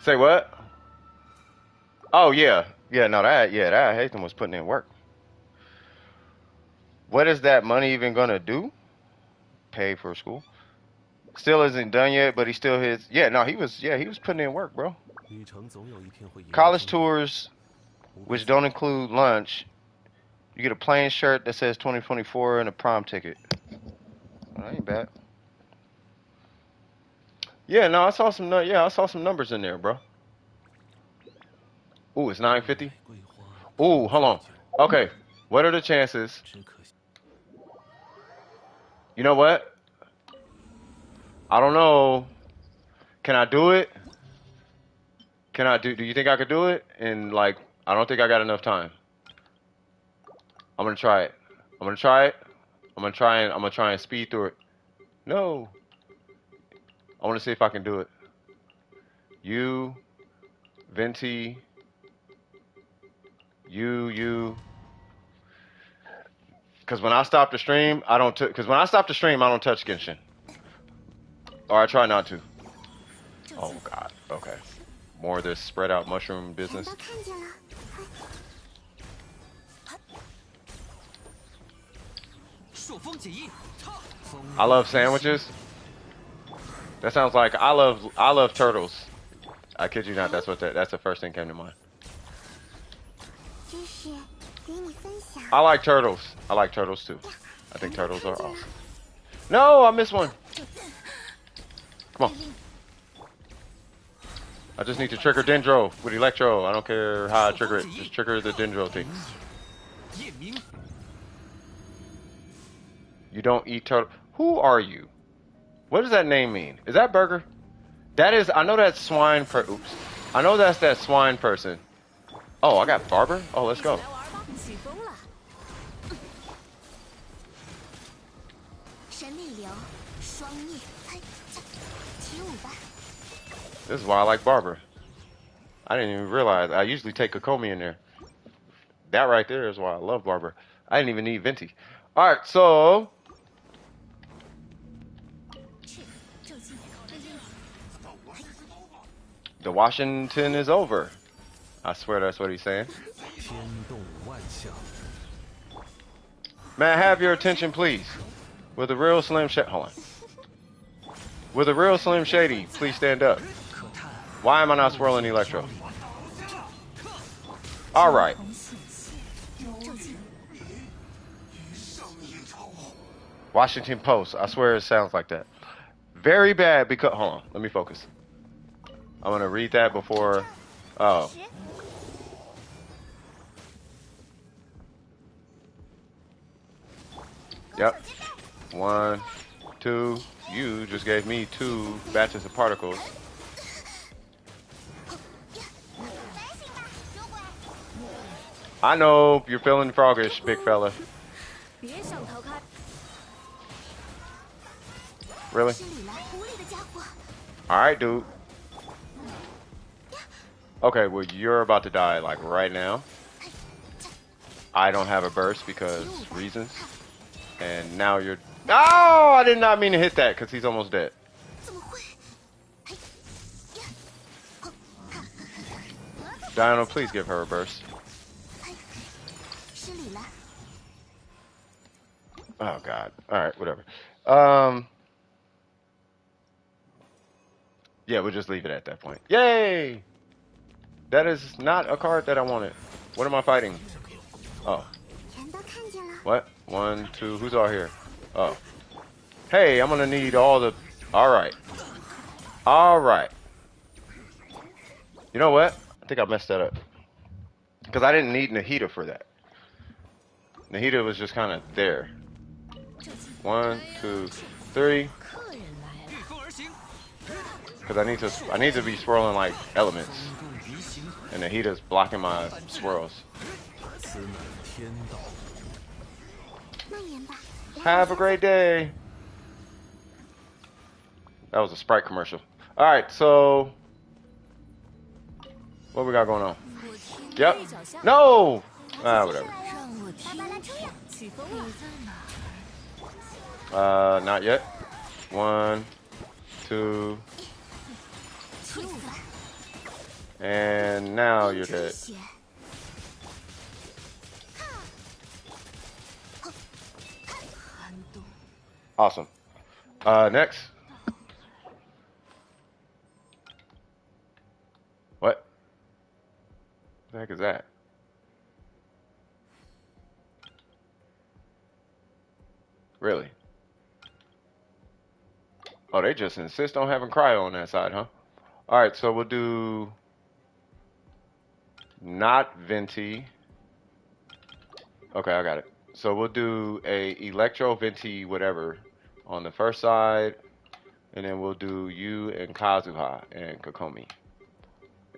Say what? Oh yeah, yeah. No, that Hatham was putting in work. What is that money even gonna do? Pay for school. Still isn't done yet, but he still his. Yeah, no, he was putting in work, bro. College tours, which don't include lunch, you get a plain shirt that says 2024 and a prom ticket. Well, that ain't bad. Yeah, no, I saw some. Yeah, I saw some numbers in there, bro. Ooh, it's 950. Ooh, hold on. Okay, what are the chances? You know what? I don't know. Can I do it? Can I do? Do you think I could do it? And like, I don't think I got enough time. I'm gonna try it. I'm gonna try it. I'm gonna try and speed through it. No. I want to see if I can do it. You, Venti, you. Because when I stop the stream, I don't. Because when I stop the stream, I don't touch Genshin, or I try not to. Oh God. Okay. More of this spread out mushroom business. I love sandwiches. That sounds like I love turtles. I kid you not. That's the first thing came to mind. I like turtles. I like turtles too. I think turtles are awesome. No, I missed one. Come on. I just need to trigger Dendro with Electro. I don't care how I trigger it. Just trigger the Dendro thing. You don't eat turtle. Who are you? What does that name mean? Is that Burger? That is. I know that's swine. Oops. I know that's that swine person. Oh, I got Barber. Oh, let's go. This is why I like Barber. I didn't even realize. I usually take Kokomi in there. That right there is why I love Barber. I didn't even need Venti. All right, so the Washington is over. I swear that's what he's saying. May I have your attention, please? With a real Slim Shady, hold on. With a real Slim Shady, please stand up. Why am I not swirling Electro? All right. Washington Post. I swear it sounds like that. Very bad because, hold on, let me focus. I'm gonna read that before. Oh. Yep. 1, 2. You just gave me 2 batches of particles. I know you're feeling froggish, big fella. Really? Alright, dude. Okay, well, you're about to die, like, right now. I don't have a burst because reasons. And now you're... Oh, I did not mean to hit that because he's almost dead. Dino, please give her a burst. Oh, God. Alright, whatever. Yeah, we'll just leave it at that point. Yay! That is not a card that I wanted. What am I fighting? Oh. What? 1, 2. Who's all here? Oh. Hey, I'm gonna need all the... Alright. Alright. You know what? I think I messed that up. Because I didn't need Nahida for that. Nahida was just kind of there. 1, 2, 3. Because I need to be swirling like elements. And Nahida's blocking my swirls. Have a great day. That was a Sprite commercial. Alright, so what we got going on? Yep. No! Ah, whatever. Not yet. 1, 2. And now you're 这 dead. 些 Awesome. Next. What? What the heck is that? Really? Oh, they just insist on having cryo on that side, huh? Alright, so we'll do not venti. Okay, I got it. So we'll do a electro venti whatever on the first side, and then we'll do you and Kazuha and Kokomi.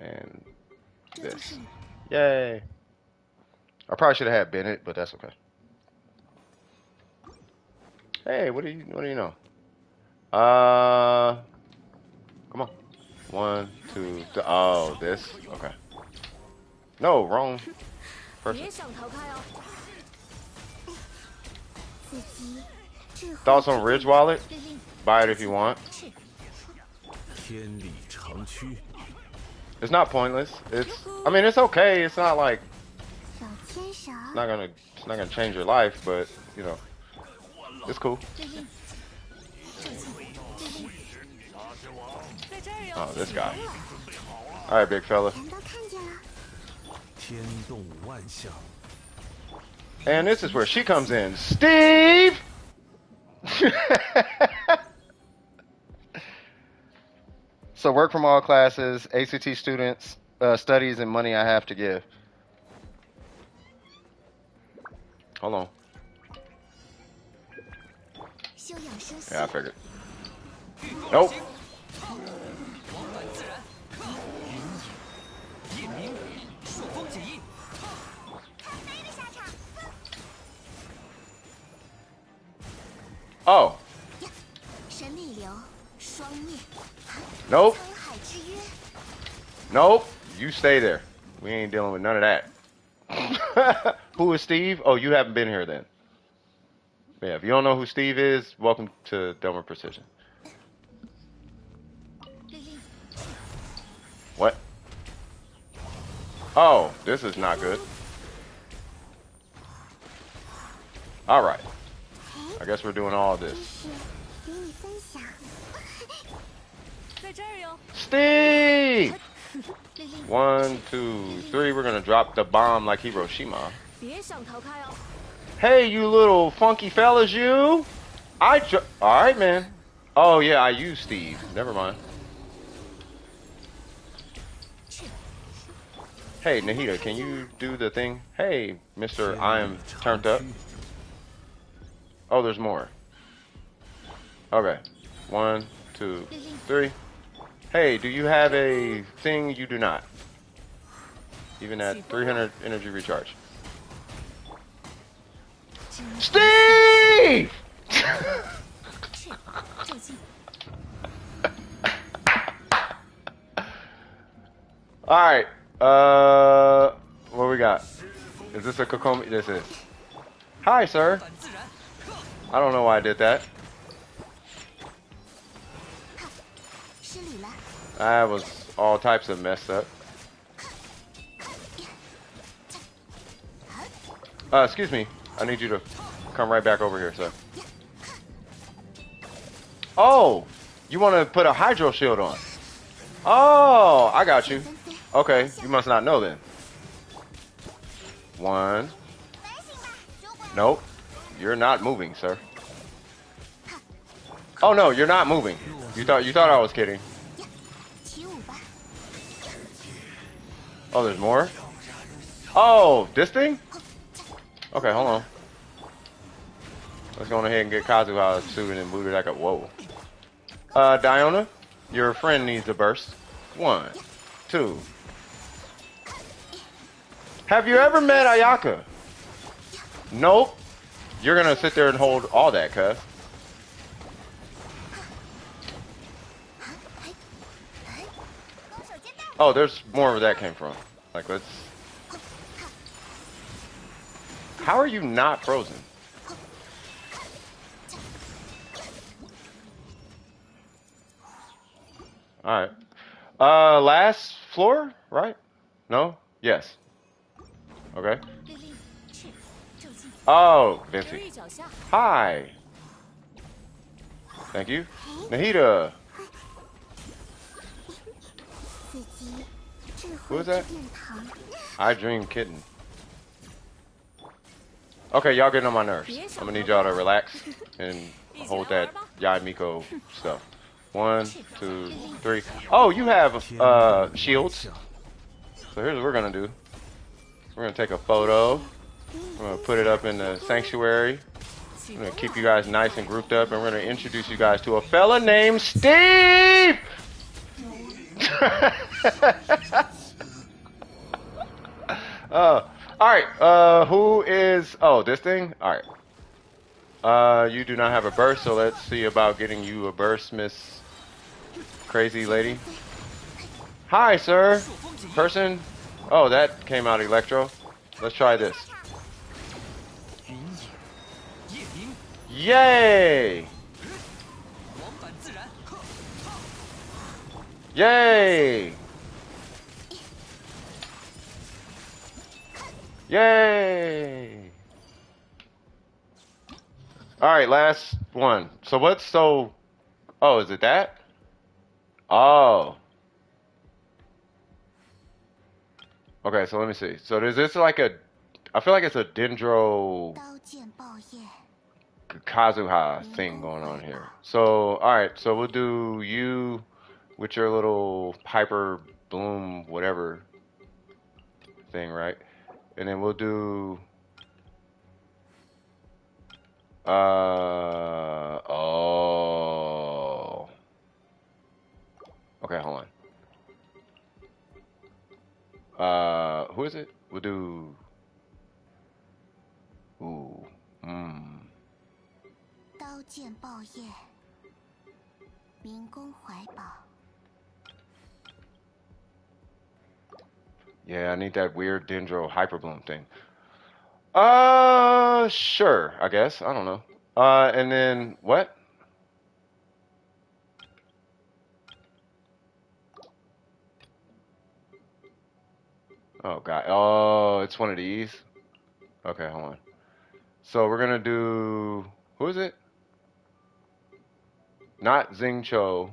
And 这就 this. 是你 Yay. I probably should have had Bennett, but that's okay. Hey, what do you know? Come on. 1, 2, 3. Oh, this. Okay. No, wrong person. 别想逃开哦！ 自己智慧 Thoughts on Ridge Wallet? Buy it if you want. 天理长驱， It's not pointless. I mean, it's okay. It's not like 小天使 it's not gonna change your life, but you know, it's cool. 在这儿哟！ Oh, this guy. All right, big fella. 全都看见了。 天动万象， And this is where she comes in. Steve! So work from all classes, ACT students, studies, and money I have to give. Hold on. 休养生息 Yeah, I figured. Nope. 夜明朔风起义， Oh. 神内流双灭 Nope. 沧海之约 Nope. You stay there. We ain't dealing with none of that. Who is Steve? Oh, you haven't been here then. Yeah, if you don't know who Steve is, welcome to Dumber Precision. What? Oh, this is not good. All right. I guess we're doing all this. 是与你分享。 在这儿哟！ Steve! 1, 2, 3. We're gonna drop the bomb like Hiroshima. 别想逃开哦！ Hey, you little funky fellas, you! All right, man. Oh yeah, I use Steve. Never mind. Hey, Nahida, can you do the thing? Hey, Mr. I am turned up. Oh, there's more. Okay. 1, 2, 3. Hey, do you have a thing? You do not. Even at 300 energy recharge. Steve! 就近 All right. What we got? Is this a Kokomi? This is. Hi, sir. 反自然， I don't know why I did that. 失礼了。 That was all types of messed up. Excuse me. I need you to come right back over here, sir. Oh, you want to put a hydro shield on? Oh, I got you. Okay, you must not know then. 1. Nope. You're not moving, sir. Oh no, you're not moving. You thought I was kidding. 起舞吧。 Oh, there's more? Oh, this thing? Okay, hold on. Let's go on ahead and get Kazuha's suit and boot it back up. Whoa. Diona, your friend needs a burst. 1, 2. Have you ever met Ayaka? Nope. You're gonna sit there and hold all that, cuz. Oh, there's more where that came from. Like, let's... How are you not frozen? Alright. Last floor, right? No? Yes. Okay. 丽丽，去，就近， Oh, 留 Vinci. 意脚下。 Hi. Thank you. 哎， Nahida. 子集，智 Who 慧 is 之 that? 殿堂。 I Dream Kitten. Okay, y'all getting on my nerves. I'm gonna need y'all to relax and hold that Yai Miko stuff. 1, 2, 3. Oh, you have shields. So here's what we're gonna do. We're gonna take a photo. We're gonna put it up in the sanctuary. I'm gonna keep you guys nice and grouped up, and we're gonna introduce you guys to a fella named Steve. All right. Who is? Oh, this thing. All right. You do not have a burst, so let's see about getting you a burst, Miss Crazy Lady. Hi, sir. Person. Oh, that came out Electro. Let's try this. 云野，夜灵， Yay! 往返自然。 Yay! Yay! All right, last one. So what's so? Oh, is it that? Oh. Okay, so let me see. So is this like a? I feel like it's a Dendro 刀剑爆叶， Kazuha thing going on here. So all right, so we'll do you with your little Piper Bloom whatever thing, right? And then we'll do. Oh. Okay, hold on. Who is it? We'll do. Ooh. 刀剑爆叶，明宫怀宝。 Yeah, I need that weird Dendro Hyperbloom thing. Sure, I guess. I don't know. And then what? Oh god. Oh, it's one of these. Okay, hold on. So we're gonna do. Who is it? Not Xingqiu.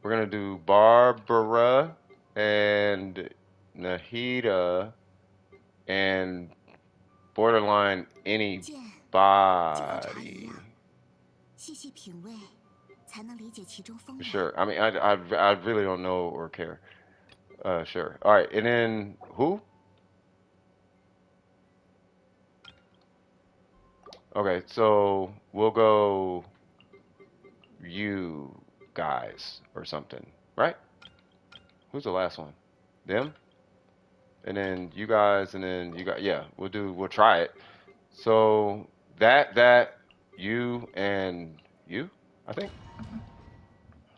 We're gonna do Barbara and Nahida and borderline 剑就好茶一 anybody. 样，细细品味，才能理解其中风雅。 Sure. I mean, I really don't know or care. Sure. All right. And then who? Okay. So we'll go you guys or something, right? Who's the last one? Them? And then you guys, and then you got, yeah, we'll try it. So that, you, and you, I think.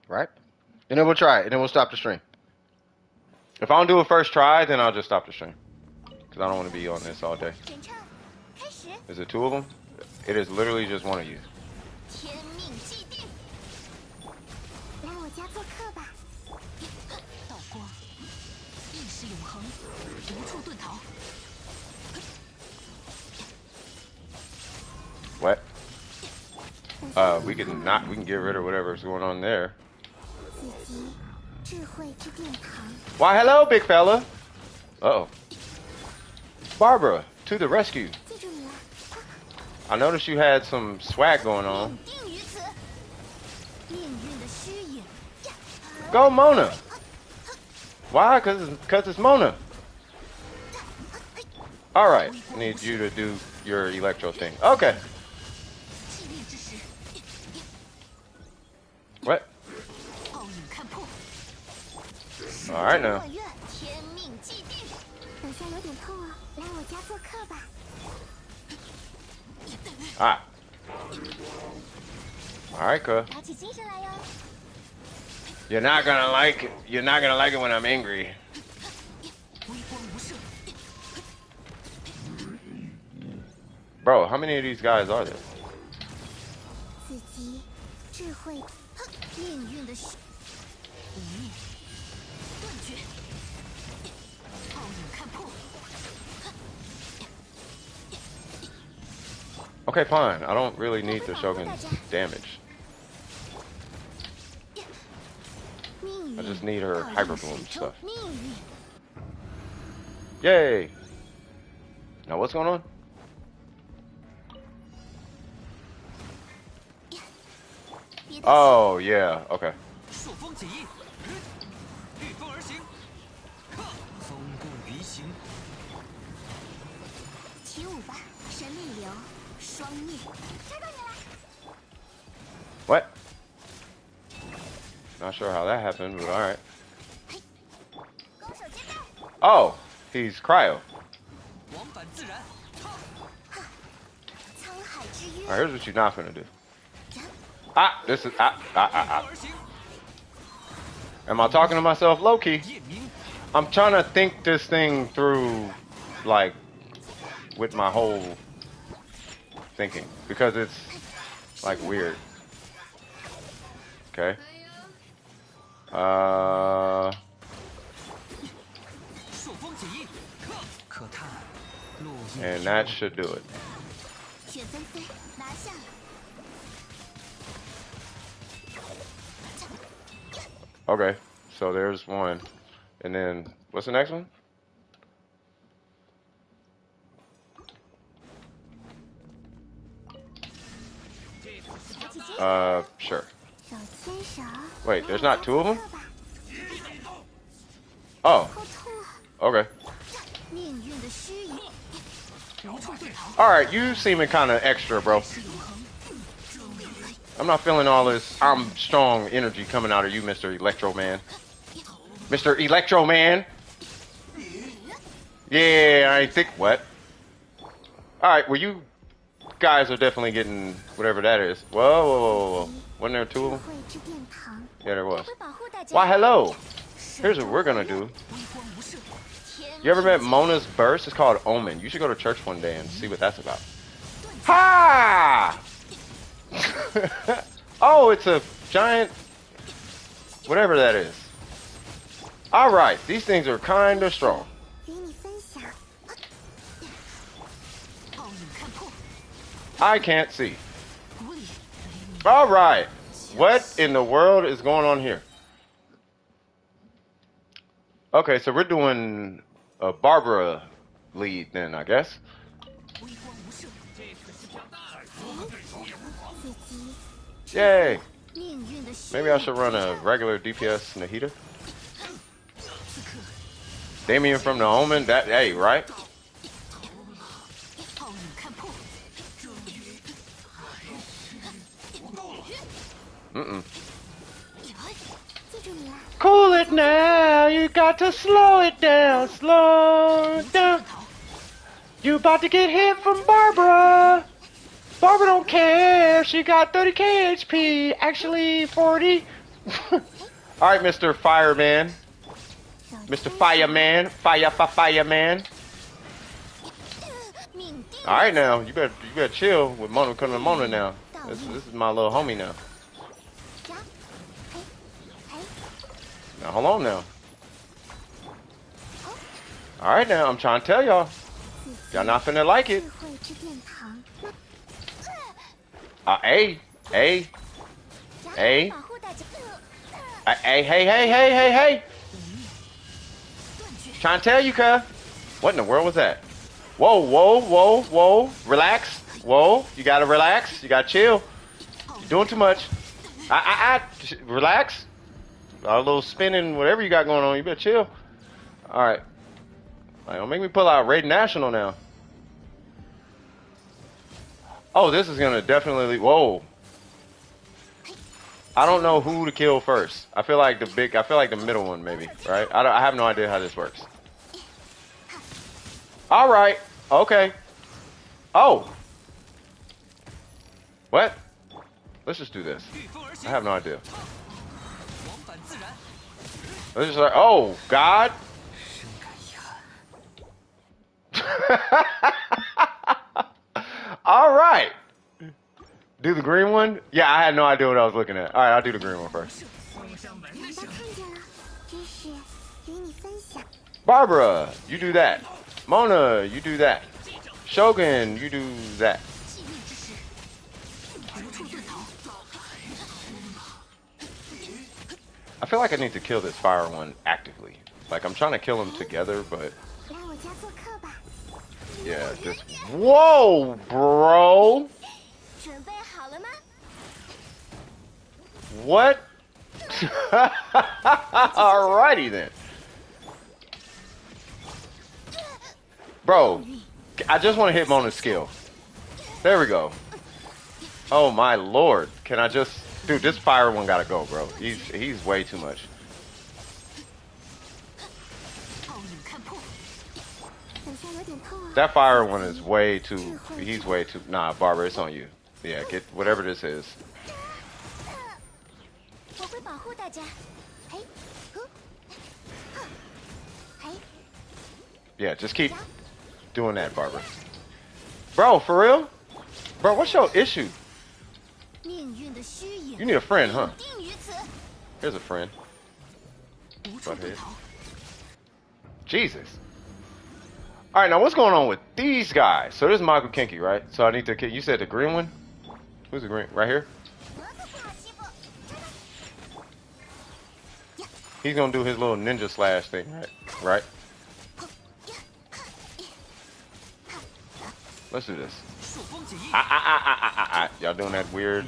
Right? And then we'll try it, and then we'll stop the stream. If I don't do it first try, then I'll just stop the stream. Because I don't want to be on this all day. 选唱，开始。 Is it two of them? It is literally just one of you. 天命既定，来我家做客吧。道光，意识永恒，无处遁逃。 What? We can get rid of whatever's going on there. 子集，智慧之殿堂。 Why, hello, big fella. Uh-oh. Barbara, to the rescue. 记住你了， I noticed you had some swag going on. 定于此。命运的虚影。 Go, Mona. Why? Because it's Mona. All right. Need you to do your electro thing. Okay. 气力之时， What? 奥影看破。 All right now. 愿天命既定。等下有点痛啊，来我家做客吧。 Ah. All right, cuz. 打起精神来哟。 You're not gonna like it. You're not gonna like it when I'm angry. 微光无射， Bro, how many of these guys are there? 子集，智慧，命运的虚。无念 Okay, fine. I don't really need the Shogun's damage. I just need her Hyper Bloom stuff. Yay! Now what's going on? Oh, yeah, okay. 朔风起义，御风而行，风共鱼行。起舞吧，神力流，双灭，抓到你了！ What? Not sure how that happened, but alright. 攻守兼备。 Oh, he's cryo. 往返自然。沧海之约。Alright, here's what you're not gonna do. Ah, this is ah. Am I talking to myself low key? I'm trying to think this thing through, like, with my whole thinking because it's like weird. Okay. And that should do it. Okay, so there's one. And then, what's the next one? Sure. Wait, there's not two of them? Oh. Okay. Alright, you seeming kind of extra, bro. I'm not feeling all this I'm strong energy coming out of you, Mr. Electro Man. Mr. Electro Man! Yeah, I think what? Alright, well you guys are definitely getting whatever that is. Whoa. Wasn't there two of them? Yeah, there was. Why, hello! Here's what we're gonna do. You ever met Mona's Burst? It's called Omen. You should go to church one day and see what that's about. Ha! Oh, it's a giant... whatever that is. Alright, these things are kinda strong. I can't see. Alright. What in the world is going on here? Okay, so we're doing a Barbara lead then, I guess. Yay! Maybe I should run a regular DPS Nahida. Damien from the Omen, that, hey, right? Cool it now, you got to slow it down, slow it down. You about to get hit from Barbara. Barbara don't care, she got 30k HP, actually 40. Alright, Mr. Fireman. Mr. Fireman, fireman. Alright now, you better chill with Mona coming to Mona now. This is my little homie now. Now hold on now. Alright now, I'm trying to tell y'all. Y'all not finna like it. Hey. Hey. Trying to tell you, cuh. What in the world was that? Whoa. Relax. Whoa, you gotta relax. You gotta chill. You're doing too much. Relax. A little spinning, whatever you got going on, you better chill. Alright. Don't make me pull out Raid National now. Oh, this is gonna definitely... Whoa. I don't know who to kill first. I feel like the middle one, maybe, right? I have no idea how this works. Alright. Okay. Oh. What? Let's just do this. I have no idea. Let's just like, oh, God. Alright. Do the green one? Yeah, I had no idea what I was looking at. Alright, I'll do the green one first. Barbara, you do that. Mona, you do that. Shogun, you do that. I feel like I need to kill this fire one actively. Like I'm trying to kill them together, but 来我家做客吧。 yeah, this. Whoa, bro. 准备好了吗？ What? Alrighty then. Bro, I just want to hit Mona's skill. There we go. Oh my lord. Can I just... Dude, this fire one gotta go, bro. He's way too much. 奥影看破， 等下有点痛啊。 That fire one is way too... He's way too... Nah, Barbara, it's on you. Yeah, get whatever this is. 我会保护大家。嘿，呼，嘿， Yeah, just keep doing that, Barbara. Bro, for real? Bro, what's your issue? 命运的虚影。 You need a friend, huh? 定于此。 Here's a friend. 无处遁逃。 Jesus. Alright, now what's going on with these guys? So this is Michael Kinky, right? So I need to... You said the green one? Who's the green? Right here? 我可不好欺负。 He's gonna do his little ninja slash thing, right? Right? Let's do this. 朔风解印， Y'all doing that weird...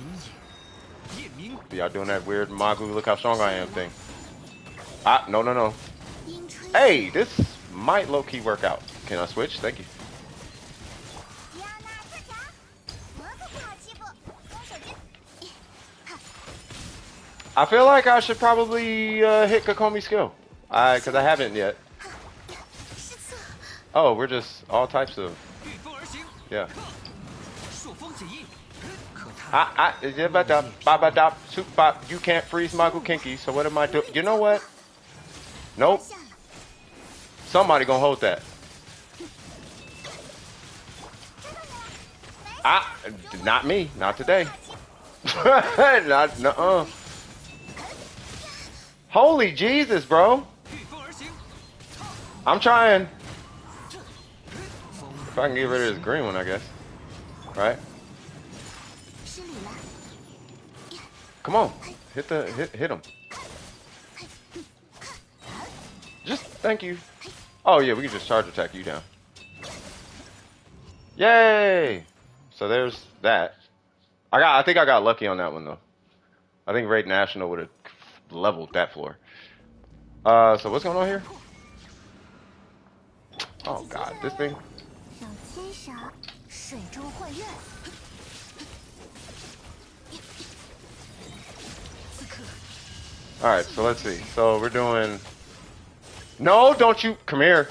夜明 Y'all doing that weird Magu, look how strong I am thing. No, no, no. 阴吹。 Hey, this might low-key work out. Can I switch? Thank you. 亚娜特强，我可不好欺负。攻手机。 I feel like I should probably hit Kokomi's skill. Because I haven't yet. 失策。 Oh, we're just all types of... 御风而行， Yeah. 朔风解印，可他 You can't freeze Michael Kinky, so what am I doing? You know what? Nope. 下了。 Somebody gonna hold that. Not me. Not today. Not, nuh-uh. Holy Jesus, bro. 御风而行， I'm trying. 风 If I can get rid of this green one, I guess. Right? 失礼了。 Come on. Hit him. Just thank you. Oh yeah, we can just charge attack you down. Yay! So there's that. I think I got lucky on that one though. I think Raid National would have leveled that floor. So what's going on here? Oh god, this thing. 小牵手，水中幻月。 Alright, so let's see. So we're doing... No, don't you... Come here.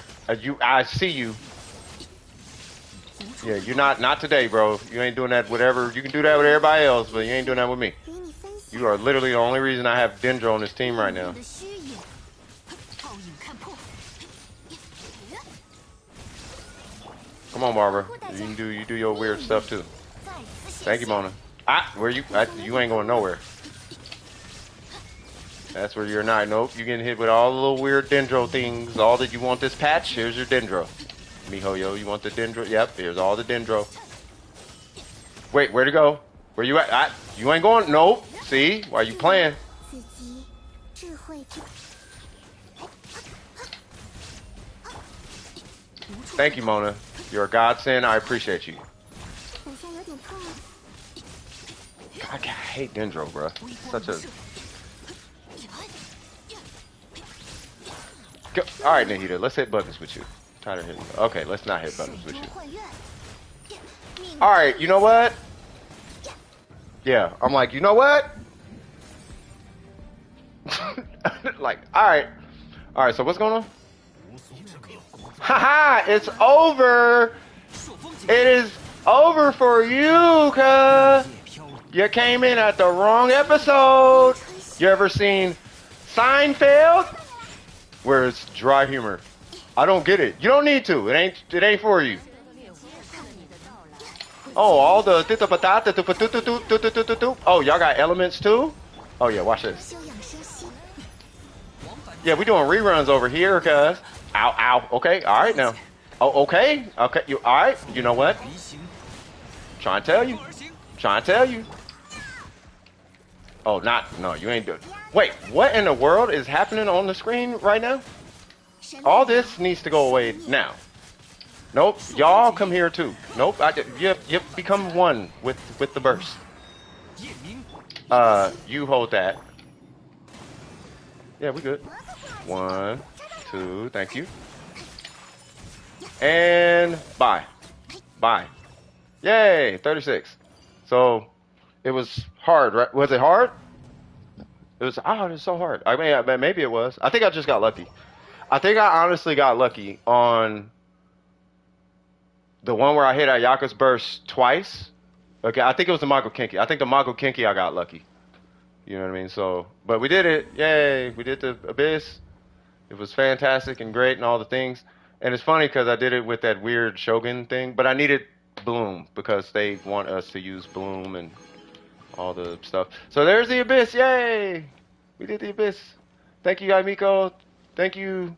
I see you. Yeah, you're not today, bro. You ain't doing that whatever. You can do that with everybody else, but you ain't doing that with me. 与你分享。 You are literally the only reason I have Dendro on this team right now. 命运的虚影。 奥影看破， Come on, Barbara. You do your weird stuff too. 再次显 Thank you, 现。 Mona. Where you... you ain't going nowhere. That's where you're not. Nope, you're getting hit with all the little weird Dendro things. All that you want this patch, here's your Dendro. MiHoYo, you want the Dendro? Yep, here's all the Dendro. Wait, where to go? Where you at? You ain't going? Nope. See? Why you playing? 自己智慧之。 Thank you, Mona. You're a godsend. I appreciate you. 等下有点痛啊。 I hate Dendro, bro. Such a... All right, Nahida, let's hit buttons with you. Tired of hitting. Okay, let's not hit buttons with 水 you. 中幻月。命 All right, you know what? Yeah, I'm like, you know what? Like, all right, so what's going on? Haha, it's over. 朔风解 It is over for you, cuz 夜飘， you came in at the wrong episode. You ever seen Seinfeld? Where it's dry humor. I don't get it. You don't need to. It ain't for you. Oh, all the... Oh, y'all got elements too? Oh yeah, watch this. 休养生息。 Yeah, we doing reruns over here, cuz. Ow, ow. Okay, all right now. Oh, okay. Okay, you all right? You know what? 离形， Trying to tell you. 风而行， Trying to tell you. Oh, no, you ain't doing. Wait, what in the world is happening on the screen right now? All this needs to go away now. Nope, y'all come here too. Nope, you become one with the burst. 夜明，You hold that. Yeah, we good. 1, 2, thank you. And bye. Bye. Yay, 36. So it was hard, right? Was it hard? It was so hard. I mean, maybe it was. I think I just got lucky. I think I honestly got lucky on the one where I hit Ayaka's burst twice. Okay, I think it was the Mago Kinky. I think the Mago Kinky I got lucky. You know what I mean? So, but we did it. Yay, we did the Abyss. It was fantastic and great and all the things. And it's funny because I did it with that weird Shogun thing, but I needed Bloom because they want us to use Bloom and all the stuff. So there's the Abyss. Yay! We did the Abyss. Thank you, Aimiko. Thank you,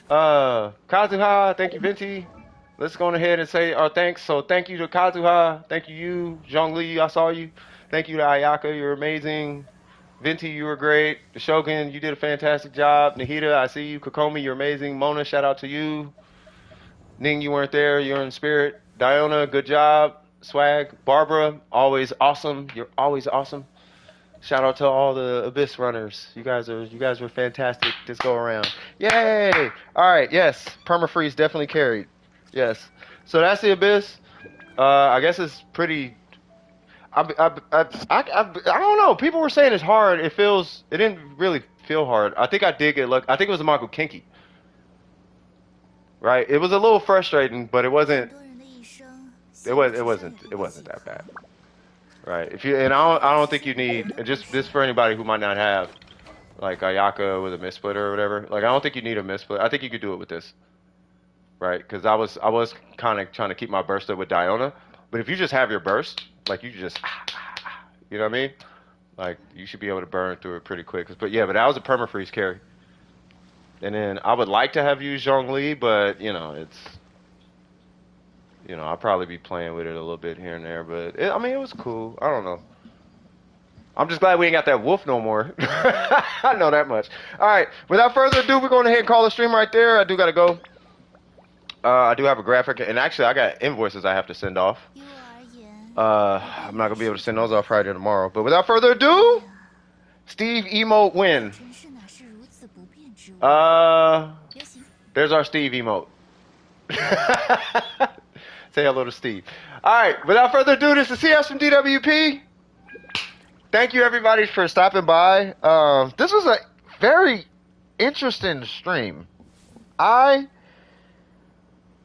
Kazuha. Thank you, Venti. Let's go ahead and say our thanks. So thank you to Kazuha. Thank you, Zhongli. I saw you. Thank you to Ayaka. You're amazing. Venti, you were great. The Shogun, you did a fantastic job. Nahida, I see you. Kokomi, you're amazing. Mona, shout out to you. Ning, you weren't there. You're in spirit. Diona, good job. Swag. Barbara, always awesome. You're always awesome. Shout out to all the Abyss runners. You guys were fantastic this go around. Yay! All right, yes. Permafreeze definitely carried. Yes. So that's the Abyss. I guess it's pretty. I don't know. People were saying it's hard. It didn't really feel hard. I think I did get lucky. I think it was the Michael Kinky. Right. It was a little frustrating, but it wasn't. It wasn't that bad. Right. I don't think you need just this for anybody who might not have like Ayaka with a mist splitter or whatever. Like I don't think you need a mist splitter. I think you could do it with this. Right? Because I was kind of trying to keep my burst up with Diona, but if you just have your burst, like you just, you know what I mean? Like you should be able to burn through it pretty quick. But that was a permafreeze carry. And then I would like to have used Zhongli, but I'll probably be playing with it a little bit here and there. But it was cool. I don't know. I'm just glad we ain't got that wolf no more. I know that much. All right. Without further ado, we're going ahead and call the stream right there. I do gotta go. I do have a graphic, and actually, I got invoices I have to send off. I'm not gonna be able to send those off Friday or tomorrow. But without further ado, Steve emote win. There's our Steve emote. Say hello to Steve. All right, without further ado, this is CS from DWP. Thank you everybody for stopping by. This was a very interesting stream.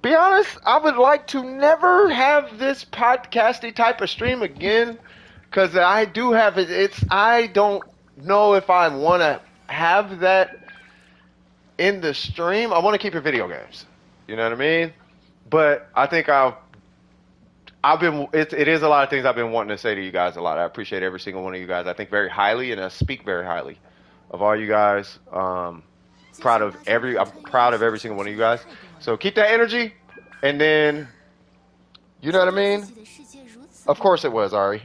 Be honest, I would like to never have this podcasty type of stream again, because I do have it. I don't know if I want to have that in the stream. I want to keep it video games. You know what I mean? But I think it is a lot of things I've been wanting to say to you guys a lot. I appreciate every single one of you guys. I think very highly, and I speak very highly of all you guys. I'm proud of every single one of you guys. So keep that energy, and then, you know what I mean? Of course it was, Ari.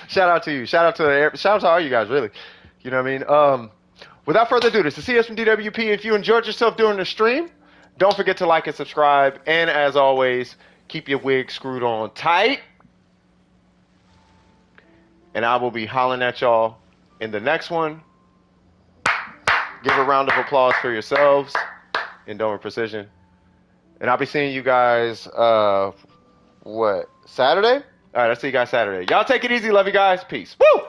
Shout out to you. Shout out to all you guys, really. You know what I mean? Without further ado, this is CS from DWP. If you enjoyed yourself during the stream, don't forget to like and subscribe. And as always, keep your wig screwed on tight. And I will be hollering at y'all in the next one. Give a round of applause for yourselves in Domer Precision. And I'll be seeing you guys, Saturday? All right, I'll see you guys Saturday. Y'all take it easy. Love you guys. Peace. Woo!